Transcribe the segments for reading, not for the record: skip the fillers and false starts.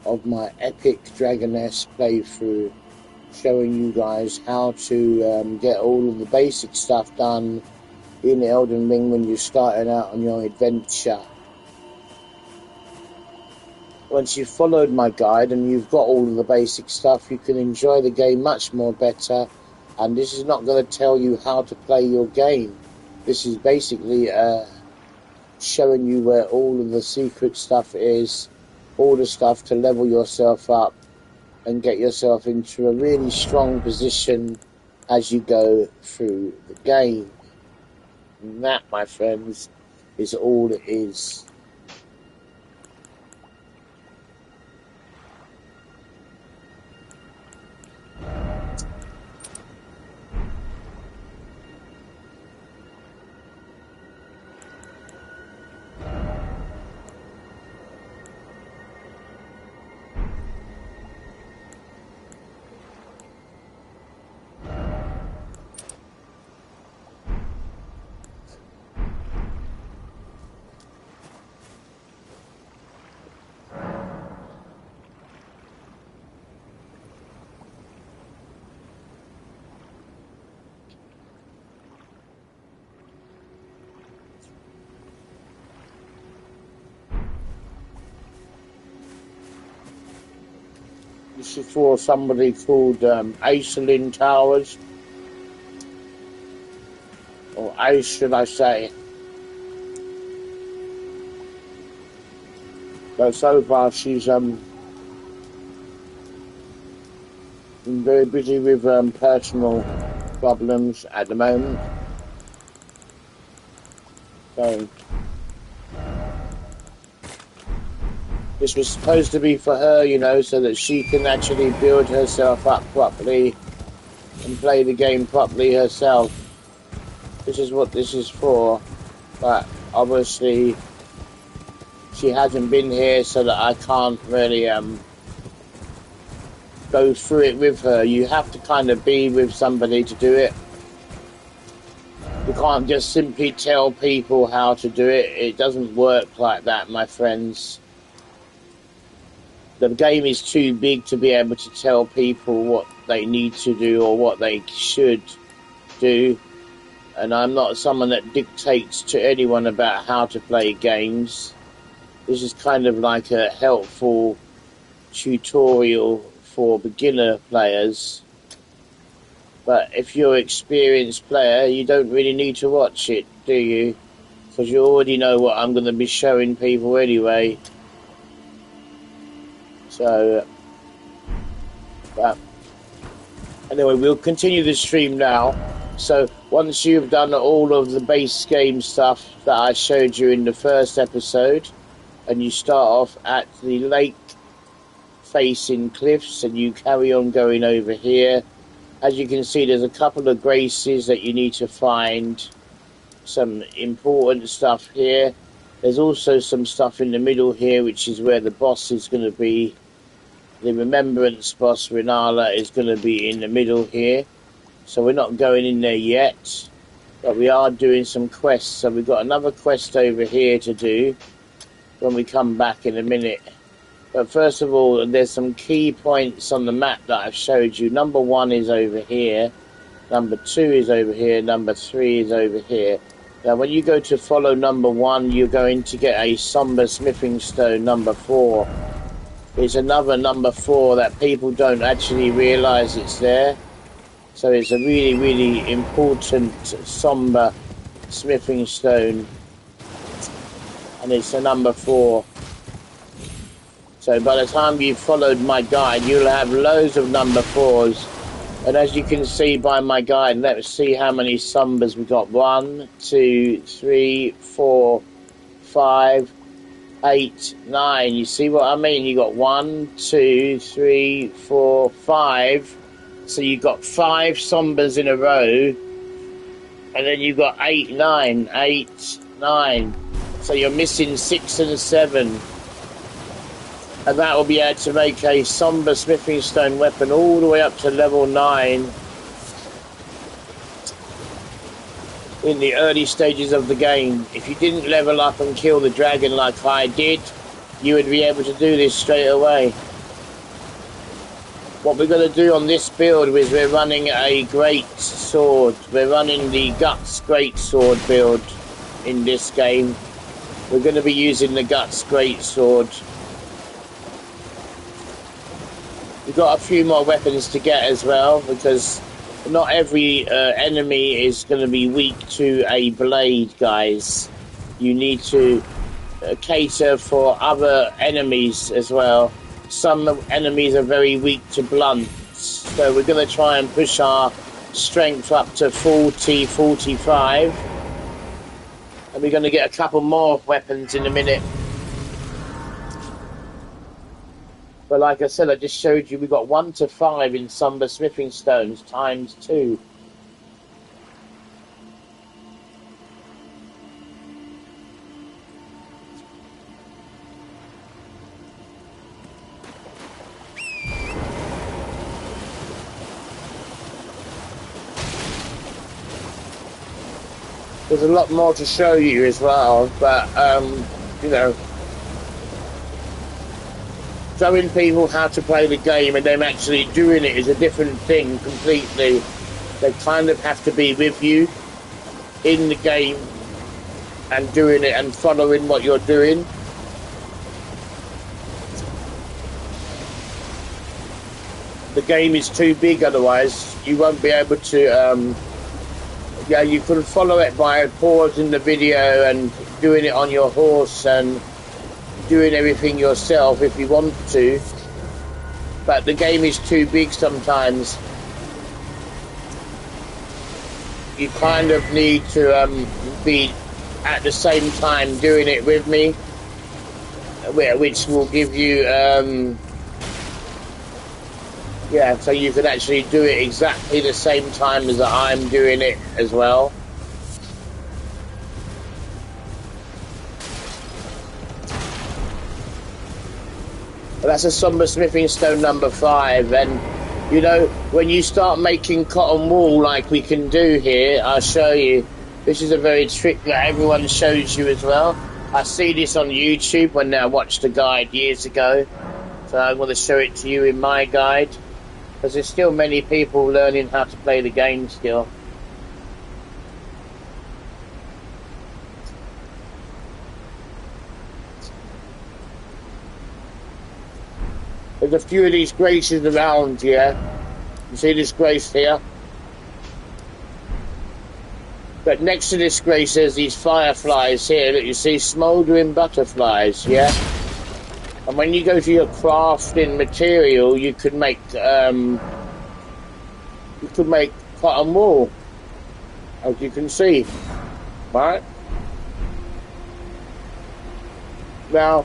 of my epic Dragoness playthrough, showing you guys how to get all of the basic stuff done in Elden Ring when you're starting out on your adventure. Once you've followed my guide and you've got all of the basic stuff, you can enjoy the game much more better. And this is not going to tell you how to play your game. This is basically showing you where all of the secret stuff is, all the stuff to level yourself up and get yourself into a really strong position as you go through the game. And that, my friends, is all it is. This is for somebody called Elden Towers, or Ace, should I say. So far she's been very busy with personal problems at the moment. So this was supposed to be for her, you know, so that she can actually build herself up properly and play the game properly herself. This is what this is for, but obviously she hasn't been here, so that I can't really go through it with her. You have to kind of be with somebody to do it. You can't just simply tell people how to do it. It doesn't work like that, my friends. The game is too big to be able to tell people what they need to do or what they should do. And I'm not someone that dictates to anyone about how to play games. This is kind of like a helpful tutorial for beginner players. But if you're an experienced player, you don't really need to watch it, do you? Because you already know what I'm going to be showing people anyway. So, but anyway, we'll continue the stream now. So once you've done all of the base game stuff that I showed you in the first episode, and you start off at the lake facing cliffs and you carry on going over here, as you can see, there's a couple of graces that you need to find, some important stuff here. There's also some stuff in the middle here, which is where the boss is going to be. The remembrance boss, Renala, is going to be in the middle here. So we're not going in there yet, but we are doing some quests. So we've got another quest over here to do when we come back in a minute. But first of all, there's some key points on the map that I've showed you. Number 1 is over here. Number 2 is over here. Number 3 is over here. Now, when you go to follow number 1, you're going to get a somber smithing stone, number 4. It's another number 4 that people don't actually realise it's there. So it's a really, really important somber smithing stone. And it's a number 4. So by the time you've followed my guide, you'll have loads of number 4s. And as you can see by my guide, let's see how many sombers we've got. 1, 2, 3, 4, 5, 8, 9. You see what I mean? You got 1, 2, 3, 4, 5. So you've got 5 sombers in a row. And then you've got 8, 9, 8, 9. So you're missing 6 and 7. And that will be able to make a somber smithing stone weapon all the way up to level 9 in the early stages of the game. If you didn't level up and kill the dragon like I did, you would be able to do this straight away. what we're going to do on this build is we're running a great sword. We're running the Guts Great Sword build in this game. We're going to be using the Guts Great Sword. We've got a few more weapons to get as well, because not every enemy is going to be weak to a blade, guys. You need to cater for other enemies as well. Some enemies are very weak to blunt, so we're going to try and push our strength up to 40, 45. And we're going to get a couple more weapons in a minute. But like I said, I just showed you, we've got 1 to 5 in Somber Smithing Stones, times 2. There's a lot more to show you as well, but, you know, showing people how to play the game and them actually doing it is a different thing completely. They kind of have to be with you in the game and doing it and following what you're doing. The game is too big, otherwise you won't be able to, yeah, you can follow it by pausing the video and doing it on your horse and doing everything yourself if you want to, but the game is too big sometimes. You kind of need to be at the same time doing it with me, which will give you yeah, so you can actually do it exactly the same time as I'm doing it as well. That's a Somber Smithing Stone number 5, and you know, when you start making cotton wool like we can do here, I'll show you. This is a very trick that everyone shows you as well. I see this on YouTube when I watched a guide years ago, so I'm going to show it to you in my guide, because there's still many people learning how to play the game still. There's a few of these graces around here. You see this grace here? But next to this grace there's these fireflies here that you see, smouldering butterflies, yeah? And when you go to your crafting material, you could make cotton wool, as you can see, right? Now,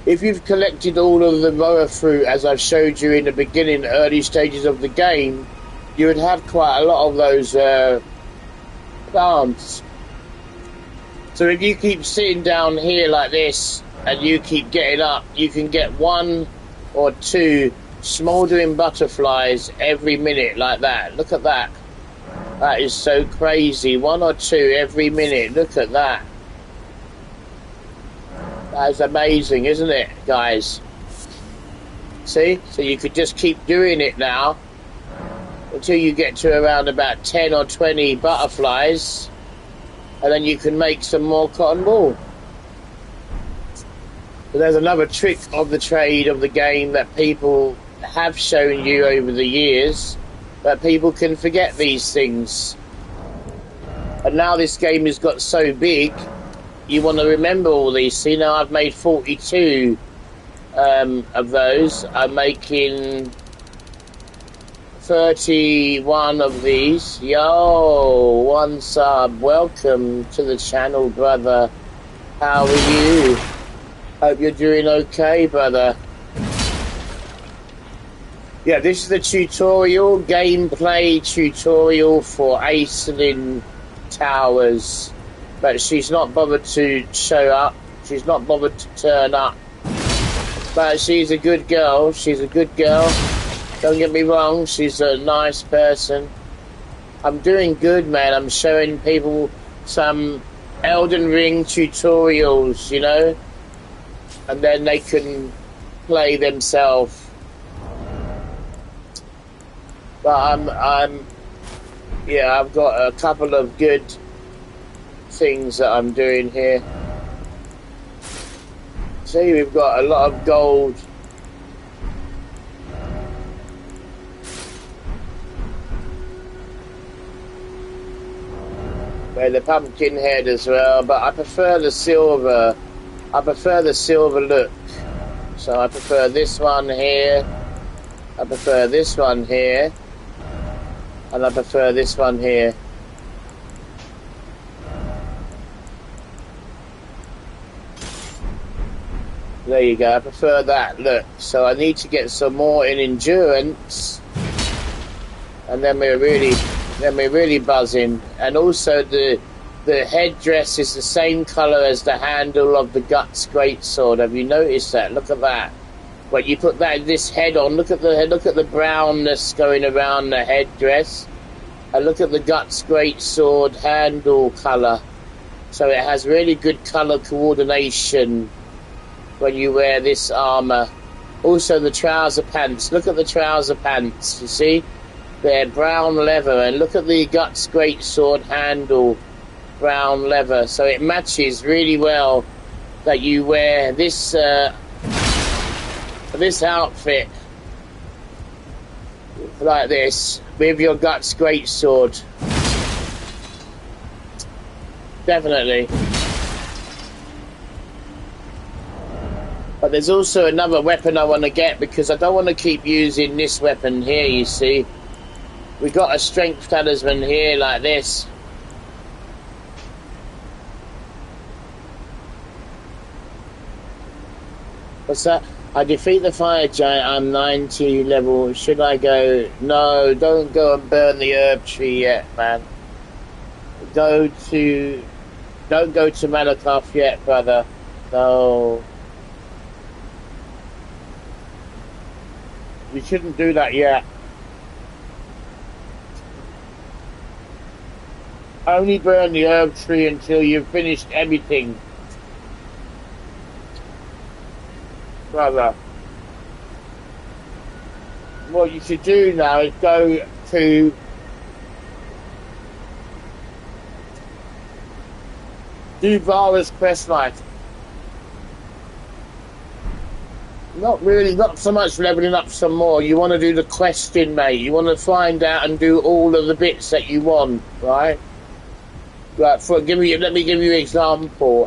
if you've collected all of the Moa fruit, as I've showed you in the beginning, early stages of the game, you would have quite a lot of those plants. So if you keep sitting down here like this, and you keep getting up, you can get 1 or 2 smouldering butterflies every minute like that. Look at that. That is so crazy. 1 or 2 every minute. Look at that. That's amazing, isn't it, guys? See? So you could just keep doing it now until you get to around about 10 or 20 butterflies, and then you can make some more cotton wool. But there's another trick of the trade of the game that people have shown you over the years, that people can forget these things. And now this game has got so big, you want to remember all these. See, now I've made 42 of those. I'm making 31 of these. Yo, 1 sub. Welcome to the channel, brother. How are you? Hope you're doing okay, brother. Yeah, this is the tutorial, gameplay tutorial for Aislinn Towers. But she's not bothered to show up. She's not bothered to turn up. But she's a good girl. She's a good girl. Don't get me wrong. She's a nice person. I'm doing good, man. I'm showing people some Elden Ring tutorials, you know. and then they can play themselves. But yeah, I've got a couple of good things that I'm doing here. See, we've got a lot of gold. The pumpkin head as well, but I prefer the silver. I prefer the silver look. So I prefer this one here. I prefer this one here. And I prefer this one here. There you go. I prefer that look. So I need to get some more in endurance, and then we're really buzzing. And also the headdress is the same colour as the handle of the Guts greatsword. Have you noticed that? Look at that. When you put this head on, look at the brownness going around the headdress, and look at the Guts greatsword handle colour. So it has really good colour coordination when you wear this armour. Also the trouser pants. Look at the trouser pants. You see? They're brown leather, and look at the Guts greatsword handle, brown leather. So it matches really well that you wear this this outfit like this with your Guts greatsword. Definitely. But there's also another weapon I want to get, because I don't want to keep using this weapon here, you see. We got a strength talisman here like this. What's that? I defeat the fire giant, I'm 90 level. Should I go? No, don't go and burn the herb tree yet, man. Don't go to Malakoff yet, brother. No. You shouldn't do that yet. Only burn the herb tree until you've finished everything. Brother. What you should do now is go to do Vara's quest line. Not really, not so much leveling up some more. You want to do the questing, mate. You want to find out and do all of the bits that you want, right? Like, let me give you an example.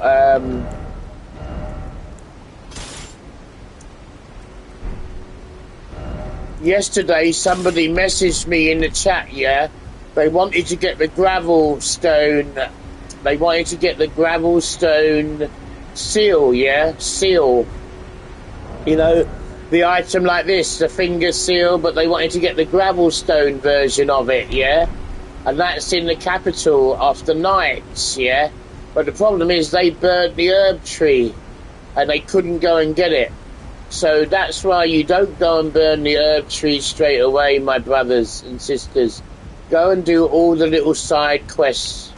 Yesterday, somebody messaged me in the chat, yeah? They wanted to get the gravel stone. They wanted to get the gravel stone seal, yeah? Seal. You know, the item like this, the finger seal, but they wanted to get the gravel stone version of it, yeah? And that's in the capital of the Knights, yeah? But the problem is they burnt the herb tree, and they couldn't go and get it. So that's why you don't go and burn the herb tree straight away, my brothers and sisters. Go and do all the little side quests,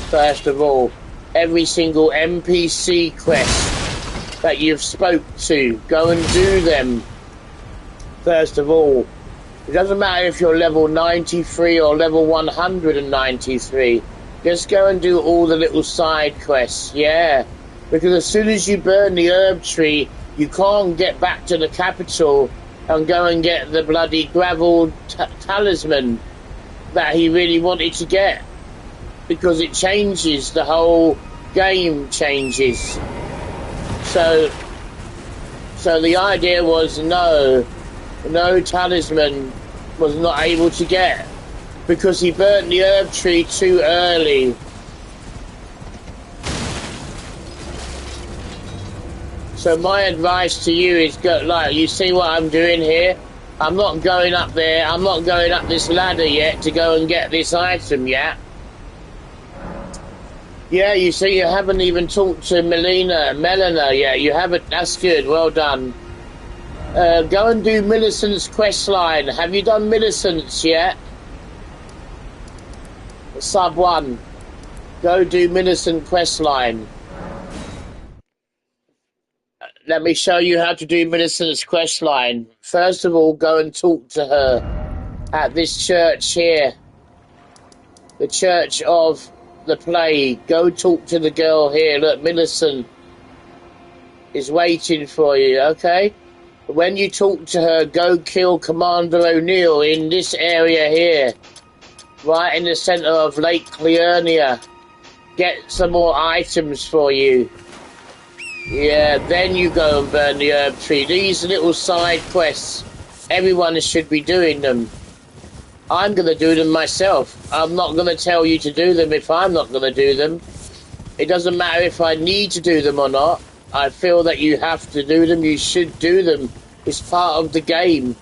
first of all. Every single NPC quest that you've spoke to, go and do them, first of all. It doesn't matter if you're level 93 or level 193. Just go and do all the little side quests, yeah. Because as soon as you burn the herb tree, you can't get back to the capital and go and get the bloody gravel talisman that he really wanted to get. Because it changes, the whole game changes. So the idea was no talisman was not able to get, because he burnt the herb tree too early. So my advice to you is, go, like, you see what I'm doing here? I'm not going up there, I'm not going up this ladder yet to go and get this item yet. Yeah, you see, you haven't even talked to Melina yet. You haven't. That's good. Well done. Go and do Millicent's quest line. Have you done Millicent's yet? Sub 1. Go do Millicent quest line. let me show you how to do Millicent's quest line. First of all, go and talk to her at this church here. The Church of the Plague. Go talk to the girl here. Look, Millicent is waiting for you, okay? When you talk to her, go kill Commander O'Neill in this area here. Right in the centre of Lake Clearnia. Get some more items for you. Yeah, then you go and burn the herb tree. These little side quests, everyone should be doing them. I'm going to do them myself. I'm not going to tell you to do them if I'm not going to do them. It doesn't matter if I need to do them or not. I feel that you have to do them. You should do them. It's part of the game.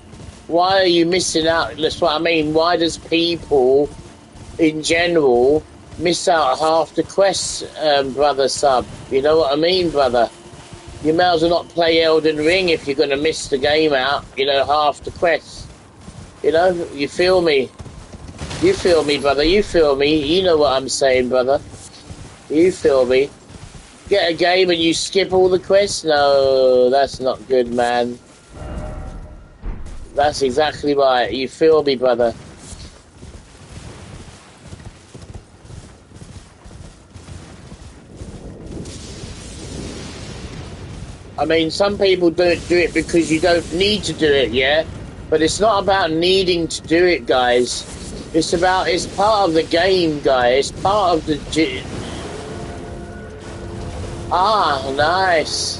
Why are you missing out? That's what I mean. Why does people, in general, miss out half the quests, brother sub? You know what I mean, brother? You may as well not play Elden Ring if you're going to miss the game out, you know, half the quests. You know, you feel me? You feel me, brother? You feel me? You know what I'm saying, brother? You feel me? Get a game and you skip all the quests? No, that's not good, man. That's exactly right. You feel me, brother? I mean, some people don't do it because you don't need to do it, yeah? But it's not about needing to do it, guys. It's part of the game, guys. It's part of the... Ah, nice.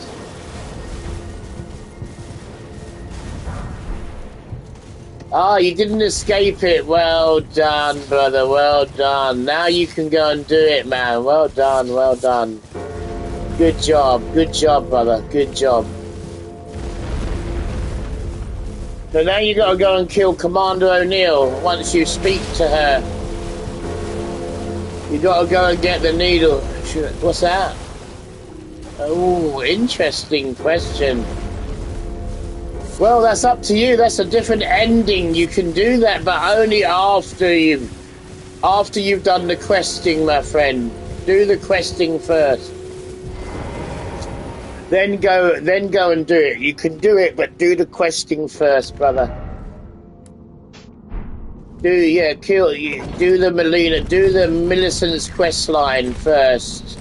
Ah, you didn't escape it. Well done, brother. Well done. Now you can go and do it, man. Well done, well done. Good job, brother. Good job. So now you gotta go and kill Commander O'Neill once you speak to her. You gotta go and get the needle. What's that? Oh, interesting question. Well, that's up to you. That's a different ending. You can do that, but only after you've done the questing, my friend. Do the questing first. Then go and do it. You can do it, but do the questing first, brother. Do the Millicent's quest line first.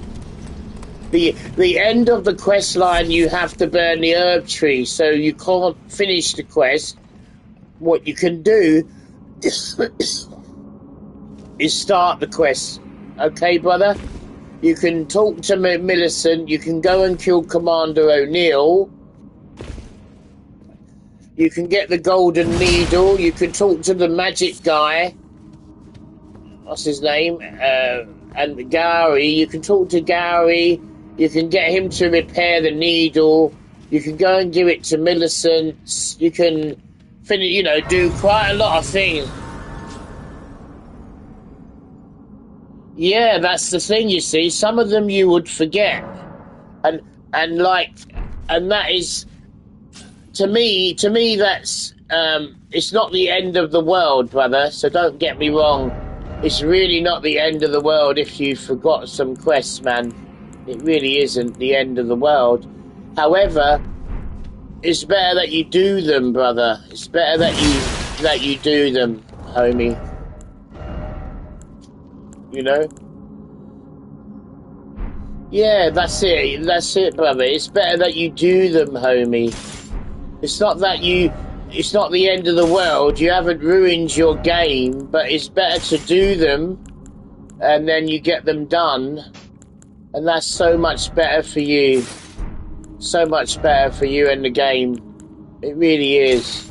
The end of the quest line, you have to burn the herb tree, so you can't finish the quest. What you can do is start the quest. Okay, brother? You can talk to Millicent, you can go and kill Commander O'Neill, you can get the golden needle, you can talk to the magic guy, what's his name, and Gary, you can talk to Gary, you can get him to repair the needle, you can go and give it to Millicent, you can do quite a lot of things. Yeah, that's the thing, you see. Some of them you would forget. And that is, to me that's, it's not the end of the world, brother, so don't get me wrong. It's really not the end of the world if you forgot some quests, man. It really isn't the end of the world. However, it's better that you do them, brother. It's better that you do them, homie. You know? Yeah, that's it, brother. It's better that you do them, homie. It's not the end of the world. You haven't ruined your game, but it's better to do them, and then you get them done, and that's so much better for you. So much better for you and the game. It really is.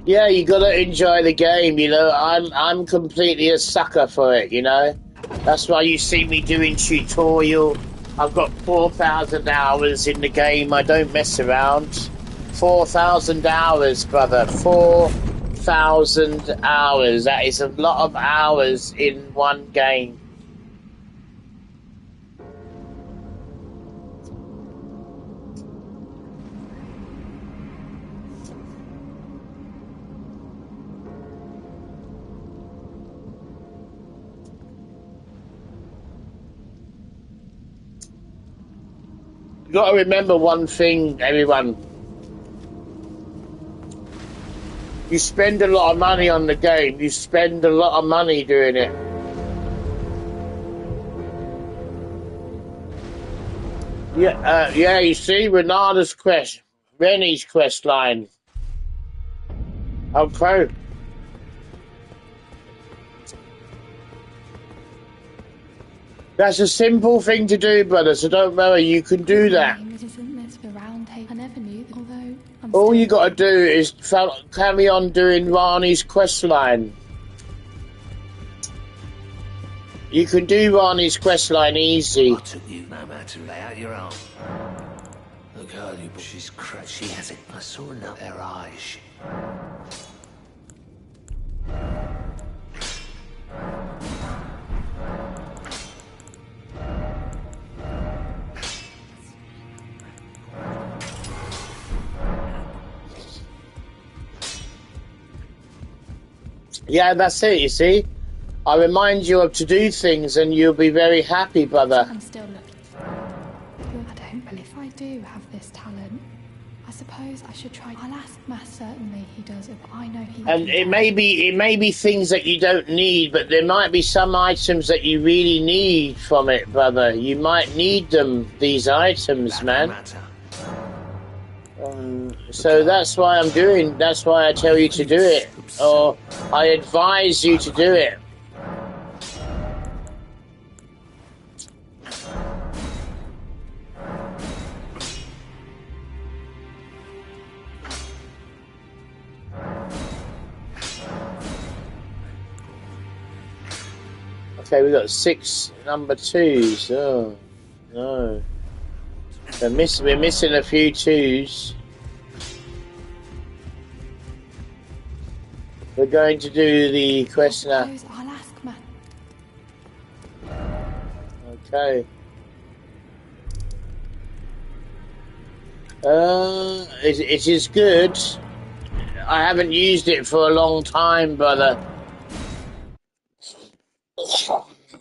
Yeah, you gotta enjoy the game, you know. I'm completely a sucker for it, you know. That's why you see me doing tutorial. I've got 4,000 hours in the game. I don't mess around. 4,000 hours, brother. 4,000 hours. That is a lot of hours in one game. got to remember one thing, everyone. You spend a lot of money on the game. You spend a lot of money doing it. Yeah, yeah. You see, Renata's quest, Rennie's quest line. Okay. That's a simple thing to do, brother. So don't worry. You can do that. I never knew. Although all you got to do is carry on doing Rani's quest line. You can do Rani's quest line easy. I took you no matter lay out your arm. The girl you brought, she's cracked. She has it. I saw her in her eyes. Yeah, that's it, you see. I remind you of to do things and you'll be very happy, brother. I'm still looking. I don't. Well, if I do have this talent, I suppose I should try. I'll ask Matt. Certainly he does it, but I know he. And it may be things that you don't need, but there might be some items that you really need from it, brother. You might need them. These items, man. So that's why I'm doing. That's why I tell you to do it, or I advise you to do it. Okay, we got 6 number 2s. Oh no, we're missing a few 2s. We're going to do the quest now. I'll ask Matt. Okay. It is good. I haven't used it for a long time, brother.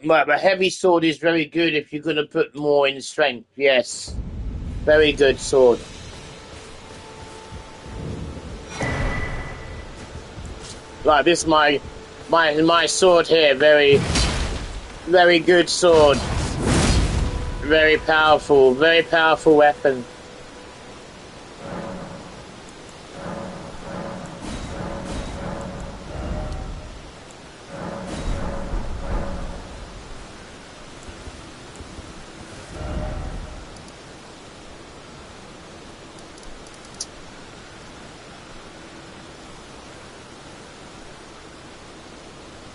But the heavy sword is very good if you're going to put more in strength. Yes. Very good sword. Like this, my sword here, very good sword, very powerful weapon.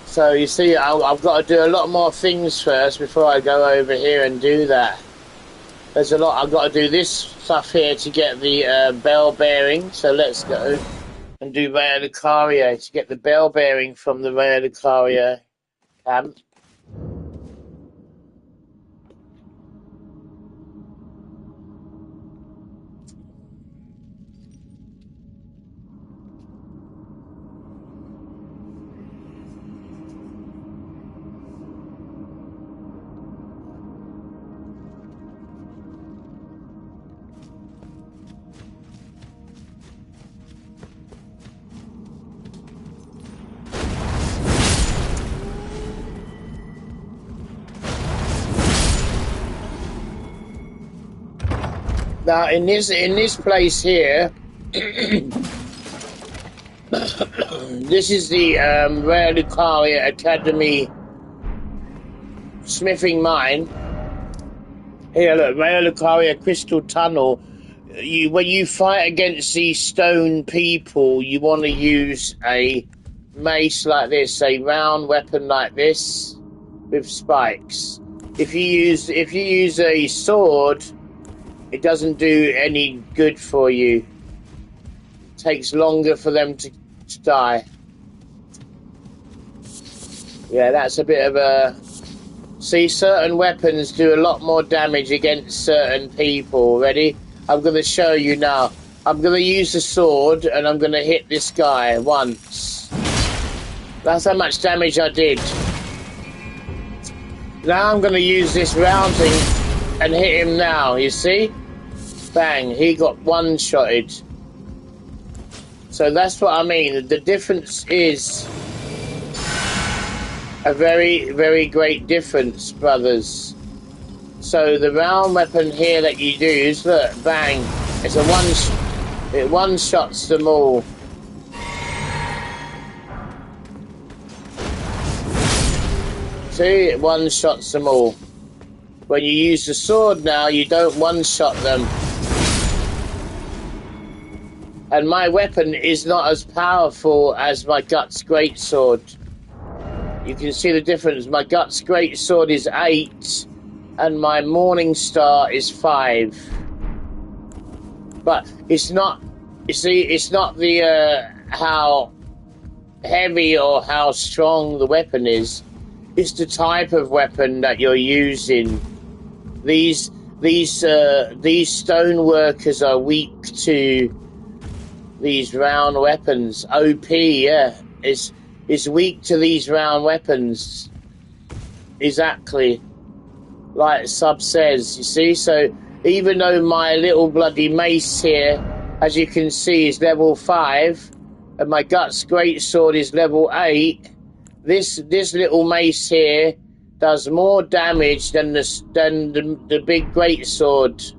So you see, I've got to do a lot more things first before I go over here and do that. There's a lot. I've got to do this stuff here to get the bell bearing. So let's go and do Raya Lucaria to get the bell bearing from the Raya Lucaria camp. Now in this place here, this is the Raya Lucaria Academy smithing mine. Here, look, Raya Lucaria Crystal Tunnel. When you fight against these stone people, you want to use a mace like this, a round weapon like this with spikes. If you use a sword, it doesn't do any good for you. It takes longer for them to die. Yeah, that's a bit of a... See, certain weapons do a lot more damage against certain people. Ready? I'm going to show you now. I'm going to use the sword and I'm going to hit this guy once. That's how much damage I did. Now I'm going to use this round thing and hit him now, you see? Bang, he got one-shotted. So that's what I mean. The difference is a very, very great difference, brothers. So the round weapon here that you use, look, bang, it's a it one-shots them all. See, it one-shots them all. When you use the sword now, you don't one-shot them. And my weapon is not as powerful as my Guts Greatsword. You can see the difference. My Guts Greatsword is 8, and my Morning Star is 5. But it's not, you see, it's not the how heavy or how strong the weapon is. It's the type of weapon that you're using. These stone workers are weak to these round weapons. OP, yeah, is weak to these round weapons. Exactly, like Sub says. You see, so even though my little bloody mace here, as you can see, is level 5, and my Guts Greatsword is level 8, this little mace here does more damage than the big Greatsword.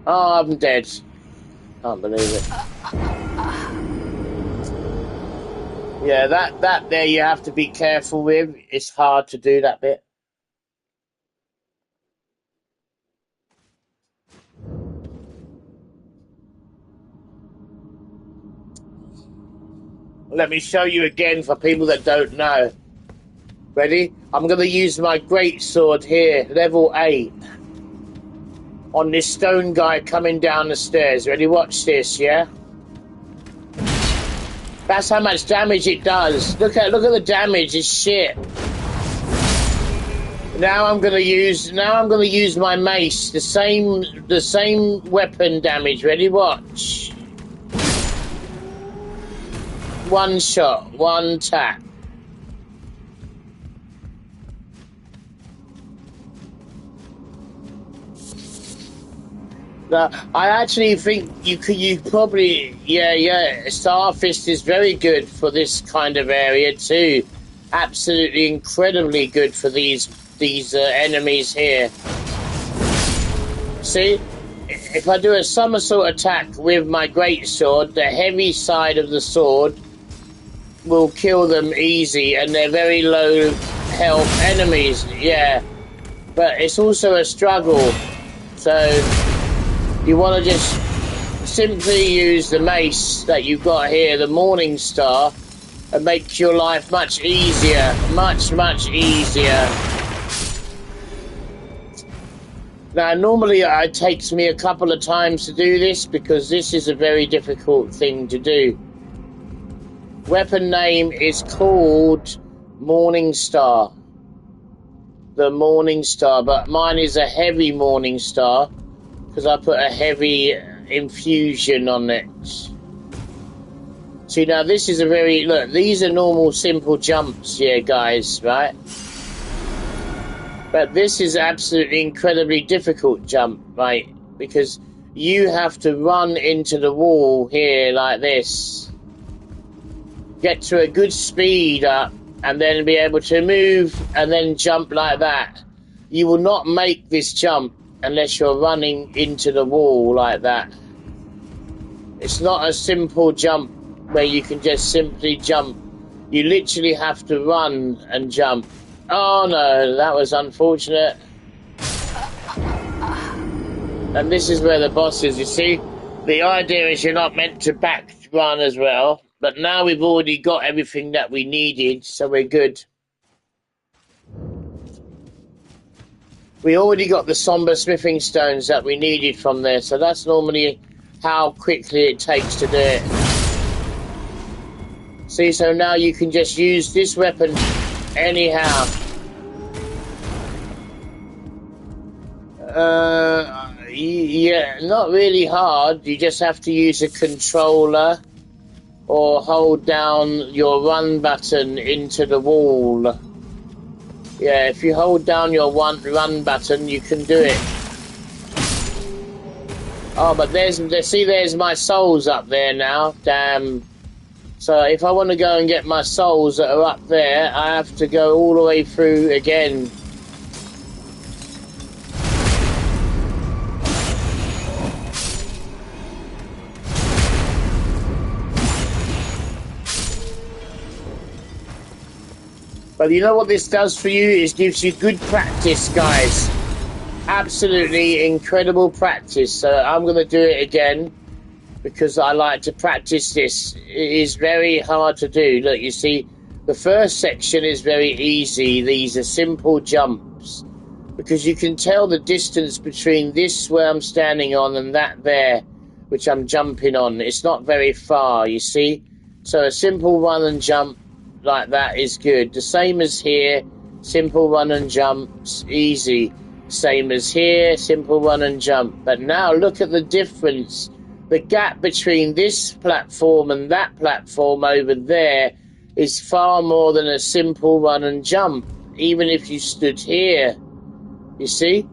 Oh, I'm dead. Can't believe it. Yeah, that there you have to be careful with. It's hard to do that bit. Let me show you again for people that don't know. Ready? I'm going to use my Greatsword here, level 8. On this stone guy coming down the stairs. Ready? Watch this, yeah? That's how much damage it does. Look at the damage. It's shit. Now I'm gonna use my mace. The same weapon damage. Ready? Watch. One shot, one tap. Now, I actually think you probably, yeah, Starfist is very good for this kind of area too. Absolutely incredibly good for these enemies here. See, if I do a somersault attack with my greatsword, the heavy side of the sword will kill them easy, and they're very low health enemies, yeah. But it's also a struggle, so you want to just simply use the mace that you've got here, the Morning Star, and make your life much easier, much easier. Now, normally it takes me a couple of times to do this because this is a very difficult thing to do. Weapon name is called Morning Star. The Morning Star, but mine is a heavy Morning Star because I put a heavy infusion on it. See, now this is a very, look, these are normal simple jumps here, guys, right? But this is absolutely incredibly difficult jump, right? Because you have to run into the wall here like this. Get to a good speed up and then be able to move and then jump like that. You will not make this jump unless you're running into the wall like that. It's not a simple jump where you can just simply jump. You literally have to run and jump. Oh no, that was unfortunate. And this is where the boss is, you see? The idea is you're not meant to back run as well. But now we've already got everything that we needed, so we're good. We already got the somber smithing stones that we needed from there, so that's normally how quickly it takes to do it. See, so now you can just use this weapon anyhow. Yeah, not really hard. You just have to use a controller or hold down your run button into the wall. Yeah, if you hold down your run button, you can do it. Oh, but there's my souls up there now. Damn. So if I want to go and get my souls that are up there, I have to go all the way through again. But you know what this does for you? It gives you good practice, guys. Absolutely incredible practice. So I'm going to do it again because I like to practice this. It is very hard to do. Look, you see, the first section is very easy. These are simple jumps because you can tell the distance between this where I'm standing on and that there, which I'm jumping on. It's not very far, you see. So a simple run and jump like that is good. The same as here, simple run and jumps, easy. Same as here, simple run and jump. But now look at the difference. The gap between this platform and that platform over there is far more than a simple run and jump, even if you stood here. You see?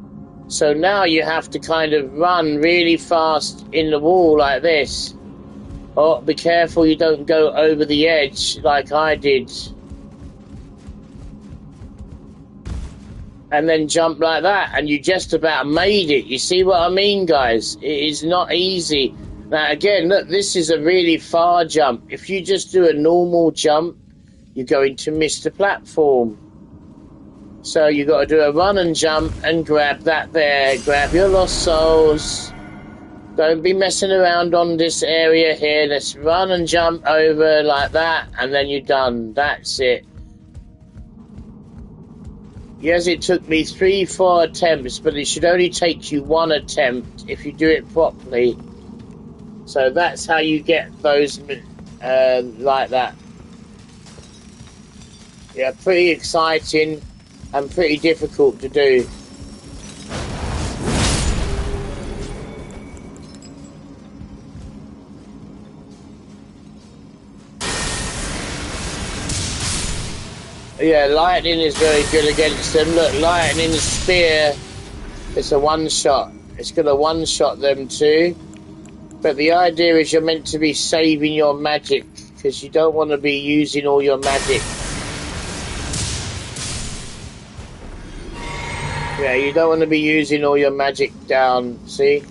So now you have to kind of run really fast in the wall like this. Oh, be careful you don't go over the edge like I did. And then jump like that, and you just about made it. You see what I mean, guys? It is not easy. Now, again, look, this is a really far jump. If you just do a normal jump, you're going to miss the platform. So you got to do a run and jump and grab that there. Grab your lost souls. Don't be messing around on this area here. Let's run and jump over like that, and then you're done. That's it. Yes, it took me 3-4 attempts, but it should only take you 1 attempt if you do it properly. So that's how you get those like that. Yeah, pretty exciting and pretty difficult to do. Yeah, lightning is very good against them. Look, lightning spear, it's a one-shot. It's going to one-shot them too. But the idea is you're meant to be saving your magic, because you don't want to be using all your magic. Yeah, you don't want to be using all your magic down, see?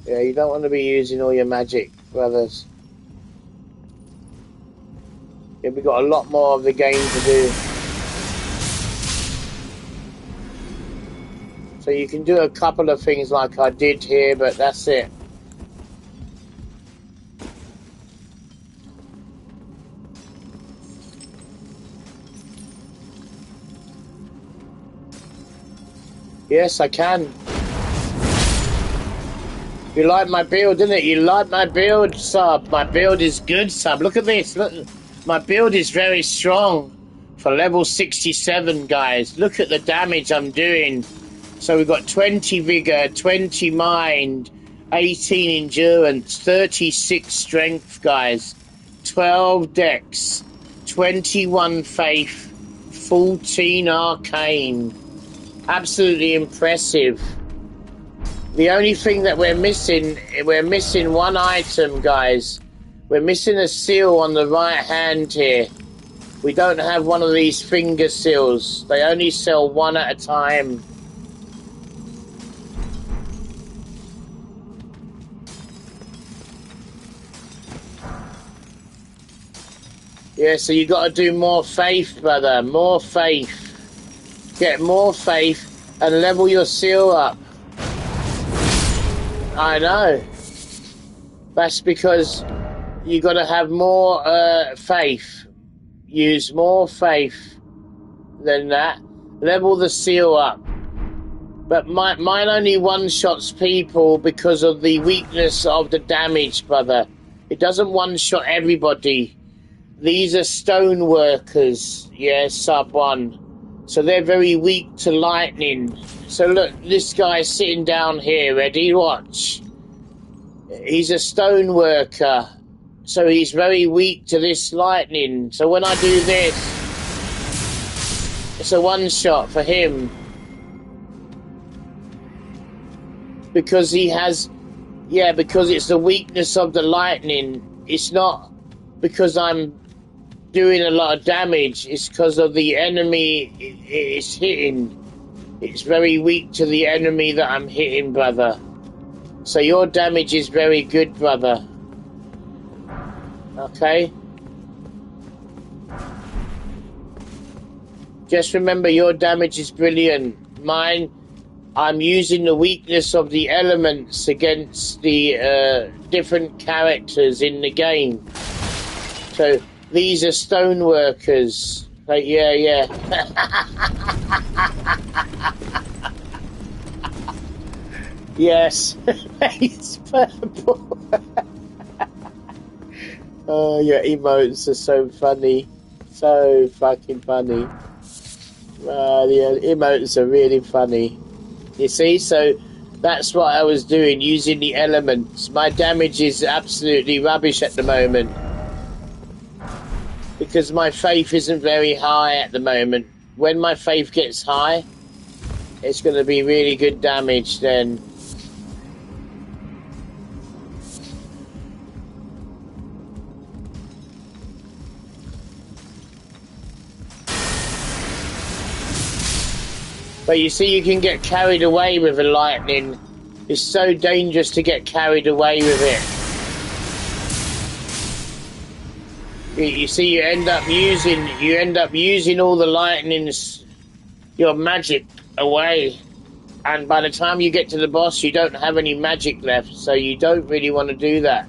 Yeah, you don't want to be using all your magic, brothers. Yeah, we've got a lot more of the game to do. So you can do a couple of things like I did here, but that's it. Yes, I can. You like my build, didn't it? You like my build, sub. My build is good, sub. Look at this. Look, my build is very strong for level 67, guys. Look at the damage I'm doing. So we've got 20 vigor, 20 mind, 18 endurance, 36 strength, guys. 12 dex, 21 faith, 14 arcane. Absolutely impressive. The only thing that we're missing one item, guys. We're missing a seal on the right hand here. We don't have one of these finger seals. They only sell one at a time. Yeah, so you got to do more faith, brother. More faith. Get more faith and level your seal up. I know. That's because you got to have more faith. Use more faith than that. Level the seal up. But mine only one-shots people because of the weakness of the damage, brother. It doesn't one-shot everybody. These are stone workers, yeah, sub 1. So they're very weak to lightning. So look, this guy's sitting down here, ready? Watch. He's a stone worker, so he's very weak to this lightning. So when I do this, it's a one-shot for him. Because he has... Yeah, because it's the weakness of the lightning. It's not because I'm doing a lot of damage. It's because of the enemy it's hitting. It's very weak to the enemy that I'm hitting, brother. So your damage is very good, brother. Okay? Just remember, your damage is brilliant. Mine, I'm using the weakness of the elements against the different characters in the game. So these are stone workers. Like, yeah. Yes, it's purple. Oh, your emotes are so funny. So fucking funny. The emotes are really funny. You see, so that's what I was doing, using the elements. My damage is absolutely rubbish at the moment. Because my faith isn't very high at the moment. When my faith gets high, it's going to be really good damage then. But you see, you can get carried away with the lightning. It's so dangerous to get carried away with it. You see, you end up using all the lightnings, your magic away. And by the time you get to the boss, you don't have any magic left. So you don't really want to do that.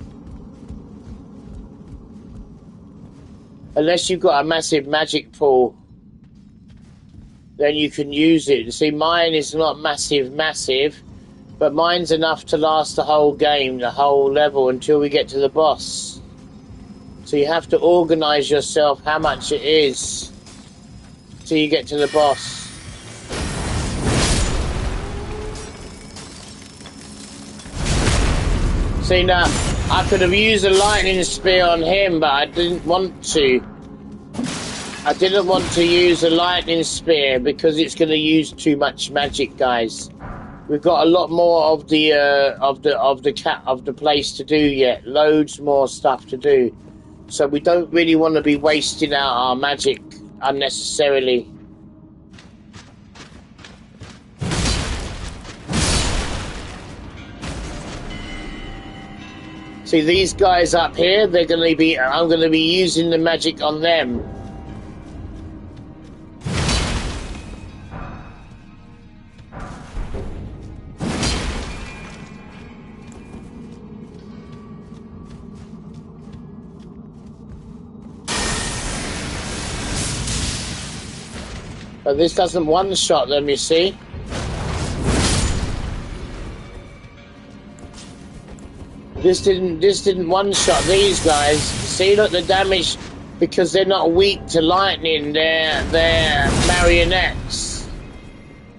Unless you've got a massive magic pool. Then you can use it. See, mine is not massive, but mine's enough to last the whole game, the whole level, until we get to the boss. So you have to organise yourself how much it is till you get to the boss. See, now, I could have used a lightning spear on him, but I didn't want to. I didn't want to use a lightning spear because it's going to use too much magic, guys. We've got a lot more of the place to do yet. Loads more stuff to do. So we don't really want to be wasting out our magic unnecessarily. See, these guys up here, I'm going to be using the magic on them. But this doesn't one-shot them, you see. This didn't one-shot these guys. See, look, the damage, because they're not weak to lightning, they're marionettes.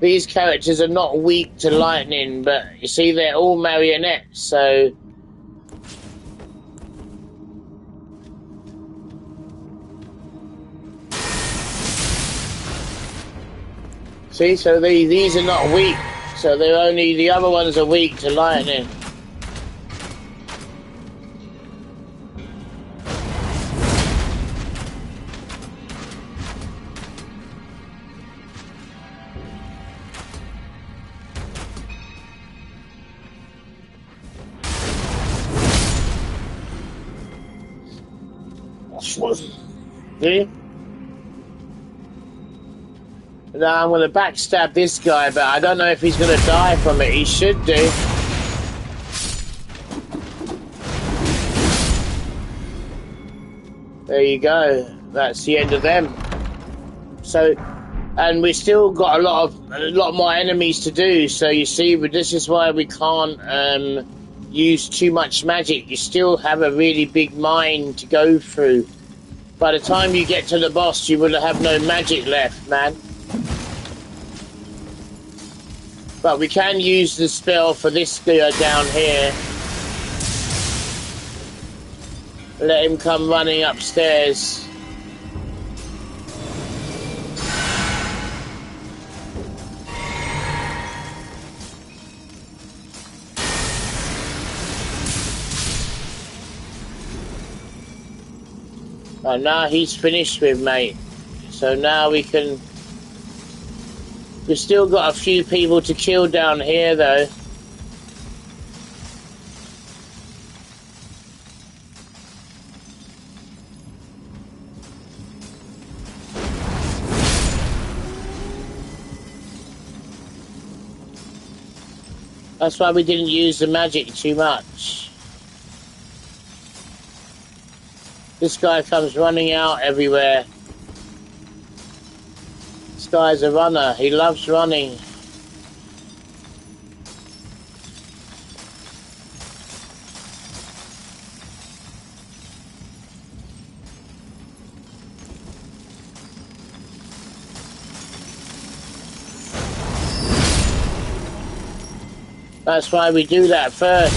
These characters are not weak to lightning, but you see, they're all marionettes, so... See, so these are not weak, so they're only, the other ones are weak to lightning. See? Now I'm going to backstab this guy, but I don't know if he's going to die from it. He should do. There you go. That's the end of them. So, and we still got a lot more enemies to do. So you see, but this is why we can't use too much magic. You still have a really big mine to go through. By the time you get to the boss, you will have no magic left, man. But we can use the spell for this guy down here. Let him come running upstairs. Oh, now he's finished with, mate. So now we can... We've still got a few people to kill down here, though. That's why we didn't use the magic too much. This guy comes running out everywhere. This guy's a runner. He loves running. That's why we do that first.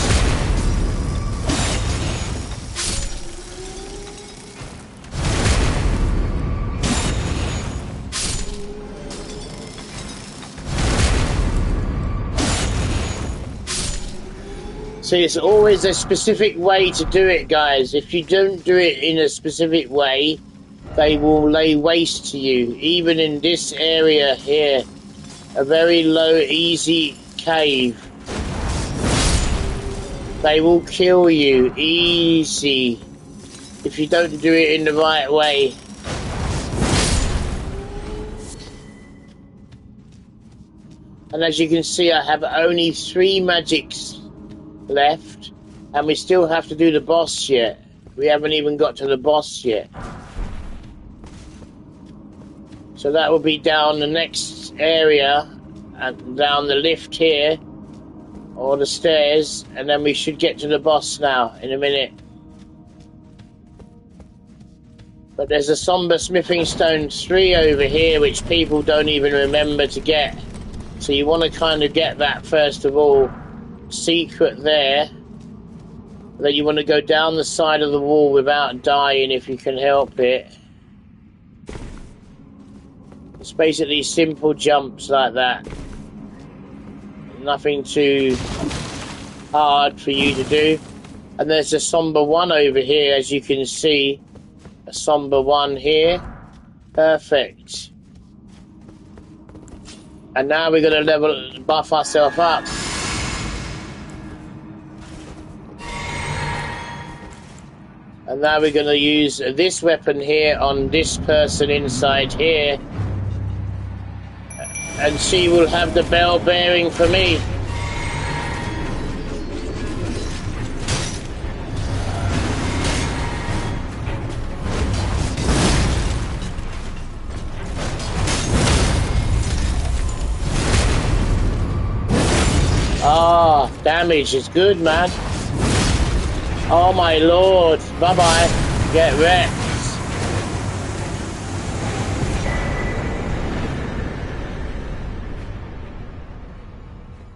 See, it's always a specific way to do it, guys. If you don't do it in a specific way, they will lay waste to you. Even in this area here, a very low, easy cave. They will kill you easy if you don't do it in the right way. And as you can see, I have only 3 magics left, and we still have to do the boss yet. We haven't even got to the boss yet. So that will be down the next area, and down the lift here, or the stairs, and then we should get to the boss now in a minute. But there's a Somber Smithing Stone 3 over here, which people don't even remember to get. So you want to kind of get that first of all. Secret there. Then you want to go down the side of the wall without dying if you can help it. It's basically simple jumps like that. Nothing too hard for you to do. And there's a Somber 1 over here, as you can see. A Somber 1 here. Perfect. And now we're going to buff ourselves up. And now we're going to use this weapon here on this person inside here. And she will have the bell bearing for me. Ah, damage is good, man. Oh my lord. Bye-bye. Get wrecked.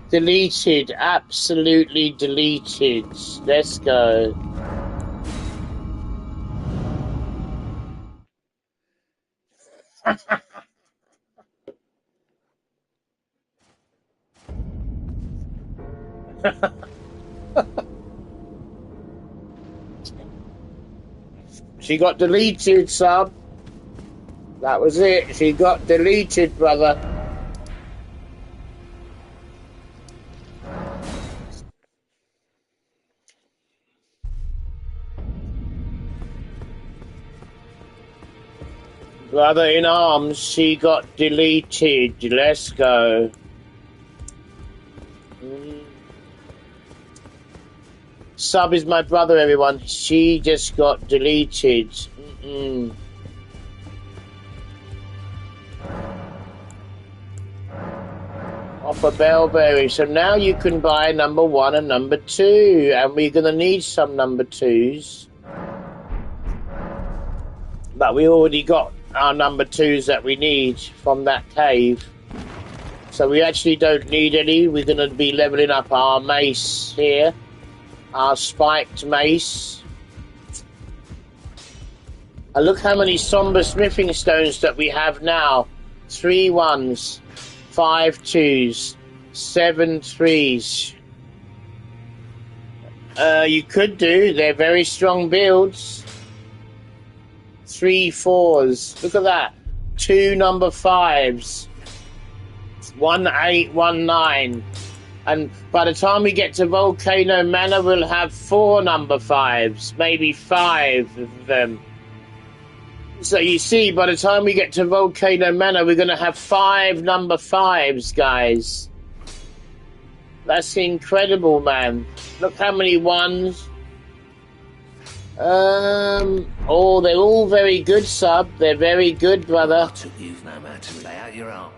Deleted. Absolutely deleted. Let's go. She got deleted, sub. That was it. She got deleted, brother. Brother in arms, she got deleted. Let's go. Sub is my brother, everyone. She just got deleted. Off a bell berry. So now you can buy number 1 and number 2. And we're going to need some number 2s. But we already got our number 2s that we need from that cave. So we actually don't need any. We're going to be leveling up our mace here. Our spiked mace. And look how many somber smithing stones that we have now. 3 1s, 5 2s, 7 3s. You could do. They're very strong builds. 3 4s. Look at that. 2 number 5s. 1 8, 1 9. And by the time we get to Volcano Manor, we'll have 4 number 5s. Maybe 5 of them. So you see, by the time we get to Volcano Manor, we're going to have 5 number 5s, guys. That's incredible, man. Look how many 1s. Oh, they're all very good, sub. They're very good, brother. You've no matter to lay out your arm.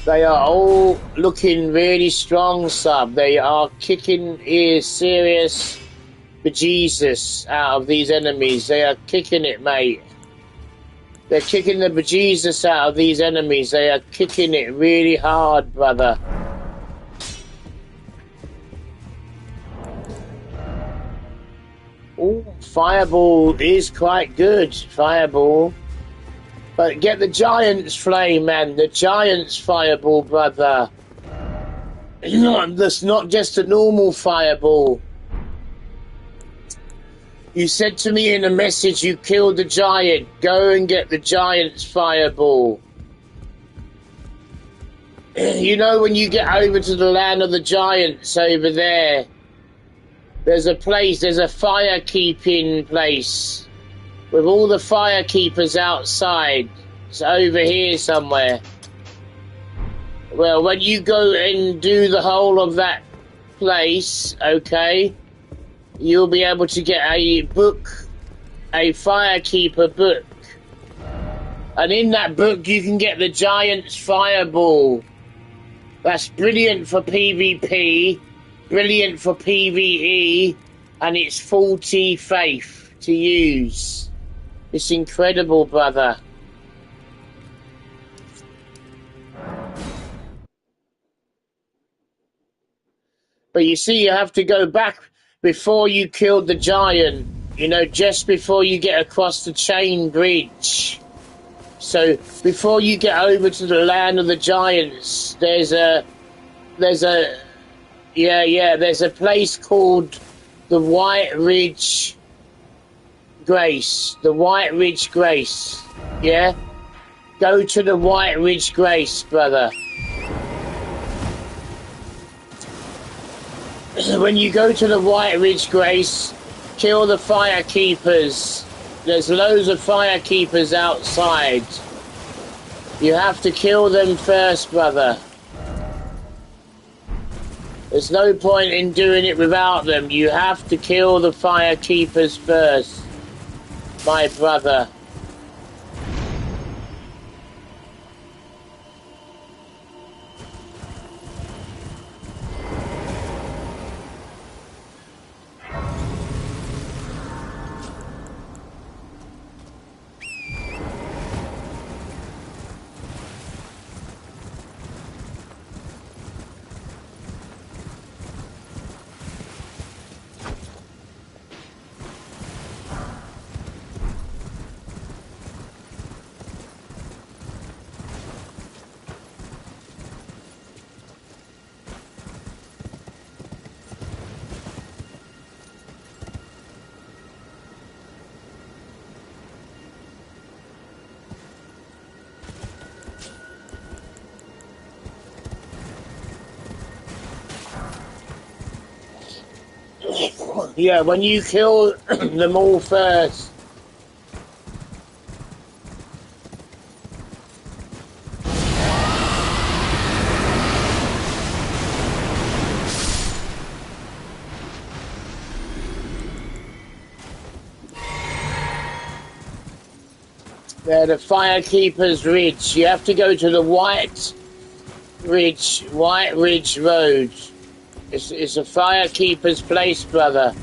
They are all looking really strong, sub. They are kicking serious bejesus out of these enemies. They are kicking it, mate. They're kicking the bejesus out of these enemies. They are kicking it really hard, brother. Oh, Fireball is quite good. Fireball. But get the Giant's Flame, man. The Giant's Fireball, brother. That's not just a normal Fireball. You said to me in a message you killed the Giant. Go and get the Giant's Fireball. You know when you get over to the land of the Giants over there, there's a place, there's a fire-keeping place with all the fire-keepers outside. It's over here somewhere. Well, when you go and do the whole of that place, okay, you'll be able to get a book, a firekeeper book. And in that book, you can get the Giant's Fireball. That's brilliant for PvP, brilliant for PvE, and it's 40 faith to use. It's incredible, brother. But you see, you have to go back before you killed the giant, you know, just before you get across the chain bridge. So before you get over to the land of the giants, there's a place called the White Ridge Grace. The White Ridge Grace. Yeah? Go to the White Ridge Grace, brother. When you go to the White Ridge Grace, kill the firekeepers. There's loads of firekeepers outside. You have to kill them first, brother. There's no point in doing it without them. You have to kill the firekeepers first, my brother. Yeah, when you kill them all first. They're the Firekeeper's Ridge. You have to go to the White Ridge Road. It's a firekeeper's place, brother.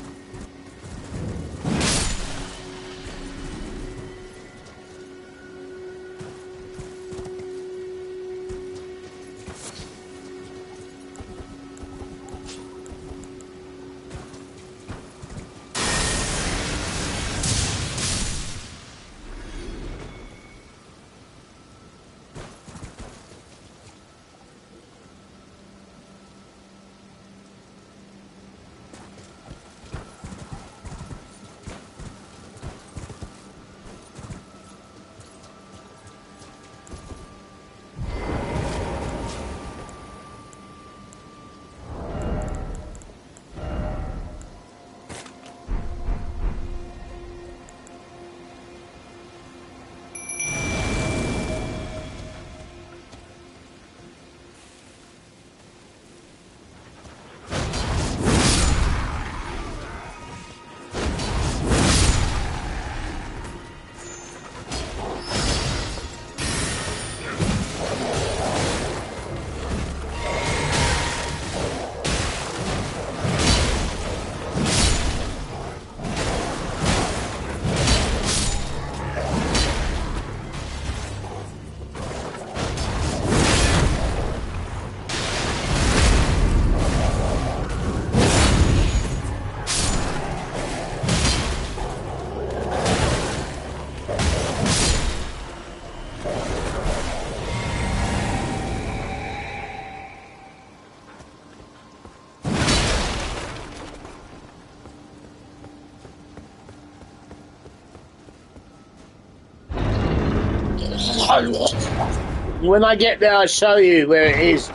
When I get there, I'll show you where it is.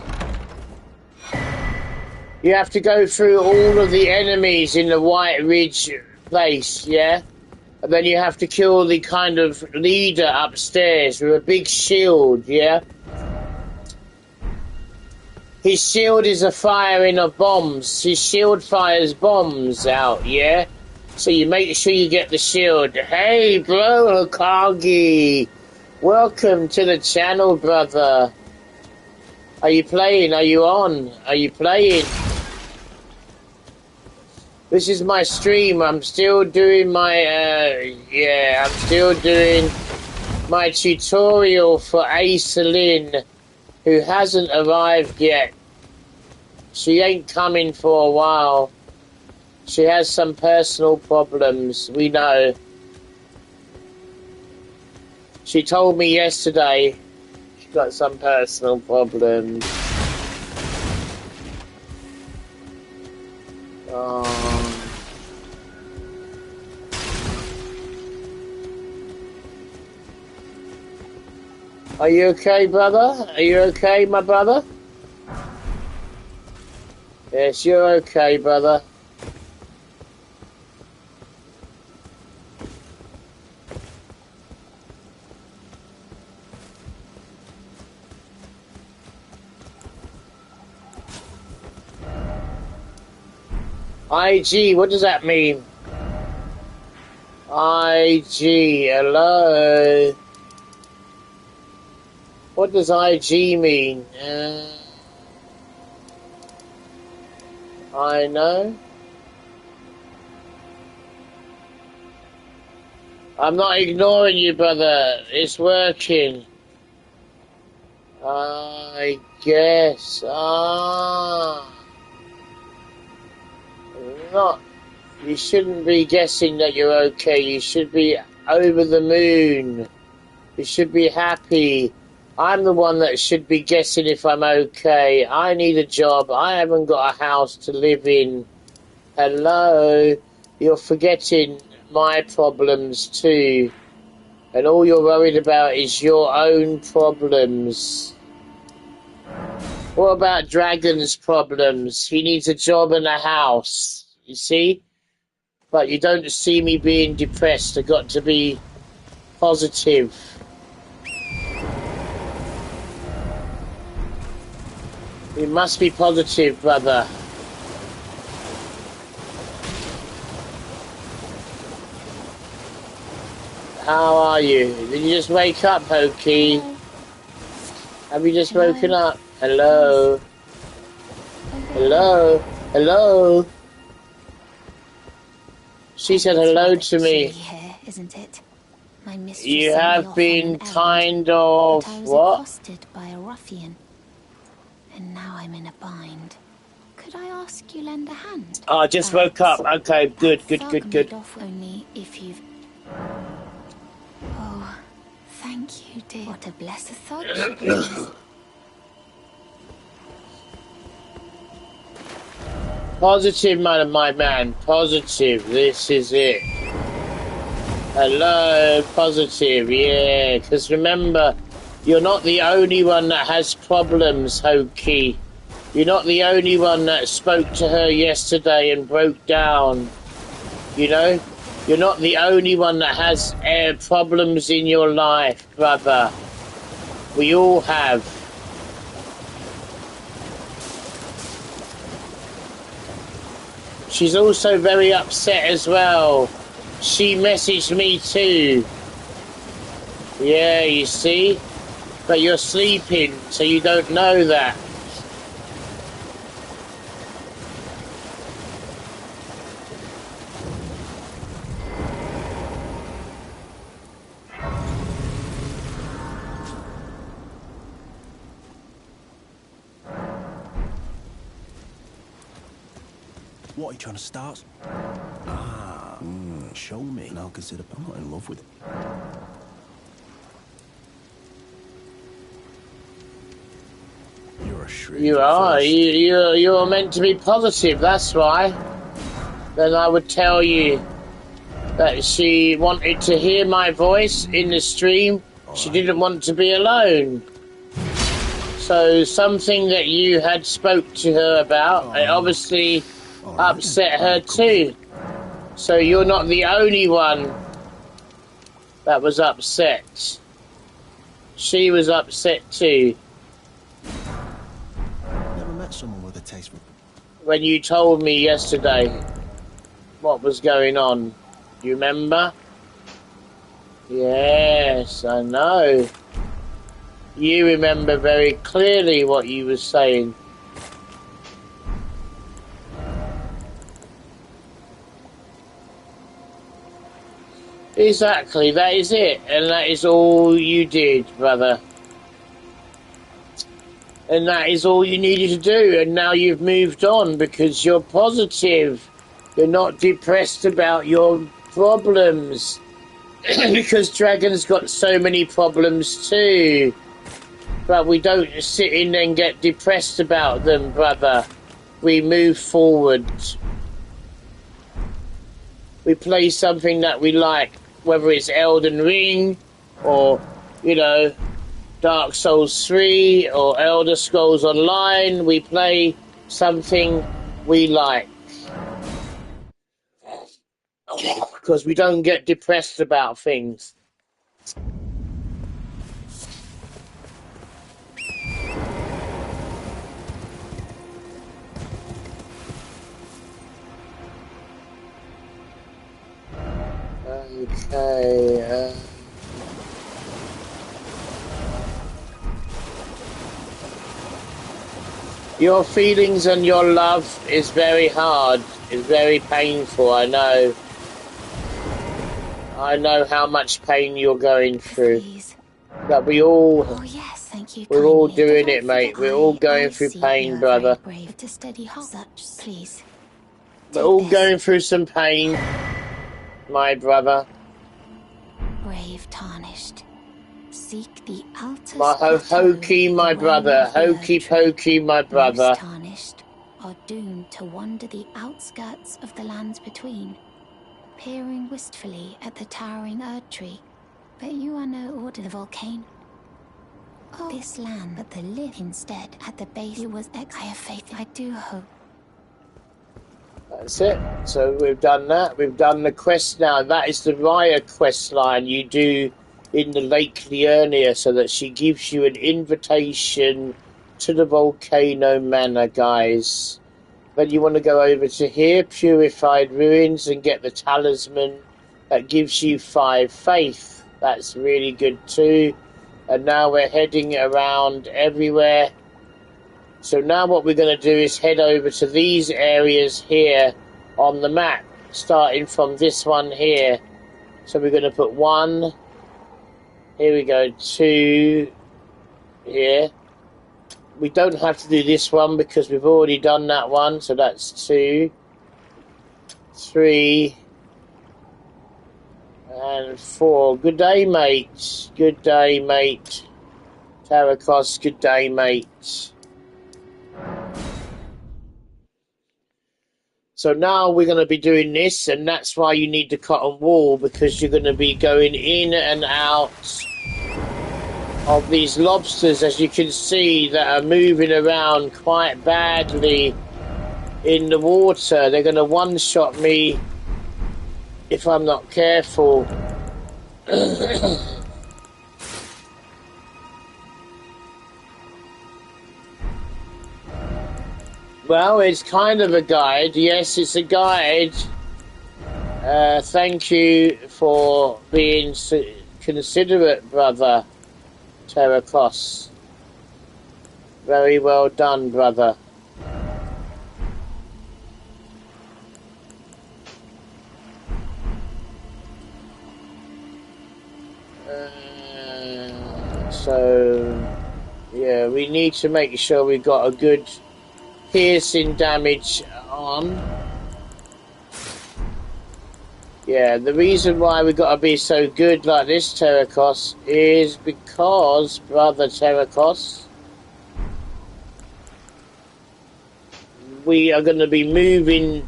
You have to go through all of the enemies in the White Ridge place, yeah? And then you have to kill the kind of leader upstairs with a big shield, yeah? His shield is a firing of bombs. His shield fires bombs out, yeah? So you make sure you get the shield. Hey, bro, Hokage. Welcome to the channel, brother. Are you playing? Are you on? Are you playing? This is my stream. I'm still doing my, I'm still doing my tutorial for Aiselin, who hasn't arrived yet. She ain't coming for a while. She has some personal problems, we know. She told me yesterday she got some personal problems. Are you okay, brother? Are you okay, my brother? Yes, you're okay, brother. IG, what does that mean? IG, hello. What does IG mean? I know. I'm not ignoring you, brother. It's working. I guess. Not. You shouldn't be guessing that you're okay. You should be over the moon. You should be happy. I'm the one that should be guessing if I'm okay. I need a job. I haven't got a house to live in. Hello? You're forgetting my problems too. And all you're worried about is your own problems. What about Dragon's problems? He needs a job and a house. You see? But you don't see me being depressed. I've got to be positive. You must be positive, brother. How are you? Did you just wake up, Pokey? Have you just woken up? Hello? Hello? Hello? She said hello to me. Here, isn't it? My mistress You have been kind of... I was what? accosted by a ruffian. And now I'm in a bind. Could I ask you lend a hand? Oh, I just woke up. Okay, good. Off only if you've... Oh, thank you, dear. What a blessed thought she is. Positive, my man. Positive. This is it. Hello, positive. Yeah, because remember, you're not the only one that has problems, Hoki. You're not the only one that spoke to her yesterday and broke down. You know? You're not the only one that has problems in your life, brother. We all have. She's also very upset as well. She messaged me too. Yeah, you see? But you're sleeping, so you don't know that. What are you trying to start? Show me, and I'll consider. I'm not in love with it. You're a shrew. You are. You're meant to be positive, that's why. Then I would tell you that she wanted to hear my voice in the stream She didn't want to be alone. So something that you had spoke to her about, it obviously upset her too. So you're not the only one that was upset. She was upset too. Never met someone with a taste for... When you told me yesterday what was going on, you remember? Yes, I know. You remember very clearly what you were saying. Exactly, that is it. And that is all you did, brother. And that is all you needed to do. And now you've moved on because you're positive. You're not depressed about your problems. Because Dragon's got so many problems too. But we don't sit in and get depressed about them, brother. We move forward. We play something that we like, whether it's Elden Ring or, you know, Dark Souls 3 or Elder Scrolls Online. We play something we like. Because we don't get depressed about things. Okay, your feelings and your love is very hard. It's very painful, I know. I know how much pain you're going through. Please. But we all... Oh yes, thank you. We're all kindly. doing Don't it, mate. forget We're all I going through see pain, you are brother. very brave to steady heart. Such, please. We're all this. going through some pain, my brother. Brave tarnished. Seek the Altus My hokey, my brother. Hokey pokey, my brother. Most tarnished are doomed to wander the outskirts of the lands between, peering wistfully at the towering Erd tree. But you are no order volcano. Oh, this land, but the live instead at the base. You was I have faith. I do hope. That's it. So we've done that. We've done the quest now. That is the Raya quest line you do in the Lake Liurnia, so that she gives you an invitation to the Volcano Manor, guys. Then you want to go over to here, Purified Ruins, and get the talisman that gives you 5 faith. That's really good too. And now we're heading around everywhere. So now what we're going to do is head over to these areas here on the map, starting from this one here. So we're going to put 1, here we go, 2, here. We don't have to do this one because we've already done that one, so that's 2, 3, and 4. Good day, mate. Good day, mate. Tarakos, good day, mate. So now we're going to be doing this, and that's why you need the cotton wool, because you're going to be going in and out of these lobsters, as you can see, that are moving around quite badly in the water. They're going to one-shot me if I'm not careful. Well, it's kind of a guide. Yes, it's a guide. Thank you for being considerate, brother Terracross. Very well done, brother. So, yeah, we need to make sure we've got a good piercing damage on. Yeah, the reason why we got to be so good like this, Terracos, is because, brother Terracos, we are going to be moving.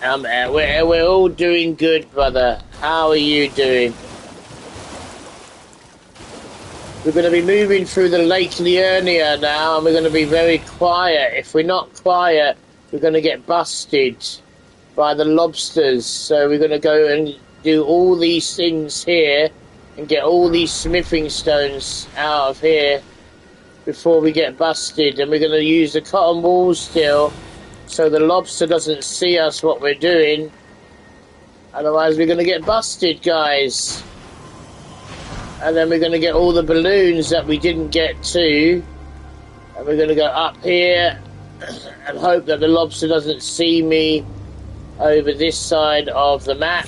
We're all doing good, brother. How are you doing? We're going to be moving through the Lake Liurnia now, and we're going to be very quiet. If we're not quiet, we're going to get busted by the lobsters. So we're going to go and do all these things here and get all these smithing stones out of here before we get busted. And we're going to use the cotton wool still so the lobster doesn't see us what we're doing. Otherwise we're going to get busted, guys. And then we're going to get all the balloons that we didn't get to. And we're going to go up here and hope that the lobster doesn't see me over this side of the map.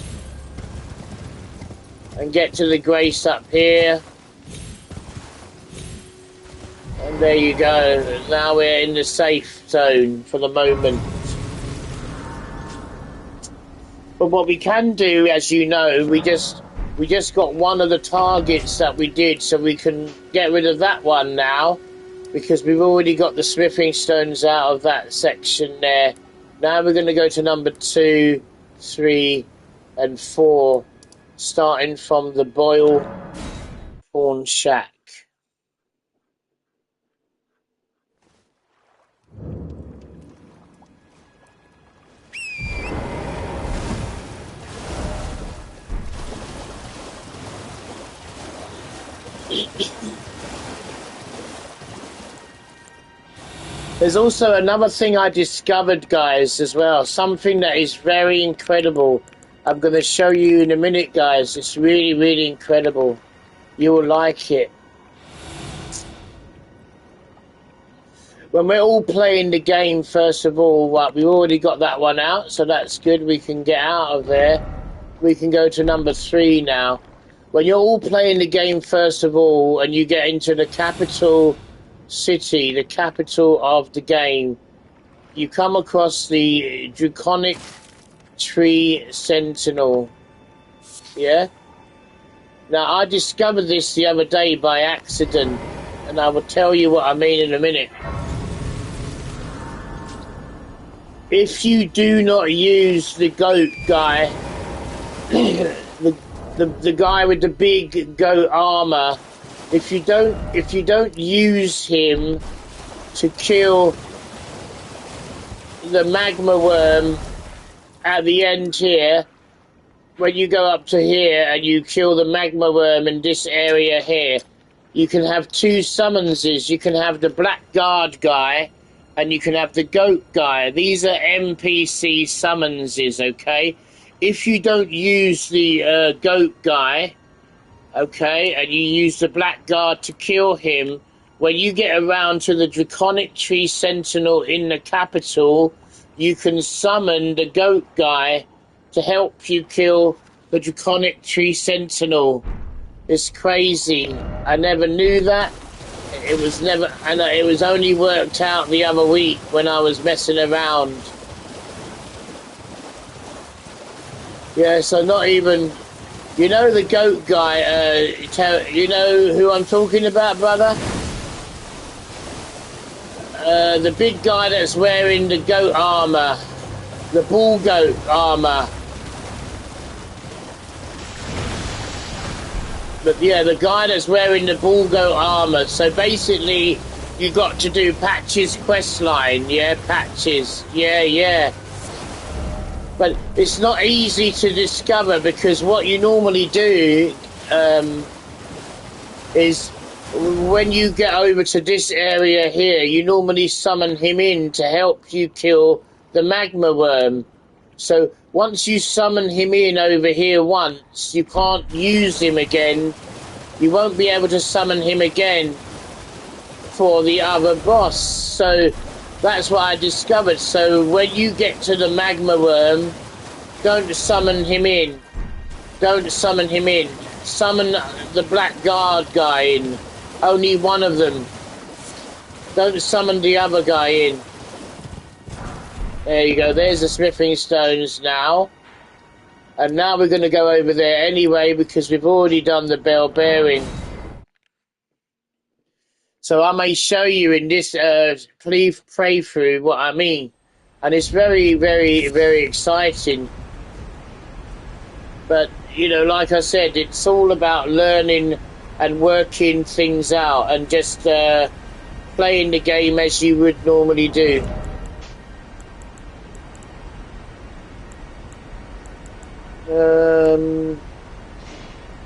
And get to the grace up here. And there you go. Now we're in the safe zone for the moment. But what we can do, as you know, we just got one of the targets that we did, so we can get rid of that one now, because we've already got the smithing stones out of that section there. Now we're going to go to number 2, 3, and 4, starting from the Boyle Pawn Shack. There's also another thing I discovered, guys, as well. Something that is very incredible. I'm going to show you in a minute, guys. It's really, really incredible. You will like it. When we're all playing the game, first of all, right, we've already got that one out, so that's good. We can get out of there. We can go to number 3 now. When you're all playing the game, first of all, and you get into the capital city, the capital of the game, you come across the Draconic Tree Sentinel. Yeah? Now, I discovered this the other day by accident, and I will tell you what I mean in a minute. If you do not use the goat guy, the guy with the big goat armor, if you don't use him to kill the magma worm at the end here, when you go up to here and you kill the magma worm in this area here, you can have 2 summonses. You can have the black guard guy and you can have the goat guy. These are NPC summonses, okay? If you don't use the goat guy, okay, and you use the blackguard to kill him, when you get around to the Draconic Tree Sentinel in the capital, you can summon the goat guy to help you kill the Draconic Tree Sentinel. It's crazy. I never knew that. It was only worked out the other week when I was messing around. Yeah, so not even... You know the goat guy, you know who I'm talking about, brother? The big guy that's wearing the goat armor. The bull goat armor. But yeah, the guy that's wearing the bull goat armor. So basically, you got to do Patch's quest line, yeah? Patches, yeah. But it's not easy to discover, because what you normally do is when you get over to this area here, you normally summon him in to help you kill the magma worm. So once you summon him in over here once, you can't use him again. You won't be able to summon him again for the other boss. So that's what I discovered. So when you get to the magma worm, don't summon him in. Don't summon him in. Summon the black guard guy in. Only one of them. Don't summon the other guy in. There you go. There's the smithing stones now. And now we're going to go over there anyway, because we've already done the bell bearing. So I may show you in this playthrough what I mean. And it's very, very, very exciting. But, you know, like I said, it's all about learning and working things out and just playing the game as you would normally do.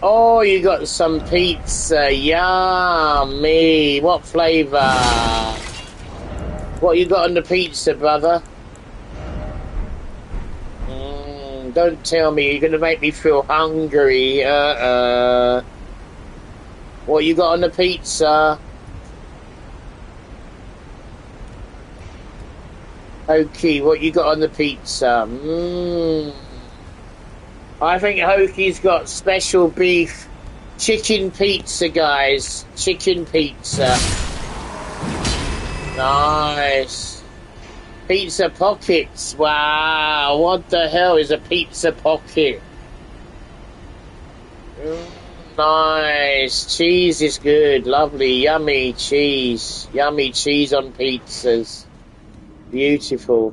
Oh, you got some pizza. Yummy. What flavour? What you got on the pizza, brother? Don't tell me you're going to make me feel hungry. What you got on the pizza? Hokey, what you got on the pizza? I think Hokey's got special beef chicken pizza, guys. Chicken pizza. Nice. Pizza pockets. Wow, what the hell is a pizza pocket? Nice. Cheese is good. Lovely. Yummy cheese. Yummy cheese on pizzas. Beautiful.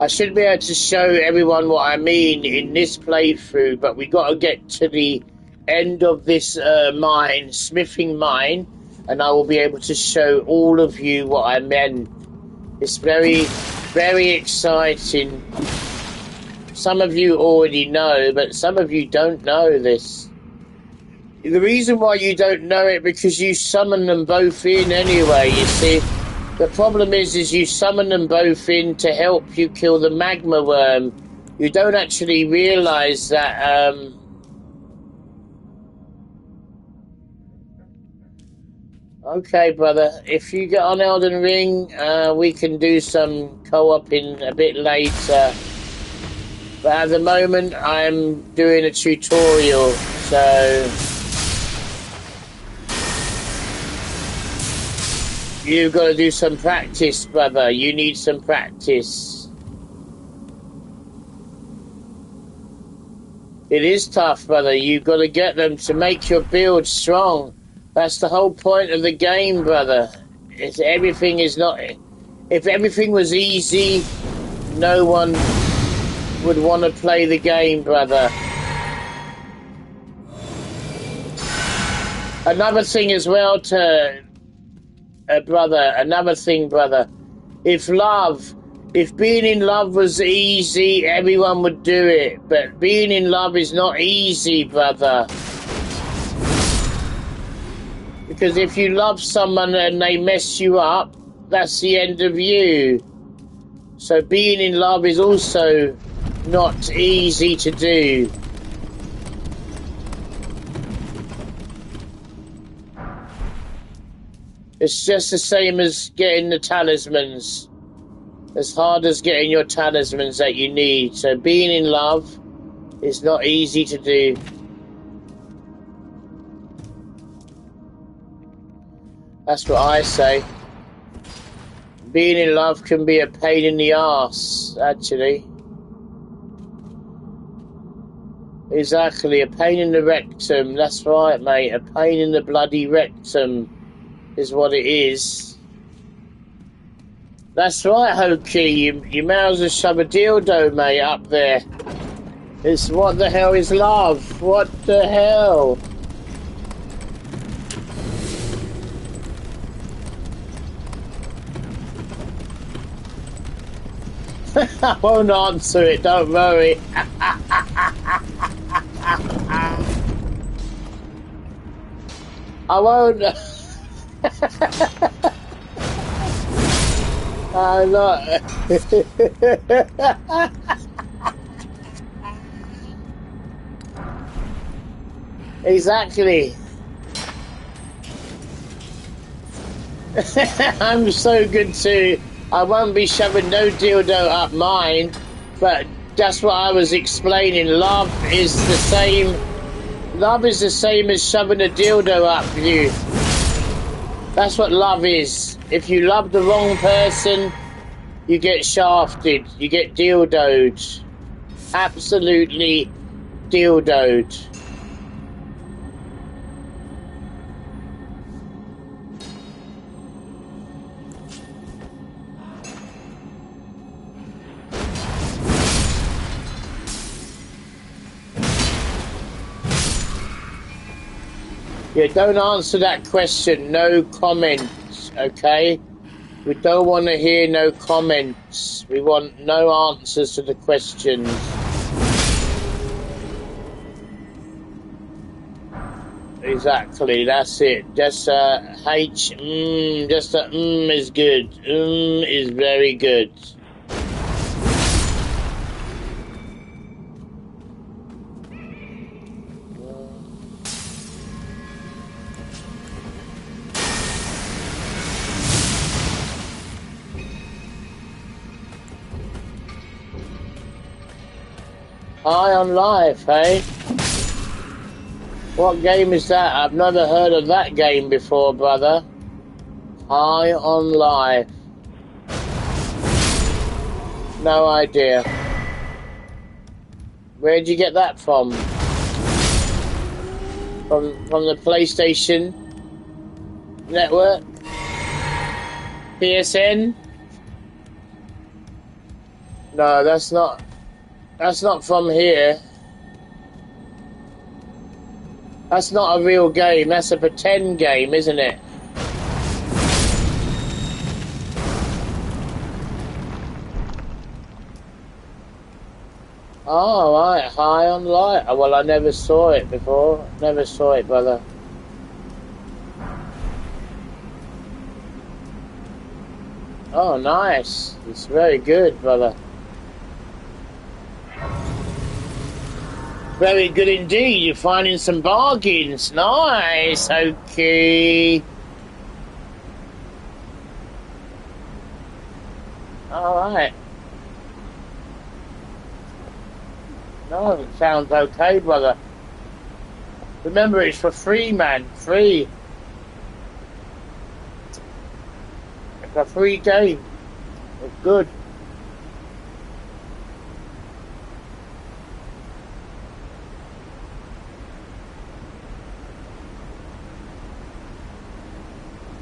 I should be able to show everyone what I mean in this playthrough, but we got to get to the end of this mine, smithing mine, and I will be able to show all of you what I meant. It's very, very exciting. Some of you already know, but some of you don't know this. The reason why you don't know it, because you summon them both in anyway, you see. The problem is you summon them both in to help you kill the magma worm. You don't actually realise that, Okay, brother, if you get on Elden Ring, we can do some co-oping a bit later. But at the moment, I'm doing a tutorial, so... You've got to do some practice, brother. You need some practice. It is tough, brother. You've got to get them to make your build strong. That's the whole point of the game, brother. If everything was easy, no one would want to play the game, brother. Another thing as well another thing, brother. If being in love was easy, everyone would do it. But being in love is not easy, brother. Because if you love someone and they mess you up, that's the end of you. So being in love is also not easy to do. It's just the same as getting the talismans. As hard as getting your talismans that you need. So being in love is not easy to do. That's what I say. Being in love can be a pain in the arse, actually. Exactly, a pain in the rectum. That's right, mate. A pain in the bloody rectum is what it is. That's right, Hokey. You may as well shove a dildo, mate, up there. It's what the hell is love? What the hell? I won't answer it, don't worry. I won't. I'm not. Exactly. I'm so good too. I won't be shoving no dildo up mine, but that's what I was explaining. Love is the same. Love is the same as shoving a dildo up you. That's what love is. If you love the wrong person, you get shafted. You get dildoed. Absolutely dildoed. Yeah, don't answer that question. No comments, okay? We don't want to hear no comments. We want no answers to the questions. Exactly, that's it. Just a H, just a is good. Is very good. High on Life, eh? What game is that? I've never heard of that game before, brother. High on Life. No idea. Where'd you get that from? From the PlayStation Network? PSN? No, that's not from here. That's not a real game, that's a pretend game, isn't it? Oh, right, High on Life. Well, I never saw it before. Never saw it, brother. Oh, nice. It's very good, brother. Very good indeed. You're finding some bargains. Nice. Okay. All right. No, it sounds okay, brother. Remember, it's for free, man. Free. It's a free game. It's good.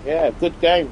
Yeah, good game.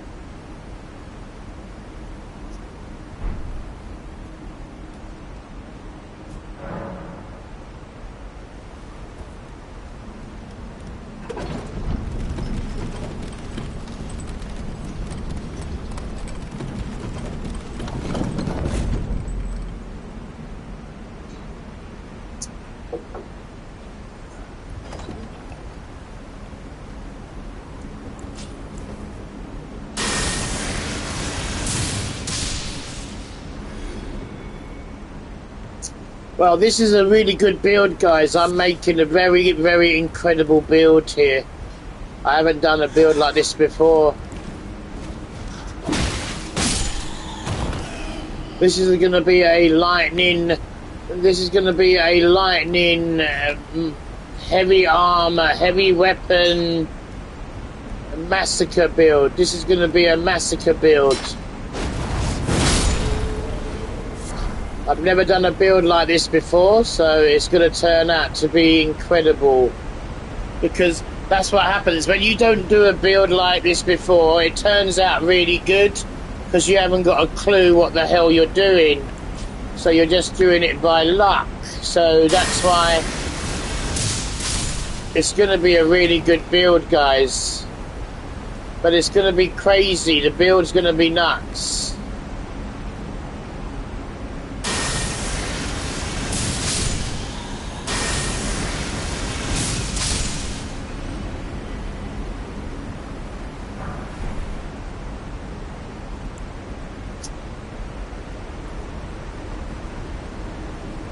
Well, this is a really good build, guys. I'm making a very, very incredible build here. I haven't done a build like this before. This is going to be a lightning... This is going to be a lightning, heavy armor, heavy weapon, massacre build. This is going to be a massacre build. I've never done a build like this before, so it's going to turn out to be incredible. Because that's what happens. When you don't do a build like this before, it turns out really good, because you haven't got a clue what the hell you're doing. So you're just doing it by luck. So that's why it's going to be a really good build, guys. But it's going to be crazy. The build's going to be nuts.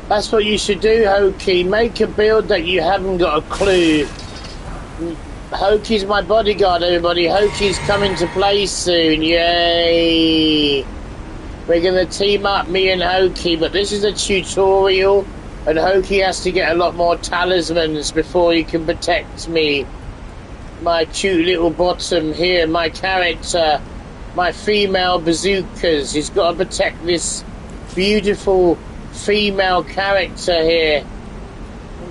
That's what you should do, Hokey. Make a build that you haven't got a clue. Hokey's my bodyguard, everybody. Hokey's coming to play soon. Yay! We're going to team up, me and Hokey, but this is a tutorial, and Hokey has to get a lot more talismans before he can protect me. My cute little bottom here, my character, my female bazookas. He's got to protect this beautiful female character here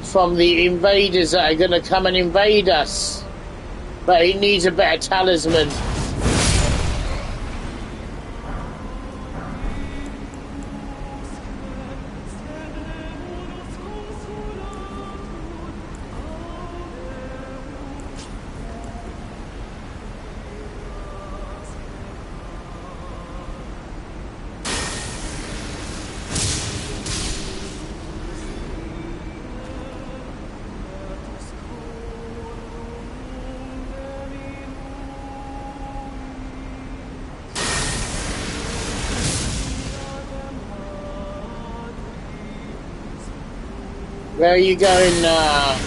from the invaders that are going to come and invade us, but he needs a better talisman. Where are you going now?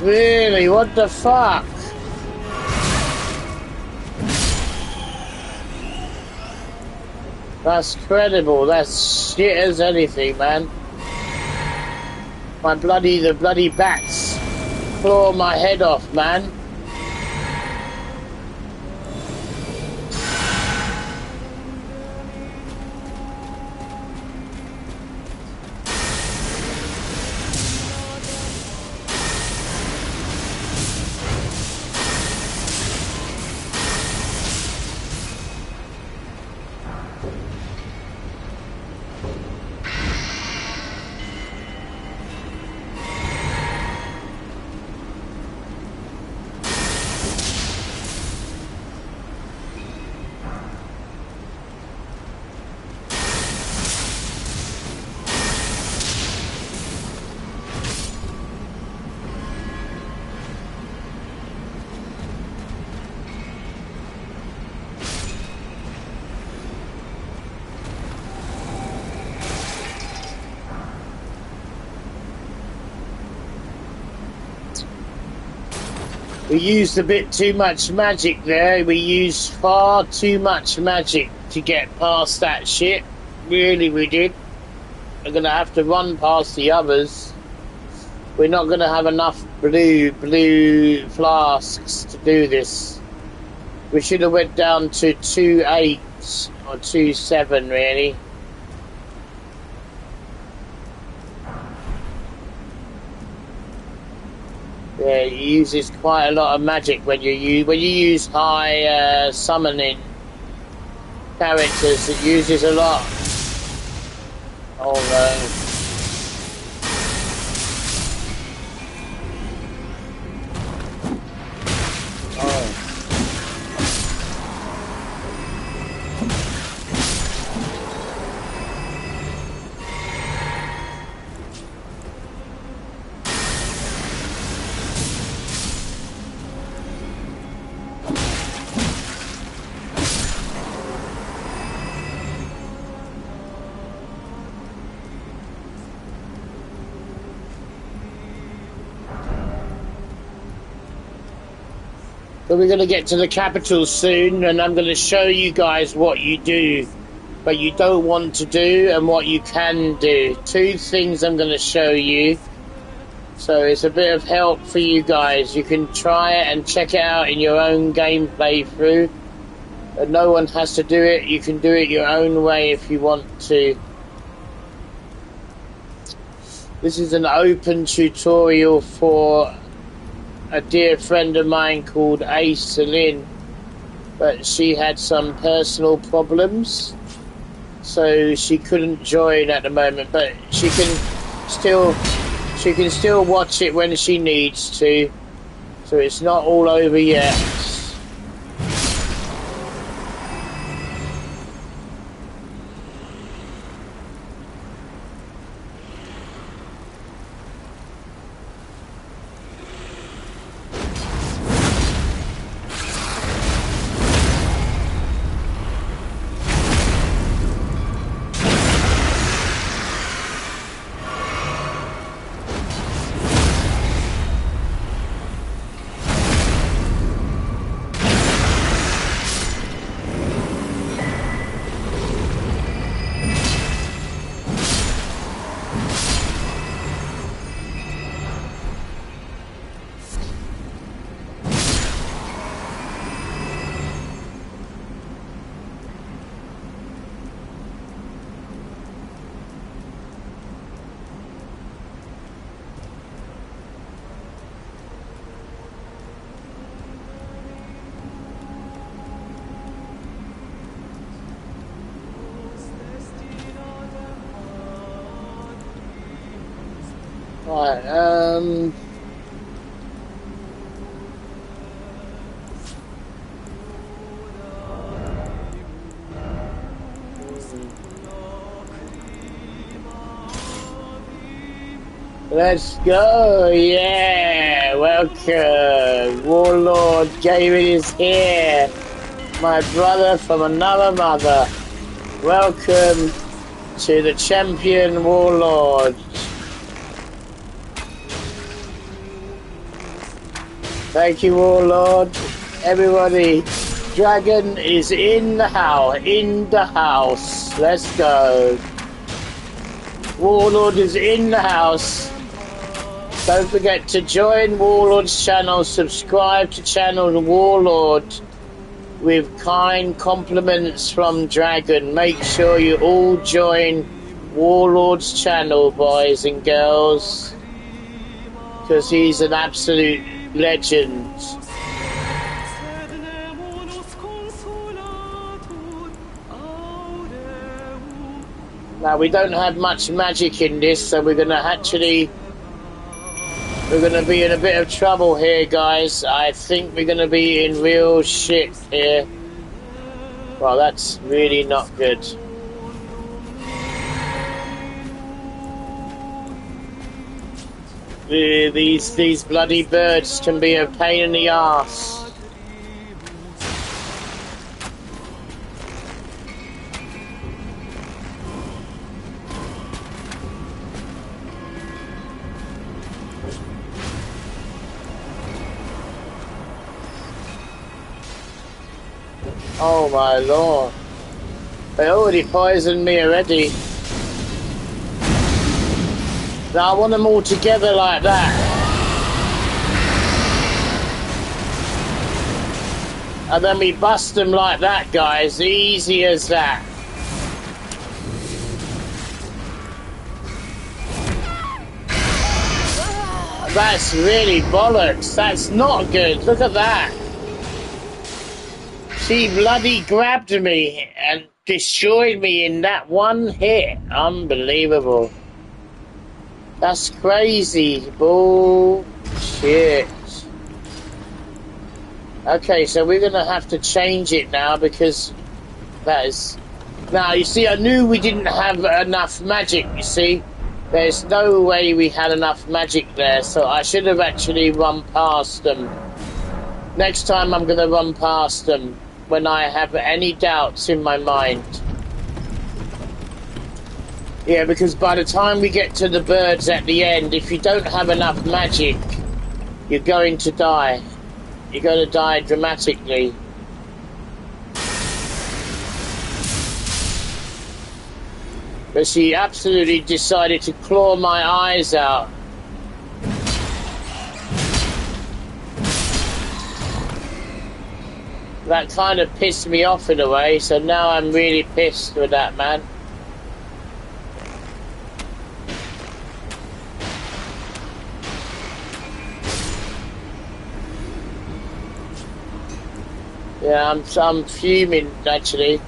Really? What the fuck? That's credible. That's shit as anything, man. The bloody bats claw my head off, man. We used a bit too much magic there. We used far too much magic to get past that shit. Really, we did. We're gonna have to run past the others. We're not gonna have enough blue flasks to do this. We should have went down to 2.8 or 2.7 really. Yeah, it uses quite a lot of magic when you use high summoning characters. It uses a lot. Oh no. So we're going to get to the capital soon, and I'm going to show you guys what you do, but you don't want to do, and what you can do. Two things I'm going to show you. So it's a bit of help for you guys. You can try it and check it out in your own game playthrough. And no one has to do it. You can do it your own way if you want to. This is an open tutorial for a dear friend of mine called Celine, but she had some personal problems, so she couldn't join at the moment, but she can still watch it when she needs to, so it's not all over yet. Right, Let's go, yeah, welcome. Warlord Gaming is here. My brother from another mother. Welcome to the champion Warlord. Thank you, Warlord. Everybody, Dragon is in the house. Let's go. Warlord is in the house. Don't forget to join Warlord's channel, subscribe to channel Warlord with kind compliments from Dragon. Make sure you all join Warlord's channel, boys and girls, because he's an absolute legend. Now, we don't have much magic in this, so we're going to be in a bit of trouble here, guys. I think we're going to be in real shit here. Well, that's really not good. These bloody birds can be a pain in the arse. Oh my lord. They already poisoned me already. Now I want them all together like that. And then we bust them like that, guys. Easy as that. That's really bollocks. That's not good. Look at that. She bloody grabbed me and destroyed me in that one hit. Unbelievable. That's crazy. Bullshit. Okay, so we're going to have to change it now because that is... Now, you see, I knew we didn't have enough magic, you see. There's no way we had enough magic there, so I should have actually run past them. Next time I'm going to run past them when I have any doubts in my mind. Yeah, because by the time we get to the birds at the end, if you don't have enough magic, you're going to die. You're going to die dramatically. But she absolutely decided to claw my eyes out. That kind of pissed me off in a way, so now I'm really pissed with that, man. Yeah, I'm fuming, actually.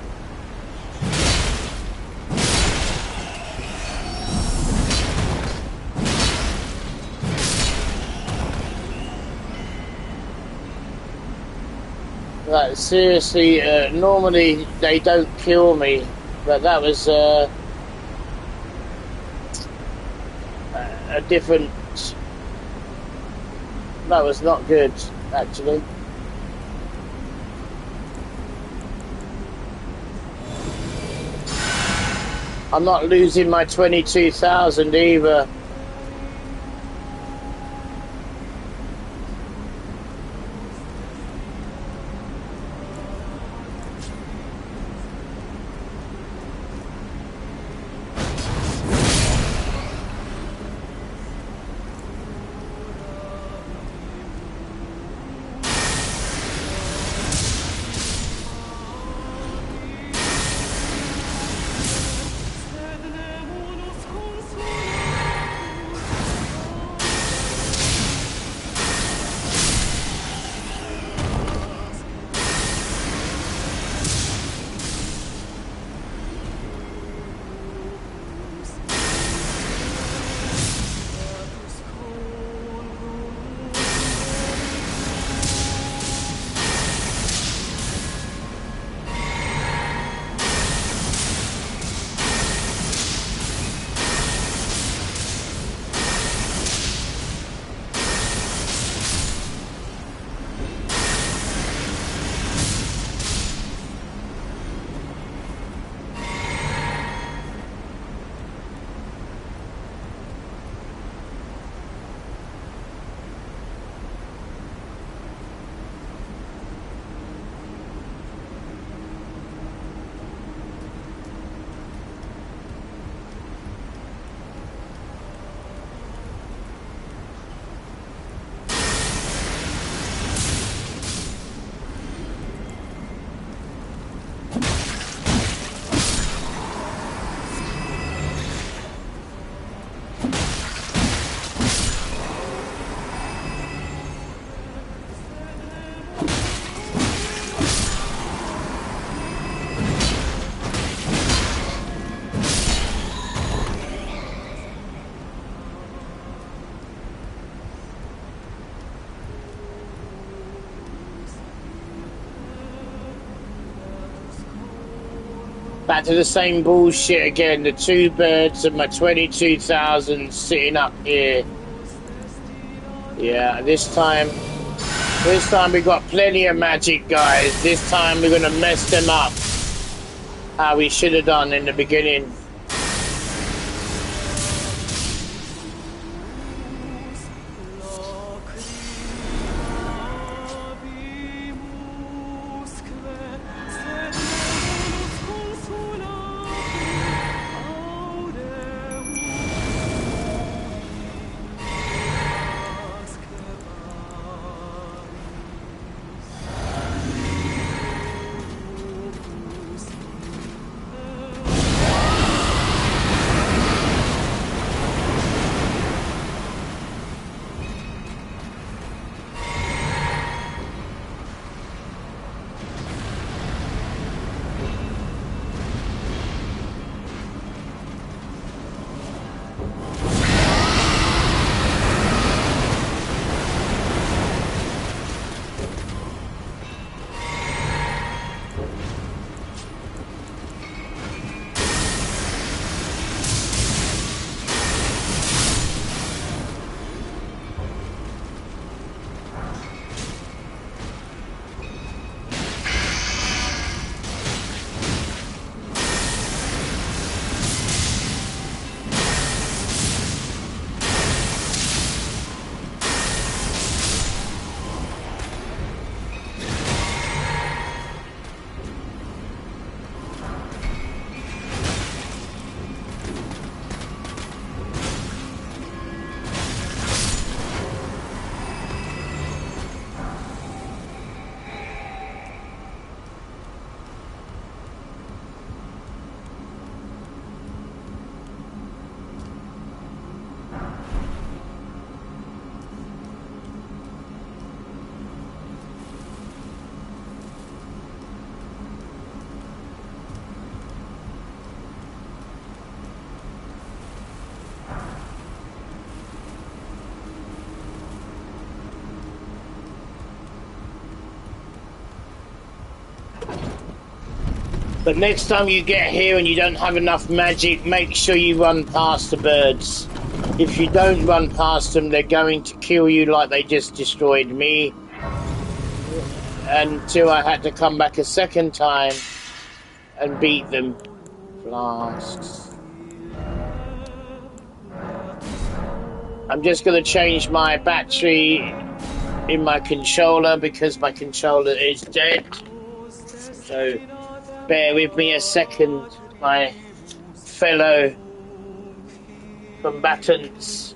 Like, seriously, normally they don't kill me, but that was a different... That was not good, actually. I'm not losing my 22,000 either. Back to the same bullshit again. The 2 birds and my 22,000 sitting up here. Yeah, this time we got plenty of magic, guys. This time we're gonna mess them up. How we should have done in the beginning. But next time you get here and you don't have enough magic, make sure you run past the birds. If you don't run past them, they're going to kill you like they just destroyed me. Until I had to come back a second time and beat them. Flasks. I'm just going to change my battery in my controller because my controller is dead. So bear with me a second, my fellow combatants.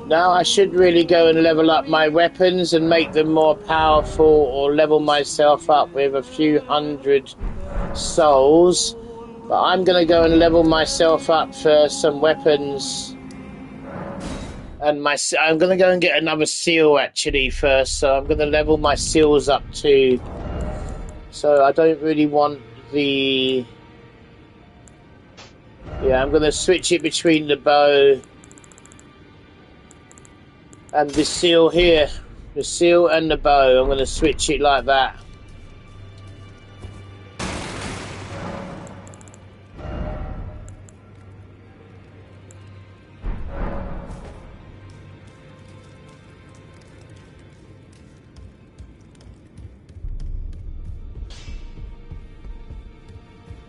Now I should really go and level up my weapons and make them more powerful, or level myself up with a few hundred souls. But I'm going to go and level myself up for some weapons. And I'm going to go and get another seal actually first. So I'm going to level my seals up too. So I don't really want the... Yeah, I'm going to switch it between the bow and the seal here. The seal and the bow. I'm going to switch it like that.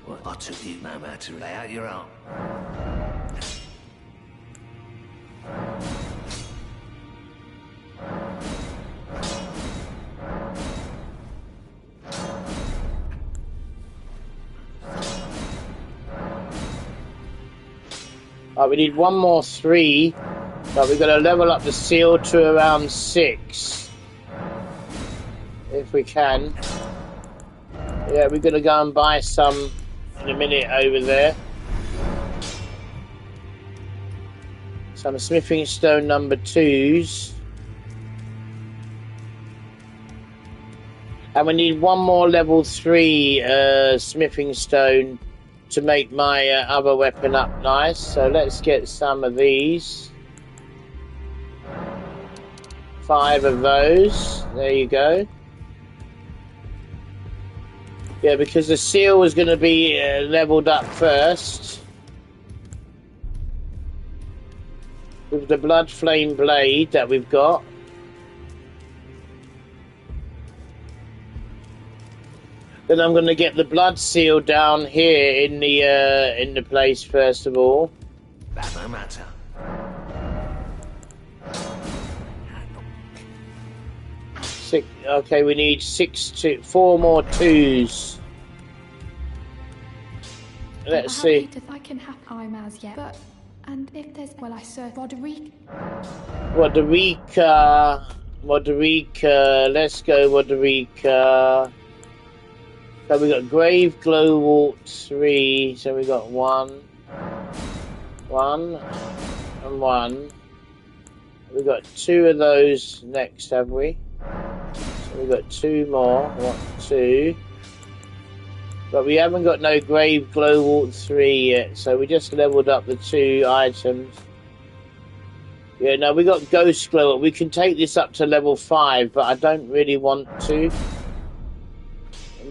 Well, I took you no matter to lay out your arm. We need one more 3, but we're going to level up the seal to around 6, if we can. Yeah, we're gonna go and buy some in a minute over there. Some smithing stone number 2s. And we need one more level 3 smithing stone to make my other weapon up nice. So let's get some of these. 5 of those. There you go. Yeah, because the seal is going to be leveled up first. With the blood flame blade that we've got. Then I'm going to get the blood seal down here in the place first of all. That no matter. Okay, we need 4 more 2s. Let's see. I can have time as yet, but and if there's I serve Roderick. Let's go Roderick. So we got Grave Glowwort 3. So we got 1, and 1. We got 2 of those next, have we? So we got 2 more. 1, 2. But we haven't got no Grave Glowwort 3 yet. So we just leveled up the 2 items. Yeah, no, we got Ghost Glowwort. We can take this up to level 5, but I don't really want to.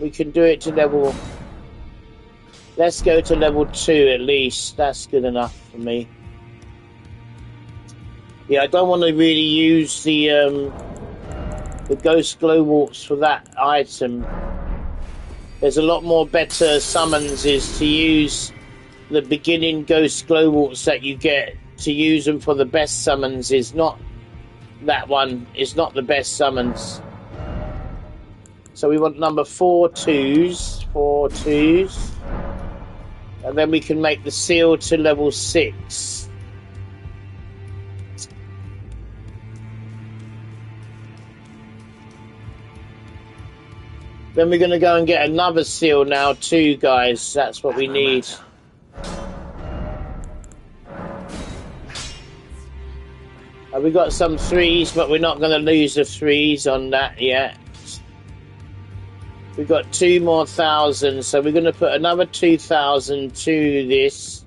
We can do it to level... Let's go to level 2 at least. That's good enough for me. Yeah, I don't want to really use the Ghost Glowworts for that item. There's a lot more better summons is to use the beginning Ghost Glowworts that you get. To use them for the best summons is not... That one is not the best summons. So we want number 4 2s. 4 2s. And then we can make the seal to level 6. Then we're going to go and get another seal now too, guys. That's what we need. We got some 3s, but we're not going to lose the 3s on that yet. We've got 2 more thousand, so we're going to put another 2,000 to this,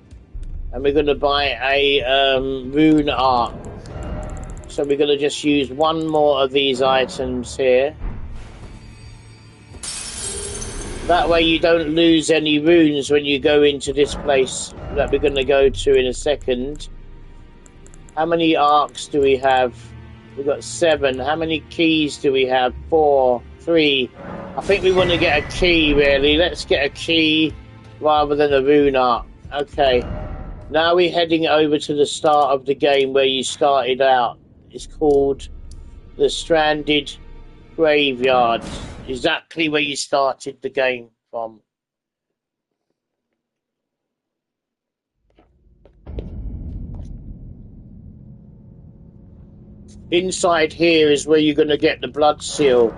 and we're going to buy a rune arc. So we're going to just use 1 more of these items here. That way you don't lose any runes when you go into this place that we're going to go to in a second. How many arcs do we have? We've got 7. How many keys do we have? 4, 3. I think we want to get a key, really. Let's get a key rather than a rune arc. Okay. Now we're heading over to the start of the game where you started out. It's called the Stranded Graveyard. Exactly where you started the game from. Inside here is where you're going to get the blood seal.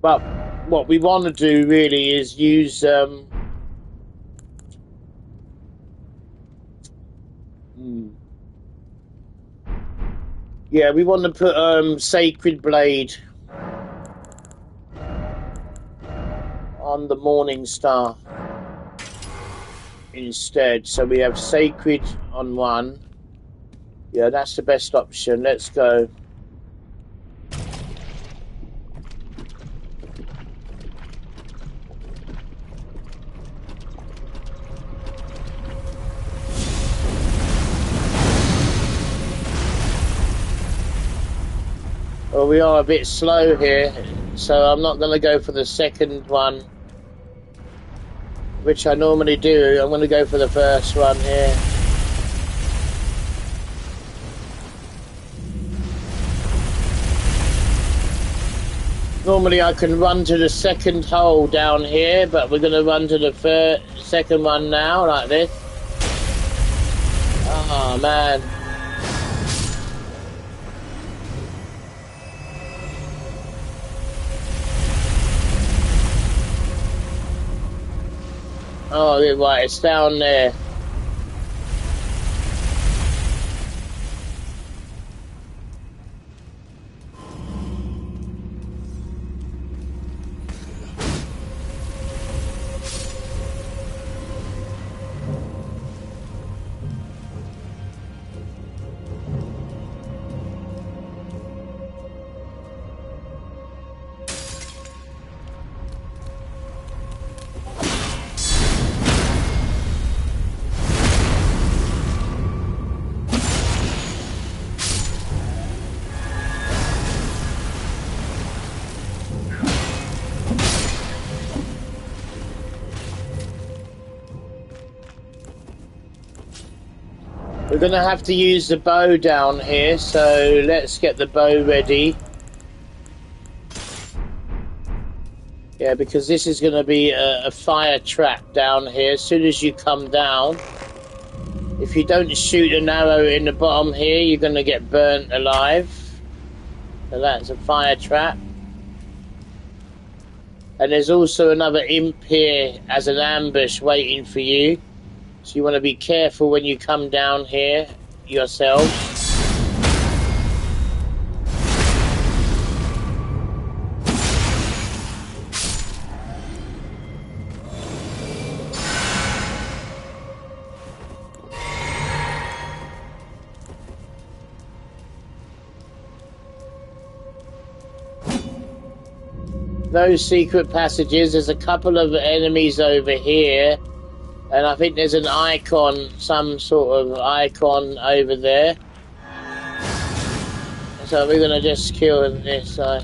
But what we want to do really is use yeah, we want to put Sacred Blade on the Morning Star instead. So we have Sacred on 1. Yeah, that's the best option. Let's go. Well, we are a bit slow here, so I'm not going to go for the second one, which I normally do. I'm going to go for the first one here. Normally I can run to the second hole down here, but we're going to run to the second one now, like this. Oh man. Oh, right, it's down there. We're going to have to use the bow down here, so let's get the bow ready. Yeah, because this is going to be a fire trap down here. As soon as you come down, if you don't shoot an arrow in the bottom here, you're going to get burnt alive. So that's a fire trap. And there's also another imp here as an ambush waiting for you. So you want to be careful when you come down here yourself. Those secret passages, there's a couple of enemies over here. And I think there's an icon, some sort of icon over there. So we're going to just kill this guy.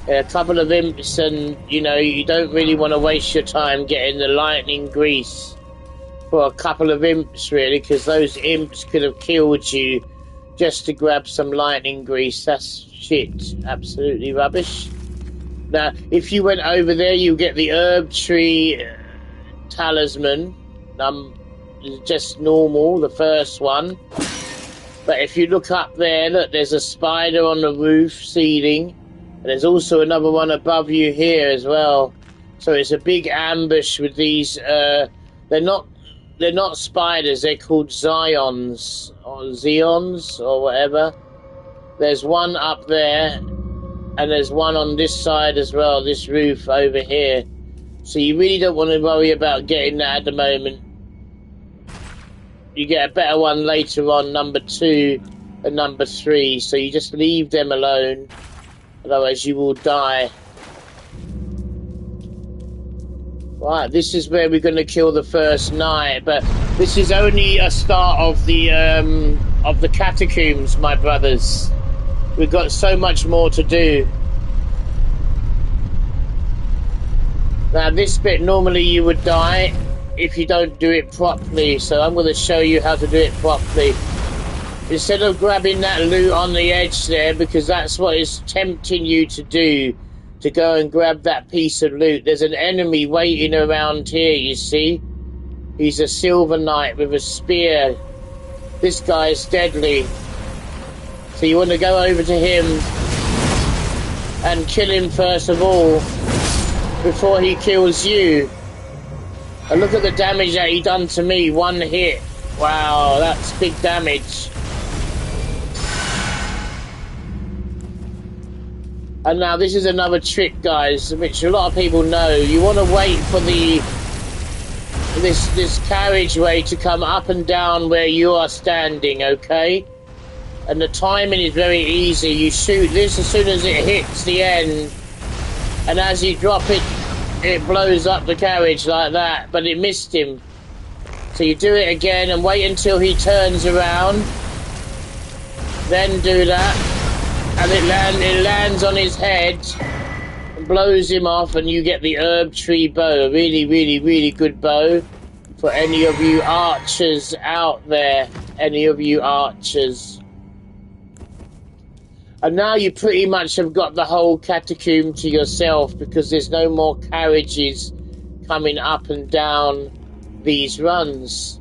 Yeah, a couple of imps, and you know, you don't really want to waste your time getting the lightning grease for a couple of imps, really, because those imps could have killed you just to grab some lightning grease. That's shit. Absolutely rubbish. Now, if you went over there, you get the herb tree talisman. Just normal, the first one. But if you look up there, look, there's a spider on the roof ceiling. And there's also another one above you here as well. So it's a big ambush with these. They're not spiders, they're called Zions, or Zeons, or whatever. There's one up there, and there's one on this side as well, this roof over here. So you really don't want to worry about getting that at the moment. You get a better one later on, number 2 and number 3, so you just leave them alone, otherwise you will die. Right, this is where we're going to kill the first knight, but this is only a start of the catacombs, my brothers. We've got so much more to do. Now, this bit, normally you would die if you don't do it properly, so I'm going to show you how to do it properly. Instead of grabbing that loot on the edge there, because that's what is tempting you to do, to go and grab that piece of loot. There's an enemy waiting around here, you see? He's a silver knight with a spear. This guy is deadly. So you want to go over to him and kill him first of all, before he kills you. And look at the damage that he done to me, 1 hit. Wow, that's big damage. And now this is another trick, guys, which a lot of people know. You want to wait for this carriageway to come up and down where you are standing, okay? And the timing is very easy. You shoot this as soon as it hits the end, and as you drop it, it blows up the carriage like that, but it missed him. So you do it again and wait until he turns around, then do that. And it lands on his head and blows him off, and you get the herb tree bow. A really, really, really good bow for any of you archers out there. Any of you archers. And now you pretty much have got the whole catacomb to yourself because there's no more carriages coming up and down these runs.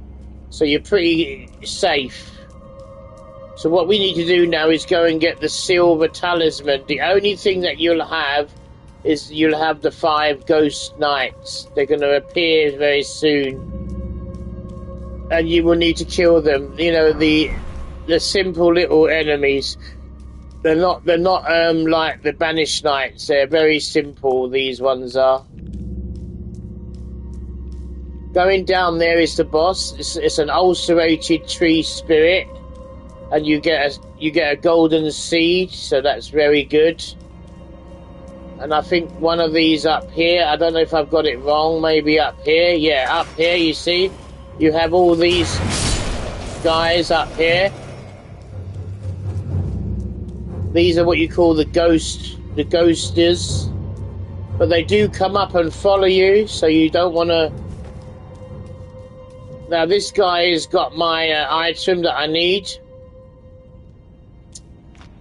So you're pretty safe. So what we need to do now is go and get the silver talisman. The only thing that you'll have is you'll have the 5 ghost knights. They're going to appear very soon. And you will need to kill them. You know, the simple little enemies. They're not like the banished knights. They're very simple, these ones are. Going down there is the boss. It's an ulcerated tree spirit. And you get a golden seed, so that's very good. And I think one of these up here, I don't know if I've got it wrong, maybe up here. Yeah, up here, you see? You have all these guys up here. These are what you call the ghosters. But they do come up and follow you, so you don't want to... Now this guy has got my item that I need.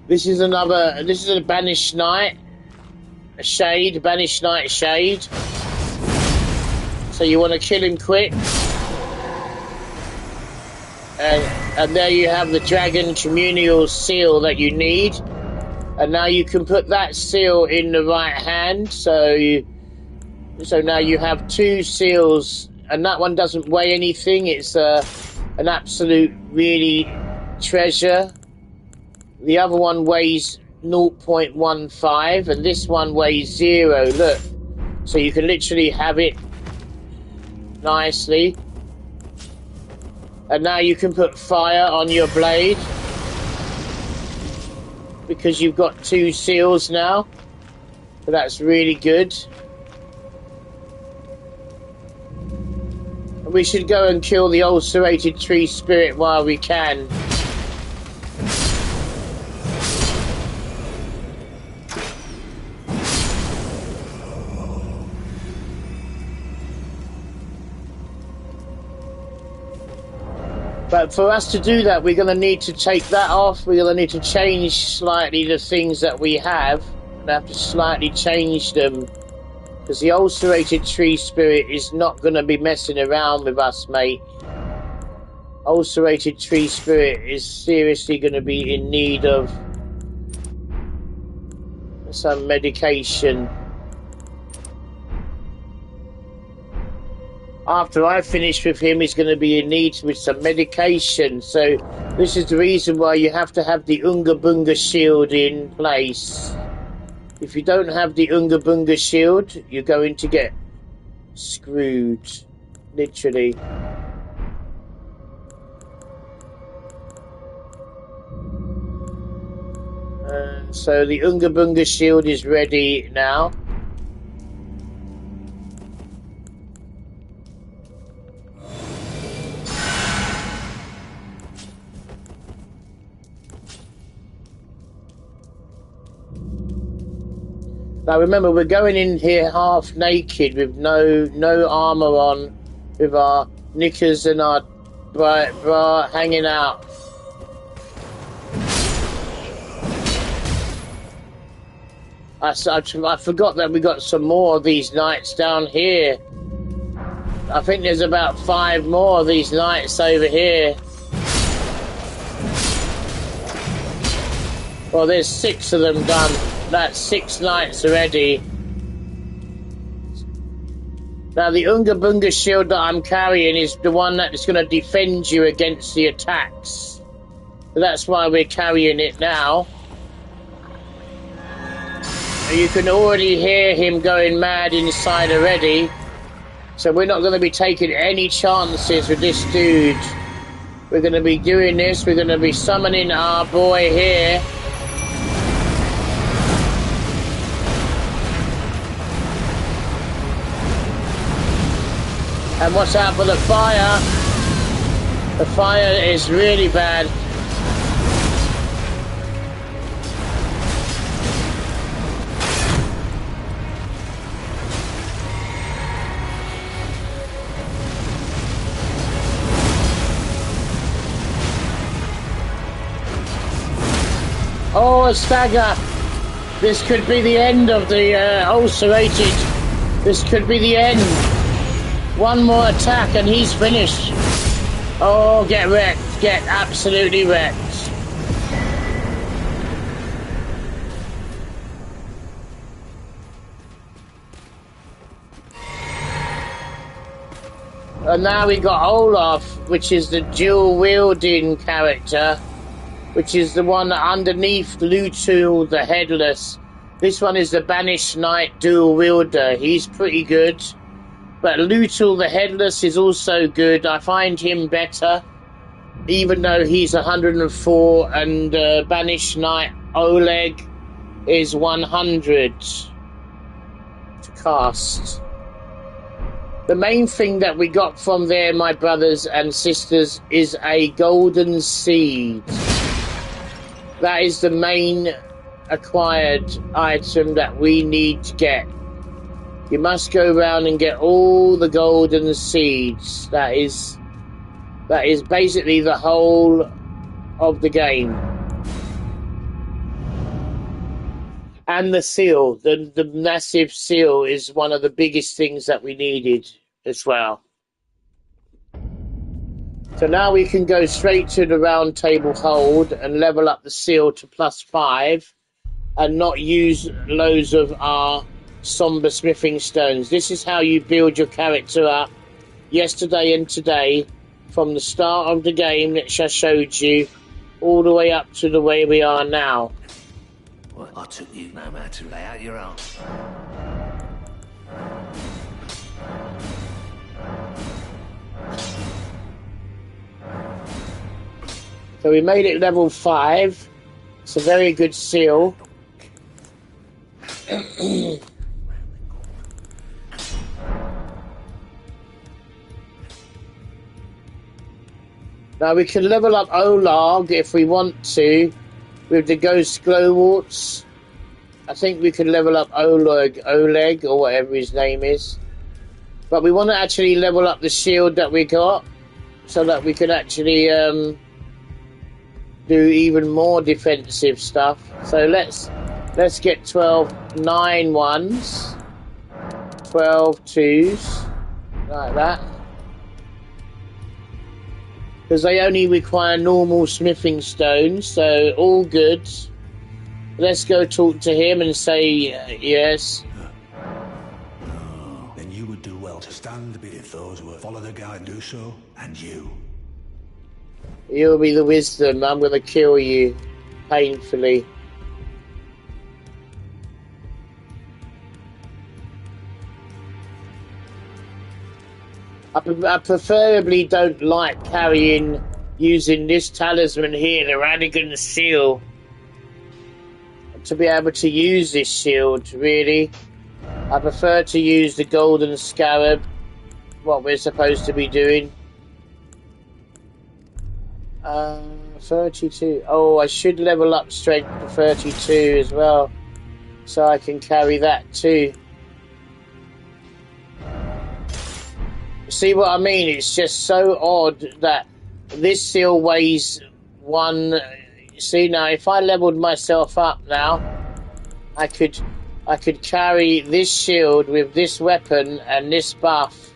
This is a banished knight. A shade, banished knight shade. So you want to kill him quick. And there you have the dragon communal seal that you need. And now you can put that seal in the right hand. So now you have 2 seals. And that one doesn't weigh anything. It's an absolute really treasure. The other one weighs 0.15 and this one weighs 0. Look. So you can literally have it nicely. And now you can put fire on your blade. Because you've got 2 seals now. So that's really good. And we should go and kill the ulcerated tree spirit while we can. But for us to do that, we're going to need to take that off. We're going to need to change slightly the things that we have. We have to slightly change them. Because the ulcerated tree spirit is not going to be messing around with us, mate. Ulcerated tree spirit is seriously going to be in need of some medication. After I finish with him, he's going to be in need with some medication. So this is the reason why you have to have the Unga Bunga shield in place. If you don't have the Unga Bunga shield, you're going to get screwed. Literally. So the Unga Bunga shield is ready now. Now remember, we're going in here half naked with no armour on, with our knickers and our bra hanging out. I forgot that we got some more of these knights down here. I think there's about 5 more of these knights over here. Well, there's 6 of them done. That's 6 knights already. Now the Unga Bunga shield that I'm carrying is the one that's going to defend you against the attacks. So that's why we're carrying it now. You can already hear him going mad inside already. So we're not going to be taking any chances with this dude. We're going to be doing this. We're going to be summoning our boy here. And watch out for the fire. The fire is really bad. Oh, Oh, stagger! This could be the end of the ulcerated. This could be the end. One more attack and he's finished. Oh, get wrecked. Get absolutely wrecked. And now we got Olaf, which is the dual-wielding character, which is the one underneath Lutul the Headless. This one is the Banished Knight dual-wielder. He's pretty good. But Lutul the Headless is also good. I find him better, even though he's 104, and Banished Knight Oleg is 100 to cast. The main thing that we got from there, my brothers and sisters, is a golden seed. That is the main acquired item that we need to get. You must go around and get all the golden seeds. That is basically the whole of the game. And the seal, the massive seal, is one of the biggest things that we needed as well. So now we can go straight to the round table hold and level up the seal to +5 and not use loads of our somber smithing stones. This is how you build your character up yesterday and today, from the start of the game that I showed you all the way up to the way we are now. What? I took you no matter to lay out your arm. So we made it level 5. It's a very good seal. Now we can level up Olag if we want to with the Ghost Glowworts. I think we can level up Oleg, or whatever his name is. But we want to actually level up the shield that we got so that we can actually do even more defensive stuff. So let's get 12 9 ones, 12 twos, like that. Because they only require normal smithing stones, so all good. Let's go talk to him and say yes. Oh, then you would do well to stand beneath those who follow the guide, do so, and you. You'll be the wisdom. I'm going to kill you painfully. I preferably don't like using this talisman here, the Radigan Seal, to be able to use this shield, really. I prefer to use the Golden Scarab, what we're supposed to be doing. 32. Oh, I should level up strength to 32 as well, so I can carry that too. See what I mean? It's just so odd that this seal weighs 1. See, now if I leveled myself up now, I could carry this shield with this weapon and this buff.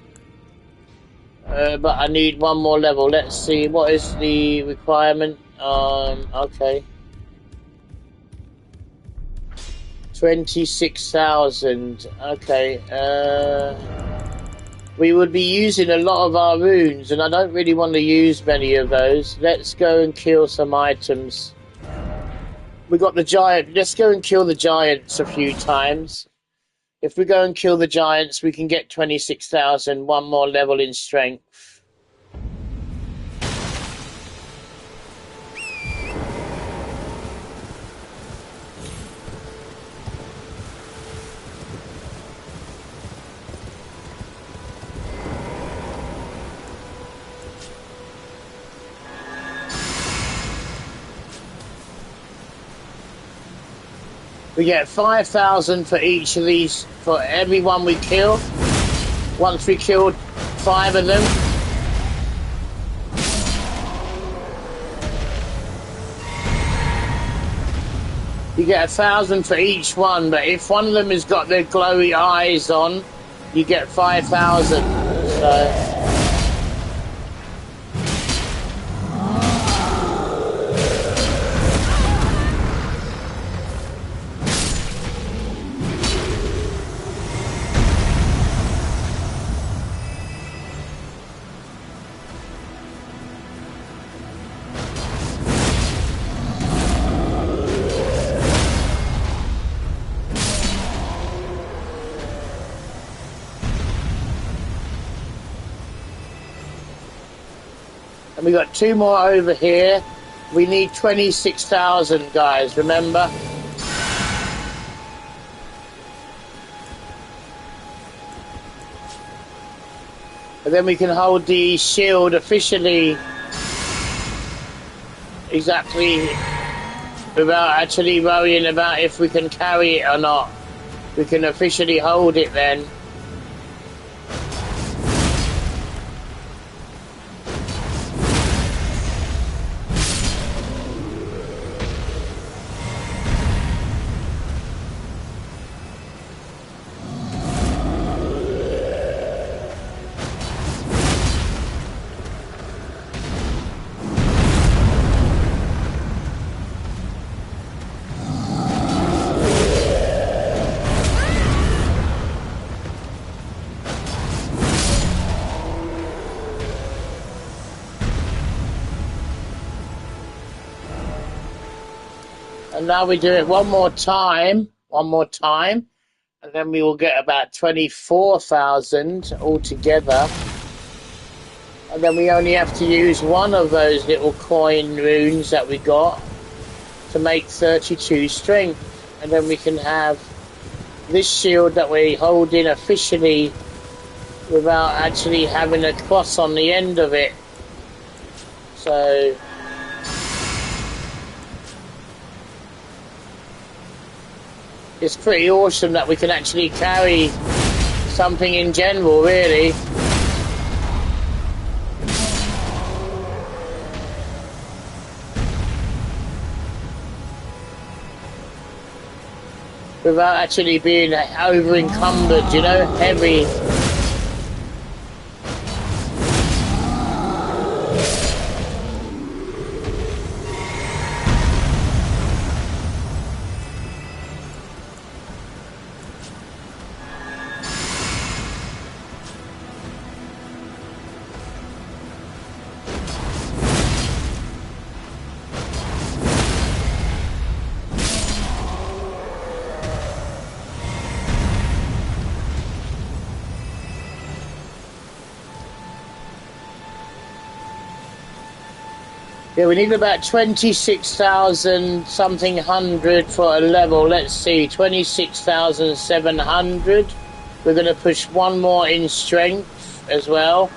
But I need one more level. Let's see, what is the requirement? Okay. 26,000. Okay. We would be using a lot of our runes, and I don't really want to use many of those. Let's go and kill some items. We got the giant. Let's go and kill the giants a few times. If we go and kill the giants, we can get 26,000, one more level in strength. We get 5,000 for each of these, for every one we kill. Once we killed 5 of them. You get 1,000 for each one, but if one of them has got their glowy eyes on, you get 5,000. So. And we got 2 more over here. We need 26,000, guys, remember? And then we can hold the shield officially exactly without actually worrying about if we can carry it or not. We can officially hold it then. And now we do it one more time, and then we will get about 24,000 altogether. And then we only have to use one of those little coin runes that we got to make 32 strength. And then we can have this shield that we're holding officially without actually having a cross on the end of it. So it's pretty awesome that we can actually carry something in general, really. Without actually being over encumbered, you know, heavy. Yeah, we need about 26,000 something hundred for a level. Let's see, 26,700. We're going to push one more in strength as well.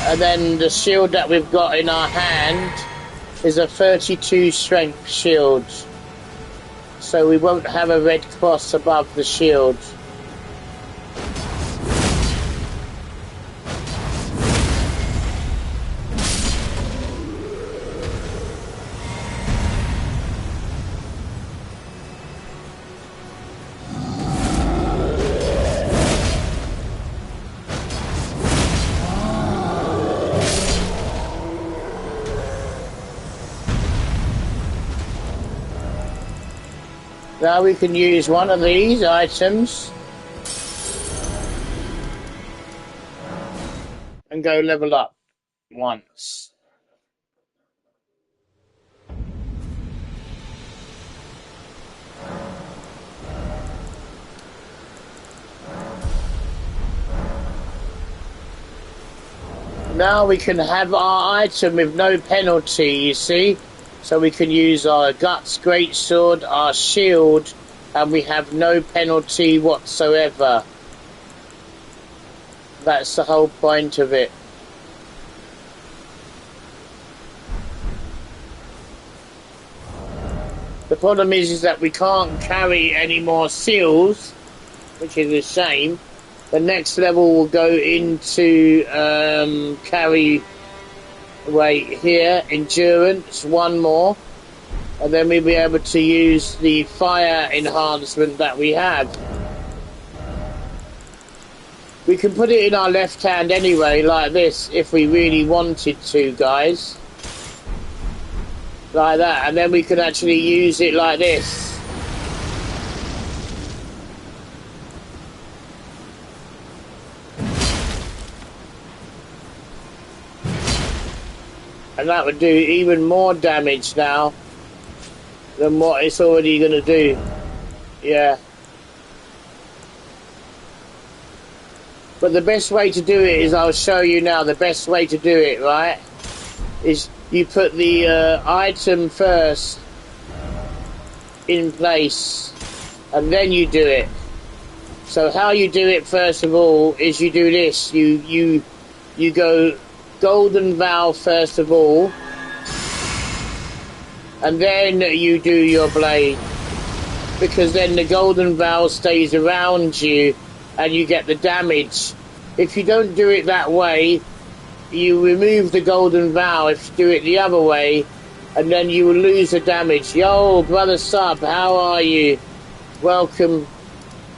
And then the shield that we've got in our hand is a 32 strength shield. So we won't have a red cross above the shield. Now we can use one of these items and go level up once. Now we can have our item with no penalty, you see? So we can use our Guts Greatsword, our shield, and we have no penalty whatsoever. That's the whole point of it. The problem is that we can't carry any more seals, which is a shame. The next level will go into carry weight here, endurance, one more. And then we'll be able to use the fire enhancement that we have. We can put it in our left hand anyway, like this, if we really wanted to, guys. Like that, and then we can actually use it like this. And that would do even more damage now than what it's already going to do. Yeah. But the best way to do it is, I'll show you now, the best way to do it, right? Is you put the item first in place and then you do it. So how you do it first of all is you do this. You go golden vow first of all, and then you do your blade, because then the golden vow stays around you and you get the damage. If you don't do it that way, you remove the golden vow. If you do it the other way, and then you will lose the damage. Yo, brother Sub, how are you? Welcome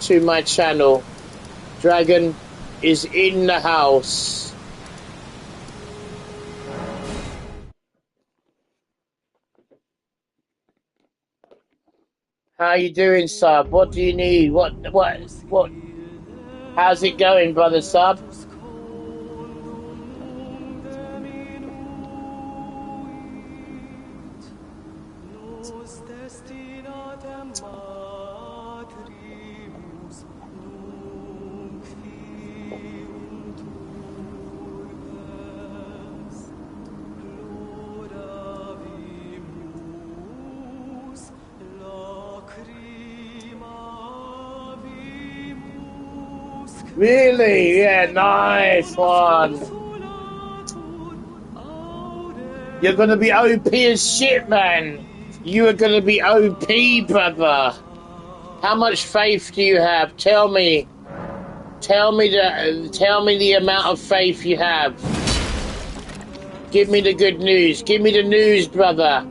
to my channel. Dragon is in the house. How you doing, Sub? What do you need? What? How's it going, brother Sub? Really? Yeah, nice one. You're gonna be OP as shit, man. You are gonna be OP, brother. How much faith do you have? Tell me. Tell me the amount of faith you have. Give me the good news. Give me the news, brother.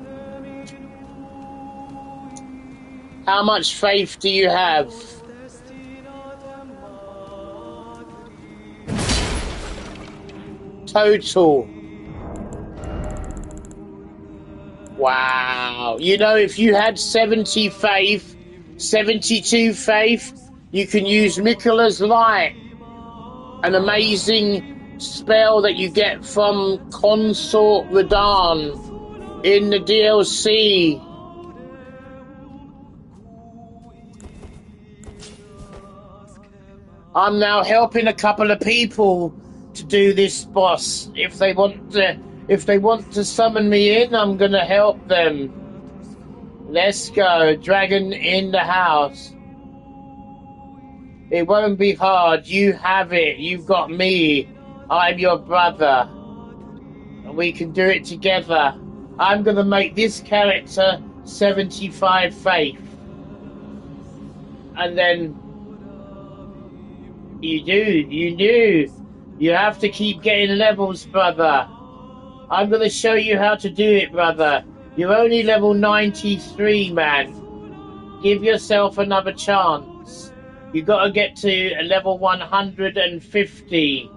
How much faith do you have? Total. Wow. You know, if you had 70 faith, 72 faith, you can use Mikola's Light, an amazing spell that you get from Consort Radahn in the DLC. I'm now helping a couple of people to do this boss. If they want to summon me in, I'm gonna help them. Let's go. Dragon in the house. It won't be hard. You have it. You've got me. I'm your brother. And we can do it together. I'm gonna make this character 75 faith. And then you do. You have to keep getting levels, brother. I'm going to show you how to do it, brother. You're only level 93, man. Give yourself another chance. You got to get to a level 150.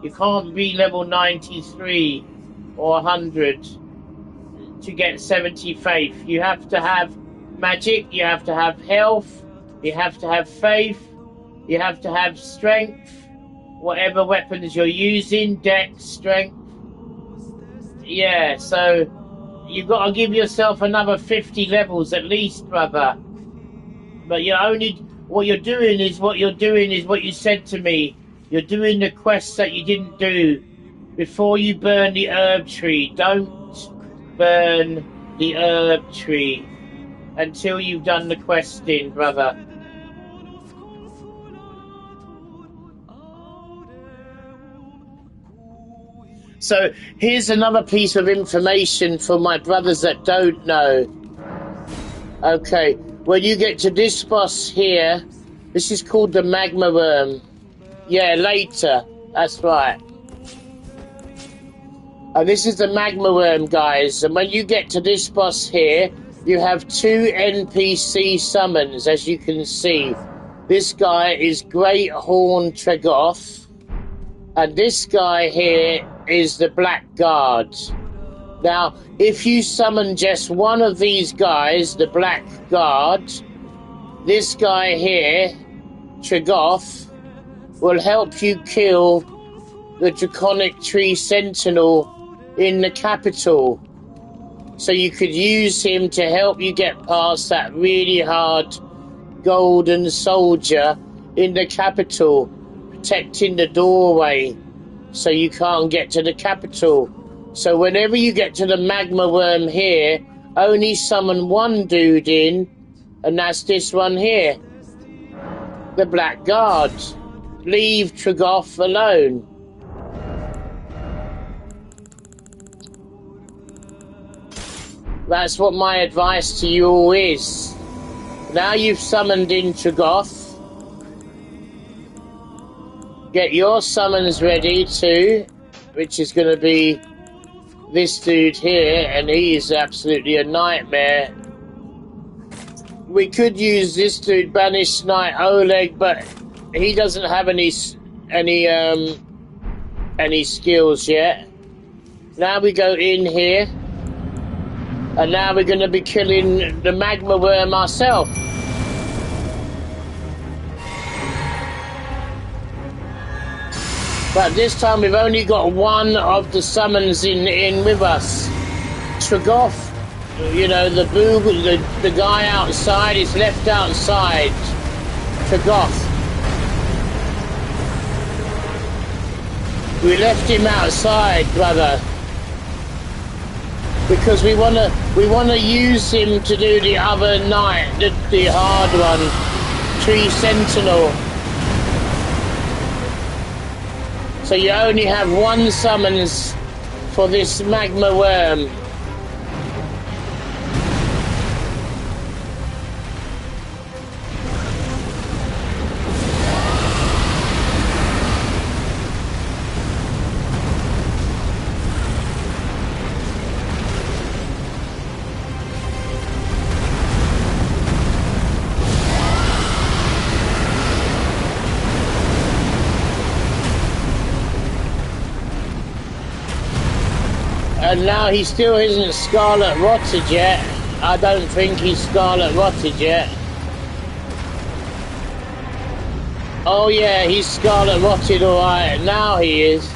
You can't be level 93 or 100 to get 70 faith. You have to have magic. You have to have health. You have to have faith. You have to have strength. Whatever weapons you're using, dex, strength. Yeah, so you've got to give yourself another 50 levels at least, brother. But what you're doing is what you said to me. You're doing the quests that you didn't do before you burn the herb tree. Don't burn the herb tree until you've done the questing, brother. So here's another piece of information for my brothers that don't know. Okay, when you get to this boss here, this is called the magma worm. Yeah, later. That's right. And this is the magma worm, guys. And when you get to this boss here, you have 2 NPC summons, as you can see. This guy is Great Horn Tregoth, and this guy here is the Black Guard. Now, if you summon just one of these guys, the Black Guard, this guy here, Tregoth, will help you kill the Draconic Tree Sentinel in the capital. So you could use him to help you get past that really hard golden soldier in the capital, protecting the doorway so you can't get to the capital. So whenever you get to the magma worm here, only summon one dude in, and that's this one here, the Black Guard. Leave Tregoth alone. That's what my advice to you all is. Now you've summoned in Tregoth, get your summons ready too, which is going to be this dude here, and he is absolutely a nightmare. We could use this dude, Banished Knight Oleg, but he doesn't have any skills yet. Now we go in here, and now we're going to be killing the magma worm ourselves. But this time we've only got one of the summons in with us. Tregoth, you know, the guy outside is left outside. Tregoth. We left him outside, brother, because we wanna use him to do the other night, the hard one, Tree Sentinel. So you only have one summons for this magma worm. And now he still isn't Scarlet Rotted yet. I don't think he's Scarlet Rotted yet. Oh yeah, he's Scarlet Rotted, alright. Now he is.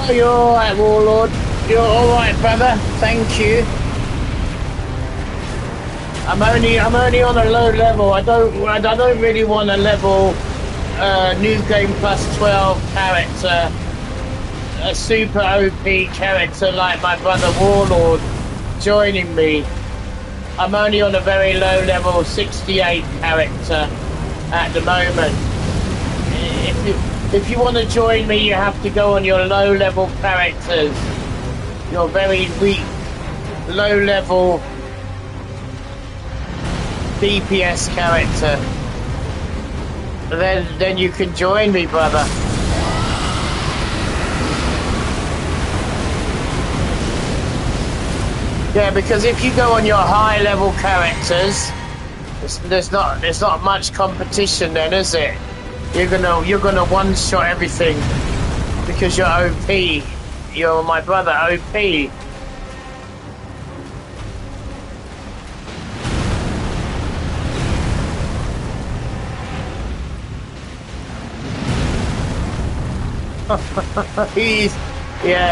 Oh, you're alright, Warlord. You're alright, brother. Thank you. I'm only on a low level. I don't really want a level new game plus 12 character, a super OP character like my brother Warlord joining me. I'm only on a very low level 68 character at the moment. If you want to join me, you have to go on your low level characters, your very weak low level DPS character. Then you can join me, brother. Yeah, because if you go on your high level characters, there's not much competition then, is it? You're gonna one shot everything because you're OP. You're my brother OP.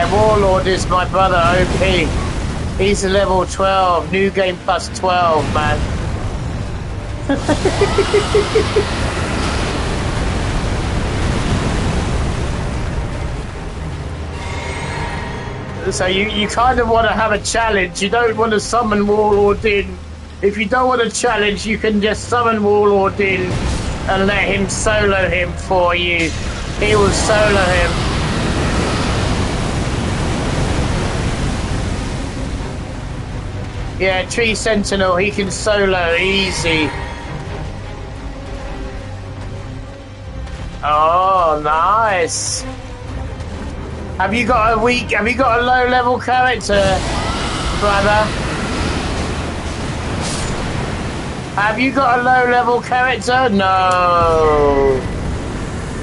Warlord is my brother OP. He's a level 12, new game plus 12, man. So you kind of want to have a challenge. You don't want to summon Warlord in. If you don't want a challenge, you can just summon Warlord in and let him solo him for you. He will solo him. Yeah, Tree Sentinel, he can solo easy. Oh, nice. Have you got a low level character, brother? Have you got a low level character? No.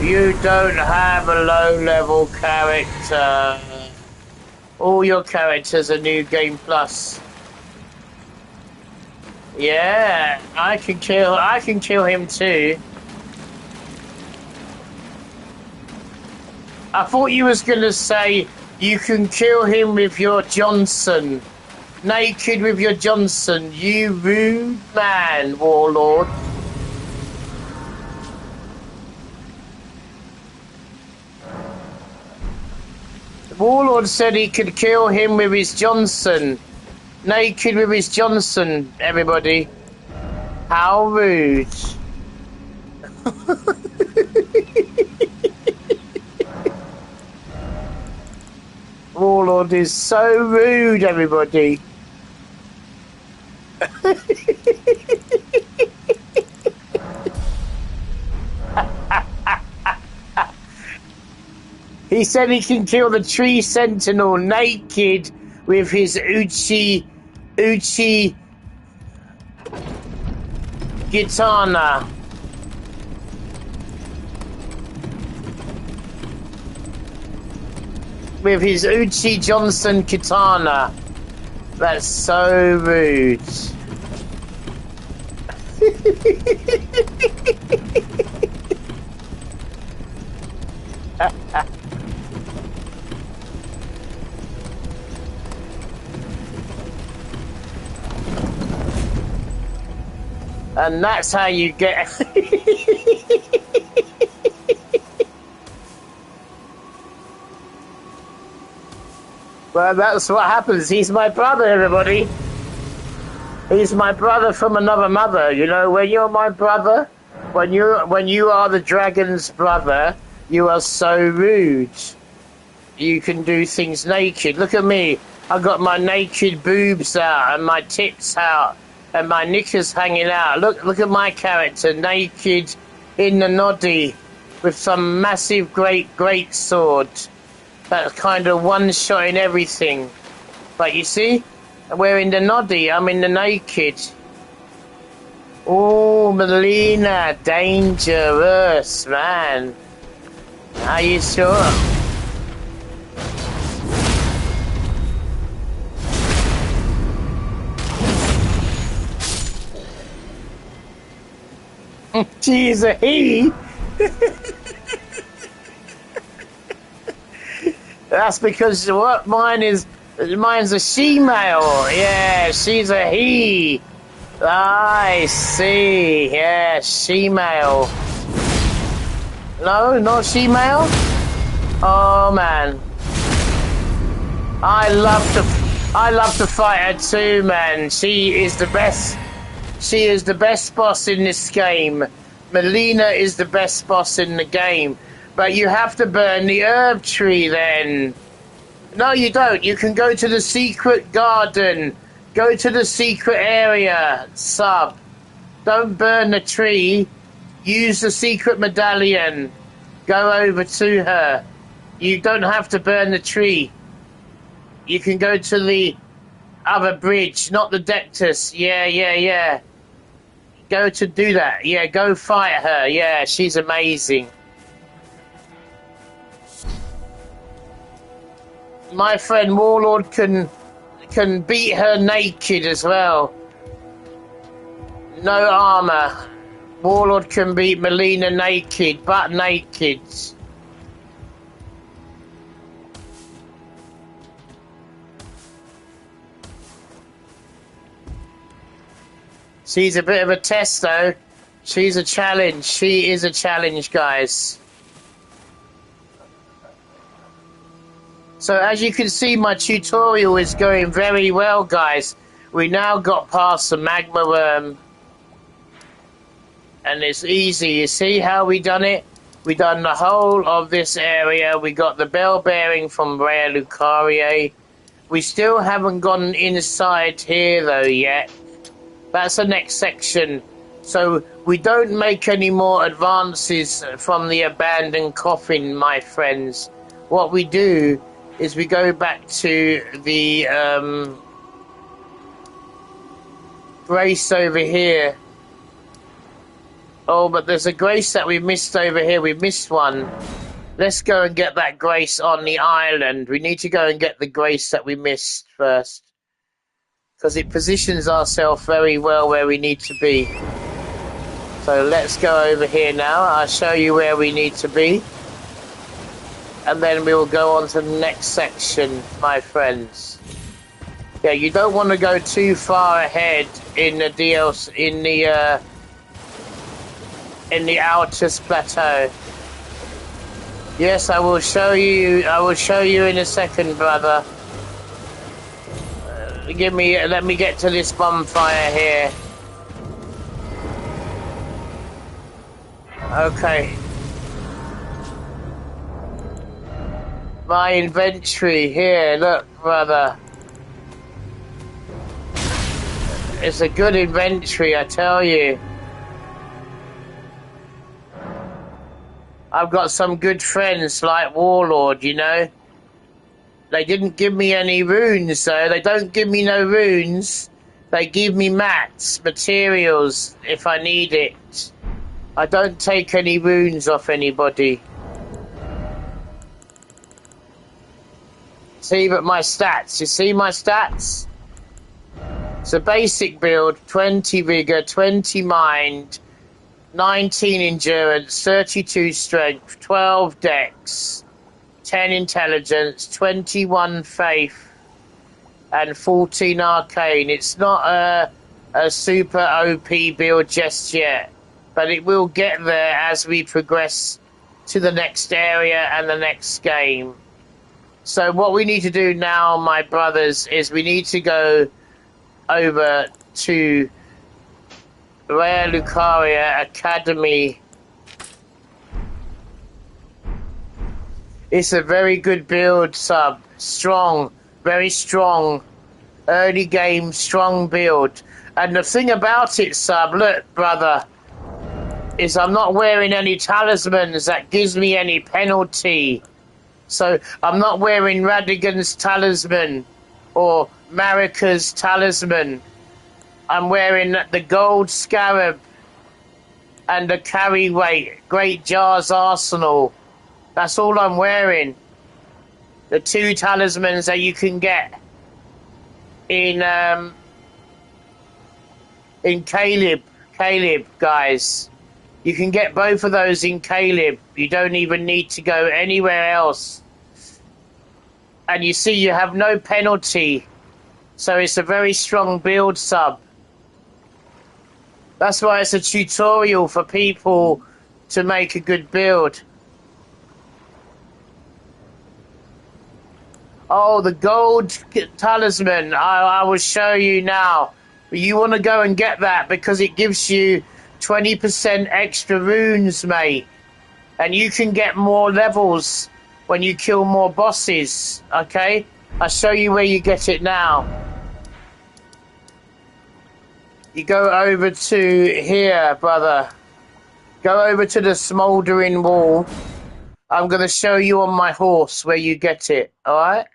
You don't have a low level character. All your characters are New Game Plus. Yeah, I can kill him too. I thought you was gonna say you can kill him with your Johnson. Naked with your Johnson, you rude man, warlord. The warlord said he could kill him with his Johnson. Naked with his Johnson, everybody. How rude. Warlord is so rude, everybody. He said he can kill the tree sentinel naked with his Uchi Gitana. With his Uchi Johnson katana. That's so rude. And that's how you get... Well, that's what happens. He's my brother, everybody. He's my brother from another mother. You know, when you're my brother, when you are the dragon's brother, you are so rude. You can do things naked. Look at me. I got my naked boobs out and my tits out and my knickers hanging out. Look at my character, naked in the noddy with some massive great sword. That's kind of one-shotting everything. But you see, we're in the noddy, I'm in the naked. Oh, Melina, dangerous, man. Are you sure? She's a he. That's because what mine's a she-male. Yeah, she's a he. I see. Yeah, she-male. No, not she-male? Oh man. I love to fight her too, man. She is the best. She is the best boss in this game. Melina is the best boss in the game. But you have to burn the herb tree then. No, you don't. You can go to the secret garden. Go to the secret area. Sub. Don't burn the tree. Use the secret medallion. Go over to her. You don't have to burn the tree. You can go to the other bridge, not the Dectus. Yeah. Go to do that. Yeah, go fight her. Yeah, she's amazing. My friend Warlord can beat her naked as well. No armor. Warlord can beat Melina naked, butt naked. She's a bit of a test though. She's a challenge. She is a challenge, guys. So as you can see, my tutorial is going very well, guys. We now got past the magma worm. And it's easy. You see how we done it? We done the whole of this area. We got the bell bearing from Rare Lucaria. We still haven't gone inside here though yet. That's the next section. So we don't make any more advances from the abandoned coffin, my friends. what we do is we go back to the Grace over here. Oh, but there's a Grace that we missed over here. We missed one. Let's go and get that Grace on the island. We need to go and get the Grace that we missed first. Because it positions ourselves very well where we need to be. So let's go over here now. I'll show you where we need to be. And then we will go on to the next section, my friends. Yeah, you don't want to go too far ahead in the DLC, in the Altus Plateau. Yes, I will show you. I will show you in a second, brother. Let me get to this bonfire here. Okay. My inventory here, look, brother. It's a good inventory, I tell you. I've got some good friends like Warlord, you know. They didn't give me any runes, though. They don't give me no runes. They give me mats, materials, if I need it. I don't take any runes off anybody. See, but my stats. You see my stats? It's a basic build, 20 vigor, 20 mind, 19 endurance, 32 strength, 12 dex, 10 intelligence, 21 faith, and 14 arcane. It's not a super OP build just yet, but it will get there as we progress to the next area and the next game. So what we need to do now, my brothers, is we need to go over to Rare Lucaria Academy. It's a very good build, sub. Strong, very strong. Early game, strong build. And the thing about it, sub, look, brother, is I'm not wearing any talismans that gives me any penalty. So I'm not wearing Radigan's talisman or Marika's talisman. I'm wearing the gold scarab and the carry weight, Great Jar's Arsenal. That's all I'm wearing. The 2 talismans that you can get in Caleb, guys. You can get both of those in Caleb. You don't even need to go anywhere else. And you see, you have no penalty. So it's a very strong build, sub. That's why it's a tutorial for people to make a good build. Oh, the gold talisman. I will show you now. But you want to go and get that because it gives you 20% extra runes, mate. And you can get more levels when you kill more bosses, okay? I'll show you where you get it now. You go over to here, brother. Go over to the smouldering wall. I'm going to show you on my horse where you get it, alright?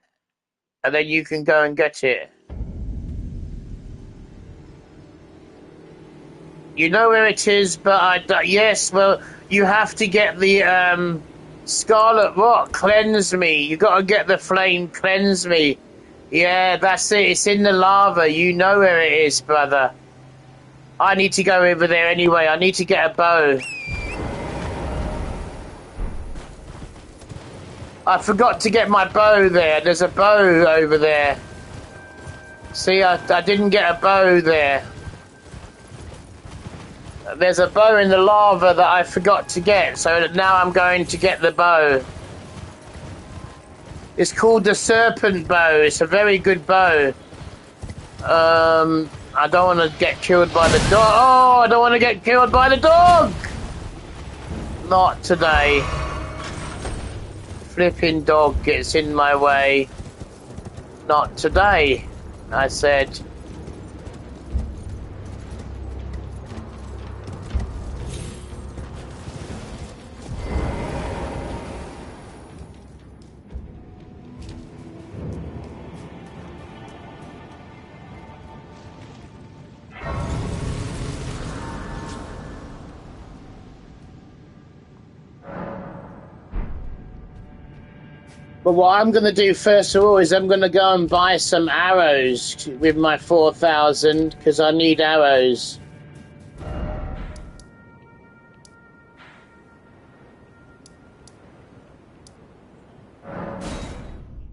And then you can go and get it. You know where it is, but yes, well, you have to get the Scarlet Rock, cleanse me. You got to get the flame, cleanse me. Yeah, that's it. It's in the lava. You know where it is, brother. I need to go over there anyway. I need to get a bow. I forgot to get my bow there. There's a bow over there. See, I didn't get a bow there. There's a bow in the lava that I forgot to get, so now I'm going to get the bow. It's called the Serpent Bow. It's a very good bow. I don't want to get killed by the dog. Oh, I don't want to get killed by the dog! Not today. Flipping dog gets in my way. Not today, I said. But what I'm going to do first of all is I'm going to go and buy some arrows with my 4,000 because I need arrows.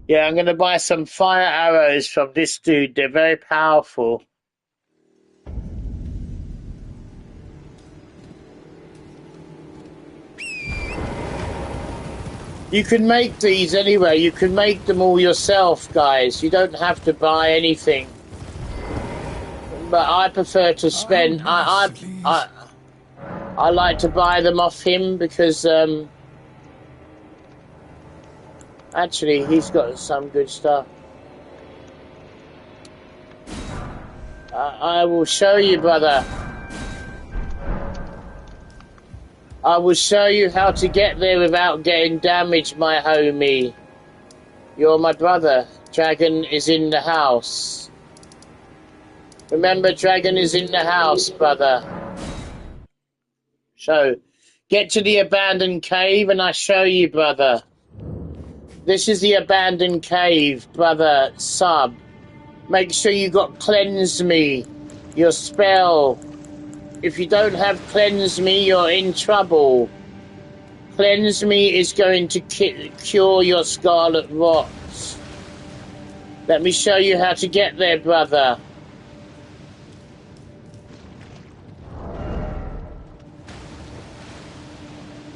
Yeah, I'm going to buy some fire arrows from this dude. They're very powerful. You can make these anyway. You can make them all yourself, guys. You don't have to buy anything. But I prefer to spend. I like to buy them off him because actually he's got some good stuff. I will show you, brother. I will show you how to get there without getting damaged, my homie. You're my brother. Dragon is in the house. Remember, Dragon is in the house, brother. So, get to the abandoned cave and I show you, brother. This is the abandoned cave, brother. Sub. Make sure you got Cleanse Me, your spell. If you don't have Cleanse Me, you're in trouble. Cleanse Me is going to cure your scarlet rot. Let me show you how to get there, brother.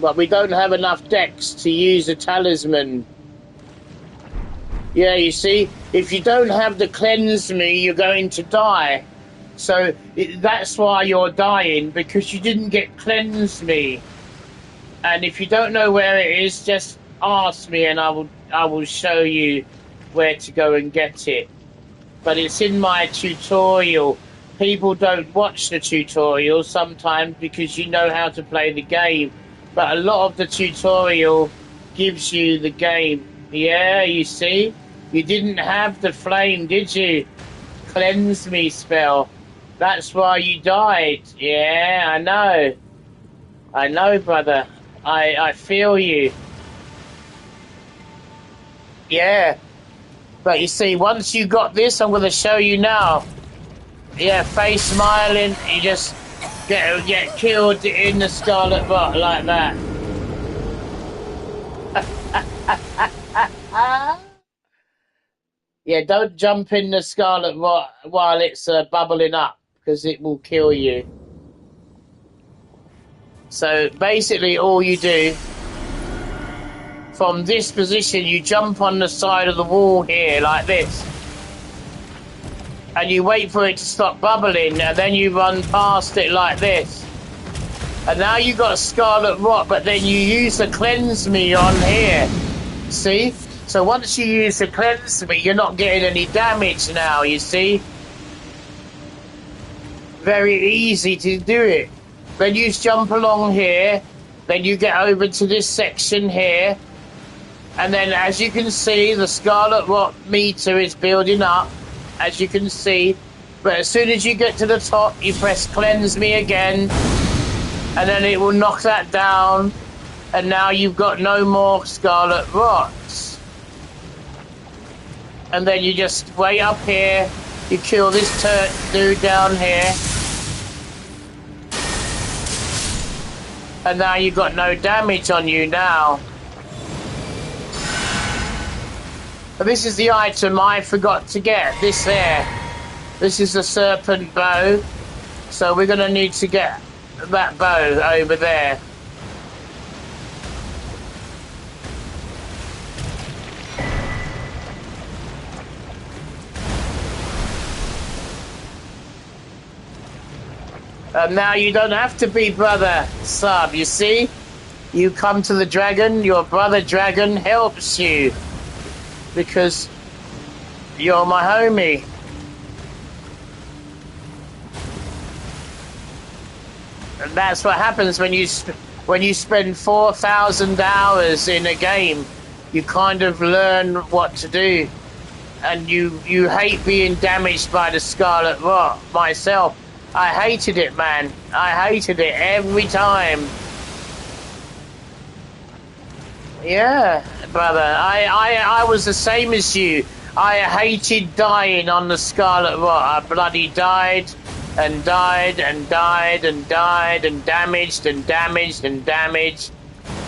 But we don't have enough decks to use a talisman. Yeah, you see, if you don't have the Cleanse Me, you're going to die. So that's why you're dying, because you didn't get Cleanse Me. And if you don't know where it is, just ask me and I will show you where to go and get it. But it's in my tutorial. People don't watch the tutorial sometimes because you know how to play the game. But a lot of the tutorial gives you the game. Yeah, you see? You didn't have the flame, did you? Cleanse Me spell. That's why you died. Yeah, I know. I know, brother. I feel you. Yeah. But you see, once you got this, I'm going to show you now. Yeah, face smiling, you just get killed in the scarlet rot like that. Yeah, don't jump in the scarlet rot while it's bubbling up, because it will kill you. So basically all you do, from this position, you jump on the side of the wall here, like this. And you wait for it to stop bubbling, and then you run past it like this. And now you've got a scarlet rot, but then you use the Cleanse Me on here. See? So once you use the Cleanse Me, you're not getting any damage now, you see? Very easy to do it. Then you jump along here, then you get over to this section here, and then as you can see, the scarlet rot meter is building up, as you can see. But as soon as you get to the top, you press Cleanse Me again, and then it will knock that down, and now you've got no more scarlet rots. And then you just wait up here, you kill this dude down here, and now you've got no damage on you now. But this is the item I forgot to get, this there. This is the serpent bow, so we're going to need to get that bow over there. And now you don't have to be brother Sub, you see? You come to the dragon, your brother dragon helps you. Because you're my homie. And that's what happens when you spend 4,000 hours in a game. You kind of learn what to do. And you hate being damaged by the scarlet rot. Myself, I hated it, man. I hated it every time. Yeah, brother. I was the same as you. I hated dying on the Scarlet Rot. I bloody died and died and died and died and damaged and damaged and damaged.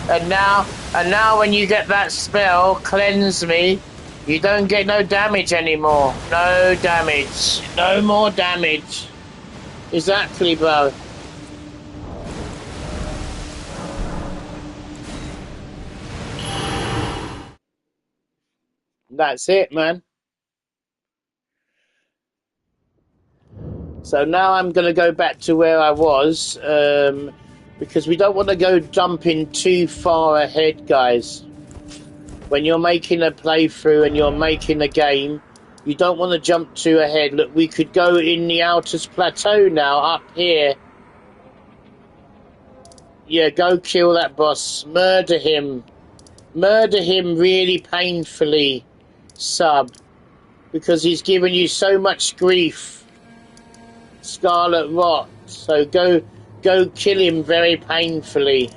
And now when you get that spell, cleanse me, you don't get no damage anymore. No damage. No more damage. Exactly, bro. That's it, man. So now I'm going to go back to where I was, because we don't want to go jumping too far ahead, guys. When you're making a playthrough and you're making a game, you don't want to jump too ahead. Look, we could go in the Altus Plateau now, up here. Yeah, go kill that boss. Murder him. Murder him really painfully, sub. Because he's given you so much grief. Scarlet Rot. So go kill him very painfully.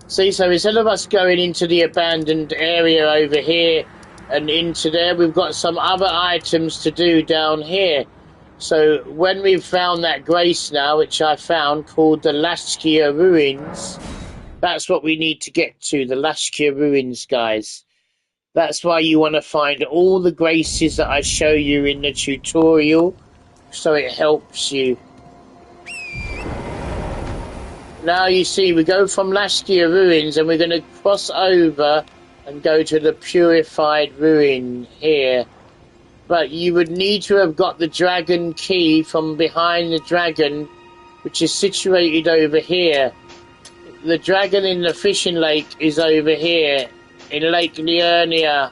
See, so instead of us going into the abandoned area over here and into there, we've got some other items to do down here. So when we've found that grace now, which I found, called the Lashkia Ruins, that's what we need to get to, the Lashkia Ruins, guys. That's why you want to find all the graces that I show you in the tutorial, so it helps you. Now you see, we go from Lashkia Ruins and we're going to cross over and go to the Purified Ruin here. But you would need to have got the dragon key from behind the dragon, which is situated over here. The dragon in the fishing lake is over here, in Lake Liurnia.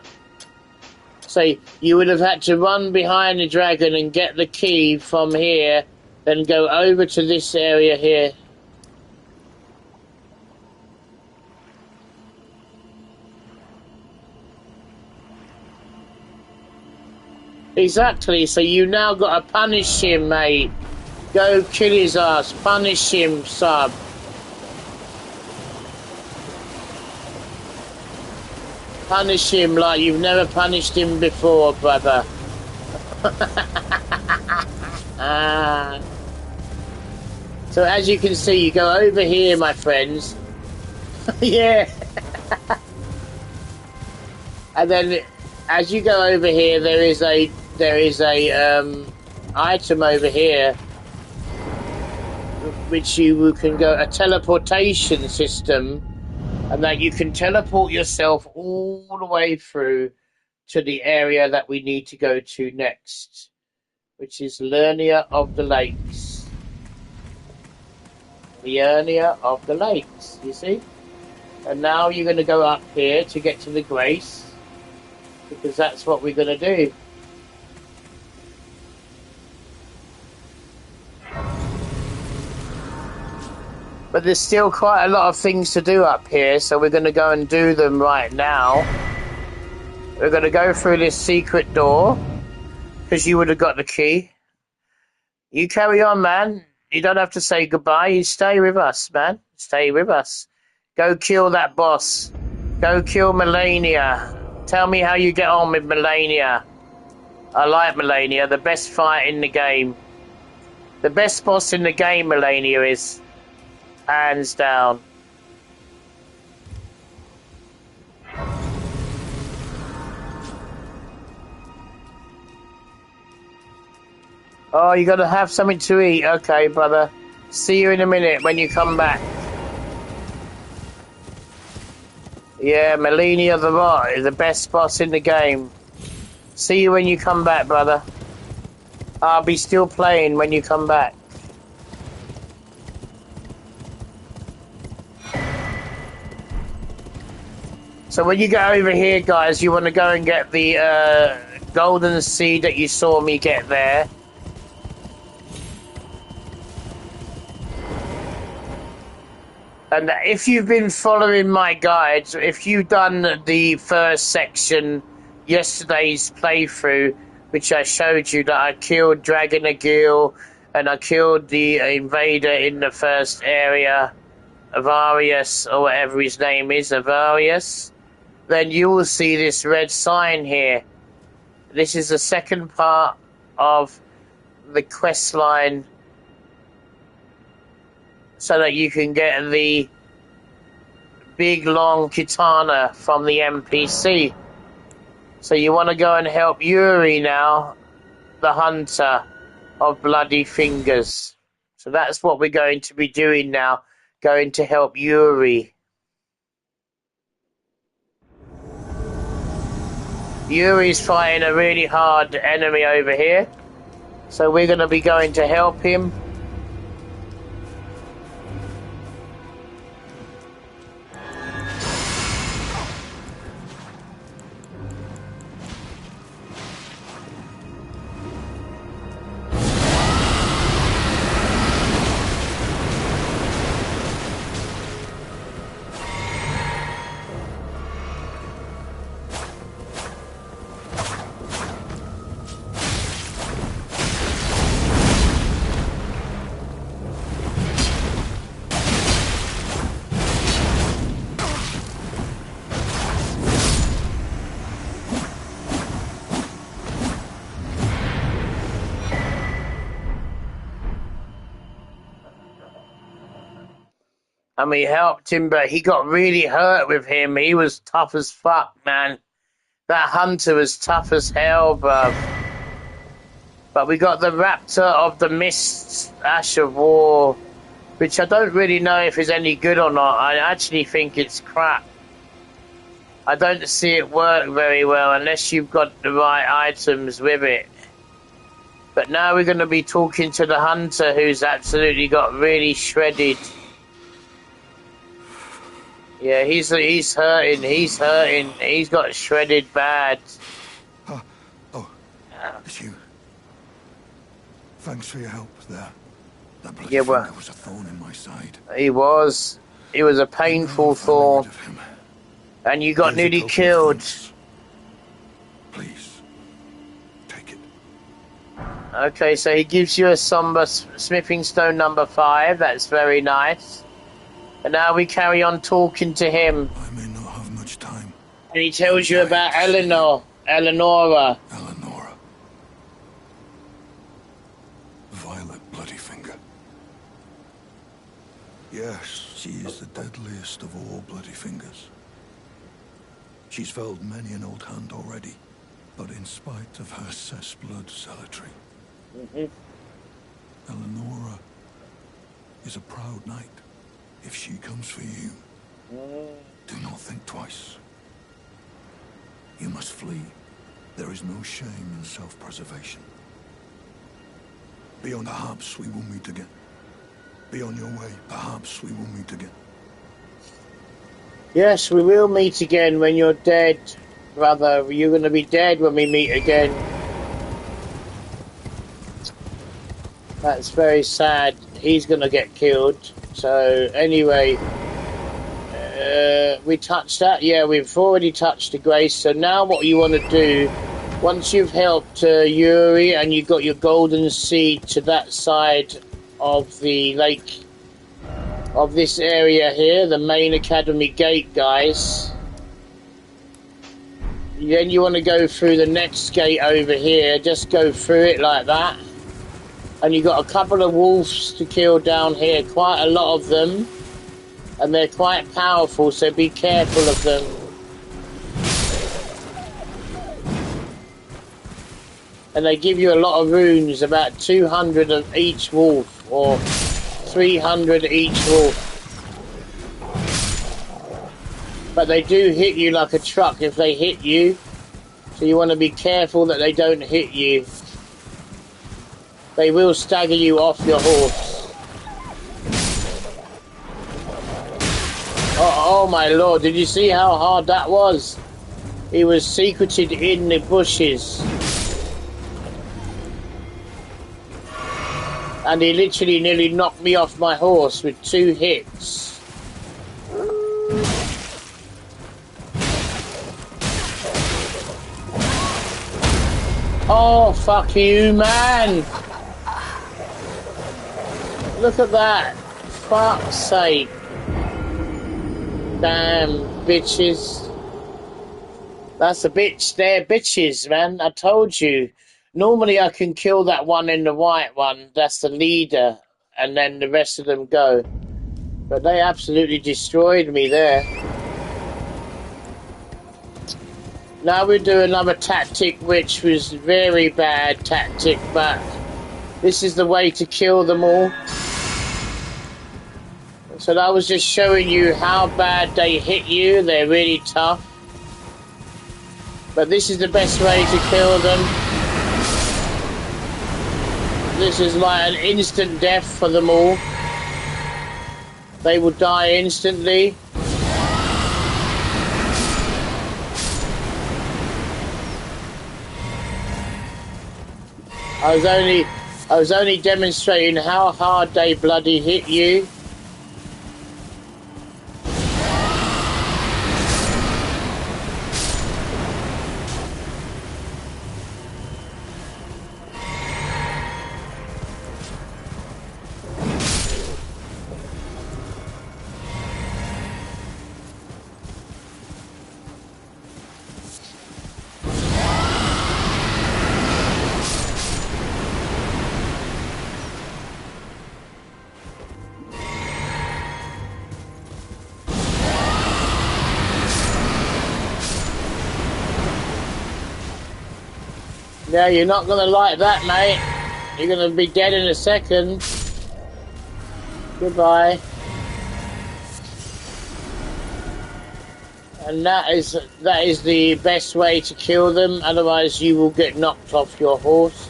So you would have had to run behind the dragon and get the key from here, then go over to this area here. Exactly, so you now got to punish him, mate. Go kill his ass. Punish him, sub. Punish him like you've never punished him before, brother. So as you can see, you go over here, my friends. Yeah. And then as you go over here, there is a item over here which you can go, a teleportation system, and that you can teleport yourself all the way through to the area that we need to go to next, which is Liurnia of the Lakes. Liurnia of the Lakes, you see? And now you're going to go up here to get to the Grace, because that's what we're going to do. But there's still quite a lot of things to do up here, so we're going to go and do them right now. We're going to go through this secret door, because you would have got the key. You carry on, man. You don't have to say goodbye. You stay with us, man. Stay with us. Go kill that boss. Go kill Melania. Tell me how you get on with Melania. I like Melania, the best fight in the game. The best boss in the game, Melania is. Hands down. Oh, you gotta have something to eat. Okay, brother. See you in a minute when you come back. Yeah, Melania the Rot is the best boss in the game. See you when you come back, brother. I'll be still playing when you come back. So when you get over here, guys, you want to go and get the golden seed that you saw me get there. And if you've been following my guides, if you've done the first section, yesterday's playthrough, which I showed you that I killed Dragoness and I killed the invader in the first area, Avarius, or whatever his name is, Avarius, then you will see this red sign here. This is the second part of the quest line so that you can get the big long katana from the NPC. So you want to go and help Yuri now, the hunter of bloody fingers. So that's what we're going to be doing now, going to help Yuri. Yuri's fighting a really hard enemy over here, so we're going to be going to help him. And we helped him, but he got really hurt with him. He was tough as fuck, man. That hunter was tough as hell, bruv. But we got the Raptor of the Mist, Ash of War, which I don't really know if is any good or not. I actually think it's crap. I don't see it work very well unless you've got the right items with it. But now we're going to be talking to the hunter who's absolutely got really shredded. Yeah, he's hurting, he's got shredded bad. Oh, it's you. Thanks for your help there. That bloody finger was a thorn in my side. He was a painful thorn. And you got nearly killed. Please, take it. Okay, so he gives you a somber smithing stone number 5, that's very nice. And now we carry on talking to him. I may not have much time. And he tells you about Eleanora. Eleanora. Violet bloody finger. Yes, she is the deadliest of all bloody fingers. She's felled many an old hand already, but in spite of her cess-blood zealotry, Eleanora is a proud knight. If she comes for you, do not think twice. You must flee. There is no shame in self-preservation. Beyond, perhaps we will meet again. Be on your way, perhaps we will meet again. Yes, we will meet again when you're dead, brother. You're going to be dead when we meet again. That's very sad. He's going to get killed. So, anyway, we touched that. Yeah, we've already touched the grace. So now what you want to do, once you've helped Yuri and you've got your golden seed to that side of the lake, of this area here, the main academy gate, guys, then you want to go through the next gate over here. Just go through it like that. And you've got a couple of wolves to kill down here, quite a lot of them. And they're quite powerful, so be careful of them. And they give you a lot of runes, about 200 of each wolf, or 300 each wolf. But they do hit you like a truck if they hit you. So you want to be careful that they don't hit you. They will stagger you off your horse. Oh my lord, did you see how hard that was? He was secreted in the bushes. And he literally nearly knocked me off my horse with 2 hits. Oh, fuck you, man! Look at that. Fuck's sake. Damn bitches. That's a bitch. They're bitches, man. I told you. Normally I can kill that one in the white one. That's the leader. And then the rest of them go. But they absolutely destroyed me there. Now we do another tactic, which was very bad tactic, but this is the way to kill them all. So that was just showing you how bad they hit you. They're really tough. But this is the best way to kill them. This is like an instant death for them all. They will die instantly. I was only demonstrating how hard they bloody hit you. Yeah, you're not gonna like that, mate. You're gonna be dead in a second. Goodbye. And that is the best way to kill them. Otherwise, you will get knocked off your horse.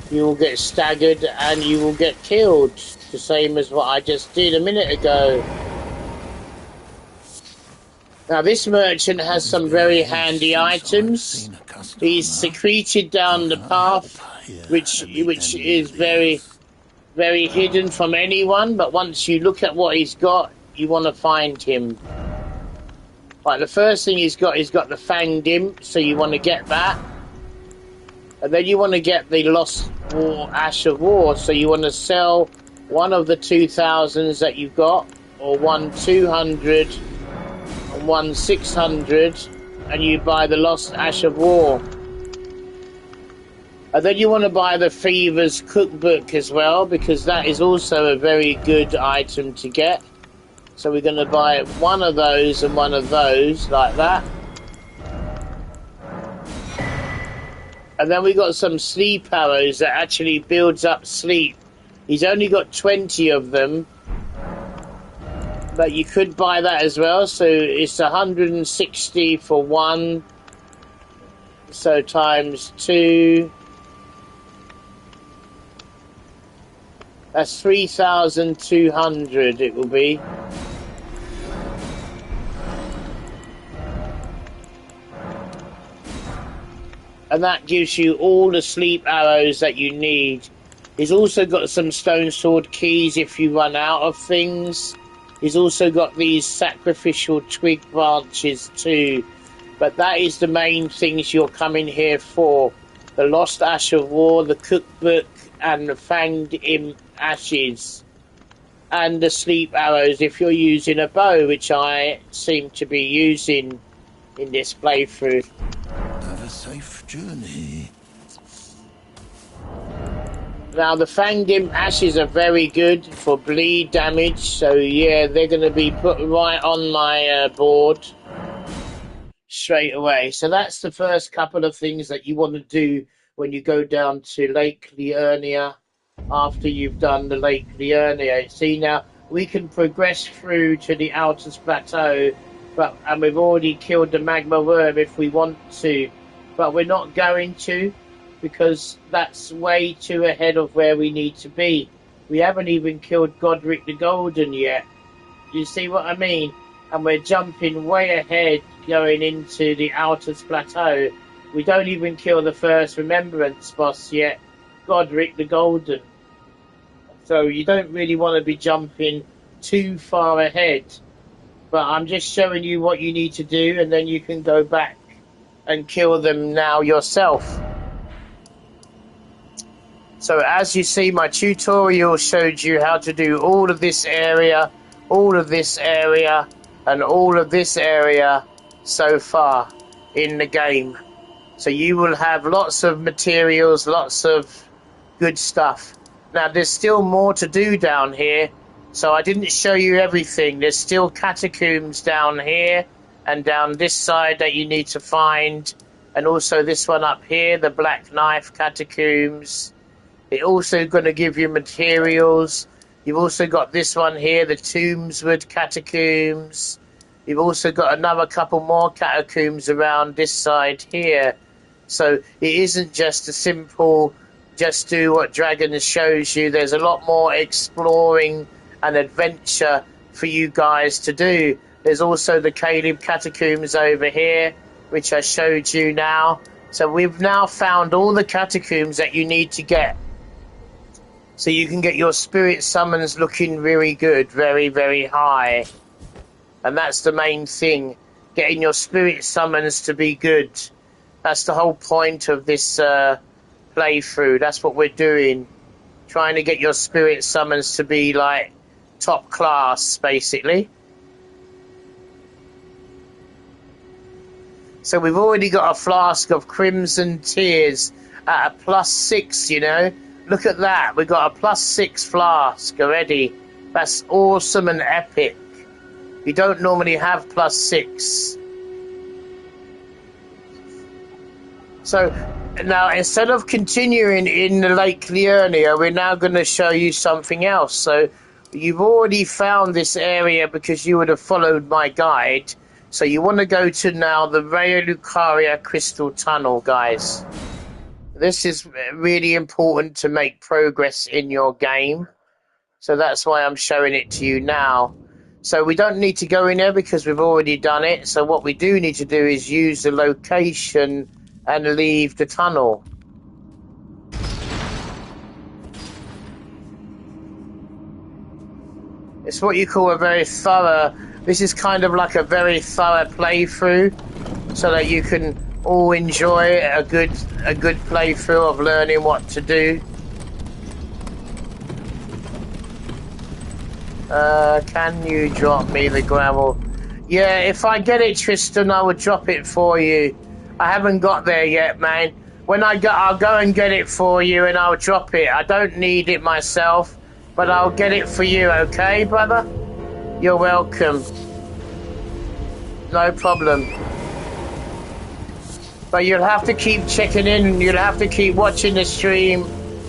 You will get staggered, and you will get killed. The same as what I just did a minute ago. Now, this merchant has some very handy items. He's secreted down the path, which is very, very hidden from anyone. But once you look at what he's got, you want to find him. Like the first thing he's got the Fanged Imp, so you want to get that. And then you want to get the Lost War, Ash of War, so you want to sell one of the 2000s that you've got, or one 200, and one 600, and you buy the Lost Ash of War. And then you want to buy the Thiever's Cookbook as well, because that is also a very good item to get. So we're going to buy one of those and one of those, like that. And then we got some sleep arrows that actually builds up sleep. He's only got 20 of them. But you could buy that as well. So it's 160 for one. So times 2. That's 3,200 it will be. And that gives you all the sleep arrows that you need. He's also got some stone sword keys if you run out of things. He's also got these sacrificial twig branches too. But that is the main things you're coming here for. The Lost Ash of War, the Cookbook, and the Fanged Imp Ashes. And the sleep arrows if you're using a bow, which I seem to be using in this playthrough. Have a safe journey. Now the Fanged Imp Ashes are very good for bleed damage, so yeah, they're going to be put right on my board straight away. So that's the first couple of things that you want to do when you go down to Lake Liurnia after you've done the Lake Liurnia. See, now we can progress through to the Altus Plateau, and we've already killed the magma worm if we want to, but we're not going to, because that's way too ahead of where we need to be. We haven't even killed Godric the Golden yet. You see what I mean? And we're jumping way ahead going into the Altus Plateau. We don't even kill the first Remembrance boss yet, Godric the Golden. So you don't really want to be jumping too far ahead. But I'm just showing you what you need to do, and then you can go back and kill them now yourself. So as you see, my tutorial showed you how to do all of this area, and all of this area so far in the game. So you will have lots of materials, lots of good stuff. Now there's still more to do down here, so I didn't show you everything. There's still catacombs down here and down this side that you need to find, and also this one up here, the Black Knife catacombs. It's also going to give you materials. You've also got this one here, the Tombswood catacombs. You've also got another couple more catacombs around this side here. So it isn't just a simple, just do what Dragoness shows you. There's a lot more exploring and adventure for you guys to do. There's also the Caleb catacombs over here, which I showed you now. So we've now found all the catacombs that you need to get. So you can get your spirit summons looking very good, very, very high. And that's the main thing, getting your spirit summons to be good. That's the whole point of this playthrough. That's what we're doing. Trying to get your spirit summons to be like top class, basically. So we've already got a flask of Crimson Tears at a +6, you know. Look at that. We've got a +6 flask already. That's awesome and epic. You don't normally have +6. So now, instead of continuing in the Lake Liurnia, we're now going to show you something else. So you've already found this area because you would have followed my guide. So you want to go to now the Raya Lucaria Crystal Tunnel, guys. This is really important to make progress in your game. So that's why I'm showing it to you now. So we don't need to go in there because we've already done it. So what we do need to do is use the location and leave the tunnel. It's what you call a very thorough... This is kind of like a very thorough playthrough, so that you can all enjoy a good playthrough of learning what to do. Can you drop me the gravel? Yeah, if I get it, Tristan, I will drop it for you. I haven't got there yet, man. When I go, I'll go and get it for you and I'll drop it. I don't need it myself, but I'll get it for you, okay, brother? You're welcome. No problem. But you'll have to keep checking in. You'll have to keep watching the stream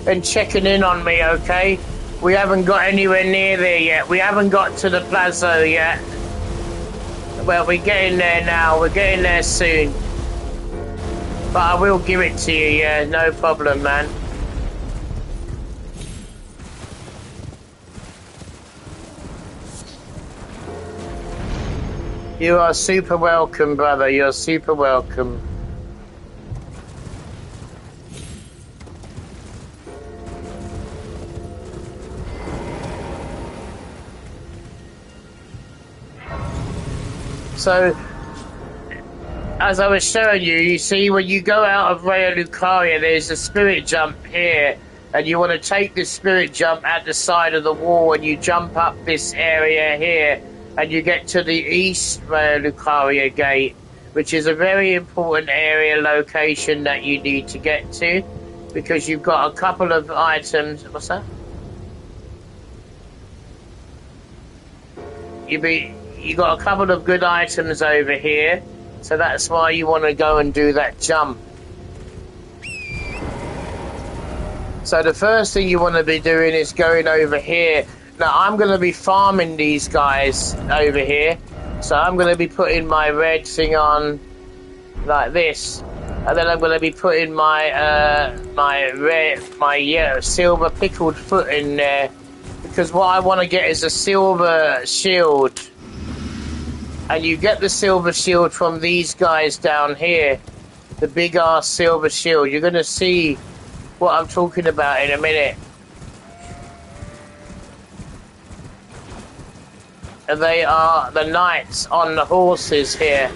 and checking in on me, okay? We haven't got anywhere near there yet. We haven't got to the plaza yet. Well, we're getting there now. We're getting there soon. But I will give it to you, yeah. No problem, man. You are super welcome, brother. You're super welcome. So, as I was showing you, you see when you go out of Raya Lucaria, there's a spirit jump here, and you want to take this spirit jump at the side of the wall, and you jump up this area here, and you get to the East Raya Lucaria gate, which is a very important area location that you need to get to, because you've got a couple of items. What's that? You got a couple of good items over here, so that's why you want to go and do that jump. So the first thing you want to be doing is going over here. Now I'm going to be farming these guys over here, so I'm going to be putting my red thing on like this, and then I'm going to be putting my silver pickled foot in there, because what I want to get is a silver shield. And you get the silver shield from these guys down here. The big ass silver shield. You're going to see what I'm talking about in a minute. And they are the knights on the horses here.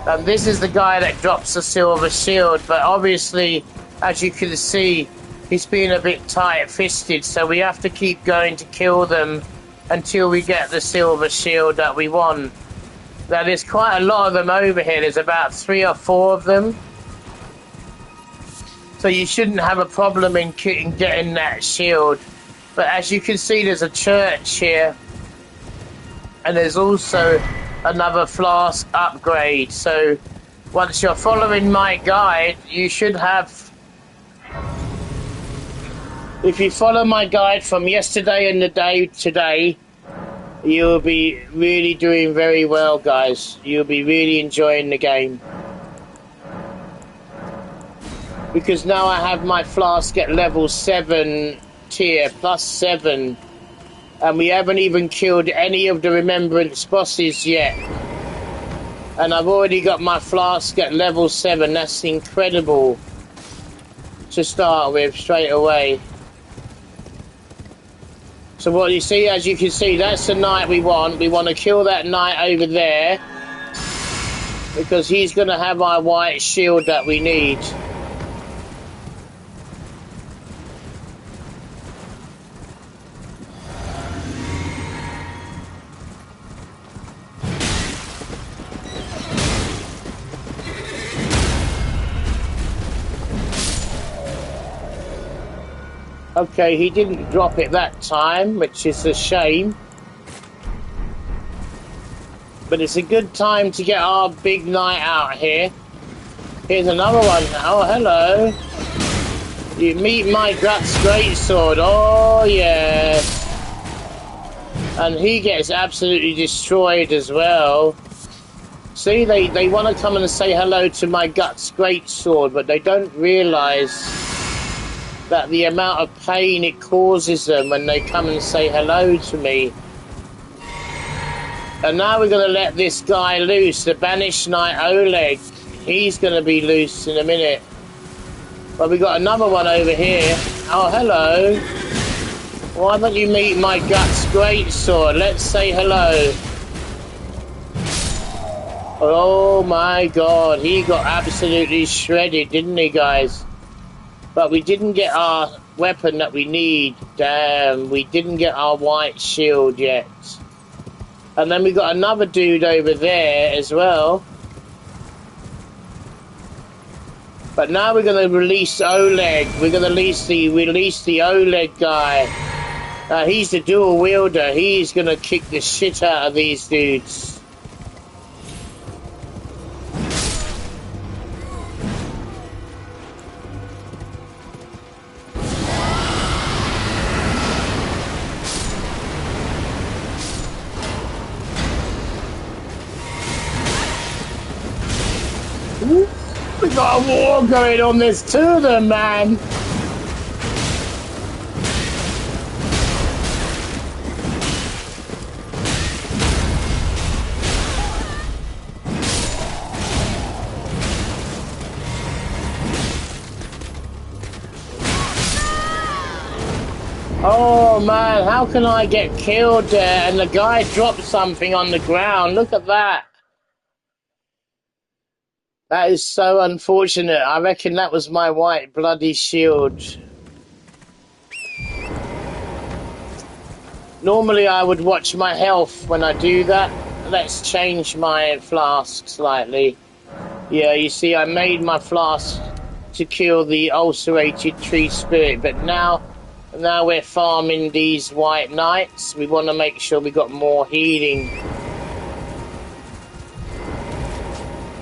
And this is the guy that drops the silver shield, but obviously as you can see, he's being a bit tight-fisted, so we have to keep going to kill them until we get the silver shield that we want. Now, there's quite a lot of them over here. There's about 3 or 4 of them. So you shouldn't have a problem in getting that shield. But as you can see, there's a church here. And there's also another flask upgrade. So once you're following my guide, you should have... If you follow my guide from yesterday and the day today, you'll be really doing very well, guys. You'll be really enjoying the game. Because now I have my flask at level 7 tier, plus 7. And we haven't even killed any of the Remembrance bosses yet. And I've already got my flask at level 7. That's incredible to start with straight away. So what you see, as you can see, that's the knight we want. We want to kill that knight over there. Because he's going to have our white shield that we need. Okay, he didn't drop it that time, which is a shame. But it's a good time to get our big knight out here. Here's another one. Oh, hello. You meet my Guts Greatsword. Oh, yeah. And he gets absolutely destroyed as well. See, they want to come and say hello to my Guts Greatsword, but they don't realise that the amount of pain it causes them when they come and say hello to me. And now we're going to let this guy loose, the Banished Knight Oleg. He's going to be loose in a minute. But we got another one over here. Oh, hello. Why don't you meet my Guts Greatsword? Let's say hello. Oh my god, he got absolutely shredded, didn't he, guys? But we didn't get our weapon that we need. Damn, we didn't get our white shield yet. And then we got another dude over there as well. But now we're going to release Oleg. We're going to release the Oleg guy. He's the dual wielder. He's going to kick the shit out of these dudes. We got a war going on, there's 2 of them, man. Oh man, how can I get killed there? And the guy dropped something on the ground. Look at that. That is so unfortunate. I reckon that was my white bloody shield. Normally I would watch my health when I do that. Let's change my flask slightly. Yeah, you see, I made my flask to kill the ulcerated tree spirit, but now we're farming these white knights. We want to make sure we got more healing.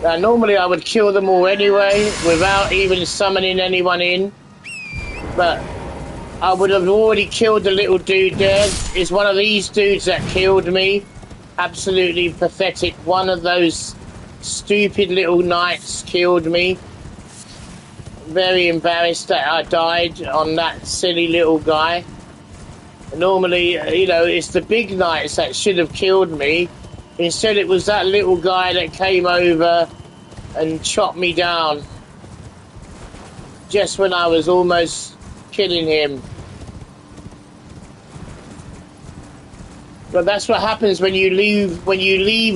Now, normally I would kill them all anyway, without even summoning anyone in. But I would have already killed the little dude there. It's one of these dudes that killed me. Absolutely pathetic. One of those stupid little knights killed me. Very embarrassed that I died on that silly little guy. Normally, you know, it's the big knights that should have killed me. Instead, it was that little guy that came over and chopped me down just when I was almost killing him. But that's what happens when you leave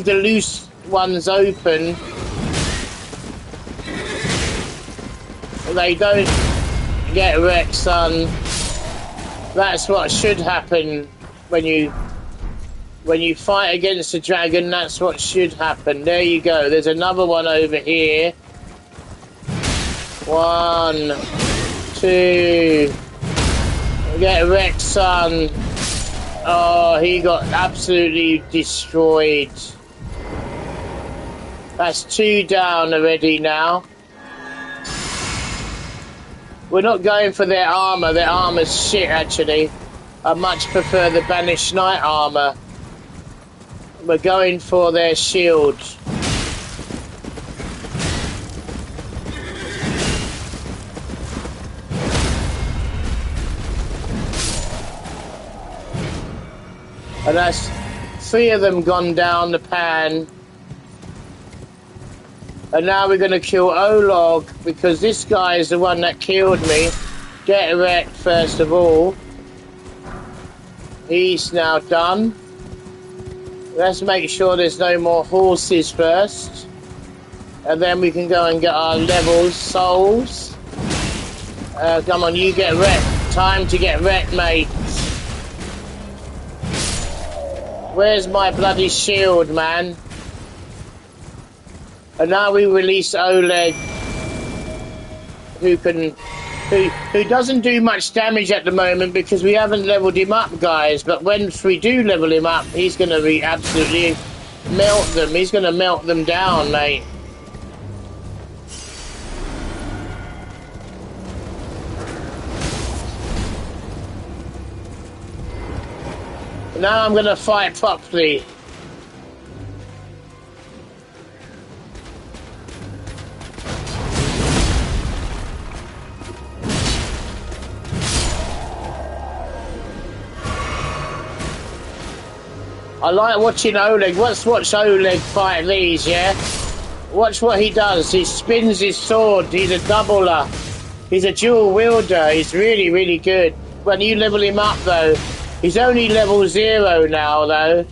the loose ones open. They don't Get wrecked, son. That's what should happen when you fight against a dragon. That's what should happen. There you go. There's another one over here. 1, 2. Get wrecked, son. Oh, he got absolutely destroyed. That's 2 down already now. We're not going for their armor. Their armor's shit, actually. I much prefer the Banished Knight armor. We're going for their shield. And that's 3 of them gone down the pan. And now we're going to kill Olog, because this guy is the one that killed me. Get wrecked first of all. He's now done. Let's make sure there's no more horses first. And then we can go and get our levels, souls. Come on, you get wrecked. Time to get wrecked, mate. Where's my bloody shield, man? And now we release Oleg, who doesn't do much damage at the moment because we haven't leveled him up, guys. But once we do level him up, he's going to be absolutely melt them. He's going to melt them down, mate. Now I'm going to fight properly. I like watching Oleg. Let's watch Oleg fight these, yeah? Watch what he does. He spins his sword. He's a doubler. He's a dual wielder. He's really, really good. When you level him up, though, he's only level 0 now, though.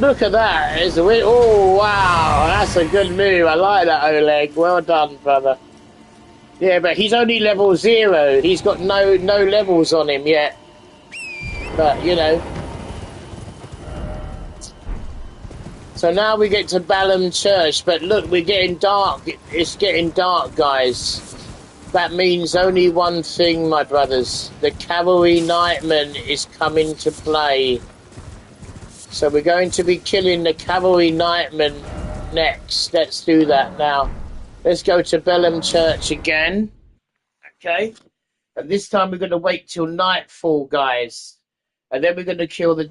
Look at that. Oh, wow. That's a good move. I like that, Oleg. Well done, brother. Yeah, but he's only level 0. He's got no levels on him yet. But, you know. So now we get to Balam Church, but look, we're getting dark. It's getting dark, guys. That means only one thing, my brothers. The Cavalry Knightman is coming to play. So we're going to be killing the Cavalry Knightman next. Let's do that now. Let's go to Balam Church again. Okay. And this time we're going to wait till nightfall, guys. And then we're going to kill the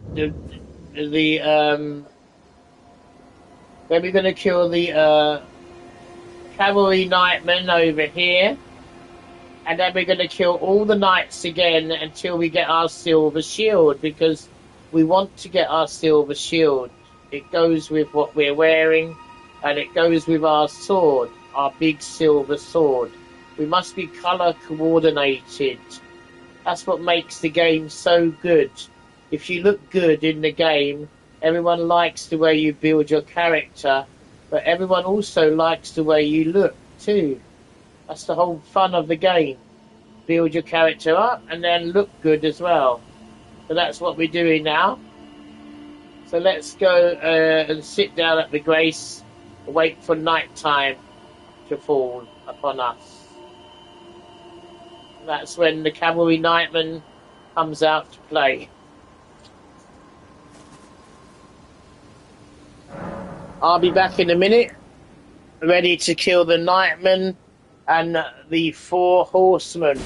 Cavalry Knightmen over here. And then we're going to kill all the knights again until we get our silver shield, because we want to get our silver shield. It goes with what we're wearing, and it goes with our sword, our big silver sword. We must be colour coordinated. That's what makes the game so good. If you look good in the game, everyone likes the way you build your character, but everyone also likes the way you look too. That's the whole fun of the game. Build your character up and then look good as well. So that's what we're doing now. So let's go and sit down at the Grace and wait for night time to fall upon us. That's when the Cavalry Knightman comes out to play. I'll be back in a minute, ready to kill the Knightmen and the 4 horsemen.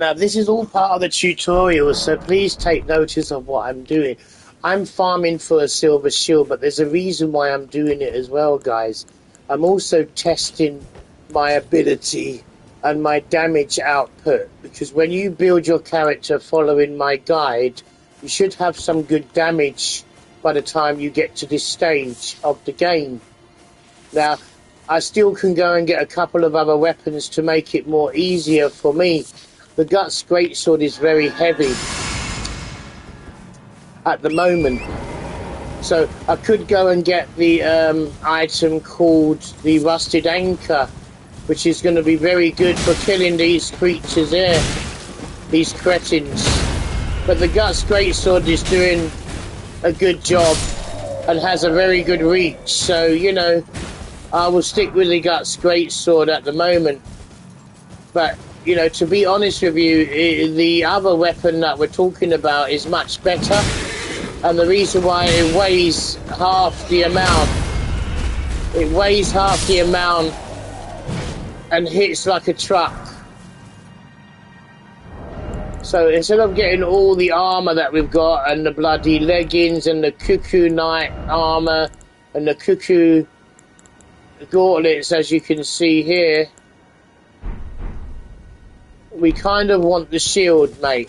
Now, this is all part of the tutorial, so please take notice of what I'm doing. I'm farming for a silver shield, but there's a reason why I'm doing it as well, guys. I'm also testing my ability and my damage output, because when you build your character following my guide, you should have some good damage by the time you get to this stage of the game. Now, I still can go and get a couple of other weapons to make it more easier for me. The Guts Greatsword is very heavy at the moment. So I could go and get the item called the Rusted Anchor, which is going to be very good for killing these creatures here, these cretins. But the Guts Greatsword is doing a good job and has a very good reach. So, you know, I will stick with the Guts Greatsword at the moment. But, you know, to be honest with you, the other weapon that we're talking about is much better. And the reason why it weighs half the amount. It weighs half the amount and hits like a truck. So instead of getting all the armor that we've got and the bloody leggings and the cuckoo knight armor and the cuckoo gauntlets, as you can see here, we kind of want the shield, mate.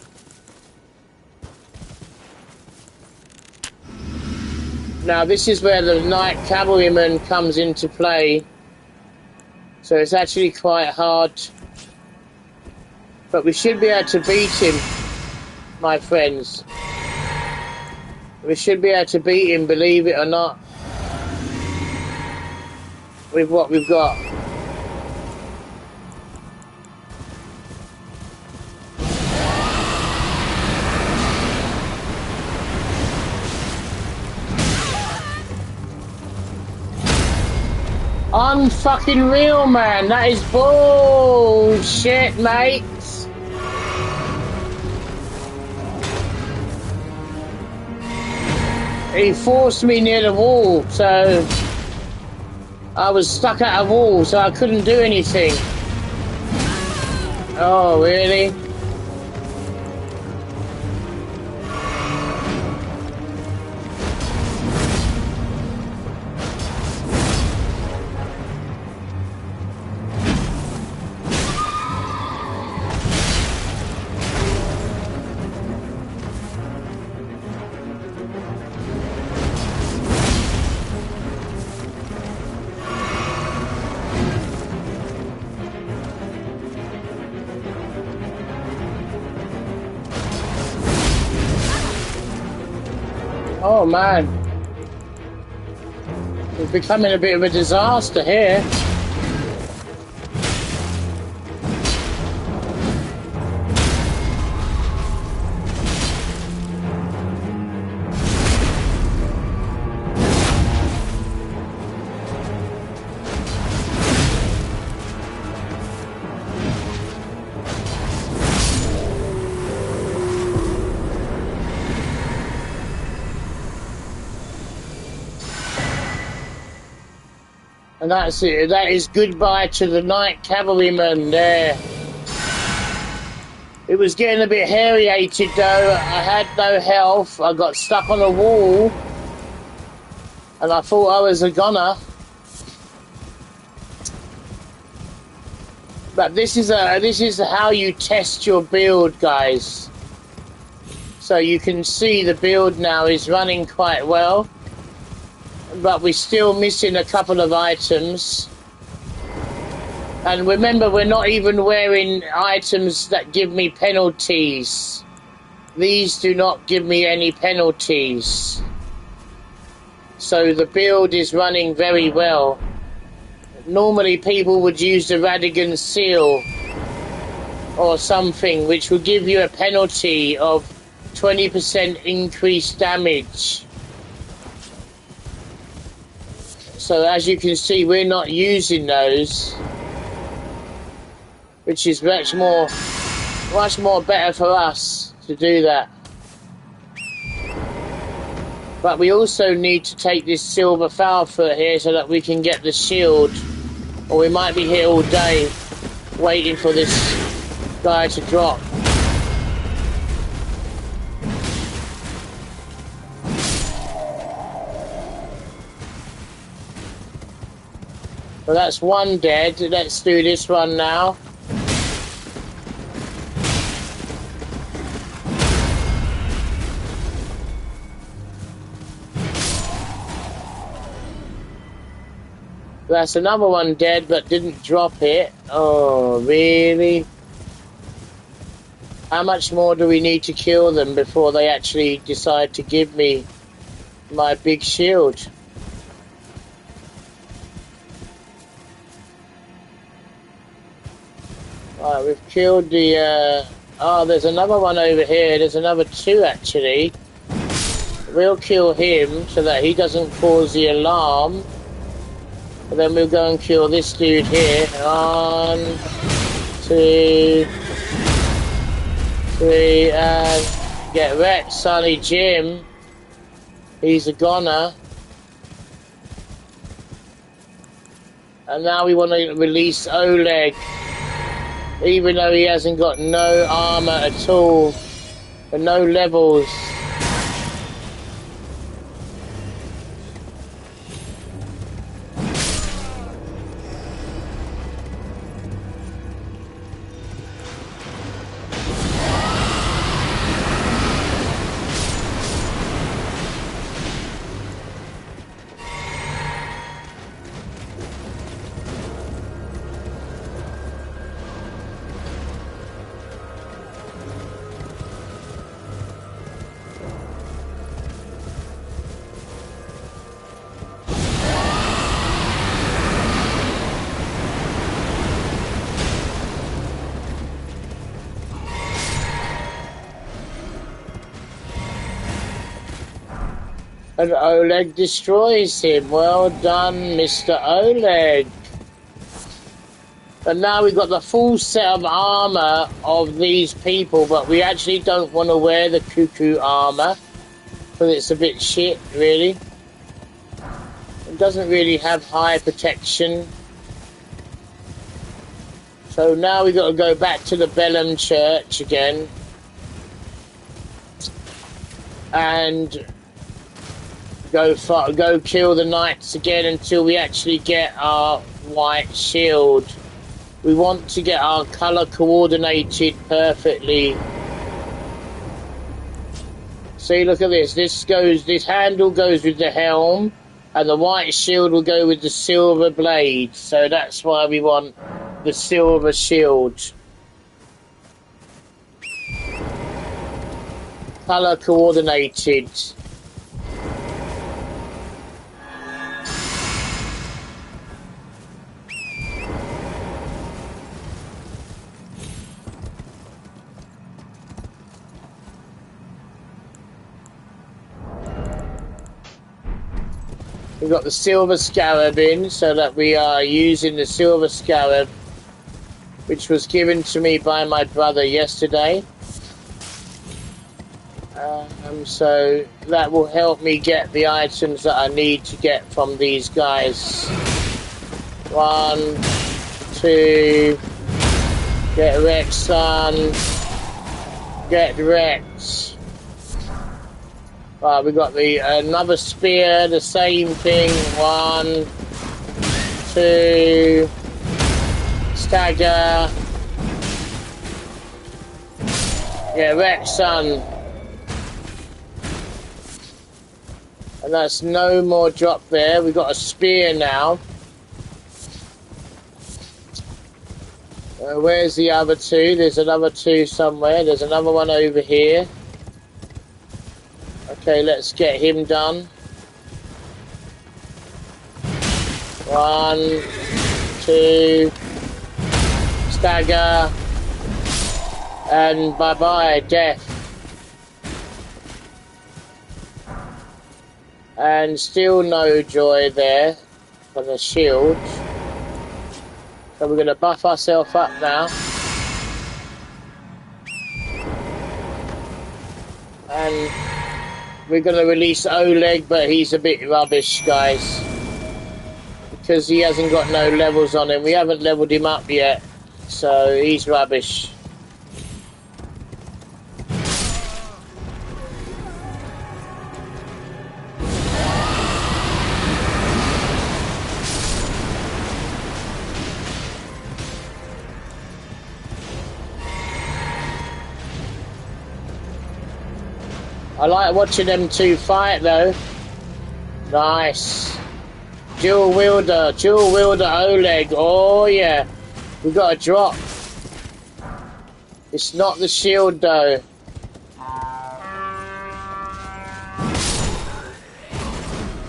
Now this is where the Knight Cavalryman comes into play. So it's actually quite hard. But we should be able to beat him, my friends. We should be able to beat him, believe it or not. With what we've got. Unfucking real, man. That is bullshit, mate. He forced me near the wall, so I was stuck at a wall, so I couldn't do anything. Oh, really? Oh man, it's becoming a bit of a disaster here. And that's it. That is goodbye to the Knight Cavalryman there. It was getting a bit hairy-ated though. I had no health. I got stuck on a wall. And I thought I was a goner. But this is how you test your build, guys. So you can see the build now is running quite well. But we're still missing a couple of items. And remember, we're not even wearing items that give me penalties. These do not give me any penalties. So the build is running very well. Normally people would use the Radigan Seal or something, which would give you a penalty of 20% increased damage. So as you can see, we're not using those, which is much more better for us to do that. But we also need to take this silver foulfoot here so that we can get the shield, or we might be here all day waiting for this guy to drop. Well, that's one dead. Let's do this one now. That's another one dead, but didn't drop it. Oh, really? How much more do we need to kill them before they actually decide to give me my big shield? Right, we've killed the... Oh, there's another one over here. There's another two, actually. We'll kill him so that he doesn't cause the alarm. And then we'll go and kill this dude here. 1, 2, 3, and get wrecked, Sonny Jim. He's a goner. And now we want to release Oleg. Even though he hasn't got no armor at all. And no levels. And Oleg destroys him. Well done, Mr. Oleg. And now we've got the full set of armor of these people, but we actually don't want to wear the cuckoo armor because it's a bit shit, really. It doesn't really have high protection. So now we've got to go back to the Bellum Church again. And go kill the knights again until we actually get our white shield. We want to get our colour coordinated perfectly. See, look at this. This handle goes with the helm, and the white shield will go with the silver blade. So that's why we want the silver shield. Colour coordinated. We've got the silver scarab in, so that we are using the silver scarab, which was given to me by my brother yesterday. So that will help me get the items that I need to get from these guys. 1, 2, get wrecked, son. Get wrecked. Right, we got the another spear, the same thing. 1, 2, stagger. Yeah, wreck, son. And that's no more drop there. We've got a spear now. Where's the other two? There's another two somewhere. There's another one over here. Okay, let's get him done. 1, 2, stagger, and bye-bye, death. And still no joy there for the shield. So we're going to buff ourselves up now. And we're going to release Oleg, but he's a bit rubbish, guys. Because he hasn't got no levels on him. We haven't leveled him up yet. So he's rubbish. I like watching them two fight though. Nice. Dual wielder Oleg. Oh yeah. We got a drop. It's not the shield though.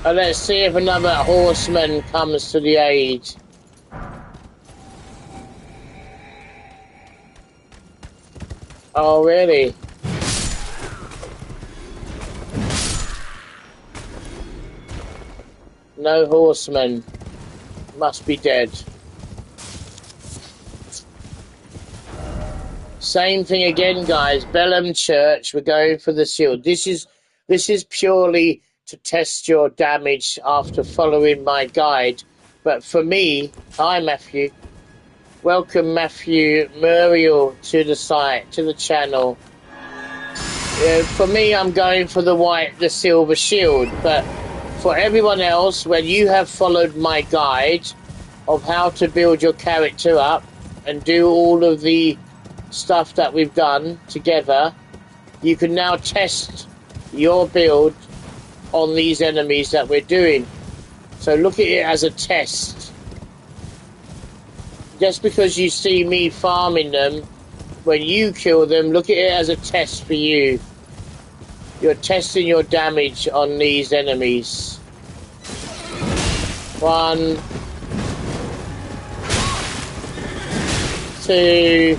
And let's see if another horseman comes to the aid. Oh really? No horseman. Must be dead. Same thing again, guys. Bellum Church, we're going for the shield. This is purely to test your damage after following my guide. But for me, hi Matthew. Welcome Matthew Muriel to the site, to the channel. For me, I'm going for the silver shield. But for everyone else, when you have followed my guide of how to build your character up and do all of the stuff that we've done together, you can now test your build on these enemies that we're doing. So look at it as a test. Just because you see me farming them, when you kill them, look at it as a test for you. You're testing your damage on these enemies. 1, 2,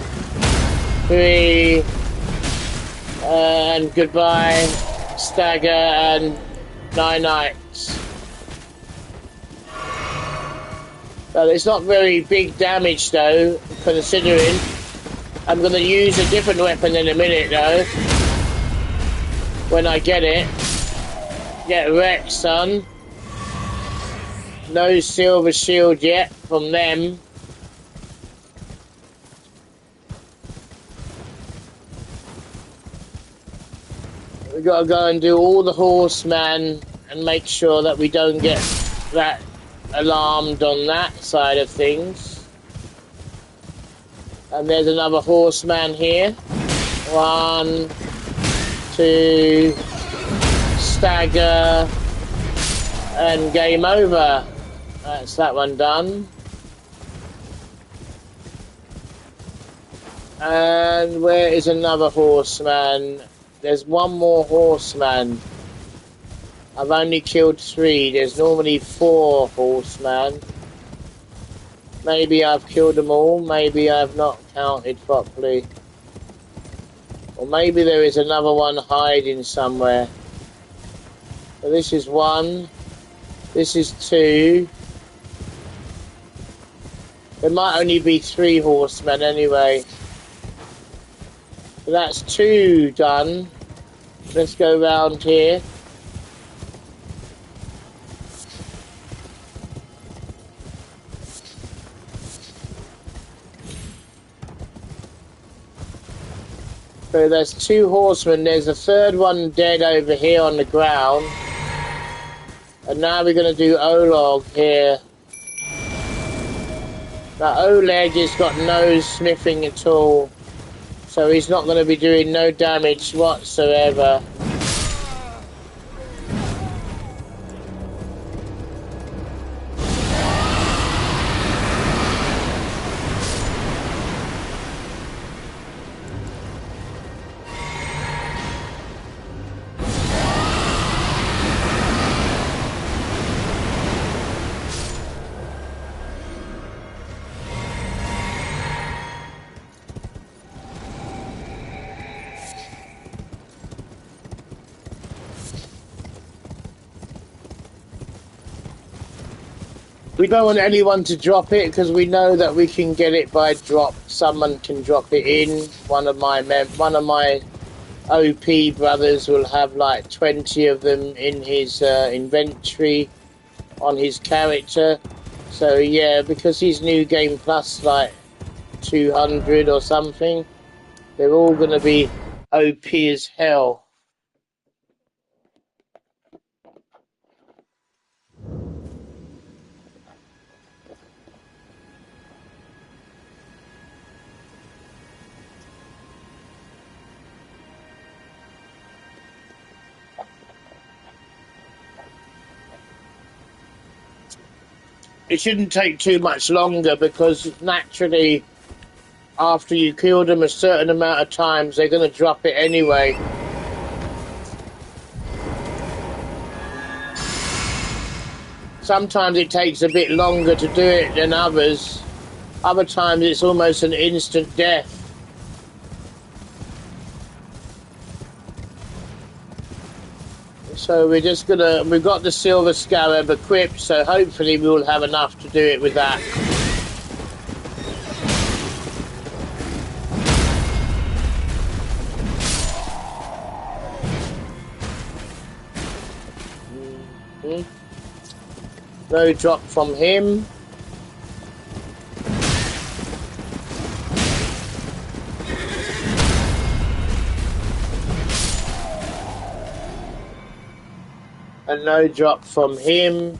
3, and goodbye, stagger, and nights. Well, it's not very big damage though, considering. I'm going to use a different weapon in a minute though. When I get it. Get wrecked, son. No silver shield yet from them. We got to go and do all the horsemen and make sure that we don't get that alarmed on that side of things. And there's another horseman here. 1, 2, stagger, and game over. That's that one done. And where is another horseman? There's one more horseman. I've only killed 3. There's normally 4 horsemen. Maybe I've killed them all. Maybe I've not counted properly. Or maybe there is another one hiding somewhere. So this is 1. This is 2. There might only be 3 horsemen anyway. So that's 2 done. Let's go round here. So there's 2 horsemen. There's a 3rd one dead over here on the ground. And now we're going to do Oleg here. Now Oleg has got no smithing at all. So he's not going to be doing no damage whatsoever. We don't want anyone to drop it because we know that we can get it by drop. Someone can drop it in. One of my OP brothers will have like 20 of them in his inventory on his character. So yeah, because he's New Game Plus like 200 or something, they're all going to be OP as hell. It shouldn't take too much longer because naturally, after you kill them a certain amount of times, they're going to drop it anyway. Sometimes it takes a bit longer to do it than others. Other times it's almost an instant death. So we're just gonna, we've got the silver scarab equipped, so hopefully we'll have enough to do it with that. No drop from him. And no drop from him.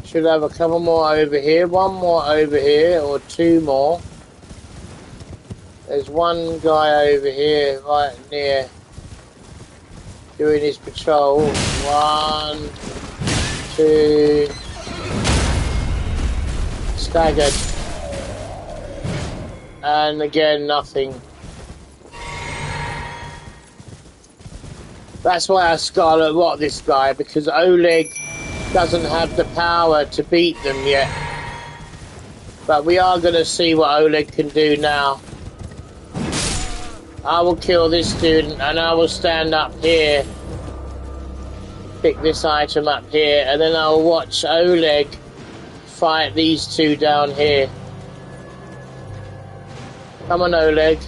Should have a couple more over here, one more over here, or two more. There's one guy over here right near doing his patrol. 1, 2, staggered. And again, nothing. That's why I Scarlet Rot this guy, because Oleg doesn't have the power to beat them yet. But we are going to see what Oleg can do now. I will kill this student and I will stand up here. Pick this item up here and then I'll watch Oleg fight these two down here. Come on, Oleg.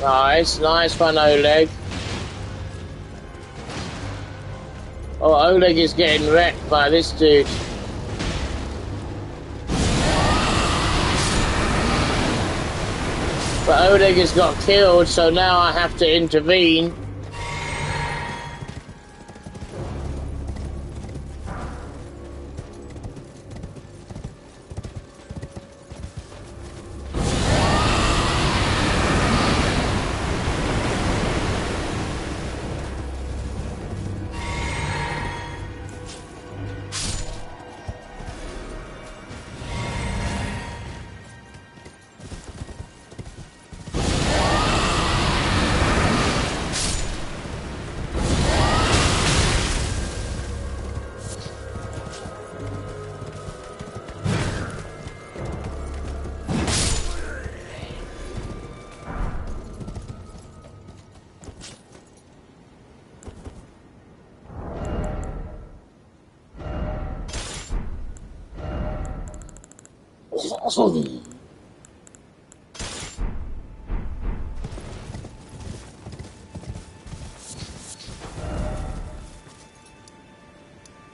Nice one, Oleg. Oh, Oleg is getting wrecked by this dude. But Oleg has got killed, so now I have to intervene.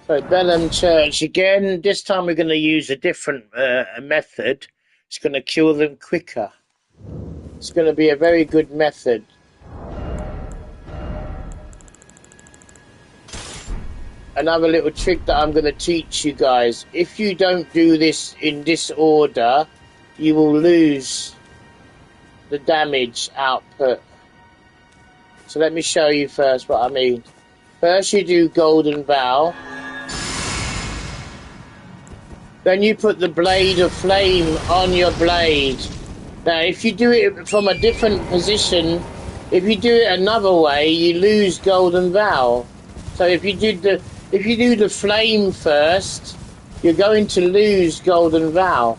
So Bellum Church again. This time we're going to use a different method. It's going to kill them quicker. It's going to be a very good method. Another little trick that I'm going to teach you guys. If you don't do this in this order, you will lose the damage output. So let me show you first what I mean. First you do Golden Vow. Then you put the Blade of Flame on your blade. Now if you do it from a different position, if you do it another way, you lose Golden Vow. So if you do the flame first, you're going to lose Golden Vow.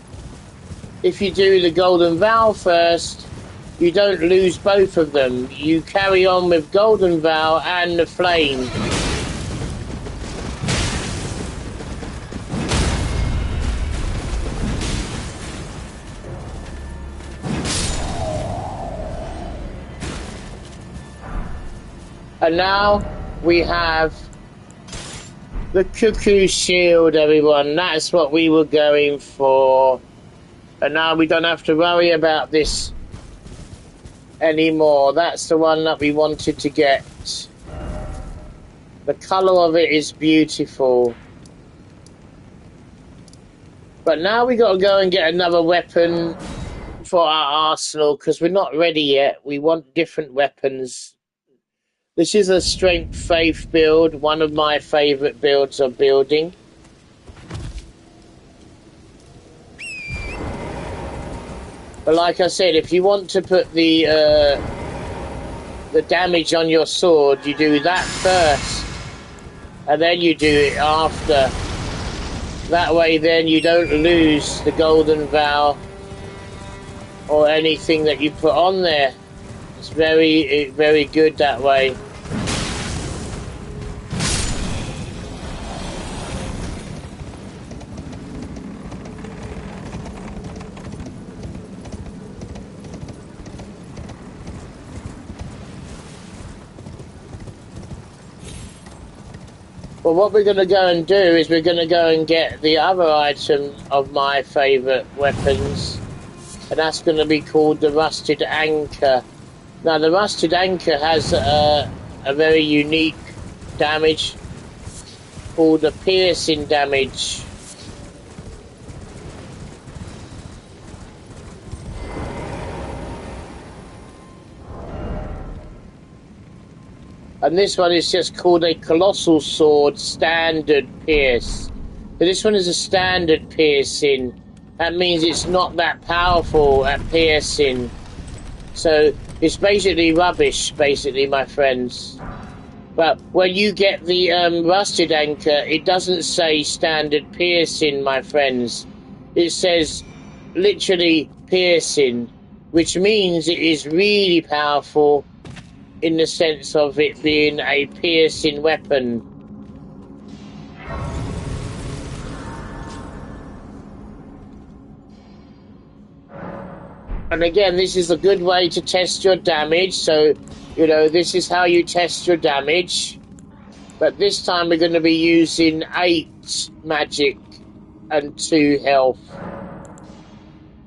If you do the Golden Vow first, you don't lose both of them. You carry on with Golden Vow and the flame. And now we have the Cuckoo Shield, everyone. That's what we were going for. And now we don't have to worry about this anymore. That's the one that we wanted to get. The colour of it is beautiful. But now we got to go and get another weapon for our arsenal because we're not ready yet. We want different weapons. This is a strength faith build, one of my favourite builds of building. But like I said, if you want to put the damage on your sword, you do that first, and then you do it after. That way then you don't lose the golden vow or anything that you put on there. It's very, very good that way. Well, what we're going to go and do is we're going to go and get the other item of my favourite weapons, and that's going to be called the Rusted Anchor. Now, the Rusted Anchor has a very unique damage called the piercing damage. And this one is just called a Colossal Sword Standard Pierce. So this one is a standard piercing. That means it's not that powerful at piercing. So it's basically rubbish, basically, my friends. But when you get the Rusted Anchor, it doesn't say standard piercing, my friends. It says literally piercing, which means it is really powerful in the sense of it being a piercing weapon. And again, this is a good way to test your damage. So, you know, this is how you test your damage. But this time we're going to be using 8 magic and 2 health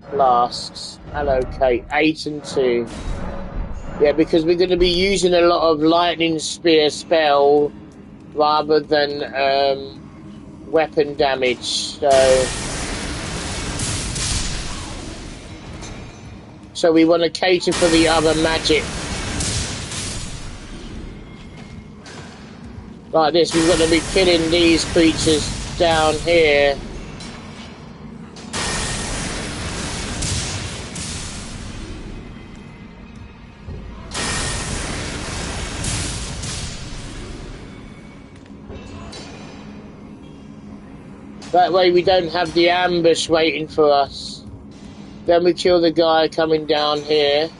flasks. Hello, Kate. 8 and 2. Yeah, because we're going to be using a lot of lightning spear spell rather than weapon damage. So we want to cater for the other magic. Like this, we've got to be killing these creatures down here. That way we don't have the ambush waiting for us. Then we kill the guy coming down here.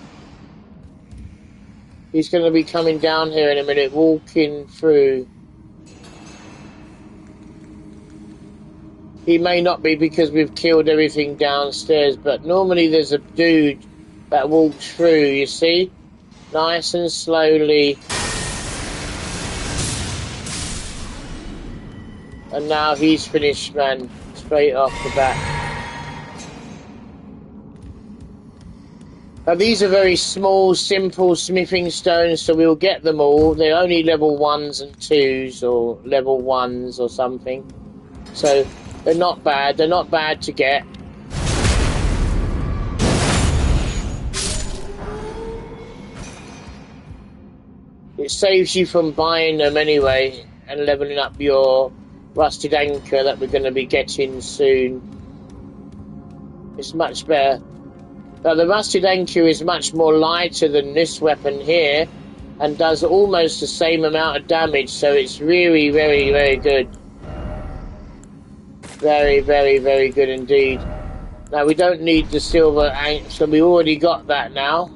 He's going to be coming down here in a minute, walking through. He may not be because we've killed everything downstairs, but normally there's a dude that walks through, you see? Nice and slowly. And now he's finished, man. Straight off the bat. Now these are very small, simple smithing stones, so we'll get them all. They're only level 1s and 2s, or level 1s or something. So they're not bad. They're not bad to get. It saves you from buying them anyway and leveling up your Rusted Anchor that we're going to be getting soon. It's much better. Now the Rusted Anchor is much more lighter than this weapon here and does almost the same amount of damage, so it's really very, very good. Very, very, very good indeed. Now we don't need the silver anchor, so we already got that now.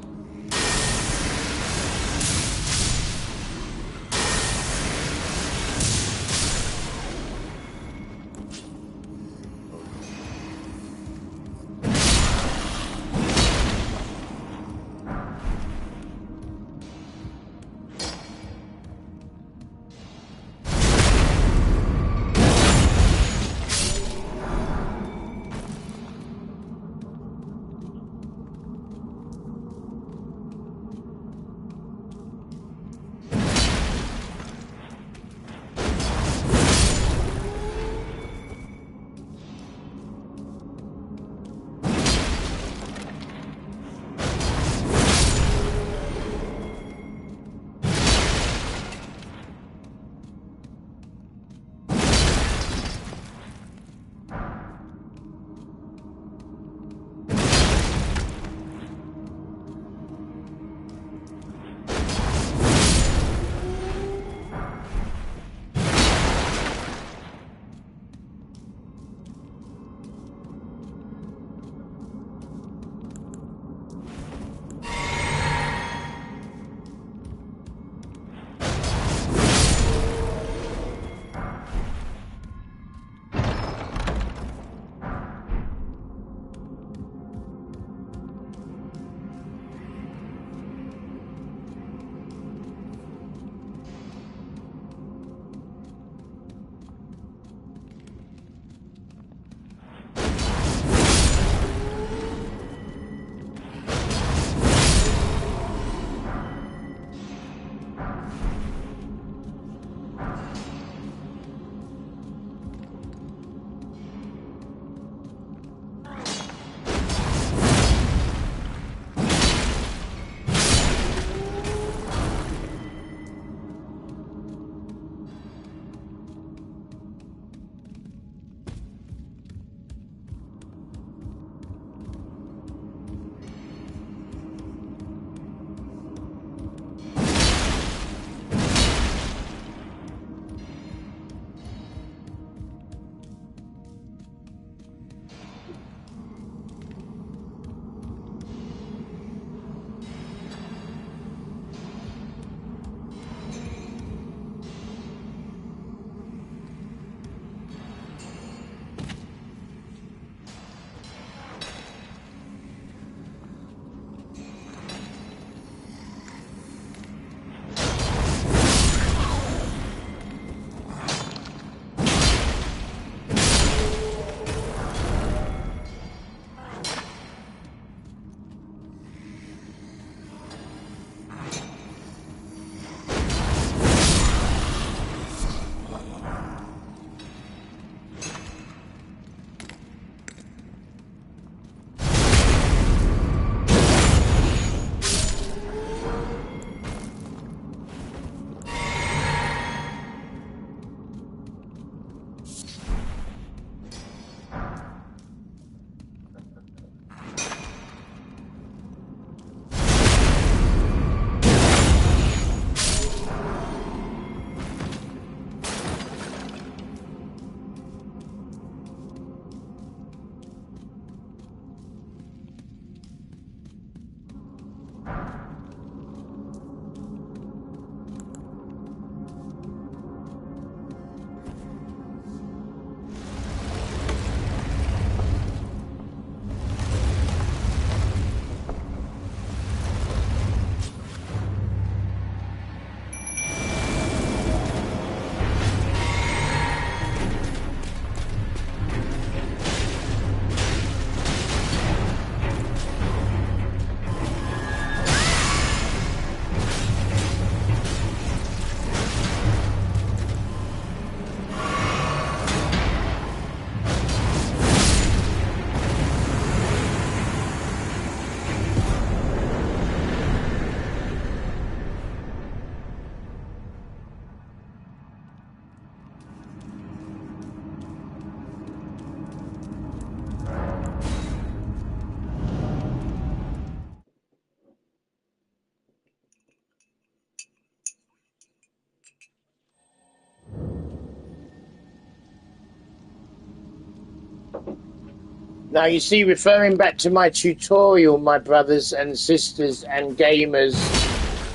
Now you see, referring back to my tutorial, my brothers and sisters and gamers,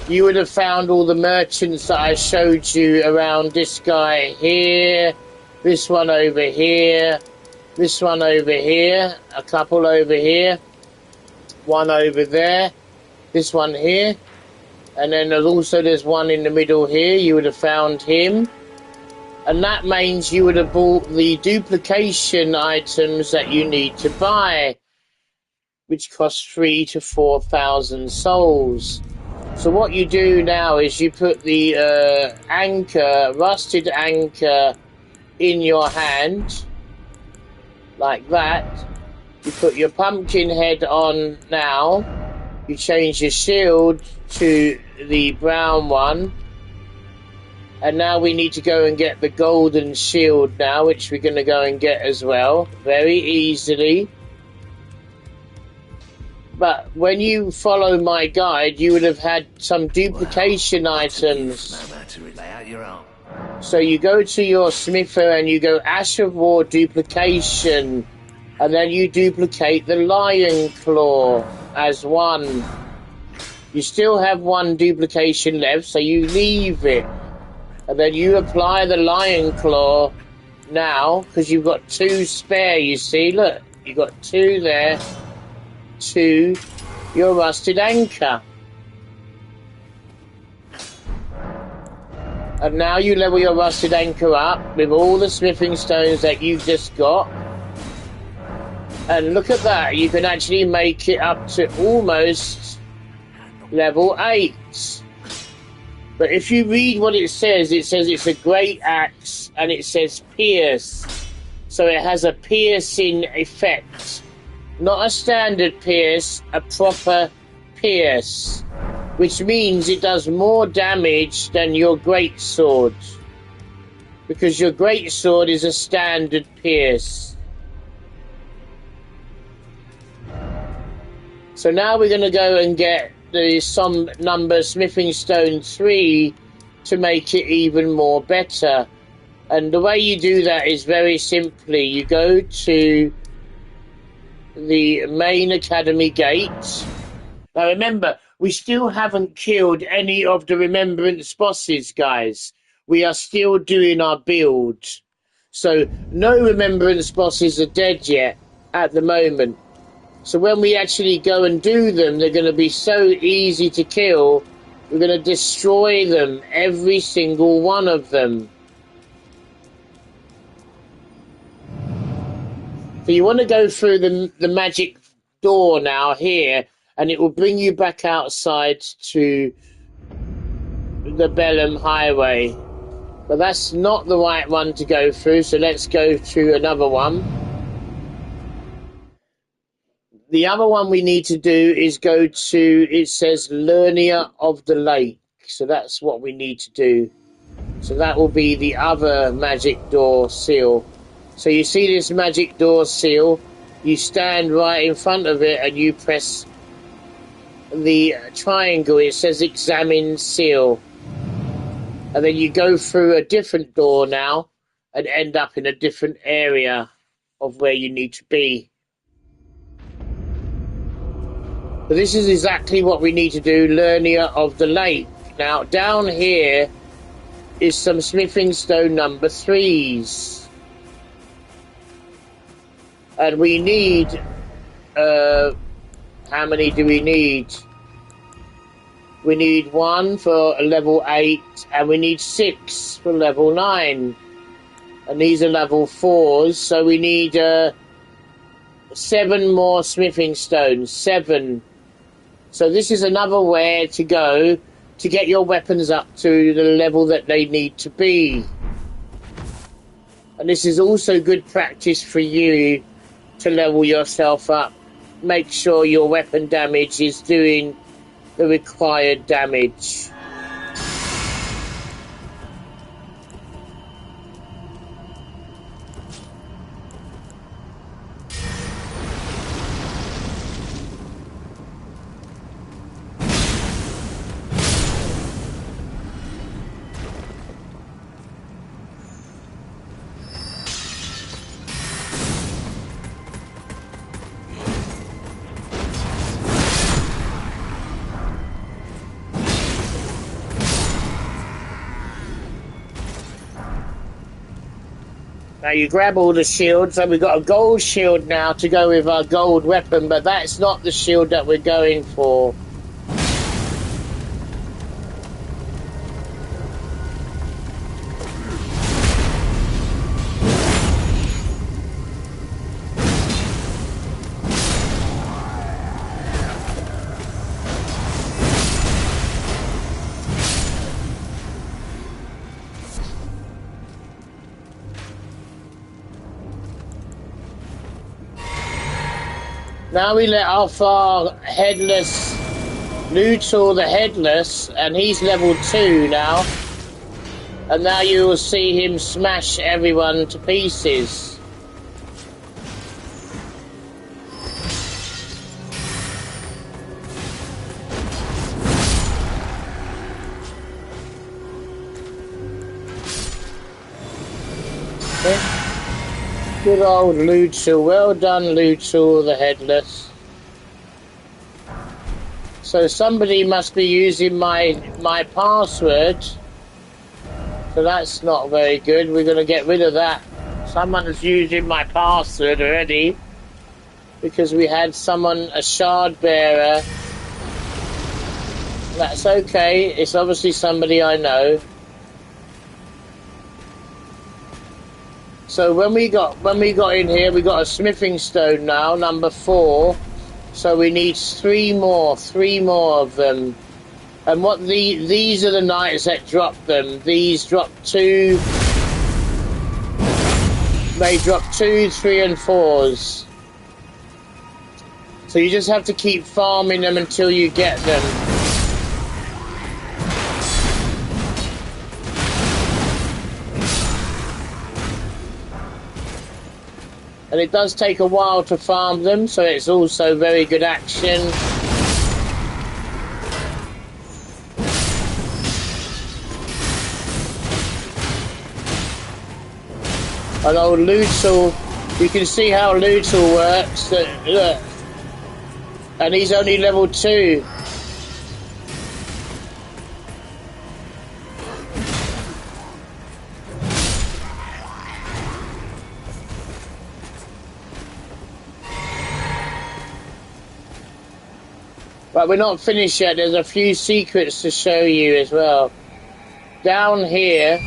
you would have found all the merchants that I showed you around. This guy here, this one over here, this one over here, a couple over here, one over there, this one here, and then there's one in the middle here. You would have found him. And that means you would have bought the duplication items that you need to buy, which cost 3,000 to 4,000 souls. So what you do now is you put the anchor, rusted anchor, in your hand, like that. You put your pumpkin head on now. You change your shield to the brown one. And now we need to go and get the golden shield now, which we're going to go and get as well, very easily. But when you follow my guide, you would have had some duplication items. No matter, lay out your arm. So you go to your smither and you go Ash of War duplication. And then you duplicate the lion claw as one. You still have one duplication left, so you leave it. And then you apply the lion claw now, because you've got 2 spare, you see. Look, you've got 2 there to your rusted anchor. And now you level your rusted anchor up with all the smithing stones that you've just got. And look at that, you can actually make it up to almost level 8. But if you read what it says it's a great axe, and it says pierce. So it has a piercing effect. Not a standard pierce, a proper pierce. Which means it does more damage than your greatsword. Because your greatsword is a standard pierce. So now we're going to go and get the some number smithing stone 3 to make it even more better. And the way you do that is very simply, you go to the main academy gate. Now remember, we still haven't killed any of the remembrance bosses, guys. We are still doing our build. So no remembrance bosses are dead yet at the moment. So when we actually go and do them, they're going to be so easy to kill. We're going to destroy them, every single one of them. So you want to go through the magic door now here, and it will bring you back outside to the Bellum Highway. But that's not the right one to go through, so let's go to another one. The other one we need to do is go to, it says Lernia of the Lake. So that's what we need to do. So that will be the other magic door seal. So you see this magic door seal, you stand right in front of it and you press the triangle. It says examine seal. And then you go through a different door now and end up in a different area of where you need to be. So this is exactly what we need to do, Lernia of the Lake. Now, down here is some smithing stone number 3s. And we need... how many do we need? We need 1 for level 8, and we need 6 for level 9. And these are level 4s, so we need 7 more smithing stones. 7. So this is another way to go to get your weapons up to the level that they need to be. And this is also good practice for you to level yourself up. Make sure your weapon damage is doing the required damage. Now you grab all the shields, and we've got a gold shield now to go with our gold weapon, but that's not the shield that we're going for. Now we let off our headless Luthor the Headless, and he's level 2 now. And now you will see him smash everyone to pieces. Okay. Good old Luthor. Well done, Luthor the Headless. So somebody must be using my password. So that's not very good. We're going to get rid of that. Someone's using my password already. Because we had someone, a shard bearer. That's okay. It's obviously somebody I know. So when we got in here, we got a smithing stone now, number 4. So we need 3 more of them. And what these are the knights that drop them. These drop 2. They drop 2, 3, and 4s. So you just have to keep farming them until you get them. And it does take a while to farm them, so it's also very good action. And old Luthor, you can see how Luthor works. Look. And he's only level 2. But we're not finished yet. There's a few secrets to show you as well. Down here,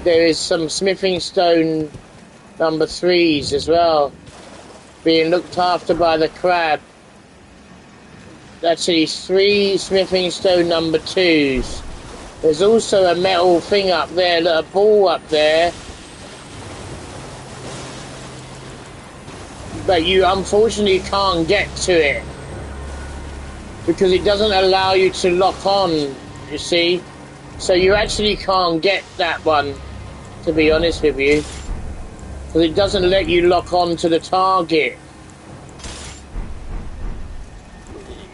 there is some smithing stone number 3s as well, being looked after by the crab. Actually, 3 smithing stone number 2s. There's also a metal thing up there, a ball up there. But you unfortunately can't get to it. Because it doesn't allow you to lock on, you see. So you actually can't get that one, to be honest with you. Because it doesn't let you lock on to the target.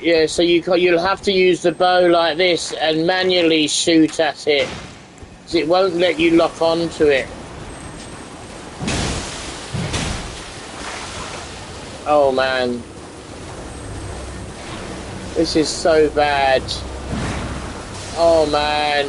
Yeah, so you'll have to use the bow like this and manually shoot at it. Because it won't let you lock on to it. Oh man. This is so bad. Oh man.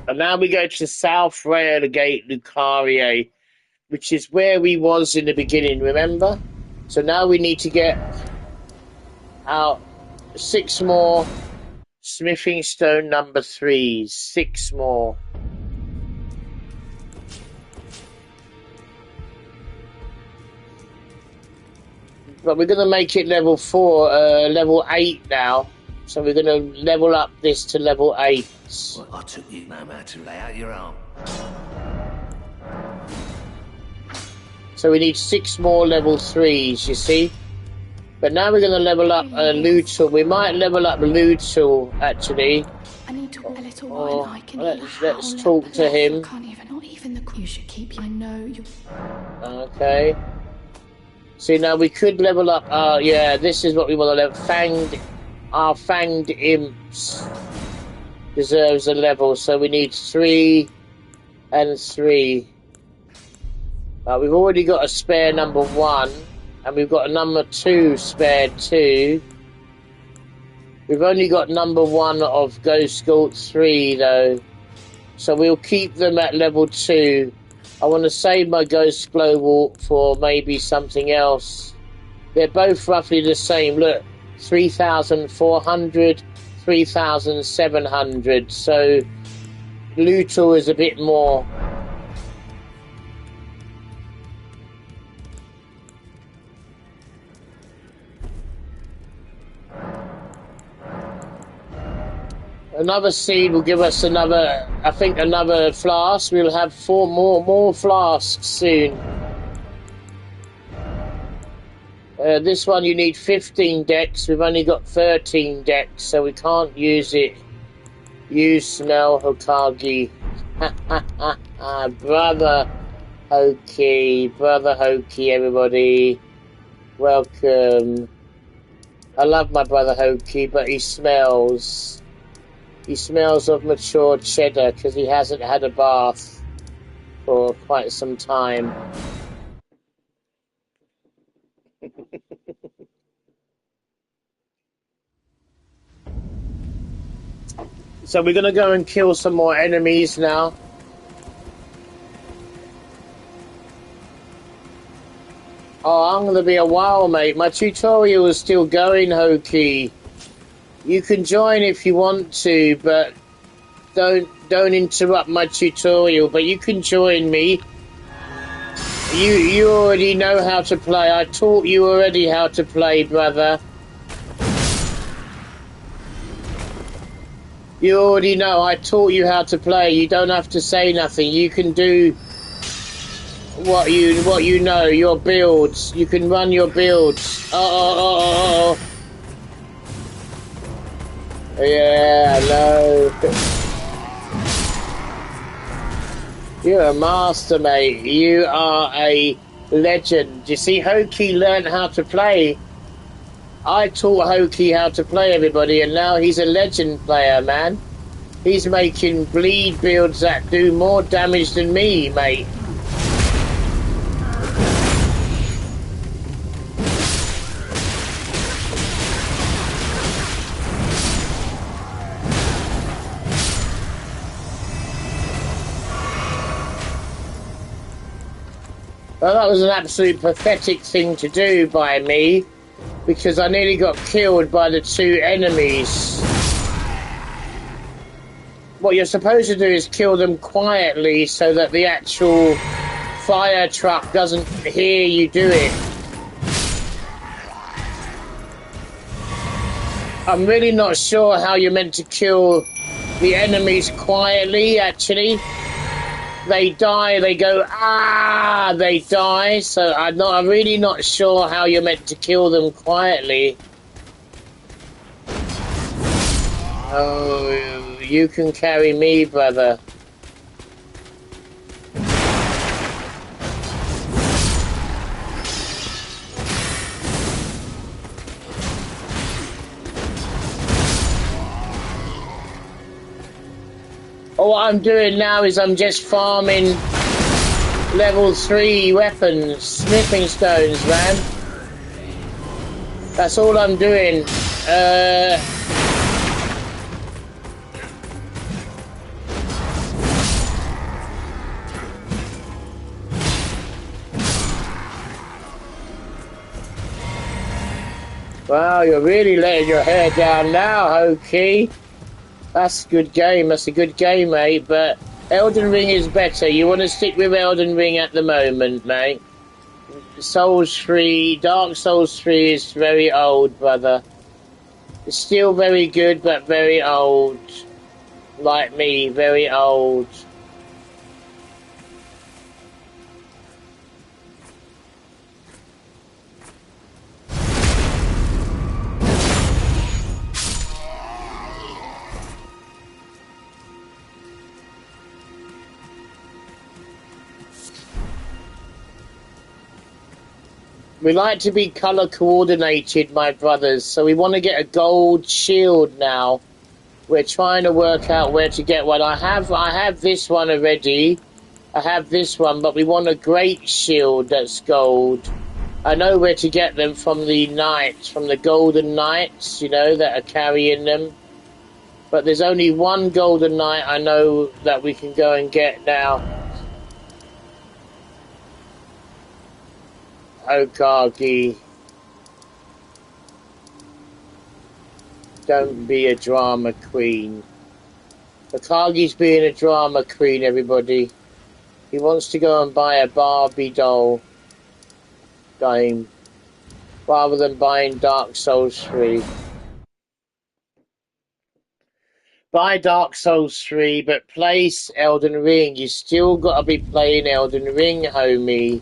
And now we go to South Railgate Lucaria, which is where we was in the beginning, remember? So now we need to get out 6 more smithing stone number 3s. 6 more. But we're going to make it level 4, level 8 now. So we're going to level up this to level 8. Well, I took you no matter to lay out your arm. So we need 6 more level 3s, you see? But now we're going to level up Luthor. We might level up Luthor, actually. I need to a little while. I can let's talk to him. Can't even, not even the. You should keep. I know you. Okay. See, now we could level up. Yeah, this is what we want to level. Our fanged imps deserves a level, so we need 3 and 3. We've already got a spare number 1, and we've got a number 2 spare too. We've only got number 1 of Ghost School 3 though, so we'll keep them at level 2. I want to save my Ghost Global for maybe something else. They're both roughly the same. Look, 3,400, 3,700. So Luto is a bit more. Another seed will give us another, I think, another flask. We'll have 4 more flasks soon. This one you need 15 decks. We've only got 13 decks, so we can't use it. Use smell Hokage. Brother Hoki, everybody. Welcome. I love my brother Hoki, but he smells. He smells of mature cheddar because he hasn't had a bath for quite some time. So we're going to go and kill some more enemies now. Oh, I'm going to be a while, mate. My tutorial is still going, Hoki. You can join if you want to, but don't interrupt my tutorial. But you can join me. You already know how to play. I taught you already how to play, brother. You already know. I taught you how to play. You don't have to say nothing. You can do what you know. Your builds. You can run your builds. Oh. Yeah, no. You're a master, mate. You are a legend. You see, Hoki learned how to play. I taught Hoki how to play, everybody, and now he's a legend player, man. He's making bleed builds that do more damage than me, mate. Well, that was an absolute pathetic thing to do by me, because I nearly got killed by the 2 enemies. What you're supposed to do is kill them quietly so that the actual fire truck doesn't hear you do it. I'm really not sure how you're meant to kill the enemies quietly, actually. They die, they go, ah, they die. So I'm really not sure how you're meant to kill them quietly. Oh, you can carry me, brother. All I'm doing now is I'm just farming level 3 weapons, smithing stones, man. That's all I'm doing. Wow, you're really letting your hair down now, Hoki. That's a good game. That's a good game, mate. But Elden Ring is better. You want to stick with Elden Ring at the moment, mate. Souls 3, Dark Souls 3 is very old, brother. It's still very good, but very old. Like me, very old. We like to be colour coordinated, my brothers, so we want to get a gold shield now. We're trying to work out where to get one. I have this one already, I have this one, but we want a great shield that's gold. I know where to get them from the knights, from the golden knights, you know, that are carrying them. But there's only one golden knight I know that we can go and get now. Okagi. Don't be a drama queen. Okagi's being a drama queen, everybody. He wants to go and buy a Barbie doll game rather than buying Dark Souls 3. Buy Dark Souls 3, but play Elden Ring. You still got to be playing Elden Ring, homie.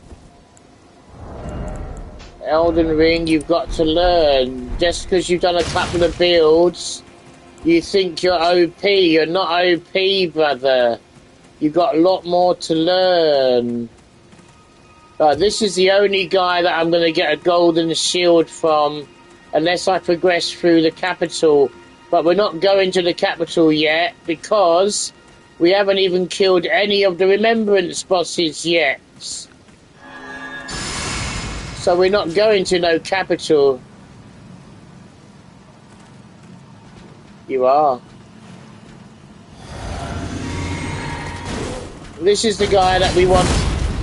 Elden Ring, you've got to learn. Just because you've done a couple of builds, you think you're OP. You're not OP, brother. You've got a lot more to learn. This is the only guy that I'm going to get a golden shield from unless I progress through the capital. But we're not going to the capital yet because we haven't even killed any of the remembrance bosses yet. So we're not going to no capital. You are. This is the guy that we want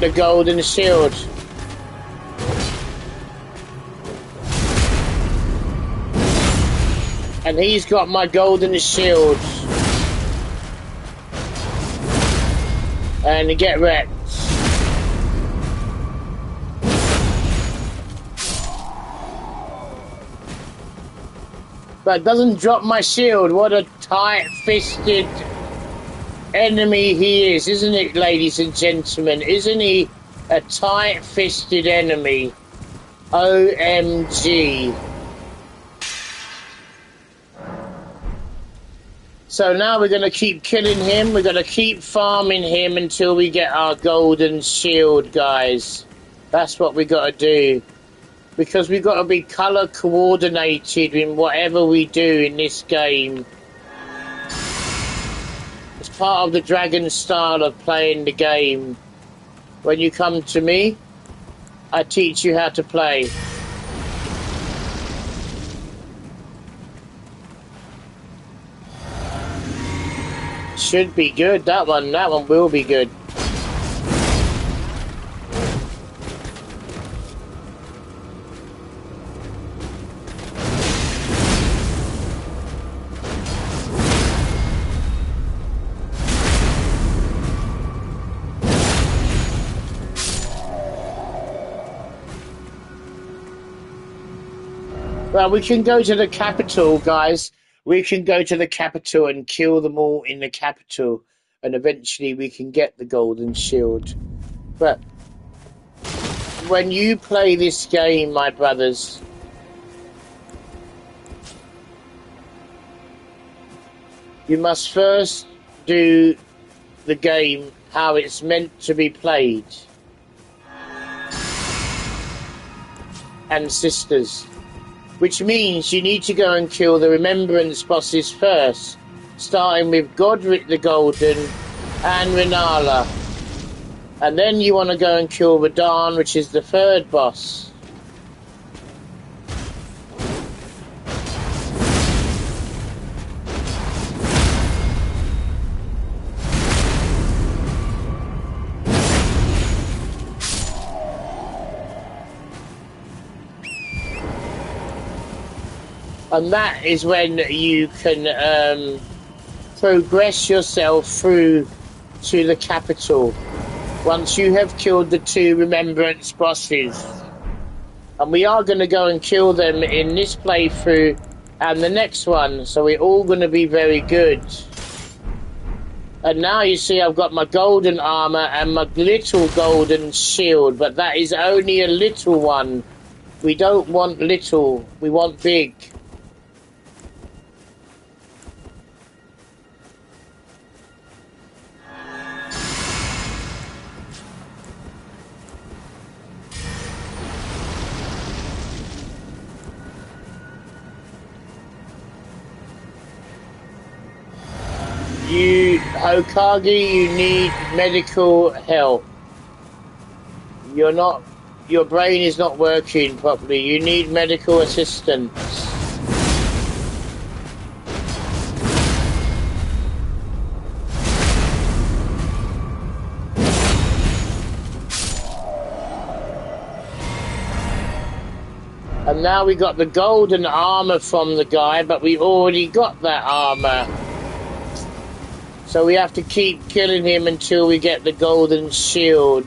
the golden shield. And he's got my golden shield. And get wrecked. But doesn't drop my shield. What a tight-fisted enemy he is, isn't it, ladies and gentlemen? Isn't he a tight-fisted enemy? OMG. So now we're going to keep killing him. We're going to keep farming him until we get our golden shield, guys. That's what we got to do. Because we've got to be colour coordinated in whatever we do in this game. It's part of the dragon style of playing the game. When you come to me, I teach you how to play. Should be good, that one will be good. Well, we can go to the capital, guys. We can go to the capital and kill them all in the capital. And eventually we can get the golden shield. But when you play this game, my brothers, you must first do the game how it's meant to be played. And sisters. Which means you need to go and kill the remembrance bosses first, starting with Godric the Golden and Renala. And then you want to go and kill Radahn, which is the third boss. And that is when you can progress yourself through to the capital. Once you have killed the 2 remembrance bosses. And we are going to go and kill them in this playthrough and the next one. So we're all going to be very good. And now you see I've got my golden armor and my little golden shield. But that is only a little one. We don't want little. We want big. Hokage, you need medical help. Your brain is not working properly. You need medical assistance. And now we got the golden armor from the guy, but we already got that armor. So we have to keep killing him until we get the golden shield.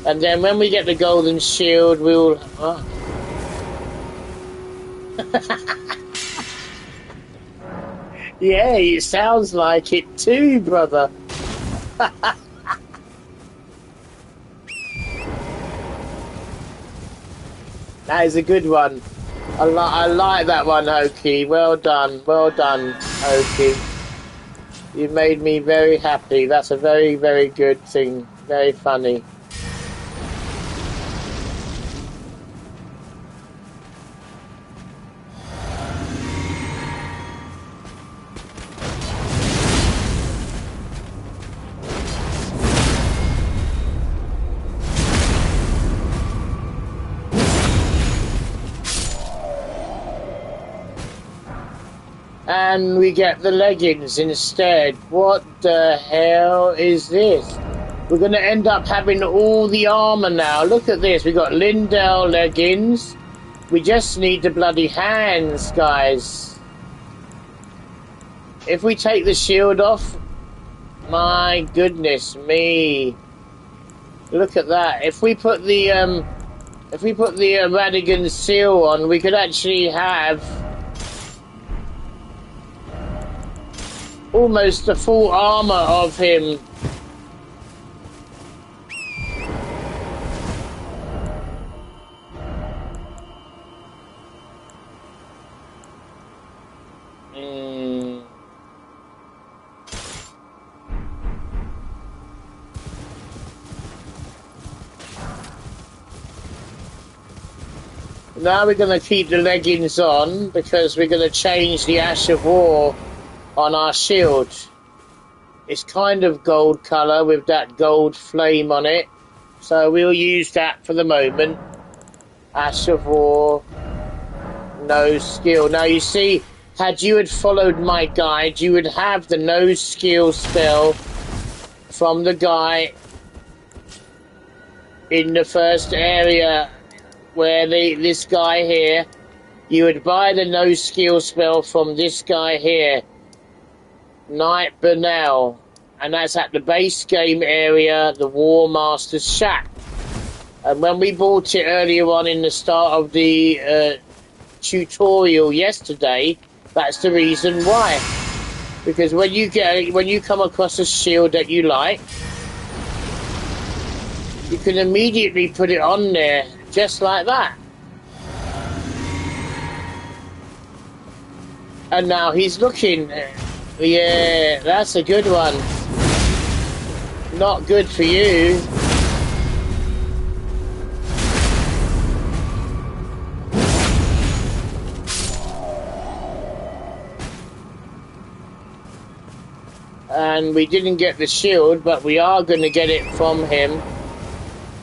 And then when we get the golden shield, we'll... Oh. Yeah, it sounds like it too, brother. That is a good one. I like that one, Hoki. Well done, Hoki. You made me very happy. That's a very, very good thing. Very funny. And we get the leggings instead. What the hell is this? We're going to end up having all the armor now. Look at this. We got Lindell leggings. We just need the bloody hands, guys. If we take the shield off, my goodness me. Look at that. If we put the Radigan seal on, we could actually have almost the full armor of him. Now we're going to keep the leggings on because we're going to change the Ash of War on our shield. It's kind of gold colour with that gold flame on it, so we'll use that for the moment. Ash of War, no skill. Now you see, had you had followed my guide, you would have the no skill spell from the guy in the first area where this guy here. You would buy the no skill spell from this guy here, Knight Bernal, and that's at the base game area, the War Master's Shack. And when we bought it earlier on in the start of the tutorial yesterday, that's the reason why. Because when you come across a shield that you like, you can immediately put it on there, just like that. And now he's looking. Yeah, that's a good one. Not good for you. And we didn't get the shield, but we are going to get it from him.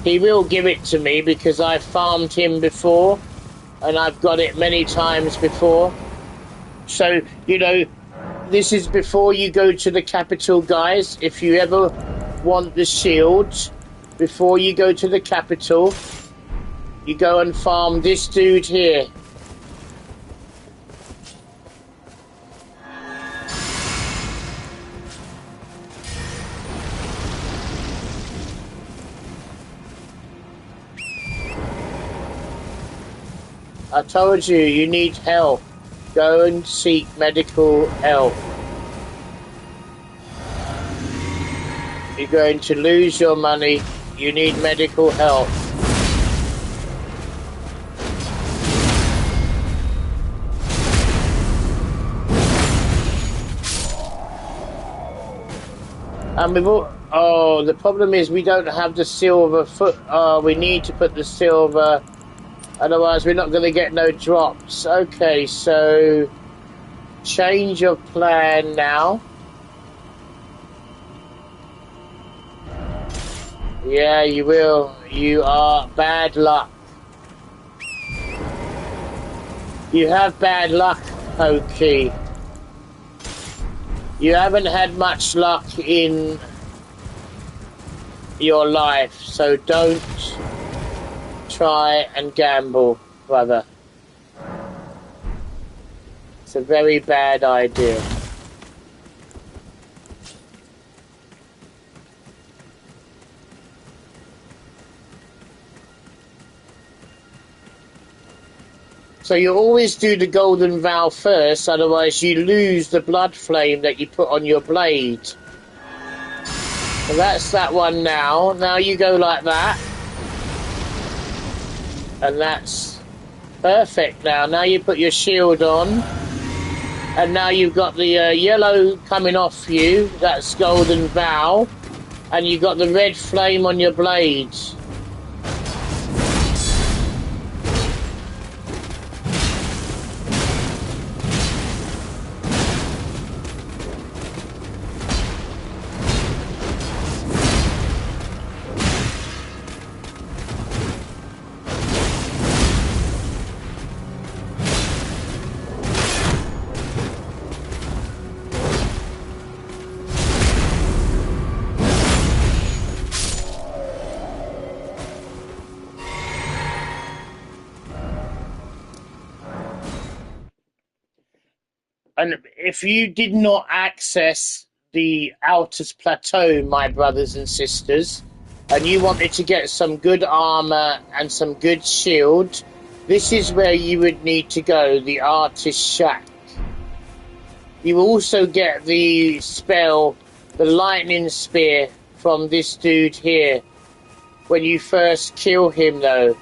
He will give it to me because I farmed him before, and I've got it many times before. So, you know, this is before you go to the capital, guys. If you ever want the shield, before you go to the capital, you go and farm this dude here. I told you, you need help. Go and seek medical help. You're going to lose your money. You need medical help. And we've all... Oh, the problem is we don't have the silver foot... we need to put the silver... Otherwise, we're not going to get no drops. Okay, so change of plan now. Yeah, you will. You are bad luck. You have bad luck, Pokey. You haven't had much luck in your life, so don't try and gamble, brother. It's a very bad idea. So you always do the golden vow first, otherwise you lose the blood flame that you put on your blade. So that's that one now. Now you go like that. And that's perfect now. Now you put your shield on. And now you've got the yellow coming off you. That's golden vow. And you've got the red flame on your blade. And if you did not access the Altus Plateau, my brothers and sisters, and you wanted to get some good armor and some good shield, this is where you would need to go, the Artist's Shack. You also get the spell, the Lightning Spear, from this dude here, when you first kill him though.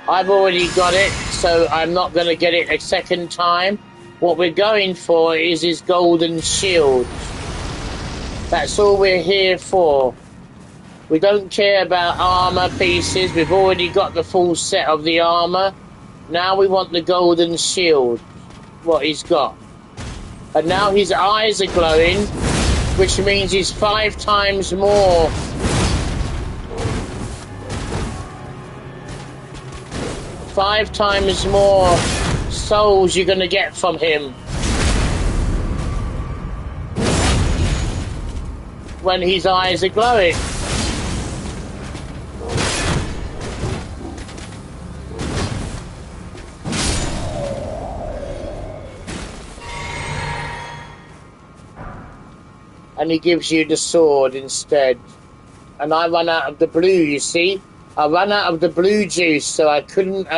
I've already got it, so I'm not going to get it a second time. What we're going for is his golden shield. That's all we're here for. We don't care about armor pieces. We've already got the full set of the armor. Now we want the golden shield, what he's got. And now his eyes are glowing, which means he's 5 times more. 5 times more souls you're going to get from him when his eyes are glowing. And he gives you the sword instead. And I run out of the blue, you see. I ran out of the blue juice, so I couldn't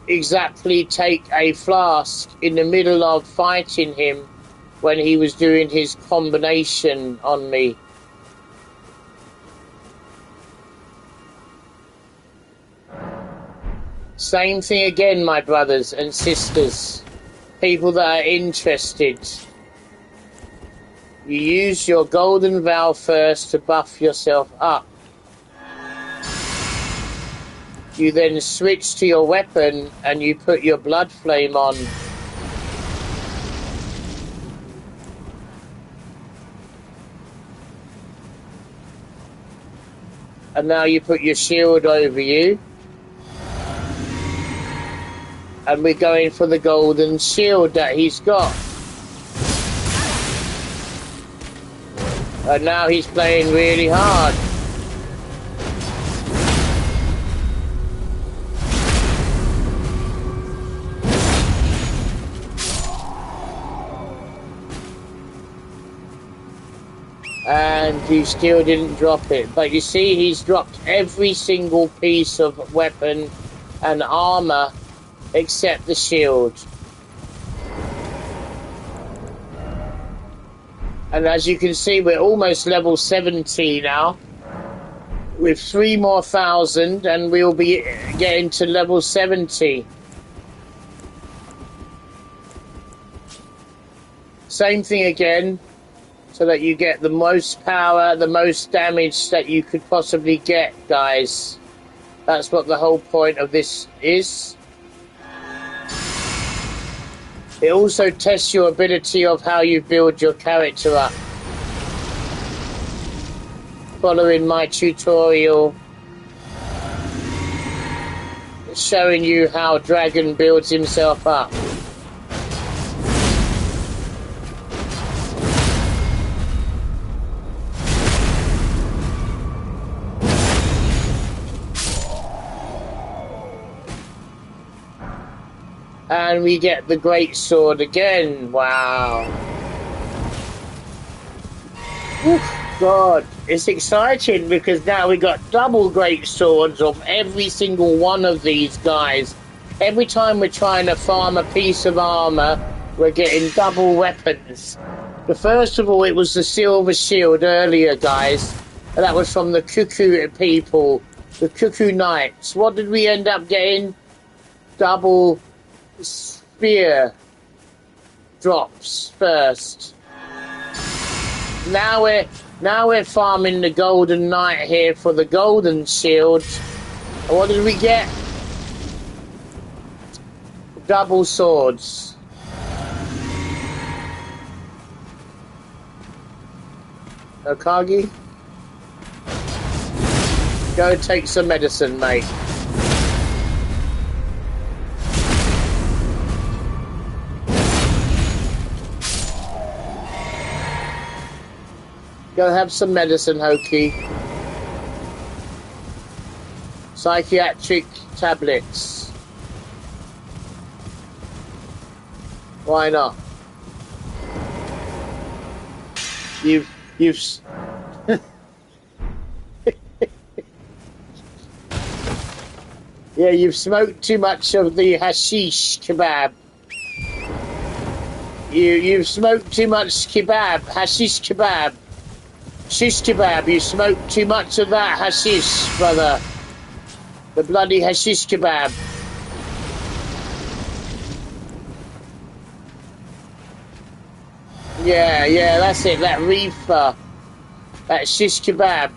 exactly take a flask in the middle of fighting him when he was doing his combination on me. Same thing again, my brothers and sisters. People that are interested. You use your golden vow first to buff yourself up. You then switch to your weapon and you put your blood flame on. And now you put your shield over you. And we're going for the golden shield that he's got. And now he's playing really hard. And he still didn't drop it. But you see, he's dropped every single piece of weapon and armor except the shield. And as you can see, we're almost level 70 now. With 3 more thousand, and we'll be getting to level 70. Same thing again, so that you get the most power, the most damage that you could possibly get, guys. That's what the whole point of this is. It also tests your ability of how you build your character up. following my tutorial showing you how Dragon builds himself up. And we get the great sword again. Wow. Oof, God, it's exciting because now we got double great swords of every single one of these guys. Every time we're trying to farm a piece of armor, we're getting double weapons. The first of all, it was the silver shield earlier, guys. And that was from the Cuckoo people, the Cuckoo Knights. What did we end up getting? Double spear drops first. Now we're farming the Golden Knight here for the Golden Shield. And what did we get? Double swords. Okagi? Go take some medicine, mate. Go have some medicine, Hoki. Psychiatric tablets. Why not? You've yeah, you've smoked too much of the hashish kebab. You've smoked too much kebab, hashish kebab. Shish kebab, you smoked too much of that hashish, brother. The bloody hashish kebab. Yeah, that's it, that reefer. That shish kebab.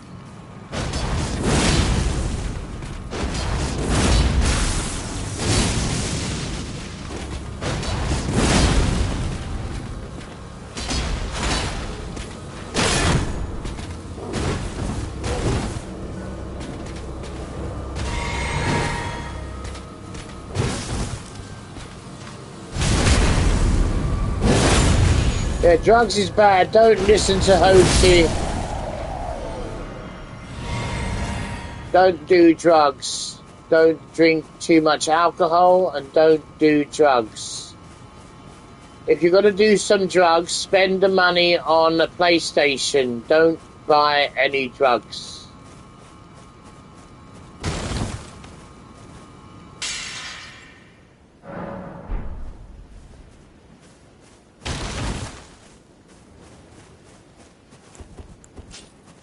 Yeah, drugs is bad. Don't listen to Hoki. Don't do drugs. Don't drink too much alcohol and don't do drugs. If you're going to do some drugs, spend the money on a PlayStation. Don't buy any drugs.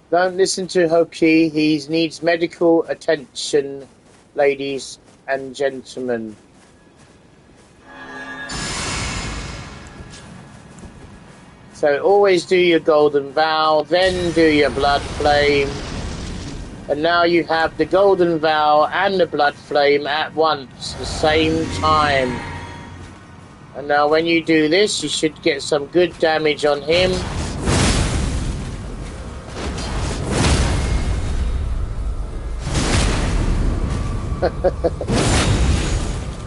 Don't listen to Hoki. He needs medical attention, ladies and gentlemen. So always do your golden vow, then do your blood flame. And now you have the golden vow and the blood flame at once, the same time. And now when you do this, you should get some good damage on him.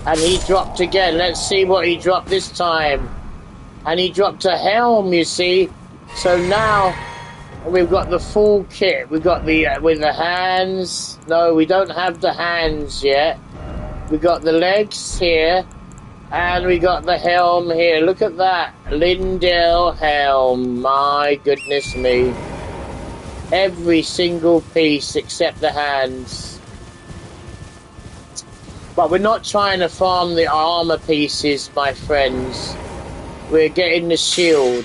And he dropped again. Let's see what he dropped this time. And he dropped a helm, you see. So now we've got the full kit. We've got the with the hands. No, we don't have the hands yet. We got the legs here, and we got the helm here. Look at that, Lindell helm. My goodness me! Every single piece except the hands. But we're not trying to farm the armor pieces, my friends. We're getting the shield.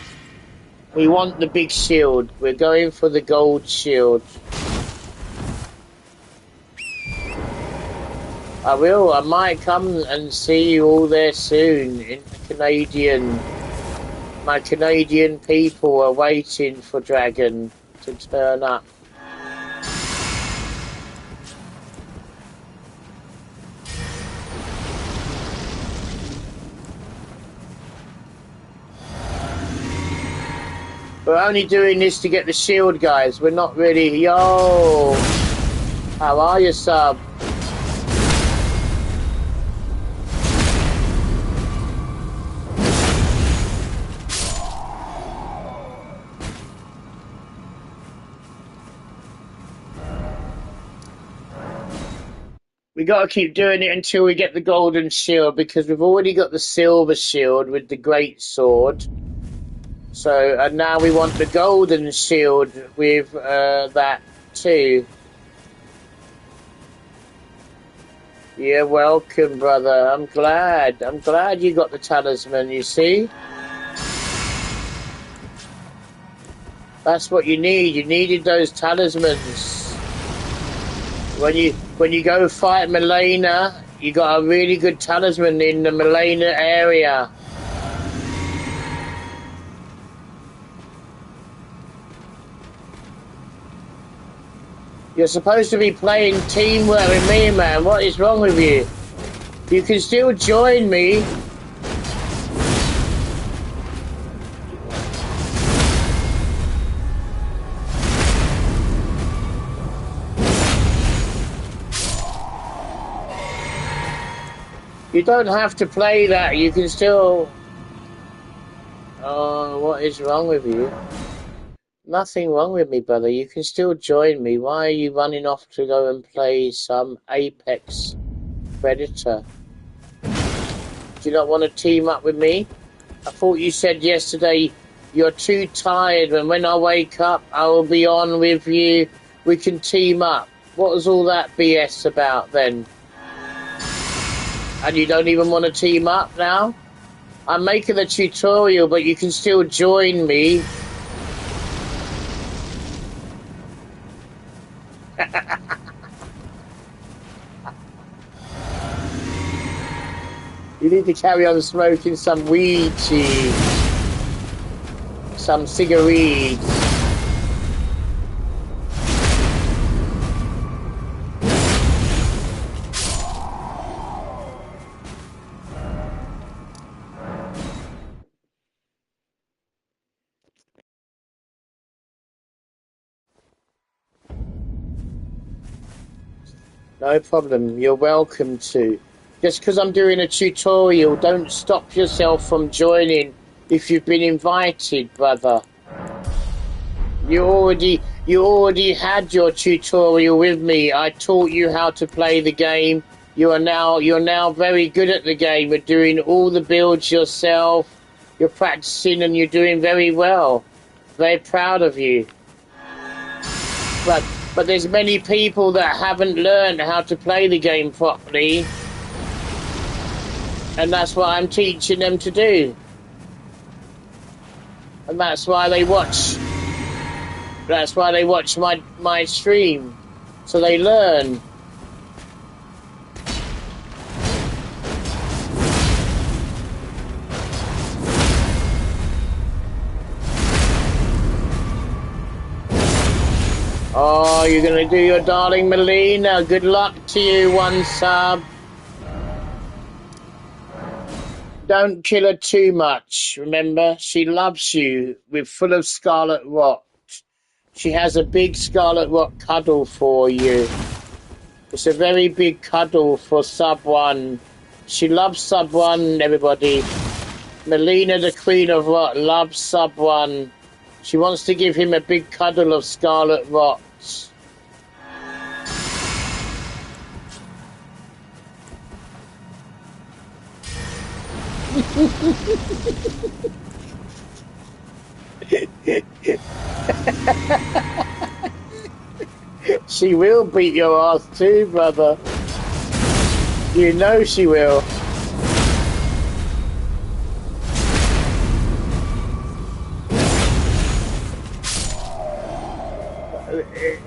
We want the big shield. We're going for the gold shield. I might come and see you all there soon in Canadian. My Canadian people are waiting for Dragon to turn up. We're only doing this to get the shield, guys. We're not really... Yo! How are you, sub? We got to keep doing it until we get the golden shield, because we've already got the silver shield with the great sword. So, and now we want the golden shield with that too. You're welcome, brother. I'm glad. I'm glad you got the talisman, you see? That's what you need. You needed those talismans. When you go fight Milena, you got a really good talisman in the Milena area. You're supposed to be playing teamwork with me, man. What is wrong with you? You can still join me. You don't have to play that. You can still... Oh, what is wrong with you? Nothing wrong with me, brother. You can still join me. Why are you running off to go and play some Apex Predator? Do you not want to team up with me? I thought you said yesterday you're too tired, and when I wake up, I will be on with you. We can team up. What was all that BS about then? And you don't even want to team up now? I'm making a tutorial, but you can still join me. You need to carry on smoking some weed, cheese. Some cigarettes. No problem. You're welcome to. Just because I'm doing a tutorial, don't stop yourself from joining if you've been invited, brother. You already had your tutorial with me. I taught you how to play the game. You're now very good at the game. You're doing all the builds yourself. You're practicing and you're doing very well. Very proud of you. But there's many people that haven't learned how to play the game properly. And that's what I'm teaching them to do. And that's why they watch my stream. So they learn. Oh, you're gonna do your darling Melina. Good luck to you, one sub. Don't kill her too much, remember? She loves you with full of scarlet rot. She has a big scarlet rot cuddle for you. It's a very big cuddle for sub 1. She loves sub 1, everybody. Melina, the queen of rot, loves sub 1. She wants to give him a big cuddle of scarlet rot. She will beat your ass too, brother. You know she will.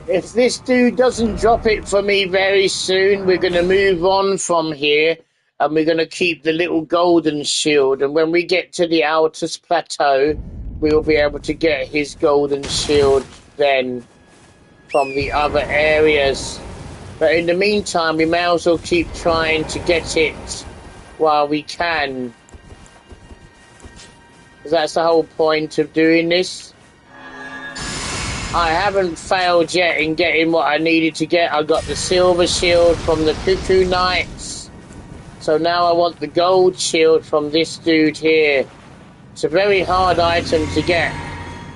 If this dude doesn't drop it for me very soon, we're going to move on from here. And we're going to keep the little golden shield. And when we get to the Altus Plateau, we'll be able to get his golden shield then from the other areas. But in the meantime, we may as well keep trying to get it while we can. Because that's the whole point of doing this. I haven't failed yet in getting what I needed to get. I got the silver shield from the Cuckoo Knights. So now I want the gold shield from this dude here. It's a very hard item to get.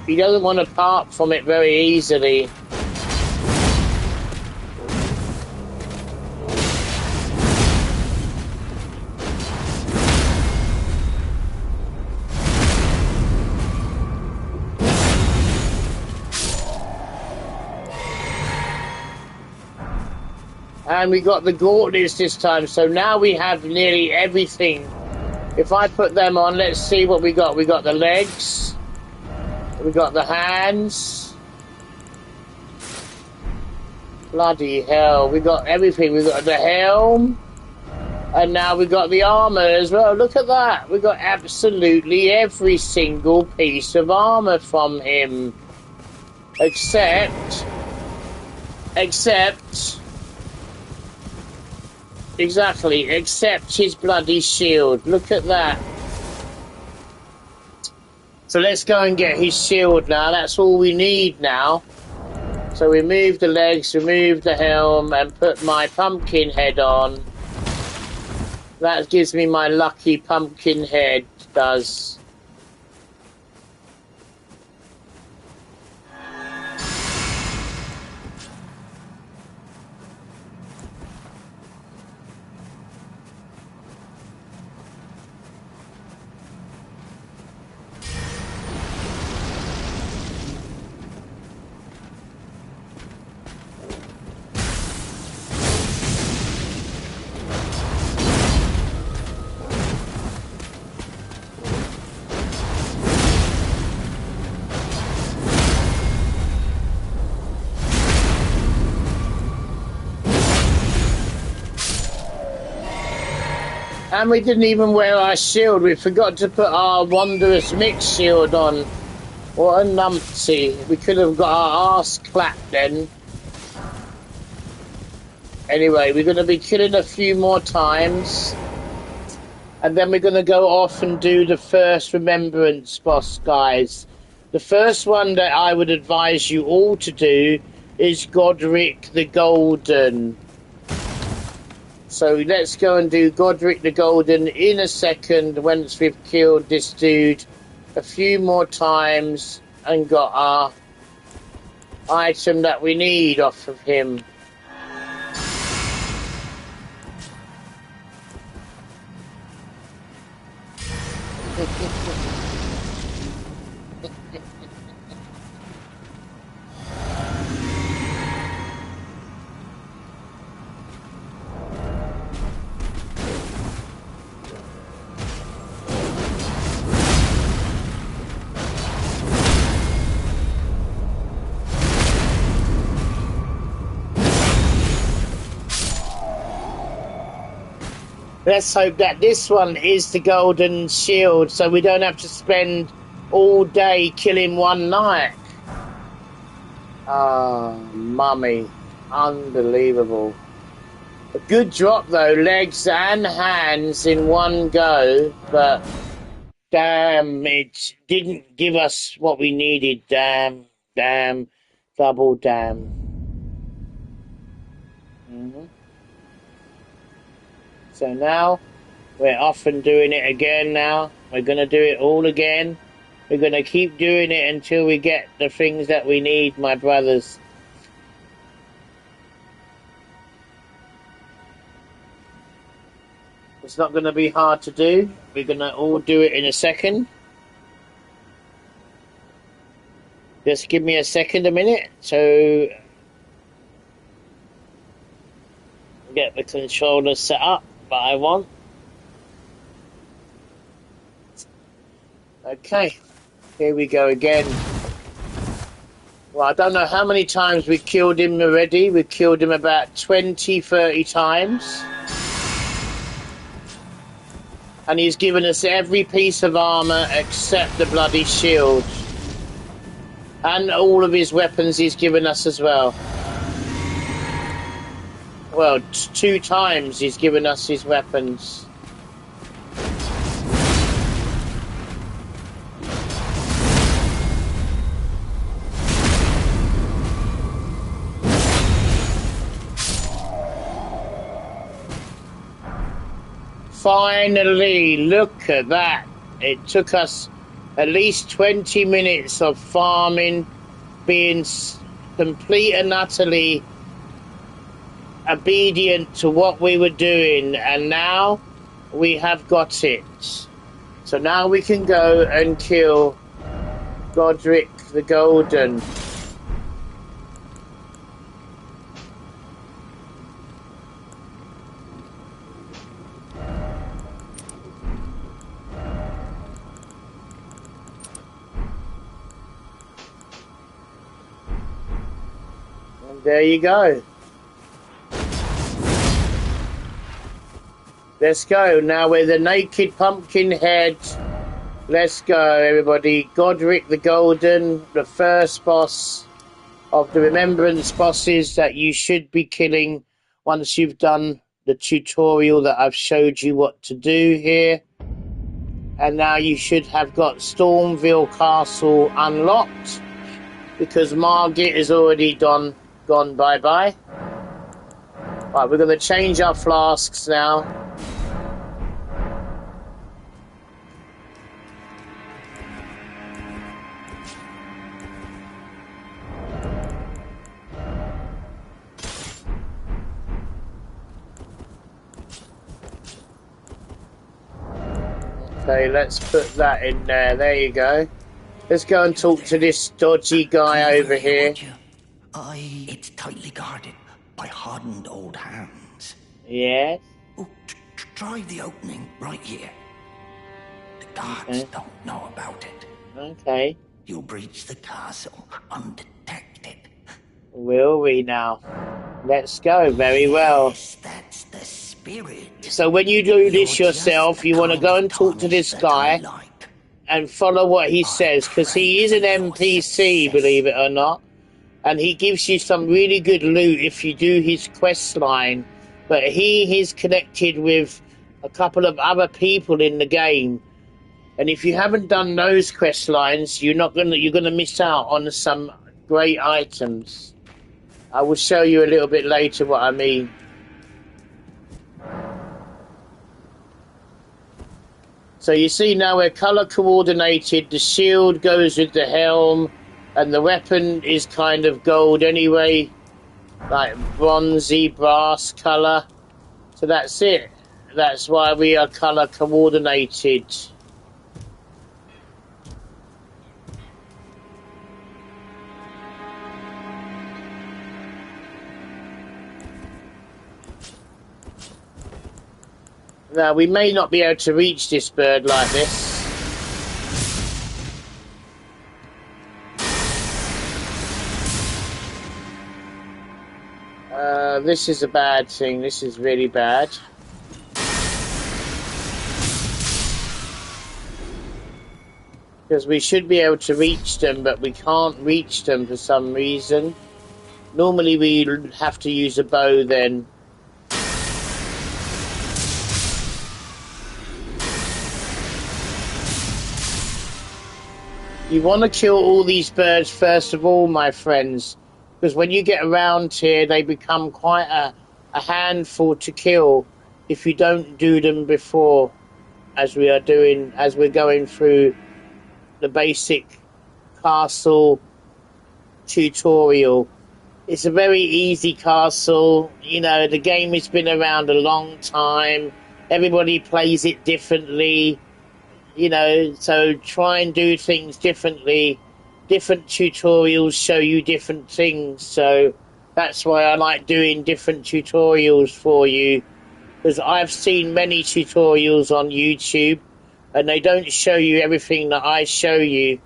He doesn't want to part from it very easily. And we got the gauntlets this time, so now we have nearly everything. If I put them on, let's see what we got. We got the legs. We got the hands. Bloody hell, we got everything. We got the helm. And now we got the armor as well. Look at that. We got absolutely every single piece of armor from him. Except... Exactly, except his bloody shield. Look at that. So let's go and get his shield now. That's all we need now. So remove the legs, remove the helm, and put my pumpkin head on. That gives me my lucky pumpkin head, does. And we didn't even wear our shield. We forgot to put our wondrous mix shield on. What a numpty. We could have got our arse clapped then. Anyway, we're going to be killing a few more times. And then we're going to go off and do the first remembrance boss, guys. The first one that I would advise you all to do is Godric the Golden. So let's go and do Godric the Golden in a second once we've killed this dude a few more times and got our item that we need off of him. Let's hope that this one is the golden shield so we don't have to spend all day killing one knight. Oh, mummy. Unbelievable. A good drop though, legs and hands in one go, but damn, it didn't give us what we needed. Damn, double damn. So now we're off and doing it again now. We're going to do it all again. We're going to keep doing it until we get the things that we need, my brothers. It's not going to be hard to do. We're going to all do it in a second. Just give me a minute. So get the controller set up that I want. Okay, here we go again. Well, I don't know how many times we killed him already. We killed him about 20, 30 times. And he's given us every piece of armor except the bloody shield. And all of his weapons he's given us as well. Well, 2 times he's given us his weapons. Finally, look at that. It took us at least 20 minutes of farming, being complete and utterly obedient to what we were doing, and now we have got it. So now we can go and kill Godric the Golden. And there you go. Let's go. Now we're the naked pumpkin head. Let's go, everybody. Godric the Golden, the first boss of the remembrance bosses that you should be killing once you've done the tutorial that I've showed you what to do here. And now you should have got Stormville Castle unlocked, because Margit has already gone bye-bye. Right, we're going to change our flasks now. Okay, let's put that in there. There you go. Let's go and talk to this dodgy guy over here. It's tightly guarded by hardened old hands. Yeah. Oh, try the opening right here. The guards don't know about it. Okay. You'll breach the castle undetected. Will we now? Let's go. Very well. Yes, that's the spirit. So when you do this yourself, you want to go and talk to this guy and follow what he says, because he is an NPC, believe it or not. And he gives you some really good loot if you do his quest line. But he is connected with a couple of other people in the game. And if you haven't done those quest lines, you're gonna miss out on some great items. I will show you a little bit later what I mean. So you see now we're color coordinated. The shield goes with the helm, and the weapon is kind of gold anyway, like bronzy brass color. So that's it. That's why we are color coordinated. Now, we may not be able to reach this bird like this. This is a bad thing. This is really bad. Because we should be able to reach them, but we can't reach them for some reason. Normally we have to use a bow then. You want to kill all these birds first of all, my friends, because when you get around here, they become quite a handful to kill if you don't do them before, as we're going through the basic castle tutorial. It's a very easy castle. You know, the game has been around a long time. Everybody plays it differently. You know, so try and do things differently. Different tutorials show you different things. So that's why I like doing different tutorials for you. Because I've seen many tutorials on YouTube and they don't show you everything that I show you.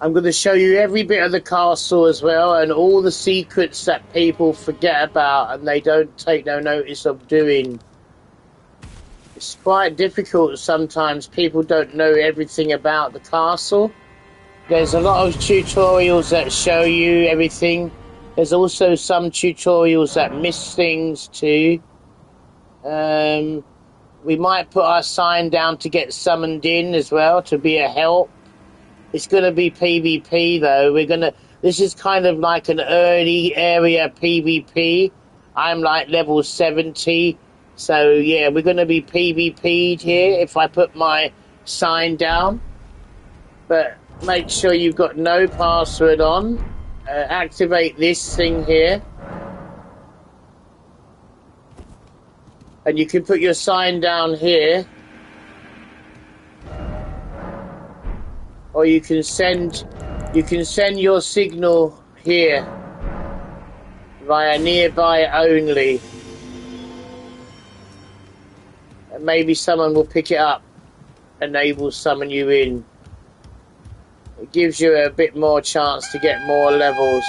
I'm going to show you every bit of the castle as well, and all the secrets that people forget about and they don't take no notice of doing. It's quite difficult sometimes. People don't know everything about the castle. There's a lot of tutorials that show you everything. There's also some tutorials that miss things too. We might put our sign down to get summoned in as well to be a help. It's going to be PvP though. This is kind of like an early area PvP. I'm like level 70. So yeah, we're going to be PvP'd here if I put my sign down. But make sure you've got no password on. Activate this thing here. And you can put your sign down here. Or you can send your signal here via nearby only. And maybe someone will pick it up and they will summon you in. It gives you a bit more chance to get more levels.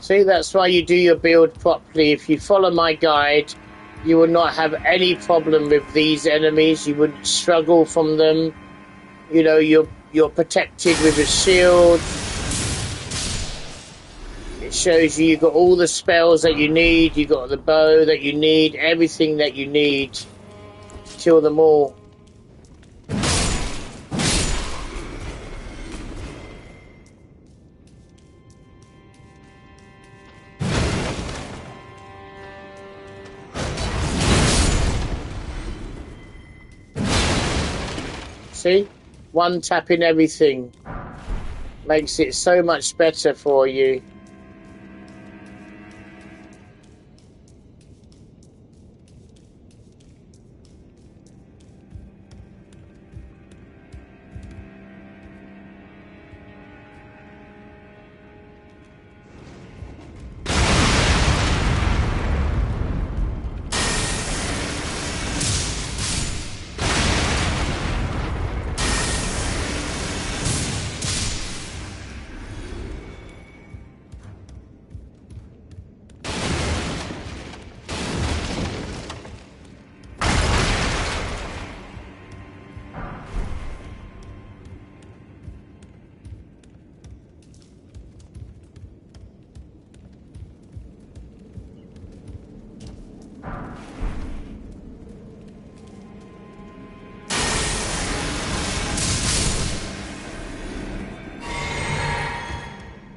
See, that's why you do your build properly. If you follow my guide, you will not have any problem with these enemies. You wouldn't struggle from them. You know, you're protected with a shield. It shows you've got all the spells that you need. You've got the bow that you need. Everything that you need to kill them all. See? One tapping everything makes it so much better for you.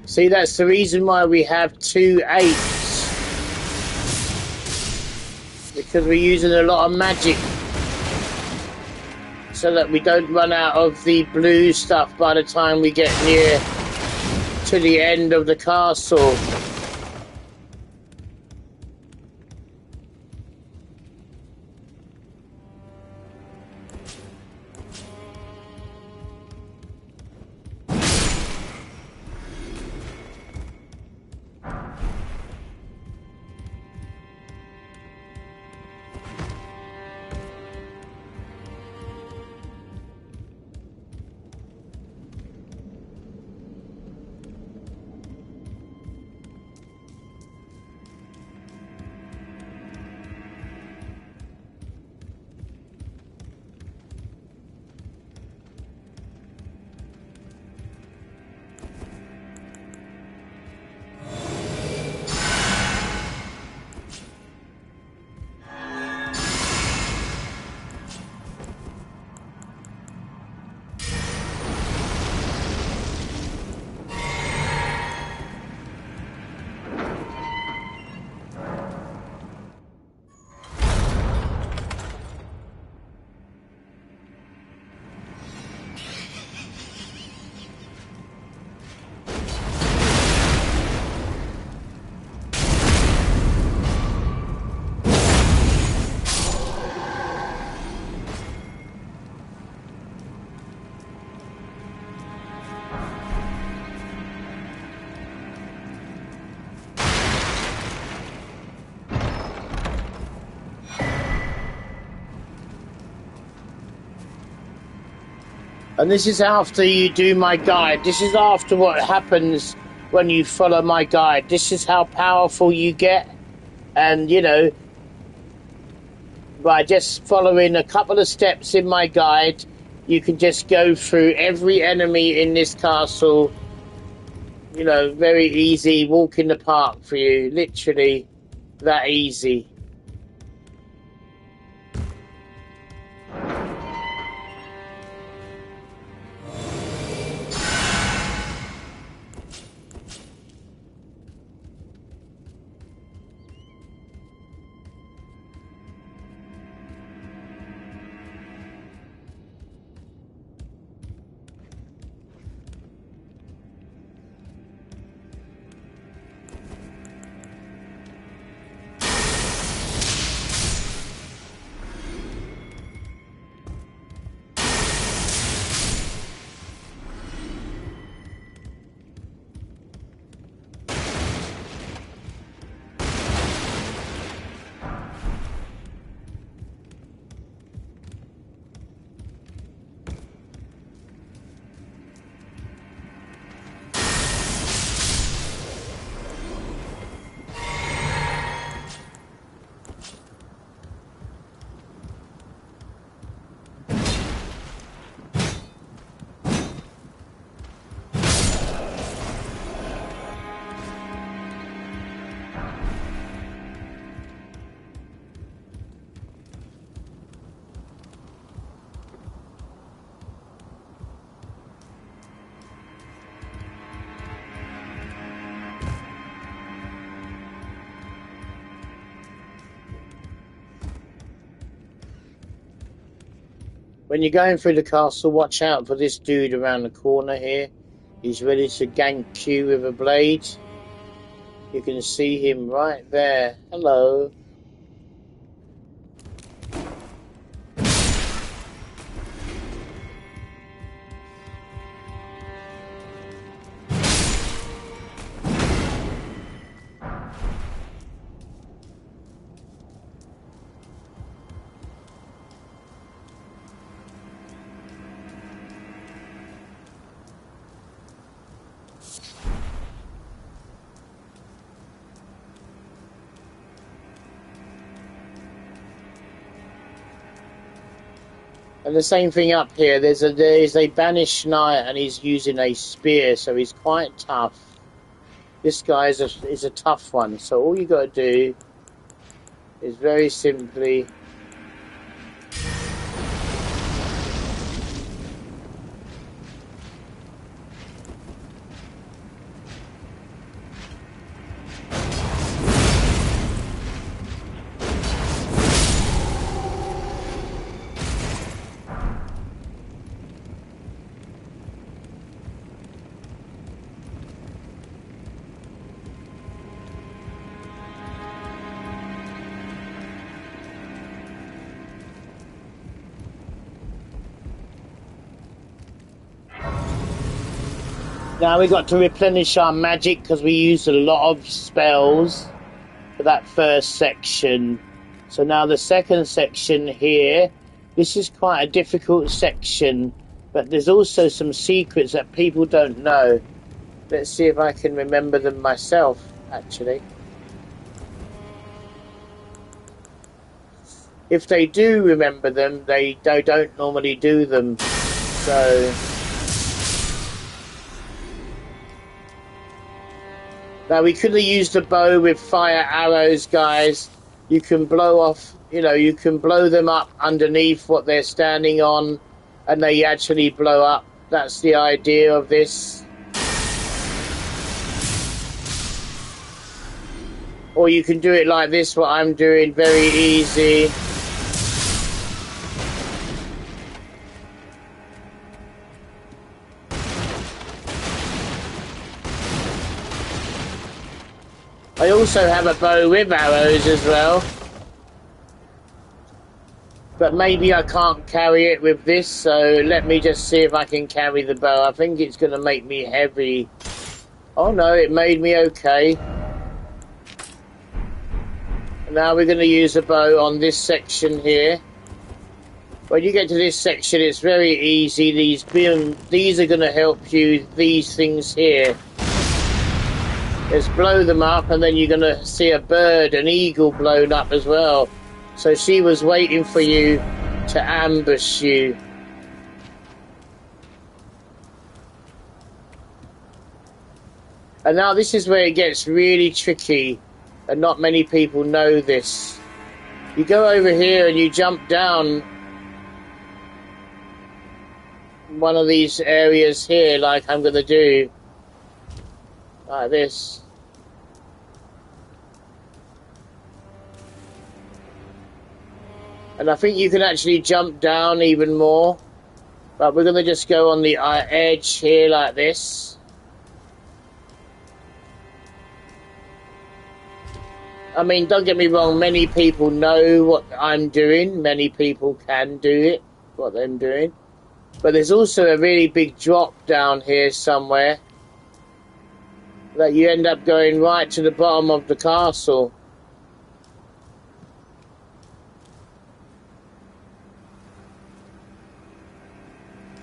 See, that's the reason why we have 2 8s. Because we're using a lot of magic. So that we don't run out of the blue stuff by the time we get near to the end of the castle. And this is after you do my guide. This is after what happens when you follow my guide. This is how powerful you get. And, you know, by just following a couple of steps in my guide, you can just go through every enemy in this castle. You know, very easy, walk in the park for you. Literally that easy. When you're going through the castle, watch out for this dude around the corner here. He's ready to gank you with a blade. You can see him right there. Hello. And the same thing up here. There is a banished knight, and he's using a spear, so he's quite tough. This guy is a tough one. So all you got to do is very simply now we got to replenish our magic because we used a lot of spells for that first section. So now the second section here, this is quite a difficult section, but there's also some secrets that people don't know. Let's see if I can remember them myself, actually. If they do remember them, they don't normally do them. So now we could have used a bow with fire arrows, guys. You can blow off, you know, you can blow them up underneath what they're standing on, and they actually blow up. That's the idea of this. Or you can do it like this, what I'm doing, very easy. I also have a bow with arrows as well. But maybe I can't carry it with this, so let me just see if I can carry the bow. I think it's going to make me heavy. Oh no, it made me okay. Now we're going to use a bow on this section here. When you get to this section, it's very easy. These are going to help you. These things here. Just blow them up, and then you're going to see a bird, an eagle blown up as well. So she was waiting for you to ambush you. And now this is where it gets really tricky, and not many people know this. You go over here and you jump down one of these areas here, like I'm going to do. Like this. And I think you can actually jump down even more. But we're going to just go on the edge here like this. I mean, don't get me wrong, many people know what I'm doing. Many people can do it, what I'm doing. But there's also a really big drop down here somewhere that you end up going right to the bottom of the castle.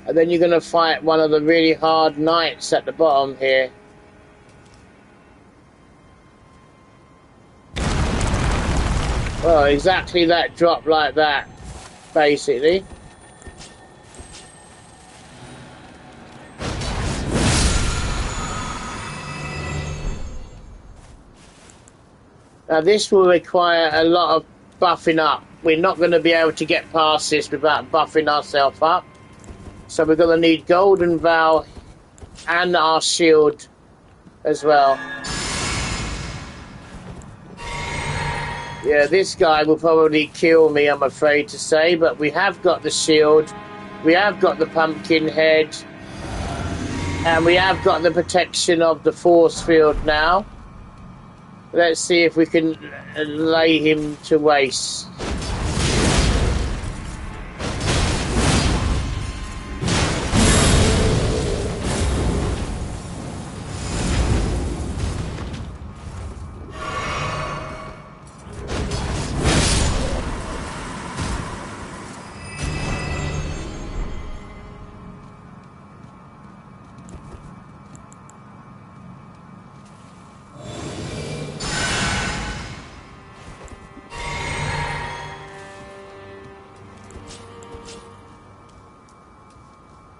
And then you're going to fight one of the really hard knights at the bottom here. Well, exactly that drop like that, basically. Now this will require a lot of buffing up. We're not going to be able to get past this without buffing ourselves up. So we're going to need Golden Vow and our shield as well. Yeah, this guy will probably kill me, I'm afraid to say, but we have got the shield, we have got the pumpkin head, and we have got the protection of the force field now. Let's see if we can lay him to waste.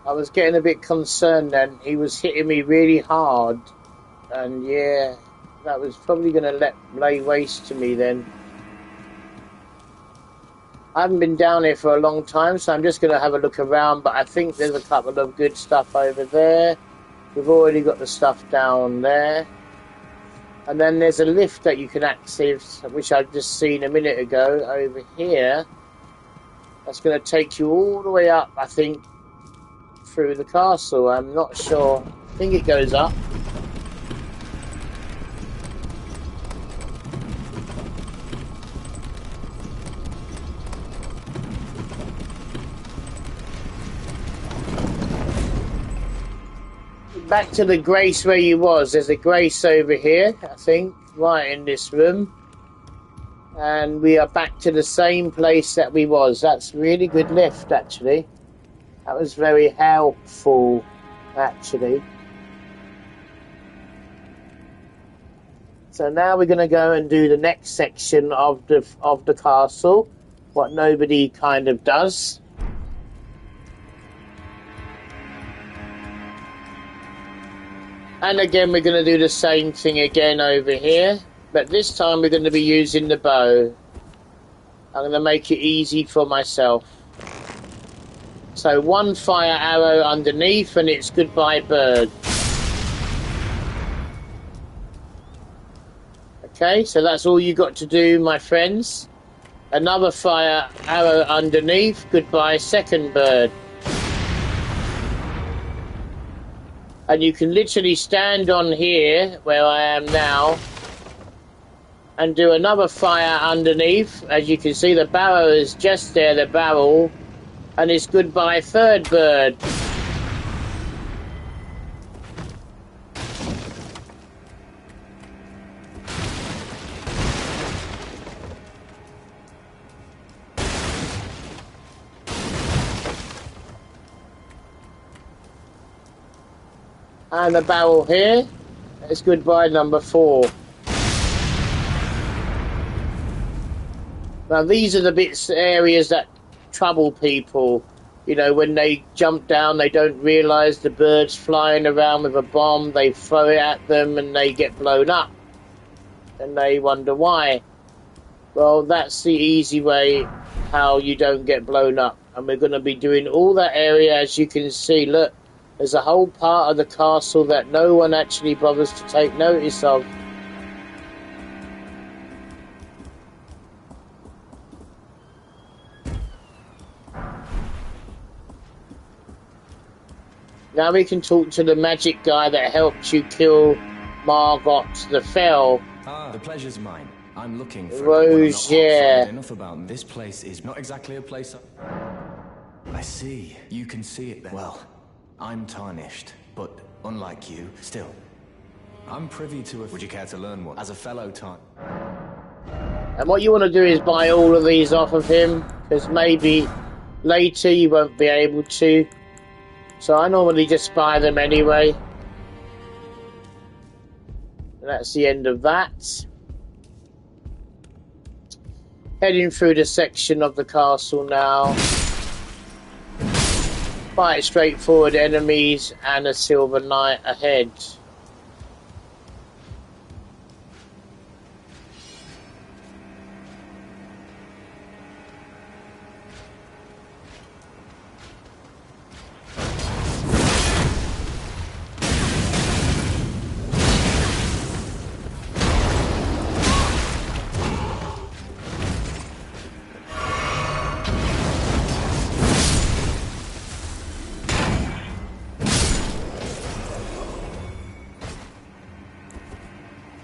I was getting a bit concerned then. He was hitting me really hard. And yeah, that was probably going to lay waste to me then. I haven't been down here for a long time, so I'm just going to have a look around. But I think there's a couple of good stuff over there. We've already got the stuff down there. And then there's a lift that you can access, which I've just seen a minute ago over here. That's going to take you all the way up, I think, through the castle. I'm not sure. I think it goes up. Back to the Grace where you was. There's a Grace over here, I think, right in this room. And we are back to the same place that we was. That's really good lift, actually. That was very helpful, actually. So now we're going to go and do the next section of the castle, what nobody kind of does. And again, we're going to do the same thing again over here, but this time we're going to be using the bow. I'm going to make it easy for myself. So one fire arrow underneath and it's goodbye bird. Okay, so that's all you got to do, my friends. Another fire arrow underneath, goodbye second bird. And you can literally stand on here, where I am now, and do another fire underneath. As you can see, the barrow is just there, the barrel. And it's goodbye third bird. And a barrel here. That's goodbye number 4. Now these are the areas that trouble people. You know, when they jump down, they don't realise the bird's flying around with a bomb. They throw it at them and they get blown up. And they wonder why. Well, that's the easy way how you don't get blown up. And we're going to be doing all that area, as you can see. Look, there's a whole part of the castle that no one actually bothers to take notice of. Now we can talk to the magic guy that helped you kill Margot the Fell. Ah, the pleasure's mine. I'm looking for Rose, yeah. enough about this place is not exactly a place I see. You can see it then. Well, I'm tarnished, but unlike you, still. I'm privy to a... Would you care to learn one? As a fellow And what you want to do is buy all of these off of him, because maybe later you won't be able to. So I normally just buy them anyway. And that's the end of that. Heading through the section of the castle now. Quite straightforward enemies and a silver knight ahead.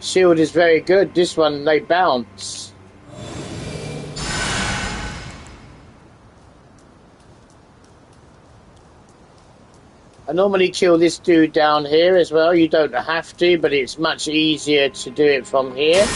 Shield is very good. This one, they bounce. I normally kill this dude down here as well. You don't have to, but it's much easier to do it from here.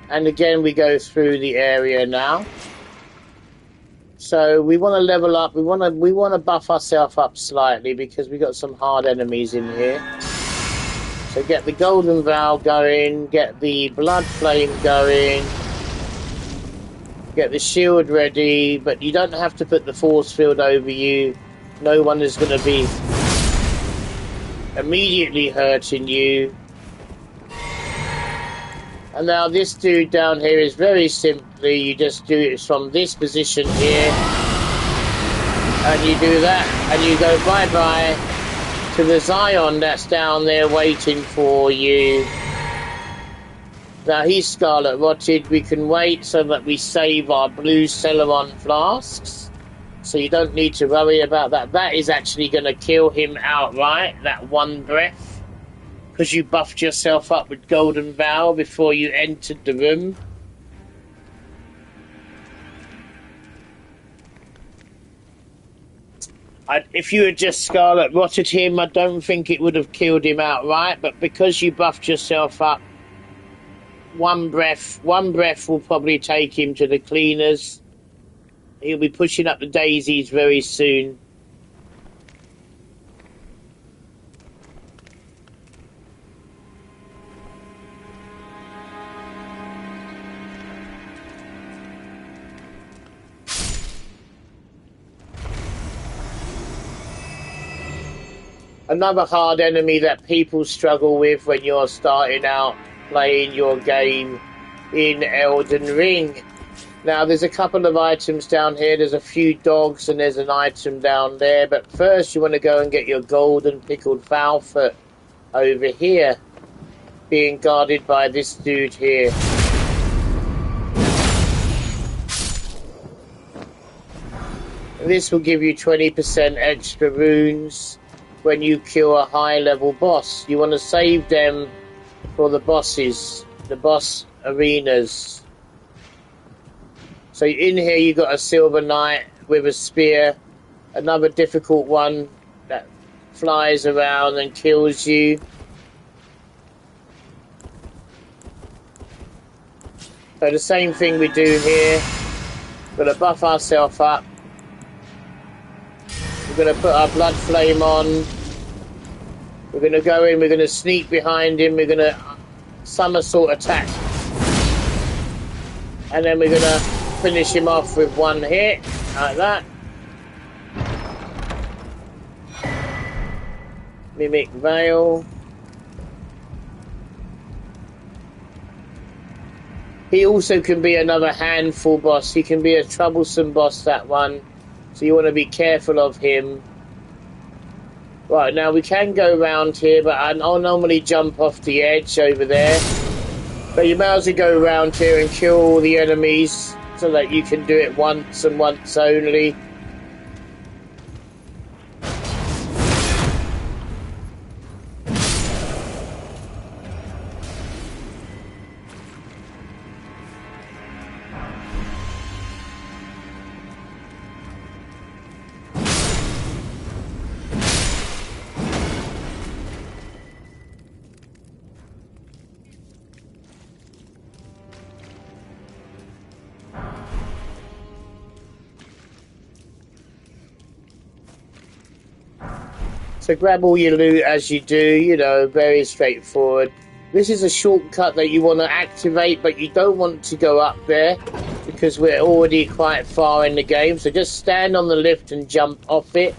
And again, we go through the area now. So we want to level up. We want to buff ourselves up slightly because we got some hard enemies in here. So get the golden vow going, get the blood flame going, get the shield ready. But you don't have to put the force field over you. No one is going to be immediately hurting you. And now this dude down here is very simply, you just do it from this position here. And you do that, and you go bye-bye to the Zion that's down there waiting for you. Now he's Scarlet Rotted. We can wait so that we save our blue Celeron flasks. So you don't need to worry about that. That is actually going to kill him outright, that one breath. Because you buffed yourself up with Golden Vow before you entered the room. If you had just Scarlet Rotted him, I don't think it would have killed him outright. But because you buffed yourself up, one breath will probably take him to the cleaners. He'll be pushing up the daisies very soon. Another hard enemy that people struggle with when you're starting out playing your game in Elden Ring. Now, there's a couple of items down here. There's a few dogs and there's an item down there. But first, you want to go and get your golden pickled fowlfoot over here, being guarded by this dude here. This will give you 20% extra runes when you kill a high-level boss. You want to save them for the bosses, the boss arenas. So in here you got a silver knight with a spear, another difficult one that flies around and kills you. So the same thing we do here. We're going to buff ourselves up. We're going to put our blood flame on. We're going to go in, we're going to sneak behind him, we're going to somersault attack. And then we're going to finish him off with one hit, like that. Mimic Veil. He also can be another handful boss. He can be a troublesome boss, that one. So you want to be careful of him. Right, now we can go around here, but I'll normally jump off the edge over there. But you may as well go around here and kill all the enemies so that you can do it once and once only. So grab all your loot as you do, you know, very straightforward. This is a shortcut that you want to activate, but you don't want to go up there because we're already quite far in the game. So just stand on the lift and jump off it.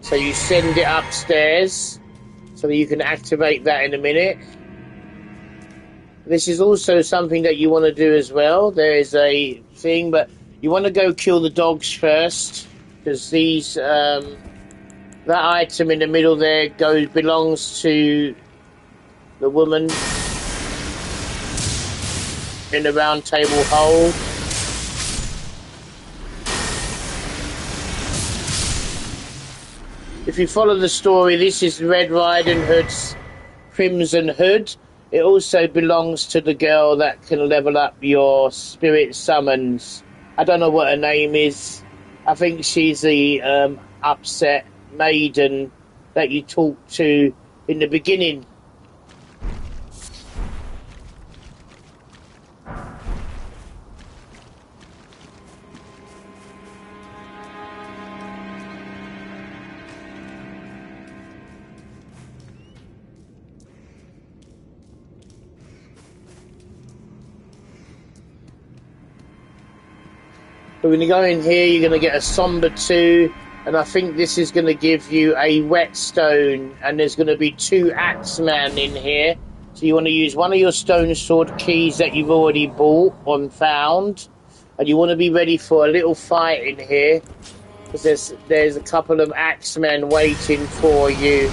So you send it upstairs so that you can activate that in a minute. This is also something that you want to do as well. There is a thing, but you want to go kill the dogs first because these... that item in the middle there belongs to the woman in the round table hole. If you follow the story, this is Red Riding Hood's Crimson Hood. It also belongs to the girl that can level up your spirit summons. I don't know what her name is. I think she's the upset maiden that you talked to in the beginning. But when you go in here, you're going to get a Somber 2. And I think this is going to give you a whetstone. And there's going to be 2 Axeman in here. So you want to use one of your stone sword keys that you've already bought and found. And you want to be ready for a little fight in here. Because there's a couple of Axemen waiting for you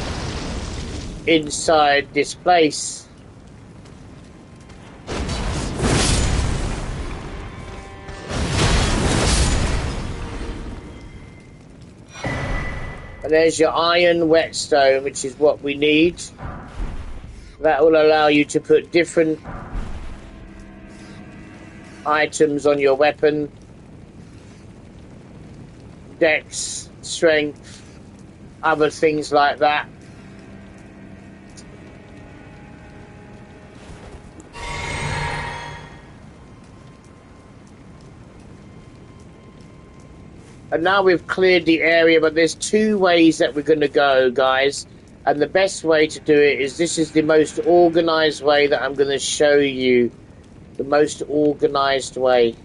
inside this place. And there's your iron whetstone, which is what we need. That will allow you to put different items on your weapon. Dex, strength, other things like that. And now we've cleared the area, but there's 2 ways that we're going to go, guys. And the best way to do it is, this is the most organised way that I'm going to show you. The most organised way.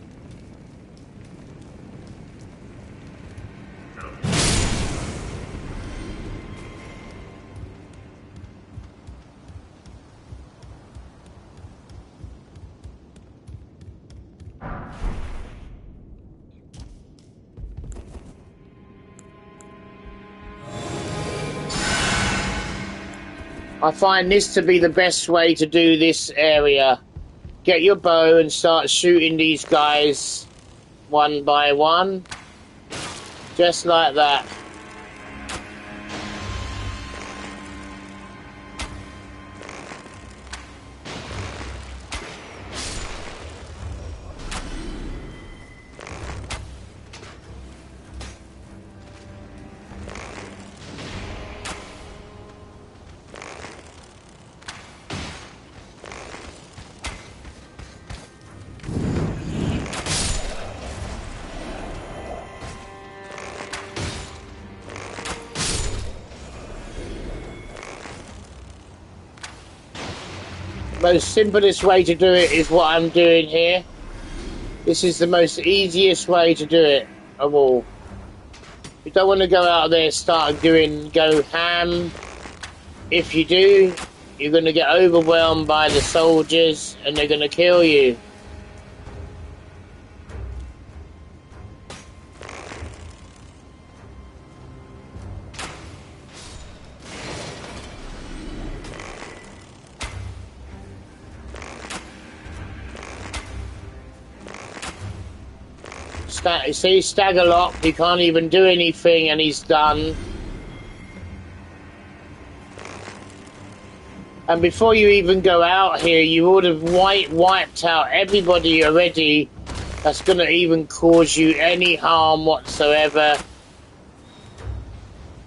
I find this to be the best way to do this area. Get your bow and start shooting these guys one by one. Just like that. Most simplest way to do it is what I'm doing here. This is the most easiest way to do it of all. You don't want to go out there and go ham. If you do, you're going to get overwhelmed by the soldiers and they're going to kill you. See, stagger lock, he can't even do anything and he's done. And before you even go out here, you would have wiped out everybody already that's going to even cause you any harm whatsoever.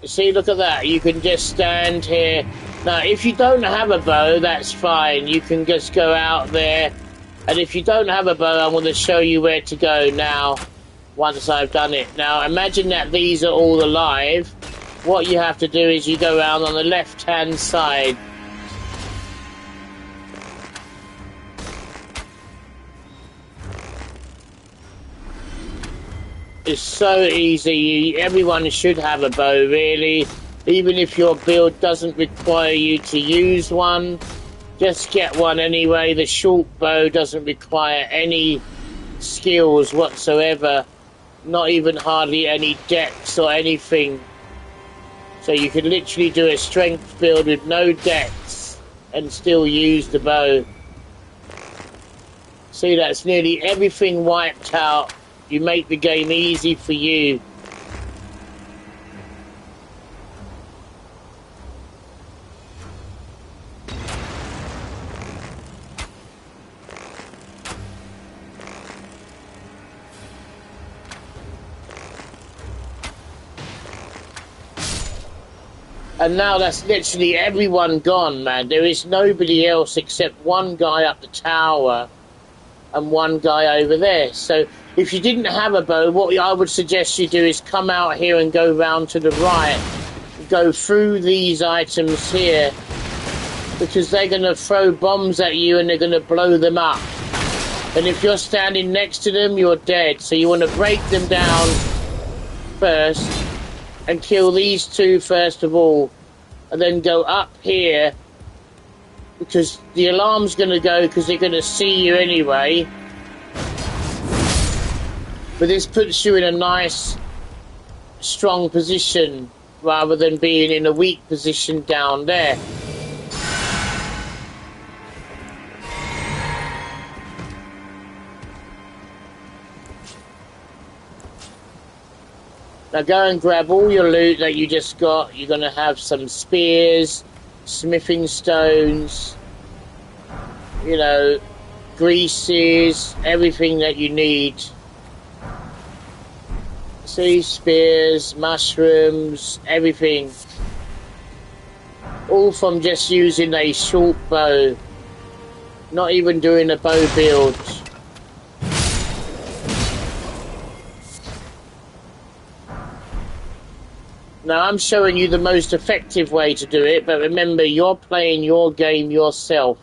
See, look at that. You can just stand here. Now, if you don't have a bow, that's fine. You can just go out there. And if you don't have a bow, I'm going to show you where to go now. Once I've done it. Now imagine that these are all alive. What you have to do is you go around on the left hand side. It's so easy. Everyone should have a bow really. Even if your build doesn't require you to use one, just get one anyway. The short bow doesn't require any skills whatsoever. Not even hardly any dex or anything. So you can literally do a strength build with no dex and still use the bow. See, that's nearly everything wiped out. You make the game easy for you. And now that's literally everyone gone, man. There is nobody else except one guy up the tower and one guy over there. So if you didn't have a bow, what I would suggest you do is come out here and go round to the right. Go through these items here. Because they're going to throw bombs at you and they're going to blow them up. And if you're standing next to them, you're dead. So you want to break them down first. And kill these two first of all, and then go up here because the alarm's going to go because they're going to see you anyway. But this puts you in a nice, strong position rather than being in a weak position down there. Now go and grab all your loot that you just got. You're going to have some spears, smithing stones, you know, greases, everything that you need. See, spears, mushrooms, everything. All from just using a short bow. Not even doing a bow build. Now, I'm showing you the most effective way to do it, but remember, you're playing your game yourself.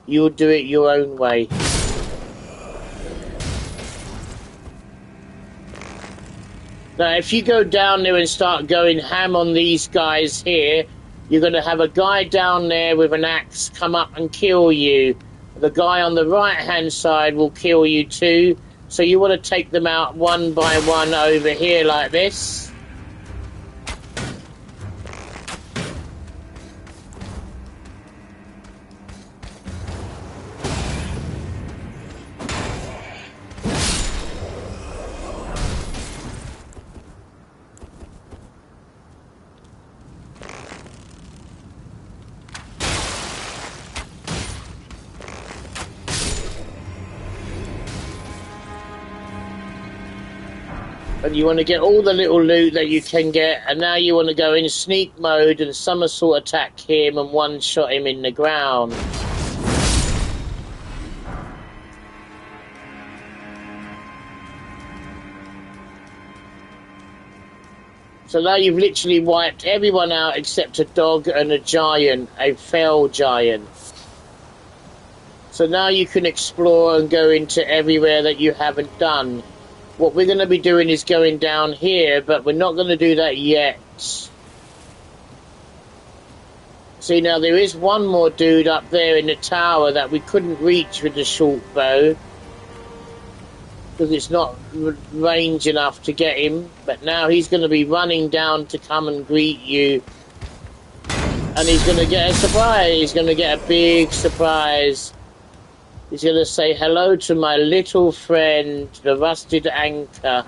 You'll do it your own way. Now, if you go down there and start going ham on these guys here, you're going to have a guy down there with an axe come up and kill you. The guy on the right-hand side will kill you too. So you want to take them out one by one over here like this. And you want to get all the little loot that you can get, and now you want to go in sneak mode and somersault attack him and one-shot him in the ground. So now you've literally wiped everyone out except a dog and a giant, a fell giant. So now you can explore and go into everywhere that you haven't done. What we're going to be doing is going down here, but we're not going to do that yet. See, now there is one more dude up there in the tower that we couldn't reach with the short bow, because it's not range enough to get him. But now he's going to be running down to come and greet you. And he's going to get a surprise. He's going to get a big surprise. He's going to say hello to my little friend, the rusted anchor.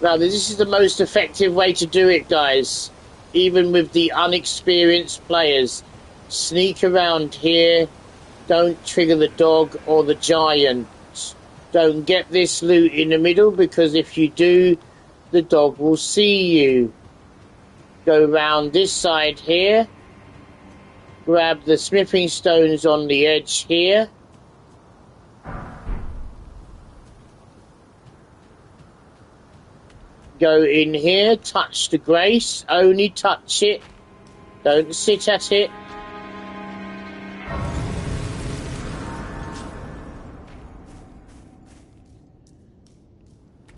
Now, this is the most effective way to do it, guys. Even with the unexperienced players. Sneak around here. Don't trigger the dog or the giant. Don't get this loot in the middle, because if you do, the dog will see you. Go round this side here. Grab the smithing stones on the edge here. Go in here, touch the grace, only touch it, don't sit at it.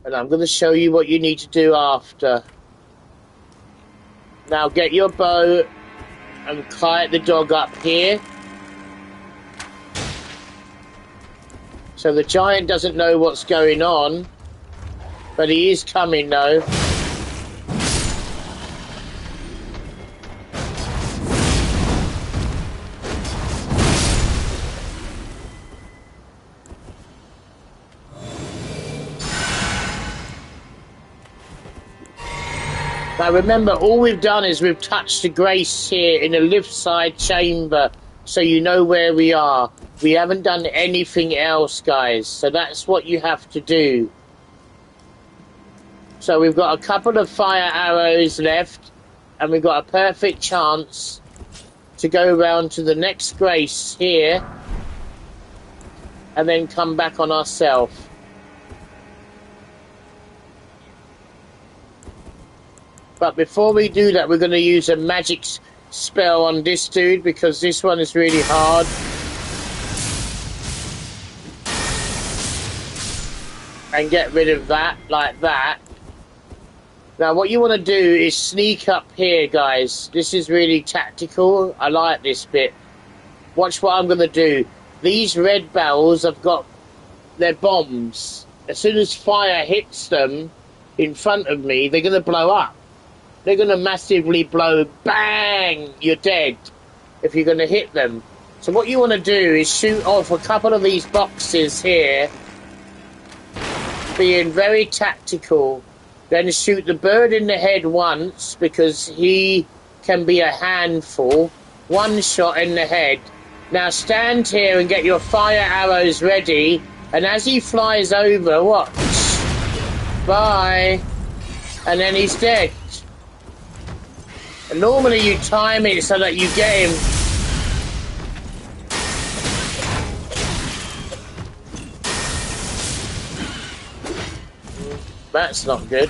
And I'm going to show you what you need to do after. Now get your bow and kite the dog up here. So the giant doesn't know what's going on. But he is coming though. Now remember, all we've done is we've touched the grace here in the lift side chamber, so you know where we are. We haven't done anything else, guys, so that's what you have to do. So we've got a couple of fire arrows left, and we've got a perfect chance to go round to the next grace here, and then come back on ourselves. But before we do that, we're going to use a magic spell on this dude, because this one is really hard. And get rid of that, like that. Now what you want to do is sneak up here, guys. This is really tactical. I like this bit. Watch what I'm going to do. These red barrels have got their bombs. As soon as fire hits them in front of me, they're going to blow up. They're going to massively blow. Bang! You're dead if you're going to hit them. So what you want to do is shoot off a couple of these boxes here, being very tactical. Then shoot the bird in the head once, because he can be a handful. One shot in the head. Now stand here and get your fire arrows ready, and as he flies over, watch. Bye. And then he's dead. And normally you time it so that you get him. That's not good.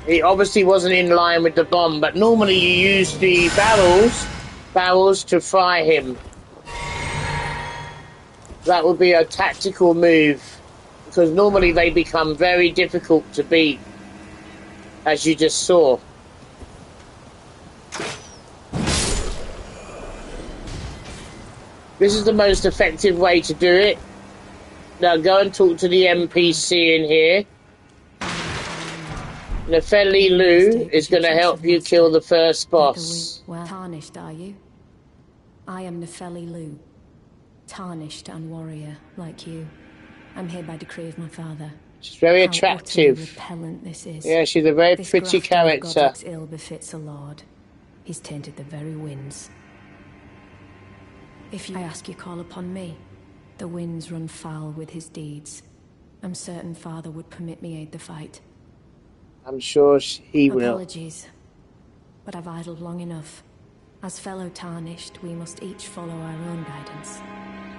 He obviously wasn't in line with the bomb, but normally you use the barrels to fry him. That would be a tactical move, because normally they become very difficult to beat, as you just saw. This is the most effective way to do it. Now go and talk to the NPC in here. Nefeli Lu is going to help you kill the first boss. Well, tarnished, are you? I am Nefeli Lu. Tarnished and warrior, like you. I'm here by decree of my father. She's very How attractive. utterly repellent this is. Yeah, she's a very This pretty grafting of character. Godric's ill befits a lord. He's tainted the very winds. If I ask you call upon me, the winds run foul with his deeds. I'm certain father would permit me aid the fight. I'm sure he will. Apologies, but I've idled long enough. As fellow tarnished, we must each follow our own guidance.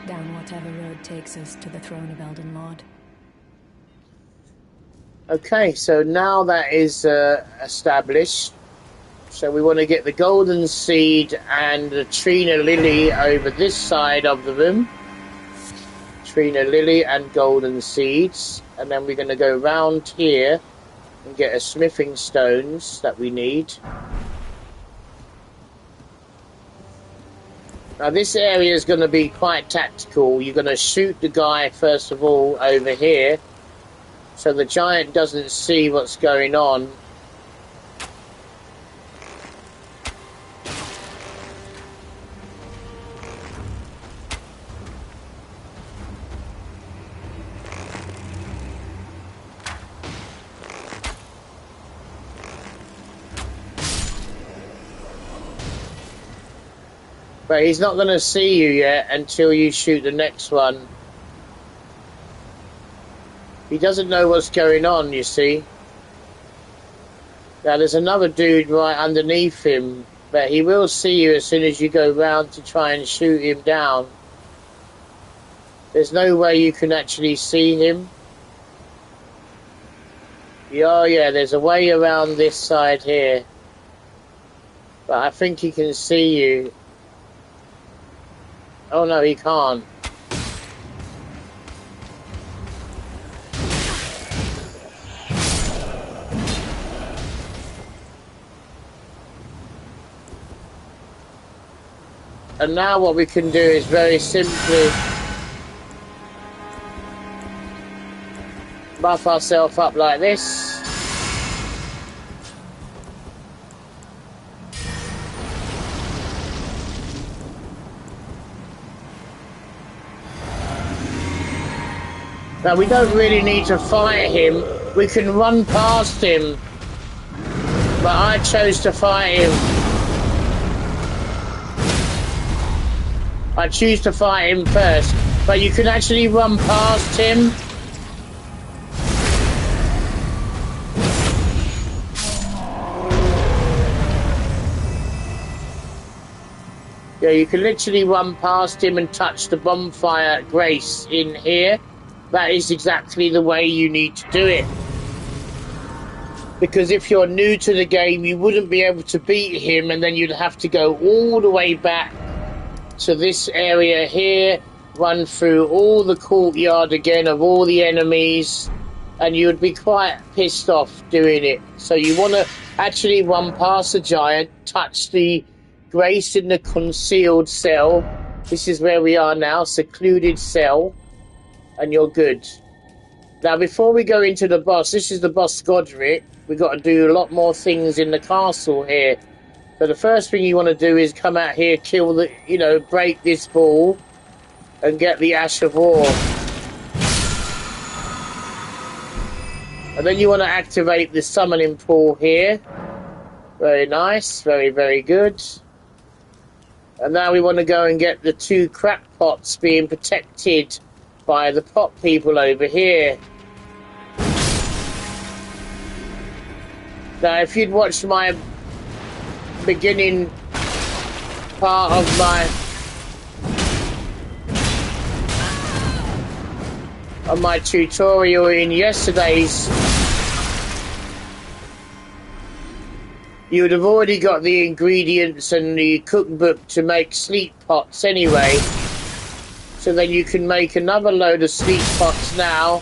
down whatever road takes us to the throne of Elden Lord. Okay, so now that is established. So we want to get the golden seed and the Trina Lily over this side of the room. Trina Lily and golden seeds. And then we're going to go round here and get a smithing stones that we need. Now this area is going to be quite tactical. You're going to shoot the guy first of all over here, so the giant doesn't see what's going on. But he's not going to see you yet until you shoot the next one. He doesn't know what's going on, you see. Now there's another dude right underneath him, but he will see you as soon as you go round to try and shoot him down. There's no way you can actually see him. Oh yeah, there's a way around this side here. But I think he can see you. Oh no, he can't. And now what we can do is very simply buff ourselves up like this. Now we don't really need to fight him, we can run past him, but I chose to fight him. I choose to fight him first, but you can actually run past him. Yeah, you can literally run past him and touch the bonfire grace in here. That is exactly the way you need to do it. Because if you're new to the game, you wouldn't be able to beat him, and then you'd have to go all the way back to this area here, run through all the courtyard again of all the enemies, and you would be quite pissed off doing it. So you want to actually run past the giant, touch the grace in the concealed cell. This is where we are now, secluded cell. And you're good. Now, before we go into the boss, this is the boss Godric. We've got to do a lot more things in the castle here. So the first thing you want to do is come out here, kill the, break this ball, and get the Ash of War. And then you want to activate the summoning pool here. Very nice, very, very good. And now we want to go and get the 2 crackpots being protected by the pot people over here. Now, if you'd watched my beginning part of my tutorial in yesterday's, you would have already got the ingredients and the cookbook to make sleep pots anyway. So then you can make another load of sleep pots now,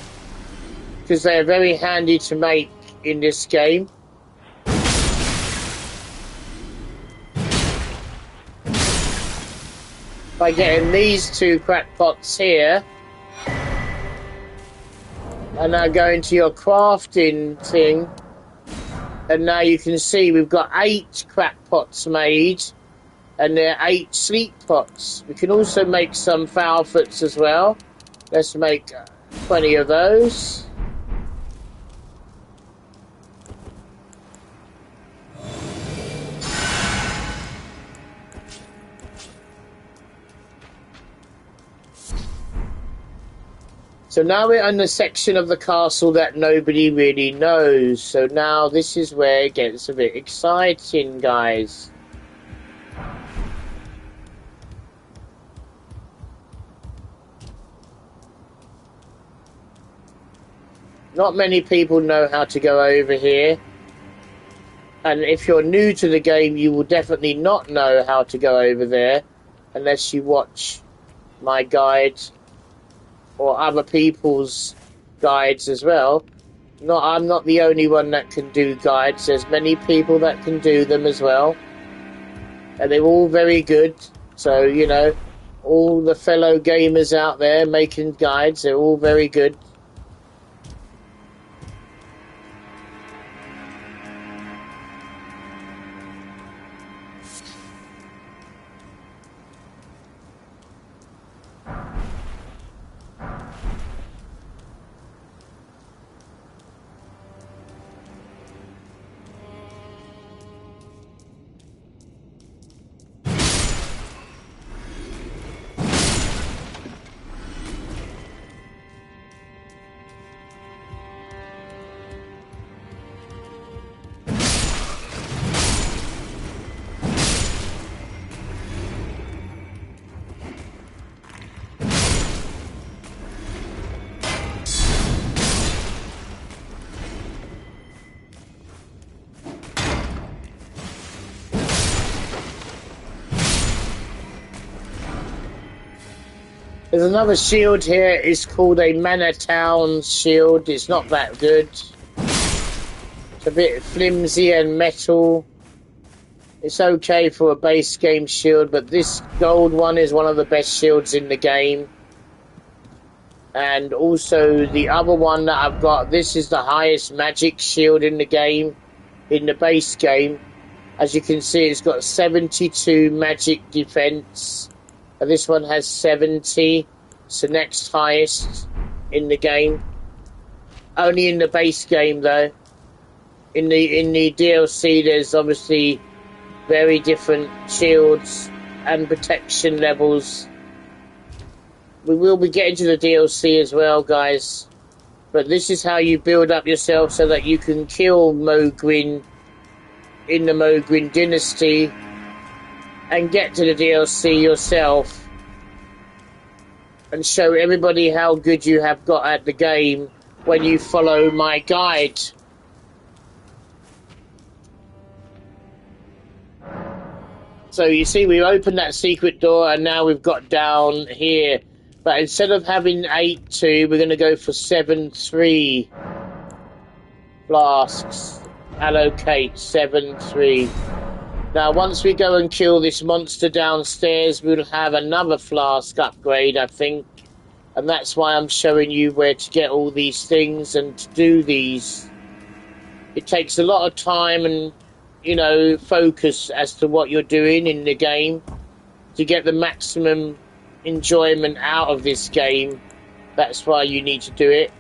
because they're very handy to make in this game. By getting these 2 crackpots here, and now go into your crafting thing, and now you can see we've got 8 crackpots made. And they're 8 sleep pots. We can also make some foul foots as well. Let's make 20 of those. So now we're in the section of the castle that nobody really knows. So now this is where it gets a bit exciting, guys. Not many people know how to go over here. And if you're new to the game, you will definitely not know how to go over there unless you watch my guides or other people's guides as well. I'm not the only one that can do guides. There's many people that can do them as well. And they're all very good. So, you know, all the fellow gamers out there making guides, they're all very good. There's another shield here. It's called a Manor Town shield. It's not that good. It's a bit flimsy and metal. It's okay for a base game shield, but this gold one is one of the best shields in the game. And also the other one that I've got, this is the highest magic shield in the game, in the base game. As you can see, it's got 72 magic defense. And this one has 70. It's the next highest in the game. Only in the base game though. In the DLC there's obviously very different shields and protection levels. We will be getting to the DLC as well, guys. But this is how you build up yourself so that you can kill Mogwin in the Mogwin dynasty and get to the DLC yourself and show everybody how good you have got at the game when you follow my guide. So you see, we opened that secret door and now we've got down here. But instead of having 8-2, we're going to go for 7-3 flasks. Allocate 7-3. Now, once we go and kill this monster downstairs, we'll have another flask upgrade, I think. And that's why I'm showing you where to get all these things and to do these. It takes a lot of time and, you know, focus as to what you're doing in the game to get the maximum enjoyment out of this game. That's why you need to do it.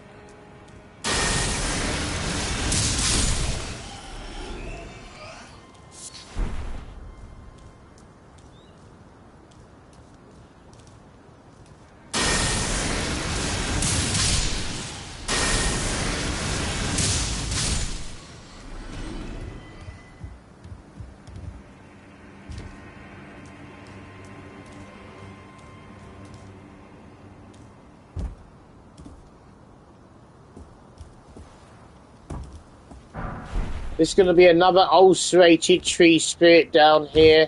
There's going to be another ulcerated tree spirit down here,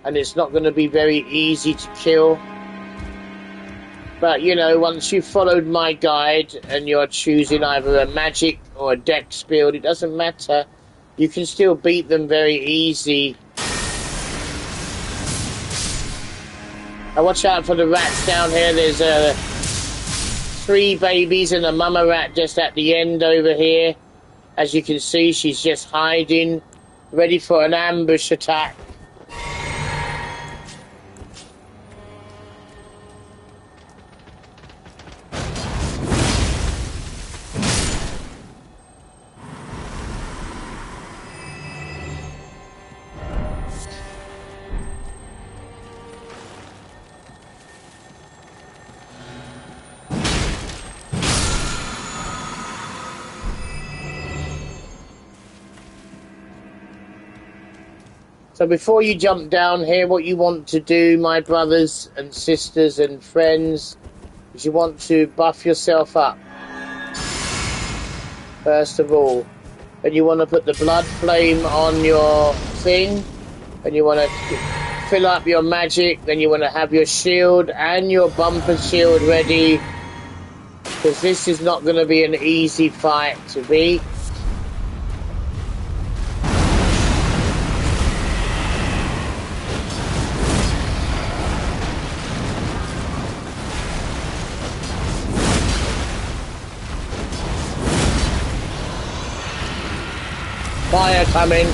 and it's not going to be very easy to kill. But, you know, once you've followed my guide and you're choosing either a magic or a dex build, it doesn't matter. You can still beat them very easy. Now watch out for the rats down here. There's 3 babies and a mama rat just at the end over here. As you can see, she's just hiding, ready for an ambush attack. So before you jump down here, what you want to do, my brothers and sisters and friends, is you want to buff yourself up. first of all. And you want to put the blood flame on your thing, and you want to fill up your magic, then you want to have your shield and your bumper shield ready, because this is not going to be an easy fight to beat. Fire coming.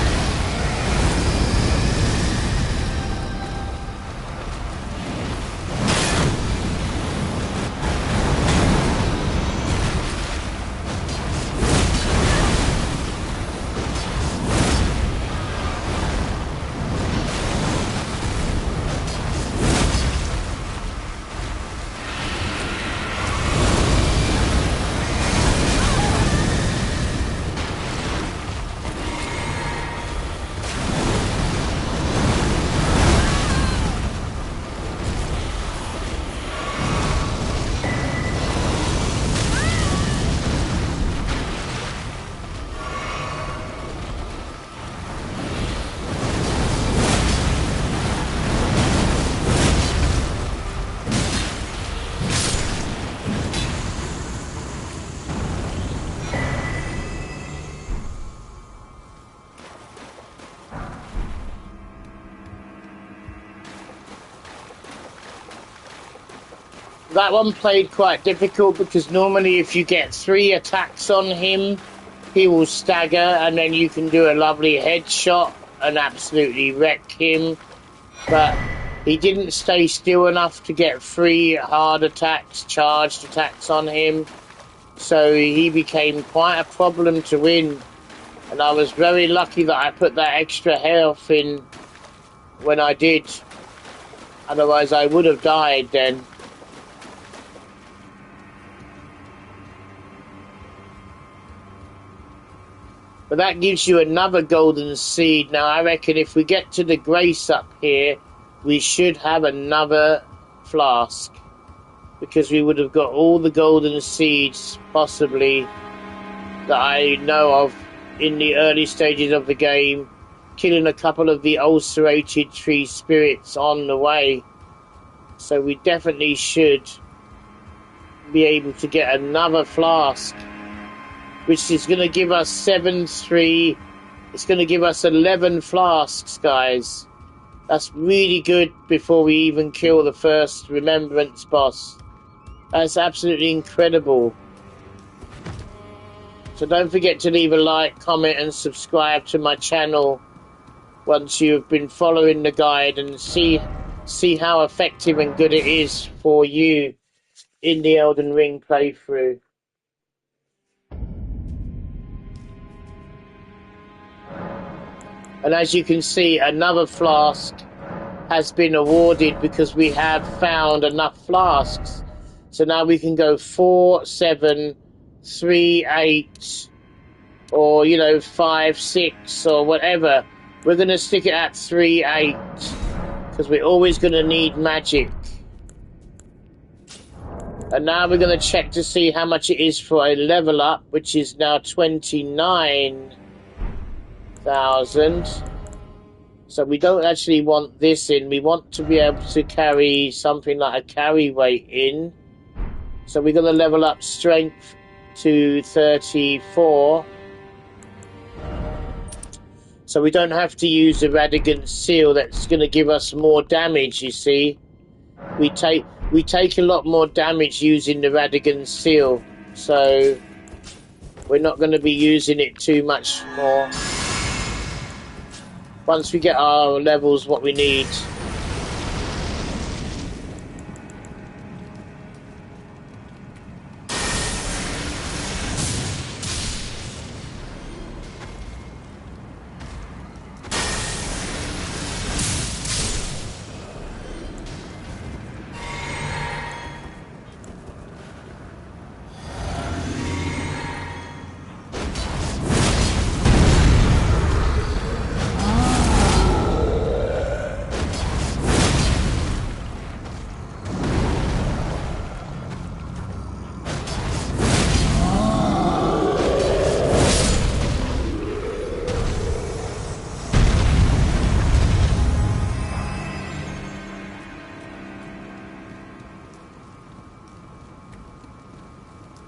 That one played quite difficult because normally if you get 3 attacks on him, he will stagger and then you can do a lovely headshot and absolutely wreck him. But he didn't stay still enough to get 3 hard attacks, charged attacks on him. So he became quite a problem to win. And I was very lucky that I put that extra health in when I did. Otherwise I would have died then. But that gives you another golden seed. Now, I reckon if we get to the Grace up here, we should have another flask. Because we would have got all the golden seeds, possibly, that I know of in the early stages of the game. Killing a couple of the ulcerated tree spirits on the way. So we definitely should be able to get another flask, which is going to give us 7-3. It's going to give us 11 flasks, guys. That's really good before we even kill the first Remembrance boss. That's absolutely incredible. So don't forget to leave a like, comment and subscribe to my channel once you've been following the guide and see how effective and good it is for you in the Elden Ring playthrough. And as you can see, another flask has been awarded because we have found enough flasks. So now we can go 4, 7, 3, 8, or, 5, 6, or whatever. We're going to stick it at 3, 8, because we're always going to need magic. And now we're going to check to see how much it is for a level up, which is now 29,000. So we don't actually want this in. We want to be able to carry something like a carry weight in. So we're going to level up strength to 34. So we don't have to use the Radiant Seal. That's going to give us more damage, you see. We take a lot more damage using the Radiant Seal. So we're not going to be using it too much more. Once we get our levels what we need.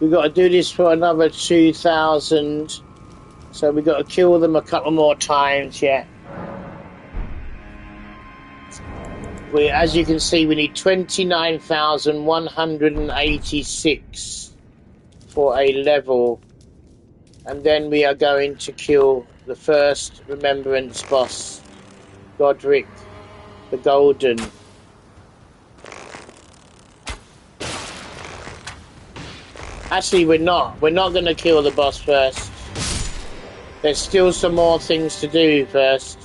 We've got to do this for another 2,000. So we've got to kill them a couple more times yet. As you can see, we need 29,186 for a level. And then we are going to kill the first Remembrance boss, Godric the Golden. Actually, we're not. We're not going to kill the boss first. There's still some more things to do first.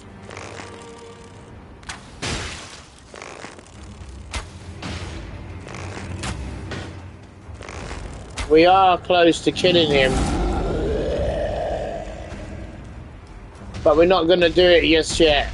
We are close to killing him. But we're not going to do it just yet.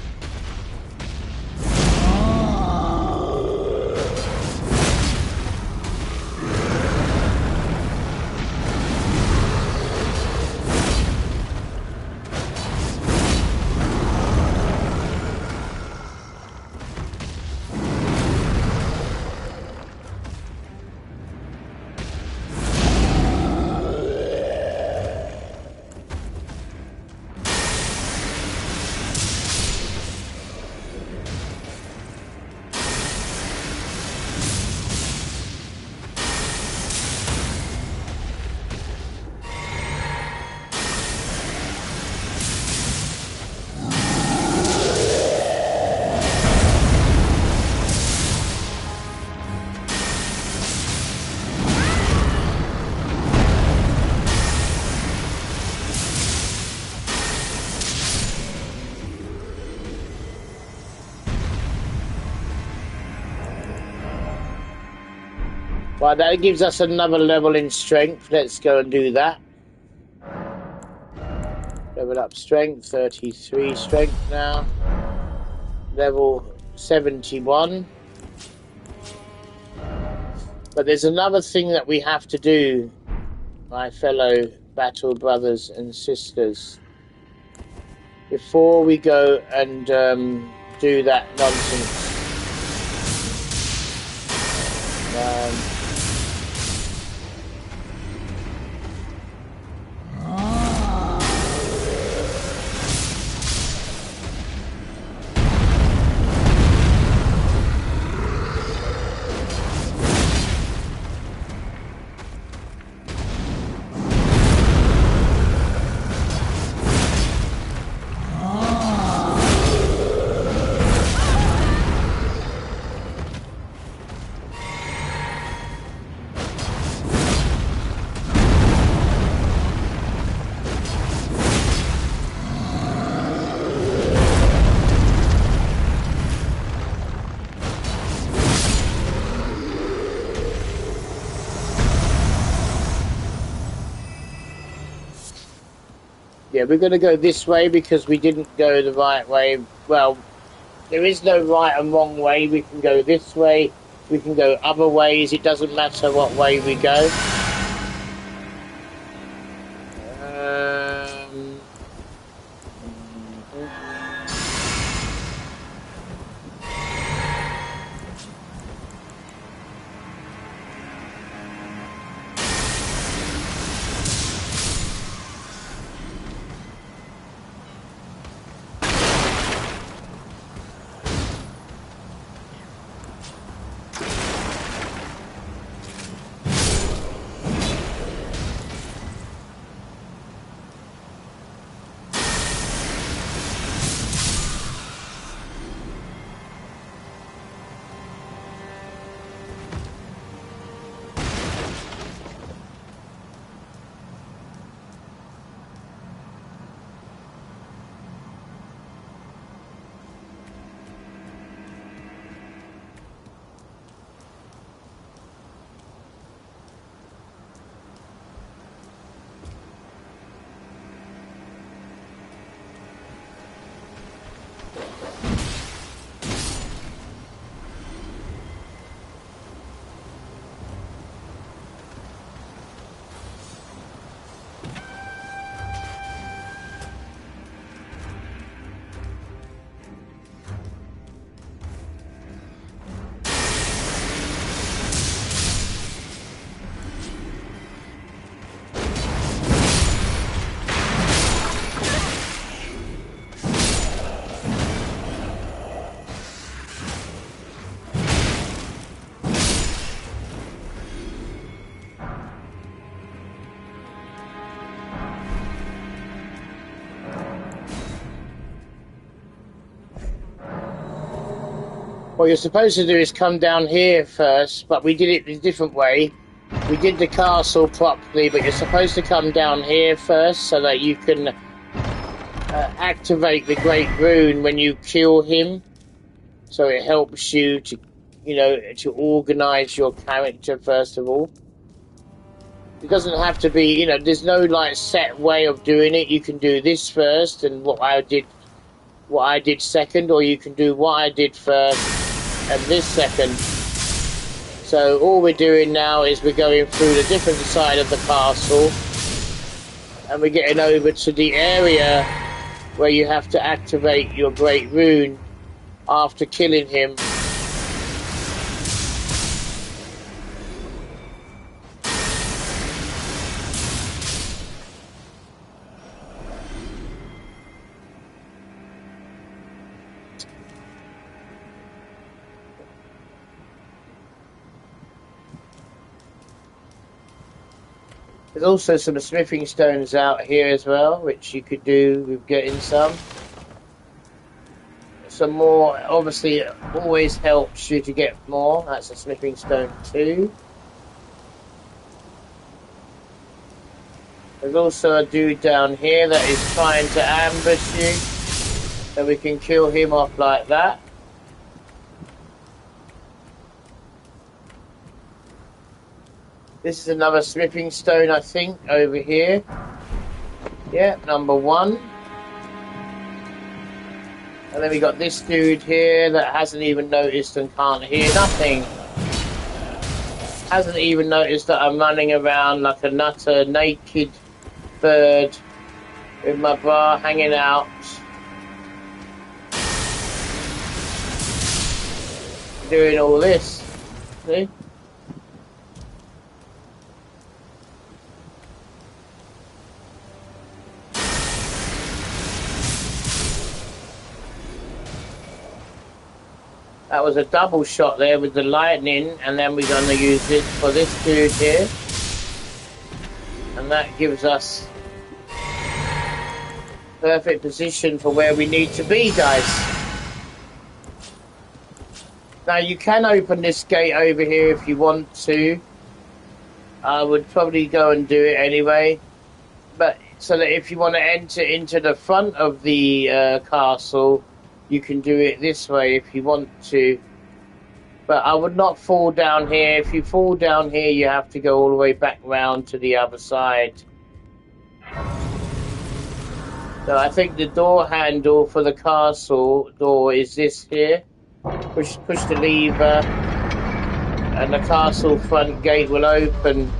Right, that gives us another level in strength. Let's go and do that. Level up strength, 33 strength now. Level 71. But there's another thing that we have to do, my fellow battle brothers and sisters, before we go and do that nonsense. Yeah, we're going to go this way because we didn't go the right way. Well, there is no right and wrong way. We can go this way. We can go other ways. It doesn't matter what way we go. What you're supposed to do is come down here first, but we did it a different way. We did the castle properly, but you're supposed to come down here first so that you can activate the Great Rune when you kill him. So it helps you to, you know, to organize your character first of all. It doesn't have to be, you know, there's no like set way of doing it. You can do this first and what I did second, or you can do what I did first and this second. So all we're doing now is we're going through the different side of the castle and we're getting over to the area where you have to activate your Great Rune after killing him. There's also some smithing stones out here as well, which you could do with getting some. Some more, obviously, it always helps you to get more. That's a smithing stone too. There's also a dude down here that is trying to ambush you. So we can kill him off like that. This is another smithing stone, I think, over here. Yeah, number 1. And then we got this dude here that hasn't even noticed and can't hear nothing. Hasn't even noticed that I'm running around like a nutter, naked bird with my bra hanging out. Doing all this. See? That was a double shot there with the lightning, and then we're going to use it for this dude here. And that gives us perfect position for where we need to be, guys. Now you can open this gate over here if you want to. I would probably go and do it anyway. But so that if you want to enter into the front of the castle, you can do it this way if you want to. But I would not fall down here. If you fall down here, you have to go all the way back round to the other side. So I think the door handle for the castle door is this here. Push the lever and the castle front gate will open.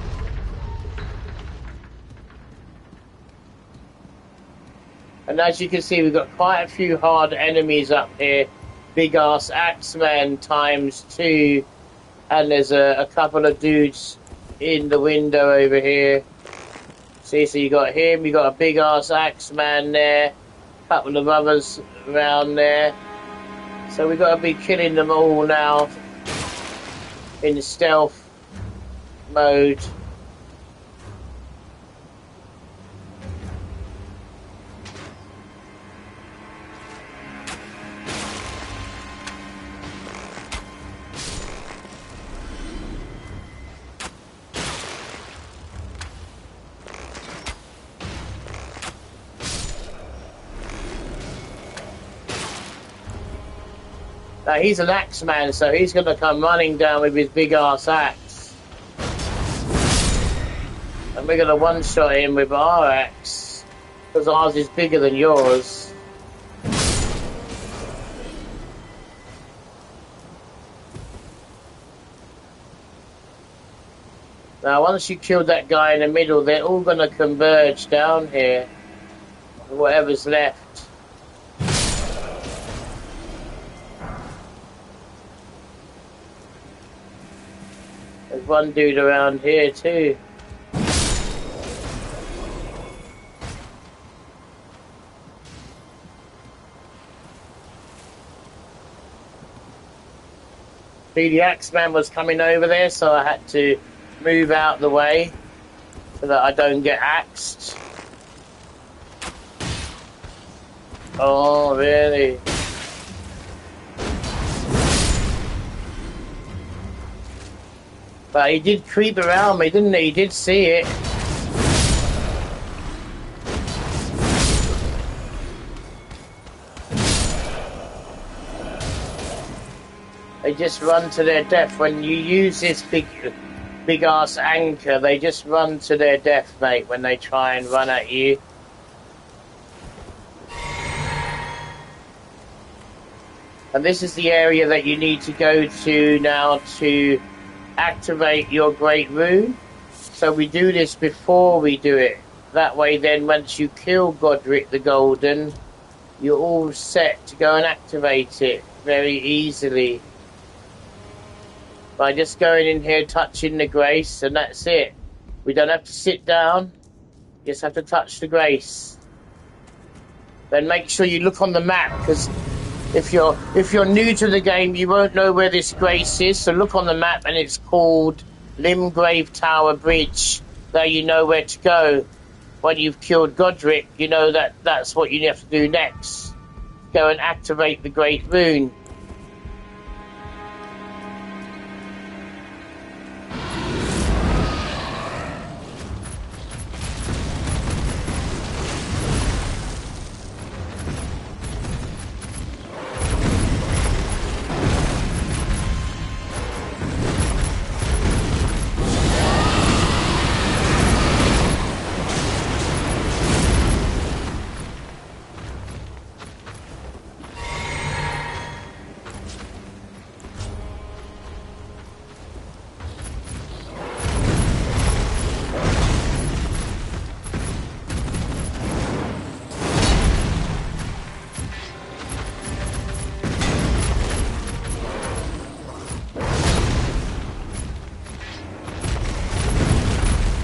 And as you can see, we've got quite a few hard enemies up here. Big ass Axeman ×2. And there's a couple of dudes in the window over here. See, so you got him, you got a big ass Axeman there. Couple of others around there. So we've got to be killing them all now. In stealth mode. Now he's an Axeman, so he's going to come running down with his big ass axe. And we're going to one-shot him with our axe, because ours is bigger than yours. Now once you kill that guy in the middle, they're all going to converge down here. Whatever's left. There's one dude around here too. See, the Axeman was coming over there, so I had to move out the way so that I don't get axed. Oh, really? But he did creep around me, didn't he? He did see it. They just run to their death. When you use this big ass anchor, they just run to their death, mate, when they try and run at you. And this is the area that you need to go to now to activate your great rune. So we do this before we do it. That way then once you kill Godric the Golden, you're all set to go and activate it very easily. By just going in here, touching the grace, and that's it. We don't have to sit down. You just have to touch the grace. Then make sure you look on the map, because if you're new to the game, you won't know where this grace is. So look on the map, and it's called Limgrave Tower Bridge. There you know where to go. When you've killed Godric, you know that's what you have to do next. Go and activate the Great Rune.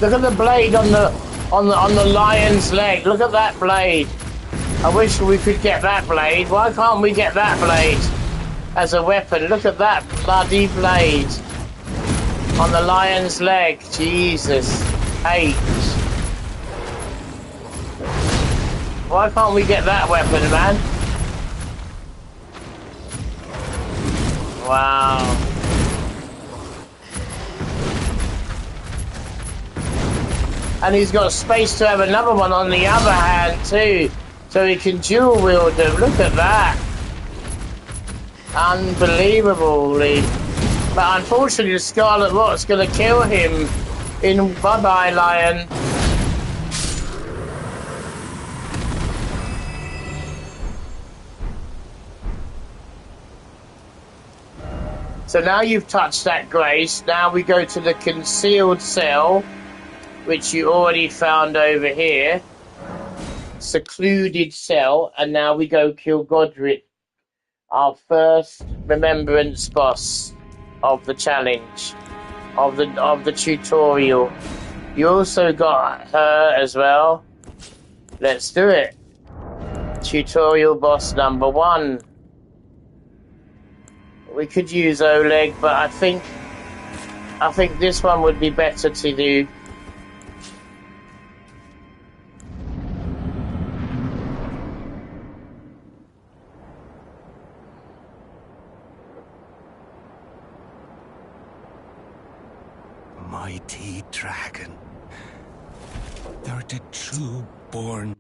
Look at the blade on the lion's leg. Look at that blade. I wish we could get that blade. Why can't we get that blade as a weapon? Look at that bloody blade on the lion's leg. Jesus H. Why can't we get that weapon, man? Wow. And he's got space to have another one on the other hand too, so he can dual wield them. Look at that. Unbelievably. But unfortunately the Scarlet Rot's gonna kill him in bye-bye, lion. So now you've touched that grace, now we go to the concealed cell, which you already found over here. Secluded cell, and now we go kill Godric, our first remembrance boss of the challenge, of the tutorial. You also got her as well. Let's do it. Tutorial boss number 1. We could use Oleg, but I think this one would be better to do. Mighty dragon, thou the true born.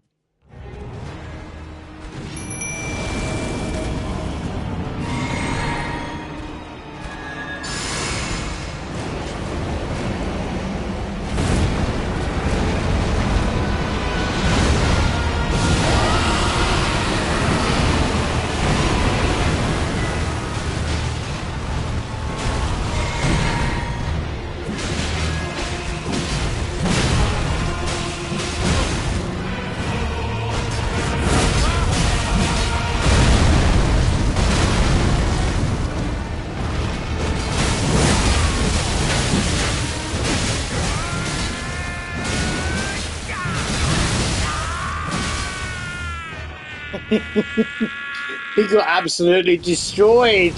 He got absolutely destroyed.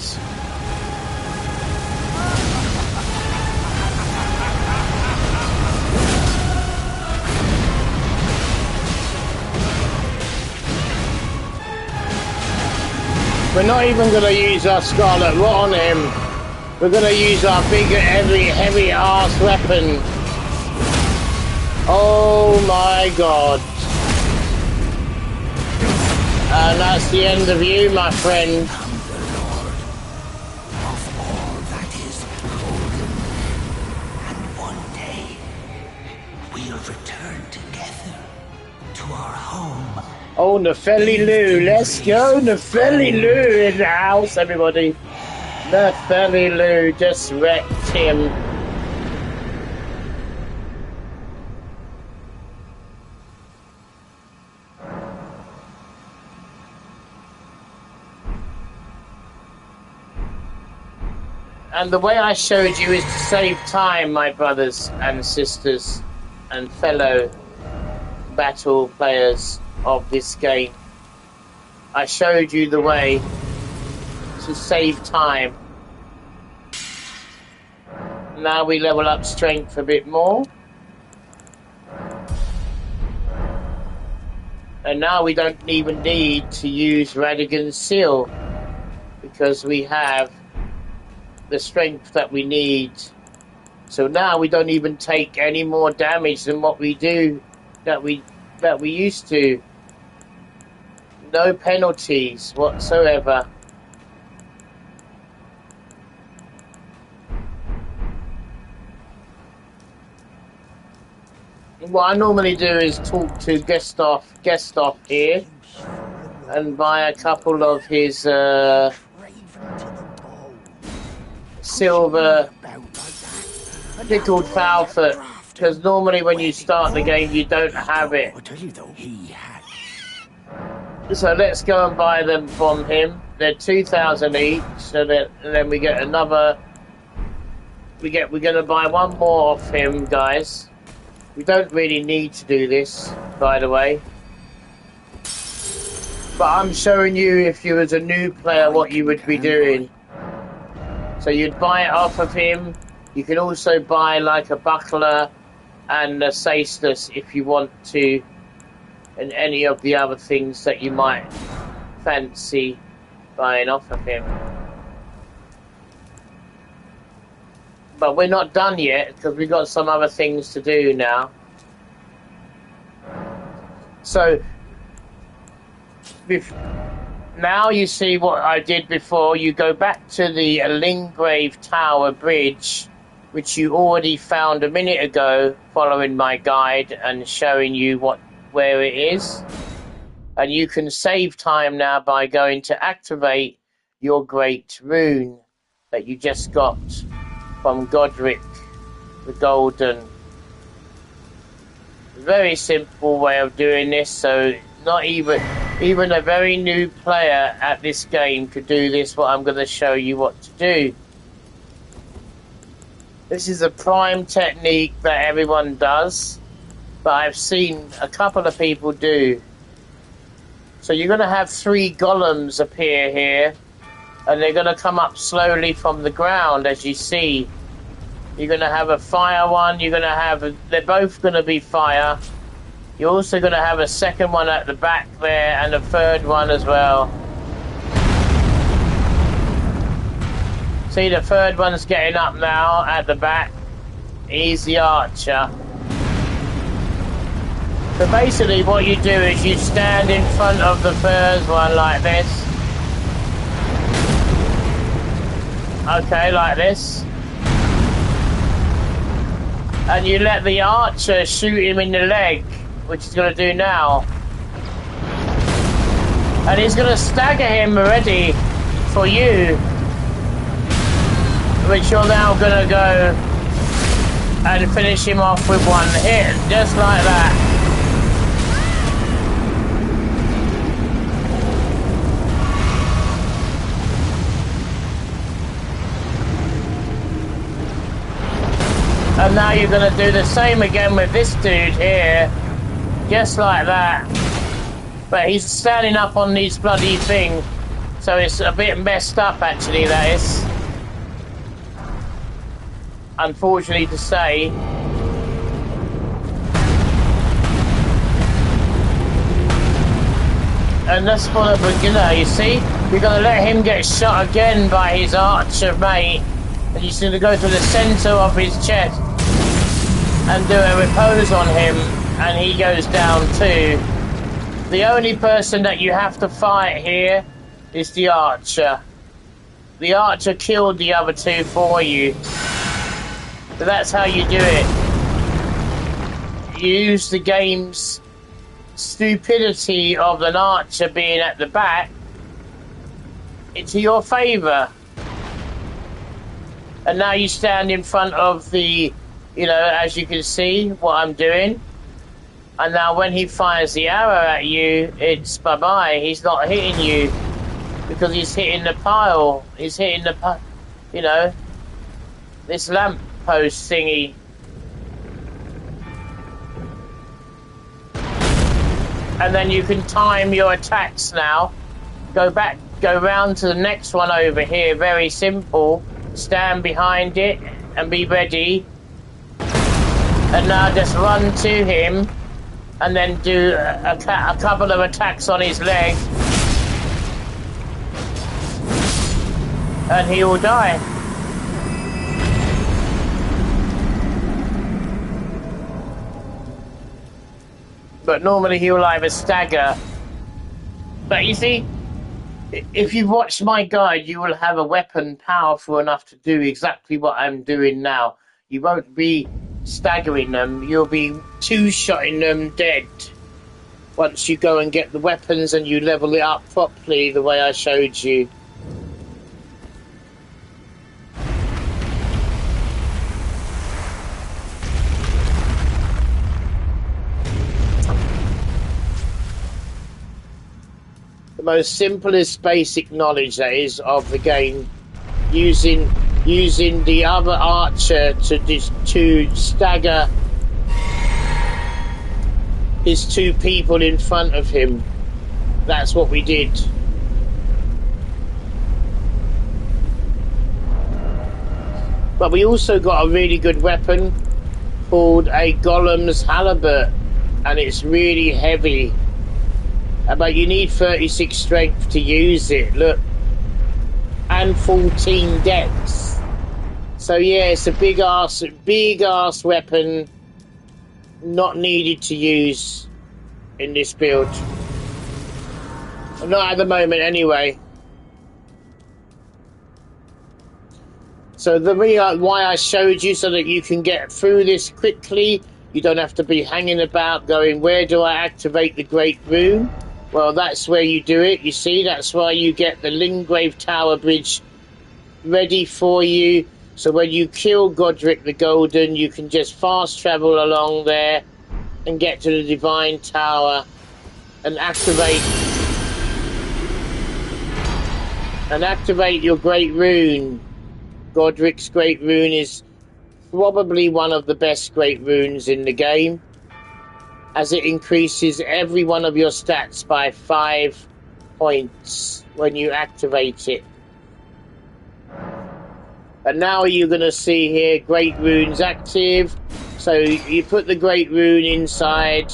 We're not even going to use our Scarlet Rot on him. We're gonna use our big, heavy ass weapon. Oh my god. And that's the end of you, my friend. Oh, Nefeli Lou, let's go, Nefeli Lou in the house, everybody. Nefeli Lou just wrecked him. And the way I showed you is to save time, my brothers and sisters and fellow battle players of this game. I showed you the way to save time. Now we level up strength a bit more. And now we don't even need to use Radigan's Seal because we have the strength that we need. So now we don't even take any more damage than what we do that we used to. No penalties whatsoever. What I normally do is talk to guest off here and buy a couple of his silver pickled fowl foot, because normally when you start the game you don't have it. So let's go and buy them from him. They're 2,000 each, so that, and then we get another. We're going to buy one more off him, guys. We don't really need to do this, by the way. But I'm showing you, if you was a new player, what you would be doing. So you'd buy it off of him. You can also buy like a buckler and a ceaseless if you want to, and any of the other things that you might fancy buying off of him. But we're not done yet because we've got some other things to do now. So now you see what I did before. You go back to the Lingrave Tower Bridge, which you already found a minute ago following my guide and showing you where it is. And you can save time now by going to activate your great rune that you just got from Godric the Golden. Very simple way of doing this, so not even a very new player at this game could do this, what I'm going to show you what to do. This is a prime technique that everyone does, but I've seen a couple of people do. So you're going to have 3 golems appear here, and they're going to come up slowly from the ground, as you see. You're going to have a fire one, they're both going to be fire. You're also going to have a second one at the back there, and a third one as well. See, the third one's getting up now at the back. He's the archer. So basically what you do is you stand in front of the first one like this. Okay, like this. And you let the archer shoot him in the leg, which he's going to do now. And he's going to stagger him already for you, which you're now going to go and finish him off with one hit, just like that. And now you're going to do the same again with this dude here, just like that. But he's standing up on these bloody thing, so it's a bit messed up actually, that is. Unfortunately to say. And that's for the beginner, you see? We're going to let him get shot again by his archer mate. And you're going to go to the center of his chest and do a repose on him, and he goes down too. The only person that you have to fight here is the archer. The archer killed the other two for you. So that's how you do it. You use the game's stupidity of an archer being at the back into your favor. And now you stand in front of the, you know, as you can see what I'm doing. And now when he fires the arrow at you, it's bye-bye. He's not hitting you because he's hitting the pile. He's hitting the, you know, this lamp post thingy. And then you can time your attacks now. Go round to the next one over here. Very simple. Stand behind it and be ready. And now just run to him and then do a couple of attacks on his leg. And he will die. But normally he will either stagger. But you see, if you've watched my guide, you will have a weapon powerful enough to do exactly what I'm doing now. You won't be staggering them, you'll be two-shotting them dead. Once you go and get the weapons and you level it up properly the way I showed you. The most simplest basic knowledge that is of the game, using the other archer to stagger his two people in front of him. That's what we did. But we also got a really good weapon called a Golem's Halberd, and it's really heavy. But you need 36 strength to use it, look. And 14 dex. So yeah, it's a big ass weapon, not needed to use in this build. Not at the moment anyway. So the reason why I showed you, so that you can get through this quickly, you don't have to be hanging about going, where do I activate the Great Rune? Well, that's where you do it, you see, that's why you get the Lingrave Tower Bridge ready for you. So when you kill Godric the Golden, you can just fast travel along there and get to the Divine Tower and activate your Great Rune. Godric's Great Rune is probably one of the best Great Runes in the game, as it increases every one of your stats by 5 points when you activate it. And now you're going to see here, Great Rune's active. So you put the Great Rune inside,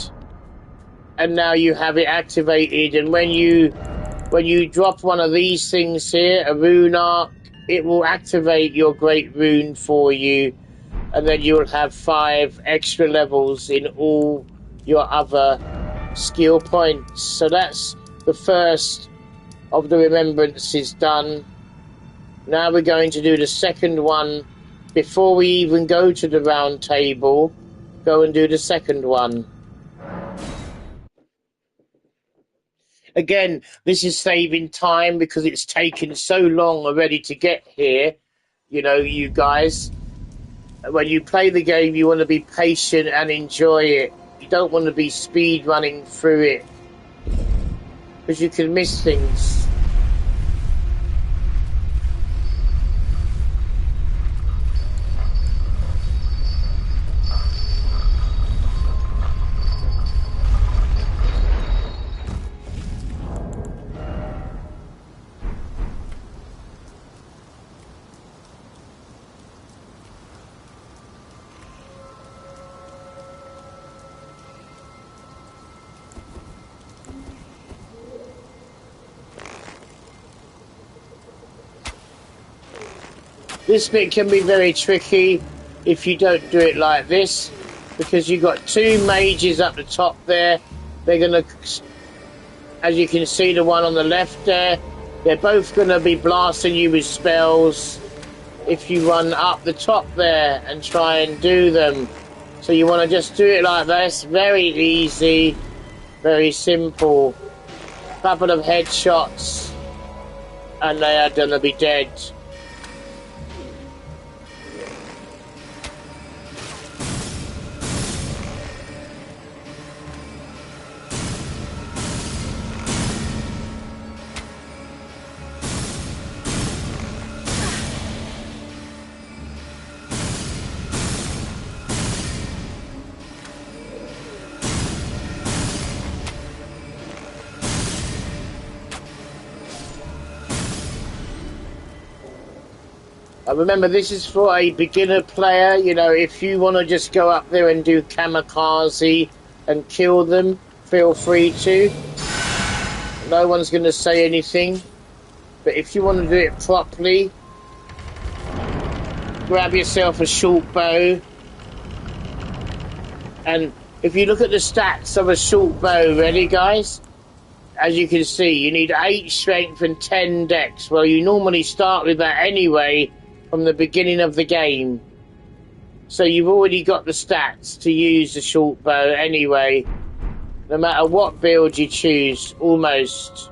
and now you have it activated. And when you drop one of these things here, a rune arc, it will activate your Great Rune for you. And then you'll have 5 extra levels in all your other skill points. So that's the first of the remembrances done. Now we're going to do the second one. Before we even go to the round table, go and do the second one. Again, this is saving time because it's taken so long already to get here. You know, you guys, when you play the game, you want to be patient and enjoy it. You don't want to be speed running through it, because you can miss things. This bit can be very tricky if you don't do it like this, because you've got two mages up the top there. They're going to, as you can see, the one on the left there, they're both going to be blasting you with spells if you run up the top there and try and do them. So you want to just do it like this. Very easy, very simple. Couple of headshots and they are going to be dead. Remember, this is for a beginner player. You know, if you want to just go up there and do kamikaze and kill them, feel free to. No one's going to say anything. But if you want to do it properly, grab yourself a short bow. And if you look at the stats of a short bow, ready guys? As you can see, you need 8 strength and 10 dex. Well, you normally start with that anyway from the beginning of the game. So you've already got the stats to use the short bow anyway, no matter what build you choose, almost.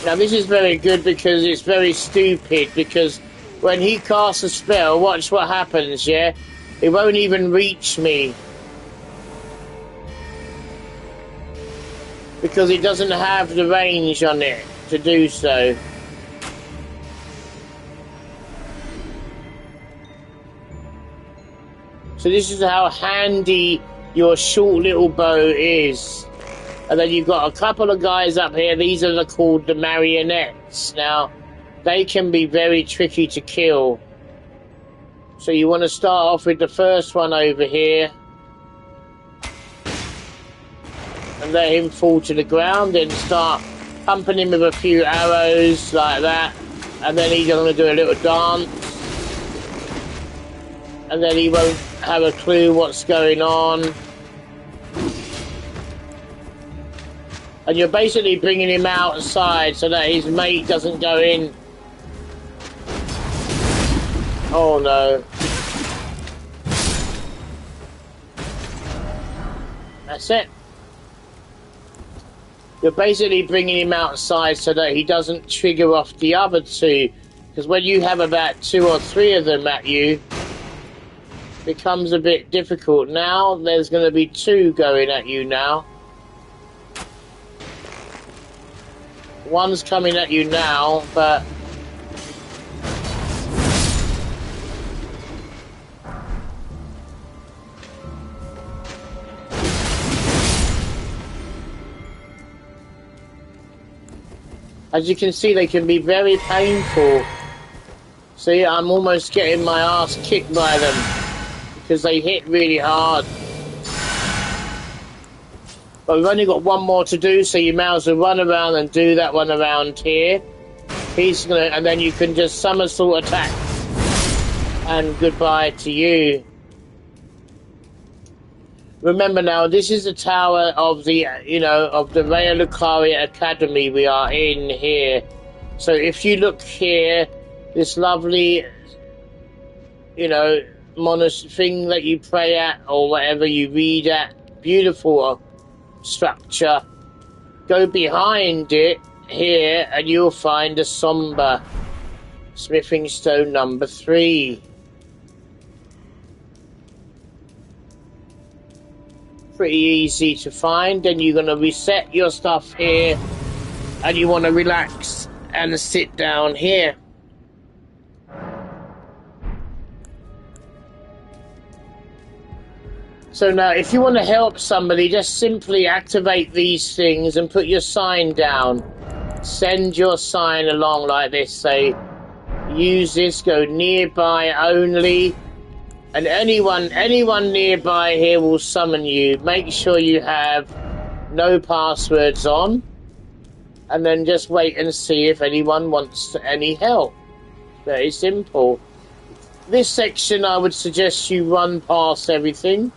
Now this is very good because it's very stupid, because when he casts a spell, watch what happens, yeah? It won't even reach me. Because it doesn't have the range on it to do so. So this is how handy your short little bow is. And then you've got a couple of guys up here. These are called the marionettes. Now, they can be very tricky to kill. So you want to start off with the first one over here. And let him fall to the ground. Then start pumping him with a few arrows like that. And then he's going to do a little dance. And then he won't have a clue what's going on. And you're basically bringing him outside so that his mate doesn't go in. Oh no. That's it. You're basically bringing him outside so that he doesn't trigger off the other two. Because when you have about 2 or 3 of them at you, it becomes a bit difficult. Now there's going to be 2 going at you now. One's coming at you now, but as you can see, they can be very painful. See, I'm almost getting my ass kicked by them because they hit really hard. But we've only got 1 more to do, so you might as well run around and do that one around here. He's gonna, and then you can just somersault attack. And goodbye to you. Remember now, this is the tower of the, you know, of the Raya Lucaria Academy we are in here. So if you look here, this lovely, you know, monastery thing that you pray at or whatever you read at, beautiful structure. Go behind it here and you'll find a somber smithing stone number 3. Pretty easy to find. Then you're going to reset your stuff here and you want to relax and sit down here. So now, if you want to help somebody, just simply activate these things and put your sign down. Send your sign along like this. Say, use this, go nearby only, And anyone nearby here will summon you. Make sure you have no passwords on, and then just wait and see if anyone wants any help. Very simple. This section, I would suggest you run past everything.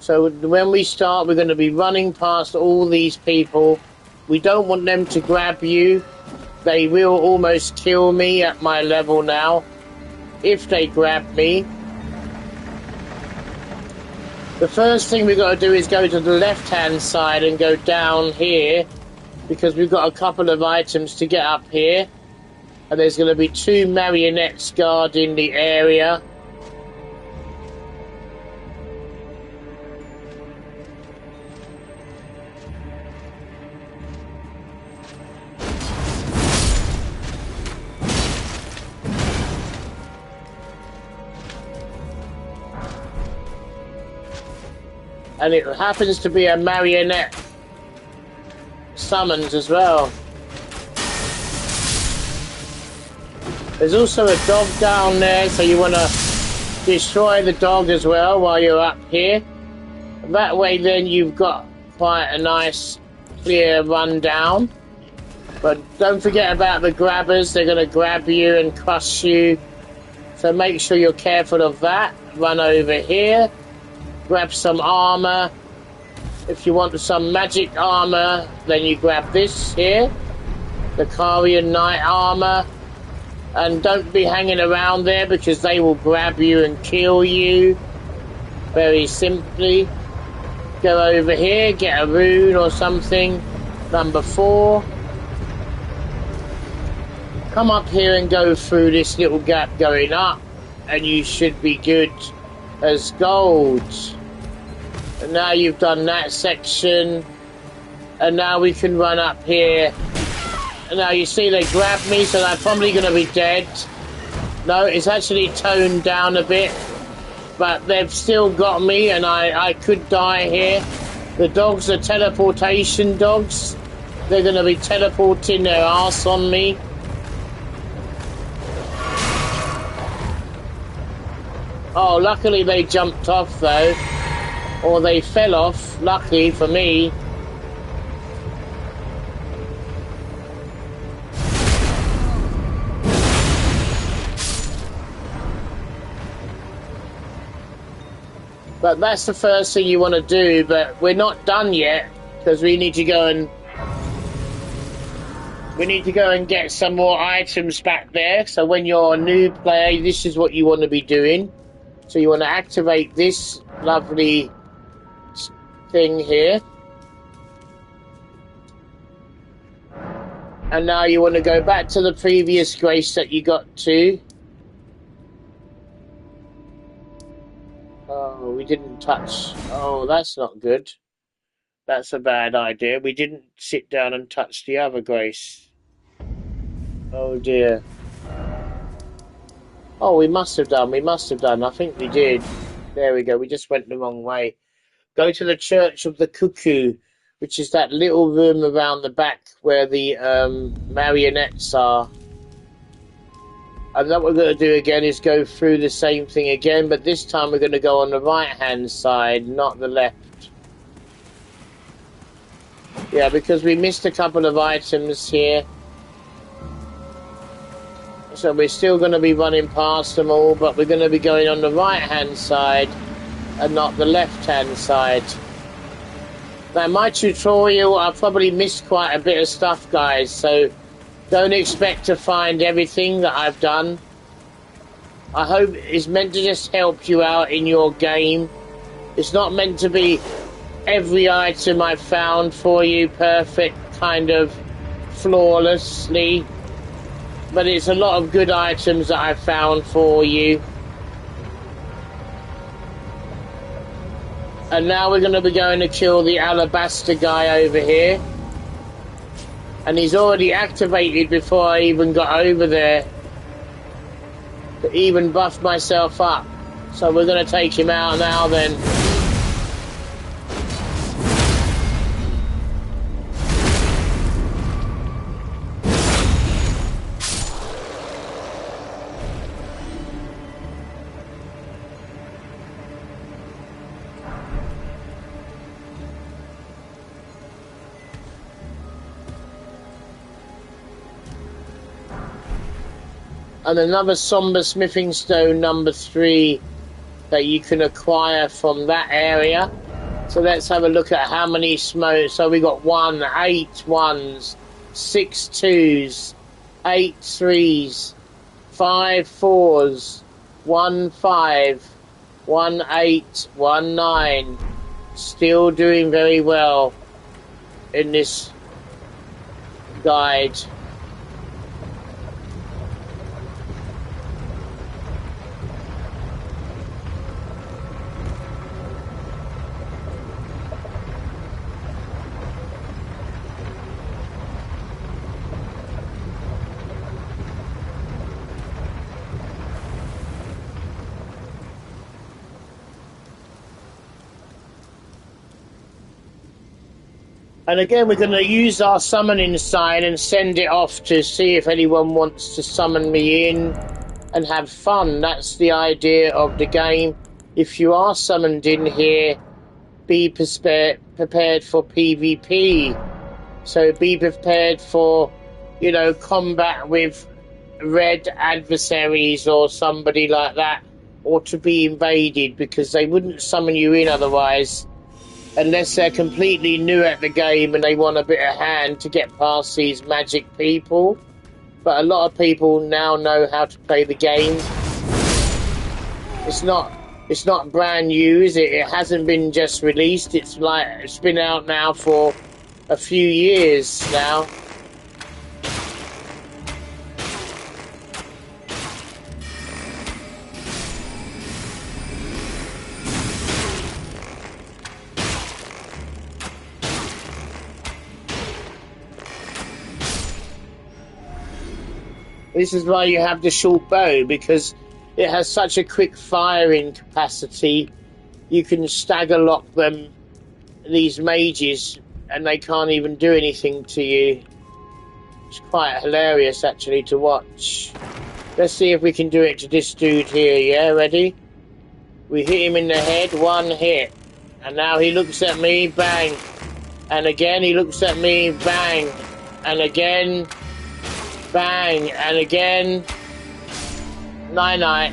So when we start, we're going to be running past all these people. We don't want them to grab you. They will almost kill me at my level now if they grab me. The first thing we've got to do is go to the left-hand side and go down here, because we've got a couple of items to get up here. And there's going to be 2 marionettes guarding the area. And it happens to be a marionette summons as well. There's also a dog down there, so you want to destroy the dog as well while you're up here. That way then you've got quite a nice clear rundown. But don't forget about the grabbers. They're going to grab you and crush you. So make sure you're careful of that. Run over here. Grab some armor. If you want some magic armor, then you grab this here. The Carian Knight armor. And don't be hanging around there, because they will grab you and kill you. Very simply. Go over here, get a rune or something. Number 4. Come up here and go through this little gap going up, and you should be good as gold. And now you've done that section, and now we can run up here. And now you see they grabbed me, so they're probably going to be dead. No, it's actually toned down a bit, but they've still got me, and I could die here. The dogs are teleportation dogs. They're going to be teleporting their ass on me. Oh, luckily they jumped off though, or they fell off, lucky for me. But that's the first thing you want to do, but we're not done yet, because we need to go and get some more items back there. So when you're a new player, this is what you want to be doing. So you want to activate this lovely thing here. And now you want to go back to the previous grace that you got to. Oh, we didn't touch. Oh, that's not good. That's a bad idea. We didn't sit down and touch the other grace. Oh dear. Oh, we must have done. I think we did. There we go. We just went the wrong way. Go to the Church of the Cuckoo, which is that little room around the back where the marionettes are. And what we're going to do again is go through the same thing again, but this time we're going to go on the right-hand side, not the left. Yeah, because we missed a couple of items here. So we're still going to be running past them all, but we're going to be going on the right-hand side and not the left-hand side. Now, my tutorial, I probably missed quite a bit of stuff, guys, so don't expect to find everything that I've done. I hope it's meant to just help you out in your game. It's not meant to be every item I've found for you perfect, kind of flawlessly. But it's a lot of good items that I've found for you. And now we're going to be going to kill the alabaster guy over here. And he's already activated before I even got over there. To even buff myself up. So we're going to take him out now then. and another somber smithing stone number 3 that you can acquire from that area. So let's have a look at how many smoke. So we got 1, 8 1s, 6 2s, 8 3s, 5 4s, 1 5, 1 8, 1 9. Still doing very well in this guide. And again, we're going to use our summoning sign and send it off to see if anyone wants to summon me in and have fun. That's the idea of the game. If you are summoned in here, be prepared for PvP. So be prepared for, you know, combat with red adversaries or somebody like that, or to be invaded, because they wouldn't summon you in otherwise. Unless they're completely new at the game and they want a bit of hand to get past these magic people. But a lot of people now know how to play the game. It's not brand new, is it? It hasn't been just released. It's been out now for a few years now. This is why you have the short bow, because it has such a quick firing capacity. You can stagger lock them, these mages, and they can't even do anything to you. It's quite hilarious actually to watch. Let's see if we can do it to this dude here, yeah? Ready? We hit him in the head, 1 hit. And now he looks at me, bang. And again he looks at me, bang. And again... bang, and again, night.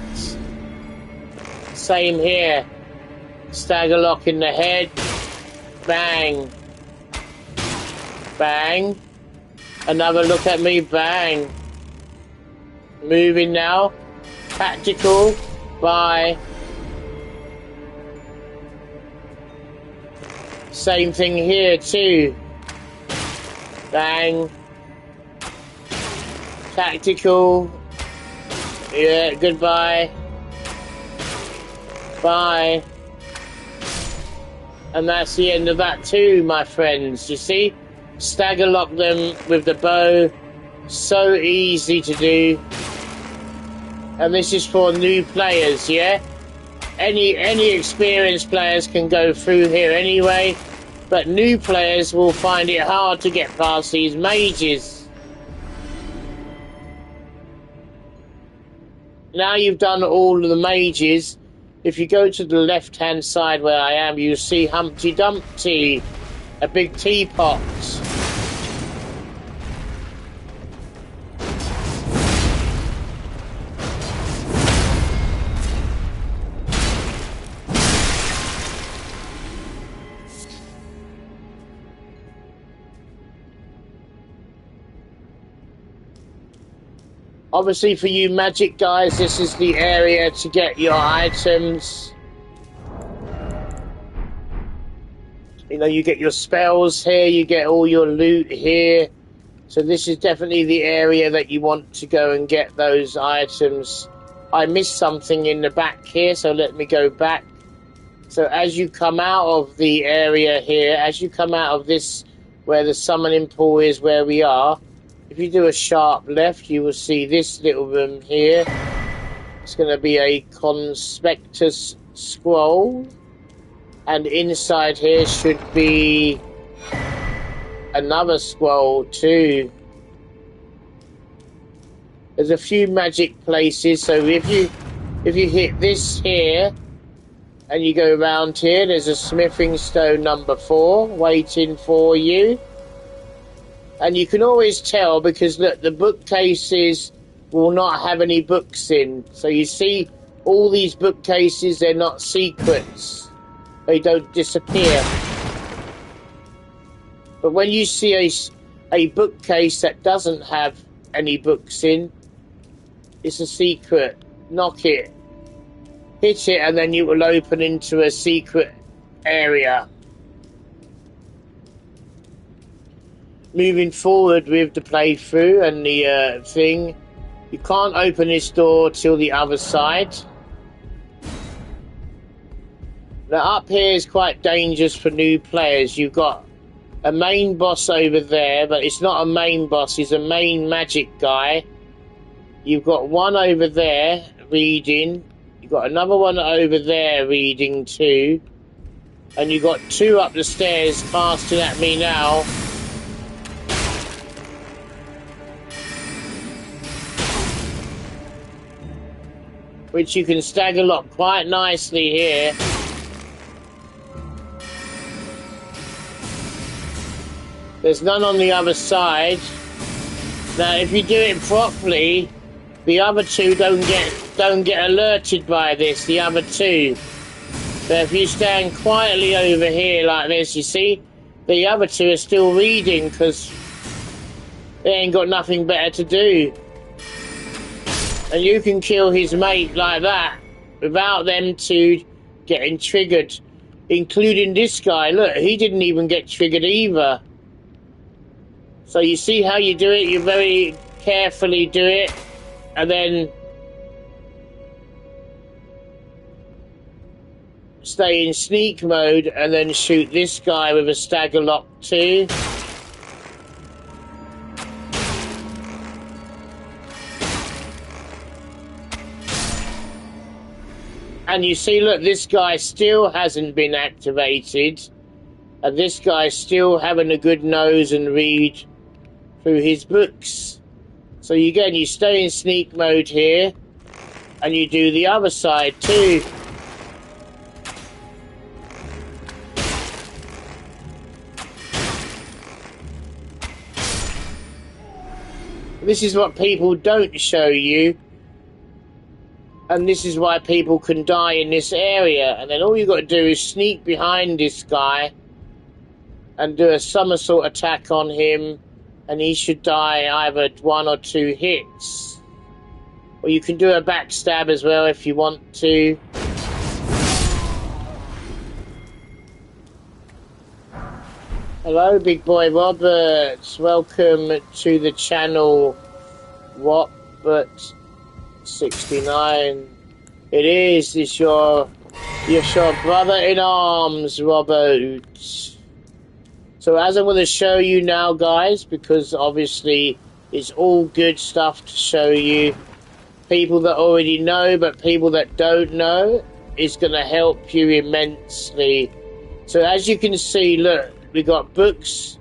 Same here. Stagger lock in the head, bang, bang. Another look at me, bang. Moving now, tactical, bye. Same thing here too, bang. Tactical. Yeah, goodbye. Bye. And that's the end of that too, my friends. You see? Stagger lock them with the bow. So easy to do. And this is for new players, yeah? Any experienced players can go through here anyway. But new players will find it hard to get past these mages. Now you've done all of the mages, if you go to the left-hand side where I am, you'll see Humpty Dumpty, a big teapot. Obviously, for you magic guys, this is the area to get your items. You know, you get your spells here, you get all your loot here. So this is definitely the area that you want to go and get those items. I missed something in the back here, so let me go back. So as you come out of the area here, as you come out of this, where the summoning pool is where we are, if you do a sharp left, you will see this little room here. It's going to be a conspectus scroll. And inside here should be another scroll too. There's a few magic places, so if you hit this here, and you go around here, there's a smithing stone number 4 waiting for you. And you can always tell, because look, the bookcases will not have any books in. So you see all these bookcases, they're not secrets. They don't disappear. But when you see a bookcase that doesn't have any books in, it's a secret. Knock it. Hit it, and then you will open into a secret area. Moving forward with the playthrough and the thing, you can't open this door till the other side. Now up here is quite dangerous for new players. You've got a main boss over there, but it's not a main boss, he's a main magic guy. You've got one over there reading. You've got another one over there reading too. And you've got two up the stairs casting at me now. Which you can stagger lock quite nicely here. There's none on the other side. Now, if you do it properly, the other two don't get alerted by this. The other two. But if you stand quietly over here like this, you see, the other two are still reading because they ain't got nothing better to do. And you can kill his mate like that without them two getting triggered, including this guy. Look, he didn't even get triggered either. So you see how you do it? You very carefully do it, and then stay in sneak mode, and then shoot this guy with a stagger lock too. And you see, look, this guy still hasn't been activated. And this guy's still having a good nose and read through his books. So again, you stay in sneak mode here. And you do the other side too. This is what people don't show you. And this is why people can die in this area. And then all you've got to do is sneak behind this guy and do a somersault attack on him, and he should die either 1 or 2 hits. Or you can do a backstab as well if you want to. Hello, Big Boy Roberts. Welcome to the channel, Robert69. It is. It's your brother in arms, Robert. So as I'm going to show you now, guys, because obviously it's all good stuff to show you. People that already know, but people that don't know, is going to help you immensely. So as you can see, look, we got books,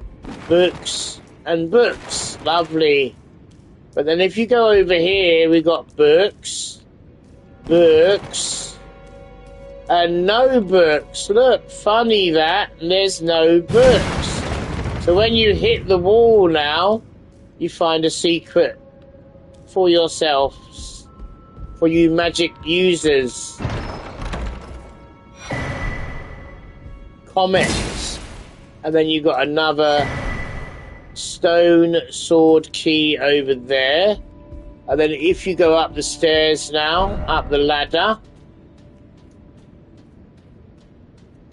books, and books. Lovely. But then if you go over here, we got books, books, and no books. Look, funny that, there's no books. So when you hit the wall now, you find a secret for yourselves, for you magic users. Comments. And then you got another stone sword key over there. And then if you go up the stairs now, up the ladder,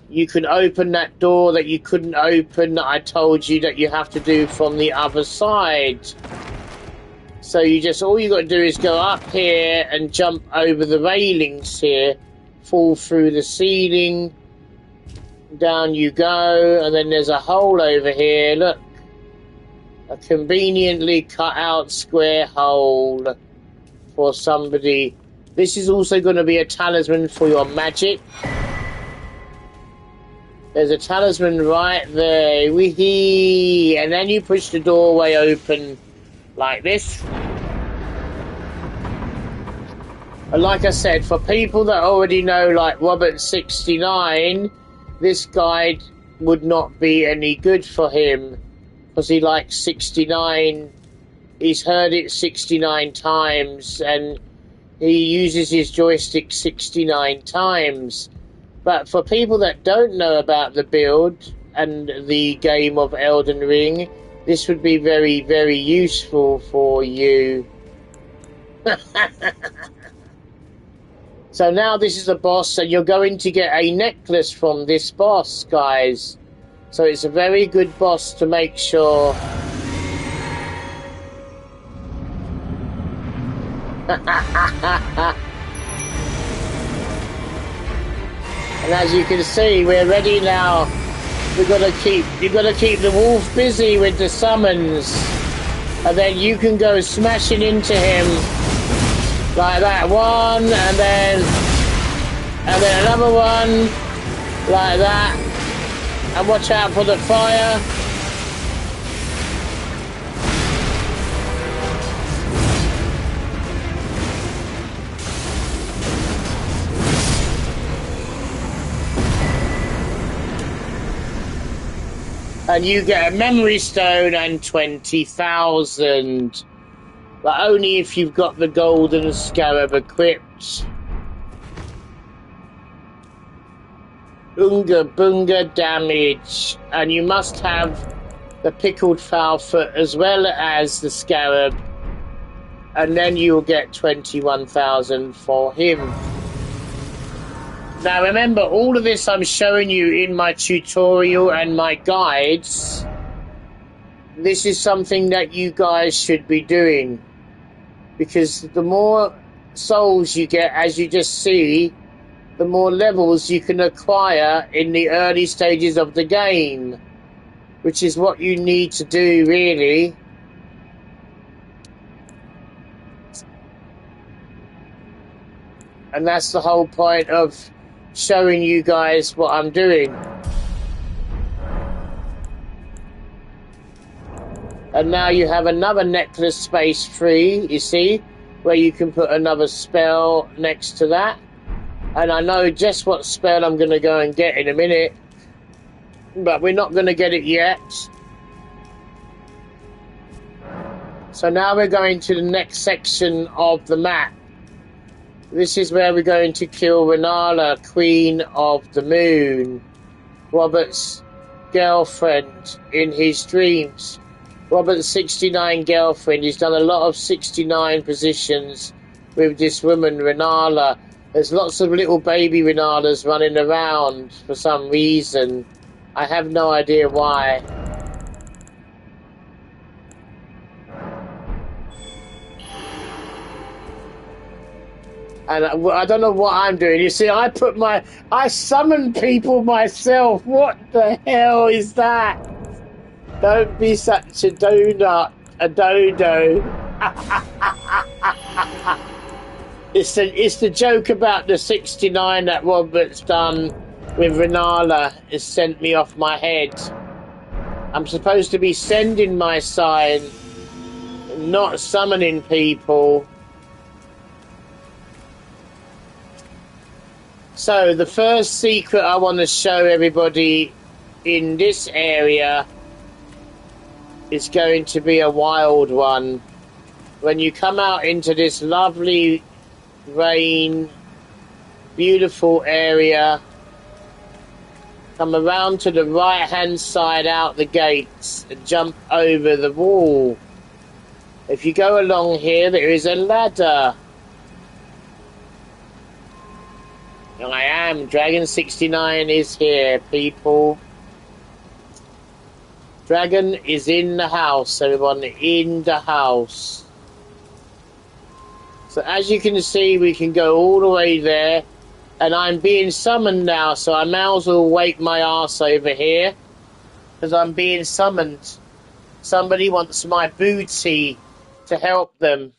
you can open that door that you couldn't open that I told you that you have to do from the other side. So all you got to do is go up here and jump over the railings here, fall through the ceiling, down you go, and then there's a hole over here, look. A conveniently cut out square hole for somebody. This is also going to be a talisman for your magic. There's a talisman right there. Wee-hee. And then you push the doorway open like this. And like I said, for people that already know, like Robert69, this guide would not be any good for him, because he likes 69 he's heard it 69 times, and he uses his joystick 69 times. But for people that don't know about the build and the game of Elden Ring, this would be very, very useful for you. So now this is a boss, and you're going to get a necklace from this boss, guys. So it's a very good boss to make sure. And as you can see, we're ready now. You've got to keep the wolf busy with the summons, and then you can go smashing into him like that one, and then another one like that. And watch out for the fire. And you get a memory stone and 20,000. But only if you've got the golden scarab equipped. Unga bunga damage. And you must have the pickled fowl foot as well as the scarab. And then you'll get 21,000 for him. Now remember, all of this I'm showing you in my tutorial and my guides. This is something that you guys should be doing. Because the more souls you get, as you just see, the more levels you can acquire in the early stages of the game. Which is what you need to do, really. And that's the whole point of showing you guys what I'm doing. And now you have another necklace space free, you see, where you can put another spell next to that. And I know just what spell I'm going to go and get in a minute, but we're not going to get it yet. So now we're going to the next section of the map. This is where we're going to kill Renala, Queen of the Moon, Robert's girlfriend in his dreams. Robert's 69 girlfriend. He's done a lot of 69 positions with this woman, Renala. There's lots of little baby Renalas running around for some reason. I have no idea why. And I don't know what I'm doing. You see, I summon people myself. What the hell is that? Don't be such a donut, a dodo. It's the joke about the 69 that Robert's done with Renala. It's sent me off my head. I'm supposed to be sending my sign, not summoning people. So the first secret I want to show everybody in this area is going to be a wild one. When you come out into this lovely rain, beautiful area, come around to the right hand side out the gates and jump over the wall. If you go along here, there is a ladder. I am. Dragon 69 is here, people. Dragon is in the house, everyone. In the house. So as you can see, we can go all the way there. And I'm being summoned now, so I might as well wait my arse over here. Because I'm being summoned. Somebody wants my booty to help them.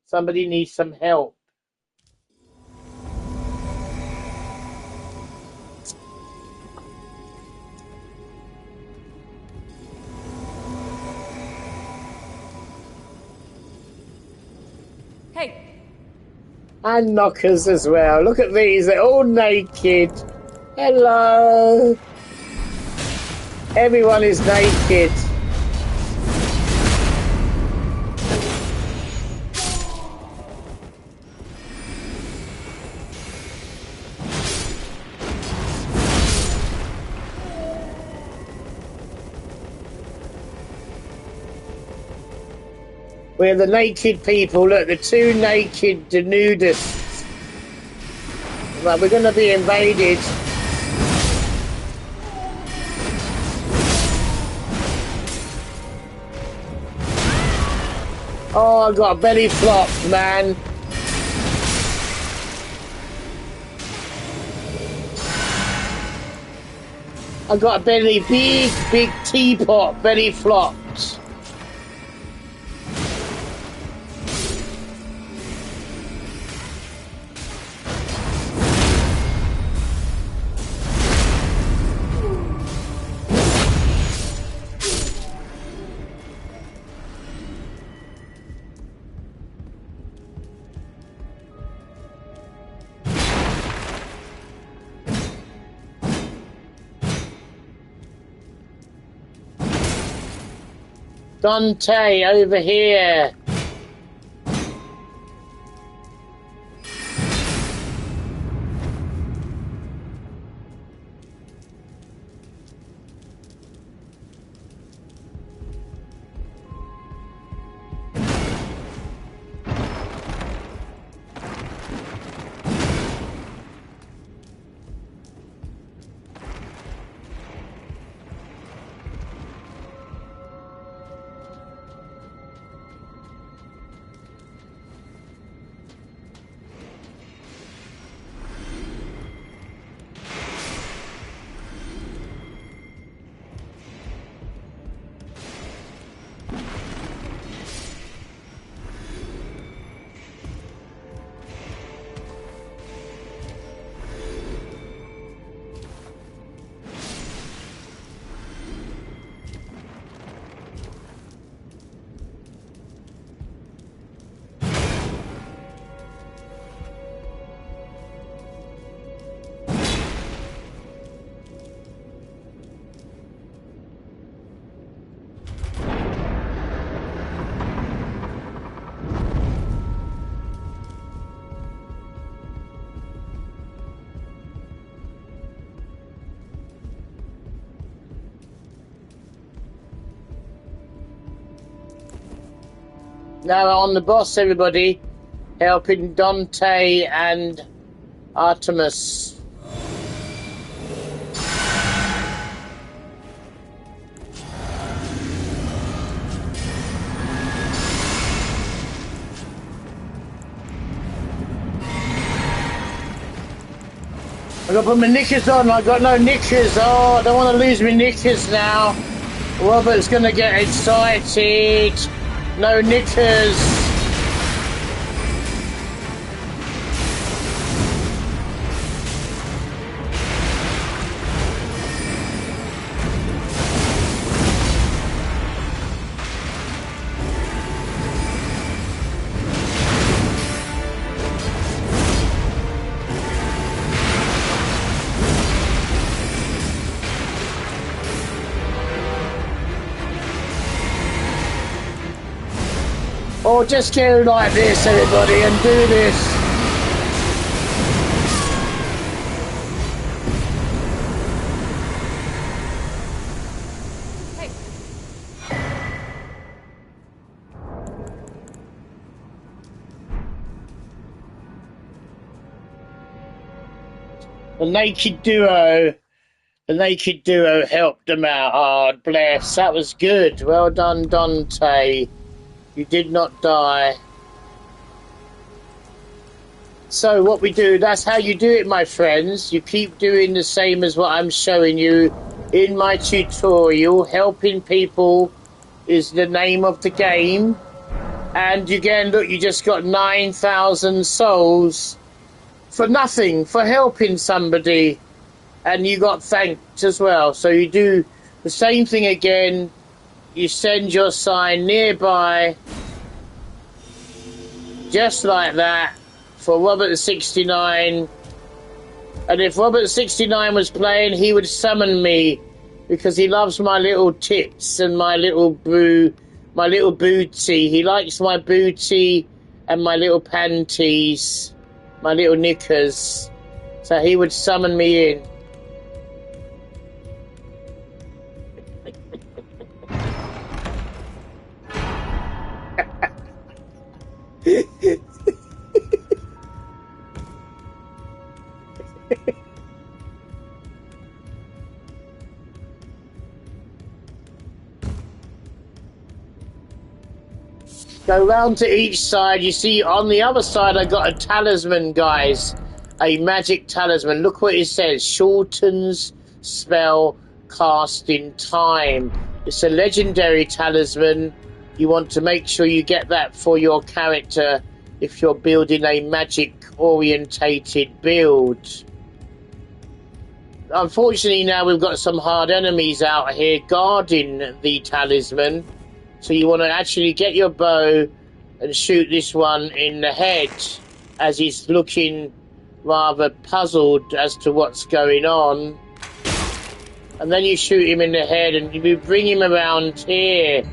Somebody needs some help. Hey. And knockers as well. Look at these. They're all naked. Hello. Everyone is naked. We're the naked people. Look, the two naked, the nudists. Like, we're going to be invaded. Oh, I got a belly flop, man. I got a belly, big teapot belly flopped. Dante, over here. Now on the boss, everybody, helping Dante and Artemis. I gotta put my knickers on. I got no knickers. Oh, I don't want to lose my knickers now. Robert's gonna get excited. No knickers. Or just go like this, everybody, and do this. Hey. The naked duo helped them out. Oh, bless. That was good. Well done, Dante. You did not die. So what we do, that's how you do it, my friends. You keep doing the same as what I'm showing you in my tutorial. Helping people is the name of the game. And again, look, you just got 9,000 souls for nothing, for helping somebody. And you got thanked as well. So you do the same thing again. You send your sign nearby, just like that, for Robert the 69. And if Robert the 69 was playing, he would summon me, because he loves my little tits and my little booty. He likes my booty and my little panties, my little knickers. So he would summon me in. Go round to each side. You see, on the other side, I got a talisman, guys. A magic talisman. Look what it says. Shortens spell casting time. It's a legendary talisman. You want to make sure you get that for your character if you're building a magic-orientated build. Unfortunately, now we've got some hard enemies out here guarding the talisman. So you want to actually get your bow and shoot this one in the head as he's looking rather puzzled as to what's going on. And then you shoot him in the head and you bring him around here.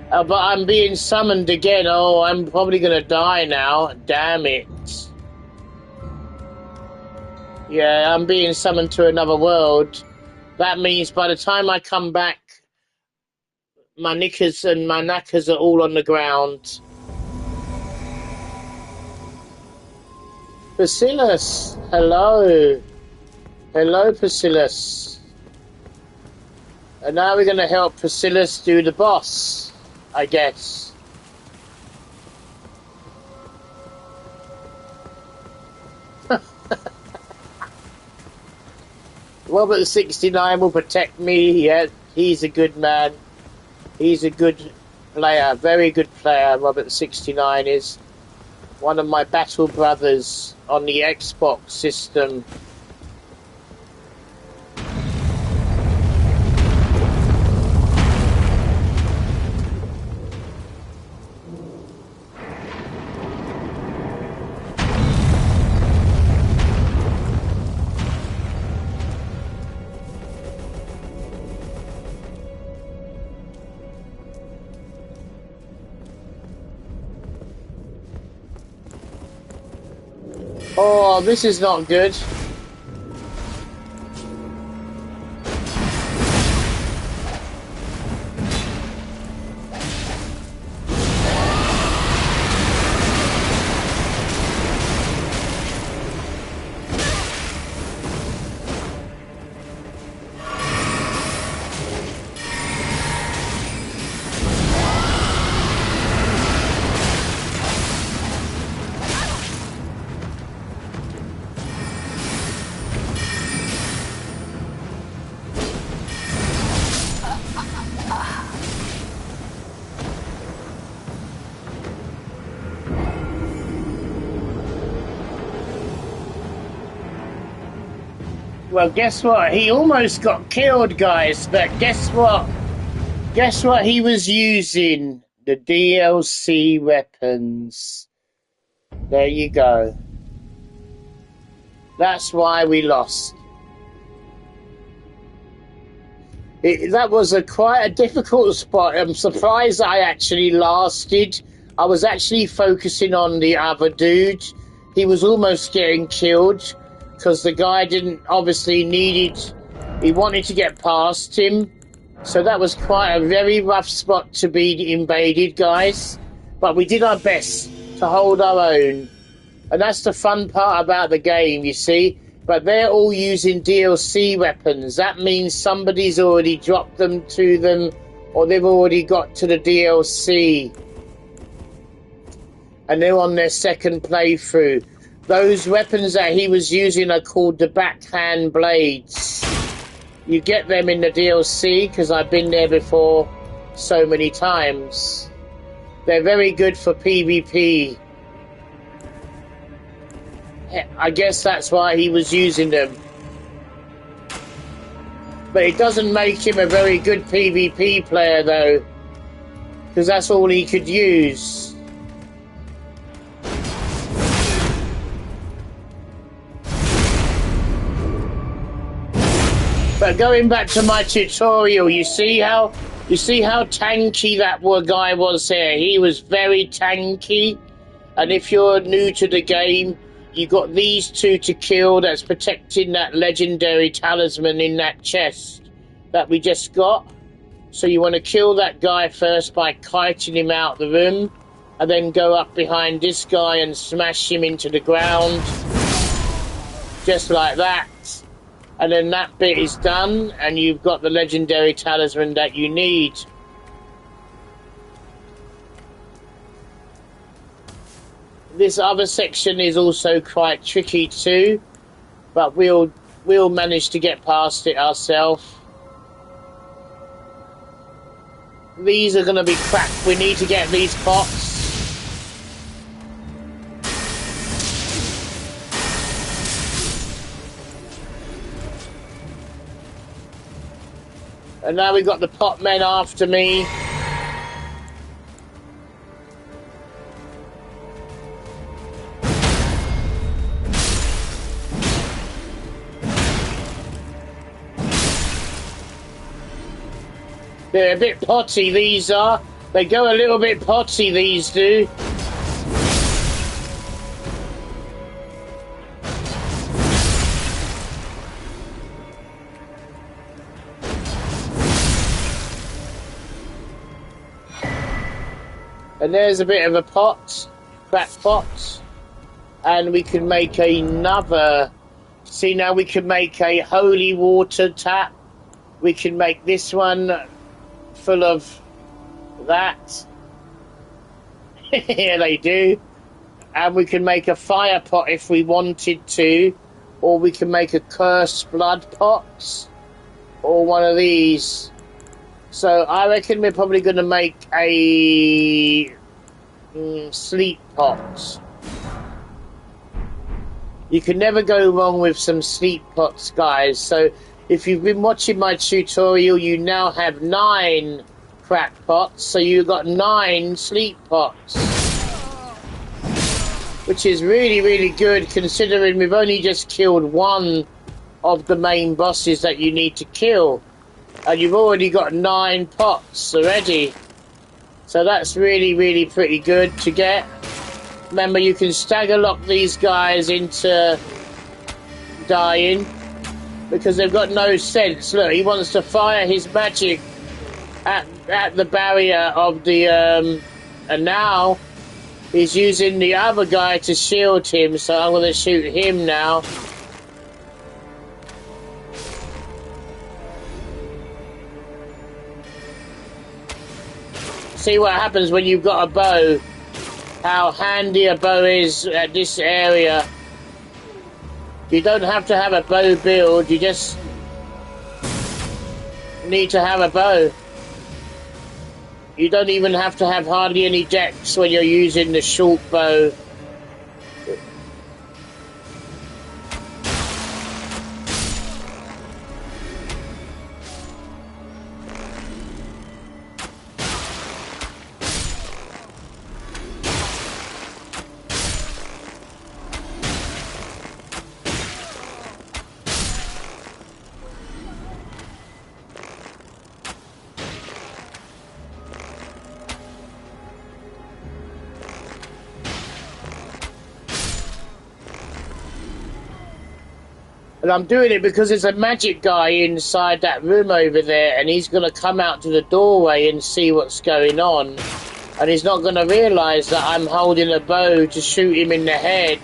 But I'm being summoned again. Oh, I'm probably going to die now. Damn it. Yeah, I'm being summoned to another world. That means by the time I come back, my knickers and my knackers are all on the ground. Bacillus, hello. Hello, Bacillus. And now we're going to help Bacillus do the boss, I guess. Robert 69 will protect me. Yeah, he's a good man. He's a good player, very good player. Robert 69 is one of my battle brothers on the Xbox system. Oh, this is not good. Well, guess what? He almost got killed, guys. But guess what? Guess what he was using? The DLC weapons. There you go. That's why we lost. That was quite a difficult spot. I'm surprised I actually lasted. I was actually focusing on the other dude. He was almost getting killed because the guy didn't obviously he wanted to get past him. So that was quite a very rough spot to be invaded, guys. But we did our best to hold our own. And that's the fun part about the game, you see. But they're all using DLC weapons. That means somebody's already dropped them to them, or they've already got to the DLC. And they're on their second playthrough. Those weapons that he was using are called the backhand blades. You get them in the DLC, because I've been there before so many times. They're very good for PvP. I guess that's why he was using them. But it doesn't make him a very good PvP player, though. Because that's all he could use. But going back to my tutorial, you see how tanky that guy was here? He was very tanky. And if you're new to the game, you got these two to kill that's protecting that legendary talisman in that chest that we just got. So you want to kill that guy first by kiting him out the room, and then go up behind this guy and smash him into the ground. Just like that. And then that bit is done, and you've got the legendary talisman that you need. this other section is also quite tricky too, but we'll manage to get past it ourselves. These are going to be crap. We need to get these pots. And now we've got the pot men after me. They're a bit potty, these are. They go a little bit potty, these do. And there's a bit of a pot, crack pot. And we can make another. See, now we can make a holy water tap. We can make this one full of that. Yeah, they do. And we can make a fire pot if we wanted to. Or we can make a cursed blood pot. Or one of these. So I reckon we're probably going to make a sleep pot. You can never go wrong with some sleep pots, guys. So if you've been watching my tutorial, you now have 9 crack pots. So you've got 9 sleep pots. Which is really, really good, considering we've only just killed one of the main bosses that you need to kill. And you've already got 9 pots already. So that's really, really pretty good to get. Remember, you can stagger lock these guys into dying. Because they've got no sense. Look, he wants to fire his magic at the barrier of the... and now he's using the other guy to shield him. So I'm going to shoot him now. See what happens when you've got a bow. How handy a bow is at this area. You don't have to have a bow build, you just need to have a bow. You don't even have to have hardly any dex when you're using the short bow. And I'm doing it because there's a magic guy inside that room over there, and he's going to come out to the doorway and see what's going on. And he's not going to realise that I'm holding a bow to shoot him in the head.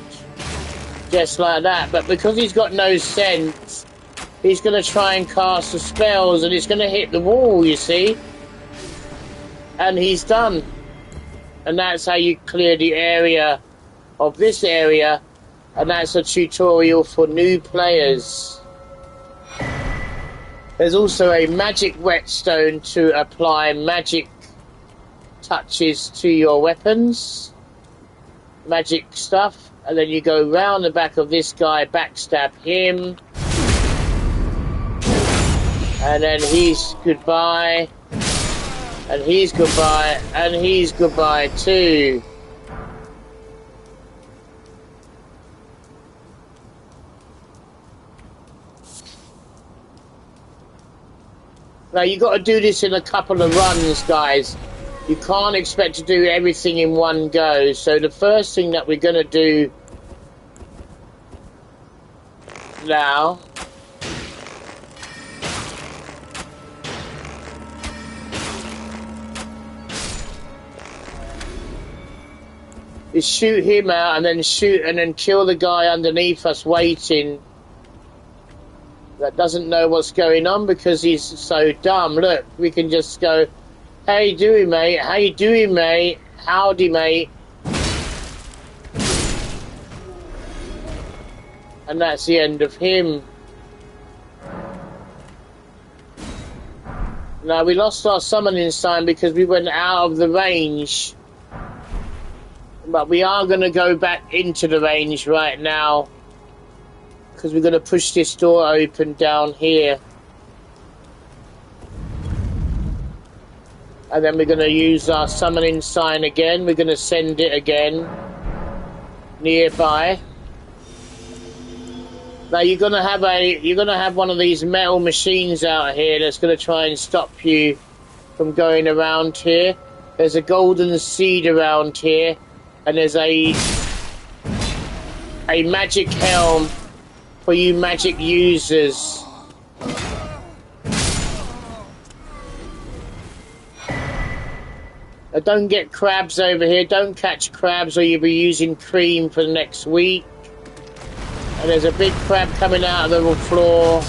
Just like that. But because he's got no sense, he's going to try and cast the spells, and it's going to hit the wall, you see. And he's done. And that's how you clear the area of this area. And that's a tutorial for new players. There's also a magic whetstone to apply magic touches to your weapons. Magic stuff. And then you go round the back of this guy, backstab him. And then he's goodbye. And he's goodbye. And he's goodbye too. Now, you've got to do this in a couple of runs, guys. You can't expect to do everything in one go. So the first thing that we're going to do now is shoot him out and then kill the guy underneath us waiting. That doesn't know what's going on because he's so dumb. Look, we can just go, "How you doing, mate? How you doing, mate? Howdy, mate." And that's the end of him. Now, we lost our summoning sign because we went out of the range. But we are going to go back into the range right now. Because we're going to push this door open down here. And then we're going to use our summoning sign again. We're going to send it again. Nearby. Now you're gonna have one of these metal machines out here that's gonna try and stop you from going around here. There's a golden seed around here, and there's a magic helm for you magic users. Now don't get crabs over here. Don't catch crabs, or you'll be using cream for the next week. And there's a big crab coming out of the floor.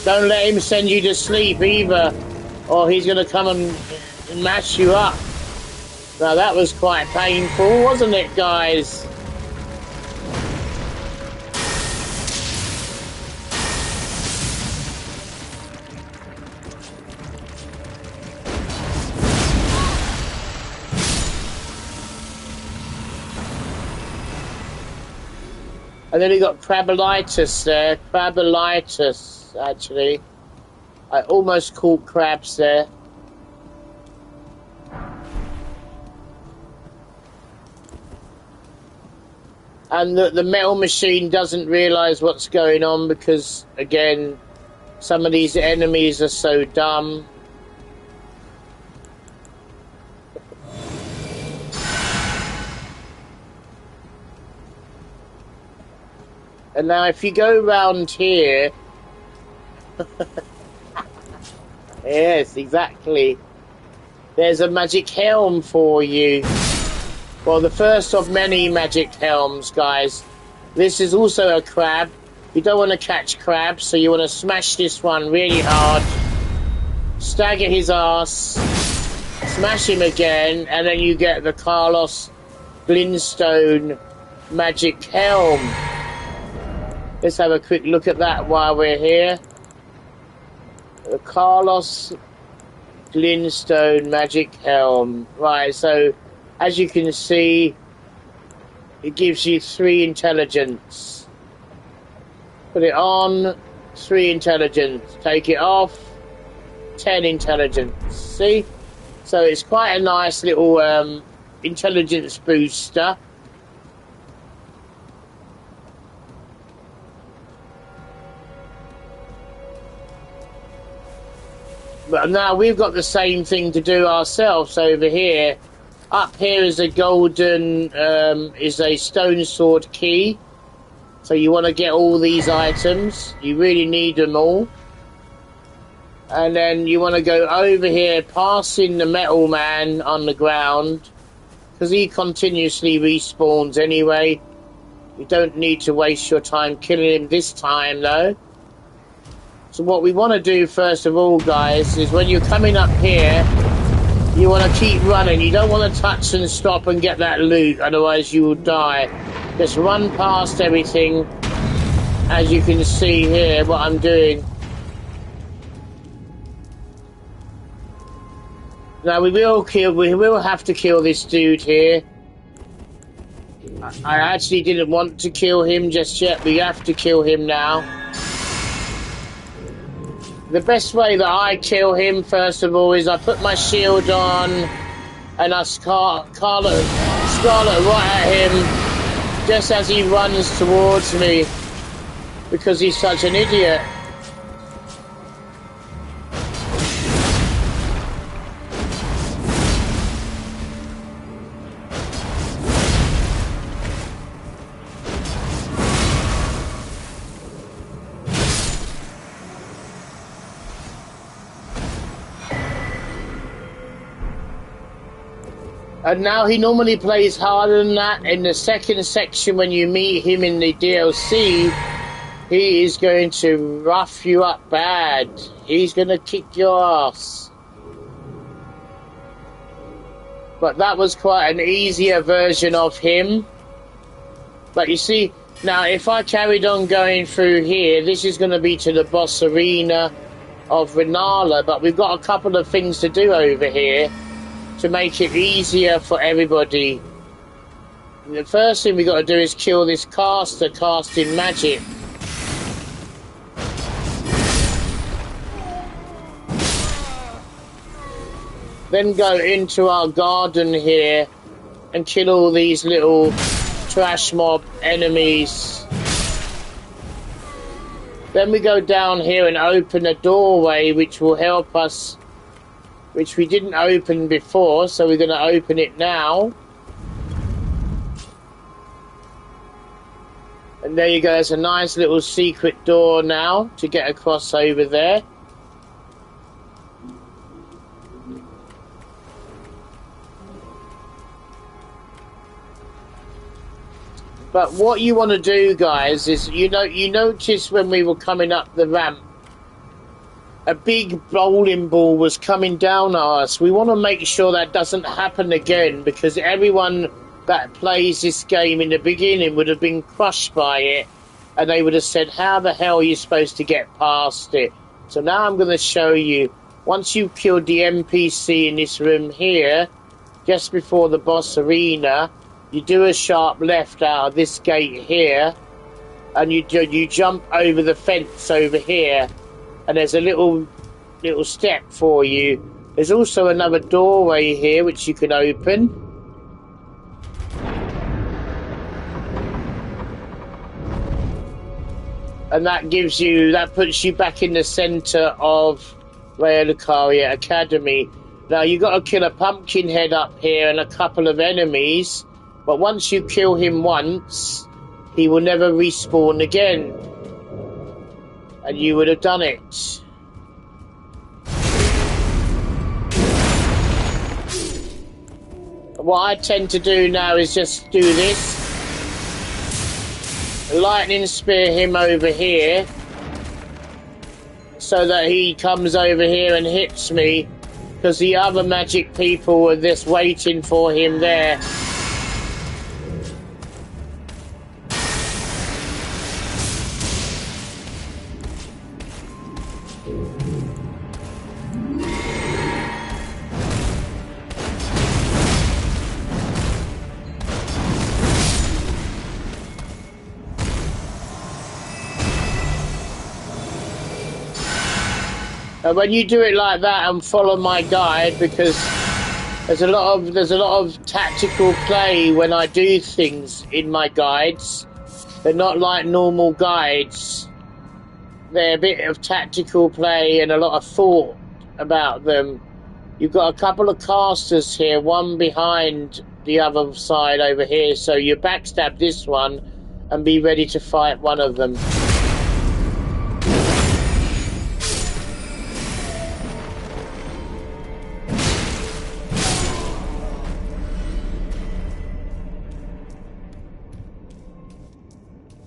Don't let him send you to sleep either, or he's going to come and mash you up. Now that was quite painful, wasn't it, guys? And then you got crabolitis there. Crabolitis, actually. I almost caught crabs there. And the metal machine doesn't realise what's going on because, again, some of these enemies are so dumb. And now if you go round here... Yes, exactly. There's a magic helm for you. Well, the first of many magic helms, guys. This is also a crab. You don't want to catch crabs, so you want to smash this one really hard. Stagger his ass. Smash him again, and then you get the Carlos Glintstone magic helm. Let's have a quick look at that while we're here. The Carlos Glintstone magic helm. Right, so as you can see, it gives you 3 intelligence. Put it on, 3 intelligence. Take it off, 10 intelligence. See? So it's quite a nice little intelligence booster. But now we've got the same thing to do ourselves over here. Up here is a golden, is a stone sword key. So you want to get all these items. You really need them all. And then you want to go over here, passing the metal man on the ground. Because he continuously respawns anyway. You don't need to waste your time killing him this time, though. So what we want to do first of all, guys, is when you're coming up here, you want to keep running. You don't want to touch and stop and get that loot, otherwise you will die. Just run past everything, as you can see here, what I'm doing. Now we will have to kill this dude here. I actually didn't want to kill him just yet. We have to kill him now. The best way that I kill him, first of all, is I put my shield on and I scarlet right at him just as he runs towards me because he's such an idiot. And now he normally plays harder than that. In the second section, when you meet him in the DLC, he is going to rough you up bad. He's going to kick your ass. But that was quite an easier version of him. But you see, now if I carried on going through here, this is going to be to the boss arena of Renala, but we've got a couple of things to do over here to make it easier for everybody. And the first thing we got to do is kill this caster casting magic. Then go into our garden here and kill all these little trash mob enemies. Then we go down here and open a doorway which will help us, which we didn't open before, so we're going to open it now. And there you go, there's a nice little secret door now to get across over there. But what you want to do, guys, is you notice when we were coming up the ramp, a big bowling ball was coming down at us. We want to make sure that doesn't happen again, because everyone that plays this game in the beginning would have been crushed by it, and they would have said, how the hell are you supposed to get past it? So now I'm going to show you. Once you've killed the NPC in this room here, just before the boss arena, you do a sharp left out of this gate here, and you jump over the fence over here, and there's a little step for you. There's also another doorway here which you can open. And that puts you back in the centre of Raya Lucaria Academy. Now you've got to kill a pumpkin head up here and a couple of enemies. But once you kill him once, he will never respawn again. And you would have done it. What I tend to do now is just do this. Lightning spear him over here, so that he comes over here and hits me, because the other magic people were just waiting for him there. And when you do it like that and follow my guide, because there's a lot of tactical play when I do things in my guides. They're not like normal guides. They're a bit of tactical play and a lot of thought about them. You've got a couple of casters here, one behind the other side over here, so you backstab this one and be ready to fight one of them.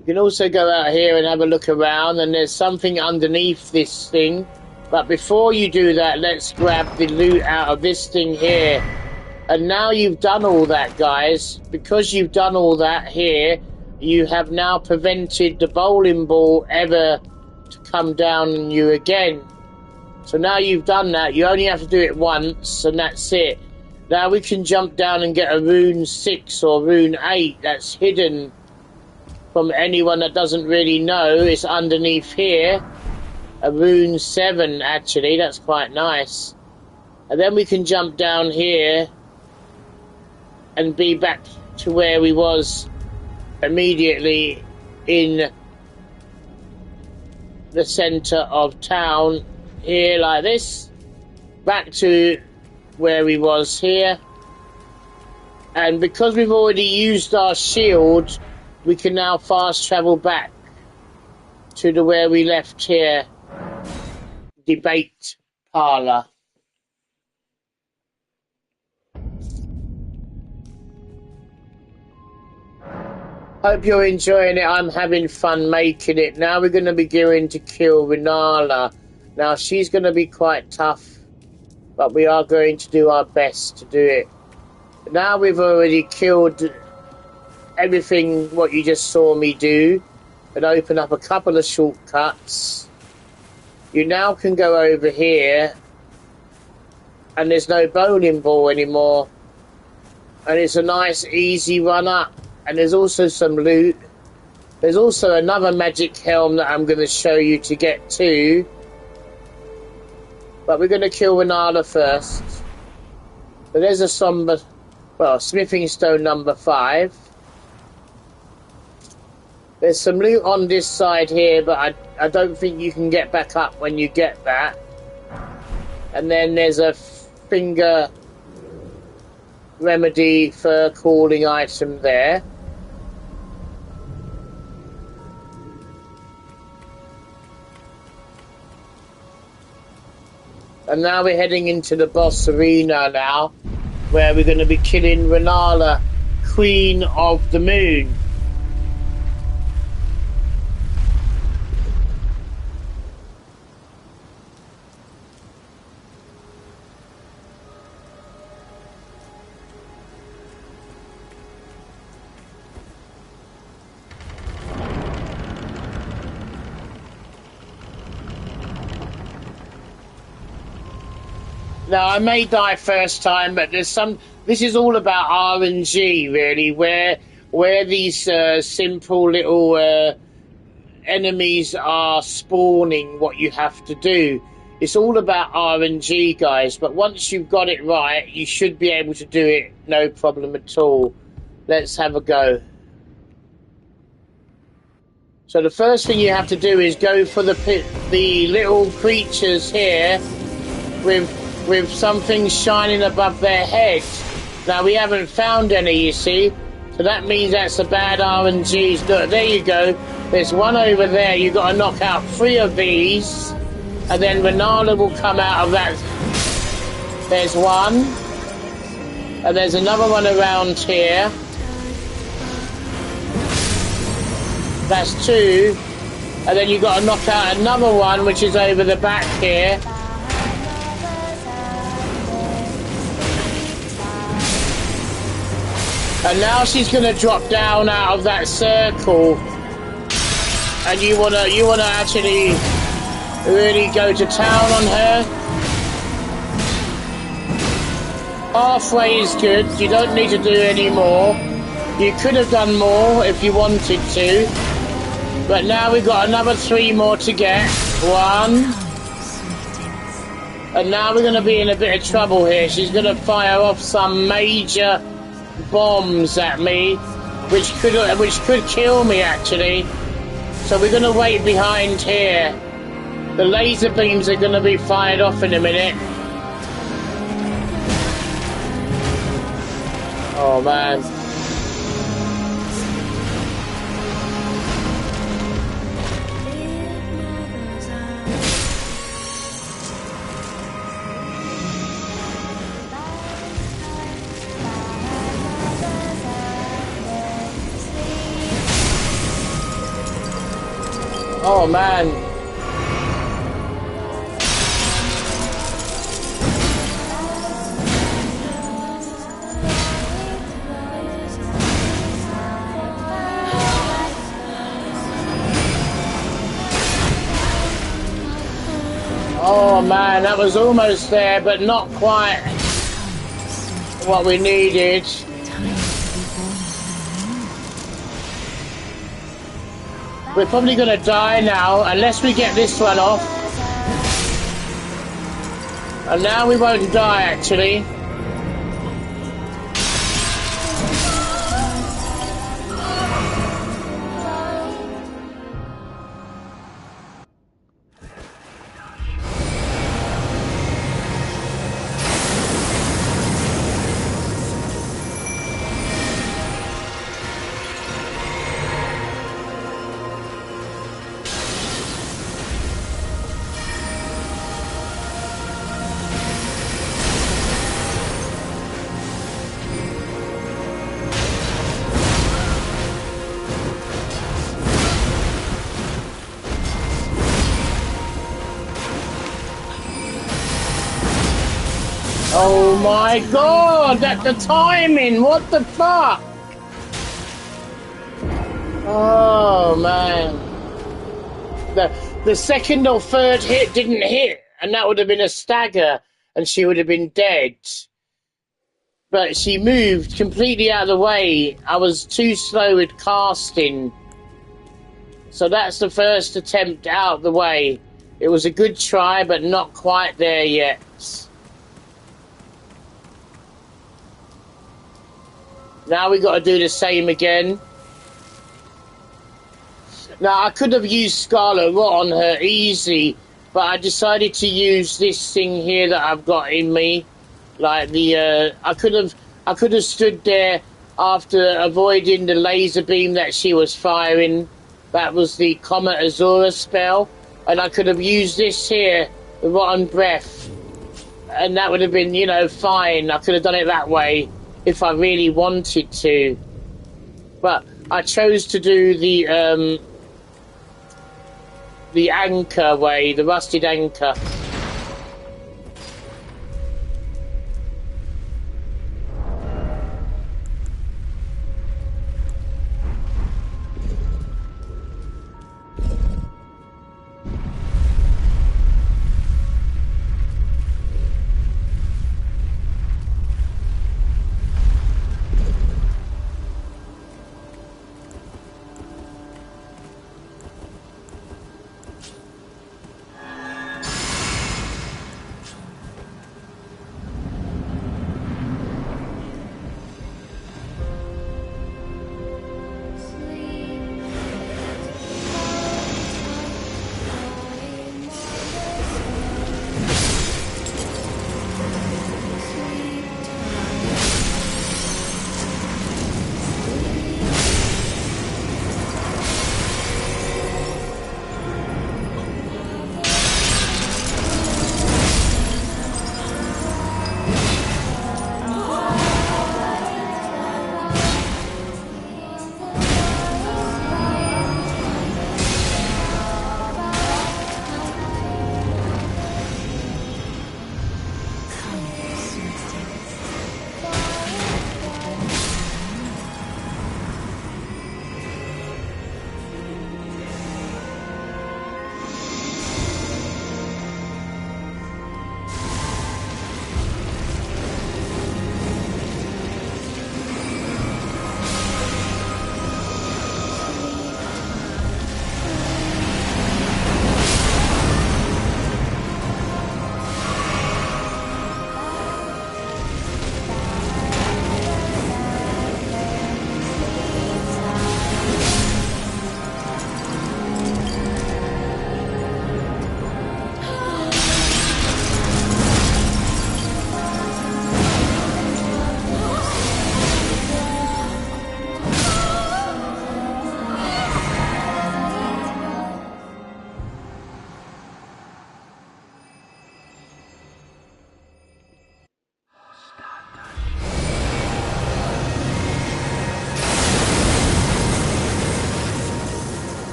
You can also go out here and have a look around, and there's something underneath this thing. But before you do that, let's grab the loot out of this thing here. And now you've done all that, guys. Because you've done all that here, you have now prevented the bowling ball ever to come down on you again. So now you've done that, you only have to do it once, and that's it. Now we can jump down and get a rune 6 or rune 8 that's hidden from anyone that doesn't really know. It's underneath here. A rune 7, actually. That's quite nice. And then we can jump down here and be back to where we was immediately in the centre of town here, like this. Back to where we was here. And because we've already used our shield, we can now fast travel back to where we left here. Debate parlour. Hope you're enjoying it. I'm having fun making it. Now we're going to be going to kill Renala. Now she's going to be quite tough, but we are going to do our best to do it. Now we've already killed everything what you just saw me do and open up a couple of shortcuts. You now can go over here and there's no bowling ball anymore. And it's a nice easy run up. And there's also some loot. There's also another magic helm that I'm going to show you to get to. But we're going to kill Renala first. So there's a somber, well, smithing stone number 5. There's some loot on this side here, but I don't think you can get back up when you get that. And then there's a finger remedy for calling item there. And now we're heading into the boss arena now, where we're going to be killing Renala, Queen of the Moon. Now, I may die first time, but there's some. This is all about RNG, really, where these simple little enemies are spawning. What you have to do. It's all about RNG, guys. But once you've got it right, you should be able to do it, no problem at all. Let's have a go. So the first thing you have to do is go for the little creatures here with something shining above their head. Now, we haven't found any, you see. So that means that's a bad RNGs. Look, there you go. There's one over there. You've got to knock out 3 of these. And then Renala will come out of that. There's one. And there's another one around here. That's 2. And then you've got to knock out another one, which is over the back here. And now she's going to drop down out of that circle, and you wanna actually really go to town on her. Halfway is good. You don't need to do any more. You could have done more if you wanted to, but now we've got another 3 more to get. 1, and now we're going to be in a bit of trouble here. She's going to fire off some major bombs at me, which could kill me actually. So we're going to wait behind here. The laser beams are going to be fired off in a minute. Oh man. Oh man. Oh man, that was almost there, but not quite what we needed. We're probably going to die now, unless we get this one off. And now we won't die, actually. Oh my god, that's the timing, what the fuck? Oh man. The second or third hit didn't hit, and that would have been a stagger, and she would have been dead. But she moved completely out of the way. I was too slow with casting. So that's the first attempt out of the way. It was a good try, but not quite there yet. Now we got to do the same again. Now, I could have used Scarlet Rot on her easy, but I decided to use this thing here that I've got in me. Like the, I could have stood there after avoiding the laser beam that she was firing. That was the Comet Azura spell. And I could have used this here, the Rotten Breath. And that would have been, you know, fine. I could have done it that way if I really wanted to. But I chose to do the anchor way, the rusted anchor.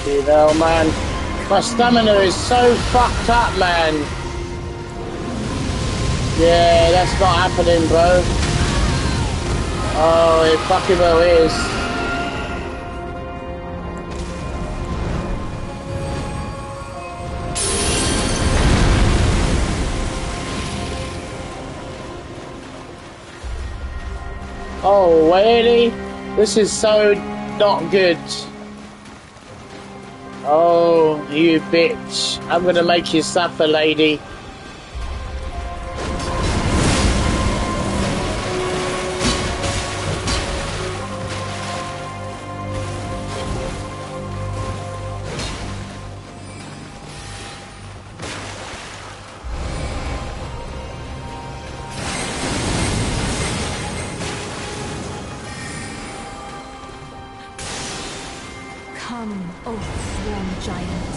You know, man, my stamina is so fucked up, man. Yeah, that's not happening, bro. Oh, it fucking well is. Oh, really? This is so not good. Oh, you bitch. I'm gonna make you suffer, lady. Oath-sworn giants.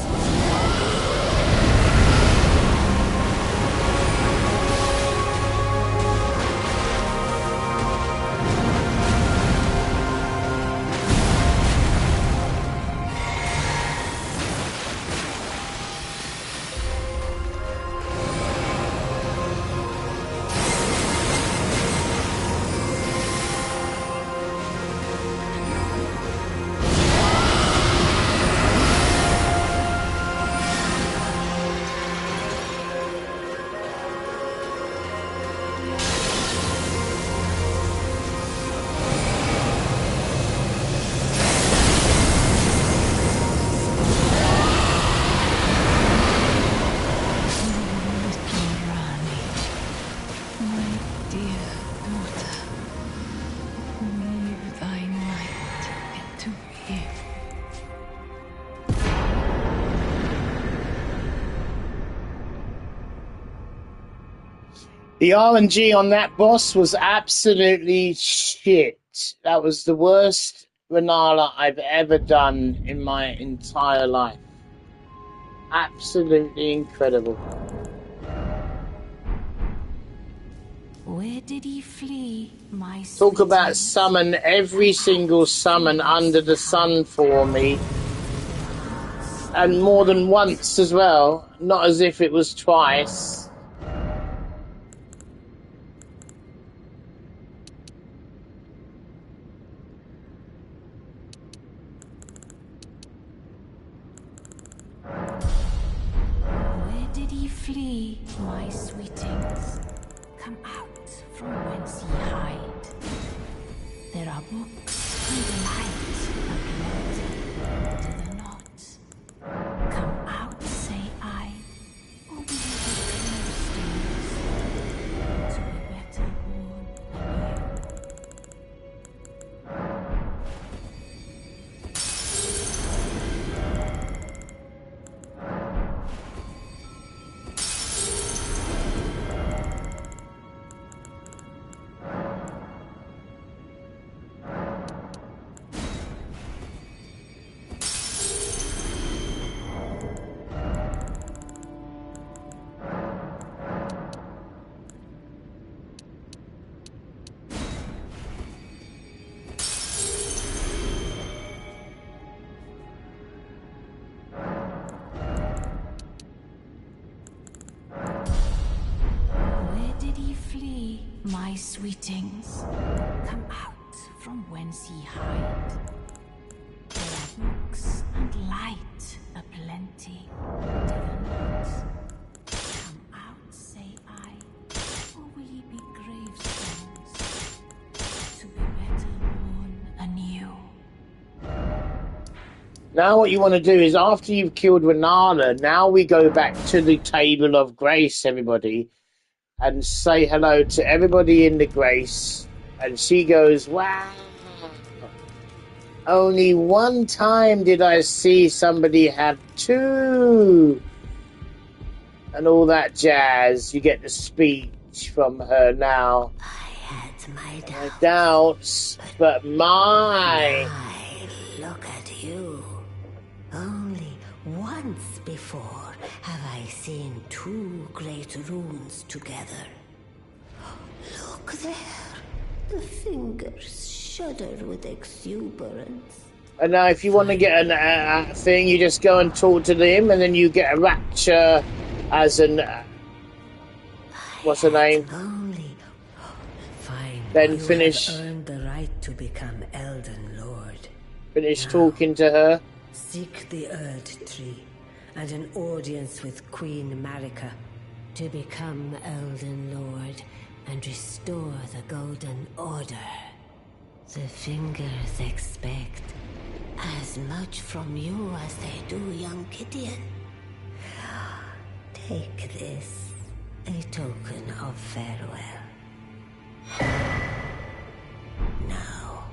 The RNG on that boss was absolutely shit. That was the worst Renala I've ever done in my entire life. Absolutely incredible. Where did he flee, my Talk about sweetness? summon every single summon under the sun for me. And more than once as well. Not as if it was twice. Where did he flee, my sweetings? Come out from whence ye hide. There are books and light aplenty to the knots. Come out, say I, or will you be gravestones to be better born anew? My sweetings, come out from whence ye hide. There are books and light aplenty to the knots. Come out, say I, or will ye be gravestones to be better born anew? Now what you want to do is after you've killed Renala, now we go back to the Table of Grace, everybody. And say hello to everybody in the Grace. And she goes, wow. Only one time did I see somebody have two. And all that jazz. You get the speech from her now. I had my doubts, but my... Look at you. Only once before have I seen two great runes together. Look there. The fingers shudder with exuberance. And now if you want to get a thing, you just go and talk to them, and then you get a rapture as an... what's her name? Only fine. Then you finish... have earned the right to become Elden Lord. Finish talking to her. Seek the Erd Tree and an audience with Queen Marika to become Elden Lord and restore the Golden Order. The fingers expect as much from you as they do young Gideon. Take this, a token of farewell. Now,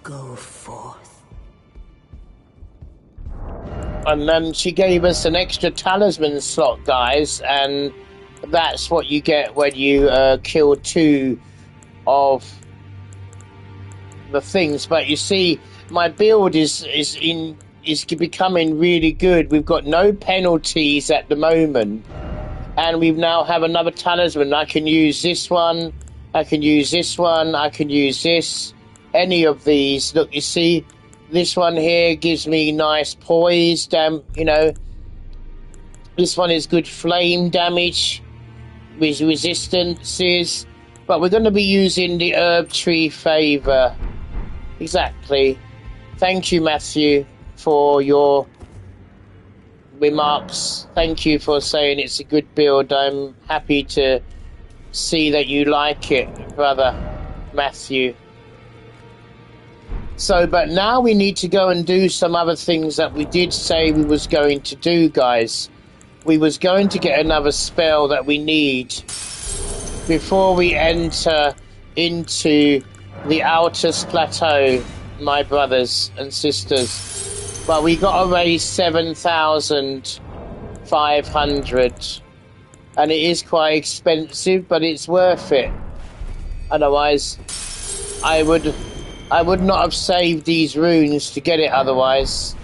go forth. And then she gave us an extra talisman slot, guys, and that's what you get when you kill two of the things. But you see, my build is is becoming really good. We've got no penalties at the moment. And we now have another talisman. I can use this one. I can use this one. I can use this. Any of these. Look, you see, this one here gives me nice poise. You know, this one is good flame damage with resistances. But we're going to be using the herb tree favor. Exactly. Thank you, Matthew, for your remarks. Thank you for saying it's a good build. I'm happy to see that you like it, brother Matthew. So, but now we need to go and do some other things that we did say we was going to do, guys. We was going to get another spell that we need before we enter into the Altus Plateau, my brothers and sisters. But we got to raise 7,500. And it is quite expensive, but it's worth it. Otherwise, I would not have saved these runes to get it otherwise.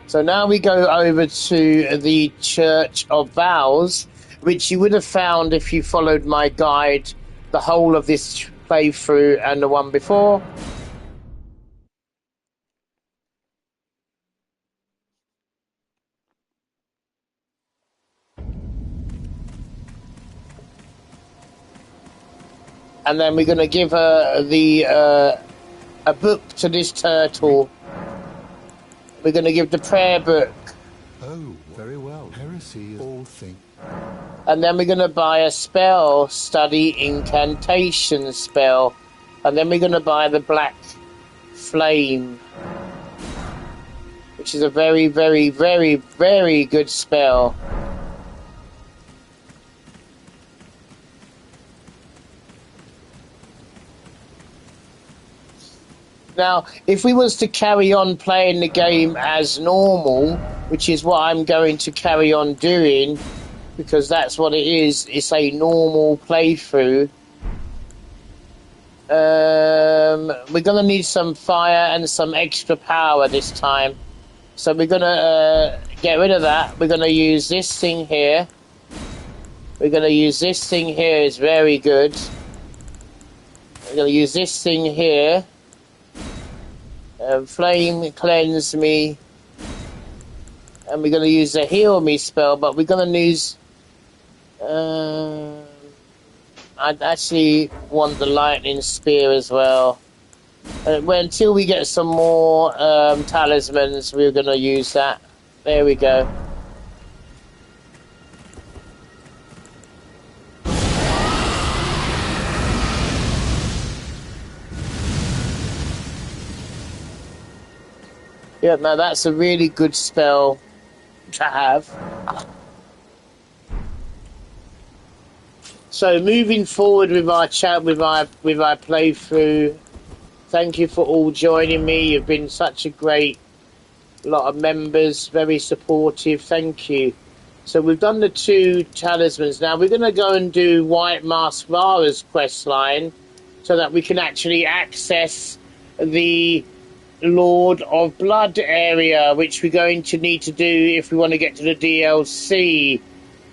So now we go over to the Church of Vows, which you would have found if you followed my guide the whole of this playthrough and the one before. And then we're going to give her a book to this turtle. We're going to give the prayer book. Oh, very well. Heresy is all thing. And then we're going to buy a spell, study incantation spell. And then we're going to buy the black flame, which is a very, very, very, very good spell. Now, if we was to carry on playing the game as normal, which is what I'm going to carry on doing, because that's what it is, it's a normal playthrough, we're going to need some fire and some extra power this time. So we're going to get rid of that. We're going to use this thing here. We're going to use this thing here, it's very good. We're going to use this thing here. Flame cleanse me, and we're going to use a heal me spell, but we're going to use I'd actually want the lightning spear as well. Until we get some more talismans, we're going to use that. There we go. Yeah, now that's a really good spell to have. So moving forward with our chat, with our playthrough, thank you for all joining me. You've been such a great lot of members, very supportive. Thank you. So we've done the 2 talismans. Now we're going to go and do White Mask Vara's quest line so that we can actually access the Lord of Blood area, which we're going to need to do if we want to get to the DLC.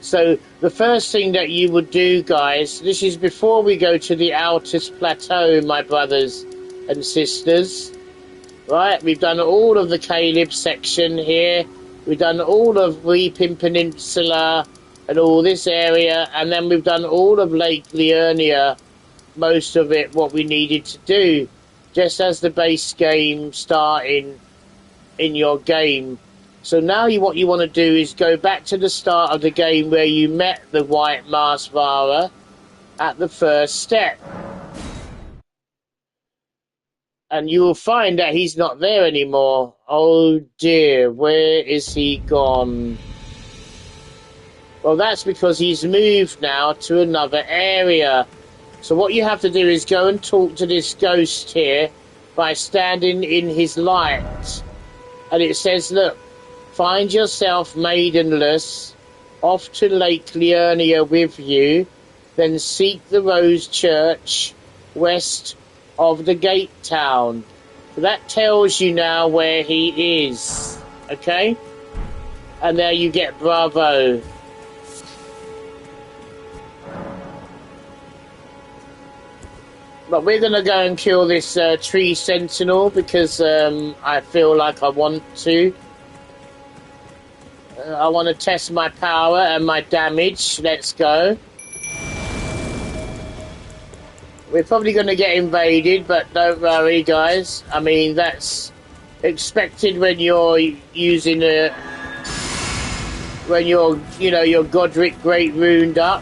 So the first thing that you would do, guys, this is before we go to the Altus Plateau, my brothers and sisters. Right, we've done all of the Caleb section here. We've done all of Weeping Peninsula and all this area, and then we've done all of Lake Liurnia, most of it what we needed to do. Just as the base game starting in your game. So now what you want to do is go back to the start of the game where you met the White Mask Vara at the first step. And you will find that he's not there anymore. Oh dear, where is he gone? Well, that's because he's moved now to another area. So what you have to do is go and talk to this ghost here by standing in his light. And it says, look, find yourself maidenless, off to Lake Liurnia with you, then seek the Rose Church, west of the gate town. So that tells you now where he is. Okay? And there you get Bravo. But we're going to go and kill this tree sentinel because I feel like I want to. I want to test my power and my damage. Let's go. We're probably going to get invaded, but don't worry, guys. I mean, that's expected when you're using a... when you're, you know, your Godric Great runed up.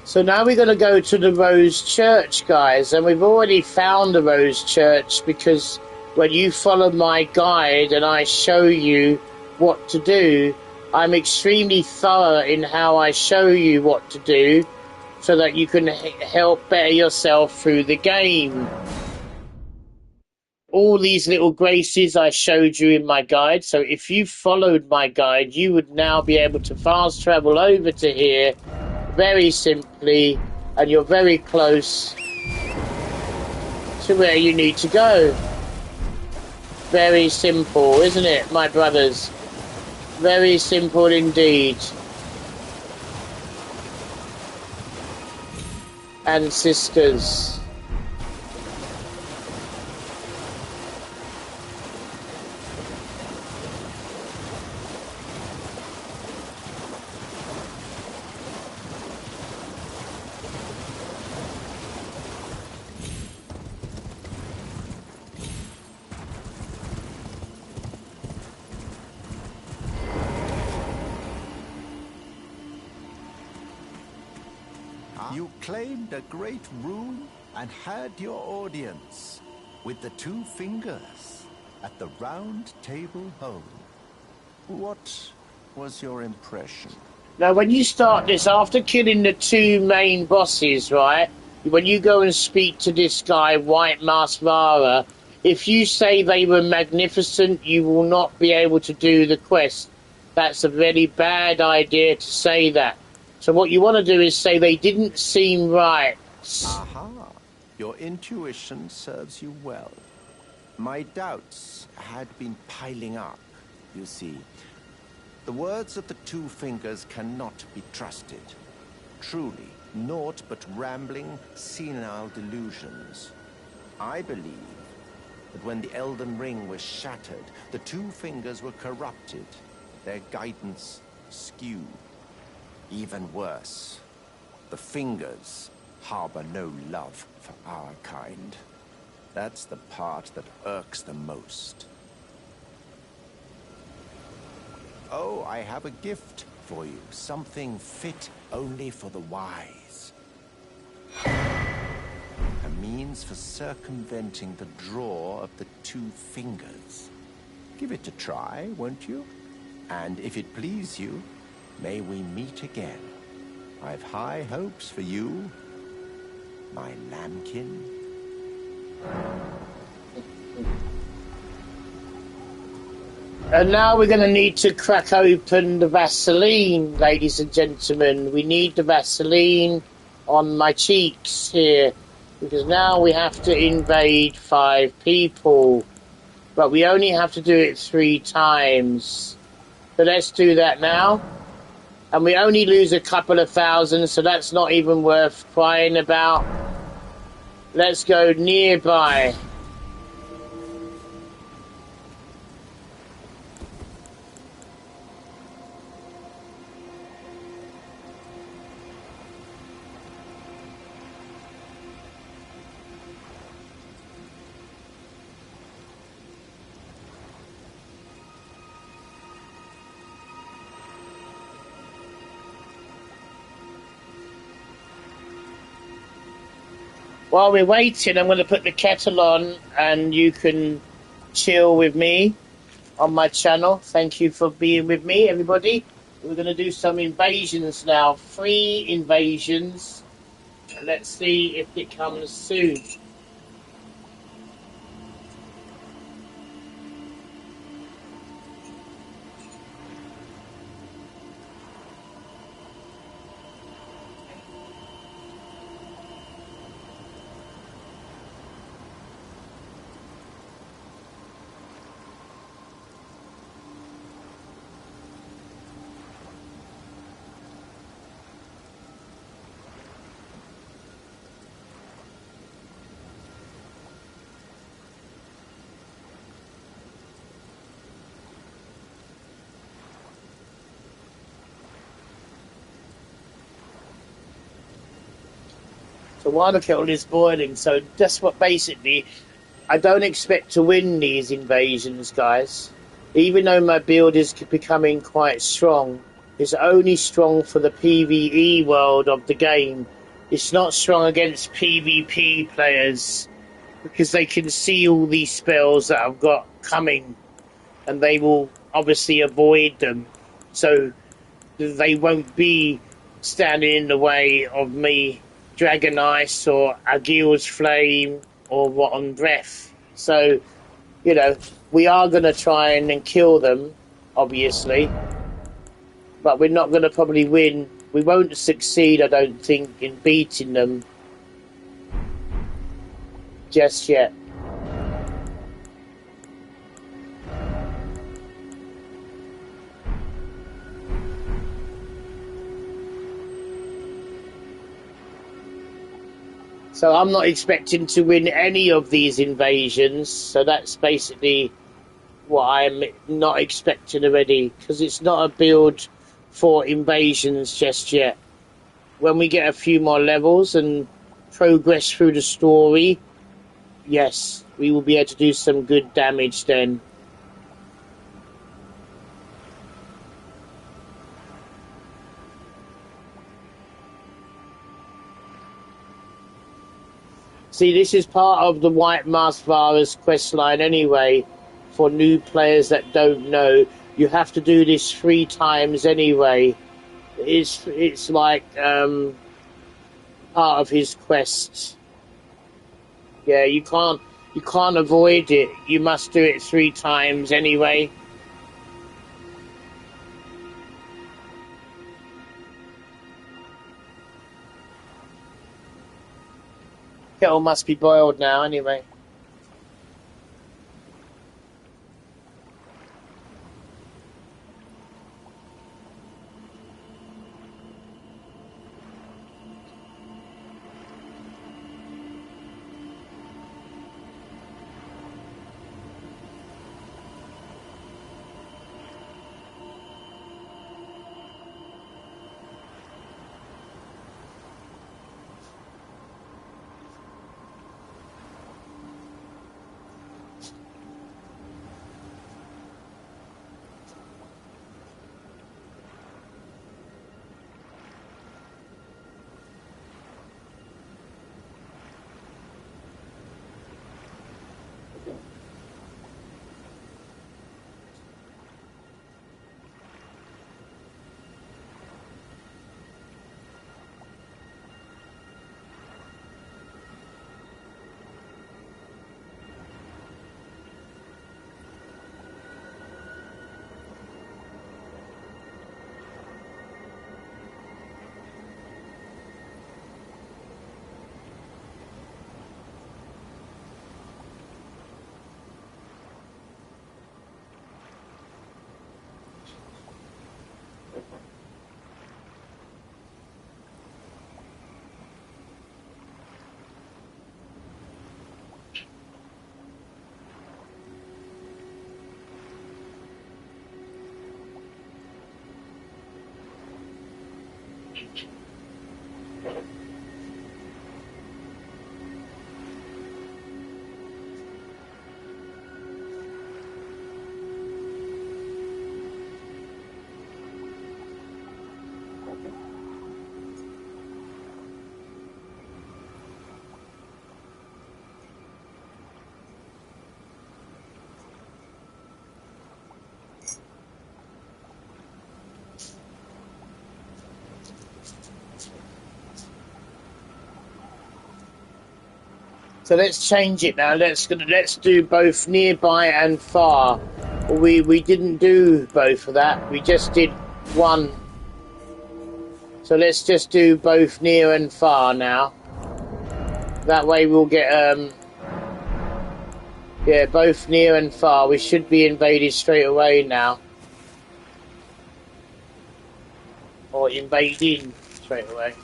So now we're going to go to the Rose Church, guys, and we've already found the Rose Church because when you follow my guide and I show you what to do, I'm extremely thorough in how I show you what to do so that you can help better yourself through the game. All these little graces I showed you in my guide, so if you followed my guide, you would now be able to fast travel over to here very simply, and you're very close to where you need to go. Very simple, isn't it, my brothers? Very simple indeed. And sisters. You claimed a great rune and had your audience with the two fingers at the round table home. What was your impression? Now, when you start this, after killing the two main bosses, right, when you go and speak to this guy, White Masvara, if you say they were magnificent, you will not be able to do the quest. That's a very bad idea to say that. So what you want to do is say they didn't seem right. Aha! Your intuition serves you well. My doubts had been piling up, you see. The words of the two fingers cannot be trusted. Truly, naught but rambling, senile delusions. I believe that when the Elden Ring was shattered, the two fingers were corrupted, their guidance skewed. Even worse, the fingers harbor no love for our kind. That's the part that irks the most. Oh, I have a gift for you, something fit only for the wise. A means for circumventing the draw of the two fingers. Give it a try, won't you? And if it please you, may we meet again. I've high hopes for you, my lambkin. And now we're going to need to crack open the Vaseline, ladies and gentlemen. We need the Vaseline on my cheeks here, because now we have to invade 5 people. But we only have to do it 3 times. So let's do that now. And we only lose a couple of thousand, so that's not even worth crying about. Let's go nearby. While we're waiting, I'm going to put the kettle on and you can chill with me on my channel. Thank you for being with me, everybody. We're going to do some invasions now. 3 invasions. Let's see if it comes soon. So while the kettle is boiling, so that's what basically, I don't expect to win these invasions, guys. Even though my build is becoming quite strong, it's only strong for the PvE world of the game. It's not strong against PvP players because they can see all these spells that I've got coming and they will obviously avoid them. So they won't be standing in the way of me Dragoness or Agil's Flame or Rotten Breath. So, you know, we are going to try and kill them, obviously, but we're not going to probably win. We won't succeed, I don't think, in beating them just yet. So I'm not expecting to win any of these invasions. So that's basically what I'm not expecting already, because it's not a build for invasions just yet. When we get a few more levels and progress through the story, yes, we will be able to do some good damage then. See, this is part of the White Mask Vara's questline anyway. For new players that don't know, you have to do this 3 times anyway. It's like part of his quest. Yeah, you can't avoid it. You must do it 3 times anyway. Kettle must be boiled now anyway. So let's change it now. Let's do both nearby and far. We didn't do both of that. We just did one. So let's just do both near and far now. That way we'll get yeah, both near and far. We should be invaded straight away now. Or invading straight away.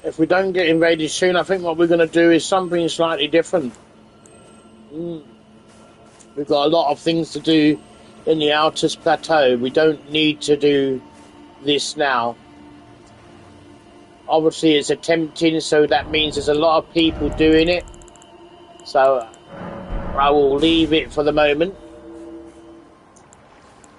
If we don't get invaded soon, I think what we're going to do is something slightly different. We've got a lot of things to do in the Altus Plateau. We don't need to do this now. Obviously, it's attempting, so that means there's a lot of people doing it. So I will leave it for the moment.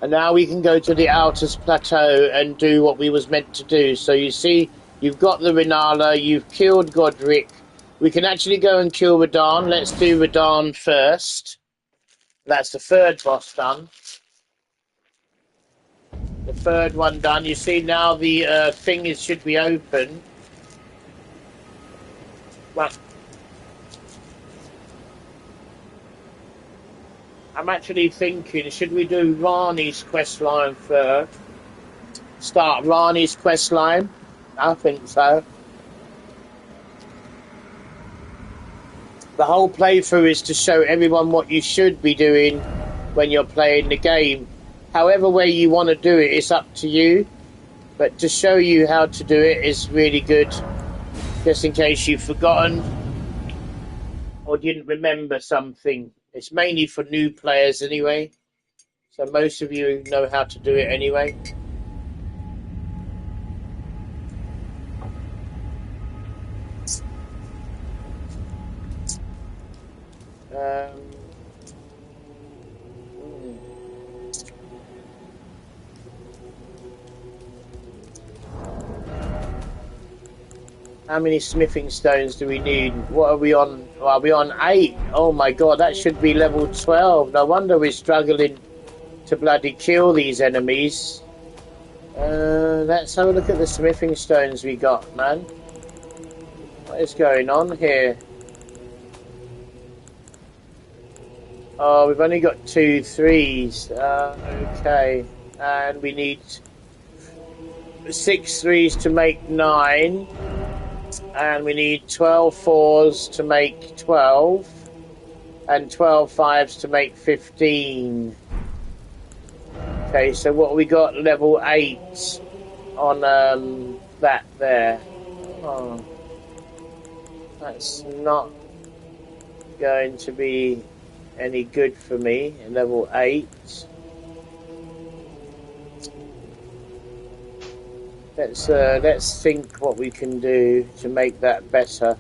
And now we can go to the Altus Plateau and do what we was meant to do. So you see, you've got the Renala, you've killed Godric. We can actually go and kill Radahn. Let's do Radahn first. That's the third boss done. The third one done. You see now the thing should be open. Well, I'm actually thinking, should we do Rani's quest line first? Start Rani's quest line? I think so. The whole playthrough is to show everyone what you should be doing when you're playing the game. However way you want to do it, it's up to you. But to show you how to do it is really good. Just in case you've forgotten or didn't remember something. It's mainly for new players anyway. So most of you know how to do it anyway. How many smithing stones do we need? What are we on? Are we on 8? Oh my god, that should be level 12. No wonder we're struggling to bloody kill these enemies. Let's have a look at the smithing stones we got, man. What is going on here? Oh, we've only got 2 3s. Okay. And we need 6 3s to make 9. And we need 12 4s to make 12. And 12 5s to make 15. Okay, so what we got? Level 8 on that there. Oh, that's not going to be any good for me. Level 8. Let's think what we can do to make that better.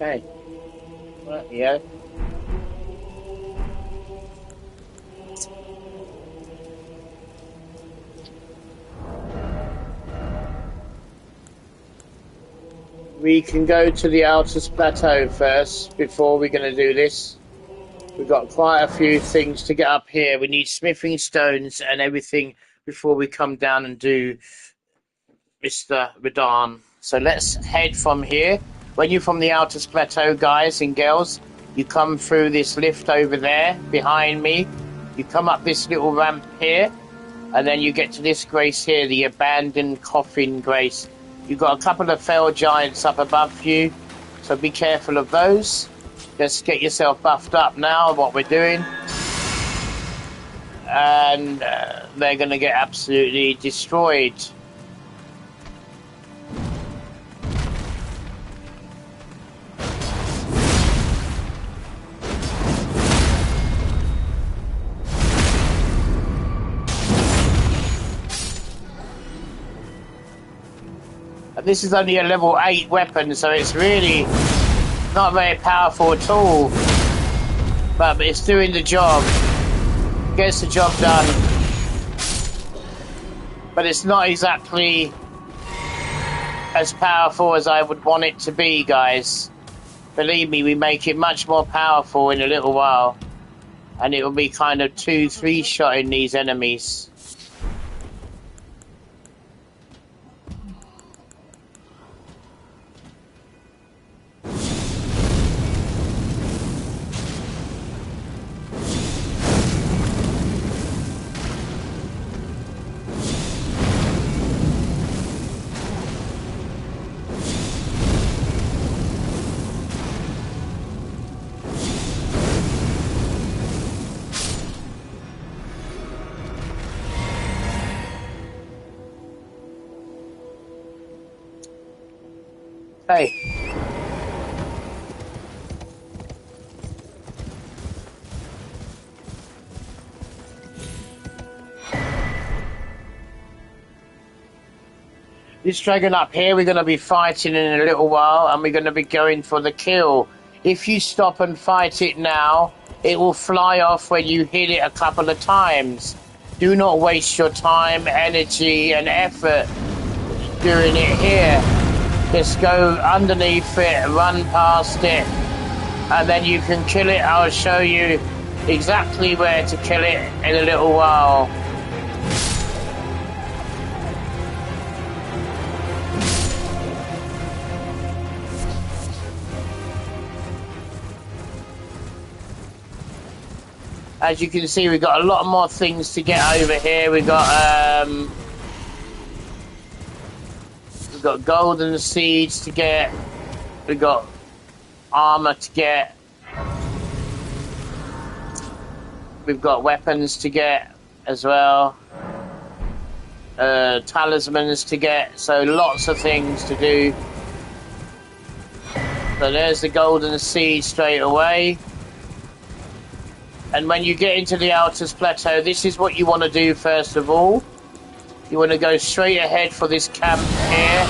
Okay. Right, yeah. We can go to the Altus Plateau first before we're going to do this. We've got quite a few things to get up here. We need smithing stones and everything before we come down and do Mr. Radahn. So let's head from here. When you're from the Altus Plateau, guys and girls, you come through this lift over there behind me. You come up this little ramp here, and then you get to this grace here, the abandoned coffin grace. You've got a couple of fell giants up above you, so be careful of those. Just get yourself buffed up now, what we're doing. And they're going to get absolutely destroyed. And this is only a level 8 weapon, so it's really not very powerful at all. But it's doing the job. Gets the job done. But it's not exactly as powerful as I would want it to be, guys. Believe me, we make it much more powerful in a little while. And it will be kind of 2-3 shotting these enemies. Hey. This dragon up here, we're going to be fighting in a little while, and we're going to be going for the kill. If you stop and fight it now, it will fly off when you hit it a couple of times. Do not waste your time, energy, and effort doing it here. Just go underneath it, run past it, and then you can kill it. I'll show you exactly where to kill it in a little while. As you can see, we've got a lot more things to get over here. We've got golden seeds to get. We've got armor to get. We've got weapons to get as well. Talismans to get. So lots of things to do. So there's the golden seed straight away. And when you get into the Altus Plateau, this is what you want to do first of all. You want to go straight ahead for this camp here.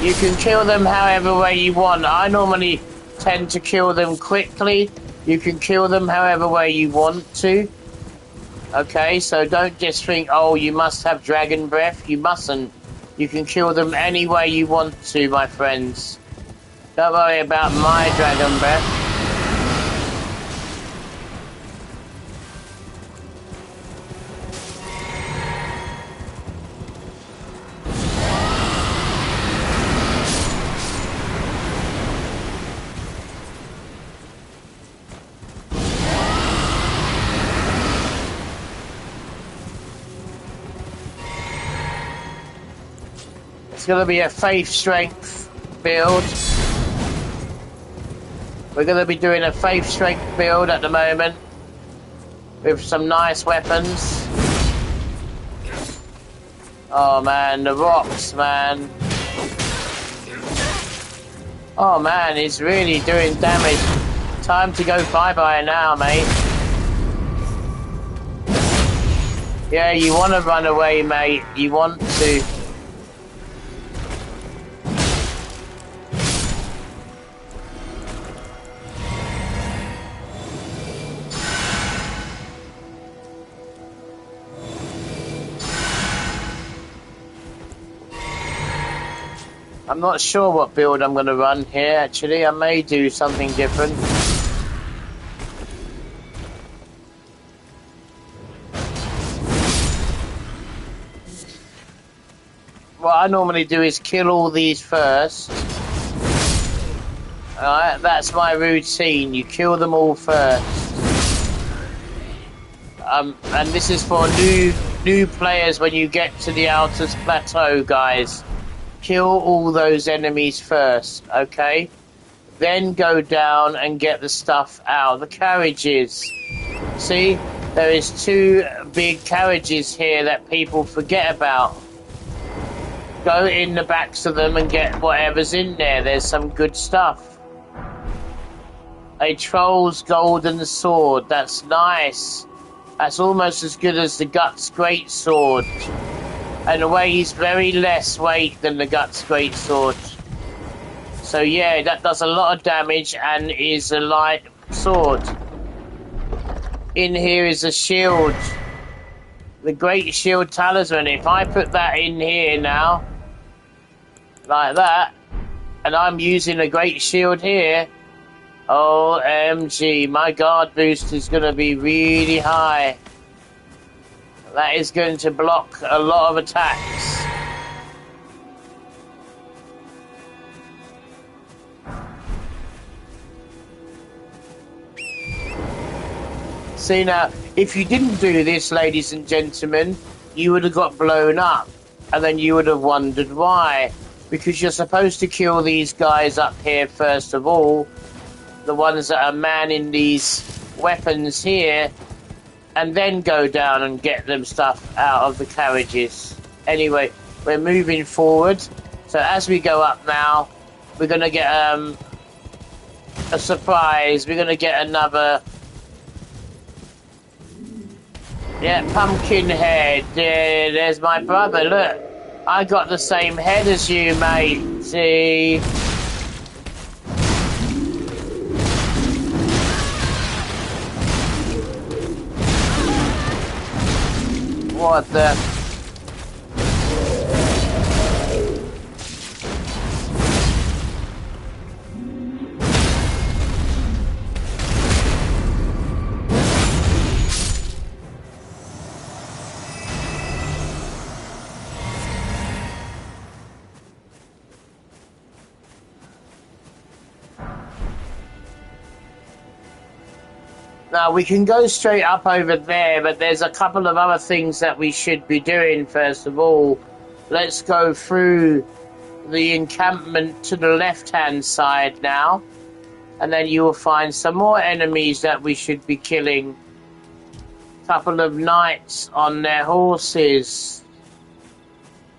You can kill them however way you want. I normally tend to kill them quickly. You can kill them however way you want to. Okay, so don't just think, oh, you must have dragon breath. You mustn't. You can kill them any way you want to, my friends. Don't worry about my dragon breath. It's going to be a faith strength build. We're going to be doing a faith strength build at the moment with some nice weapons. Oh man, the rocks, man. Oh man, he's really doing damage. Time to go bye-bye now, mate. Yeah, you want to run away, mate. You want to. I'm not sure what build I'm going to run here, actually. I may do something different. What I normally do is kill all these first. Alright, that's my routine. You kill them all first. And this is for new players when you get to the Altus Plateau, guys. Kill all those enemies first, okay? Then go down and get the stuff out. The carriages. See? There is 2 big carriages here that people forget about. Go in the backs of them and get whatever's in there. There's some good stuff. A troll's golden sword. That's nice. That's almost as good as the Guts great sword. And it weighs very less weight than the Guts great sword. So yeah, that does a lot of damage and is a light sword. In here is a shield. The great shield talisman. If I put that in here now, like that, and I'm using a great shield here, OMG, my guard boost is going to be really high. That is going to block a lot of attacks. See now, if you didn't do this, ladies and gentlemen, you would have got blown up. And then you would have wondered why. Because you're supposed to kill these guys up here first of all. The ones that are manning these weapons here. And then go down and get them stuff out of the carriages. Anyway, we're moving forward. So as we go up now, we're going to get a surprise. We're going to get another... Yeah, pumpkin head. There's my brother, look. I got the same head as you, mate. See? What the... Now, we can go straight up over there, but there's a couple of other things that we should be doing. First of all, let's go through the encampment to the left-hand side now, and then you will find some more enemies that we should be killing. A couple of knights on their horses.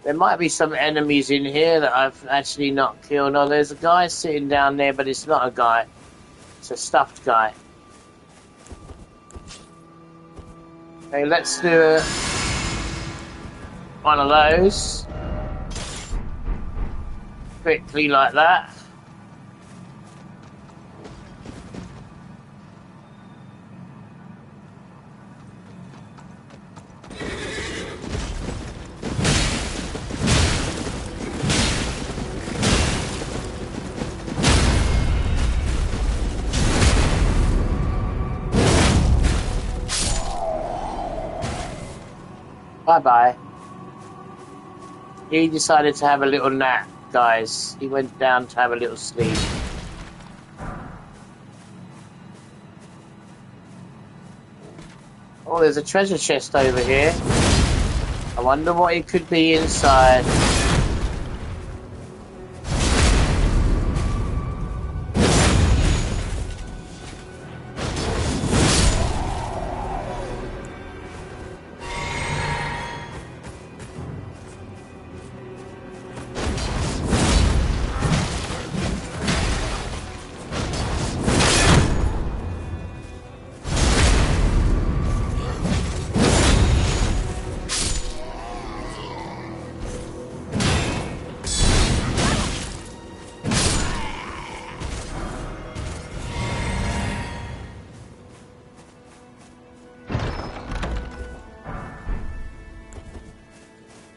There might be some enemies in here that I've actually not killed. Oh, there's a guy sitting down there, but it's not a guy. It's a stuffed guy. Okay, let's do one of those. Quickly like that. Bye-bye. He decided to have a little nap, guys. He went down to have a little sleep. Oh, there's a treasure chest over here. I wonder what it could be inside.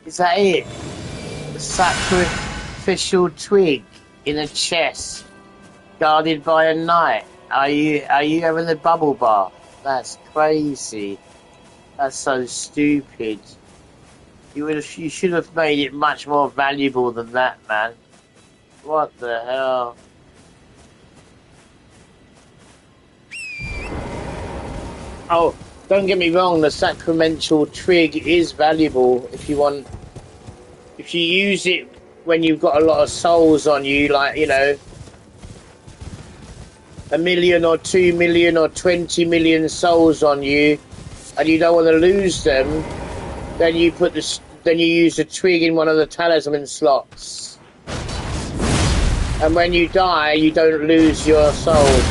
Is that it? The sacrificial twig in a chest, guarded by a knight. Are you having the bubble bath? That's crazy. That's so stupid. You should have made it much more valuable than that, man. What the hell? Oh, don't get me wrong, the sacramental twig is valuable if you want. If you use it when you've got a lot of souls on you, like, you know, 1 million or 2 million or 20 million souls on you, and you don't want to lose them, then you use the twig in one of the talisman slots. And when you die, you don't lose your souls.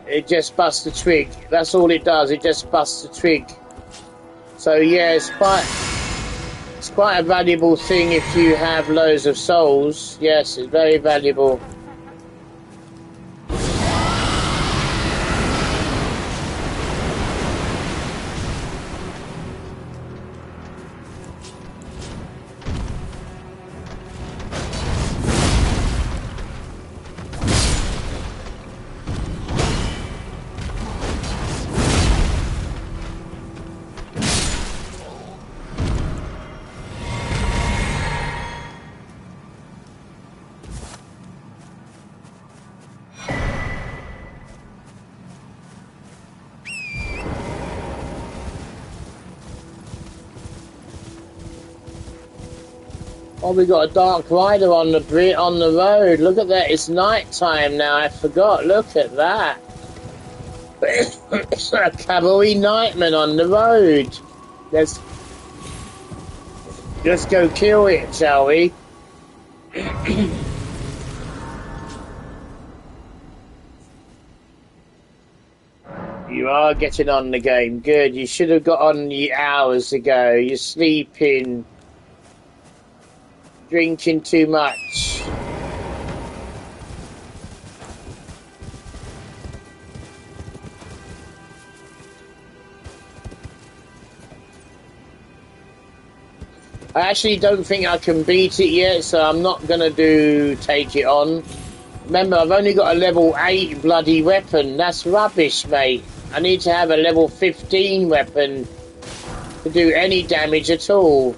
It just busts the twig. That's all it does. It just busts the twig. So yeah, it's quite a valuable thing if you have loads of souls. Yes, it's very valuable. Oh, we got a dark rider on the road. Look at that. It's night time now. I forgot. Look at that. It's a cavalry nightman on the road. Let's go kill it, shall we? You are getting on the game. Good. You should have got on hours ago. You're sleeping. Drinking too much. I actually don't think I can beat it yet, so I'm not gonna take it on. Remember, I've only got a level 8 bloody weapon. That's rubbish, mate. I need to have a level 15 weapon to do any damage at all.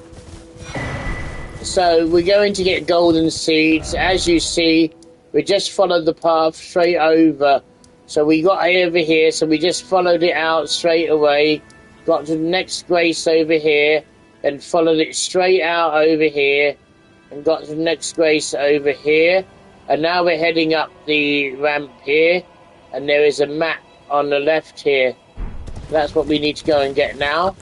So we're going to get golden seeds. As you see, we just followed the path straight over. So we got over here, so we just followed it out straight away. Got to the next grace over here, and followed it straight out over here, and got to the next grace over here. And now we're heading up the ramp here, and there is a map on the left here. That's what we need to go and get now.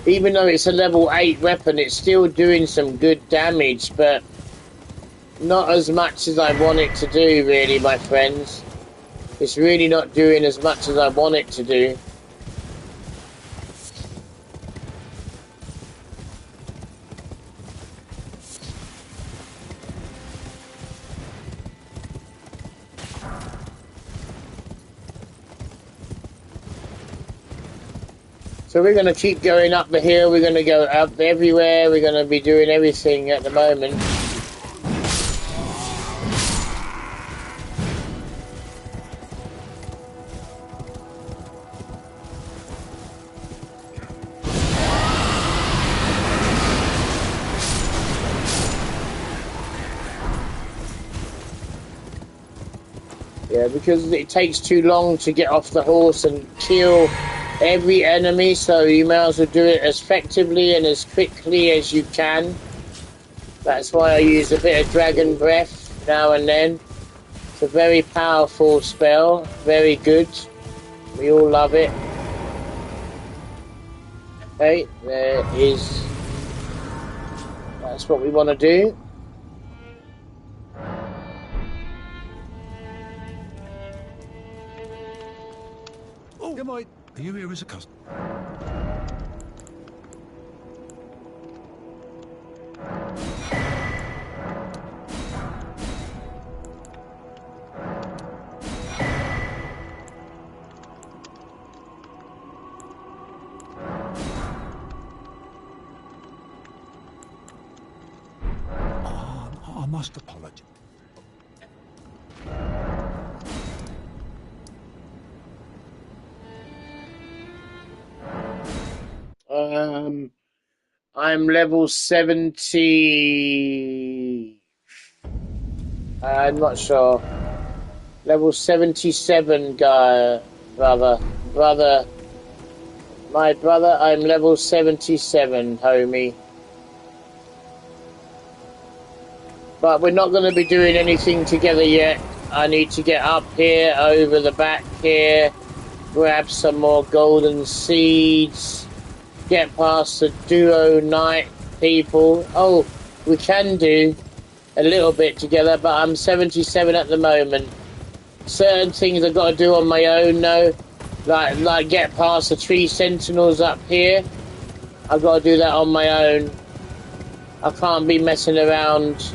Even though it's a level 8 weapon, it's still doing some good damage, but not as much as I want it to do, really, my friends. It's really not doing as much as I want it to do. So we're going to keep going up the hill, we're going to go up everywhere, we're going to be doing everything at the moment. Yeah, because it takes too long to get off the horse and kill every enemy, so you may as well do it as effectively and as quickly as you can. That's why I use a bit of dragon breath now and then. It's a very powerful spell, very good. We all love it. Okay, there is... That's what we want to do. Oh, good morning. Are you here as a customer? I must apologize. I'm level 70... I'm not sure. Level 77 guy, brother. My brother, I'm level 77, homie. But we're not going to be doing anything together yet. I need to get up here, over the back here, grab some more golden seeds, get past the duo knight people. Oh, we can do a little bit together, but I'm 77 at the moment. Certain things I've got to do on my own, though, like get past the tree sentinels up here. I've got to do that on my own. I can't be messing around.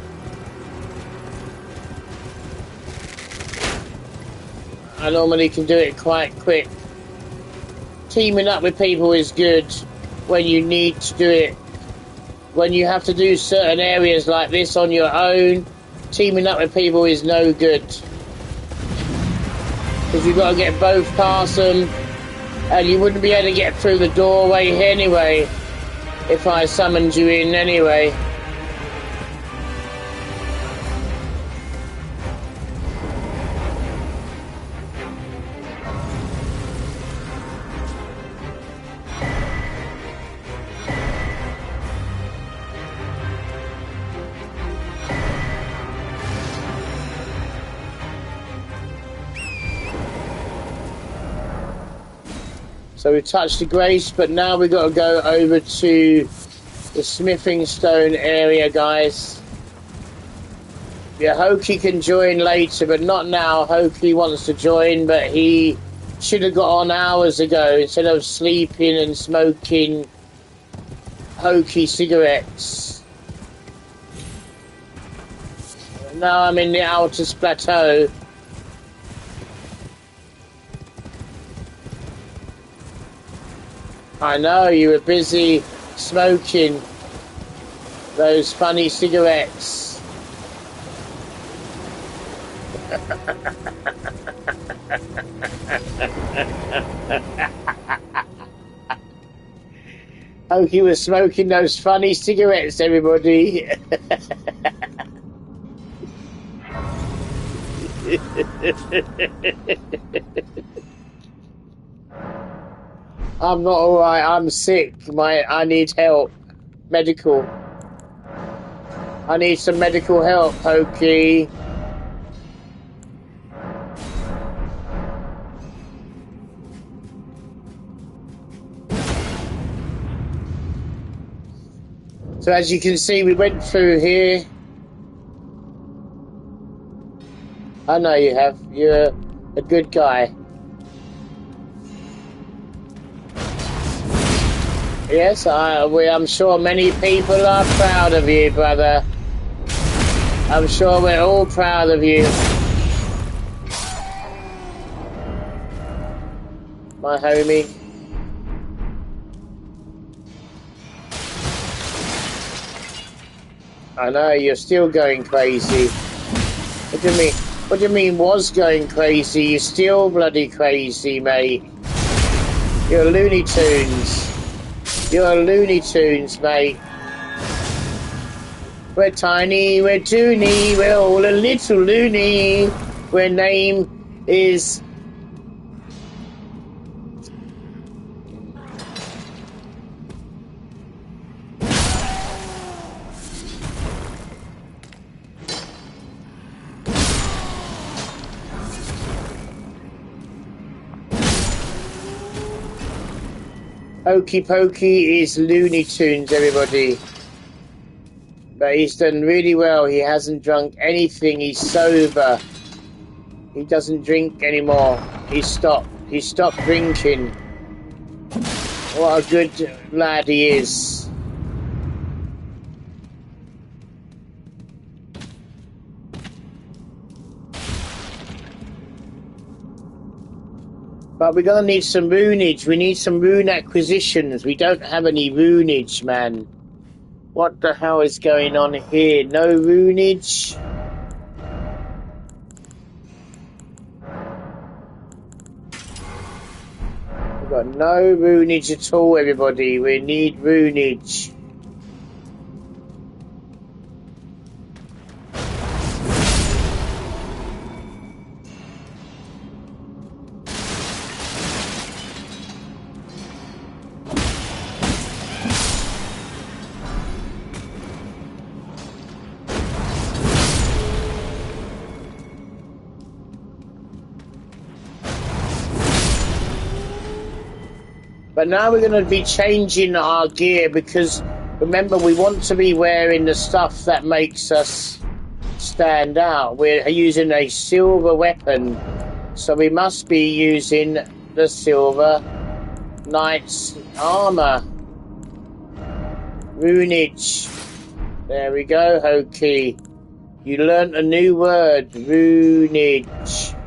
I normally can do it quite quick. Teaming up with people is good when you need to do it. When you have to do certain areas like this on your own, teaming up with people is no good. Because you've got to get both past them, and you wouldn't be able to get through the doorway anyway if I summoned you in anyway. So we touched the grace, but now we've got to go over to the smithing stone area, guys. Yeah, Hoki can join later, but not now. Hoki wants to join, but he should have got on hours ago instead of sleeping and smoking Hoki cigarettes. Now I'm in the Altus Plateau. I know, you were busy smoking those funny cigarettes. Oki was smoking those funny cigarettes, everybody. I'm not alright, I'm sick. I need help. Medical. I need some medical help, Oki. So as you can see, we went through here. I know you have. You're a good guy. Yes, I'm sure many people are proud of you, brother. I'm sure we're all proud of you. My homie. I know, you're still going crazy. What do you mean? What do you mean was going crazy? You're still bloody crazy, mate. You're Looney Tunes. You're Looney Tunes, mate. We're tiny, we're toony, we're all a little loony. Our name is... Hokey Pokey is Looney Tunes, everybody. But he's done really well. He hasn't drunk anything. He's sober. He doesn't drink anymore. He stopped. He stopped drinking. What a good lad he is. But we're going to need some runeage. We need some rune acquisitions. We don't have any runeage, man. What the hell is going on here? No runeage? We've got no runeage at all, everybody. We need runeage. But now we're going to be changing our gear because, remember, we want to be wearing the stuff that makes us stand out. We're using a silver weapon, so we must be using the silver knight's armor. Runeage. There we go, Hokey. You learnt a new word, runeage.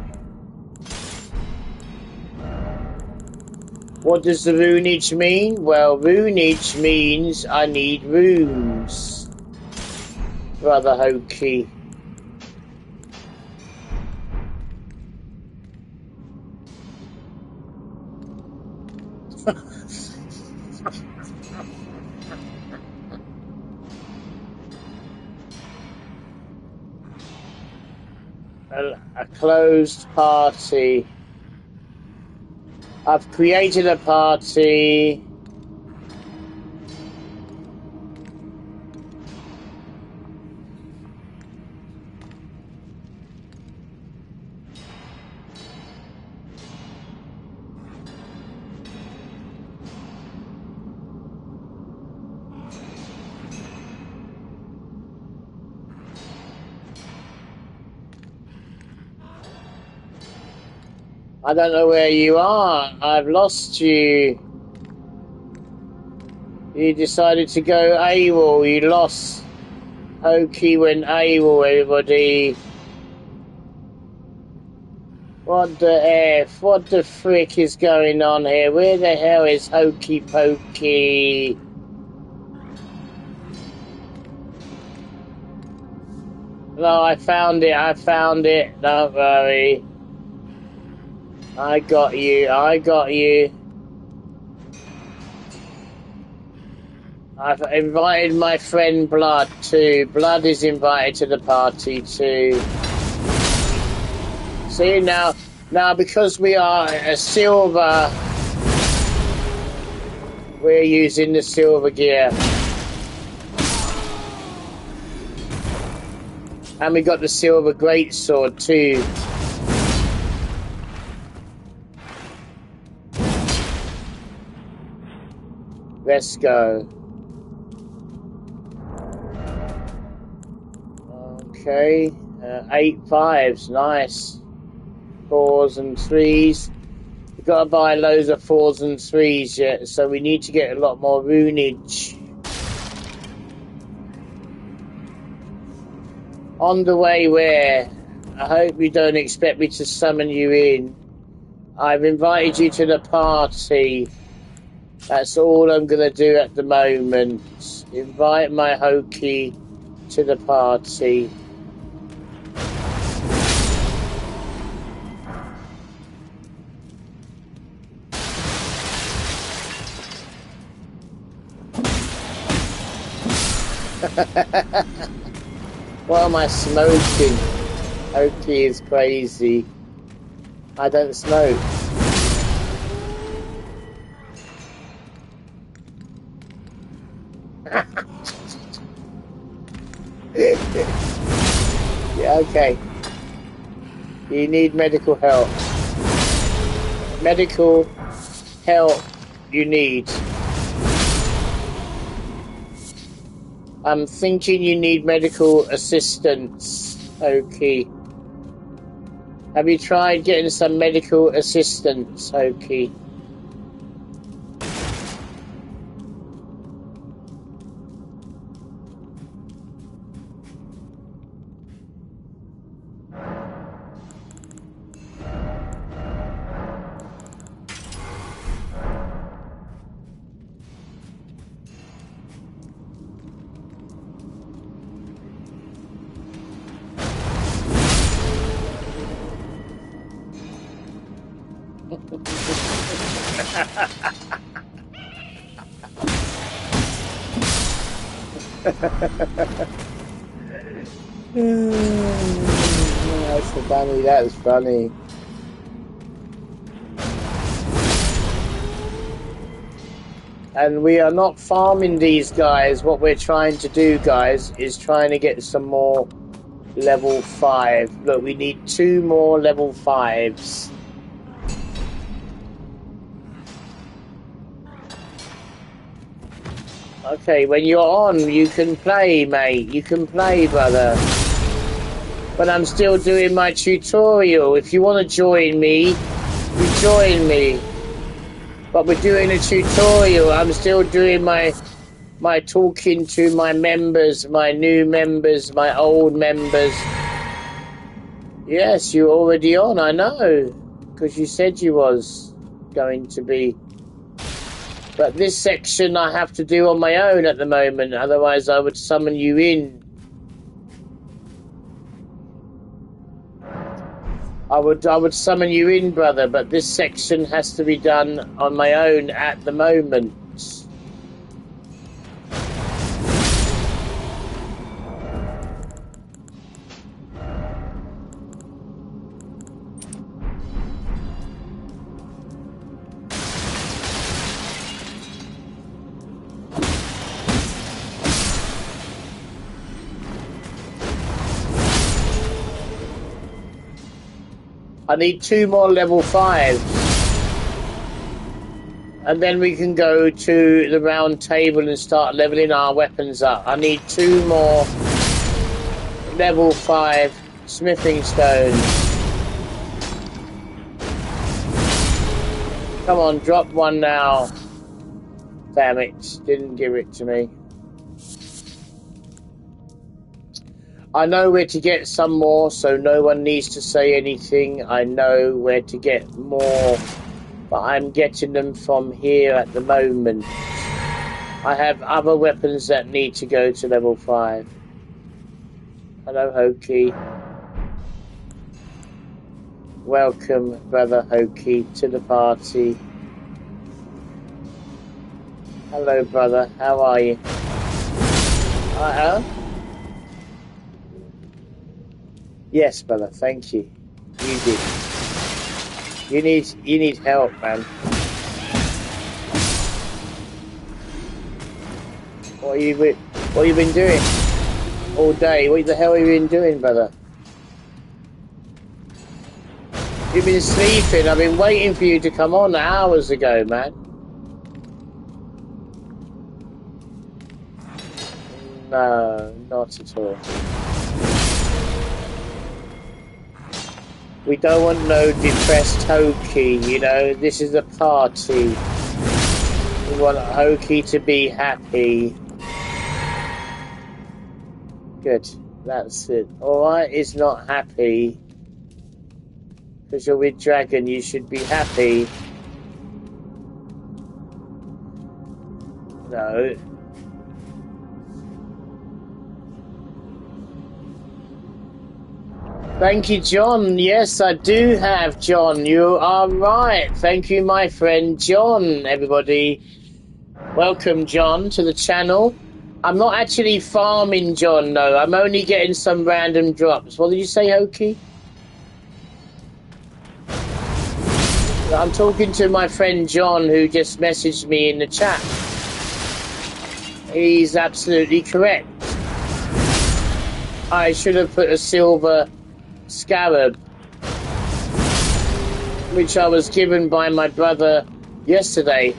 What does the runeage mean? Well, runeage means I need runes, Brother Hokey. A closed party. I've created a party. I don't know where you are. I've lost you. You decided to go AWOL. You lost. Hokey went AWOL, everybody. What the F? What the frick is going on here? Where the hell is Hokey Pokey? No, I found it. I found it. Don't worry. I got you. I got you. I've invited my friend Blood too. Blood is invited to the party too. See now because we are a silver, we're using the silver gear. And we got the silver greatsword too. Let's go. Okay, 8 5s, nice. 4s and 3s. We've got to buy loads of 4s and 3s yet, so we need to get a lot more runage. On the way where? I hope you don't expect me to summon you in. I've invited you to the party. That's all I'm going to do at the moment. Invite my Hokey to the party. What am I smoking? Hokey is crazy. I don't smoke. Yeah, okay. You need medical help. Medical help you need. I'm thinking you need medical assistance. Okay. Have you tried getting some medical assistance, Hokey? That's funny, that is funny. And we are not farming these guys. What we're trying to do, guys, is trying to get some more level 5. Look, we need 2 more level 5s. Okay, when you're on, you can play, mate. You can play, brother. But I'm still doing my tutorial. If you want to join me, you join me. But we're doing a tutorial. I'm still doing my talking to my members, my new members, my old members. Yes, you're already on, I know. Because you said you was going to be. But this section I have to do on my own at the moment, otherwise I would summon you in. I would summon you in, brother, but this section has to be done on my own at the moment. I need 2 more level 5s. And then we can go to the round table and start leveling our weapons up. I need 2 more level 5 smithing stones. Come on, drop one now. Damn it, didn't give it to me. I know where to get some more, so no one needs to say anything. I know where to get more, but I'm getting them from here at the moment. I have other weapons that need to go to level 5. Hello, Hokey. Welcome, Brother Hoki, to the party. Hello, brother. How are you? Yes, brother. Thank you. You did. You need help, man. What have you been doing all day? What the hell have you been doing, brother? You've been sleeping. I've been waiting for you to come on hours ago, man. No, not at all. We don't want no depressed Hoki, you know. This is a party. We want Hoki to be happy. Good. That's it. Alright, is not happy. Because you're with Dragon, you should be happy. No. Thank you, John. Yes, I do have John. You are right. Thank you, my friend John. Everybody, welcome, John, to the channel. I'm not actually farming John, no. I'm only getting some random drops. What did you say, Hoki? I'm talking to my friend John, who just messaged me in the chat. He's absolutely correct. I should have put a silver scarab, which I was given by my brother yesterday.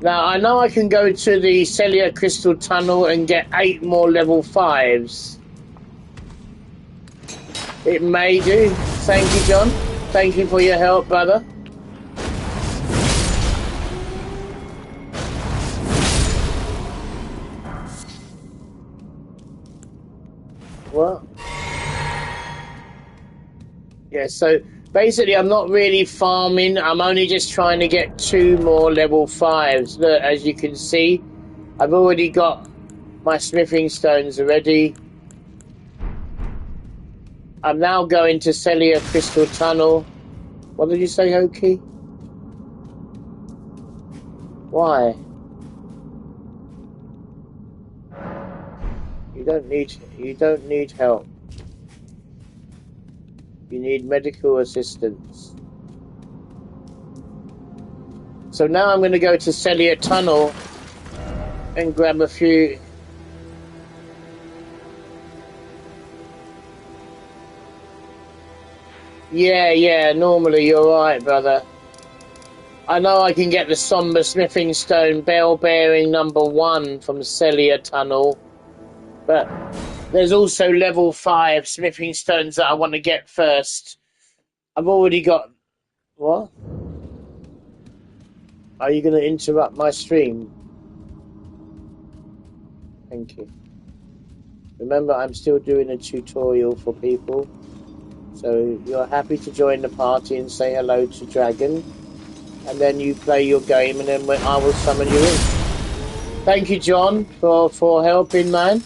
Now, I know I can go to the Celia Crystal Tunnel and get 8 more level 5s. It may do. Thank you, John. Thank you for your help, brother. What? Yeah, so basically I'm not really farming. I'm only just trying to get 2 more level 5s. Look, as you can see, I've already got my smithing stones already. I'm now going to Celia Crystal Tunnel. What did you say, Hoki? Why? You don't need help. You need medical assistance. So now I'm going to go to Celia Tunnel and grab a few. Yeah, normally you're right, brother. I know I can get the Somber Smithing Stone Bell Bearing number 1 from Celia Tunnel, but there's also level 5 Smithing Stones that I want to get first. I've already got... What? Are you going to interrupt my stream? Thank you. Remember, I'm still doing a tutorial for people. So you're happy to join the party and say hello to Dragon. And then you play your game and then I will summon you in. Thank you, John, for helping, man.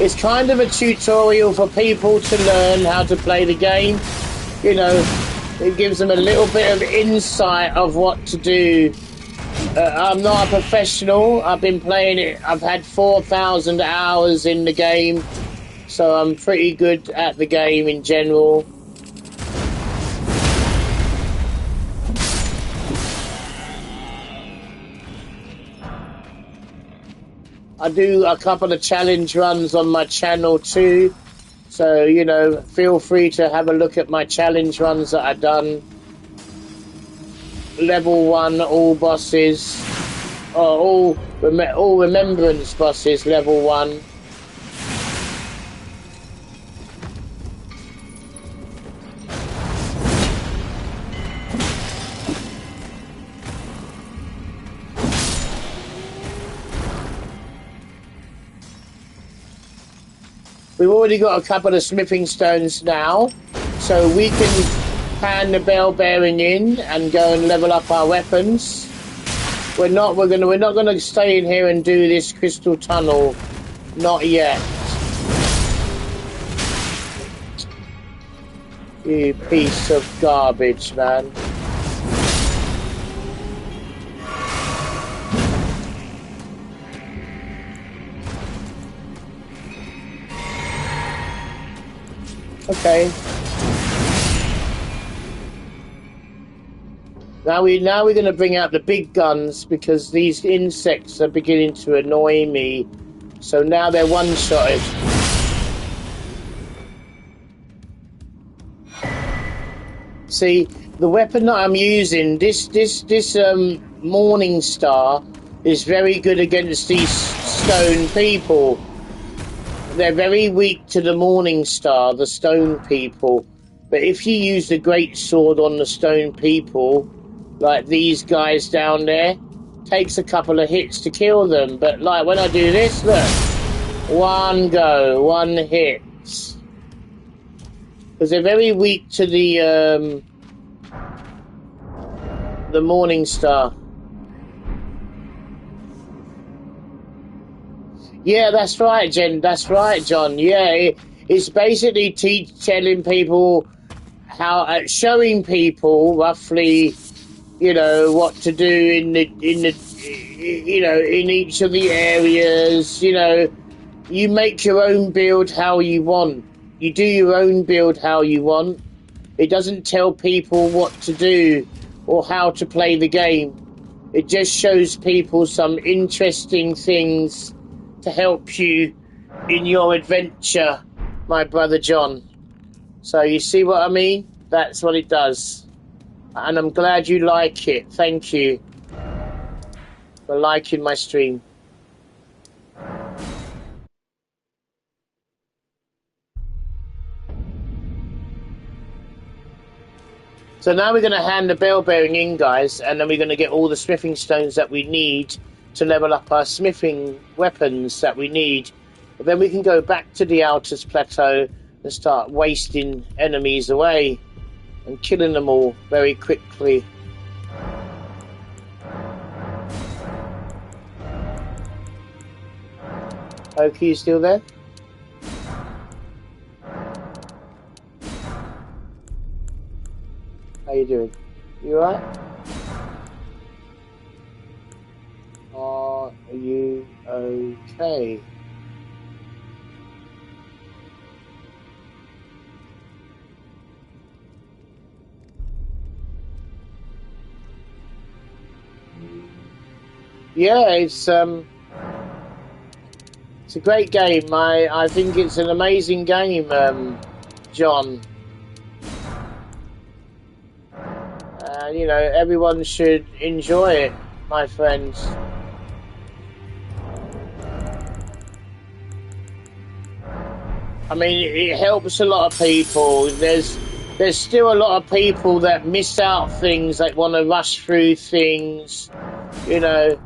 It's kind of a tutorial for people to learn how to play the game. You know, it gives them a little bit of insight of what to do. I'm not a professional. I've been playing it. I've had 4,000 hours in the game. So I'm pretty good at the game in general. I do a couple of challenge runs on my channel too. So, you know, feel free to have a look at my challenge runs that I've done. Level 1, all bosses. All remembrance bosses, level 1. We've already got a couple of smithing stones now, so we can pan the bell bearing in and go and level up our weapons. We're not gonna stay in here and do this crystal tunnel, not yet. You piece of garbage, man. Okay. Now we're going to bring out the big guns because these insects are beginning to annoy me. So now they're one-shotted. See, the weapon that I'm using, this Morning Star, is very good against these stone people. They're very weak to the Morning Star, the stone people. But if you use the great sword on the stone people, like these guys down there, takes a couple of hits to kill them. But like when I do this, look, one go, one hit. Because they're very weak to the Morning Star. Yeah, that's right, Jen. That's right, John. Yeah, it's basically telling people how, showing people roughly, you know, what to do in each of the areas. You know, you make your own build how you want. You do your own build how you want. It doesn't tell people what to do or how to play the game. It just shows people some interesting things to help you in your adventure, my brother John. So you see what I mean? That's what it does. And I'm glad you like it. Thank you for liking my stream. So now we're going to hand the bell bearing in, guys, and then we're going to get all the smithing stones that we need to level up our smithing weapons that we need. But then we can go back to the Altus Plateau and start wasting enemies away and killing them all very quickly. Oki, you still there? How you doing? You alright? Are you okay? Yeah, it's a great game. I think it's an amazing game, John. You know, everyone should enjoy it, my friends. I mean, it helps a lot of people. There's still a lot of people that miss out things, that want to rush through things, you know.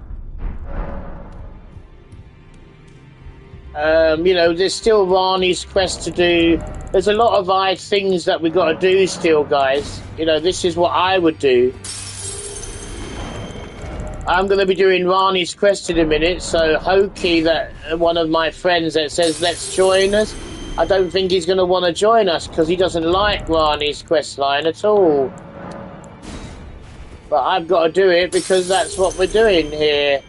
You know, there's still Rani's quest to do. There's a lot of things that we got to do still, guys. You know, this is what I would do. I'm going to be doing Rani's quest in a minute, so Hoki, that one of my friends that says let's join us, I don't think he's going to want to join us because he doesn't like Rani's quest line at all. But I've got to do it because that's what we're doing here.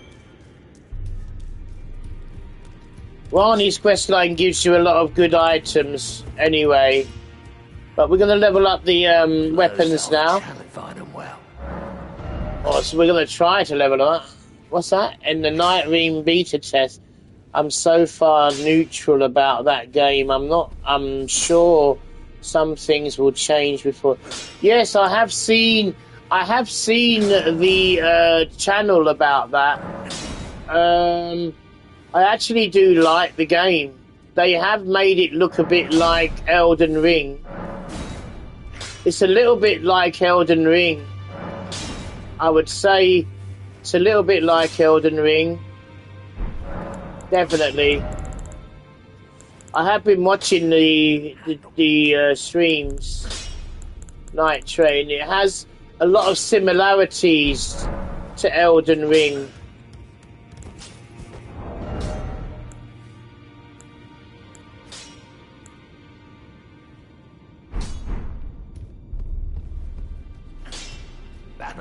Rani's questline gives you a lot of good items anyway. But we're going to level up the weapons now. Oh, so we're going to try to level up. What's that? In the Night Ring beta test. I'm so far neutral about that game. I'm sure some things will change before. Yes, I have seen the channel about that. I actually do like the game. They have made it look a bit like Elden Ring. It's a little bit like Elden Ring. I would say it's a little bit like Elden Ring. Definitely. I have been watching the streams. Night Train. It has a lot of similarities to Elden Ring.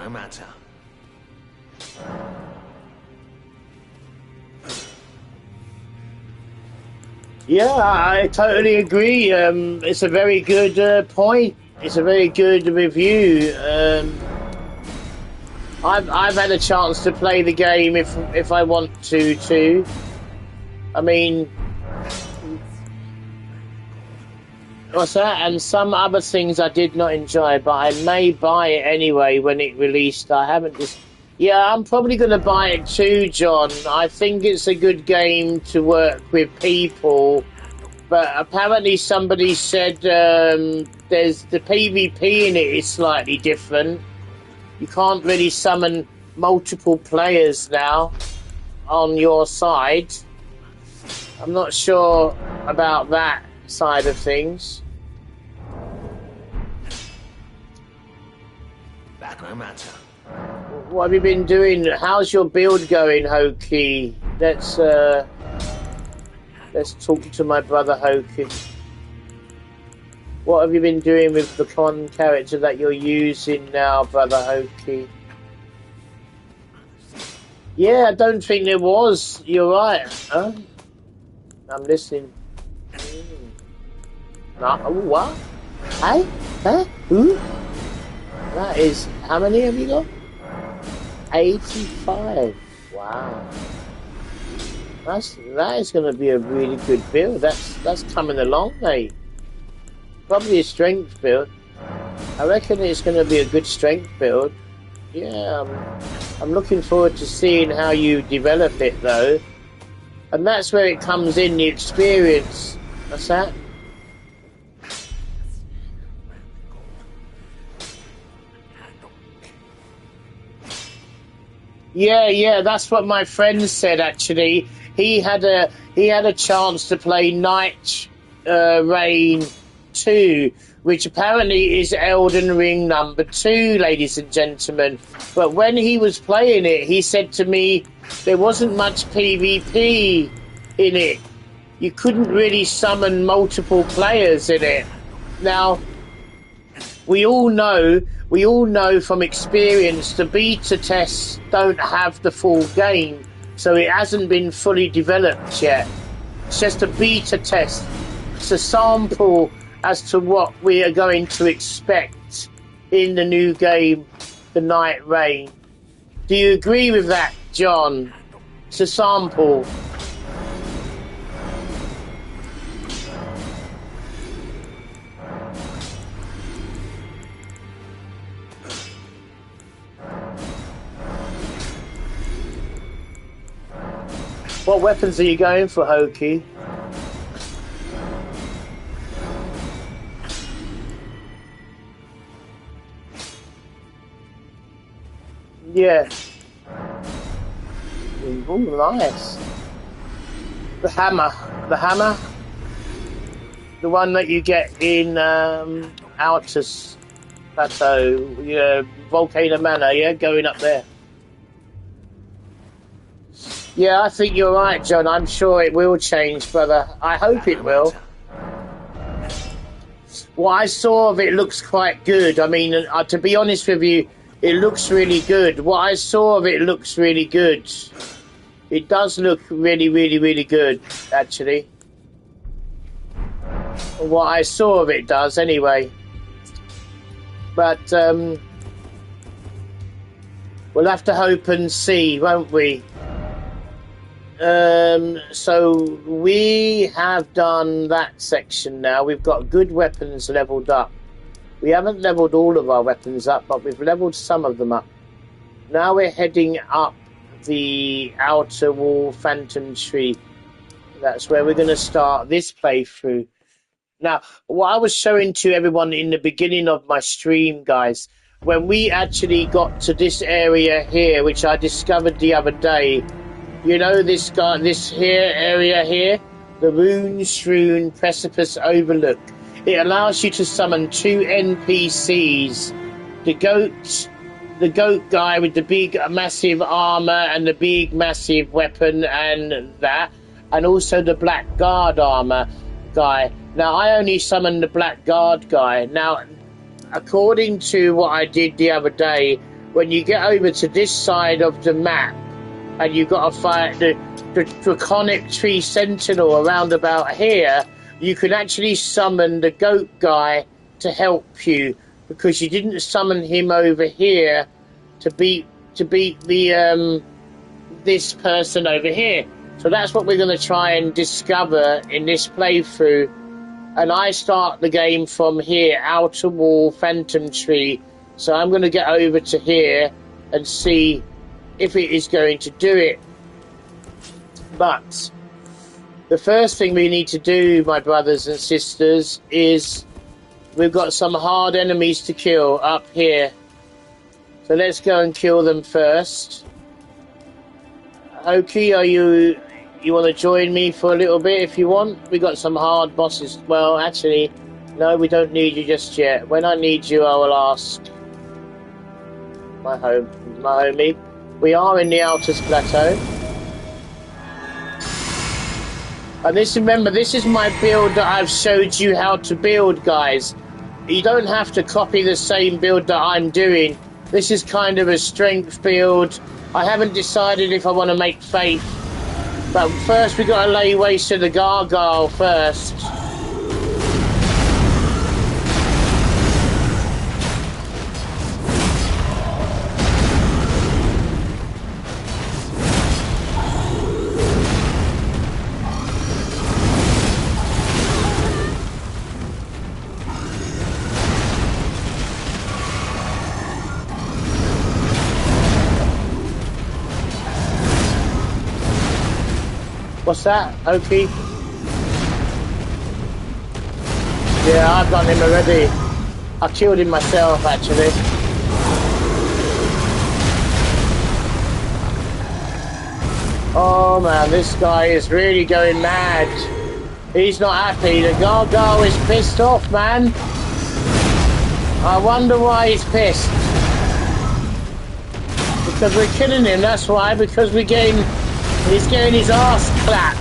no matter. Yeah, I totally agree. It's a very good point. It's a very good review. I've had a chance to play the game if I want to too. I mean, what's that? And some other things I did not enjoy, but I may buy it anyway when it released. I haven't just. Yeah, I'm probably going to buy it too, John. I think it's a good game to work with people, but apparently somebody said there's the PvP in it is slightly different. You can't really summon multiple players now on your side. I'm not sure about that side of things. That no matter. What have you been doing? How's your build going, Hoki? Let's talk to my brother Hoki. What have you been doing with the con character that you're using now, brother Hoki? Yeah, I don't think there was. You're right. Huh? I'm listening. No, what? Hey? Huh? Who? That is... How many have you got? 85. Wow. That is going to be a really good build. That's coming along, mate. Probably a strength build. I reckon it's going to be a good strength build. Yeah, I'm looking forward to seeing how you develop it, though. And that's where it comes in, the experience. What's that? Yeah, that's what my friend said, actually. He had a chance to play Night Rain 2, which apparently is Elden Ring number 2, ladies and gentlemen. But when he was playing it, he said to me there wasn't much PvP in it. You couldn't really summon multiple players in it. Now, we all know from experience the beta tests don't have the full game, so it hasn't been fully developed yet. It's just a beta test. It's a sample as to what we are going to expect in the new game, The Night Rain. Do you agree with that, John? It's a sample. What weapons are you going for, Hoki? Yeah. Oh, nice. The hammer. The hammer? The one that you get in Altus Plateau. Yeah, Volcano Manor, yeah? Going up there. Yeah, I think you're right, John. I'm sure it will change, brother. I hope it will. What I saw of it looks quite good. I mean, to be honest with you, it looks really good. What I saw of it looks really good. It does look really, really, really good, actually. What I saw of it does, anyway. But, we'll have to hope and see, won't we? So we have done that section now. We've got good weapons leveled up. We haven't leveled all of our weapons up, but we've leveled some of them up. Now we're heading up the outer wall Phantom Tree. That's where we're going to start this playthrough. Now, what I was showing to everyone in the beginning of my stream, guys, when we actually got to this area here, which I discovered the other day, you know this area here, the Rune-strewn Precipice Overlook. It allows you to summon 2 NPCs, the goat guy with the big massive armor and the big massive weapon and that, and also the black guard armor guy. Now I only summoned the black guard guy. Now, according to what I did the other day, when you get over to this side of the map, and you've got to fight the Draconic Tree Sentinel around about here, you can actually summon the goat guy to help you, because you didn't summon him over here to beat the this person over here. So that's what we're going to try and discover in this playthrough. And I start the game from here, Outer Wall, Phantom Tree. So I'm going to get over to here and see if it is going to do it. But the first thing we need to do, my brothers and sisters, is we've got some hard enemies to kill up here. So let's go and kill them first. Oki, you want to join me for a little bit if you want? We got some hard bosses. Well, actually, no, we don't need you just yet. When I need you, I will ask my homie. We are in the Altus Plateau. And remember, this is my build that I've showed you how to build, guys. You don't have to copy the same build that I'm doing. This is kind of a strength build. I haven't decided if I want to make faith. But first we got to lay waste to the gargoyle first. What's that, Oki? Yeah, I've done him already. I killed him myself, actually. Oh man, this guy is really going mad. He's not happy. The gargoyle is pissed off, man. I wonder why he's pissed. Because we're killing him, that's why. Because he's getting his ass clapped.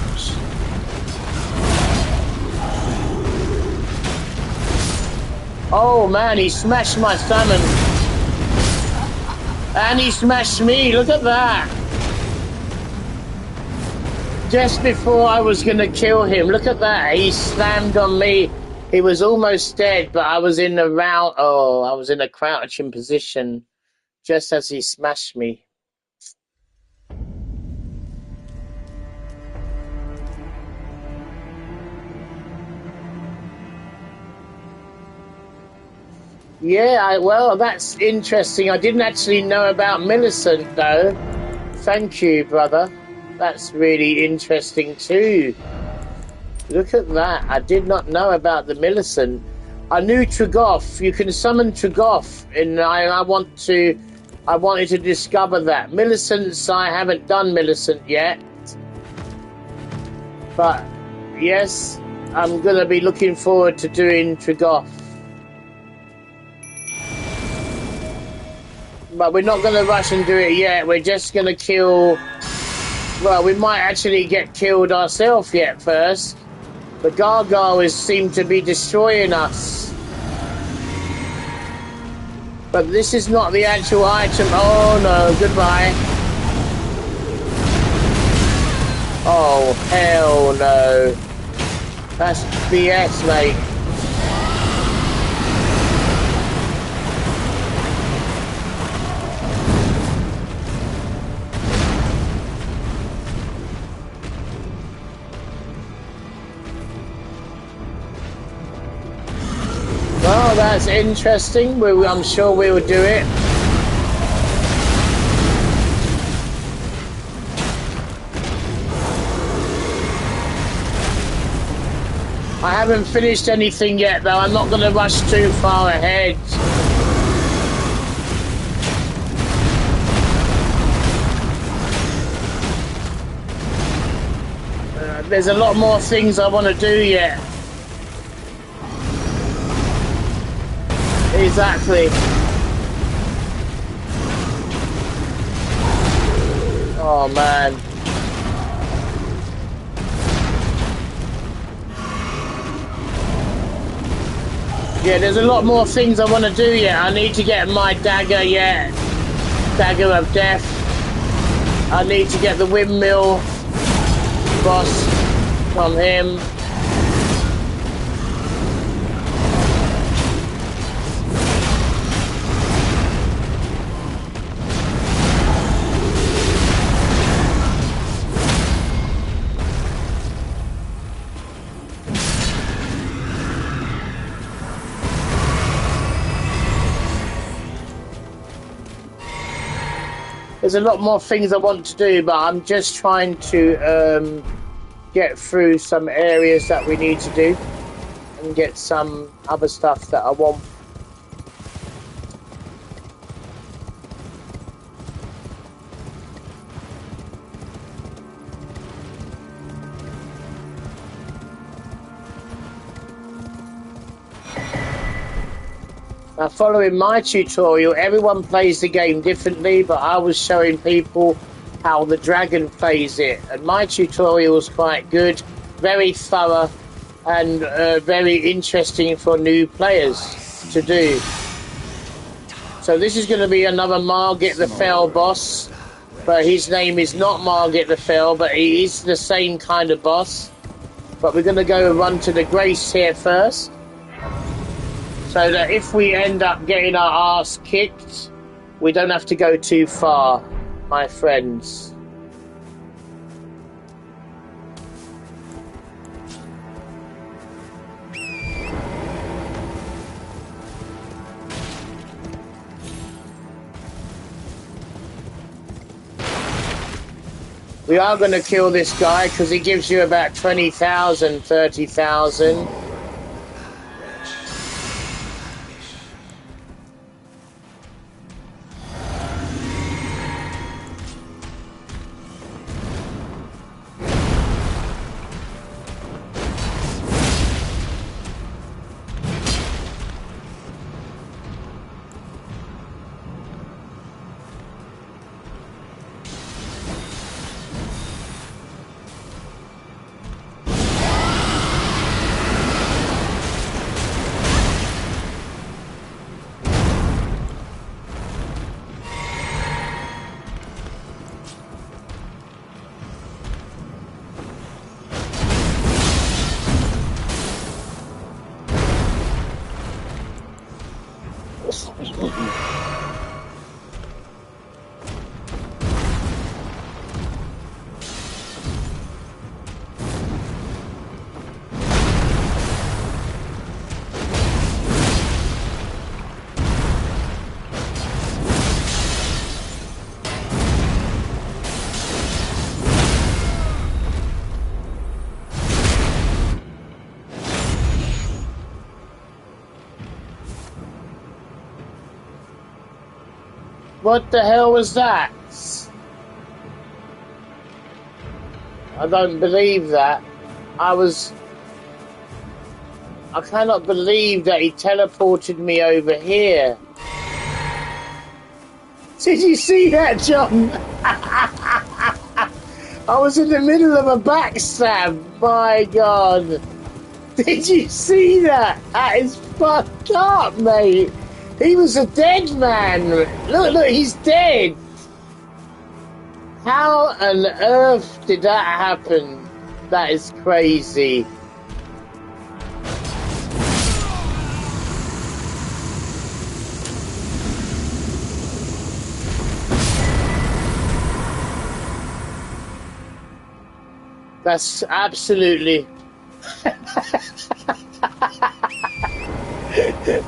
Oh man, he smashed my salmon. And he smashed me, look at that. Just before I was gonna kill him, look at that. He slammed on me. He was almost dead, but I was in a crouching position just as he smashed me. Yeah, well, that's interesting. I didn't actually know about Millicent, though. Thank you, brother. That's really interesting, too. Look at that. I did not know about the Millicent. I knew Tragoth. You can summon Tragoth, and I wanted to discover that. Millicent's, I haven't done Millicent yet. But, yes, I'm going to be looking forward to doing Tragoth. But we're not going to rush and do it yet. We're just going to kill... Well, we might actually get killed ourselves yet first. The gargoyles seem to be destroying us. But this is not the actual item. Oh no, goodbye. Oh, hell no. That's BS, mate. Well, that's interesting. I'm sure we will do it. I haven't finished anything yet, though. I'm not going to rush too far ahead. There's a lot more things I want to do yet. Exactly. Oh man. Yeah, there's a lot more things I want to do yet. I need to get my dagger yet. Dagger of Death. I need to get the windmill boss from him. There's a lot more things I want to do, but I'm just trying to get through some areas that we need to do and get some other stuff that I want. Now, following my tutorial, everyone plays the game differently, but I was showing people how the dragon plays it, and my tutorial was quite good, very thorough, and very interesting for new players to do. So this is going to be another Margit the Fell boss, but his name is not Margit the Fell, but he is the same kind of boss. But we're going to go and run to the Grace here first, so that if we end up getting our ass kicked, we don't have to go too far, my friends. We are going to kill this guy because he gives you about 20,000, 30,000. What the hell was that? I don't believe that. I cannot believe that he teleported me over here. Did you see that, John? I was in the middle of a backstab. My God. Did you see that? That is fucked up, mate. He was a dead man. Look, he's dead. How on earth did that happen? That is crazy. That's absolutely...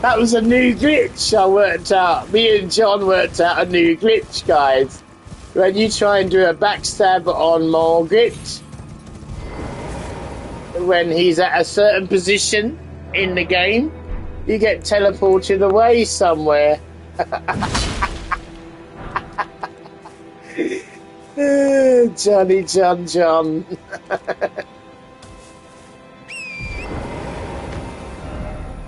That was a new glitch I worked out. Me and John worked out a new glitch, guys. When you try and do a backstab on Margit, when he's at a certain position in the game, you get teleported away somewhere. Johnny John.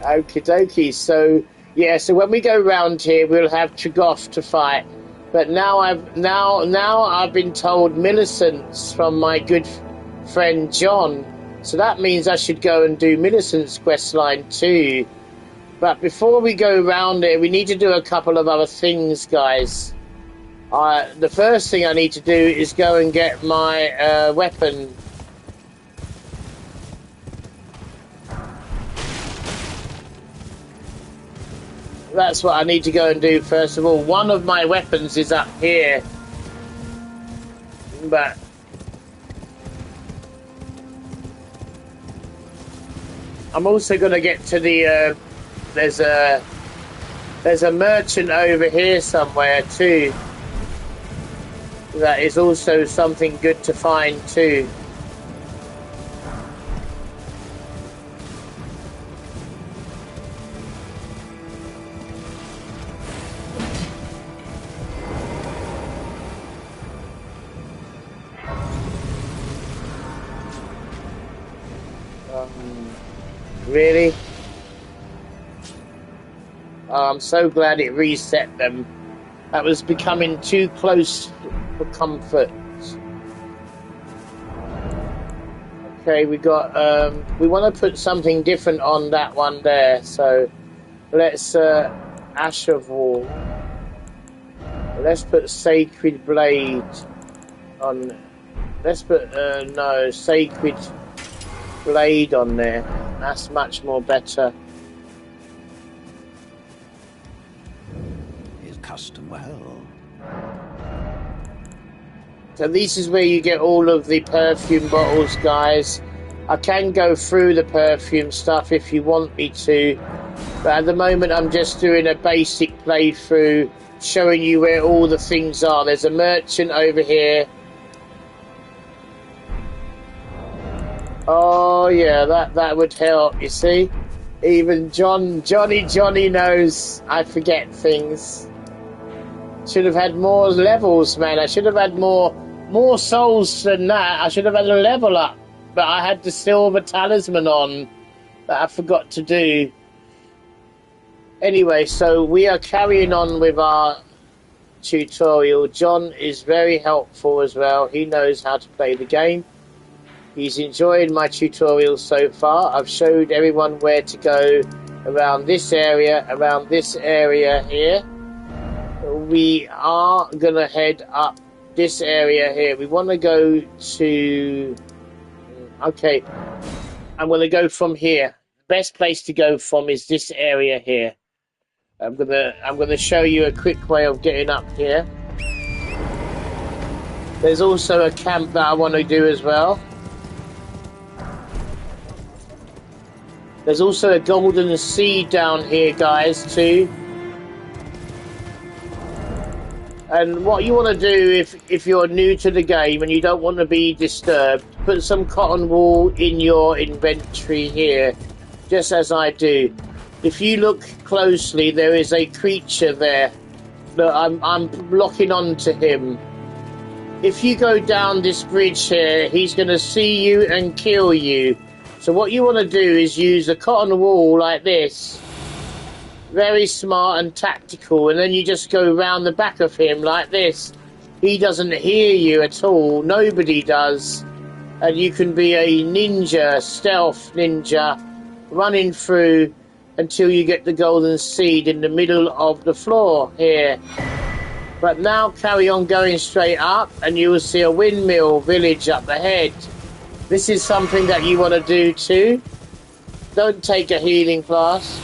Okie dokie. So yeah, so when we go round here, we'll have Tragoth to fight. But now I've been told Millicent's from my good friend John. So that means I should go and do Millicent's questline too. But before we go round there, we need to do a couple of other things, guys. The first thing I need to do is go and get my weapon. That's what I need to go and do first of all. One of my weapons is up here, but I'm also going to get to the there's a merchant over here somewhere too. That is also something good to find too. Really? Oh, I'm so glad it reset them. That was becoming too close for comfort. Okay, we got we want to put something different on that one there, so let's Ash of War. Let's put Sacred Blade on. Let's put no, Sacred Blade on there. That's much more better. His custom well. So this is where you get all of the perfume bottles, guys. I can go through the perfume stuff if you want me to, but at the moment I'm just doing a basic playthrough, showing you where all the things are. There's a merchant over here. Oh yeah, that would help, you see. Even Johnny knows I forget things. Should have had more levels, man. I should have had more souls than that. I should have had a level up, but I had the silver talisman on that I forgot to do. Anyway, so we are carrying on with our tutorial. John is very helpful as well. He knows how to play the game. He's enjoyed my tutorial so far. I've showed everyone where to go around this area here. We are going to head up this area here. We want to go to... Okay, I'm going to go from here. The best place to go from is this area here. I'm gonna show you a quick way of getting up here. There's also a camp that I want to do as well. There's also a golden seed down here, guys, too. And what you want to do if you're new to the game and you don't want to be disturbed, put some cotton wool in your inventory here, just as I do. If you look closely, there is a creature there. Look, I'm locking on to him. If you go down this bridge here, he's going to see you and kill you. So what you want to do is use a cotton wool like this. Very smart and tactical, and then you just go round the back of him like this. He doesn't hear you at all. Nobody does. And you can be a ninja, stealth ninja, running through until you get the golden seed in the middle of the floor here. But now carry on going straight up and you will see a windmill village up ahead. This is something that you want to do too. Don't take a healing class.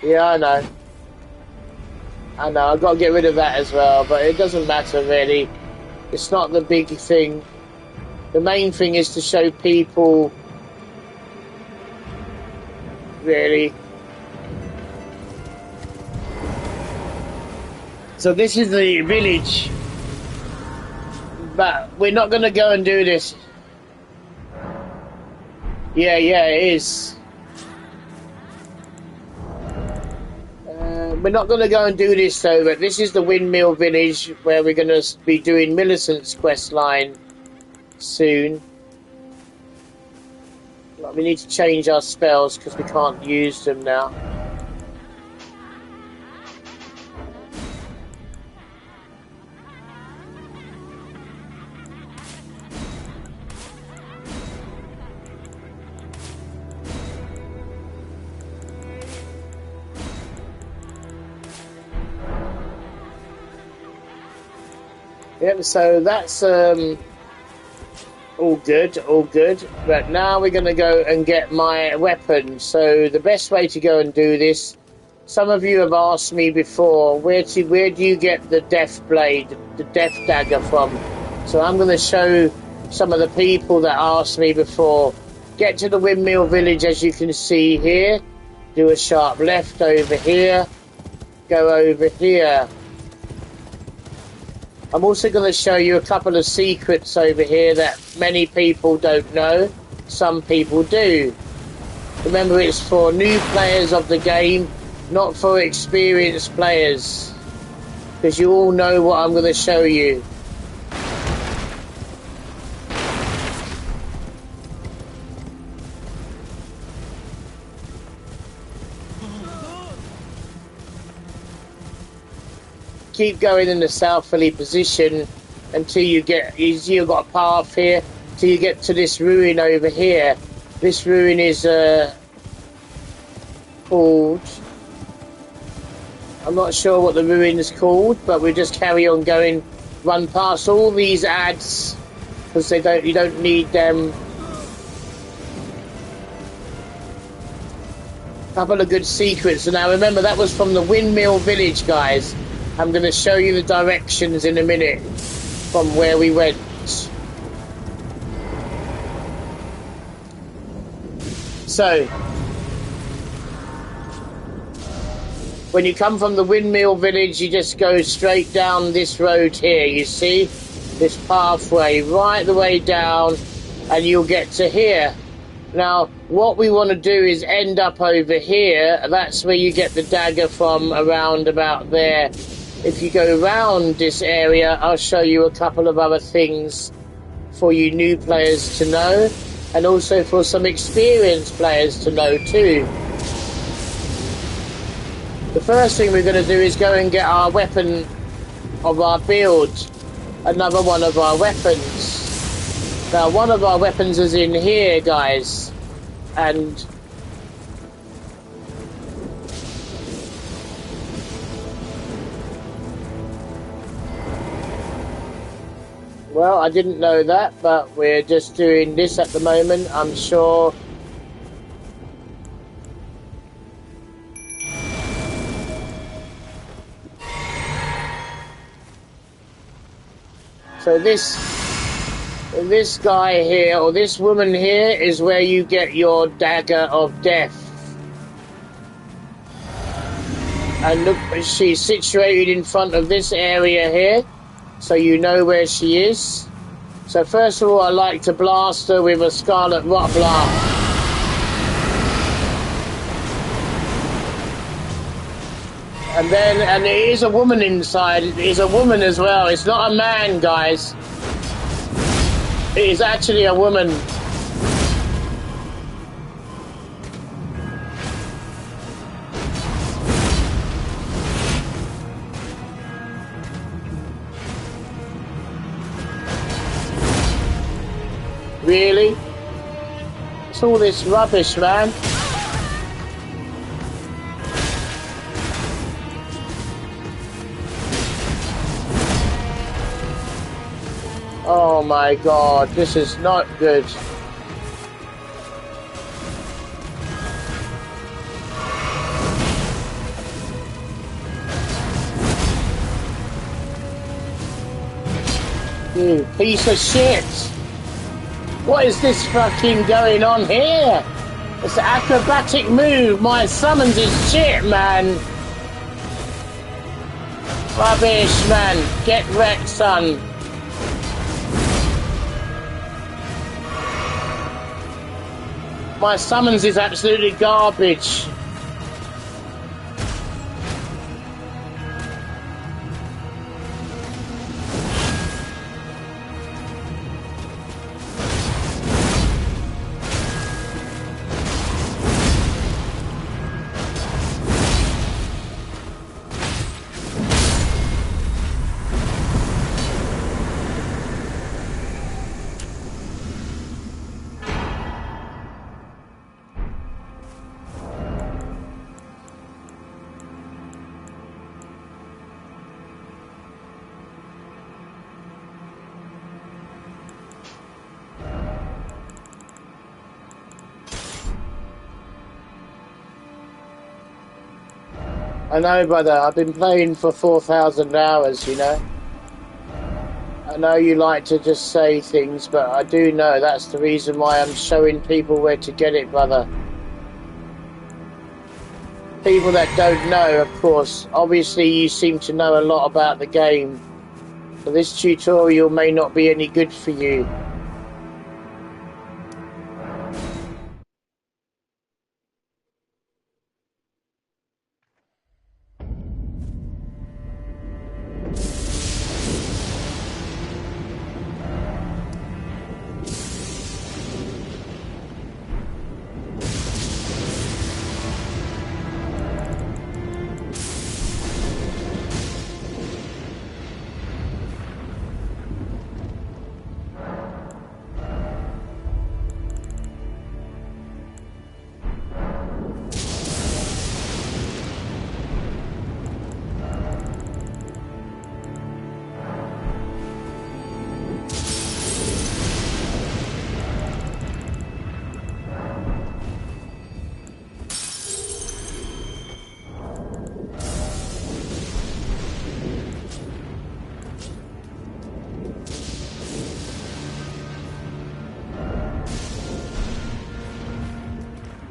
Yeah, I know. I've got to get rid of that as well, but it doesn't matter really. It's not the big thing. The main thing is to show people, really. So this is the village, but we're not going to go and do this. Yeah, it is. We're not going to go and do this though, but this is the windmill village where we're going to be doing Millicent's quest line soon. We need to change our spells because we can't use them now. Yep, so that's all good, all good. But now we're going to go and get my weapon. So the best way to go and do this, some of you have asked me before, where do you get the death blade, the death dagger from? So I'm going to show some of the people that asked me before. Get to the windmill village, as you can see here. Do a sharp left over here. Go over here. I'm also going to show you a couple of secrets over here that many people don't know. Some people do. Remember, it's for new players of the game, not for experienced players. Because you all know what I'm going to show you. Keep going in the southerly position until you've got a path here till you get to this ruin over here. This ruin is called, I'm not sure what the ruin is called, but we'll just carry on going, run past all these ads because you don't need them. Couple of good secrets. And now remember, that was from the windmill village, guys. I'm going to show you the directions in a minute from where we went. So, when you come from the windmill village, you just go straight down this road here, you see? This pathway, right the way down, and you'll get to here. Now, what we want to do is end up over here. That's where you get the dagger from, around about there. If you go around this area, I'll show you a couple of other things for you new players to know, and also for some experienced players to know too. The first thing we're going to do is go and get our weapon of our build, another one of our weapons. Now, one of our weapons is in here, guys, and well, I didn't know that, but we're just doing this at the moment, I'm sure. So this guy here, or this woman here, is where you get your dagger of death. And look, she's situated in front of this area here, so you know where she is. So first of all, I like to blast her with a scarlet rot blast. And there is a woman inside. It is a woman as well. It's not a man, guys. It is actually a woman. Really? It's all this rubbish, man. Oh my god, this is not good. You piece of shit! What is this fucking going on here? It's an acrobatic move. My summons is shit, man. Rubbish, man. Get wrecked, son. My summons is absolutely garbage. I know, brother. I've been playing for 4,000 hours, you know. I know you like to just say things, but I do know that's the reason why I'm showing people where to get it, brother. People that don't know, of course. Obviously, you seem to know a lot about the game. So this tutorial may not be any good for you.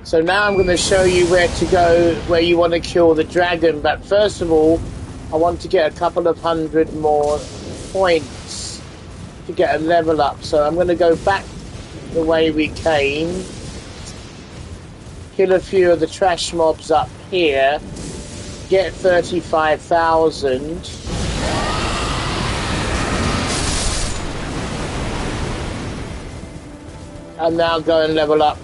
So now I'm going to show you where to go, where you want to kill the dragon. But first of all, I want to get a couple of hundred more points to get a level up. So I'm going to go back the way we came, kill a few of the trash mobs up here, get 35,000. And now go and level up.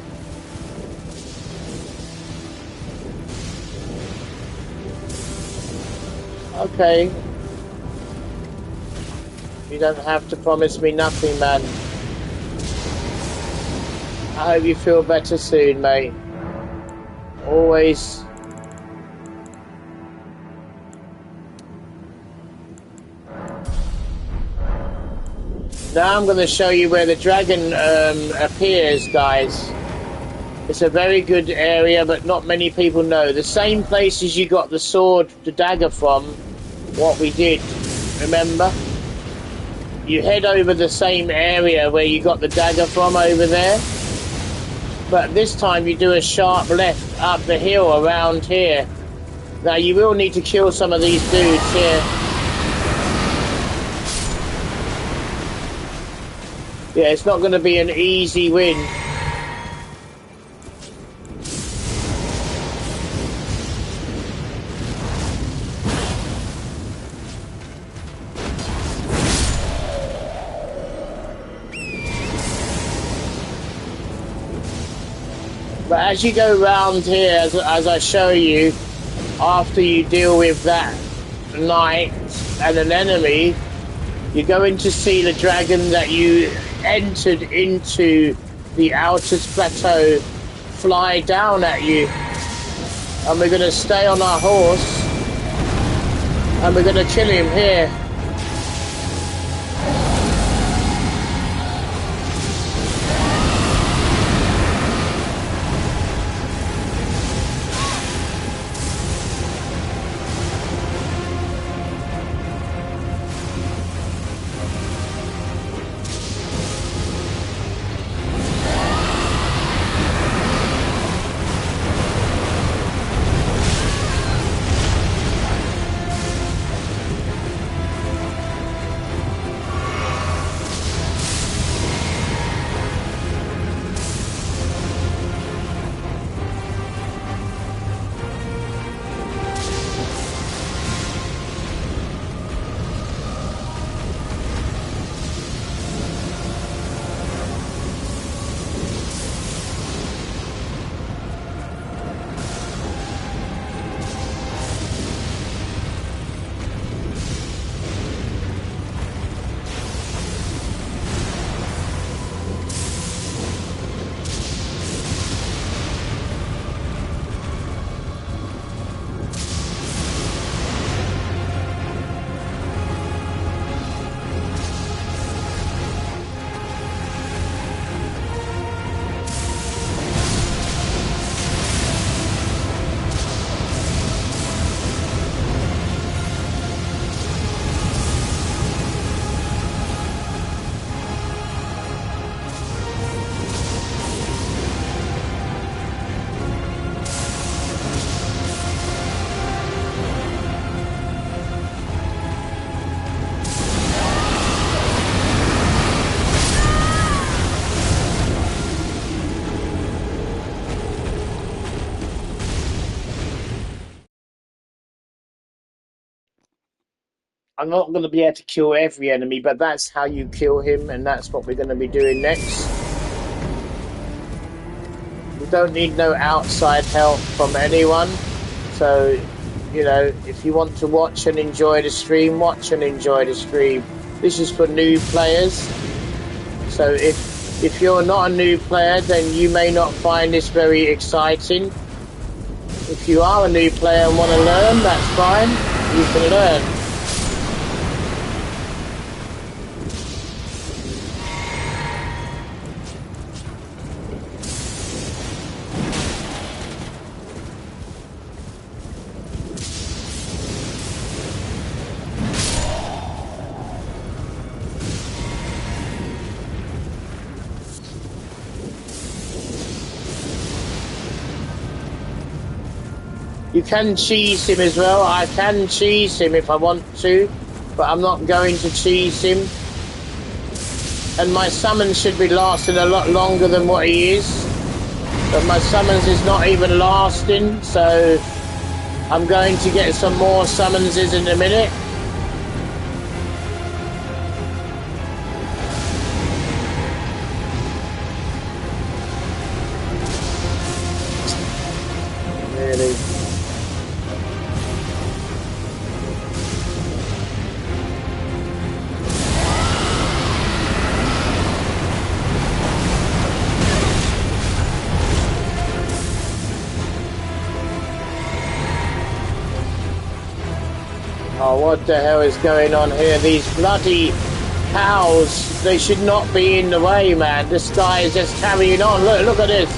Okay. You don't have to promise me nothing, man. I hope you feel better soon, mate. Always. Now I'm going to show you where the dragon appears, guys. It's a very good area, but not many people know. The same places you got the sword, the dagger from, what we did, remember? You head over the same area where you got the dagger from over there. But this time you do a sharp left up the hill around here. Now you will need to kill some of these dudes here. Yeah, it's not going to be an easy win. But as you go round here, as I show you, after you deal with that knight and an enemy, you're going to see the dragon that you entered into the outer plateau fly down at you. And we're going to stay on our horse and we're going to kill him here. I'm not going to be able to kill every enemy, but that's how you kill him, and that's what we're going to be doing next. We don't need no outside help from anyone. So, you know, if you want to watch and enjoy the stream, watch and enjoy the stream. This is for new players. So if you're not a new player, then you may not find this very exciting. If you are a new player and want to learn, that's fine. You can learn. You can cheese him as well. I can cheese him if I want to, but I'm not going to cheese him. And my summons should be lasting a lot longer than what he is. But my summons is not even lasting, so I'm going to get some more summonses in a minute. Really? Oh, what the hell is going on here? These bloody cows, they should not be in the way, man. This guy is just carrying on. Look at this.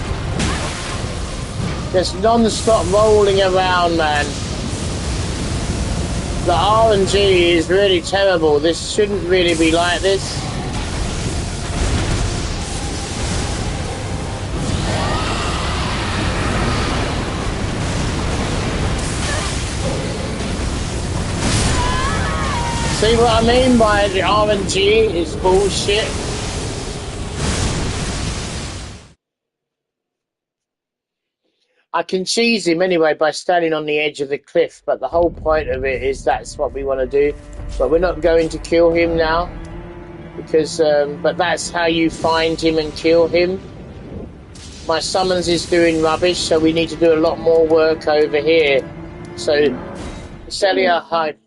Just non-stop rolling around, man. The RNG is really terrible. This shouldn't really be like this. See what I mean by the RNG is bullshit? I can cheese him anyway by standing on the edge of the cliff, but the whole point of it is that's what we want to do. But we're not going to kill him now, because but that's how you find him and kill him. My summons is doing rubbish, so we need to do a lot more work over here. So, Celia Hide.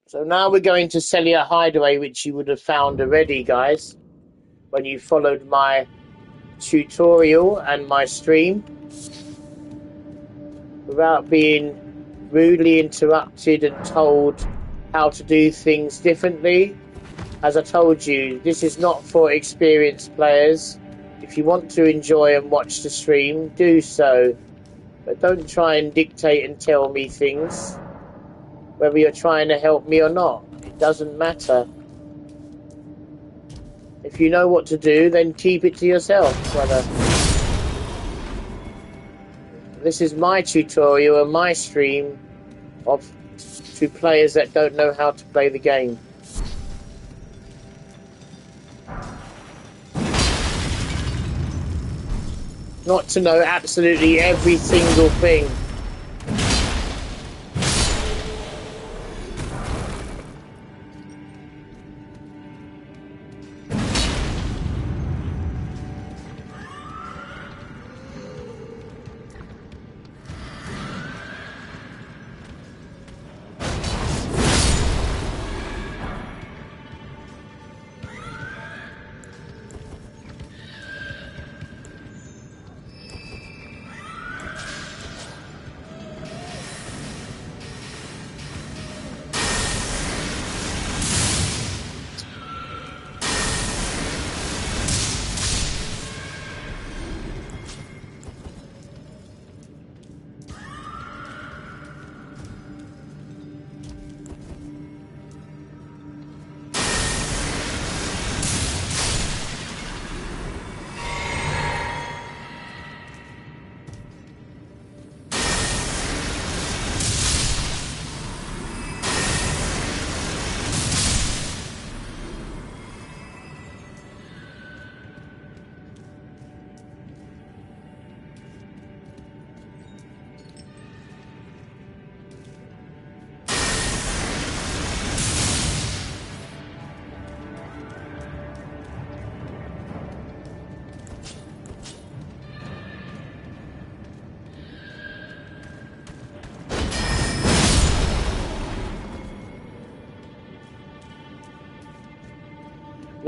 So now we're going to Celia Hideaway, which you would have found already, guys, when you followed my tutorial and my stream. Without being rudely interrupted and told how to do things differently. As I told you, this is not for experienced players. If you want to enjoy and watch the stream, do so. But don't try and dictate and tell me things, whether you're trying to help me or not. It doesn't matter. If you know what to do, then keep it to yourself, brother. This is my tutorial and my stream to players that don't know how to play the game. Not to know absolutely every single thing.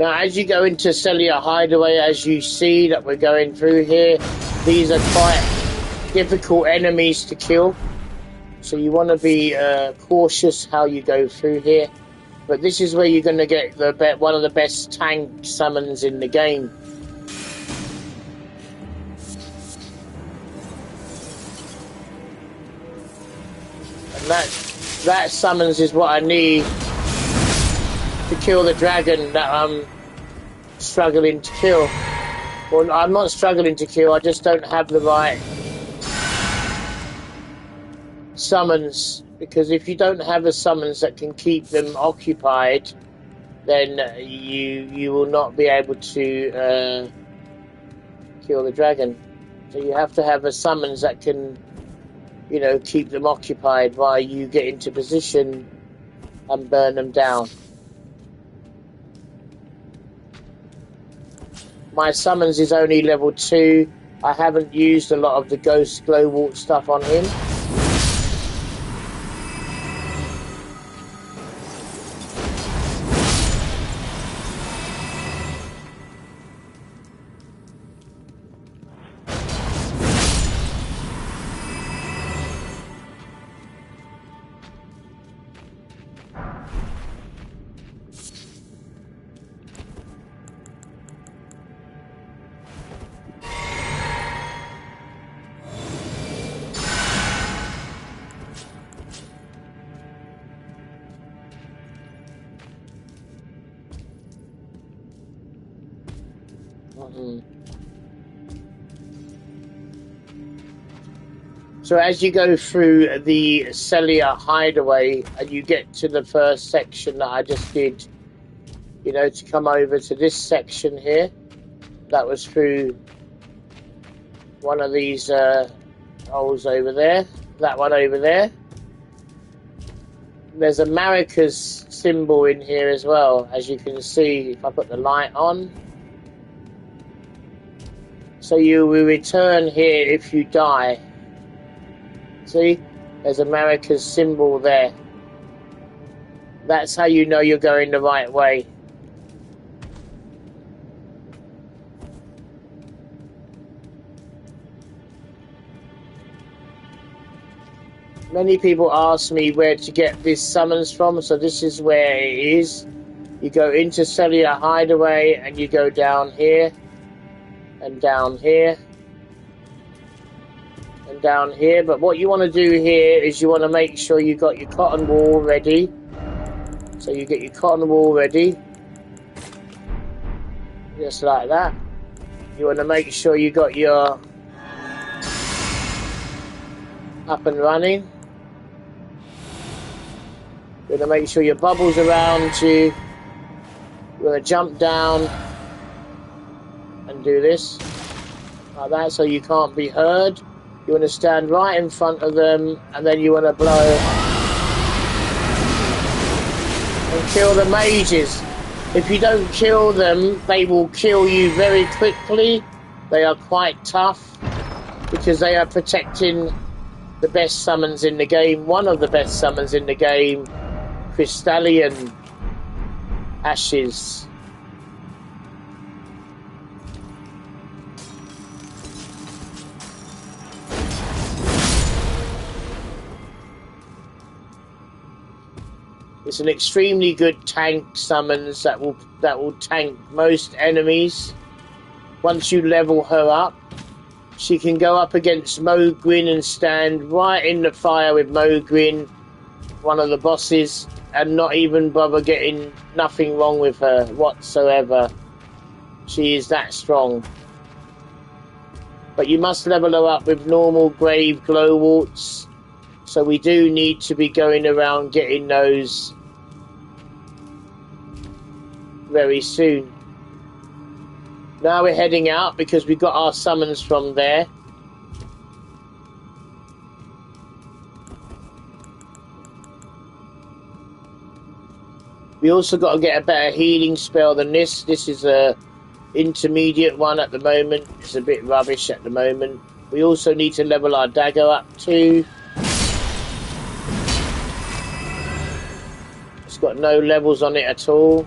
Now, as you go into Celia Hideaway, as you see that we're going through here, these are quite difficult enemies to kill. So you want to be cautious how you go through here. But this is where you're going to get one of the best tank summons in the game. And that summons is what I need to kill the dragon that I'm struggling to kill. Well, I'm not struggling to kill, I just don't have the right summons. Because if you don't have a summons that can keep them occupied, then you will not be able to kill the dragon. So you have to have a summons that can, you know, keep them occupied while you get into position and burn them down. My summons is only level 2. I haven't used a lot of the ghost glowwort stuff on him. So as you go through the Celia Hideaway and you get to the first section that I just did, you know, to come over to this section here, that was through one of these holes over there, that one over there. There's a Marika's symbol in here as well, as you can see if I put the light on. So you will return here if you die. See, there's a Marika's symbol there. That's how you know you're going the right way. Many people ask me where to get this summons from, so this is where it is. You go into Celia Hideaway and you go down here and down here and down here. But what you want to do here is you want to make sure you got your cotton wool ready. So you get your cotton wool ready, just like that. You want to make sure you got your up and running. You want to make sure your bubbles around you. You want to jump down and do this like that so you can't be heard. You want to stand right in front of them and then you want to blow and kill the mages. If you don't kill them, they will kill you very quickly. They are quite tough because they are protecting the best summons in the game, one of the best summons in the game, Crystallian Ashes. It's an extremely good tank summons that will tank most enemies. Once you level her up, she can go up against Mogwin and stand right in the fire with Mogwin, one of the bosses, and not even bother getting nothing wrong with her whatsoever. She is that strong. But you must level her up with normal grave glowworts. So we do need to be going around getting those very soon. Now we're heading out because we got our summons from there. We also got to get a better healing spell than this. This is a intermediate one at the moment. It's a bit rubbish at the moment. We also need to level our dagger up too. It's got no levels on it at all.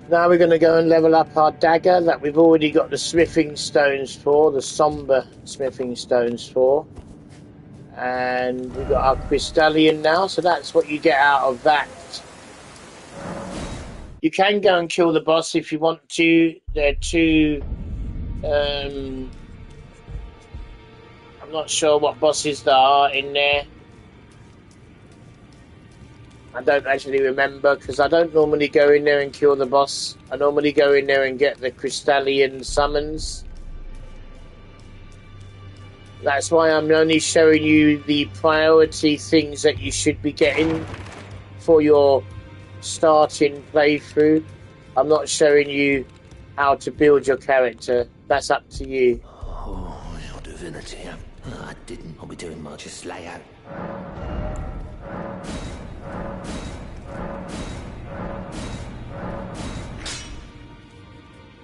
Now we're going to go and level up our dagger that we've already got the smithing stones for, the somber smithing stones for. And we've got our crystallion now, so that's what you get out of that. You can go and kill the boss if you want to. There are two... I'm not sure what bosses there are in there. I don't actually remember, because I don't normally go in there and kill the boss. I normally go in there and get the crystallion summons. That's why I'm only showing you the priority things that you should be getting for your starting playthrough. I'm not showing you how to build your character. That's up to you. Oh, your divinity. I didn't. I'll be doing much. Just lay out.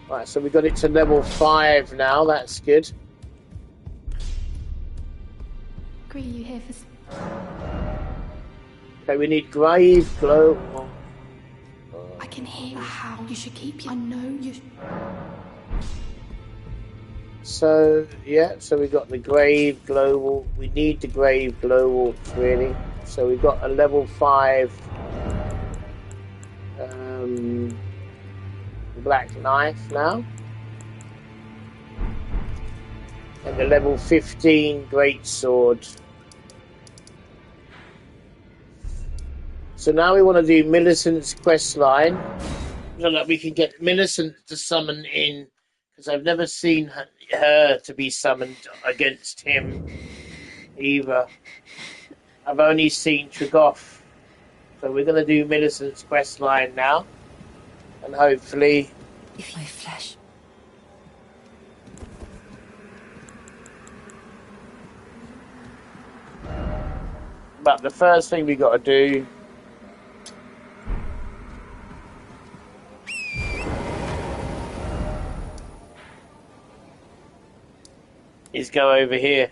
Right, so we got it to level 5 now. That's good. Agree, you here for... Okay, we need grave glow. I can hear how you should keep your... I know you... So, yeah, so we got the grave glow. We need the grave glow, really. So we got a level 5 black knife now. And the level 15 great sword. So now we want to do Millicent's quest line so that we can get Millicent to summon in, because I've never seen her to be summoned against him either. I've only seen Trigoff. So we're going to do Millicent's quest line now, and hopefully... If my flesh... But the first thing we got to do is go over here.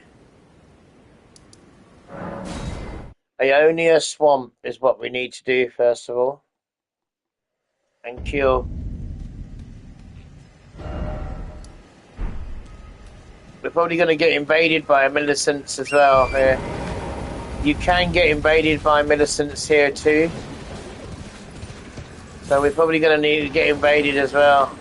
Ionia Swamp is what we need to do first of all. And kill. We're probably going to get invaded by Millicents as well here. You can get invaded by Millicents here too. So we're probably going to need to get invaded as well.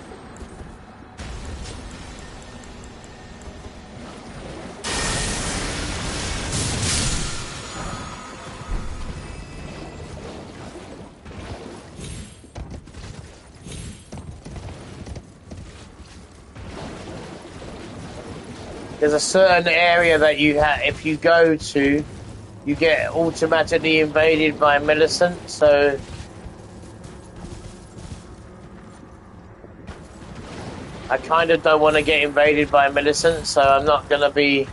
There's a certain area that you if you go to, you get automatically invaded by Millicent, so... I kind of don't want to get invaded by Millicent, so I'm not going to be...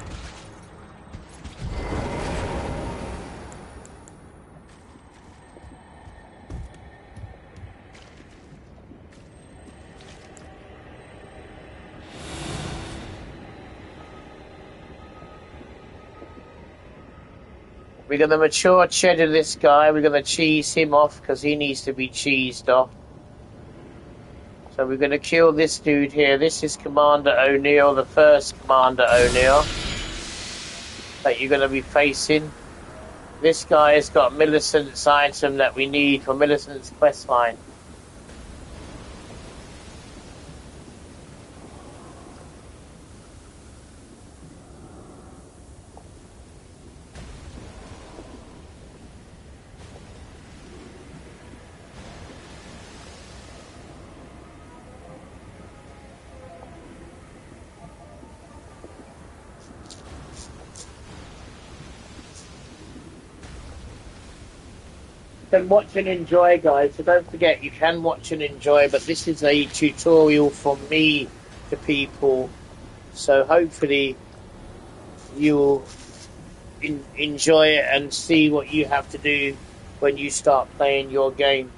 We're going to mature cheddar this guy. We're going to cheese him off because he needs to be cheesed off. So we're going to kill this dude here. This is Commander O'Neill, the first Commander O'Neill that you're going to be facing. This guy has got Millicent's item that we need for Millicent's questline. Can watch and enjoy, guys, so don't forget you can watch and enjoy, but this is a tutorial from me to people, So hopefully you'll enjoy it and see what you have to do when you start playing your game.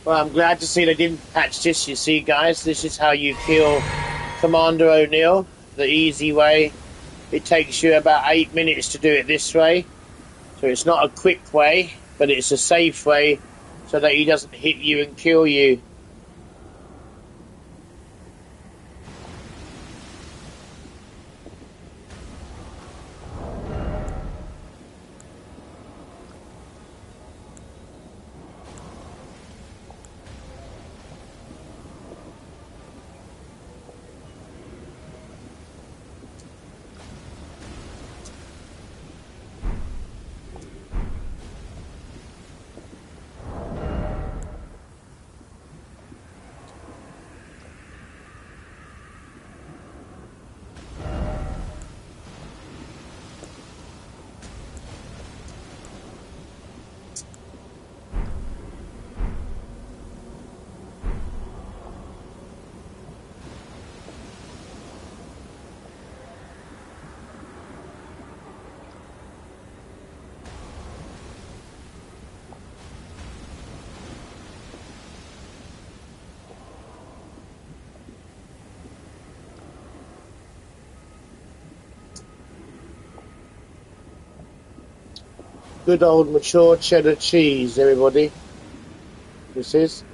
Well, I'm glad to see they didn't patch this, you see, guys. This is how you kill Commander O'Neill, the easy way. It takes you about 8 minutes to do it this way. So it's not a quick way, but it's a safe way so that he doesn't hit you and kill you. Good old mature cheddar cheese, everybody. This is.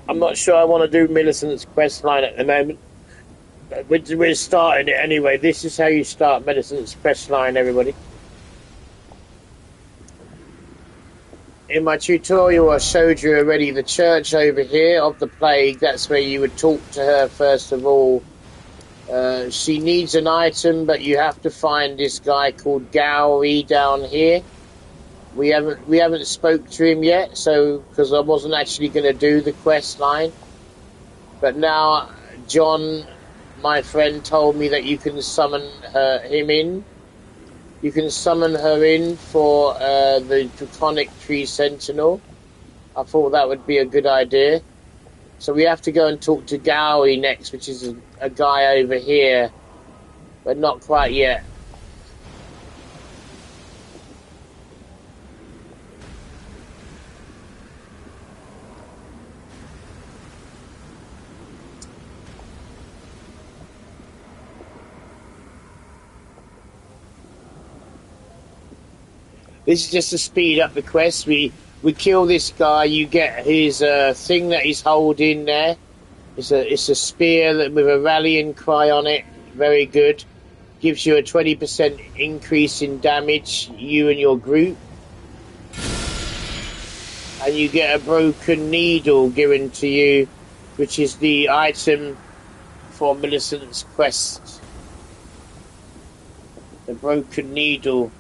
I'm not sure I want to do Millicent's quest line at the moment. We're starting it anyway. This is how you start Millicent's quest line, everybody. In my tutorial, I showed you already the church over here of the plague. That's where you would talk to her first of all. She needs an item, but you have to find this guy called Gowrie down here. We haven't spoke to him yet, so because I wasn't actually going to do the quest line, but now John, my friend, told me that you can summon him in. You can summon her in for the Draconic Tree Sentinel. I thought that would be a good idea. So we have to go and talk to Gowie next, which is a guy over here, but not quite yet. This is just to speed up the quest. We kill this guy. You get his thing that he's holding there. It's a spear with a rallying cry on it. Very good. Gives you a 20% increase in damage, you and your group. And you get a broken needle given to you, which is the item for Millicent's quest. The broken needle.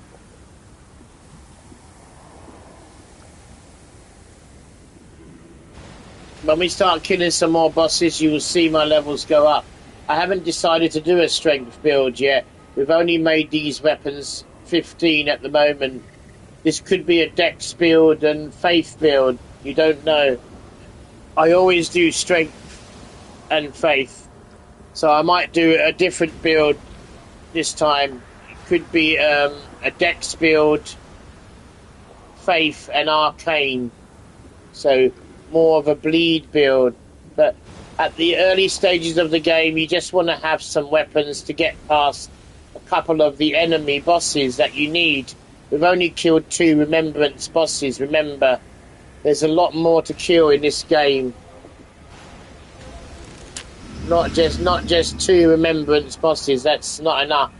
When we start killing some more bosses, you will see my levels go up. I haven't decided to do a strength build yet. We've only made these weapons 15 at the moment. This could be a dex build and faith build. You don't know. I always do strength and faith. So I might do a different build this time. It could be a dex build, faith and arcane. So more of a bleed build, but at the early stages of the game you just want to have some weapons to get past a couple of the enemy bosses that you need. We've only killed 2 remembrance bosses. Remember, there's a lot more to kill in this game. Not just 2 remembrance bosses. That's not enough.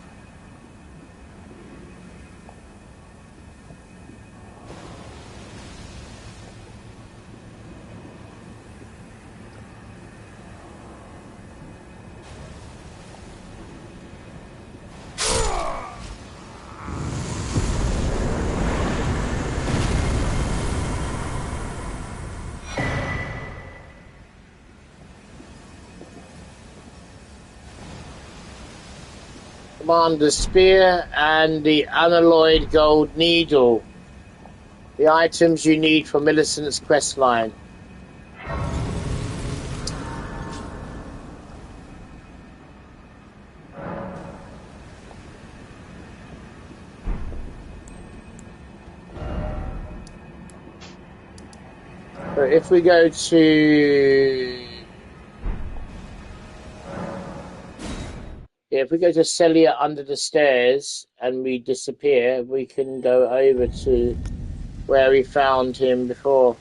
Commander's Spear and the unalloyed gold needle. The items you need for Millicent's questline. So if we go to... Yeah, if we go to Celia under the stairs and we disappear, we can go over to where we found him before.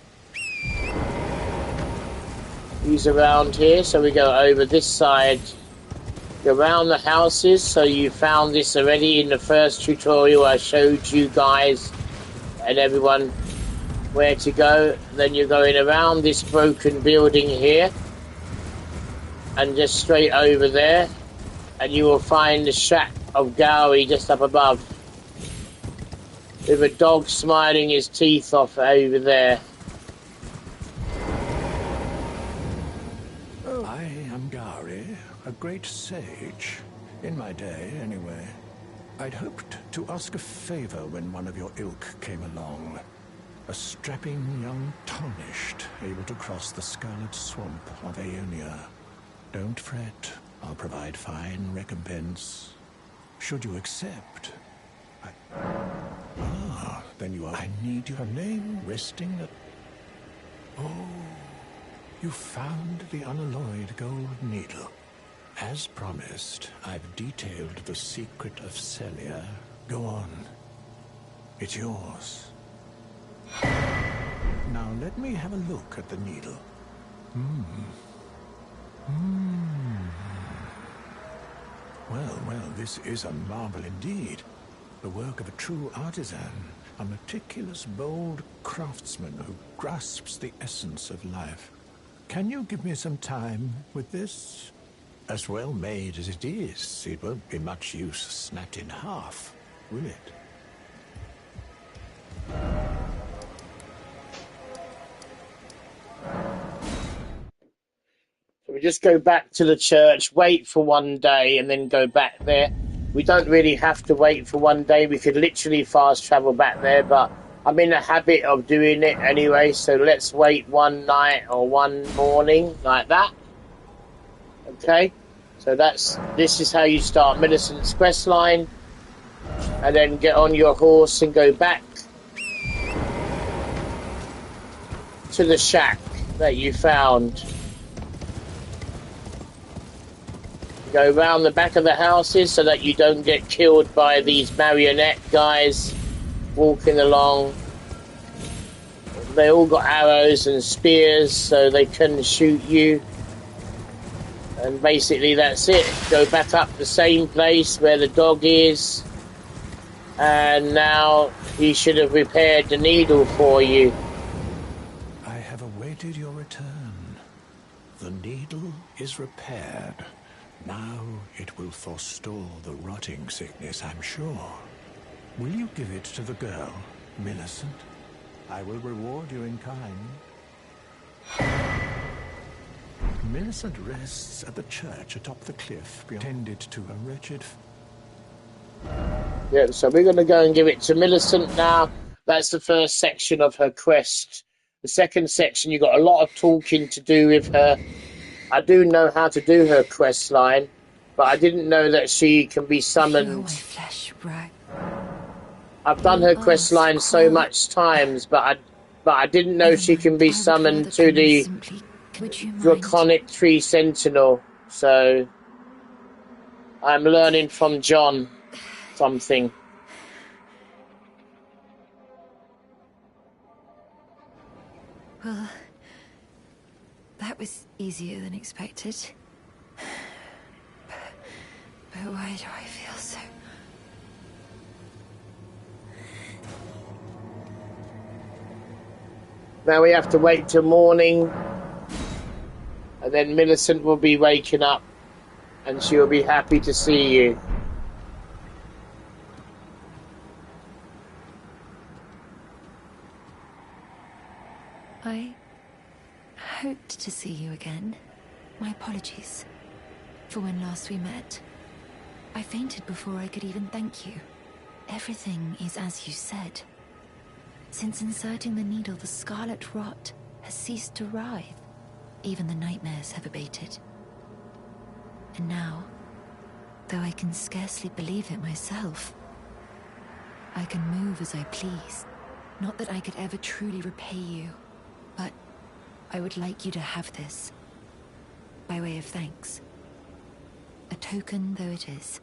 He's around here, so we go over this side, go around the houses. So you found this already in the first tutorial. I showed you guys and everyone where to go. Then you're going around this broken building here and just straight over there. And you will find the shack of Gowie just up above, with a dog smiling his teeth off over there. Oh, I am Gowie, a great sage. In my day, anyway. I'd hoped to ask a favor when one of your ilk came along. A strapping young Tarnished, able to cross the scarlet swamp of Aeonia. Don't fret. I'll provide fine recompense. Should you accept? Then you are... I need your name resting at... Oh, you found the unalloyed gold needle. As promised, I've detailed the secret of Celia. Go on. It's yours. Now let me have a look at the needle. Well, this is a marvel indeed. The work of a true artisan, a meticulous, bold craftsman who grasps the essence of life. Can you give me some time with this? As well made as it is, it won't be much use snapped in half, will it? We just go back to the church, wait for one day, and then go back there. We don't really have to wait for one day. We could literally fast travel back there, but I'm in the habit of doing it anyway, so let's wait one night or one morning like that. Okay, so this is how you start Millicent's quest line, and then get on your horse and go back to the shack that you found. Go round the back of the houses so that you don't get killed by these marionette guys walking along. They all got arrows and spears so they can shoot you. And basically that's it. Go back up the same place where the dog is. And now he should have repaired the needle for you. I have awaited your return. The needle is repaired. Now it will forestall the rotting sickness, I'm sure. Will you give it to the girl, Millicent? I will reward you in kind. Millicent rests at the church atop the cliff, tended to a wretched... Yeah, so we're going to go and give it to Millicent now. That's the first section of her quest. The second section, you've got a lot of talking to do with her. I do know how to do her quest line, but I didn't know that she can be summoned. My flesh, right? I've done her quest line so much times, but I didn't know she can be summoned to the Draconic Tree Sentinel. So I'm learning from John something. Well, that was easier than expected. But why do I feel so... Now we have to wait till morning, and then Millicent will be waking up, and she'll be happy to see you. I hoped to see you again. My apologies for when last we met. I fainted before I could even thank you. Everything is as you said. Since inserting the needle, the scarlet rot has ceased to writhe. Even the nightmares have abated. And now, though I can scarcely believe it myself, I can move as I please. Not that I could ever truly repay you, but I would like you to have this, by way of thanks. A token though it is.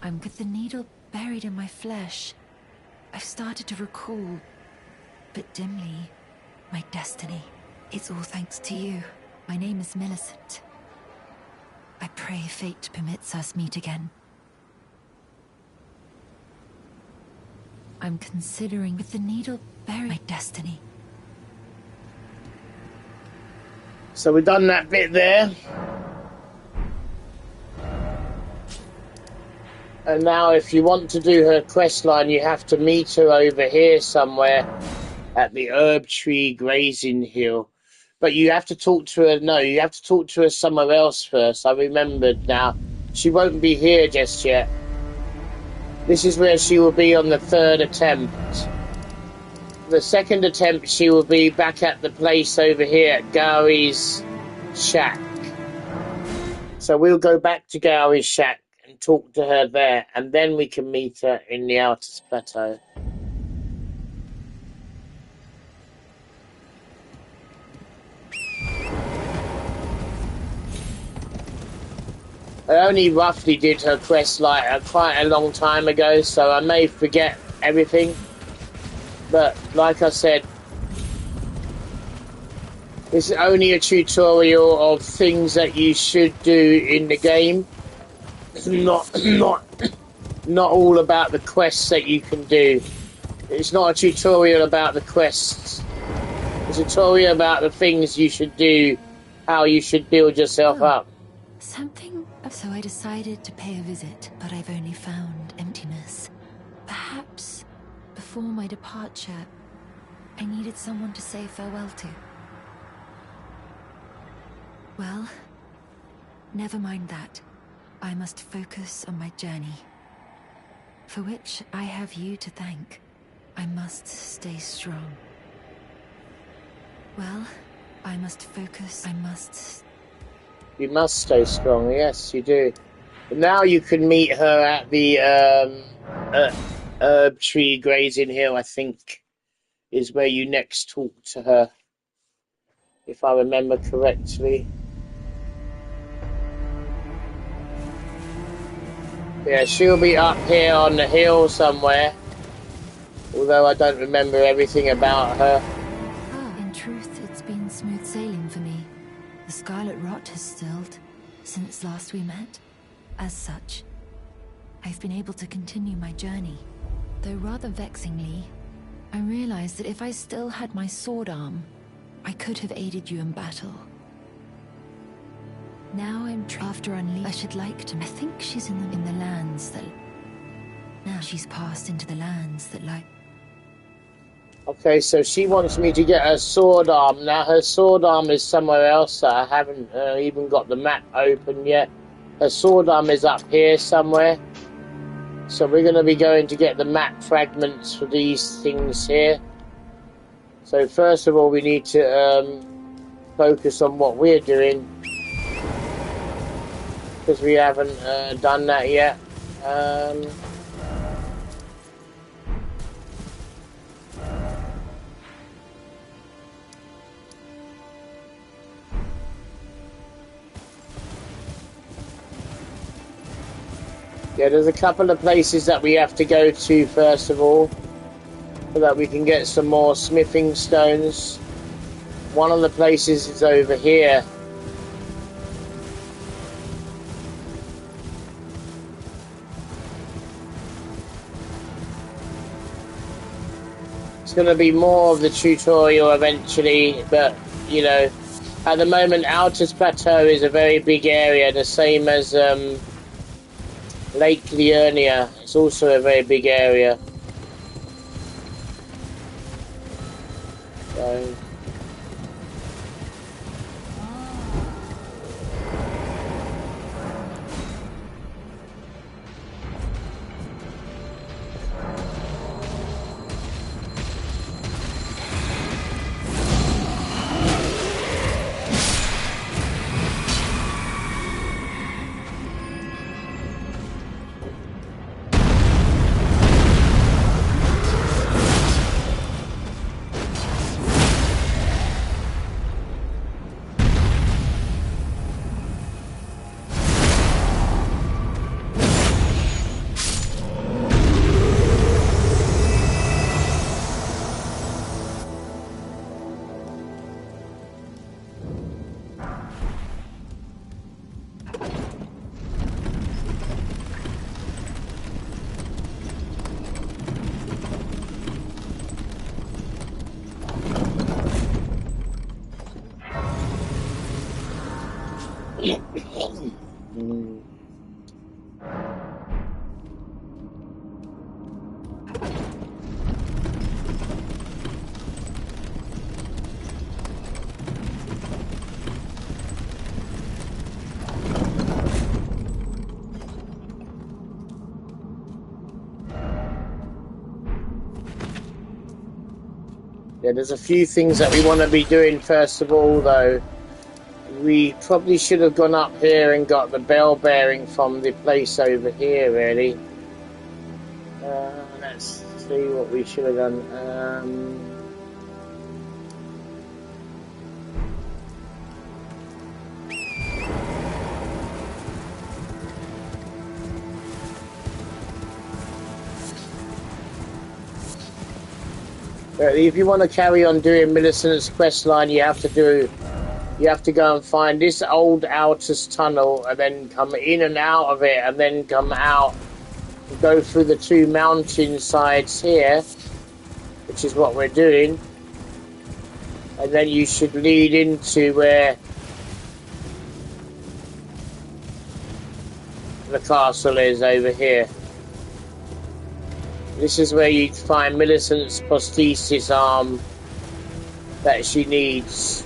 I'm with the needle buried in my flesh. I've started to recall, but dimly, my destiny. It's all thanks to you. My name is Millicent. I pray fate permits us meet again. I'm considering with the needle buried my destiny. So we've done that bit there. And now if you want to do her quest line, you have to meet her over here somewhere at the herb tree grazing hill. But you have to talk to her, no, you have to talk to her somewhere else first. I remembered now. She won't be here just yet. This is where she will be on the third attempt. The second attempt, she will be back at the place over here at Gary's shack. So we'll go back to Gary's shack and talk to her there, and then we can meet her in the outer plateau. I only roughly did her quest like quite a long time ago, so I may forget everything. But like I said, this is only a tutorial of things that you should do in the game. It's not all about the quests that you can do. It's not a tutorial about the quests. It's a tutorial about the things you should do, how you should build yourself up. Something... So I decided to pay a visit, but I've only found emptiness. Perhaps, before my departure, I needed someone to say farewell to. Well, never mind that. I must focus on my journey. for which I have you to thank. I must stay strong. Well, I must focus. You must stay strong, yes, you do. But now you can meet her at the herb tree grazing hill, I think, is where you next talk to her, if I remember correctly. Yeah, she'll be up here on the hill somewhere, although I don't remember everything about her. In truth, it's been smooth sailing for me. The scarlet rot has stilled since last we met. As such, I've been able to continue my journey. Though rather vexingly, I realized that if I still had my sword arm, I could have aided you in battle. Now I'm after Unleash. I should like to. I think she's in the lands that. Now she's passed into the lands that lie. Okay, so she wants me to get her sword arm. Now her sword arm is somewhere else. I haven't even got the map open yet. Her sword arm is up here somewhere. So we're going to be going to get the map fragments for these things here. So first of all, we need to focus on what we're doing, because we haven't done that yet. Yeah, there's a couple of places that we have to go to first of all, so that we can get some more smithing stones. One of the places is over here. It's going to be more of the tutorial eventually, but, you know, at the moment, Altus Plateau is a very big area, the same as Lake Liurnia. It's also a very big area. So... Yeah, there's a few things that we want to be doing first of all, though. We probably should have gone up here and got the bell bearing from the place over here, really. Let's see what we should have done. If you want to carry on doing Millicent's quest line, you have to go and find this old Altus tunnel and then come in and out of it and then come out and go through the two mountain sides here, which is what we're doing. And then you should lead into where the castle is over here. This is where you find Millicent's prosthesis arm that she needs.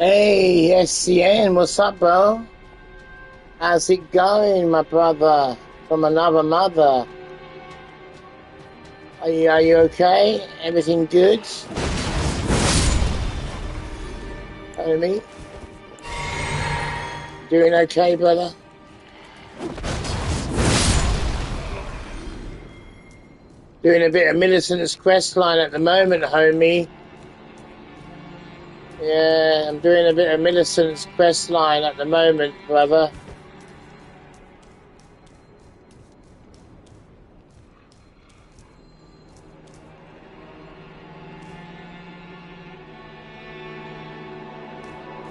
Hey, SCN, what's up, bro? How's it going, my brother? From another mother. Are you okay? Everything good? Homie? Doing okay, brother? Doing a bit of Millicent's questline at the moment, homie. Yeah, I'm doing a bit of Millicent's questline at the moment, brother.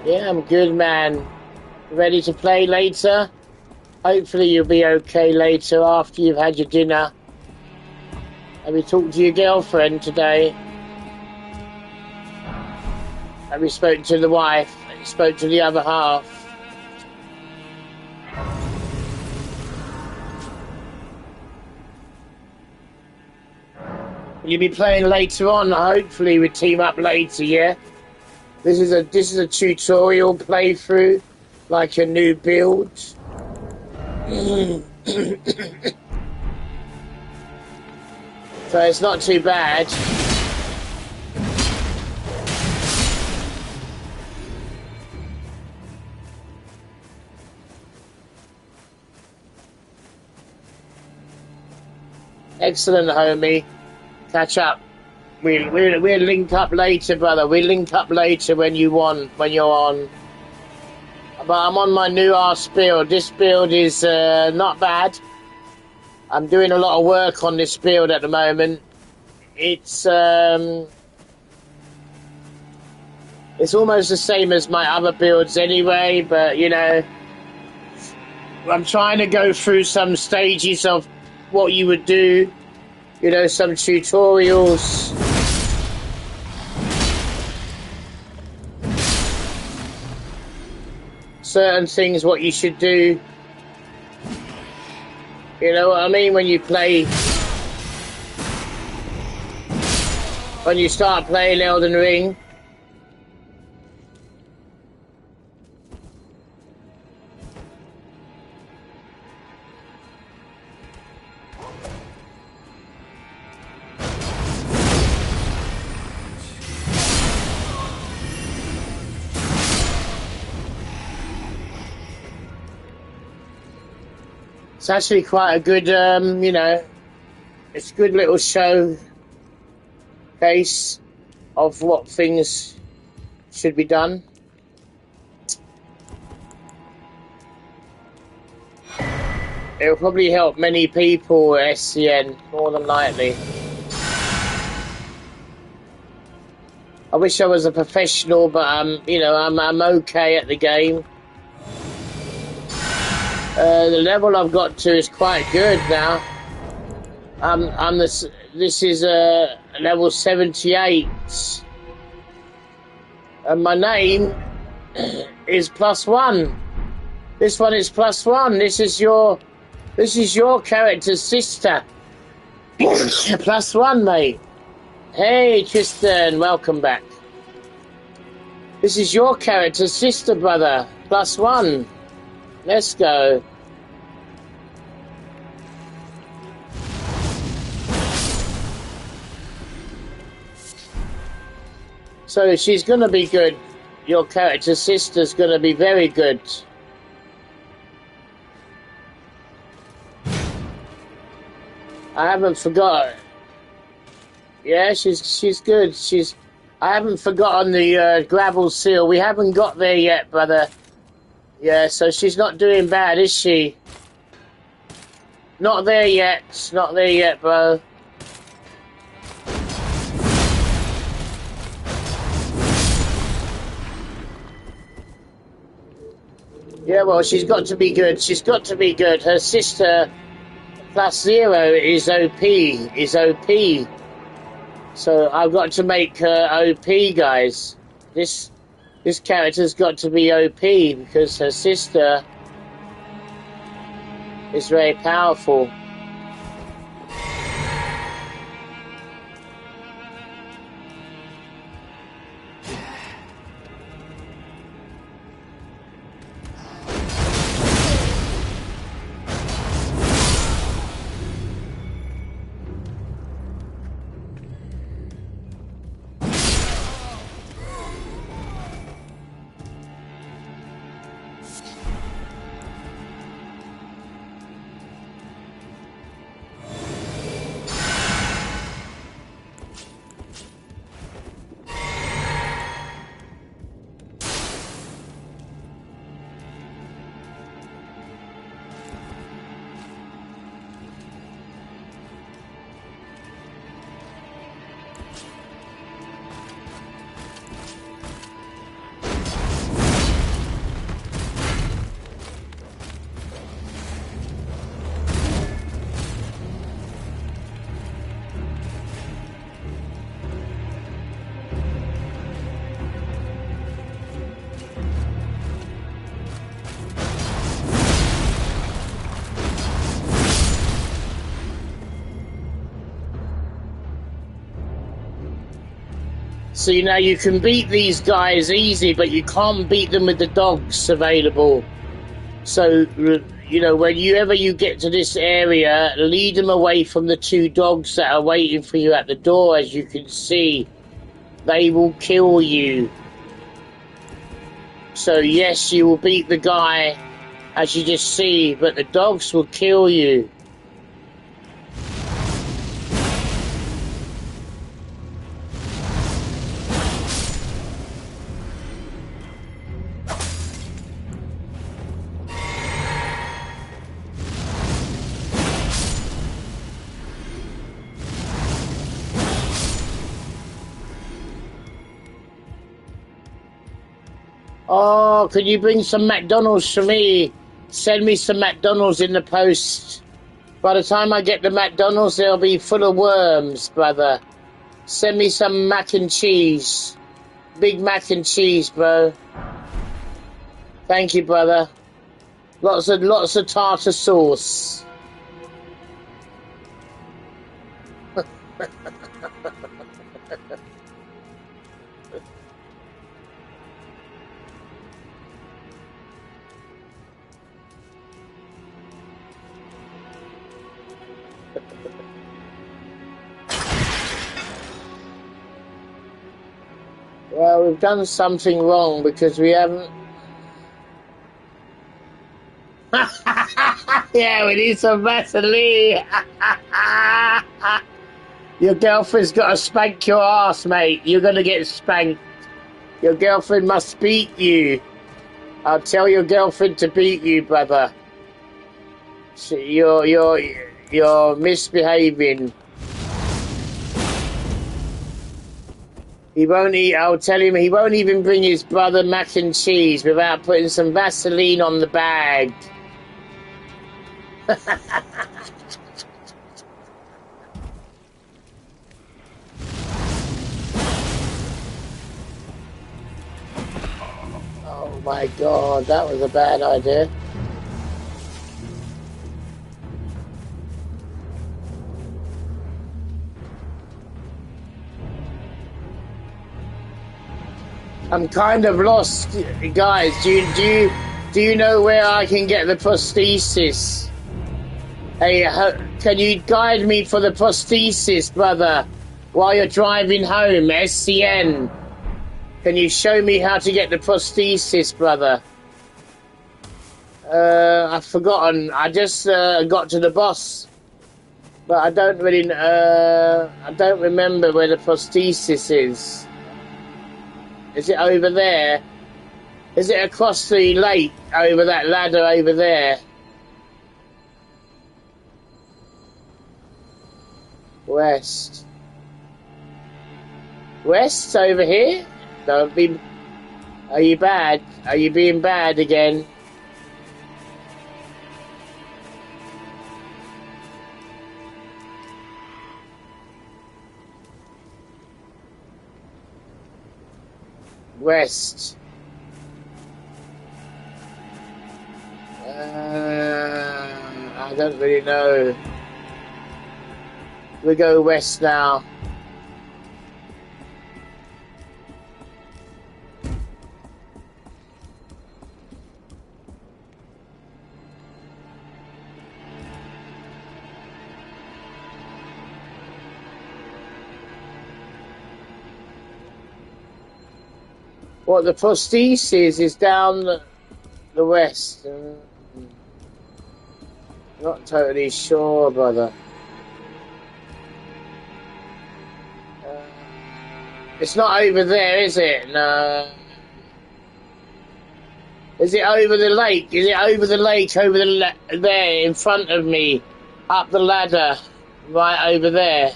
Yeah, I'm good, man. Ready to play later? Hopefully you'll be okay later after you've had your dinner. Have you talked to your girlfriend today? Have you spoken to the wife? Have you spoke to the other half? Will you be playing later on? Hopefully we team up later, yeah? This is a tutorial playthrough, like a new build. So it's not too bad. Excellent, homie. Catch up. We'll link up later, brother. We'll link up later when you want, when you're on. But I'm on my new ass build. This build is not bad. I'm doing a lot of work on this build at the moment. It's almost the same as my other builds anyway, but you know, I'm trying to go through some stages of what you would do, you know, some tutorials. Certain things what you should do. You know what I mean? When you play, when you start playing Elden Ring. It's actually quite a good, you know, it's a good little showcase of what things should be done. It'll probably help many people at SCN, more than likely. I wish I was a professional, but you know, I'm okay at the game. The level I've got to is quite good now. This is level 78, and my name is +1. This one is +1. This is your character's sister. +1, mate. Hey, Tristan, welcome back. This is your character's sister, brother. +1. Let's go. So she's gonna be good. Your character's sister's gonna be very good. I haven't forgotten. Yeah, she's good. I haven't forgotten the gravel seal. We haven't got there yet, brother. Yeah, so she's not doing bad, is she? Not there yet. Not there yet, bro. Yeah, well, she's got to be good. She's got to be good. Her sister +0 is OP. Is OP. So I've got to make her OP, guys. This character's got to be OP because her sister is very powerful. See, now you can beat these guys easy, but you can't beat them with the dogs available. So, you know, whenever you get to this area, lead them away from the 2 dogs that are waiting for you at the door. As you can see, they will kill you. So, yes, you will beat the guy, as you just see, but the dogs will kill you. Oh, could you bring some McDonald's for me? Send me some McDonald's in the post. By the time I get the McDonald's, they'll be full of worms, brother. Send me some mac and cheese. Big mac and cheese, bro. Thank you, brother. Lots of tartar sauce. Well, we've done something wrong because we haven't... Yeah, we need some Vaseline. Your girlfriend's got to spank your ass, mate. You're going to get spanked. Your girlfriend must beat you. I'll tell your girlfriend to beat you, brother. So you're misbehaving. He won't eat. I'll tell him he won't even bring his brother mac and cheese without putting some Vaseline on the bag. Oh my God, that was a bad idea. I'm kind of lost, guys. Do you know where I can get the prosthesis? Hey, can you guide me for the prosthesis, brother, while you're driving home? SCN. Can you show me how to get the prosthesis, brother? I've forgotten. I just got to the boss, but I don't really. I don't remember where the prosthesis is. Is it over there? Is it across the lake over that ladder over there? West. West over here? Don't be... Are you bad? Are you being bad again? West. I don't really know. We go west now. What, the prosthesis is down the west? Not totally sure, brother. It's not over there, is it? No. Is it over the lake? Is it over the lake, over there, in front of me? Up the ladder, right over there.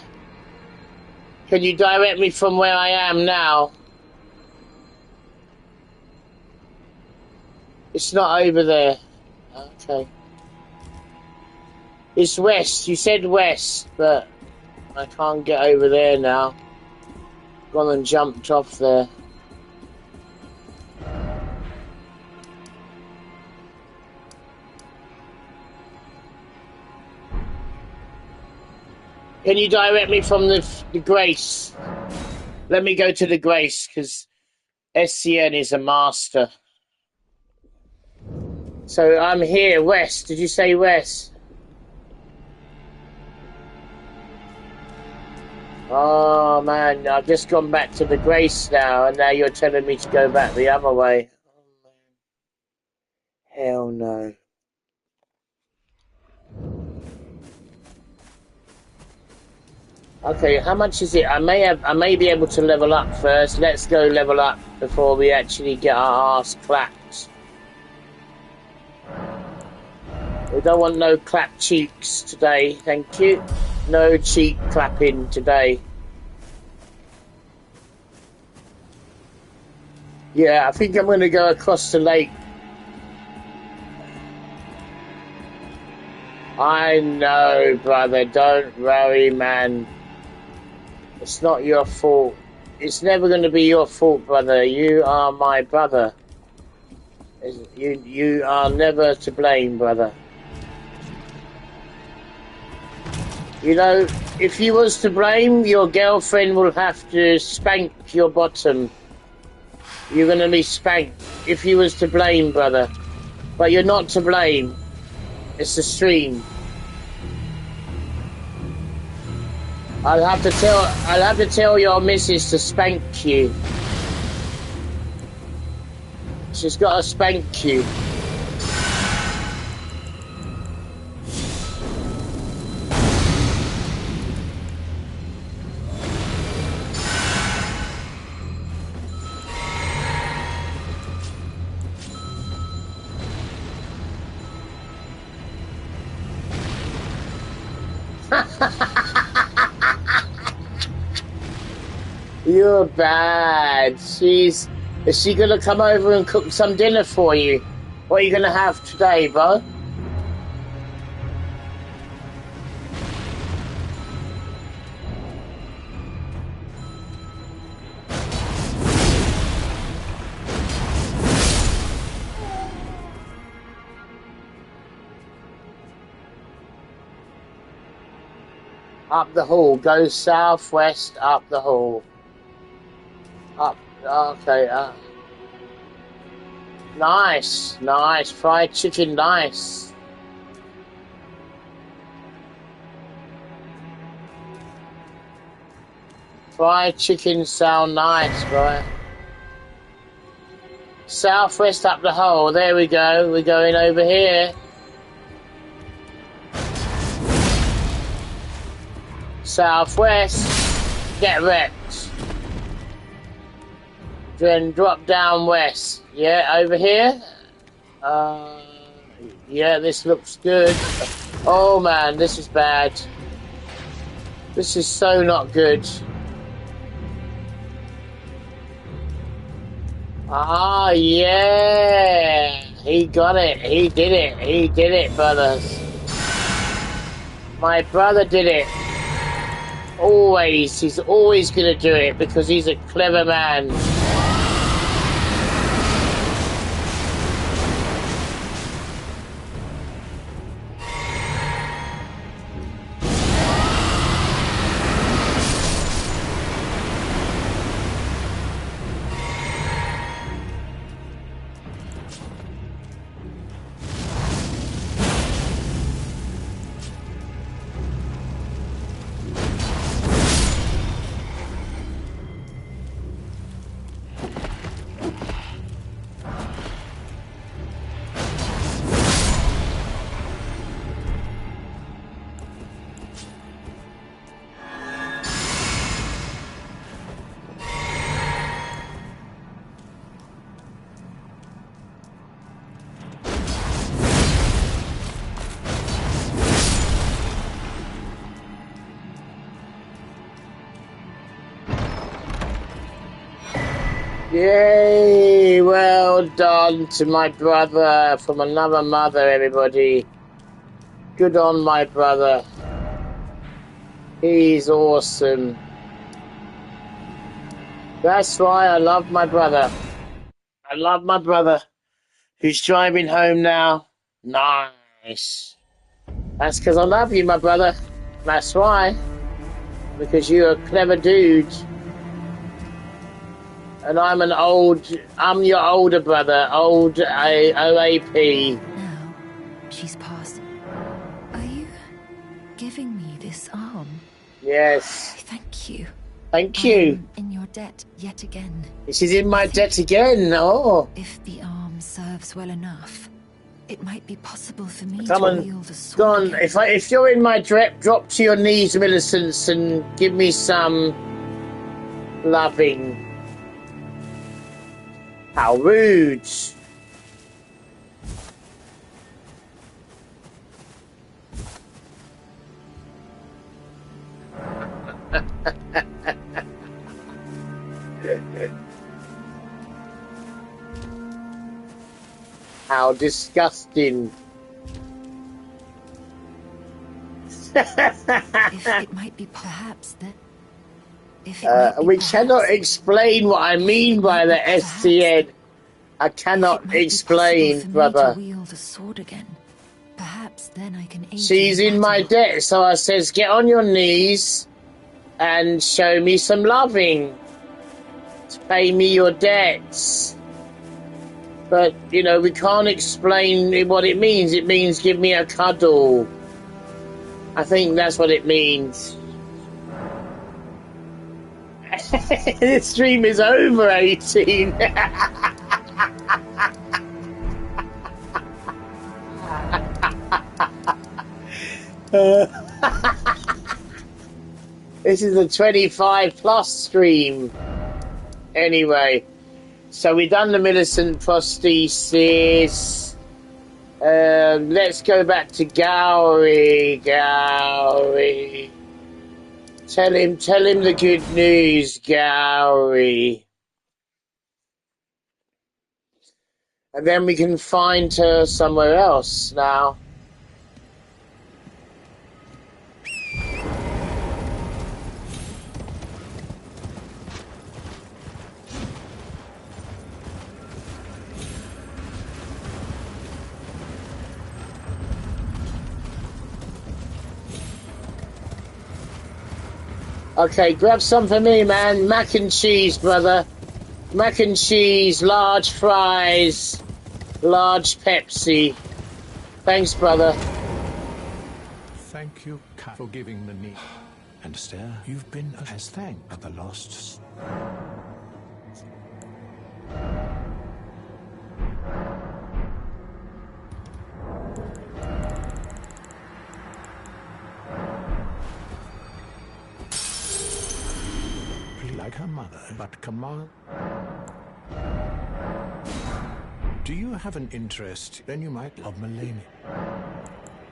Can you direct me from where I am now? It's not over there. Okay. It's west. You said west, but I can't get over there now. Gone and jumped off there. Can you direct me from the Grace? Let me go to the Grace, because SCN is a master. So I'm here, West. Did you say West? Oh man, I've just gone back to the Grace now, and now you're telling me to go back the other way. Oh man. Hell no. Okay, how much is it? I may be able to level up first. Let's go level up before we actually get our ass clapped. We don't want no clap cheeks today, thank you. No cheek clapping today. Yeah, I think I'm going to go across the lake. I know, brother. Don't worry, man. It's not your fault. It's never going to be your fault, brother. You are my brother. You are never to blame, brother. You know, if you was to blame, your girlfriend will have to spank your bottom. You're going to be spanked if you was to blame, brother. But you're not to blame. It's the stream. I'll have to tell your missus to spank you. She's got to spank you. You're bad. Is she gonna come over and cook some dinner for you? What are you gonna have today, bro? Up the hall. Go southwest up the hall. Up. Okay. Nice. Nice. Fried chicken. Nice. Fried chicken sound nice, bro. Southwest up the hole. There we go. We're going over here. Southwest. Get wrecked. Then drop down west. Yeah, over here. Yeah, this looks good. Oh man, this is bad. This is so not good. Ah, yeah. He got it. He did it. He did it, brothers. My brother did it. Always. He's always going to do it because he's a clever man. Yay! Well done to my brother from another mother, everybody. Good on my brother. He's awesome. That's why I love my brother. I love my brother. Who's driving home now? Nice. That's because I love you, my brother. That's why. Because you're a clever dude. And I'm your older brother, old OAP. Now, she's passed. Are you giving me this arm? Yes. Thank you. Thank you. I'm in your debt yet again. She's in my debt again. Oh. If the arm serves well enough, it might be possible for me Come to on. wield the sword Go on. again. If you're in my debt, drop to your knees, Millicent, and give me some loving. How rude. How disgusting. If it might be perhaps that... If it might be we perhaps, cannot explain what I mean by the STN. I cannot explain, brother. To wield the sword again. Perhaps then I can aid She's in my debt, so I says, get on your knees and show me some loving. Pay me your debts. But, you know, we can't explain what it means. It means give me a cuddle. I think that's what it means. This stream is over 18. This is a 25 plus stream. Anyway, so we've done the Millicent prosthesis. Let's go back to Gowrie. Tell him the good news, Gowrie. And then we can find her somewhere else now. Okay, grab some for me, man. Mac and cheese, brother. Mac and cheese, large fries, large Pepsi. Thanks, brother. Thank you, Cat, for giving the need. And Esther, you've been as thanked at the lost. Like her mother, but Kamal. Do you have an interest? Then you might love Melania.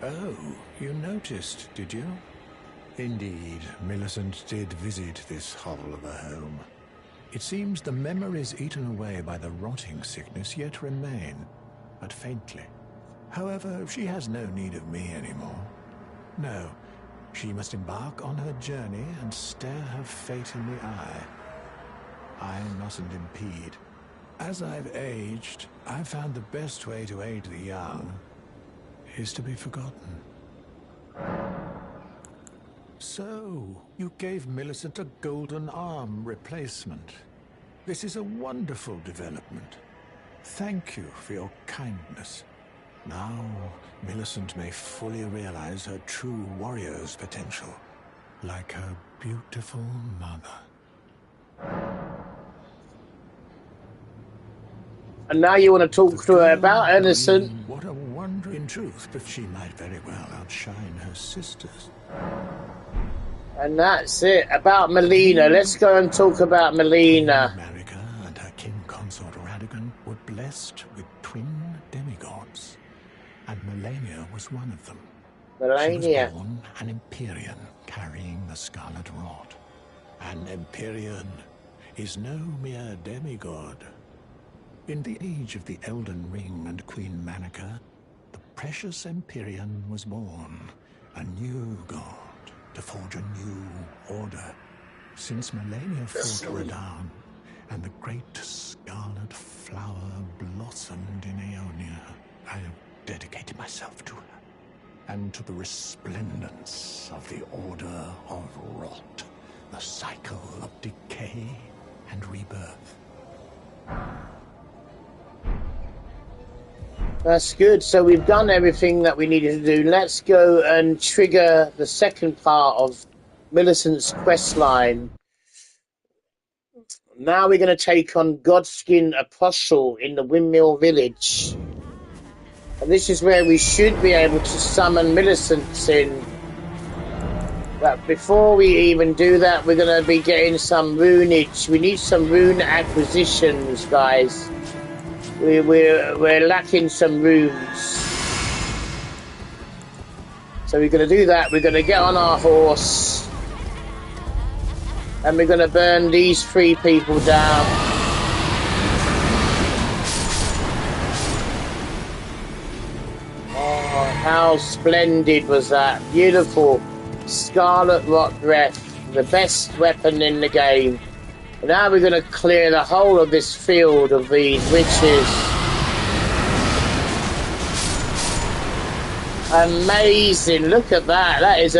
Oh, you noticed, did you? Indeed, Millicent did visit this hovel of a home. It seems the memories eaten away by the rotting sickness yet remain, but faintly. However, she has no need of me anymore. No. She must embark on her journey and stare her fate in the eye. I mustn't impede. As I've aged, I've found the best way to aid the young is to be forgotten. So, you gave Millicent a golden arm replacement. This is a wonderful development. Thank you for your kindness. Now, Millicent may fully realize her true warrior's potential, like her beautiful mother. And now you want to talk to her about Innocent? What a wonder in truth, but she might very well outshine her sisters. And that's it. About Melina. Let's go and talk about Melina. Marika and her king consort Radagon were blessed with twin demigods. And Melania was one of them. Melania. She was born an Empyrean carrying the Scarlet Rod. An Empyrean is no mere demigod. In the age of the Elden Ring and Queen Marika, the precious Empyrean was born, a new god to forge a new order. Since Melania fought Radahn, and the great scarlet flower blossomed in Aeonia, I have dedicated myself to her, and to the resplendence of the Order of Rot, the cycle of decay and rebirth. That's good. So we've done everything that we needed to do. Let's go and trigger the second part of Millicent's quest line. Now we're going to take on Godskin Apostle in the Windmill Village. And this is where we should be able to summon Millicent in. But before we even do that, we're going to be getting some runeage. We need some rune acquisitions, guys. We're lacking some runes. So we're going to do that. We're going to get on our horse. And we're going to burn these 3 people down. Oh, how splendid was that. Beautiful. Scarlet Rock Breath. The best weapon in the game. And now we're going to clear the whole of this field of these witches. Amazing. Look at that. That is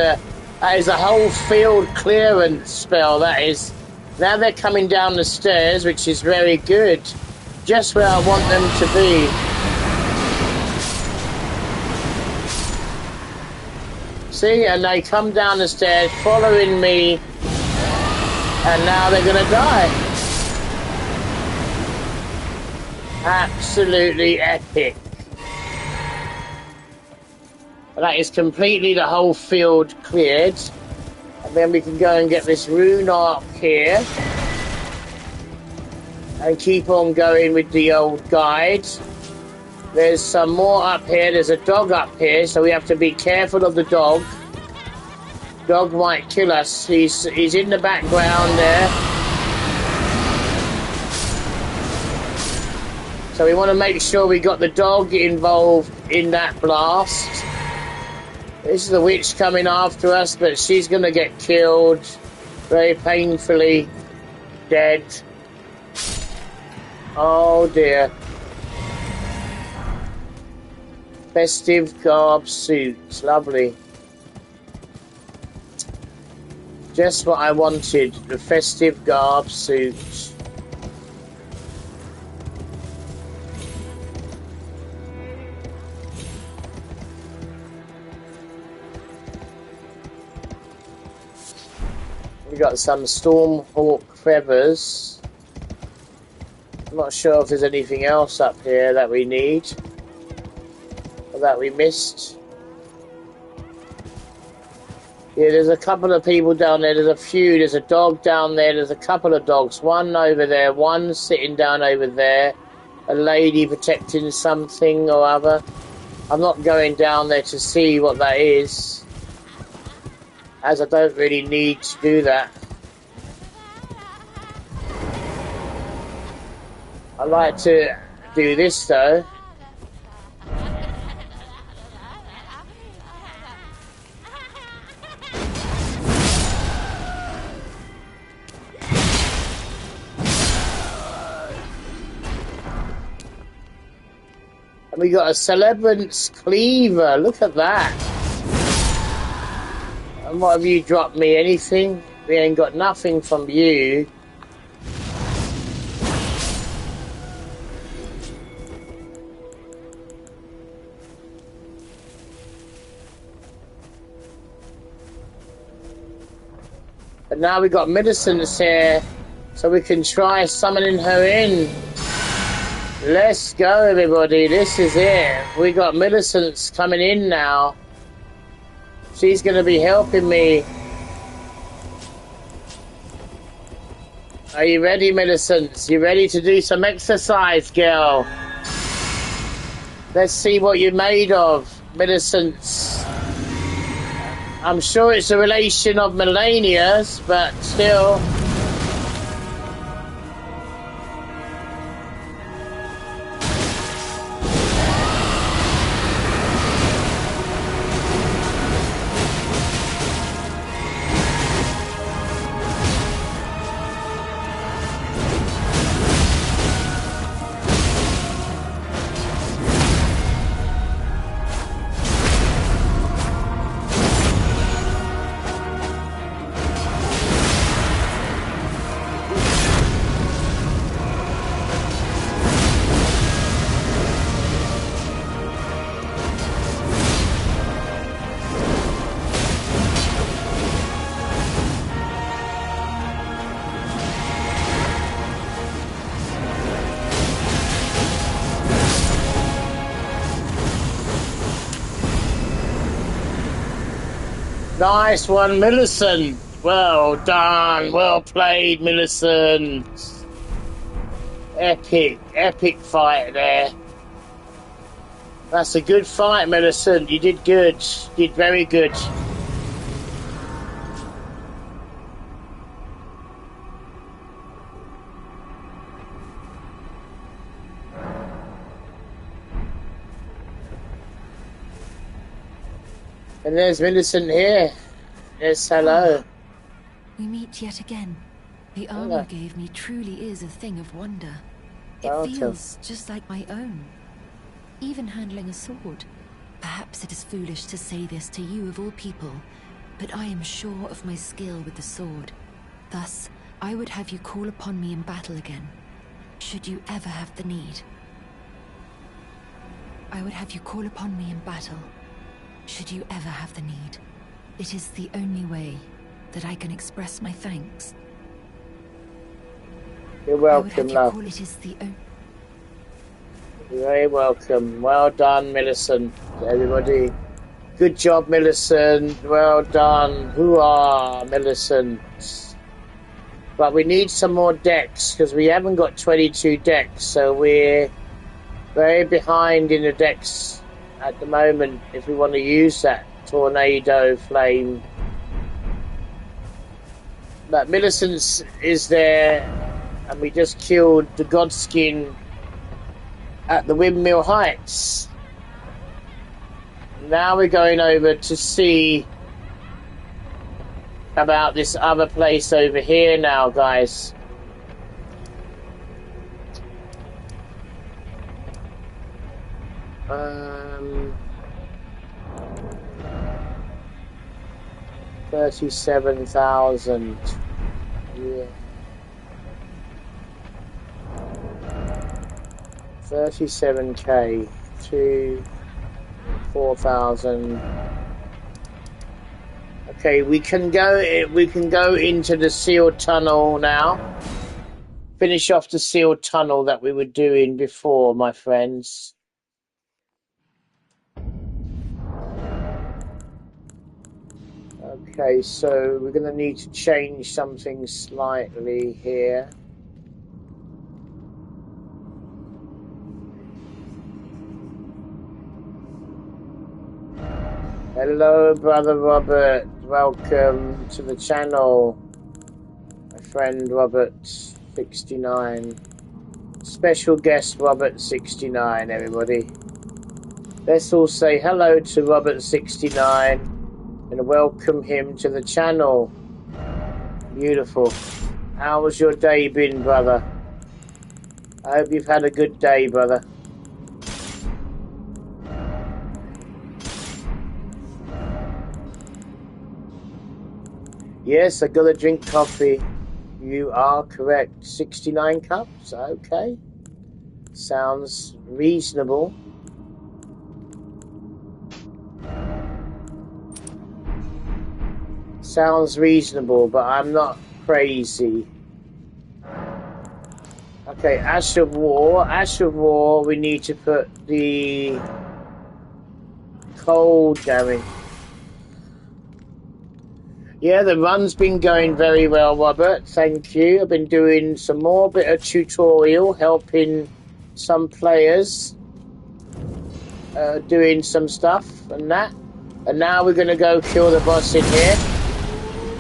a whole field clearance spell, that is. Now they're coming down the stairs, which is very good. Just where I want them to be. See, and they come down the stairs following me. And now they're going to die. Absolutely epic. That is completely the whole field cleared. And then we can go and get this rune arc here. And keep on going with the old guide. There's some more up here. There's a dog up here, so we have to be careful of the dog. Dog might kill us. He's in the background there. So we want to make sure we got the dog involved in that blast. This is the witch coming after us, but she's going to get killed. Very painfully dead. Oh dear. Festive garb suits. Lovely. Just what I wanted. The festive garb suits. We got some Stormhawk feathers. I'm not sure if there's anything else up here that we need. Or that we missed. Yeah, there's a couple of people down there. There's a few. There's a dog down there. There's a couple of dogs. One over there. One sitting down over there. A lady protecting something or other. I'm not going down there to see what that is, as I don't really need to do that. I like to do this though. And we got a Celebrant's Cleaver. Look at that. And what have you dropped me? Anything? We ain't got nothing from you. But now we got Millicent's here, so we can try summoning her in. Let's go, everybody. This is it. We got Millicent's coming in now. She's going to be helping me. Are you ready, Millicent? You ready to do some exercise, girl? Let's see what you're made of, Millicent. I'm sure it's a relation of Melania's, but still. Nice one, Millicent. Well done. Well played, Millicent. Epic fight there. That's a good fight, Millicent. You did good. You did very good. And there's Millicent here. Yes, hello. We meet yet again. The armor you gave me truly is a thing of wonder. It feels just like my own. Even handling a sword. Perhaps it is foolish to say this to you of all people, but I am sure of my skill with the sword. Thus, I would have you call upon me in battle again, should you ever have the need. I would have you call upon me in battle, should you ever have the need. It is the only way that I can express my thanks. You're welcome, love. It is the You're very welcome. Well done, Millicent. Everybody. Good job, Millicent. Well done. Hooah, Millicent. But we need some more decks, because we haven't got 22 decks, so we're very behind in the decks at the moment if we want to use that tornado flame. But Millicent is there, and we just killed the Godskin at the Windmill Heights. Now we're going over to see about this other place over here now, guys. $37,000. Yeah. 37k to 4,000. Okay, we can go into the sealed tunnel now. Finish off the sealed tunnel that we were doing before, my friends. Okay, so we're going to need to change something slightly here. Hello, Brother Robert. Welcome to the channel. My friend Robert, 69. Special guest Robert, 69, everybody. Let's all say hello to Robert, 69, and welcome him to the channel. Beautiful. How was your day been, brother? I hope you've had a good day, brother. Yes, I gotta drink coffee. You are correct. 69 cups? Okay. Sounds reasonable. Sounds reasonable, but I'm not crazy. Okay, Ash of War. Ash of War, we need to put the cold damage. Yeah, the run's been going very well, Robert. Thank you. I've been doing some more bit of tutorial, helping some players, doing some stuff and that. And now we're going to go kill the boss in here.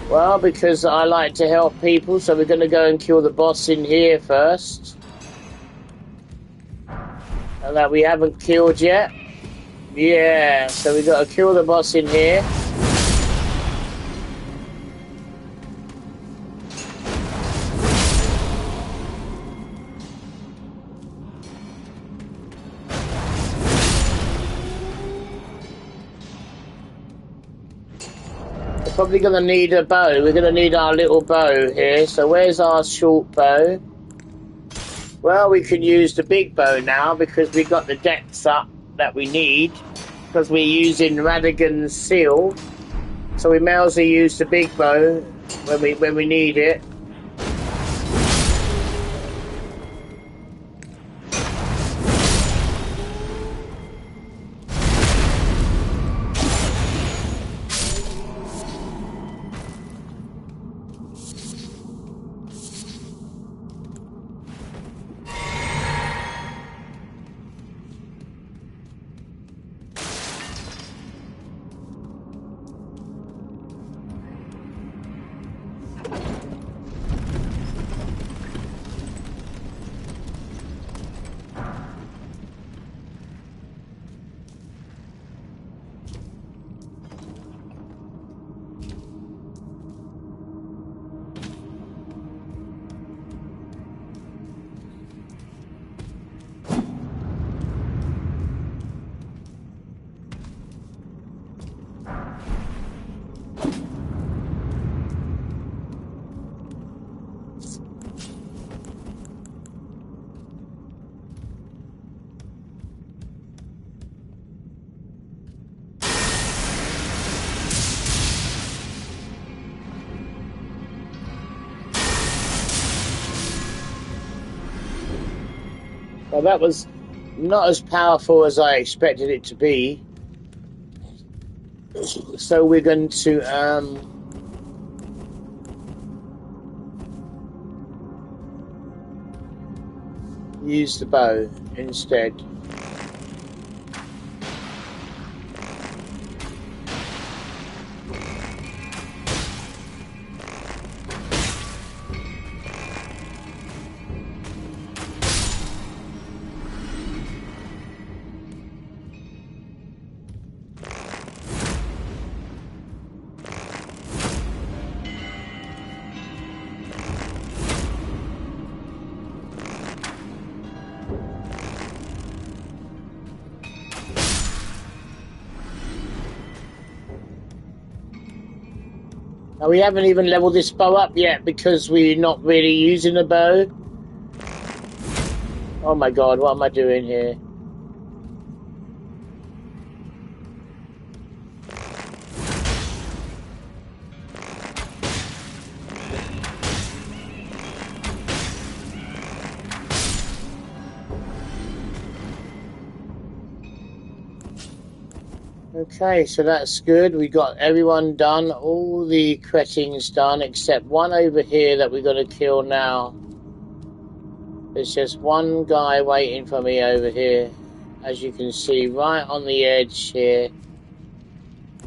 Well, because I like to help people, so we're going to go and kill the boss in here first. And that we haven't killed yet. Yeah, so we've got to kill the boss in here. Probably going to need a bow. We're going to need our little bow here. So where's our short bow? Well, we can use the big bow now because we've got the decks up that we need. Because we're using Radigan's seal. So we may as well use the big bow when we need it. Well, that was not as powerful as I expected it to be. So we're going to use the bow instead. Now, we haven't even leveled this bow up yet because we're not really using the bow. Oh my god, what am I doing here? Okay, so that's good. We got everyone done, all the cretins done, except one over here that we're going to kill now. There's just one guy waiting for me over here, as you can see, right on the edge here.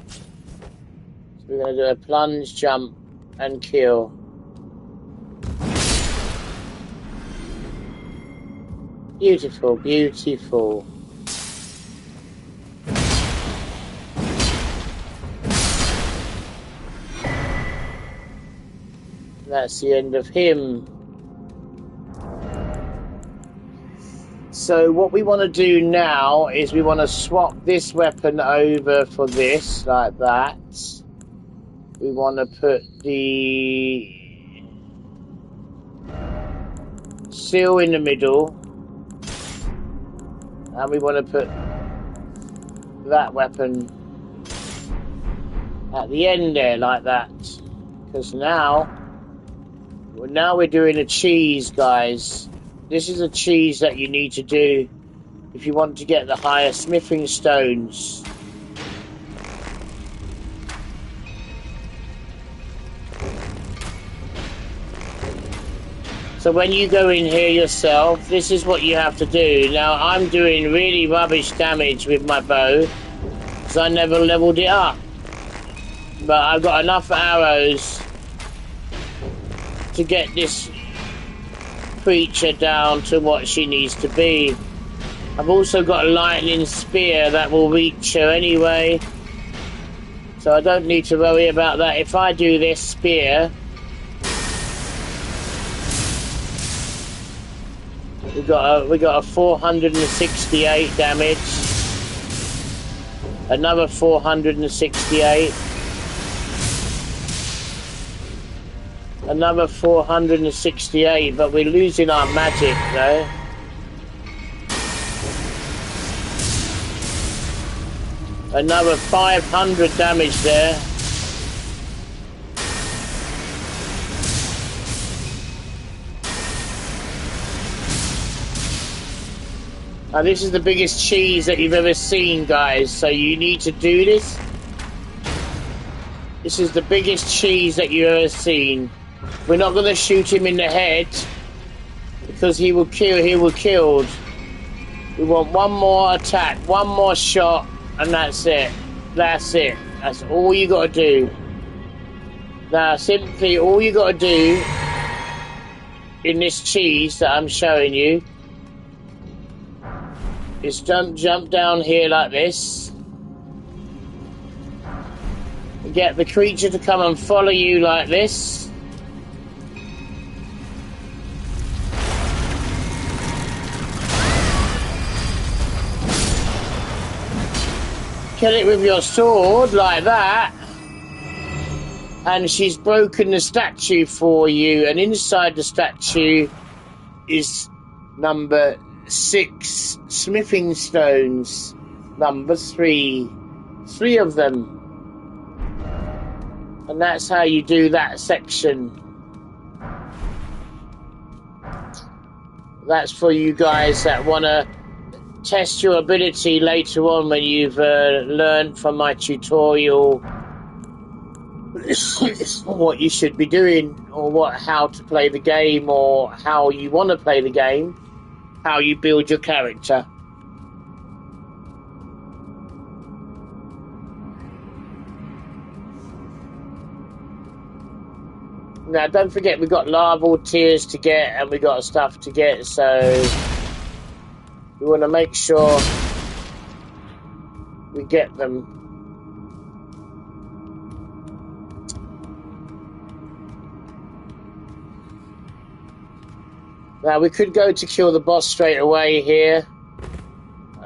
So we're going to do a plunge, jump, and kill. Beautiful, beautiful. That's the end of him. So what we want to do now is we want to swap this weapon over for this, like that. We want to put the seal in the middle. And we want to put that weapon at the end there, like that. Because now we're doing a cheese, guys. This is a cheese that you need to do if you want to get the higher smithing stones. So when you go in here yourself, this is what you have to do. Now, I'm doing really rubbish damage with my bow because I never leveled it up. But I've got enough arrows to get this creature down to what she needs to be. I've also got a lightning spear that will reach her anyway, so I don't need to worry about that. If I do this spear, we got a 468 damage, another 468. Another 468, but we're losing our magic though. Another 500 damage there. Now this is the biggest cheese that you've ever seen, guys, so you need to do this. This is the biggest cheese that you've ever seen. We're not going to shoot him in the head because he will killed. We want one more attack, one more shot, and that's it. That's it. That's all you got to do. Now, simply all you got to do in this cheese that I'm showing you is jump down here like this. Get the creature to come and follow you like this. Kill it with your sword like that. And she's broken the statue for you, and inside the statue is number 6 smithing stones. Number 3. 3 of them. And that's how you do that section. That's for you guys that want to test your ability later on when you've learned from my tutorial what you should be doing, or how to play the game, or how you want to play the game, how you build your character. Now, don't forget, we've got larval tears to get, and we've got stuff to get, so we want to make sure we get them. Now, we could go to kill the boss straight away here.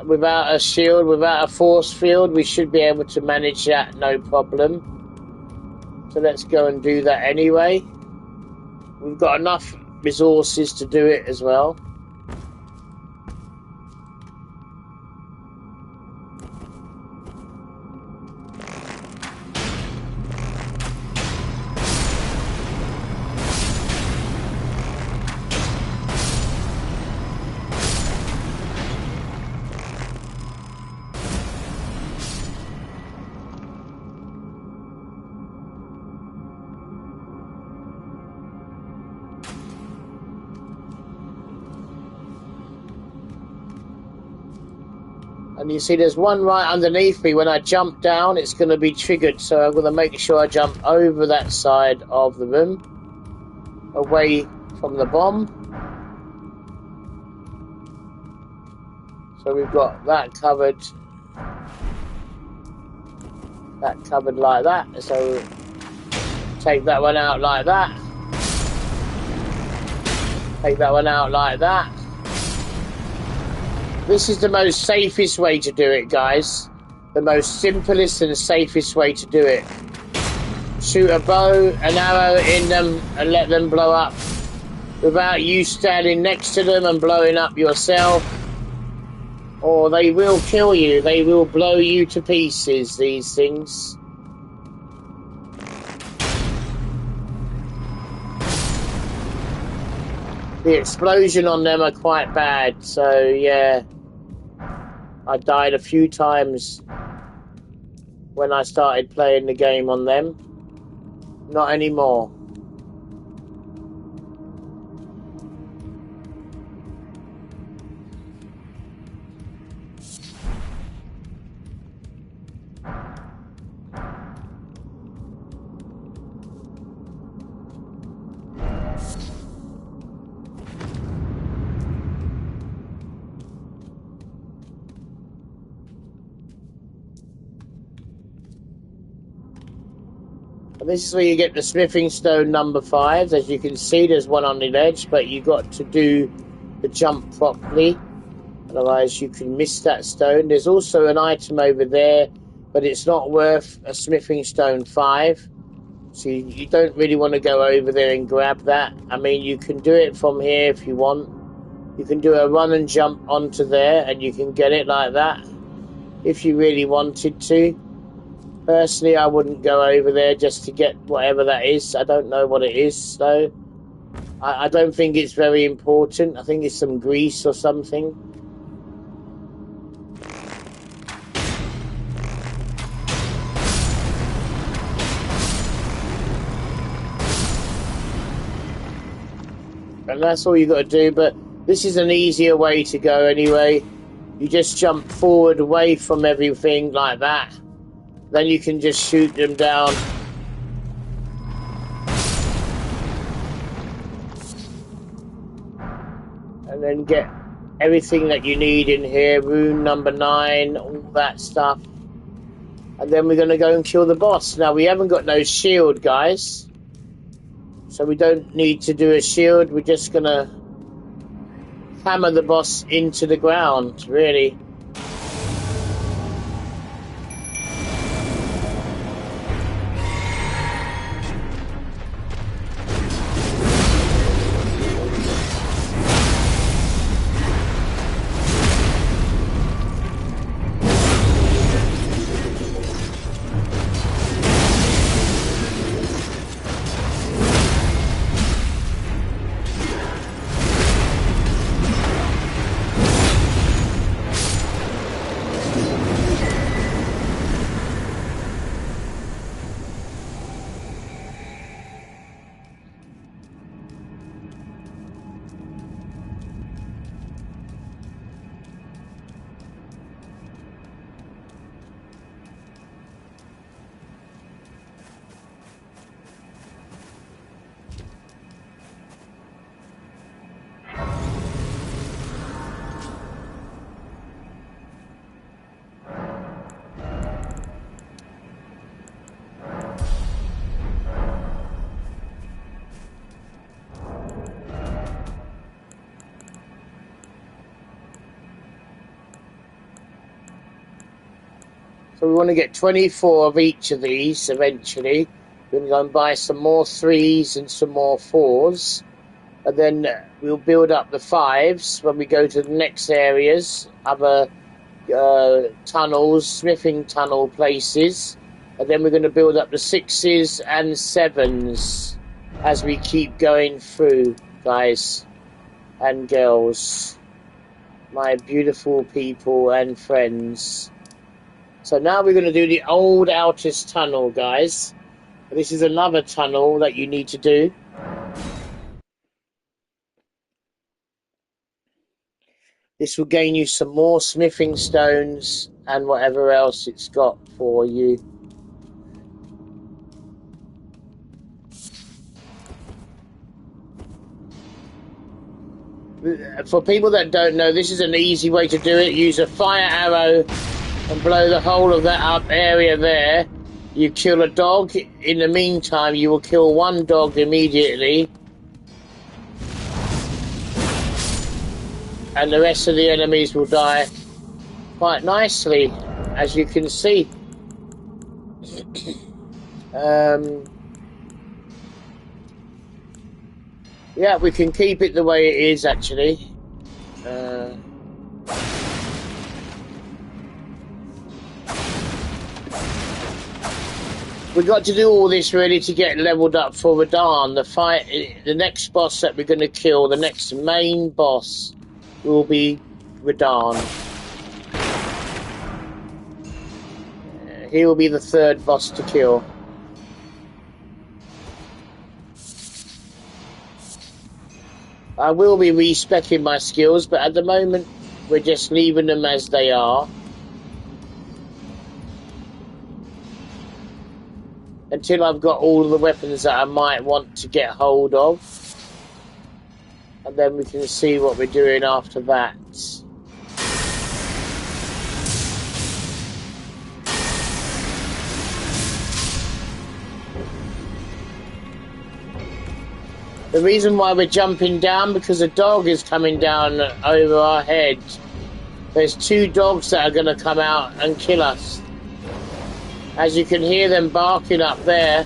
Without a shield, without a force field, we should be able to manage that, no problem. So let's go and do that anyway. We've got enough resources to do it as well. And you see there's one right underneath me. When I jump down, it's going to be triggered. So I'm going to make sure I jump over that side of the room, away from the bomb. So we've got that covered. That covered like that. So take that one out like that. Take that one out like that. This is the most safest way to do it, guys. The most simplest and safest way to do it. Shoot a bow, an arrow in them, and let them blow up without you standing next to them and blowing up yourself. Or they will kill you. They will blow you to pieces, these things. The explosion on them are quite bad, so yeah. I died a few times when I started playing the game on them. Not anymore. This is where you get the smithing stone number 5. As you can see, there's one on the ledge, but you got to do the jump properly. Otherwise, you can miss that stone. There's also an item over there, but it's not worth a smithing stone 5. So you don't really want to go over there and grab that. I mean, you can do it from here if you want. You can do a run and jump onto there, and you can get it like that if you really wanted to. Personally, I wouldn't go over there just to get whatever that is. I don't know what it is, though. I don't think it's very important. I think it's some grease or something. And that's all you got to do, but this is an easier way to go anyway. You just jump forward away from everything like that. Then you can just shoot them down. And then get everything that you need in here. Rune number 9, all that stuff. And then we're going to go and kill the boss. Now, we haven't got no shield, guys. So we don't need to do a shield. We're just going to hammer the boss into the ground, really. So we want to get 24 of each of these eventually. We're going to go and buy some more 3s and some more 4s. And then we'll build up the 5s when we go to the next areas, other tunnels, smithing tunnel places. And then we're going to build up the 6s and 7s as we keep going through, guys and girls, my beautiful people and friends. So now we're going to do the old Altus tunnel, guys. This is another tunnel that you need to do. This will gain you some more smithing stones and whatever else it's got for you. For people that don't know, this is an easy way to do it. Use a fire arrow and blow the whole of that up area there. You kill a dog. In the meantime, you will kill one dog immediately. And the rest of the enemies will die quite nicely, as you can see. Yeah, we can keep it the way it is, actually. We got to do all this really to get leveled up for Radahn. The next boss that we're going to kill, the next main boss, will be Radahn. He will be the 3rd boss to kill. I will be respecing my skills, but at the moment we're just leaving them as they are. Until I've got all of the weapons that I might want to get hold of. And then we can see what we're doing after that. The reason why we're jumping down, because a dog is coming down over our head. There's 2 dogs that are going to come out and kill us. As you can hear them barking up there.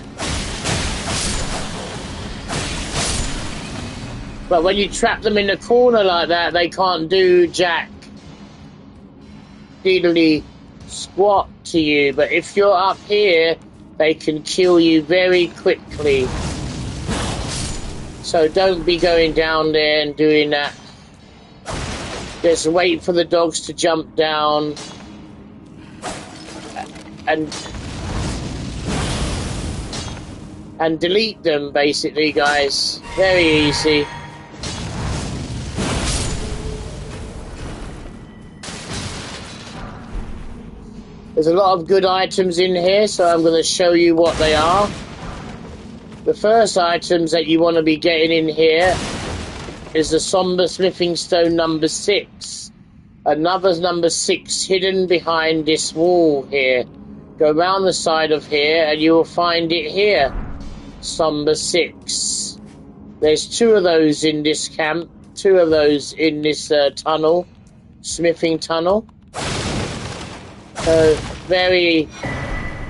But when you trap them in the corner like that, they can't do jack diddly squat to you. But if you're up here, they can kill you very quickly. So don't be going down there and doing that. Just wait for the dogs to jump down and delete them, basically, guys. Very easy. There's a lot of good items in here, so I'm going to show you what they are. The first items that you want to be getting in here is the Somber Smithing Stone number 6. Another number 6 hidden behind this wall here. Go around the side of here and you will find it here. Somber 6. There's 2 of those in this camp. 2 of those in this tunnel. Smithing tunnel. Very,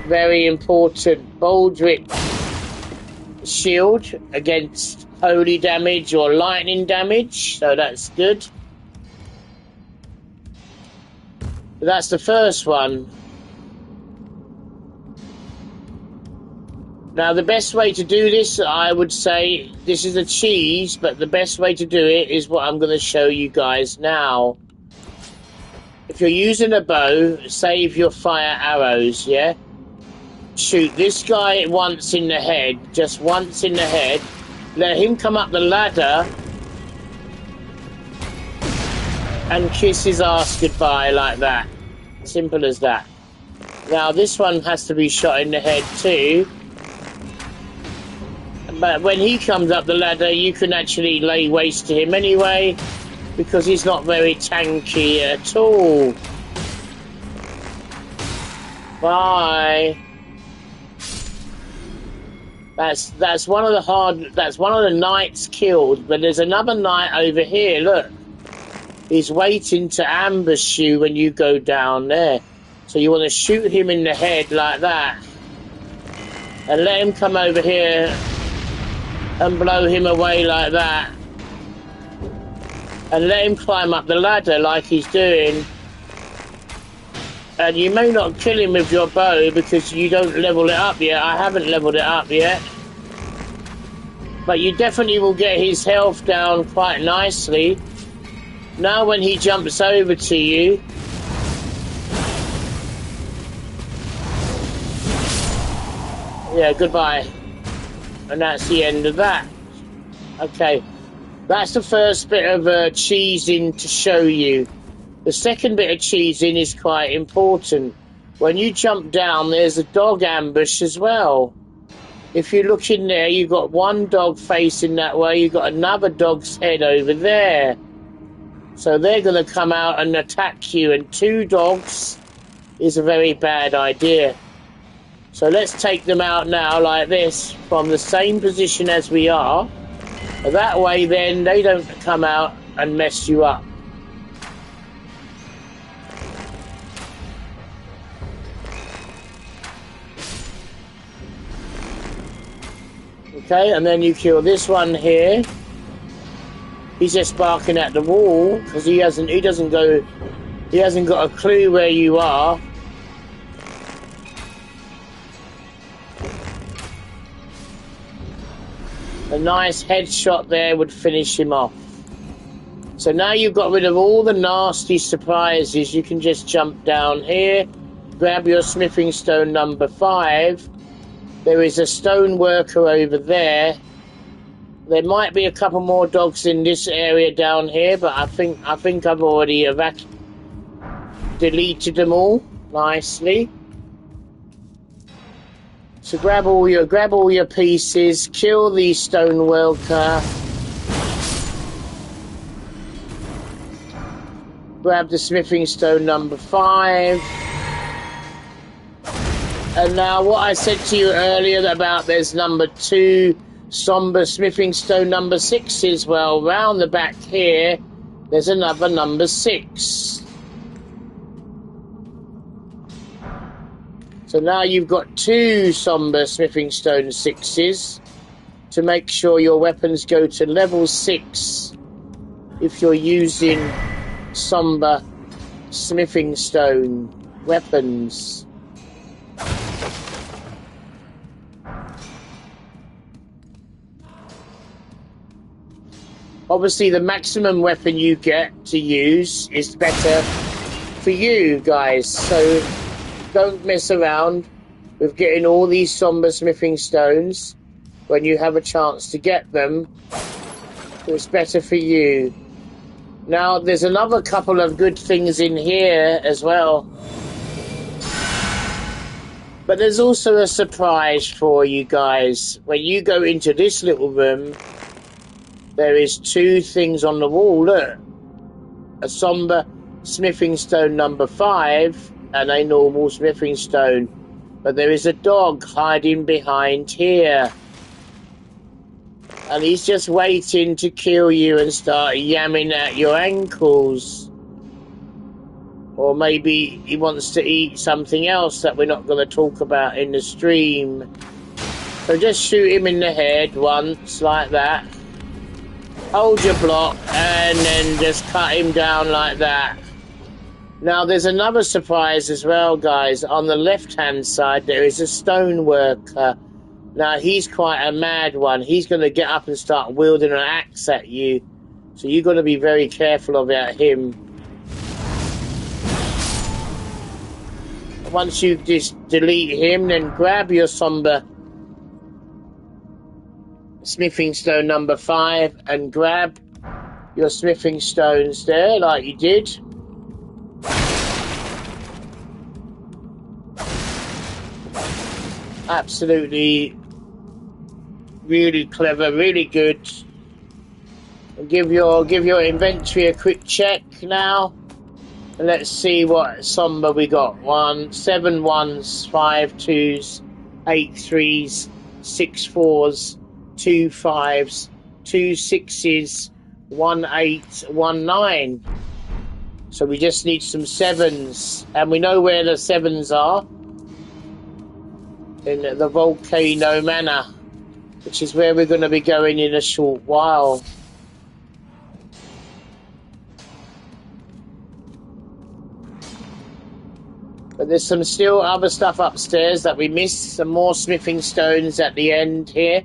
very important. Baldric shield against holy damage or lightning damage, so that's good. That's the first one. Now the best way to do this, I would say, this is a cheese, but the best way to do it is what I'm going to show you guys now. If you're using a bow, save your fire arrows, yeah? Shoot this guy once in the head, just once in the head. Let him come up the ladder and kiss his ass goodbye like that. Simple as that. Now this one has to be shot in the head too. But when he comes up the ladder, you can actually lay waste to him anyway, because he's not very tanky at all. Bye. That's one of the knights killed, but there's another knight over here, look. He's waiting to ambush you when you go down there. So you want to shoot him in the head like that. And let him come over here and blow him away like that. And let him climb up the ladder like he's doing. And you may not kill him with your bow because you don't level it up yet. I haven't leveled it up yet. But you definitely will get his health down quite nicely. Now when he jumps over to you, yeah, goodbye. And that's the end of that. Okay, that's the first bit of cheesing to show you. The second bit of cheesing is quite important. When you jump down, there's a dog ambush as well. If you look in there, you've got one dog facing that way, you've got another dog's head over there. So they're going to come out and attack you, and two dogs is a very bad idea. So let's take them out now like this, from the same position as we are. That way then they don't come out and mess you up. Okay, and then you kill this one here. He's just barking at the wall because he hasn't got a clue where you are. A nice headshot there would finish him off. So now you've got rid of all the nasty surprises, you can just jump down here, grab your smithing stone number 5. There is a stone worker over there. There might be a couple more dogs in this area down here, but I think I've already deleted them all nicely. So grab all your pieces, kill the stone worker. Grab the smithing stone number 5. And now what I said to you earlier about there's number 2 somber smithing stone number 6 as well. Round the back here, there's another number 6. So now you've got 2 somber smithing stone 6s to make sure your weapons go to level 6 if you're using somber smithing stone weapons. Obviously, the maximum weapon you get to use is better for you guys, so don't mess around with getting all these somber smithing stones when you have a chance to get them. It's better for you. Now, there's another couple of good things in here as well. But there's also a surprise for you guys. When you go into this little room, there is 2 things on the wall. Look, a somber smithing stone number 5 and a normal smithing stone. But there is a dog hiding behind here. And he's just waiting to kill you and start yamming at your ankles. Or maybe he wants to eat something else that we're not going to talk about in the stream. So just shoot him in the head once, like that. Hold your block and then just cut him down like that. Now there's another surprise as well, guys. On the left hand side there is a stone worker. Now he's quite a mad one. He's going to get up and start wielding an axe at you. So you've got to be very careful about him. Once you just delete him, then grab your somber smithing stone number 5 and grab your smithing stones there like you did. Absolutely really clever, really good. And give your inventory a quick check now. And let's see what somber we got. 7 1s, 5 2s, 8 3s, 6 4s, 2 5s, 2 6s, 1 8, 1 9. So we just need some 7s, and we know where the 7s are. In the Volcano Manor, which is where we're going to be going in a short while. But there's some still other stuff upstairs that we missed. Some more smithing stones at the end here.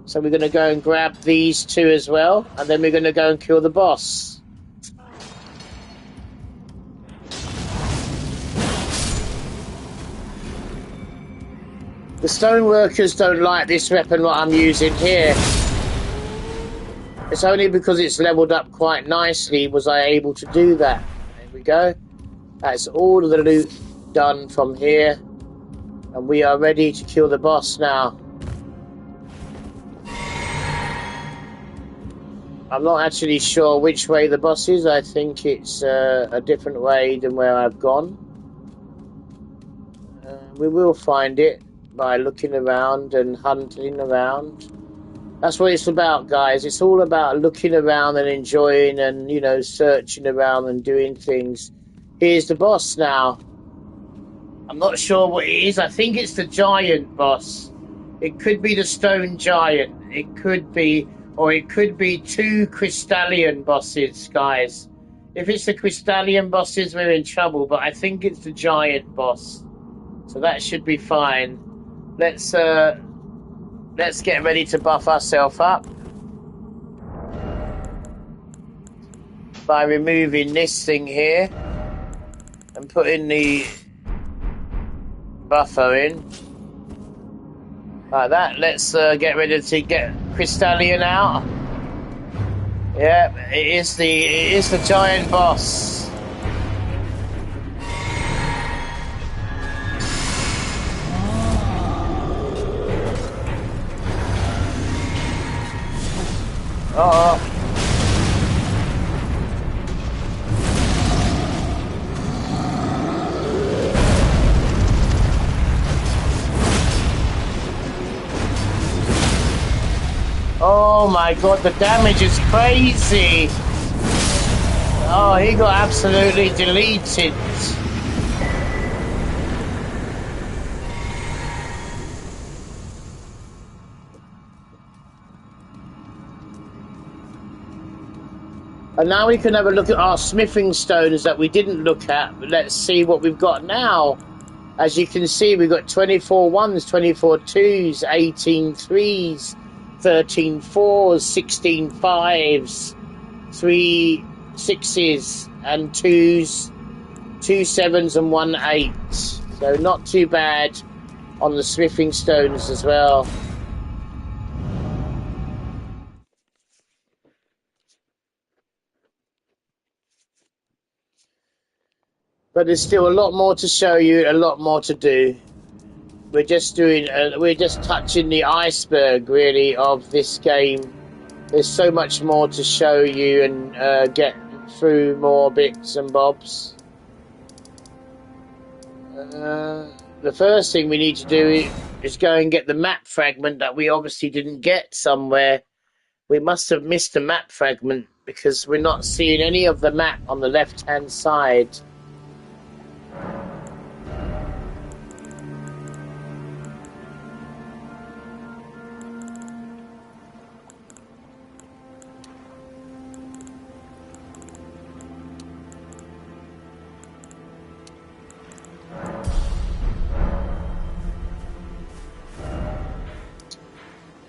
So we're going to go and grab these 2 as well. And then we're going to go and kill the boss. The stoneworkers don't like this weapon what I'm using here. It's only because it's leveled up quite nicely was I able to do that. There we go. That's all of the loot done from here. And we are ready to kill the boss now. I'm not actually sure which way the boss is. I think it's a different way than where I've gone. We will find it by looking around and hunting around. That's what it's about, guys. It's all about looking around and enjoying and, you know, searching around and doing things. Here's the boss now. I'm not sure what it is. I think it's the giant boss. It could be the stone giant. It could be, or it could be 2 crystallian bosses, guys. If it's the crystallian bosses, we're in trouble, but I think it's the giant boss. So that should be fine. Let's get ready to buff ourselves up by removing this thing here and putting the buffer in like that. Let's get ready to get Crystallion out. Yeah, it is the giant boss. Uh-oh. Oh my god, the damage is crazy. Oh, he got absolutely deleted. And now we can have a look at our smithing stones that we didn't look at. Let's see what we've got now. As you can see, we've got 24 1s, 24 2s, 18 3s, 13 4s, 16 5s, 3 6s and 2s, 2 7s and 1 8. So not too bad on the smithing stones as well. But there's still a lot more to show you, a lot more to do. We're just touching the iceberg, really, of this game. There's so much more to show you and get through more bits and bobs. The first thing we need to do is go and get the map fragment that we obviously didn't get somewhere. We must have missed a map fragment because we're not seeing any of the map on the left-hand side.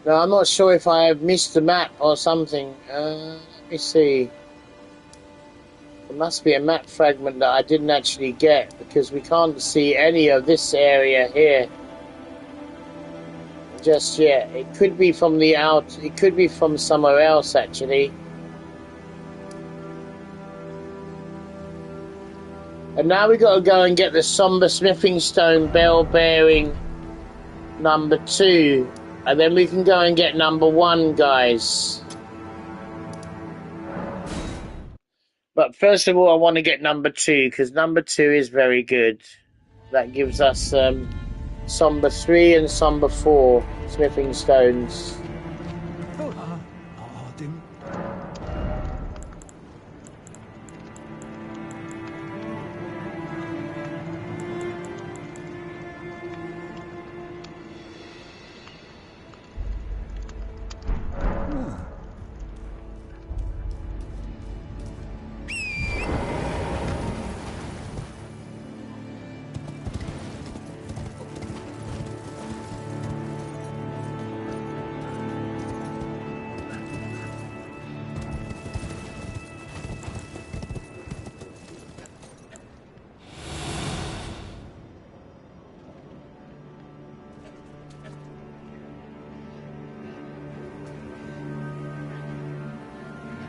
No, I'm not sure if I have missed the map or something. Let me see. There must be a map fragment that I didn't actually get because we can't see any of this area here just yet. It could be from the out. It could be from somewhere else actually. And now we got to go and get the somber smithing stone bell bearing number 2. And then we can go and get number 1, guys. But first of all, I want to get number 2, because number 2 is very good. That gives us Somber 3 and Somber 4 smithing stones.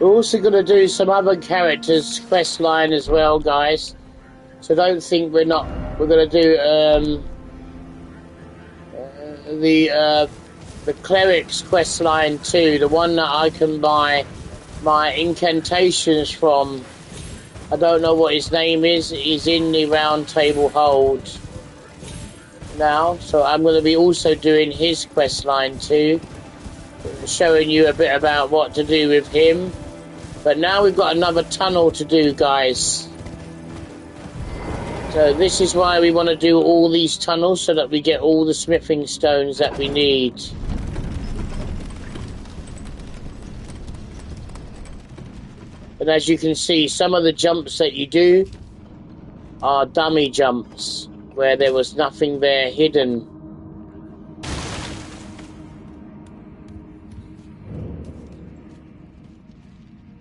We're also going to do some other characters' quest line as well, guys. So don't think we're not. We're going to do the cleric's quest line too, the one that I can buy my incantations from. I don't know what his name is. He's in the round table hold now, so I'm going to be also doing his quest line too, showing you a bit about what to do with him. But now we've got another tunnel to do, guys. So this is why we want to do all these tunnels, so that we get all the smithing stones that we need. And as you can see, some of the jumps that you do are dummy jumps, where there was nothing there hidden.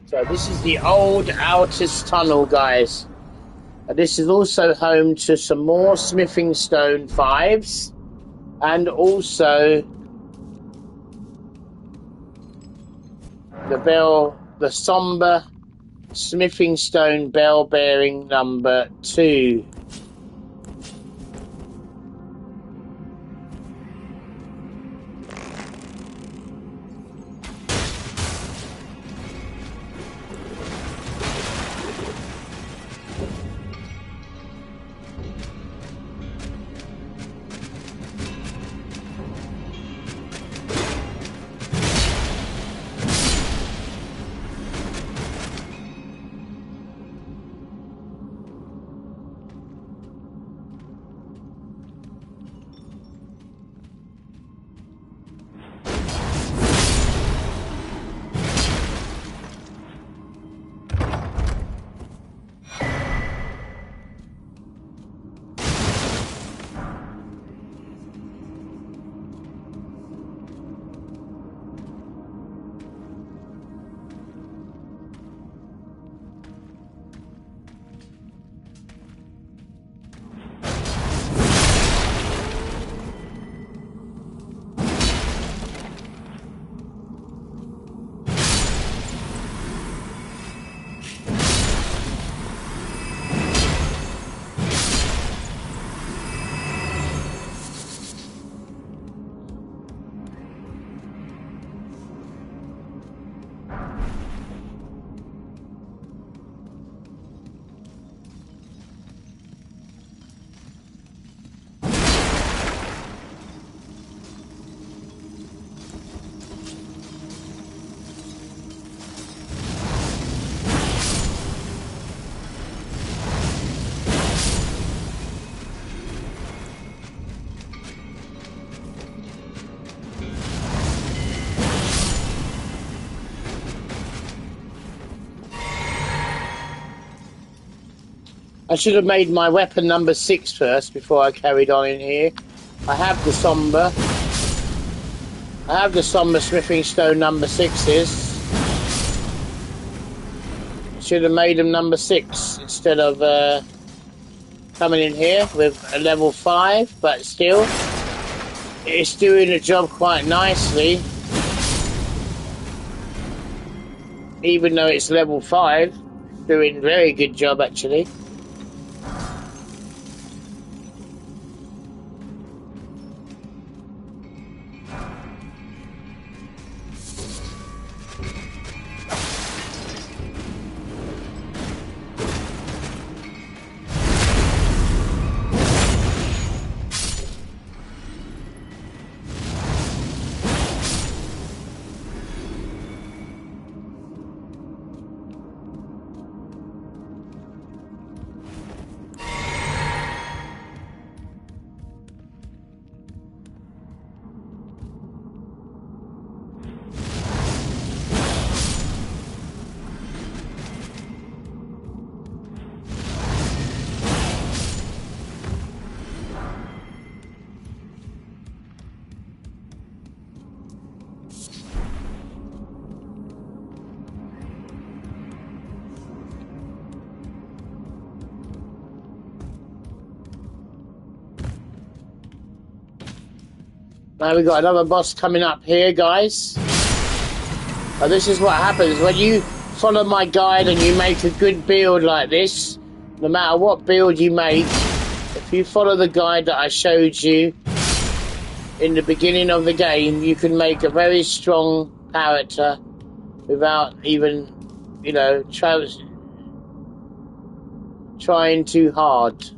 So this is the old Altus Tunnel, guys. And this is also home to some more smithing stone 5s, and also the somber smithing stone bell bearing number 2. I should have made my weapon number 6 first before I carried on in here. I have the somber. I have the somber smithing stone number 6s. Should have made them number 6 instead of coming in here with a level 5, but still, it's doing the job quite nicely. Even though it's level 5, doing a very good job actually. Now we've got another boss coming up here, guys. This is what happens when you follow my guide and you make a good build like this, no matter what build you make, if you follow the guide that I showed you in the beginning of the game, you can make a very strong character without even, you know, trying too hard.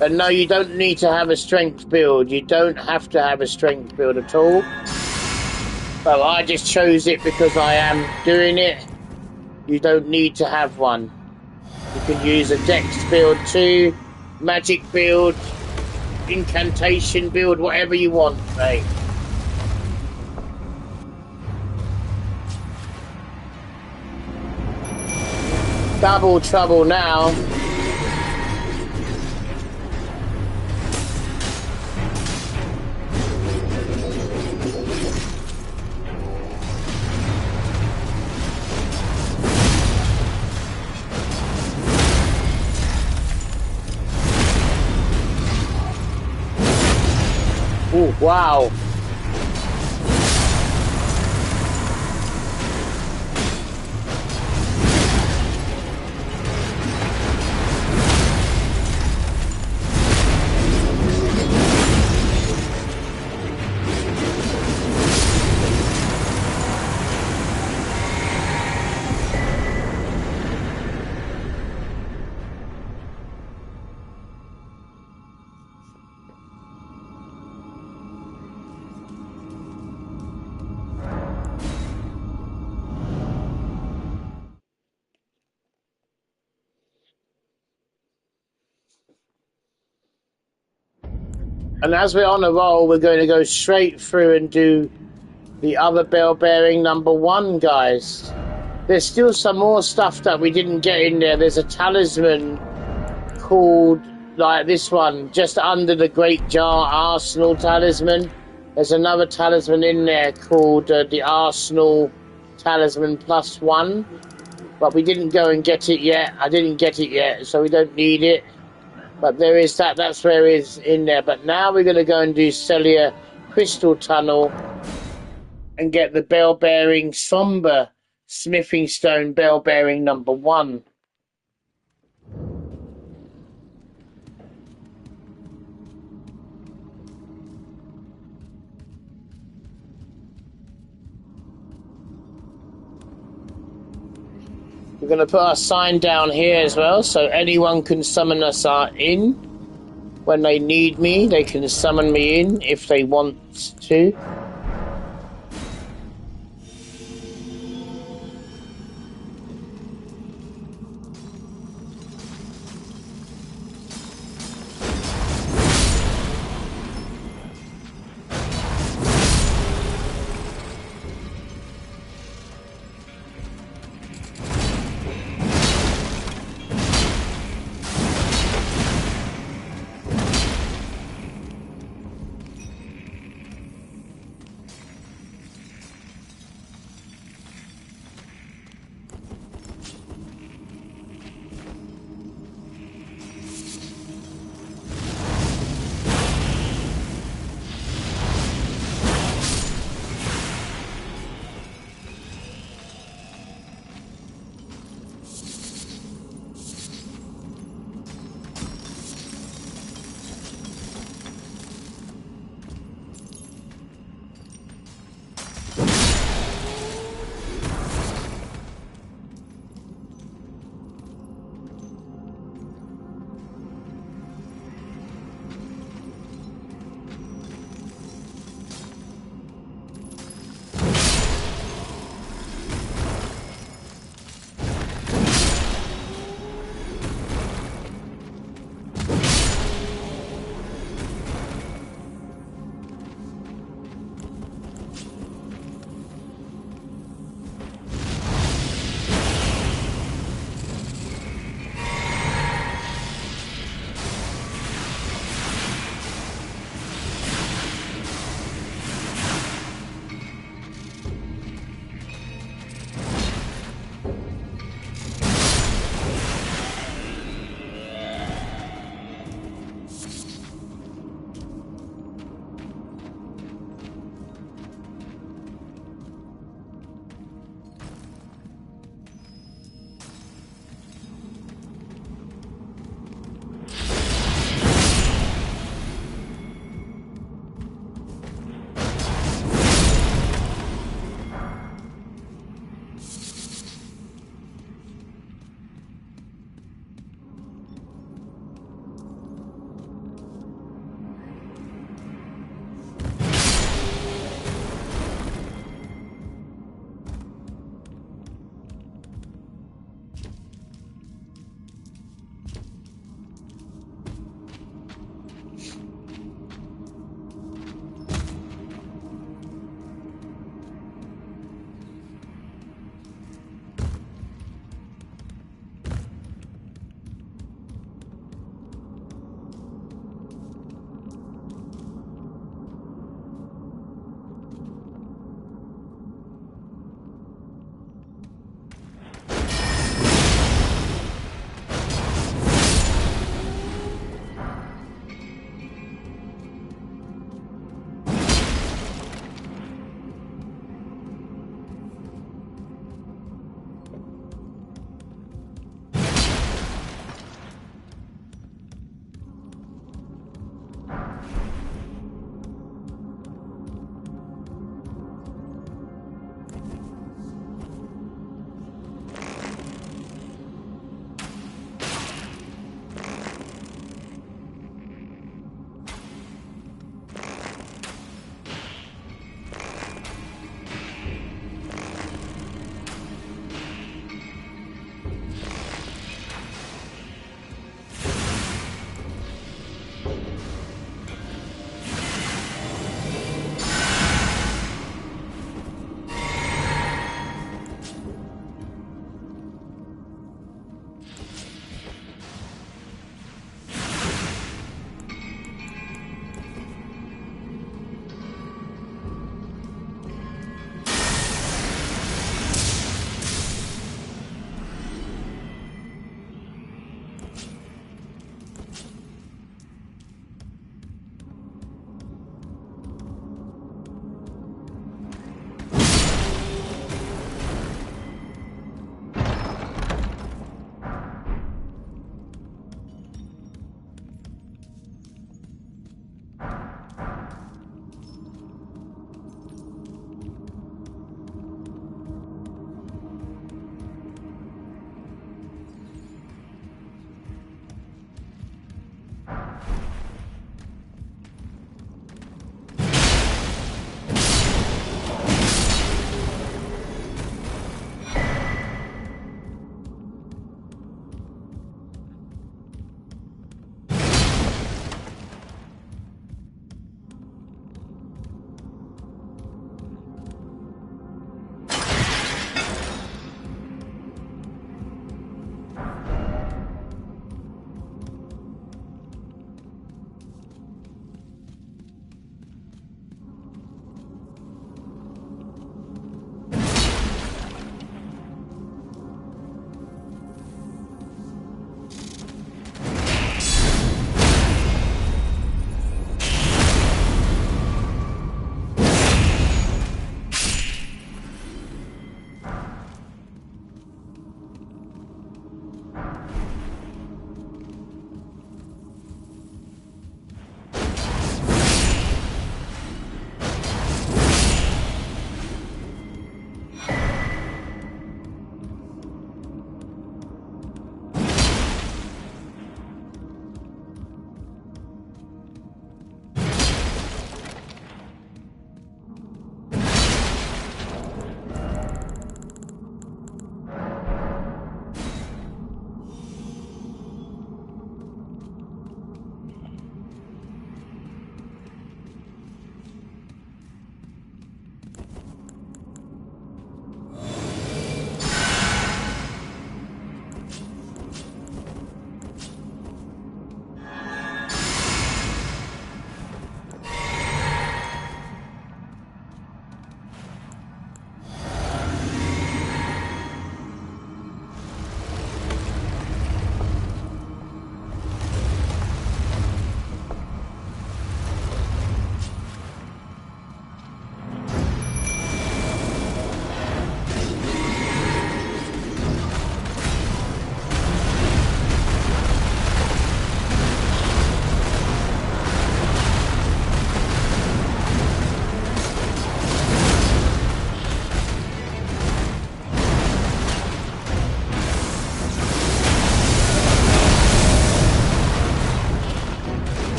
And no, you don't need to have a strength build. You don't have to have a strength build at all. But I just chose it because I am doing it. You don't need to have one. You can use a dex build too, magic build, incantation build, whatever you want, mate. Double trouble now. Oh, wow. And as we're on a roll, we're going to go straight through and do the other bell bearing number 1, guys. There's still some more stuff that we didn't get in there. There's a talisman called, like this one, just under the Great Jar Arsenal talisman. There's another talisman in there called the Arsenal Talisman +1. But we didn't go and get it yet. I didn't get it yet, so we don't need it. But there is that, that's where it is in there. But now we're going to go and do Celia Crystal Tunnel and get the bell bearing somber smithing stone bell bearing number 1. We're going to put our sign down here as well, so anyone can summon us in. When they need me, they can summon me in if they want to.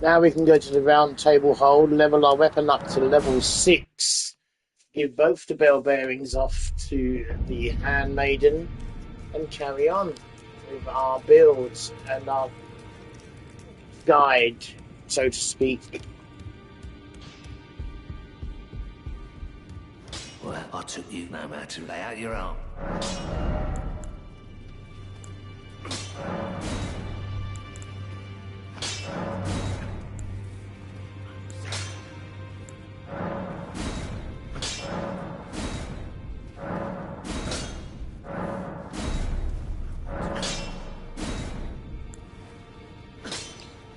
Now we can go to the round table hold, level our weapon up to level 6, give both the bell bearings off to the handmaiden, and carry on with our builds and our guide, so to speak. Well, I took you no matter to lay out your arm.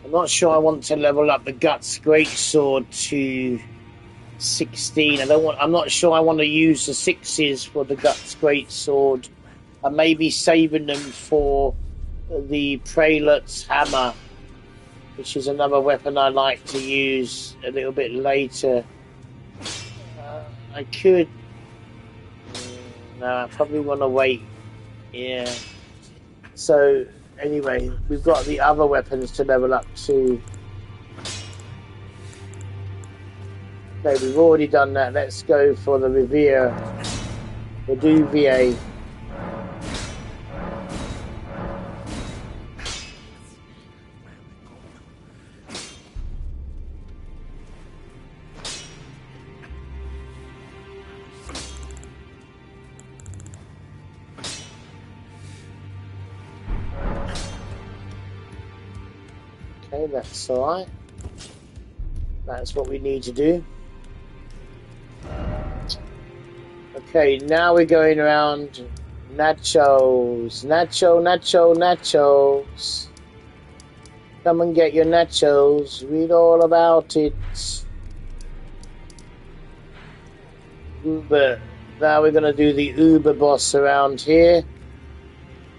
I'm not sure I want to level up the Guts Greatsword to 16. I'm not sure I want to use the 6s for the Guts Greatsword. I may be saving them for the Prelate's Hammer, which is another weapon I like to use a little bit later. I could... No, I probably want to wait. Yeah. So... Anyway, we've got the other weapons to level up to. Okay, we've already done that. Let's go for the Revere. The Duvier. Okay, that's alright. That's what we need to do. Okay, now we're going around nachos. Nachos. Come and get your nachos. Read all about it. Uber. Now we're going to do the Uber boss around here.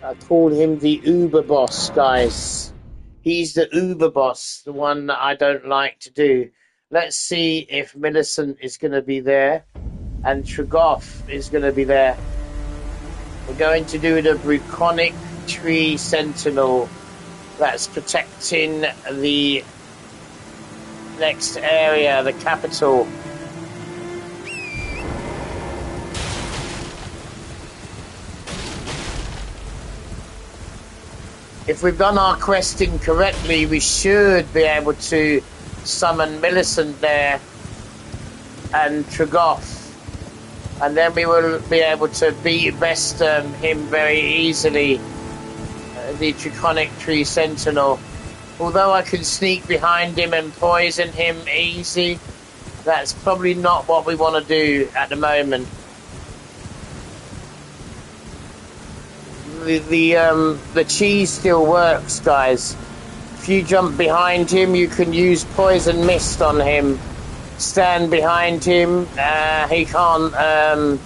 I call him the Uber boss, guys. He's the Uber boss, the one that I don't like to do. Let's see if Millicent is going to be there and Tragoff is going to be there. We're going to do the Draconic Tree Sentinel that's protecting the next area, the capital. If we've done our questing correctly, we should be able to summon Millicent there and Tragoff. And then we will be able to best him very easily, the Draconic Tree Sentinel. Although I can sneak behind him and poison him easy, that's probably not what we want to do at the moment. The cheese still works, guys. If you jump behind him, you can use Poison Mist on him. Stand behind him. He can't.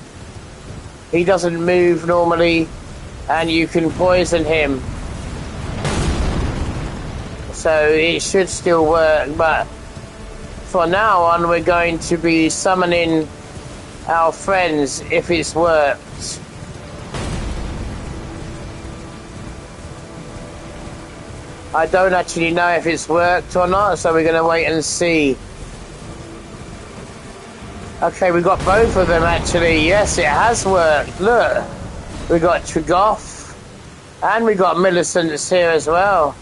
He doesn't move normally, and you can poison him. So it should still work, but for now on, we're going to be summoning our friends if it's worked. I don't actually know if it's worked or not, so we're going to wait and see. Okay, we got both of them actually. Yes, it has worked. Look, we got Tragoff and we got Millicent's here as well.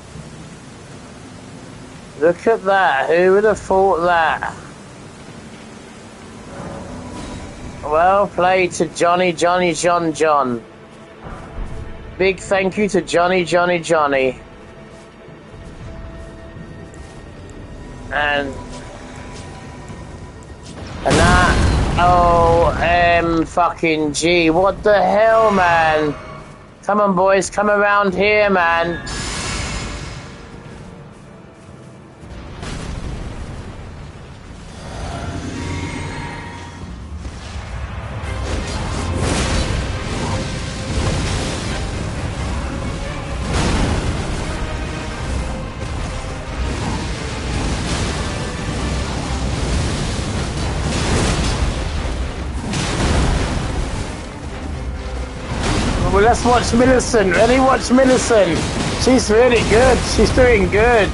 Look at that. Who would have thought that? Well played to Johnny. Big thank you to Johnny. And that fucking G. What the hell, man? Come on, boys, come around here, man. Well, let's watch Millicent. Ready? Watch Millicent. She's really good. She's doing good.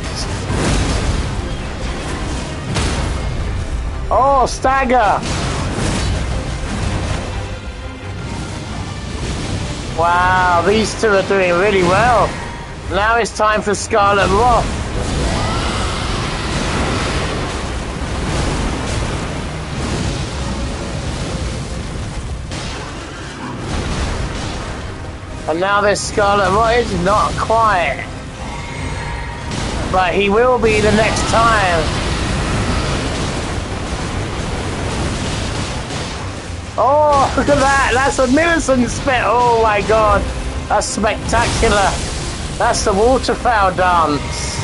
Oh, stagger! Wow, these two are doing really well. Now it's time for Scarlet Rot. And now there's Scarlet Rot. It's not quite. But he will be the next time. Oh, look at that. That's a Millicent spit. Oh my god. That's spectacular. That's the waterfowl dance.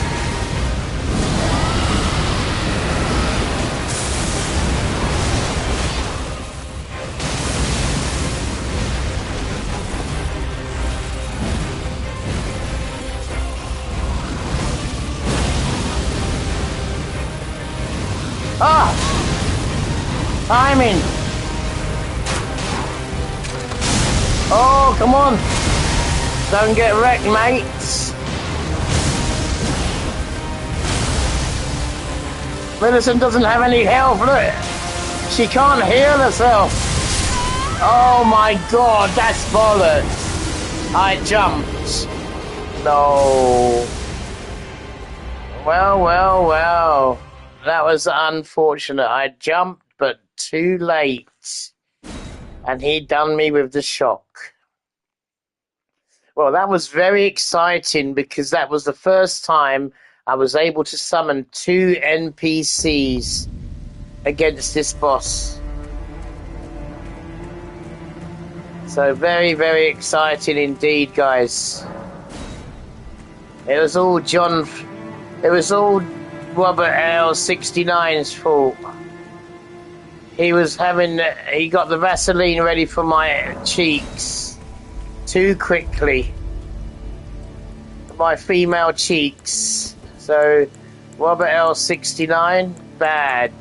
Ah! Timing! Oh, come on! Don't get wrecked, mates! Millicent doesn't have any health, look! She can't heal herself! Oh my god, that's bollocks! I jumped! No! Well. That was unfortunate. I jumped, but too late. And he done me with the shock. Well, that was very exciting because that was the first time I was able to summon 2 NPCs against this boss. So very, very exciting indeed, guys. It was all Robert L69's fault. He got the Vaseline ready for my cheeks too quickly. My female cheeks. So, Robert L69, bad.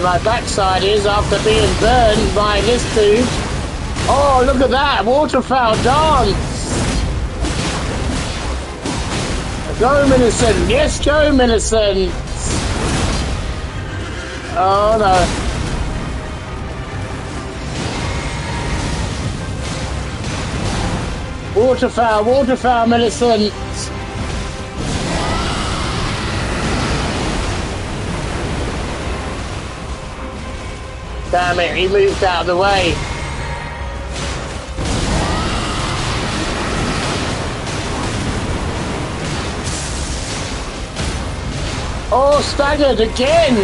My backside is after being burned by this dude. Oh, look at that! Waterfowl dance! Go, Millicent! Yes, go, Millicent! Oh, no. Waterfowl, Millicent! Damn it, he moved out of the way. Oh, staggered again!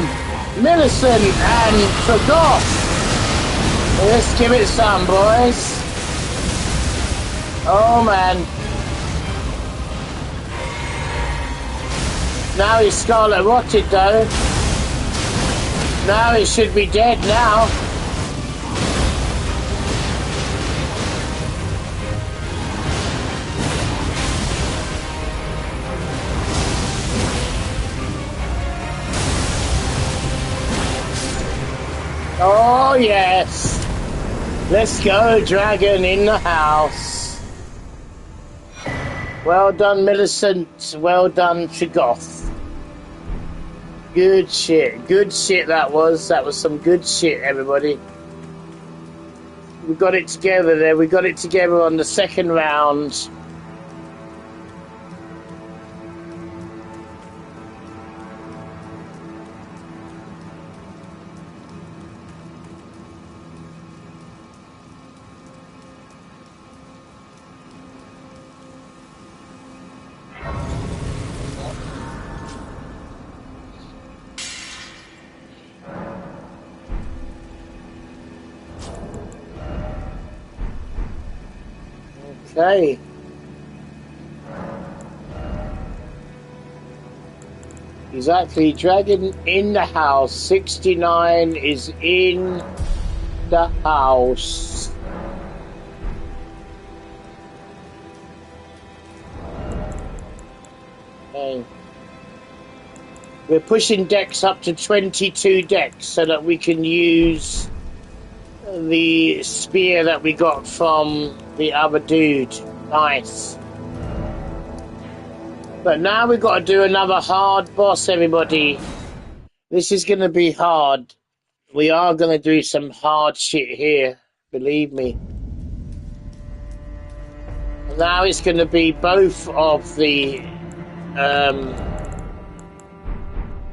Millicent and forgot. Let's give it some, boys. Oh, man. Now he's Scarlet Rotted, though. Now he should be dead now. Oh, yes. Let's go, dragon in the house. Well done, Millicent. Well done, Trigoth. Good shit that was. That was some good shit, everybody. We got it together there. We got it together on the second round. Okay. Exactly, dragon in the house. 69 is in the house. Okay. We're pushing decks up to 22 decks so that we can use the spear that we got from the other dude. Nice. But now we've got to do another hard boss, everybody. This is going to be hard. We are going to do some hard shit here. Believe me. Now it's going to be both of the...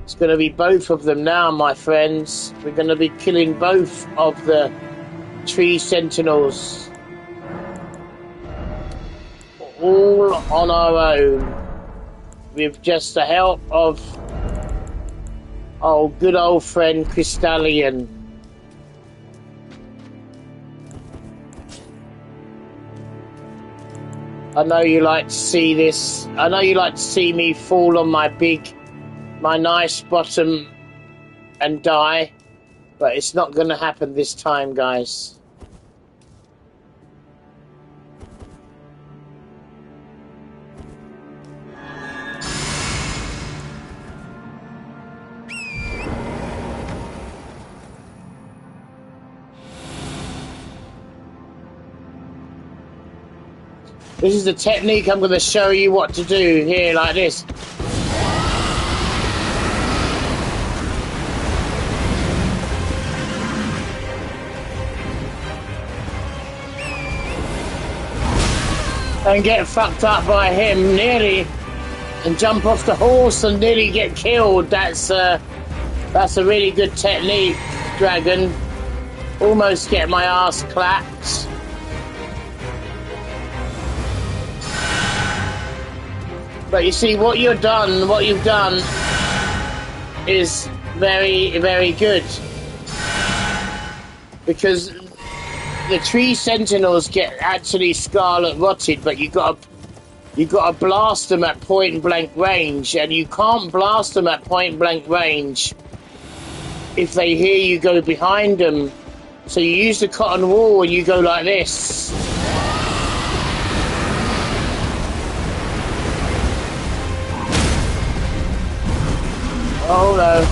it's going to be both of them now, my friends. We're going to be killing both of the tree sentinels. All on our own. With just the help of our good old friend Crystallian. I know you like to see this. I know you like to see me fall on my nice bottom and die. But it's not going to happen this time, guys. This is the technique I'm going to show you what to do here, like this. And get fucked up by him, nearly, and jump off the horse and nearly get killed. That's a really good technique, Dragon. Almost get my ass clapped. But you see, what you've done is very, very good. Because the tree sentinels get actually scarlet rotted, but you got to blast them at point blank range, and you can't blast them at point blank range if they hear you go behind them. So you use the cotton wool and you go like this. Oh no.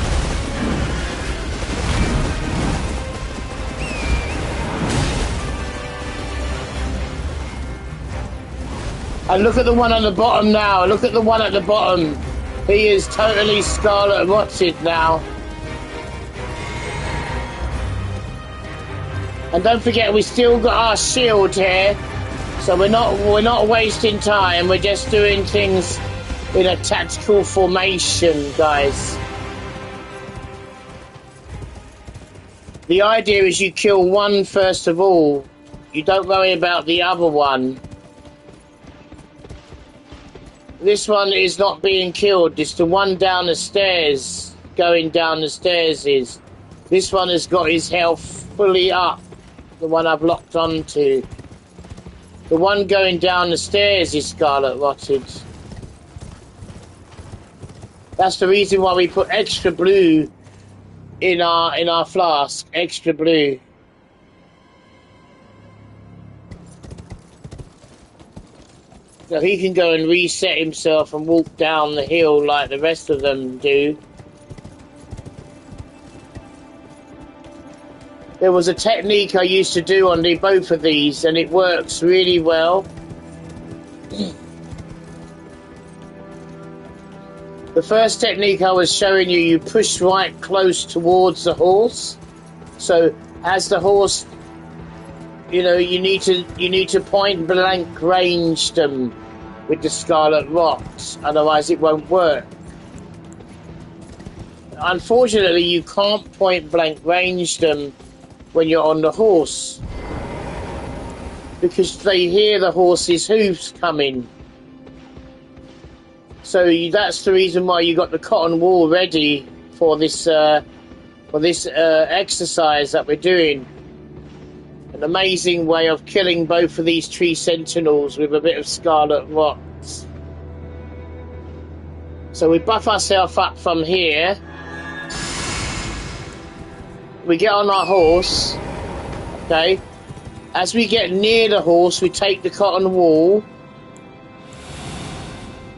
And look at the one on the bottom now. Look at the one at the bottom. He is totally scarlet rotted now. And don't forget, we still got our shield here. So we're not wasting time. We're just doing things in a tactical formation, guys. The idea is you kill one first of all. You don't worry about the other one. This one is not being killed. It's the one down the stairs. Going down the stairs is. This one has got his health fully up. The one I've locked onto. The one going down the stairs is scarlet rotted. That's the reason why we put extra blue in our flask. Extra blue. So he can go and reset himself and walk down the hill like the rest of them do. There was a technique I used to do on both of these, and it works really well. The first technique I was showing you, you push right close towards the horse. So as the horse, you know, you need to point blank range them with the scarlet rot, otherwise it won't work. Unfortunately, you can't point blank range them when you're on the horse, because they hear the horse's hooves coming. So that's the reason why you got the cotton wool ready for this exercise that we're doing. An amazing way of killing both of these tree sentinels with a bit of scarlet rot. So we buff ourselves up from here. We get on our horse. Okay? As we get near the horse, we take the cotton wool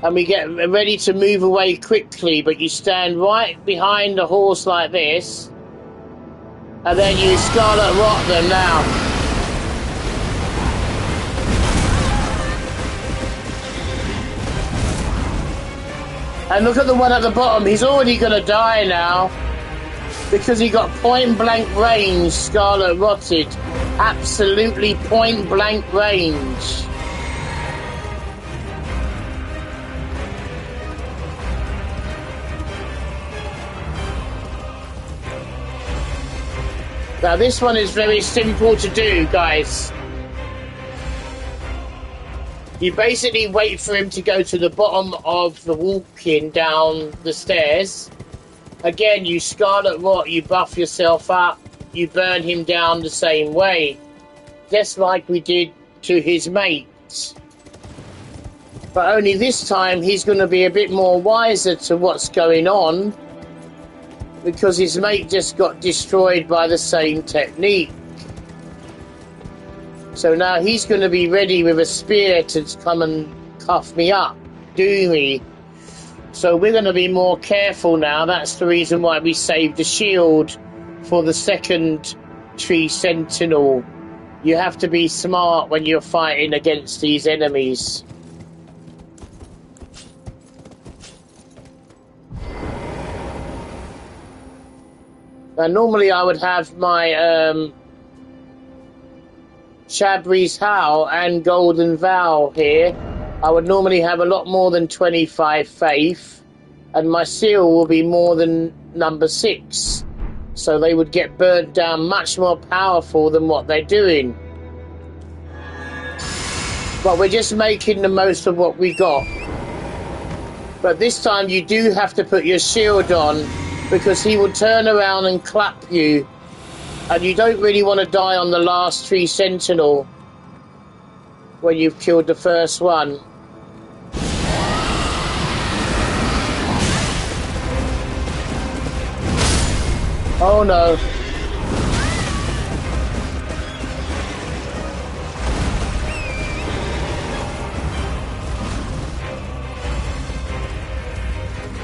and we get ready to move away quickly, but you stand right behind the horse like this, and then you scarlet rot them now. And look at the one at the bottom, he's already gonna die now because he got point blank range, scarlet rotted. Absolutely point blank range. Now this one is very simple to do, guys. You basically wait for him to go to the bottom of the walking down the stairs. Again, you scarlet rot, you buff yourself up, you burn him down the same way. Just like we did to his mates. But only this time he's going to be a bit more wiser to what's going on, because his mate just got destroyed by the same technique. So now he's going to be ready with a spear to come and cuff me up, do me. So we're going to be more careful now. That's the reason why we saved the shield for the second tree sentinel. You have to be smart when you're fighting against these enemies. Now, normally I would have my Shabri's Howl and Golden Vow here. I would normally have a lot more than 25 faith, and my seal will be more than number 6. So they would get burnt down much more powerful than what they're doing. But we're just making the most of what we got. But this time you do have to put your shield on, because he will turn around and clap you. And you don't really want to die on the last tree sentinel when you've killed the first one. Oh no.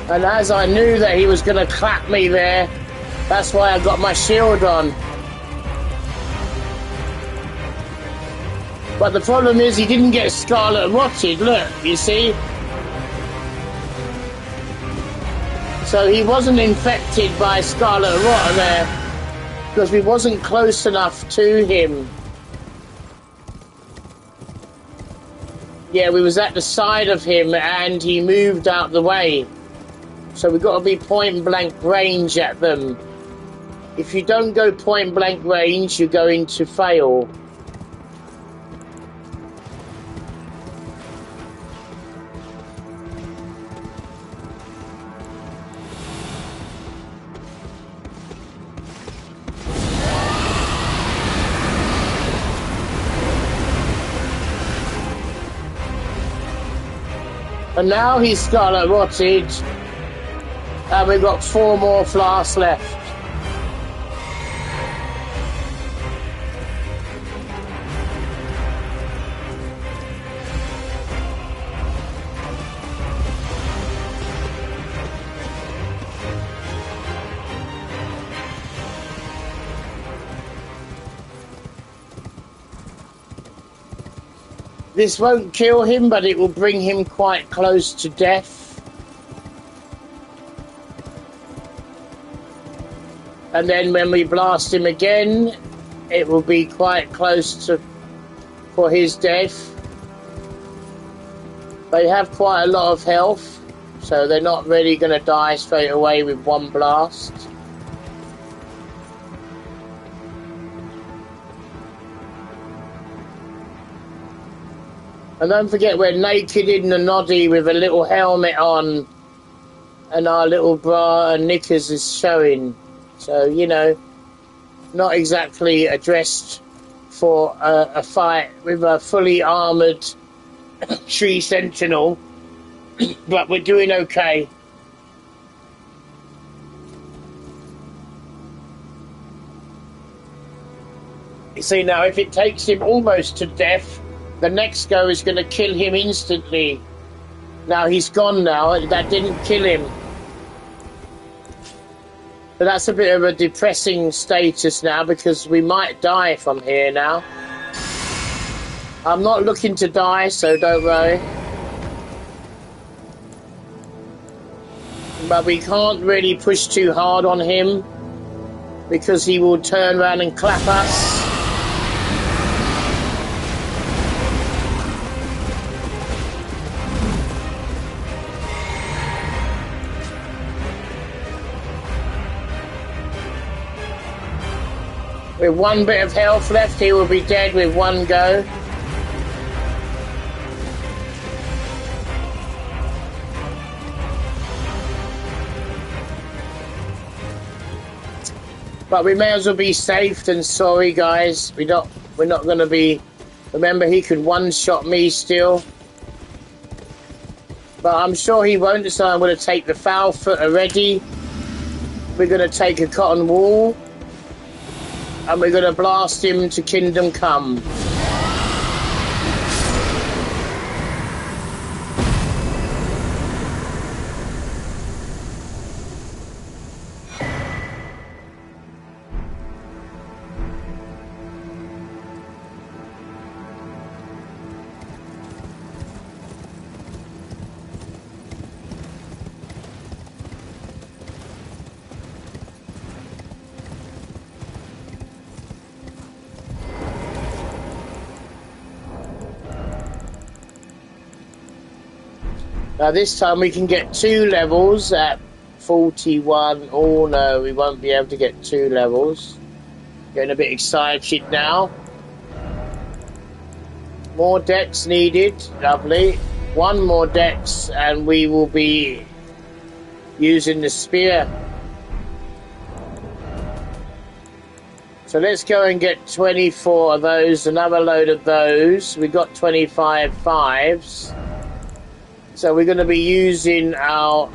And as I knew that he was going to clap me there, that's why I got my shield on. But the problem is he didn't get scarlet rotted, look, you see? So he wasn't infected by scarlet rot there, because we wasn't close enough to him. Yeah, we was at the side of him and he moved out the way. So we've got to be point blank range at them. If you don't go point blank range, you're going to fail. And now he's scarlet rotted, and we've got 4 more flasks left. This won't kill him, but it will bring him quite close to death. And then when we blast him again, it will be quite close to for his death. They have quite a lot of health, so they're not really going to die straight away with one blast. And don't forget, we're naked in the noddy with a little helmet on, and our little bra and knickers is showing. So, you know, not exactly addressed for a fight with a fully armoured tree sentinel, but we're doing okay. You see, now if it takes him almost to death, the next go is going to kill him instantly. Now he's gone now. That didn't kill him. But that's a bit of a depressing status now because we might die from here now. I'm not looking to die, so don't worry. But we can't really push too hard on him because he will turn around and clap us. With one bit of health left, he will be dead with one go. But we may as well be safe than sorry, guys. We're not going to be... Remember, he could one-shot me still. But I'm sure he won't, so I'm going to take the foul foot already. We're going to take a cotton wool. And we're going to blast him to Kingdom Come. Now this time we can get 2 levels at 41. Oh no, we won't be able to get 2 levels. Getting a bit excited now. More decks needed. Lovely. 1 more decks and we will be using the spear. So let's go and get 24 of those, another load of those. We got 25 5s. So we're going to be using our...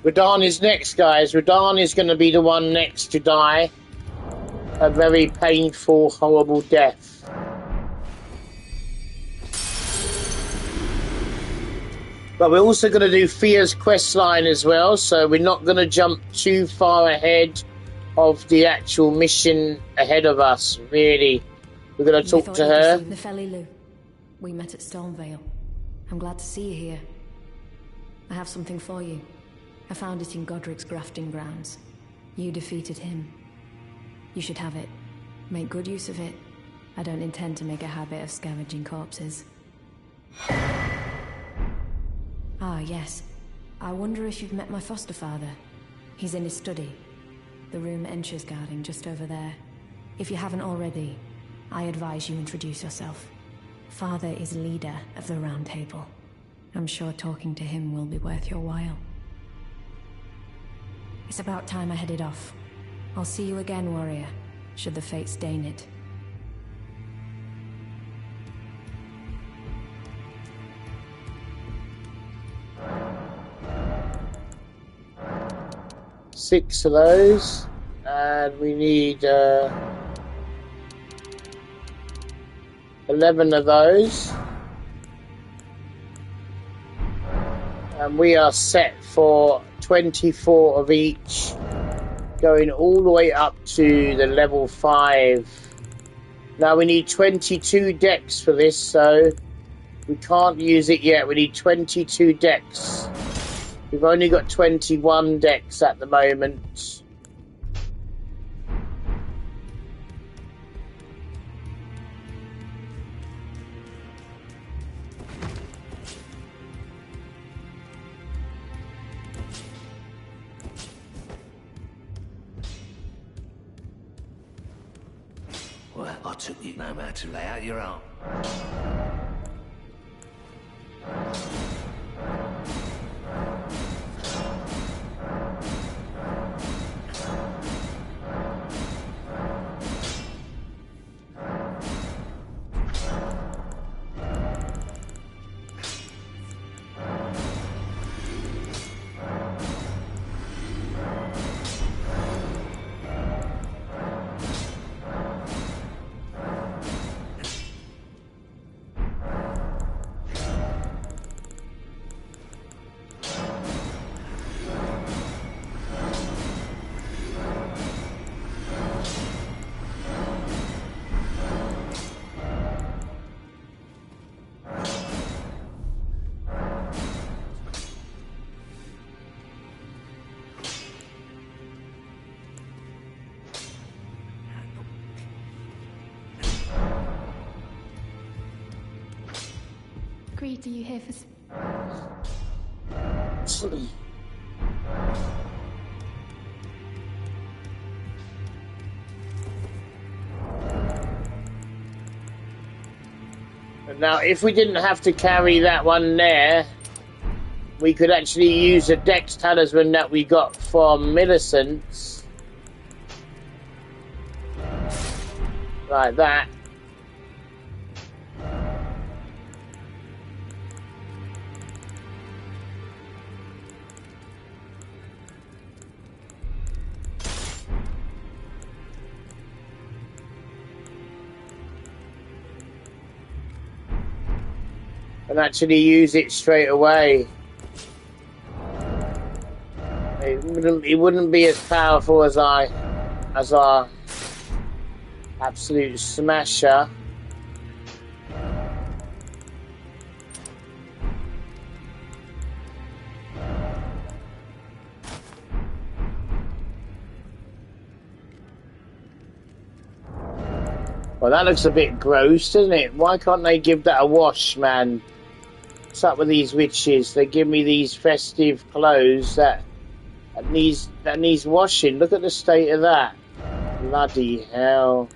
Radahn is next, guys. Radahn is going to be the one next to die. A very painful, horrible death. But we're also going to do Fia's quest line as well, so we're not going to jump too far ahead of the actual mission ahead of us, really. We're going to talk to her. Nepheli Loux. We met at Stormvale. I'm glad to see you here. I have something for you. I found it in Godric's grafting grounds. You defeated him. You should have it. Make good use of it. I don't intend to make a habit of scavenging corpses. Ah, yes. I wonder if you've met my foster father. He's in his study. The room Encher's guarding just over there. If you haven't already, I advise you introduce yourself. Father is leader of the Round Table. I'm sure talking to him will be worth your while. It's about time I headed off. I'll see you again, warrior, should the fates deign it. Six of those, and we need 11 of those. And we are set for 24 of each, going all the way up to the level 5. Now we need 22 decks for this, so we can't use it yet. We need 22 decks. We've only got 21 decks at the moment. Well, I took you no matter to lay out your arm. agreed to you here for... Now, if we didn't have to carry that one there, we could actually use a Dex talisman that we got from Millicent's. Like that. And actually use it straight away. It wouldn't be as powerful as our absolute smasher. Well, that looks a bit gross, doesn't it? Why can't they give that a wash, man? What's up with these witches? They give me these festive clothes that needs washing. Look at the state of that. Bloody hell.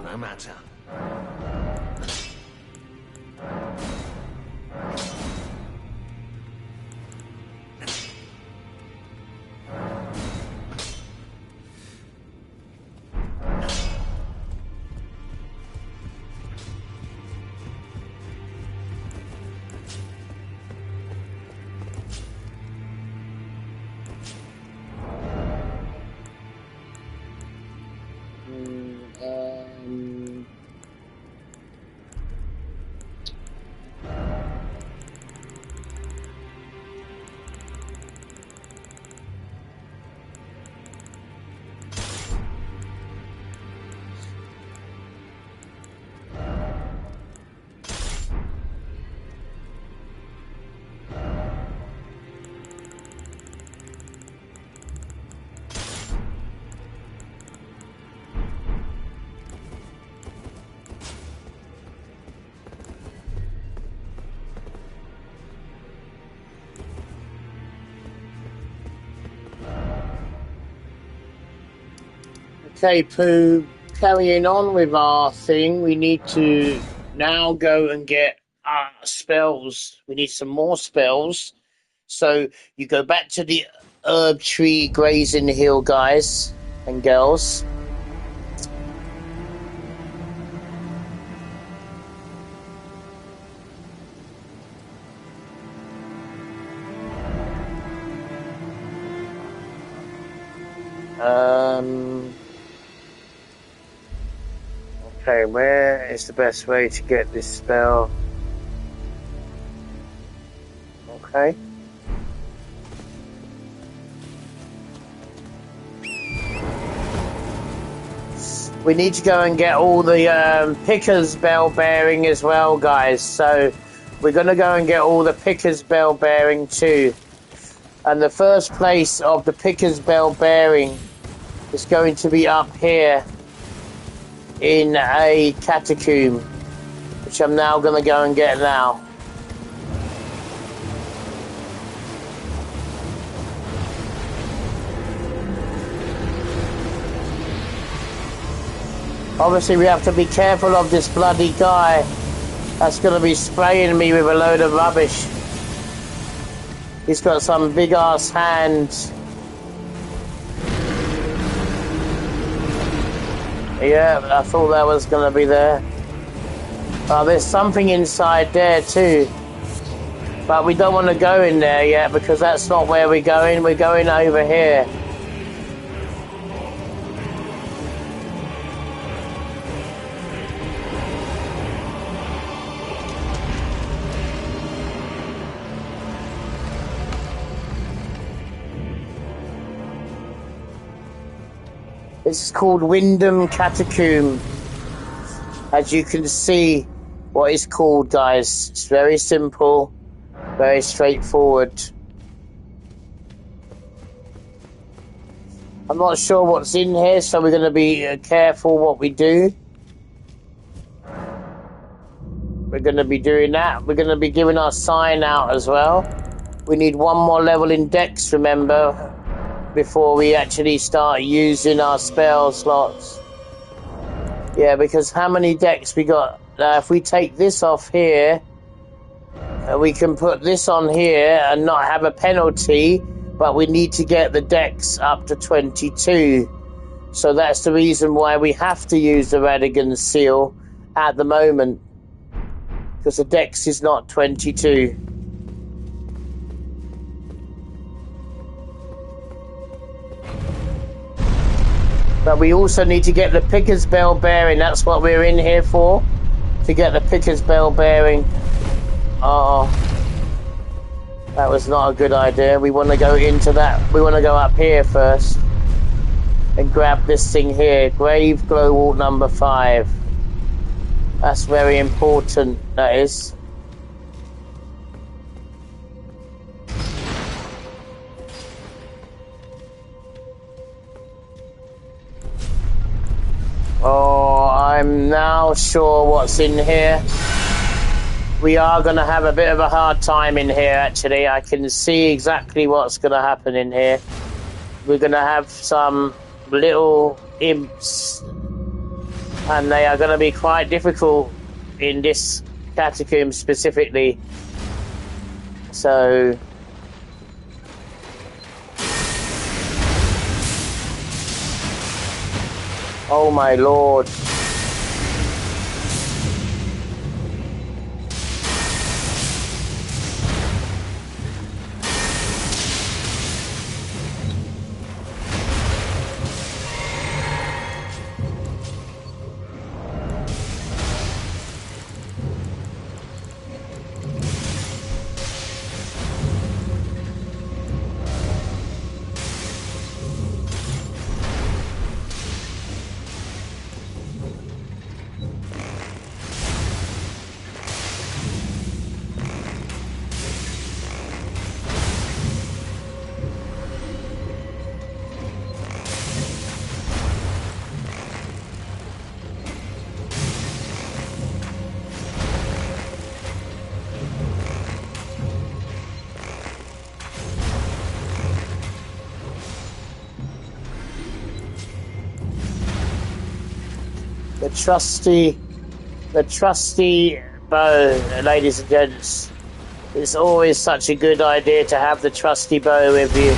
No matter. Okay, Pooh, carrying on with our thing, we need to now go and get spells. We need some more spells. So you go back to the herb tree grazing hill, guys and girls. Okay, where is the best way to get this spell? Okay. We need to go and get all the Picker's Bell Bearing as well, guys. So we're going to go and get all the Picker's Bell Bearing too. And the first place of the Picker's Bell Bearing is going to be up here in a catacomb, which I'm now going to go and get now. Obviously we have to be careful of this bloody guy that's going to be spraying me with a load of rubbish. He's got some big ass hands. Yeah, I thought that was going to be there. Oh, there's something inside there too. But we don't want to go in there yet because that's not where we're going. We're going over here. This is called Wyndham Catacomb. As you can see what it's called, guys. It's very simple, very straightforward. I'm not sure what's in here, so we're going to be careful what we do. We're going to be doing that. We're going to be giving our sign out as well. We need one more level in Dex, remember, before we actually start using our spell slots. Yeah, because how many decks we got? If we take this off here, we can put this on here and not have a penalty, but we need to get the decks up to 22. So that's the reason why we have to use the Radigan seal at the moment, because the dex is not 22. But we also need to get the Picker's Bell bearing. That's what we're in here for. To get the Picker's Bell bearing. Oh, that was not a good idea. We want to go into that. We want to go up here first. And grab this thing here. Grave Glowwalt number 5. That's very important, that is. Oh, I'm now sure what's in here. We are going to have a bit of a hard time in here, actually. I can see exactly what's going to happen in here. We're going to have some little imps, and they are going to be quite difficult in this catacomb specifically. So... oh my lord. The trusty bow, ladies and gents. It's always such a good idea to have the trusty bow with you.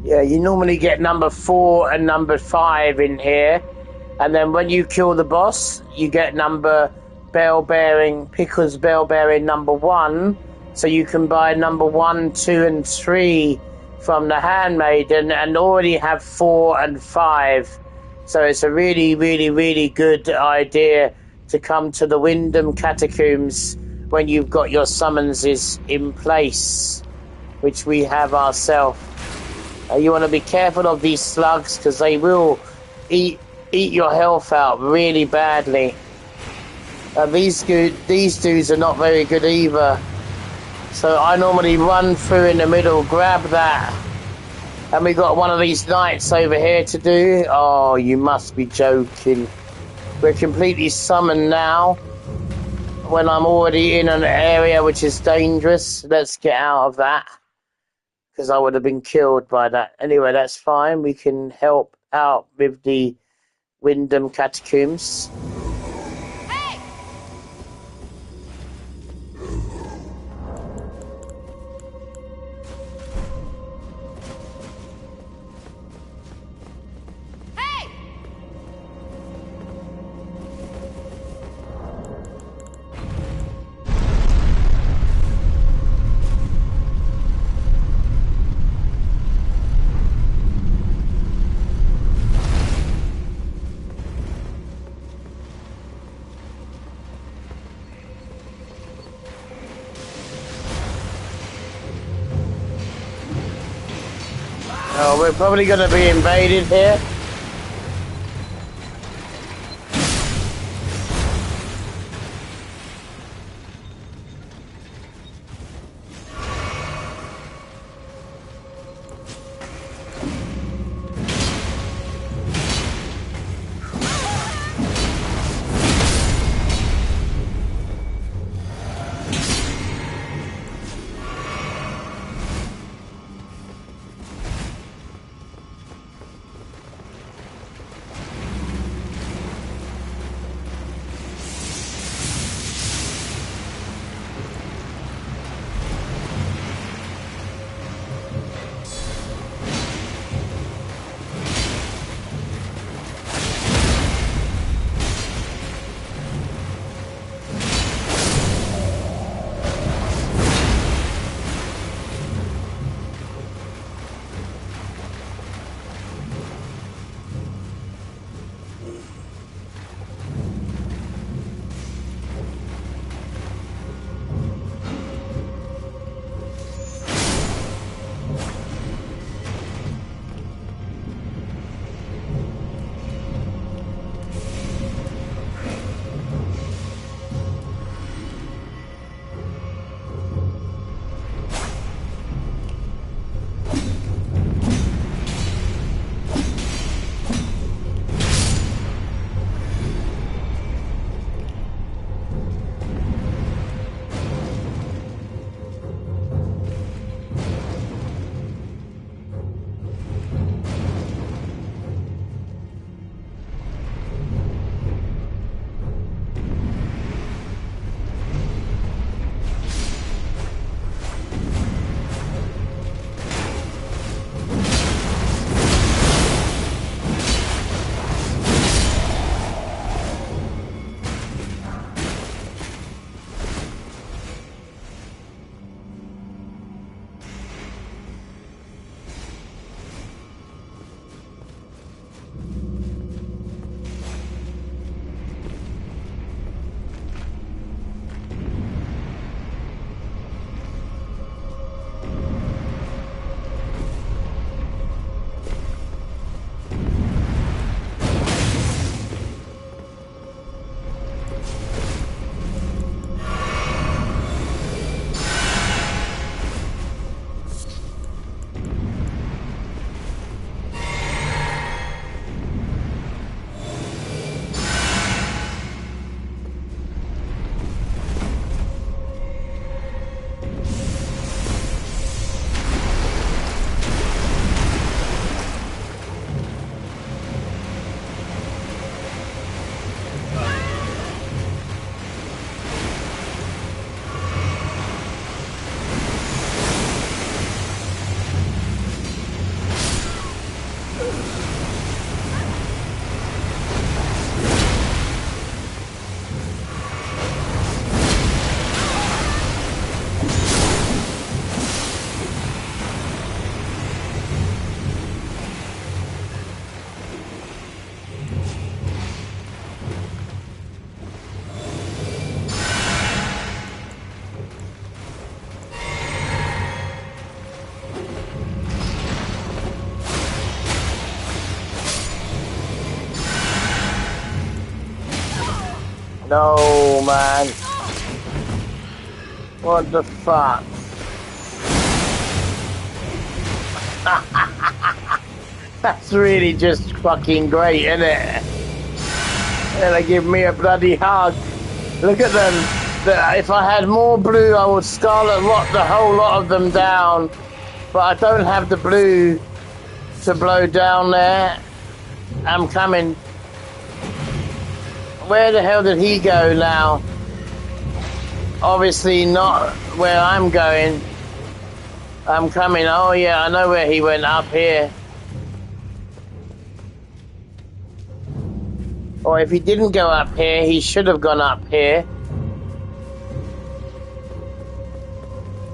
Yeah, you normally get number 4 and number 5 in here. And then when you kill the boss, you get number Picker's Bell bearing number 1. So you can buy number 1, 2, and 3 from the Handmaiden and already have 4 and 5. So it's a really, really, really good idea to come to the Wyndham Catacombs when you've got your summonses in place, which we have ourselves. You want to be careful of these slugs because they will eat your health out really badly. These dudes are not very good either. So I normally run through in the middle, grab that. And we got one of these knights over here to do. Oh, you must be joking. We're completely summoned now. When I'm already in an area which is dangerous. Let's get out of that. Because I would have been killed by that. Anyway, that's fine. We can help out with the Wyndham Catacombs. Oh, we're probably going to be invaded here. No, man. What the fuck? That's really just fucking great, isn't it? And they give me a bloody hug. Look at them. If I had more blue, I would scarlet rot the whole lot of them down. But I don't have the blue to blow down there. I'm coming. Where the hell did he go now? Obviously not where I'm going. I'm coming. Oh yeah, I know where he went, up here. Or if he didn't go up here, he should have gone up here.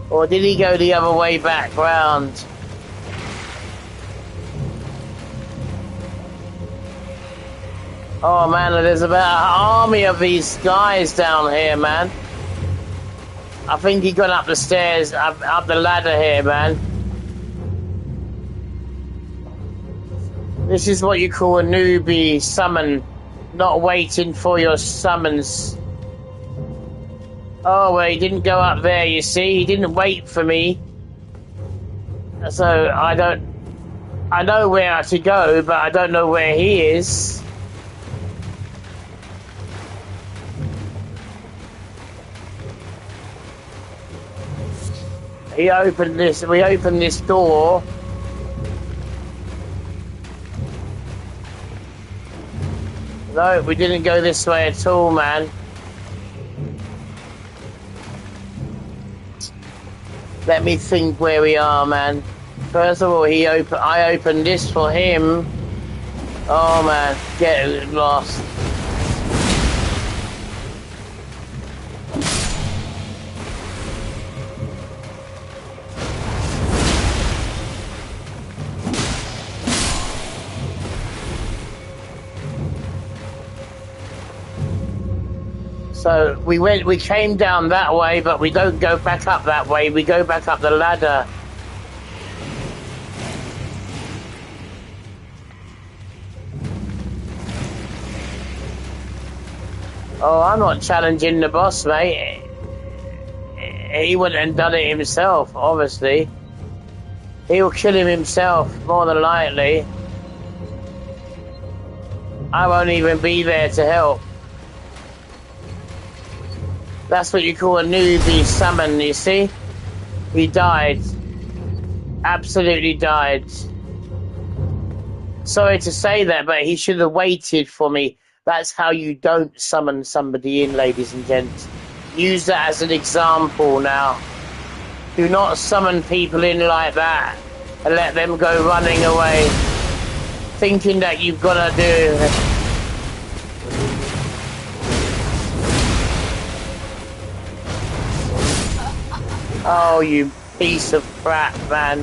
Or did he go the other way back round? Oh man, there's about an army of these guys down here, man. I think he got up the stairs, up the ladder here, man. This is what you call a newbie summon. Not waiting for your summons. Oh, well, he didn't go up there, you see? He didn't wait for me. So, I know where to go, but I don't know where he is. We opened this door. No, we didn't go this way at all, man. Let me think where we are, man. First of all, I opened this for him. Oh man, get lost. So we came down that way, but we don't go back up that way. We go back up the ladder. Oh, I'm not challenging the boss, mate. He wouldn't have done it himself, obviously. He'll kill him himself, more than likely. I won't even be there to help. That's what you call a newbie summon, you see? He died. Absolutely died. Sorry to say that, but he should have waited for me. That's how you don't summon somebody in, ladies and gents. Use that as an example now. Do not summon people in like that and let them go running away, thinking that you've got to do... Oh, you piece of crap, man.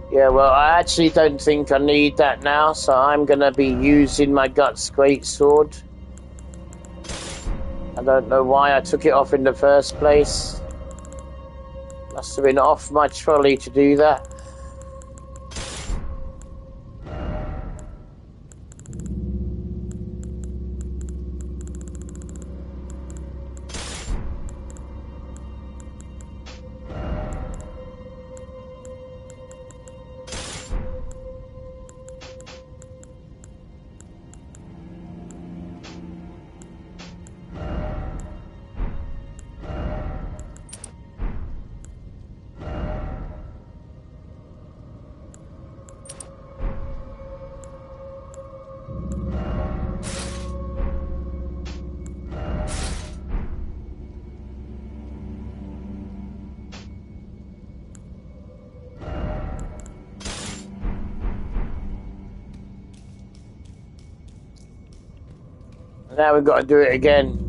Yeah, well, I actually don't think I need that now, so I'm gonna be using my Guts Greatsword. I don't know why I took it off in the first place. Must have been off my trolley to do that. Now we've got to do it again.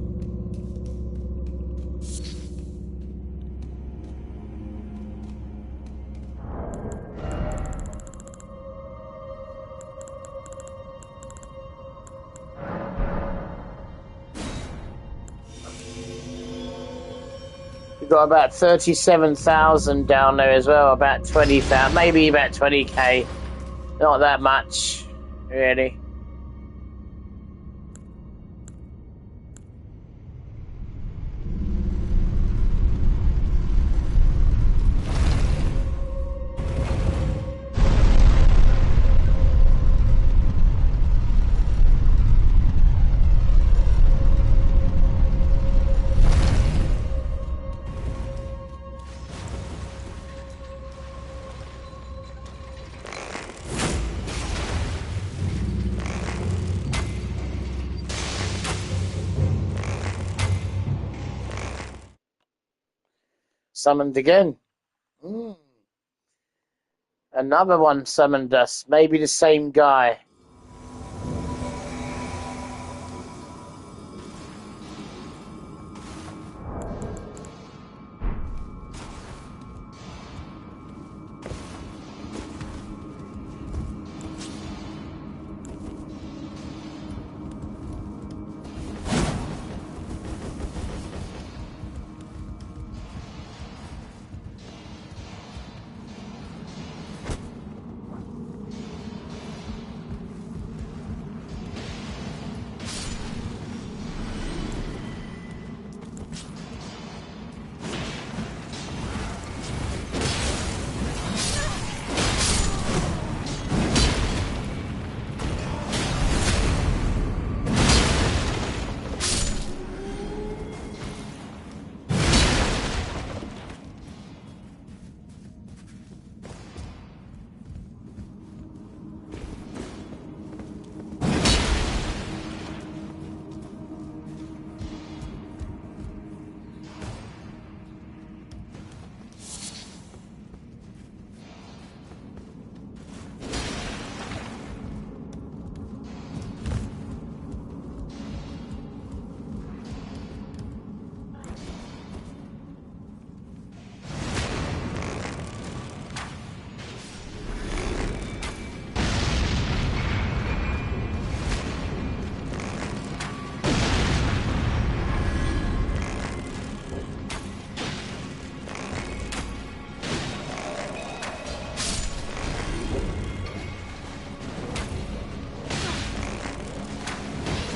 We've got about 37,000 down there as well, about 20,000, maybe about 20k. Not that much, really. Summoned again. Another one summoned us. Maybe the same guy.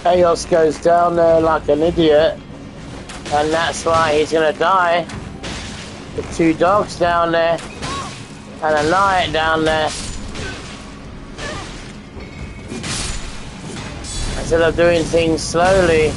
Chaos goes down there like an idiot, and that's why he's gonna die. The two dogs down there, and a knight down there. Instead of doing things slowly.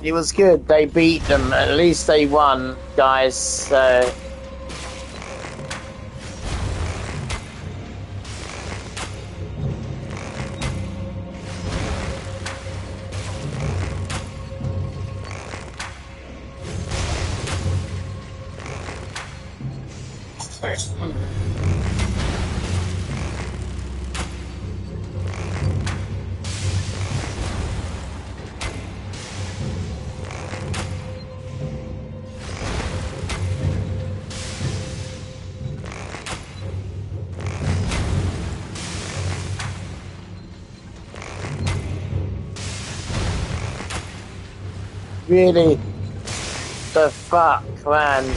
It was good. They beat them. At least they won, guys. So. Really? The fuck, man?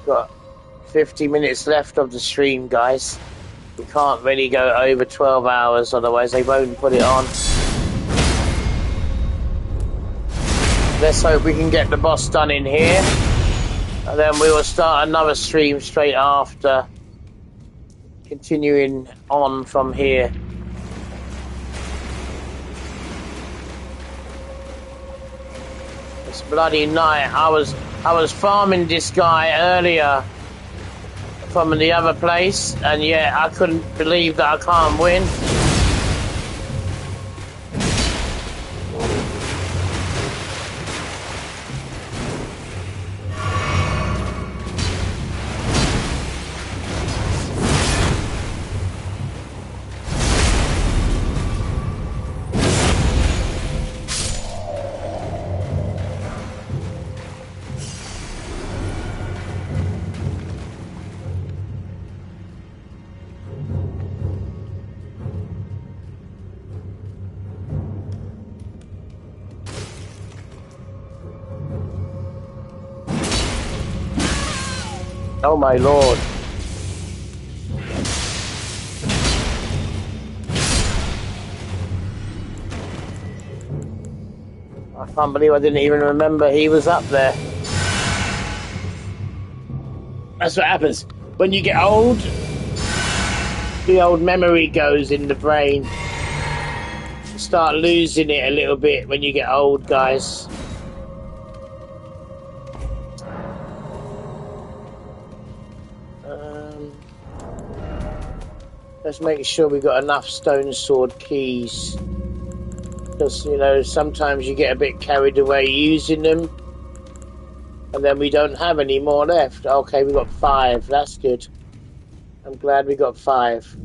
Got 50 minutes left of the stream, guys. We can't really go over 12 hours, otherwise they won't put it on. Let's hope we can get the boss done in here. And then we will start another stream straight after. Continuing on from here. It's bloody night. I was farming this guy earlier from the other place, and yeah, I couldn't believe that I can't win. Oh my lord. I can't believe I didn't even remember he was up there. That's what happens. When you get old, the old memory goes in the brain. You start losing it a little bit when you get old, guys. Let's make sure we got enough stone sword keys. Because, you know, sometimes you get a bit carried away using them. And then we don't have any more left. Okay, we got 5. That's good. I'm glad we got 5.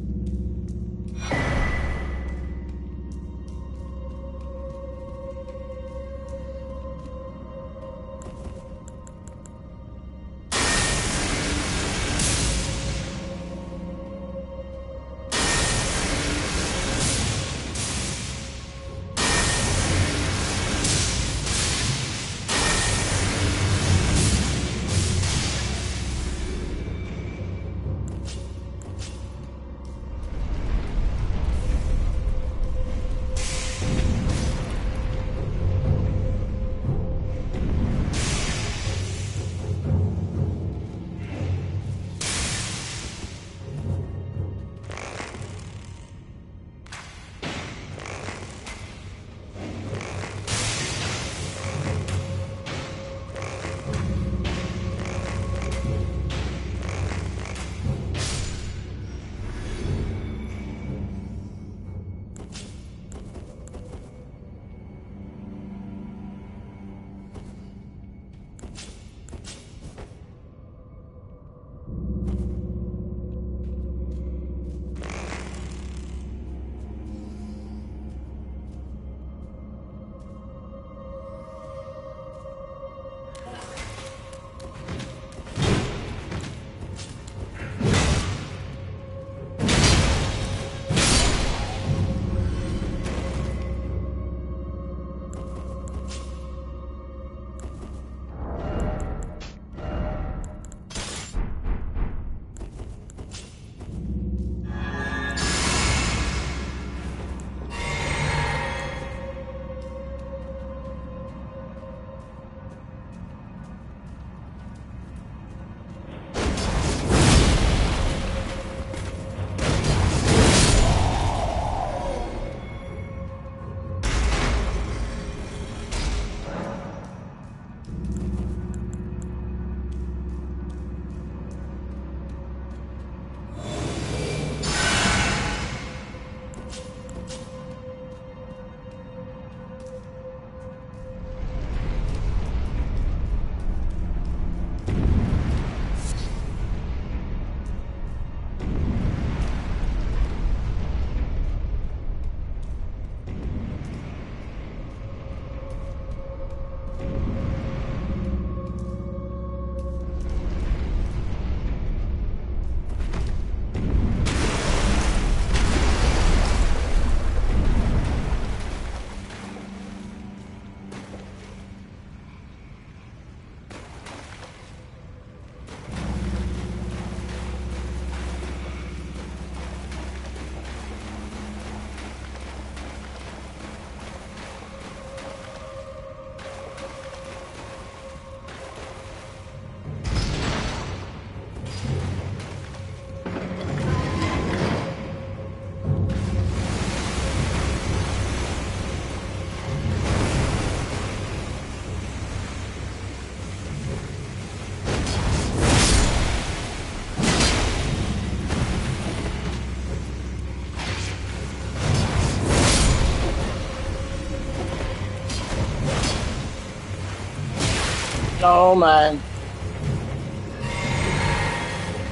Oh man.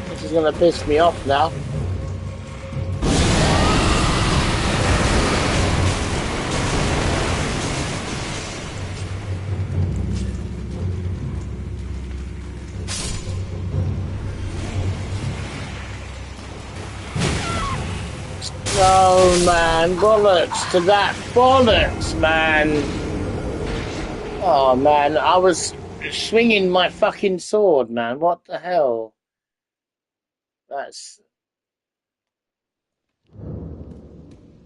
This is gonna piss me off now. Oh man, bollocks to that, bollocks, man. Oh man, I was swinging my fucking sword, man. What the hell? That's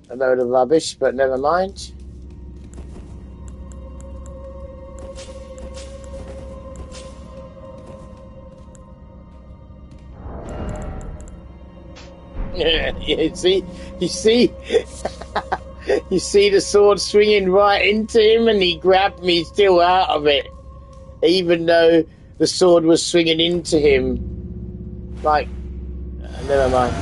a load of rubbish, but never mind. Yeah, you see, you see the sword swinging right into him, and he grabbed me still out of it, even though the sword was swinging into him. Like, never mind.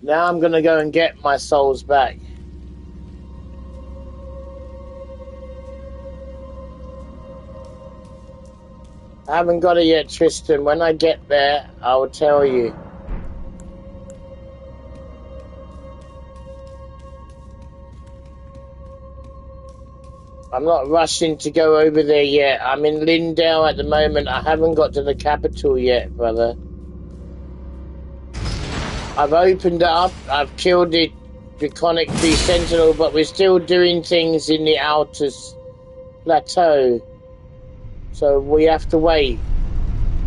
Now I'm gonna go and get my souls back. I haven't got it yet, Tristan. When I get there, I'll tell you. I'm not rushing to go over there yet. I'm in Lindale at the moment. I haven't got to the capital yet, brother. I've opened it up. I've killed the Draconic Tree Sentinel, but we're still doing things in the outer plateau. So we have to wait,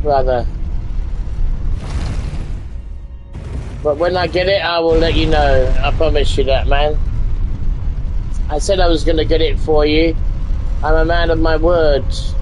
brother. But when I get it, I will let you know. I promise you that, man. I said I was going to get it for you. I'm a man of my words.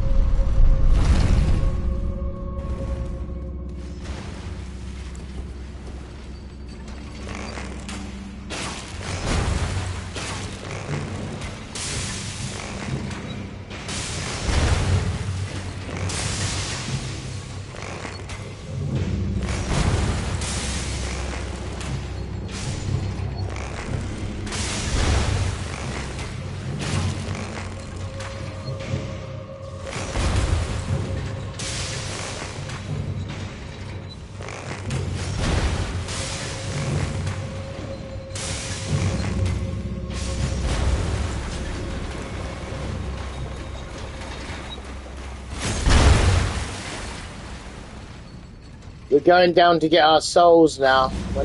We're going down to get our souls now. We're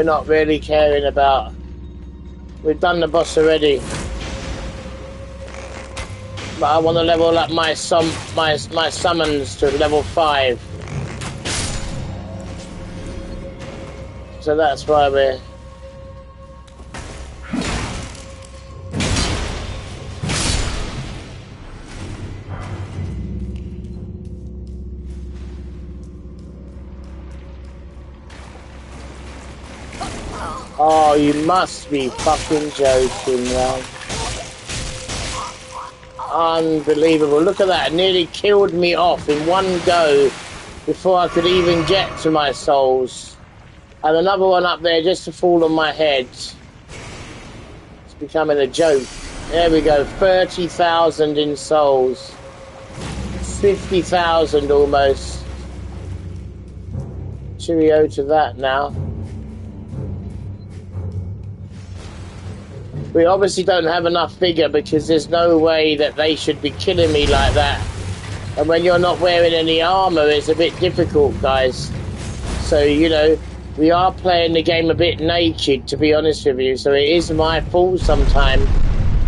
not really caring about. We've done the boss already. But I want to level up my summons to level 5. So that's why we're. Oh, you must be fucking joking, man. Unbelievable. Look at that. It nearly killed me off in one go before I could even get to my souls. And another one up there just to fall on my head. It's becoming a joke. There we go. 30,000 in souls. 50,000 almost. Cheerio to that now. We obviously don't have enough figure because there's no way that they should be killing me like that. And when you're not wearing any armor, it's a bit difficult, guys. So, you know, We are playing the game a bit naked, to be honest with you, so it is my fault sometimes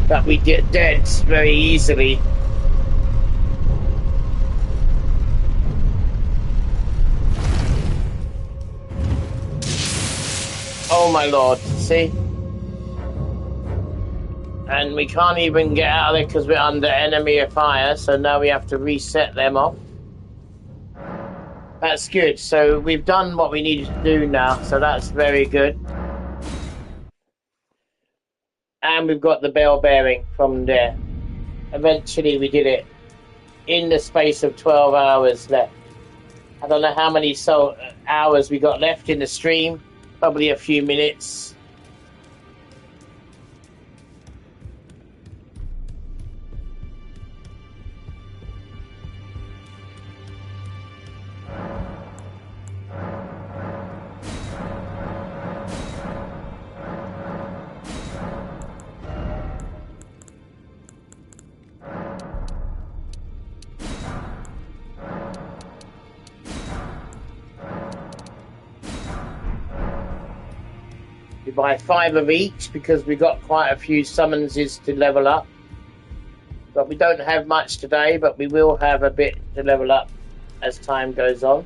that we get dead very easily. Oh my lord, see? And we can't even get out of there because we're under enemy fire, so now we have to reset them off. That's good. So we've done what we needed to do now, so that's very good. And we've got the bell bearing from there. Eventually we did it in the space of 12 hours left. I don't know how many hours we got left in the stream. Probably a few minutes. We buy 5 of each because we got quite a few summonses to level up. But we don't have much today, but we will have a bit to level up as time goes on.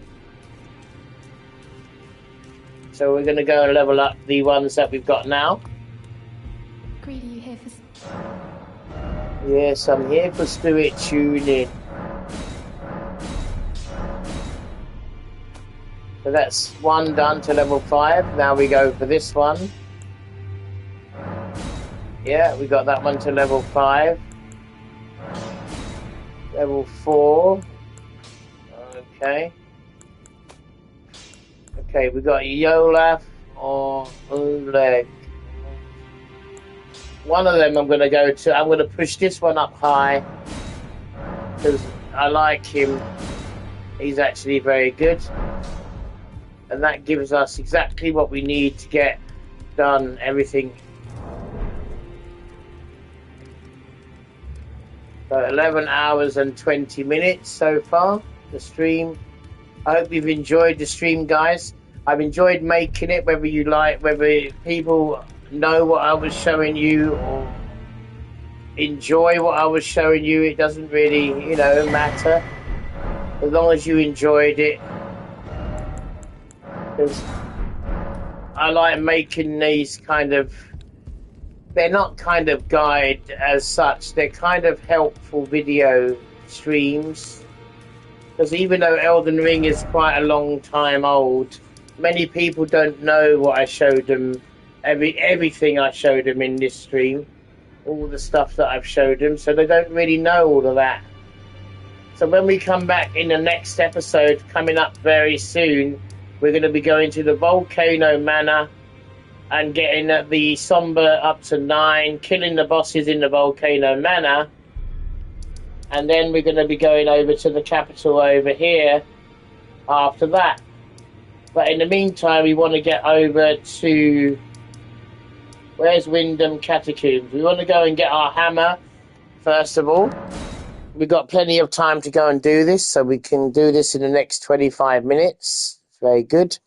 So we're going to go and level up the ones that we've got now. Greedy, you here for... Yes, I'm here for spirit tuning. So that's one done to level 5. Now we go for this one. Yeah, we got that one to level 5. Level 4. Okay. Okay, we got Yolaf or Oleg. One of them I'm going to go to. I'm going to push this one up high because I like him. He's actually very good. And that gives us exactly what we need to get done, everything. So 11 hours and 20 minutes so far, the stream. I hope you've enjoyed the stream, guys. I've enjoyed making it, whether you like, whether people know what I was showing you or enjoy what I was showing you. It doesn't really, matter. As long as you enjoyed it. Because I like making these they're not kind of guide as such, they're kind of helpful video streams. Because even though Elden Ring is quite a long time old, many people don't know what I showed them, everything I showed them in this stream, all the stuff that I've showed them, so they don't really know all of that. So when we come back in the next episode, coming up very soon, we're going to be going to the Volcano Manor and getting the Somber up to 9, killing the bosses in the Volcano Manor. And then we're going to be going over to the capital over here after that. But in the meantime, we want to get over to... Where's Wyndham Catacombs? We want to go and get our hammer, first of all. We've got plenty of time to go and do this, so we can do this in the next 25 minutes. Very good.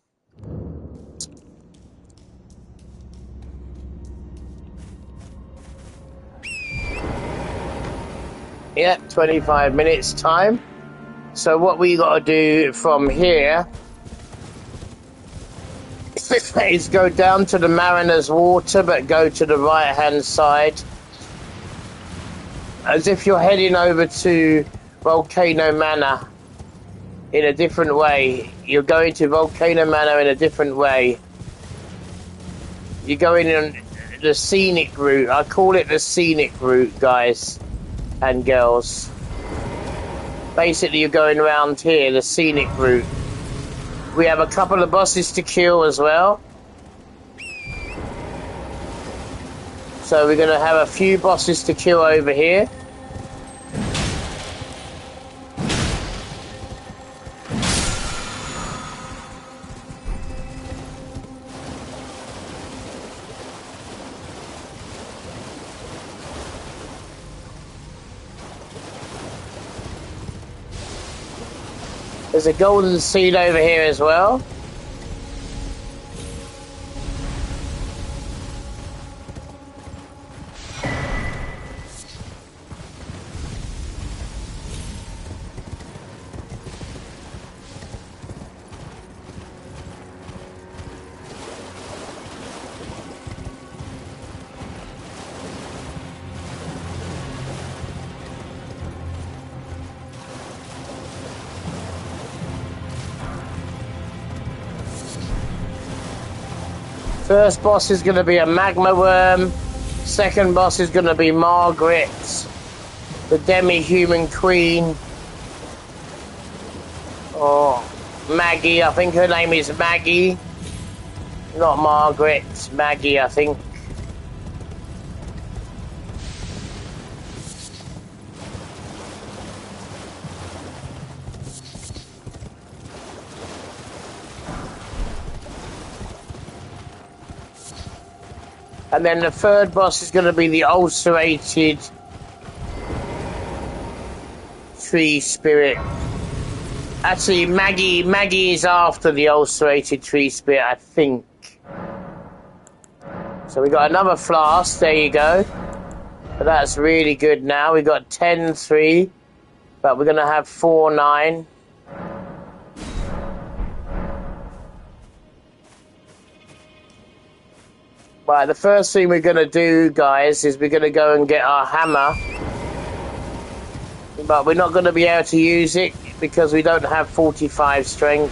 Yep, 25 minutes time. So what we got to do from here is go down to the Mariner's Water, but go to the right-hand side. As if you're heading over to Volcano Manor in a different way. You're going to Volcano Manor in a different way. You're going on the scenic route. I call it the scenic route, guys and girls. Basically, you're going around here, the scenic route. We have a couple of bosses to kill as well. So we're going to have a few bosses to kill over here. There's a golden seed over here as well. First boss is going to be a magma worm. Second boss is going to be Margaret, the demi-human queen. Or Maggie, I think her name is Maggie. Not Margaret, Maggie, I think. And then the third boss is going to be the ulcerated tree spirit. Actually, Maggie is after the ulcerated tree spirit, I think. So we got another flask. There you go. But that's really good now. We got 10-3, but we're going to have 4-9. Right, the first thing we're going to do, guys, is we're going to go and get our hammer. But we're not going to be able to use it because we don't have 45 strength.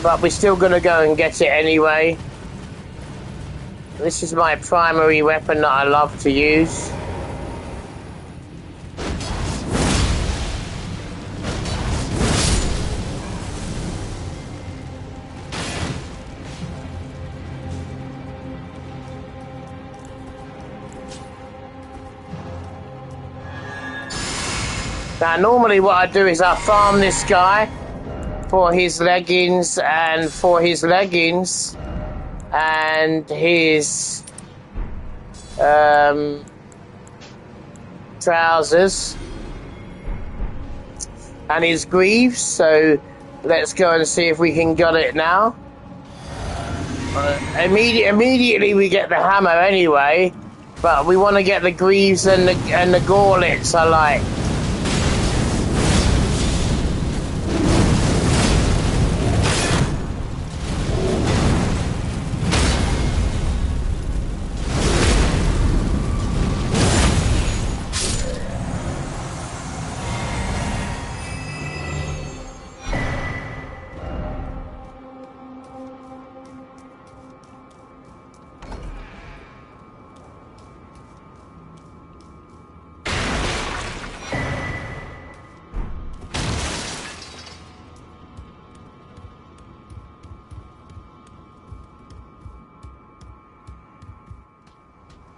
But we're still going to go and get it anyway. This is my primary weapon that I love to use. Now, normally what I do is I farm this guy for his leggings and his trousers and his greaves. So let's go and see if we can get it now. Immediately we get the hammer anyway, but we want to get the greaves and the gauntlets I like.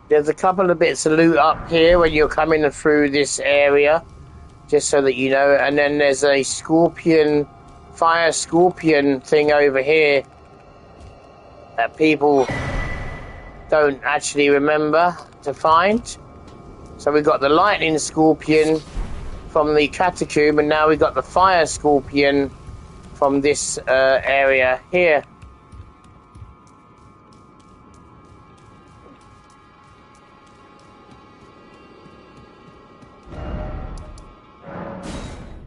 There's a couple of bits of loot up here when you're coming through this area, just so that you know. And then there's a fire scorpion thing over here that people don't actually remember to find. So we've got the lightning scorpion from the catacomb, and now we've got the fire scorpion from this area here.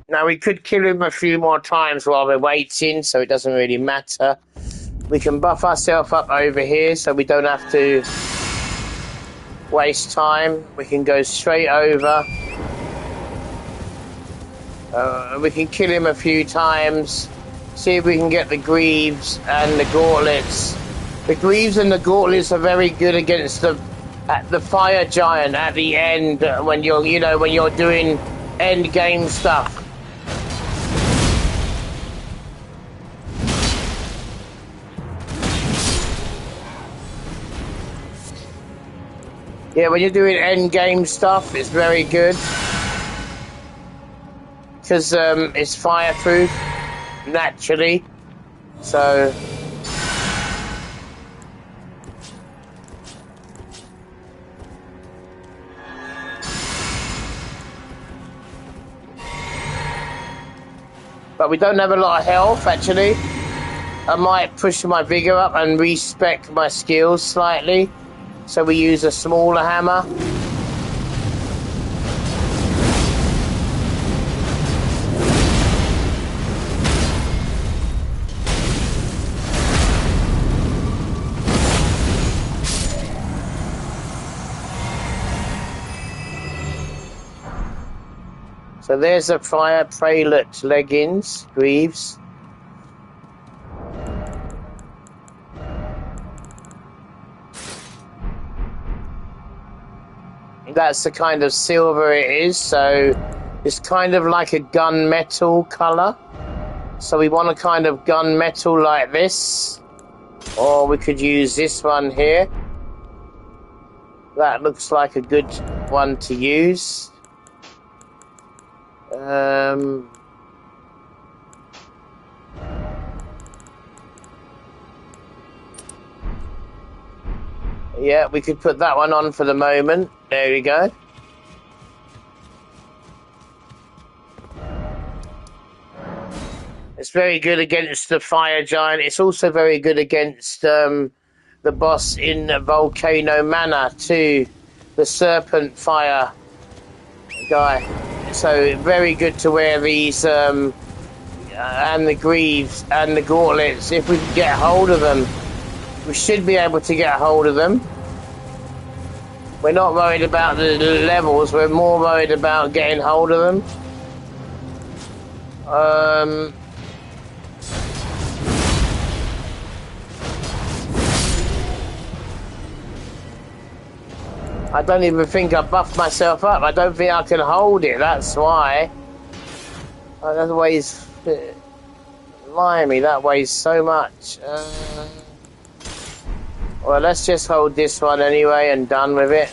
Now, we could kill him a few more times while we're waiting, so it doesn't really matter. We can buff ourselves up over here so we don't have to waste time. We can go straight over. We can kill him a few times. See if we can get the greaves and the gauntlets. The greaves and the gauntlets are very good against the fire giant at the end when you're doing end game stuff. Yeah, when you're doing end game stuff, it's very good because it's fireproof naturally. So but we don't have a lot of health actually. I might push my vigor up and respec my skills slightly. So we use a smaller hammer. So there's a fire prelate leggings, greaves. That's the kind of silver it is, so it's kind of like a gunmetal colour. So we want a kind of gunmetal like this, or we could use this one here. That looks like a good one to use. Yeah, we could put that one on for the moment. There we go. It's very good against the fire giant. It's also very good against the boss in Volcano Manor too, the serpent fire guy. So very good to wear these and the greaves and the gauntlets if we can get hold of them. We should be able to get hold of them. We're not worried about the levels. We're more worried about getting hold of them. I don't even think I buffed myself up. I don't think I can hold it. That's why. That weighs... Blimey, that weighs so much. Well, let's just hold this one anyway and done with it.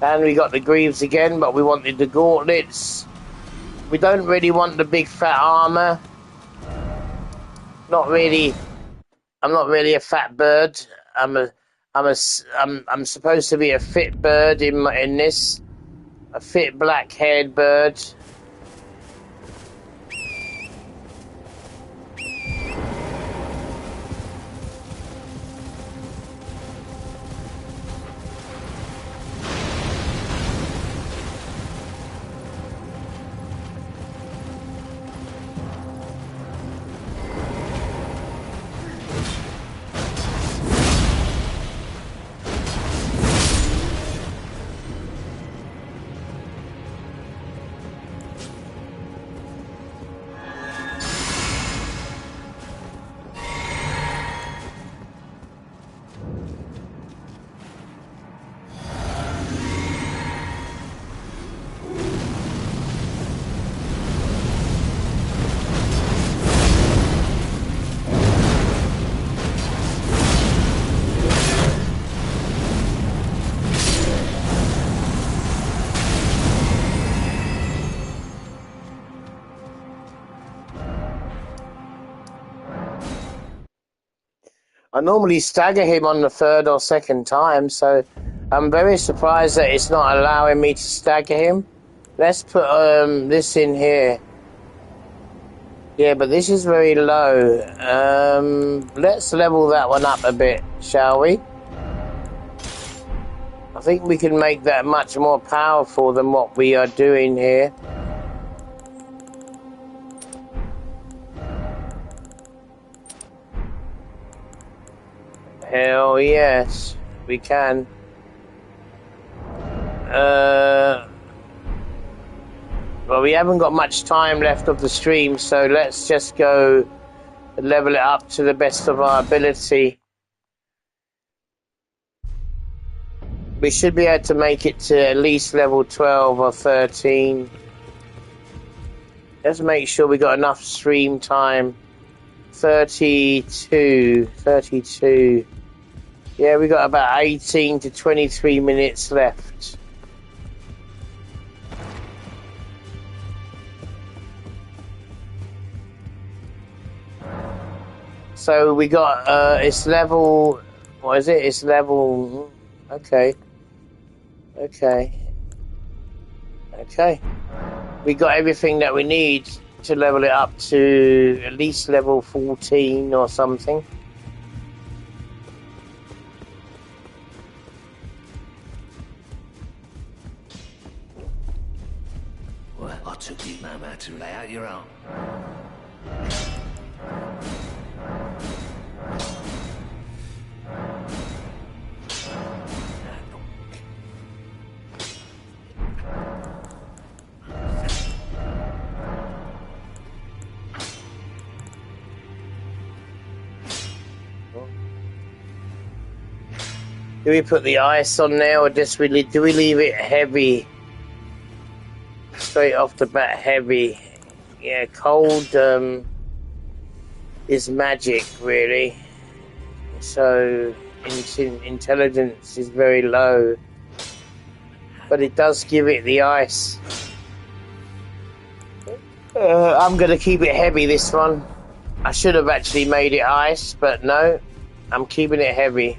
And we got the greaves again, but we wanted the gauntlets. We don't really want the big fat armor. Not really. I'm not really a fat bird. I'm supposed to be a fit bird in this. A fit black-haired bird. I normally stagger him on the third or second time, so I'm very surprised that it's not allowing me to stagger him. Let's put this in here. Yeah, but this is very low. Let's level that one up a bit, shall we? I think we can make that much more powerful than what we are doing here. Hell yes, we can. Well, we haven't got much time left of the stream, so let's just go level it up to the best of our ability. We should be able to make it to at least level 12 or 13. Let's make sure we got enough stream time. 32. Yeah, we got about 18 to 23 minutes left. So we got, it's level, what is it? It's level, okay. We got everything that we need to level it up to at least level 14 or something. took you no matter to lay out your arm. Do we put the ice on now, or do we leave it heavy? Straight off the bat, heavy. Yeah, cold is magic, really. So intelligence is very low, but it does give it the ice. I'm going to keep it heavy, this one. I should have actually made it ice, but no, I'm keeping it heavy.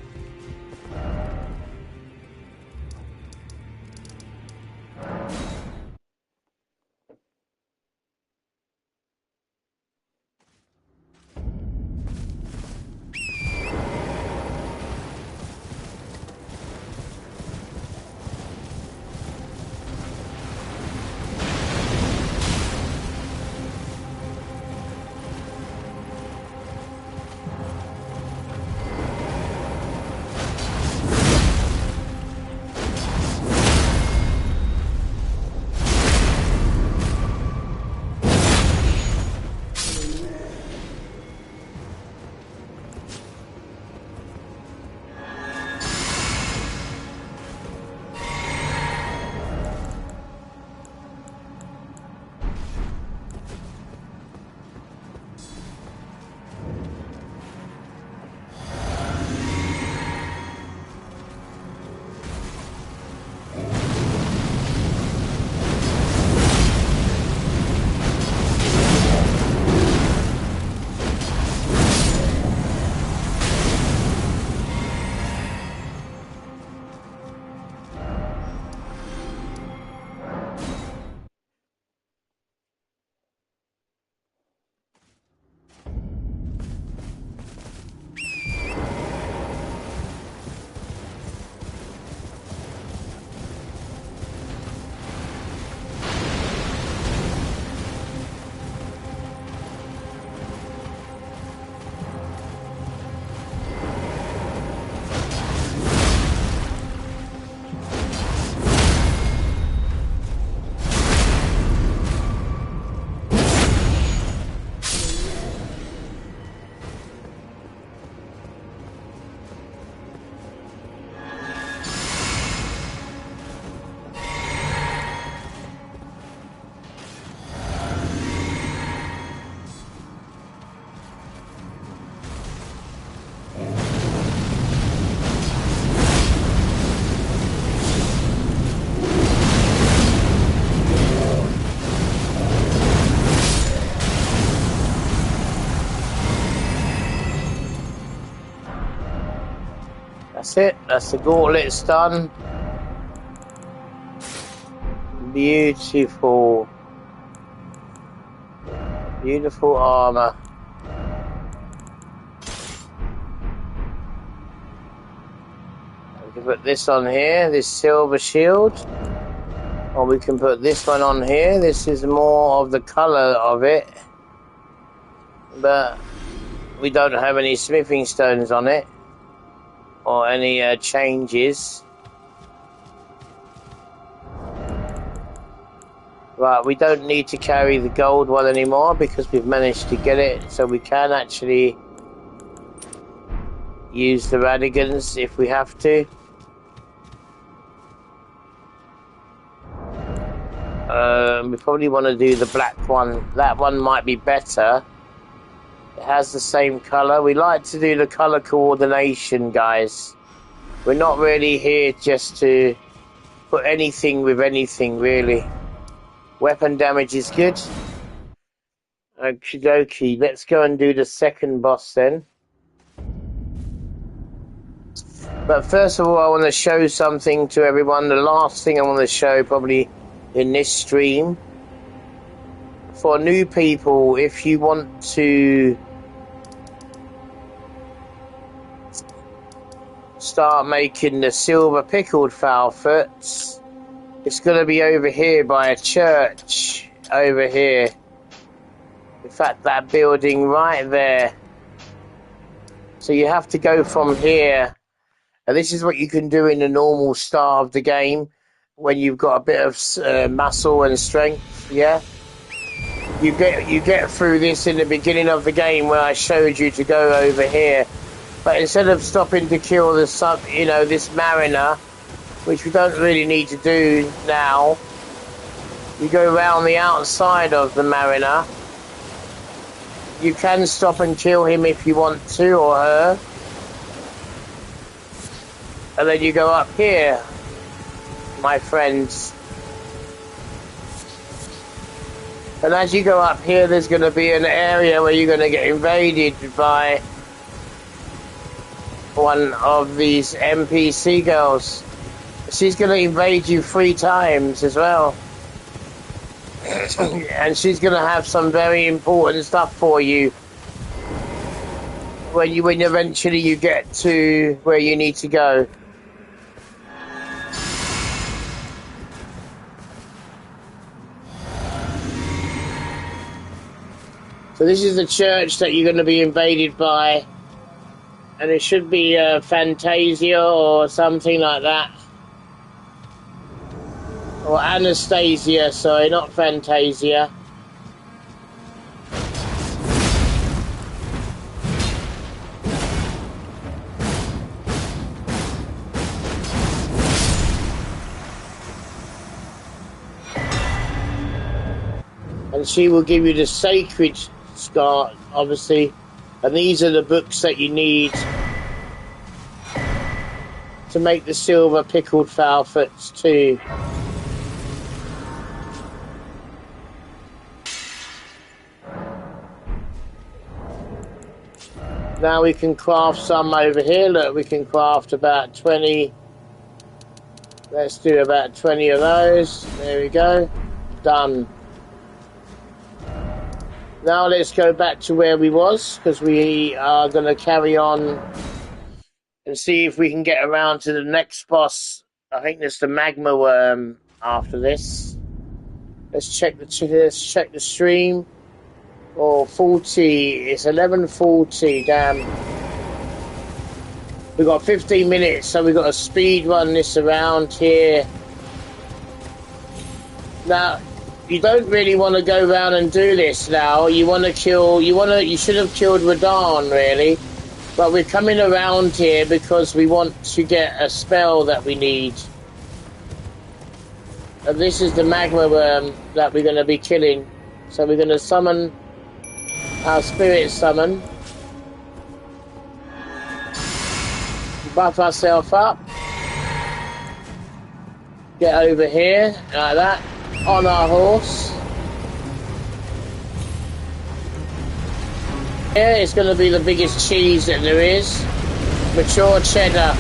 That's it. That's the gauntlets done. Beautiful. Beautiful armor. We can put this on here, this silver shield. Or we can put this one on here. This is more of the color of it. But we don't have any smithing stones on it. Or any changes. Right, we don't need to carry the gold one anymore because we've managed to get it, so we can actually use the Radigans if we have to. We probably want to do the black one. That one might be better. It has the same colour. We like to do the colour coordination, guys. We're not really here just to put anything with anything, really. Weapon damage is good. Okie dokie. Let's go and do the second boss then. But first of all, I want to show something to everyone. The last thing I want to show probably in this stream. For new people, if you want to start making the silver pickled fowl foots, it's going to be over here by a church. over here. In fact, that building right there. So you have to go from here. And this is what you can do in the normal start of the game when you've got a bit of muscle and strength. Yeah, you get through this in the beginning of the game where I showed you to go over here. But instead of stopping to kill this mariner, which we don't really need to do now, you go around the outside of the mariner. You can stop and kill him if you want to, or her. And then you go up here, my friends. And as you go up here, there's going to be an area where you're going to get invaded by one of these NPC girls. She's going to invade you 3 times as well. And she's going to have some very important stuff for you when eventually you get to where you need to go. So this is the church that you're going to be invaded by, and it should be Fantasia or something like that. Or Anastasia, sorry, not Fantasia. And she will give you the sacred scar, obviously. And these are the books that you need to make the silver pickled fowlfoots too. Now we can craft some over here. Look, we can craft about 20. Let's do about 20 of those. There we go. Done. Now let's go back to where we was, because we are going to carry on and see if we can get around to the next boss. I think there's the magma worm after this. Let's check the stream. Oh, 40. It's 11:40. Damn. We've got 15 minutes, so we've got to speed run this around here. Now, you don't really want to go around and do this now. You want to kill. You should have killed Radahn, really. But we're coming around here because we want to get a spell that we need. And this is the magma worm that we're going to be killing. So we're going to summon our spirit summon. Buff ourselves up. Get over here, like that, on our horse. Yeah, it's going to be the biggest cheese that there is. Mature cheddar.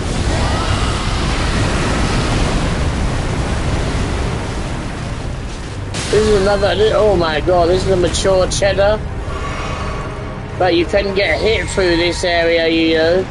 This is another, oh my god, this is a mature cheddar. But you can get hit through this area, you know.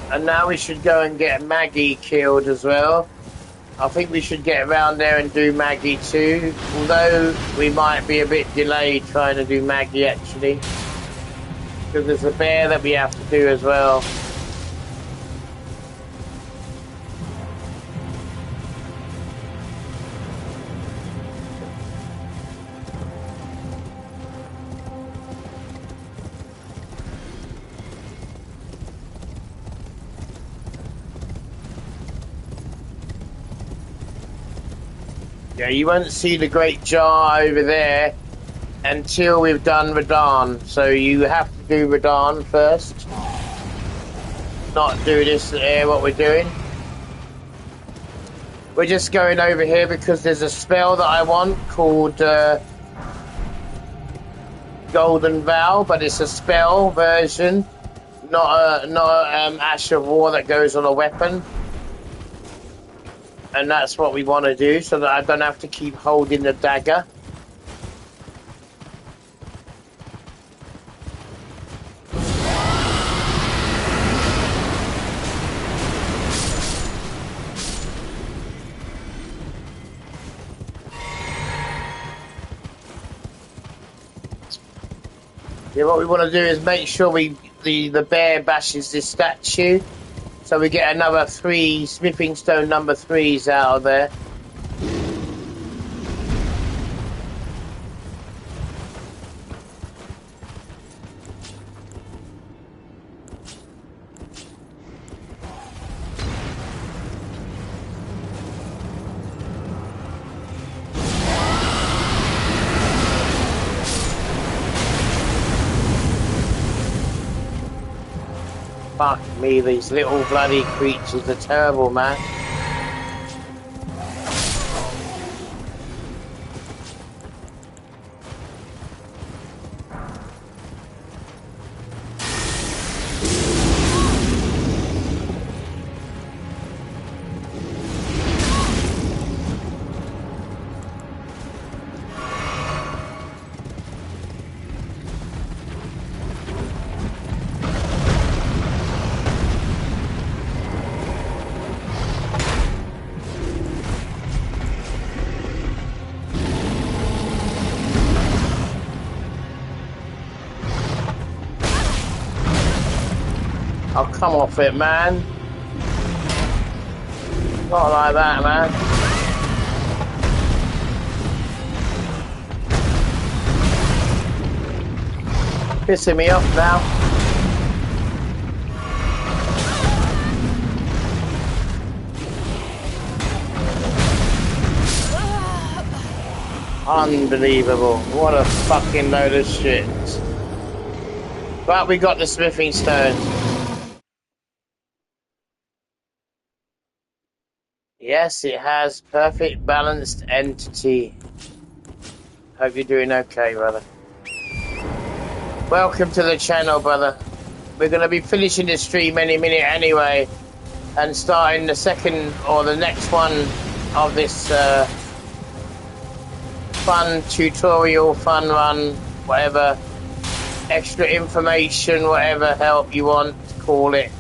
And now we should go and get Maggie killed as well. I think we should get around there and do Maggie too. Although we might be a bit delayed trying to do Maggie actually. Because there's a bear that we have to do as well. Yeah, you won't see the great jar over there until we've done Radahn. So you have to do Radahn first. Not do this what we're doing. We're just going over here because there's a spell that I want called Golden Vow, but it's a spell version, not a Ash of War that goes on a weapon. And that's what we want to do, so that I don't have to keep holding the dagger. Yeah, what we want to do is make sure the bear bashes this statue. So we get another 3 smithing stone number 3s out of there. Fuck me, these little bloody creatures are terrible, man. Oh, come off it, man. Not like that, man. Pissing me off now. Unbelievable. What a fucking load of shit. But we got the smithing stone. Yes, it has perfect balanced entity. Hope you're doing okay, brother. Welcome to the channel, brother. We're going to be finishing the stream any minute anyway, and starting the second or the next one of this fun tutorial, fun run, whatever, extra information, whatever help you want to call it.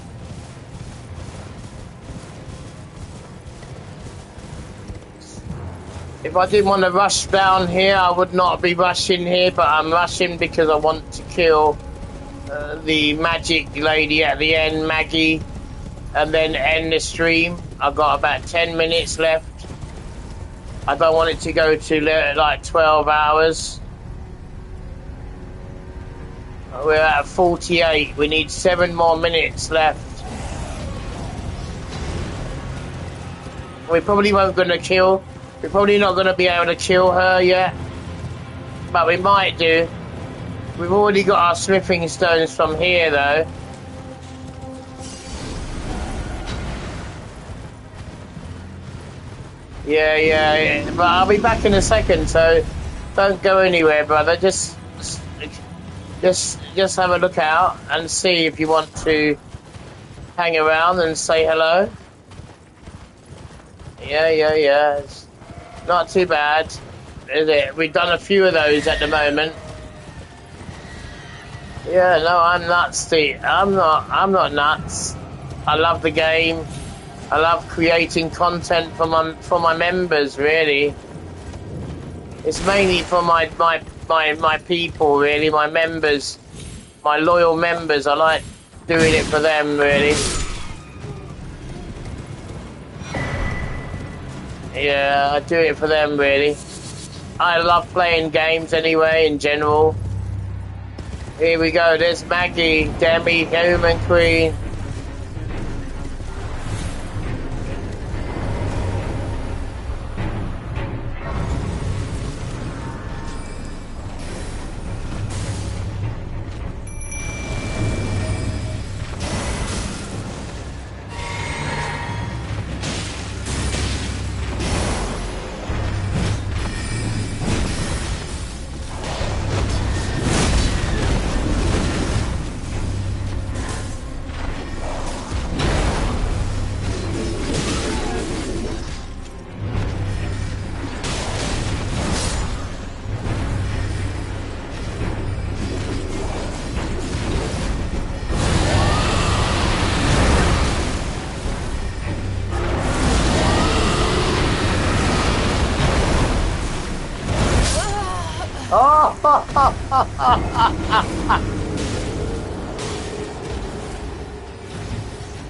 If I didn't want to rush down here, I would not be rushing here, but I'm rushing because I want to kill the magic lady at the end, Maggie, and then end the stream. I've got about 10 minutes left. I don't want it to go to like 12 hours. We're at 48. We need 7 more minutes left. We probably won't gonna kill. We're probably not going to be able to kill her yet, but we might do. We've already got our smithing stones from here, though. Yeah, but I'll be back in a second, so don't go anywhere, brother. Just have a look out and see if you want to hang around and say hello. Yeah. Not too bad, is it? We've done a few of those at the moment. Yeah, no, I'm nuts, Steve. I'm not nuts. I love the game. I love creating content for my members. Really, it's mainly for my people. Really, my members, my loyal members. I like doing it for them. Really. Yeah, I do it for them. Really. I love playing games anyway. In general. Here we go. There's Maggie, Demi, Human Queen.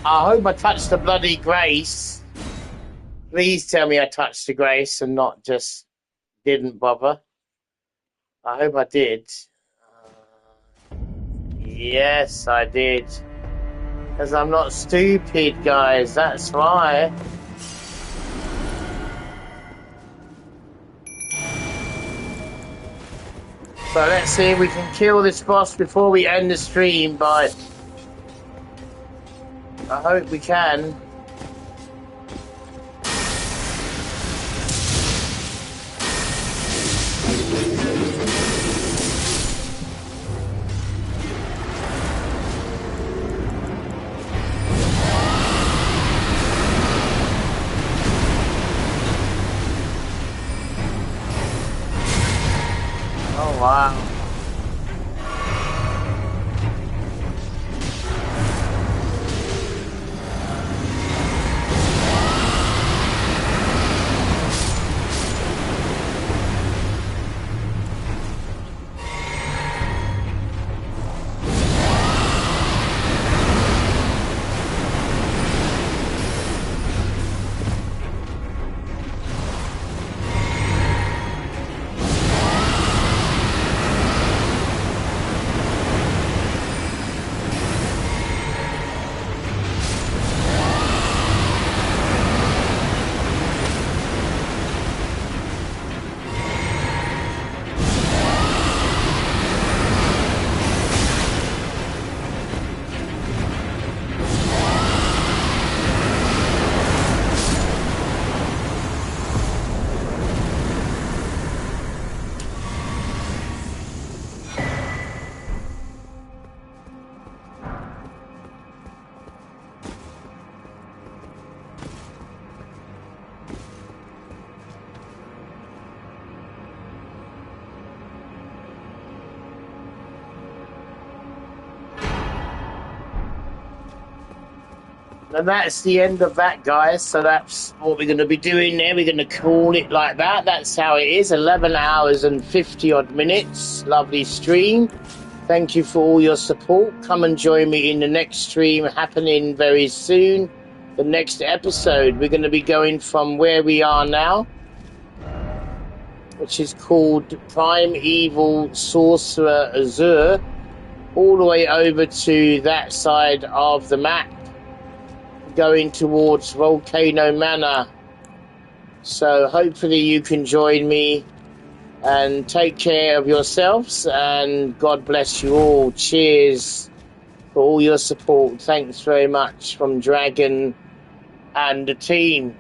I hope I touched the bloody grace. Please tell me I touched the grace and not just didn't bother. I hope I did. Yes, I did. Because I'm not stupid, guys. That's why. So let's see if we can kill this boss before we end the stream by... I hope we can. Oh, wow. And that's the end of that, guys. So that's what we're going to be doing there. We're going to call it like that. That's how it is. 11 hours and 50 odd minutes. Lovely stream. Thank you for all your support. Come and join me in the next stream happening very soon. The next episode, we're going to be going from where we are now, which is called Primeval Sorcerer Azure, all the way over to that side of the map, going towards Volcano Manor. So hopefully you can join me, and take care of yourselves, and God bless you all. Cheers for all your support. Thanks very much from Dragon and the team.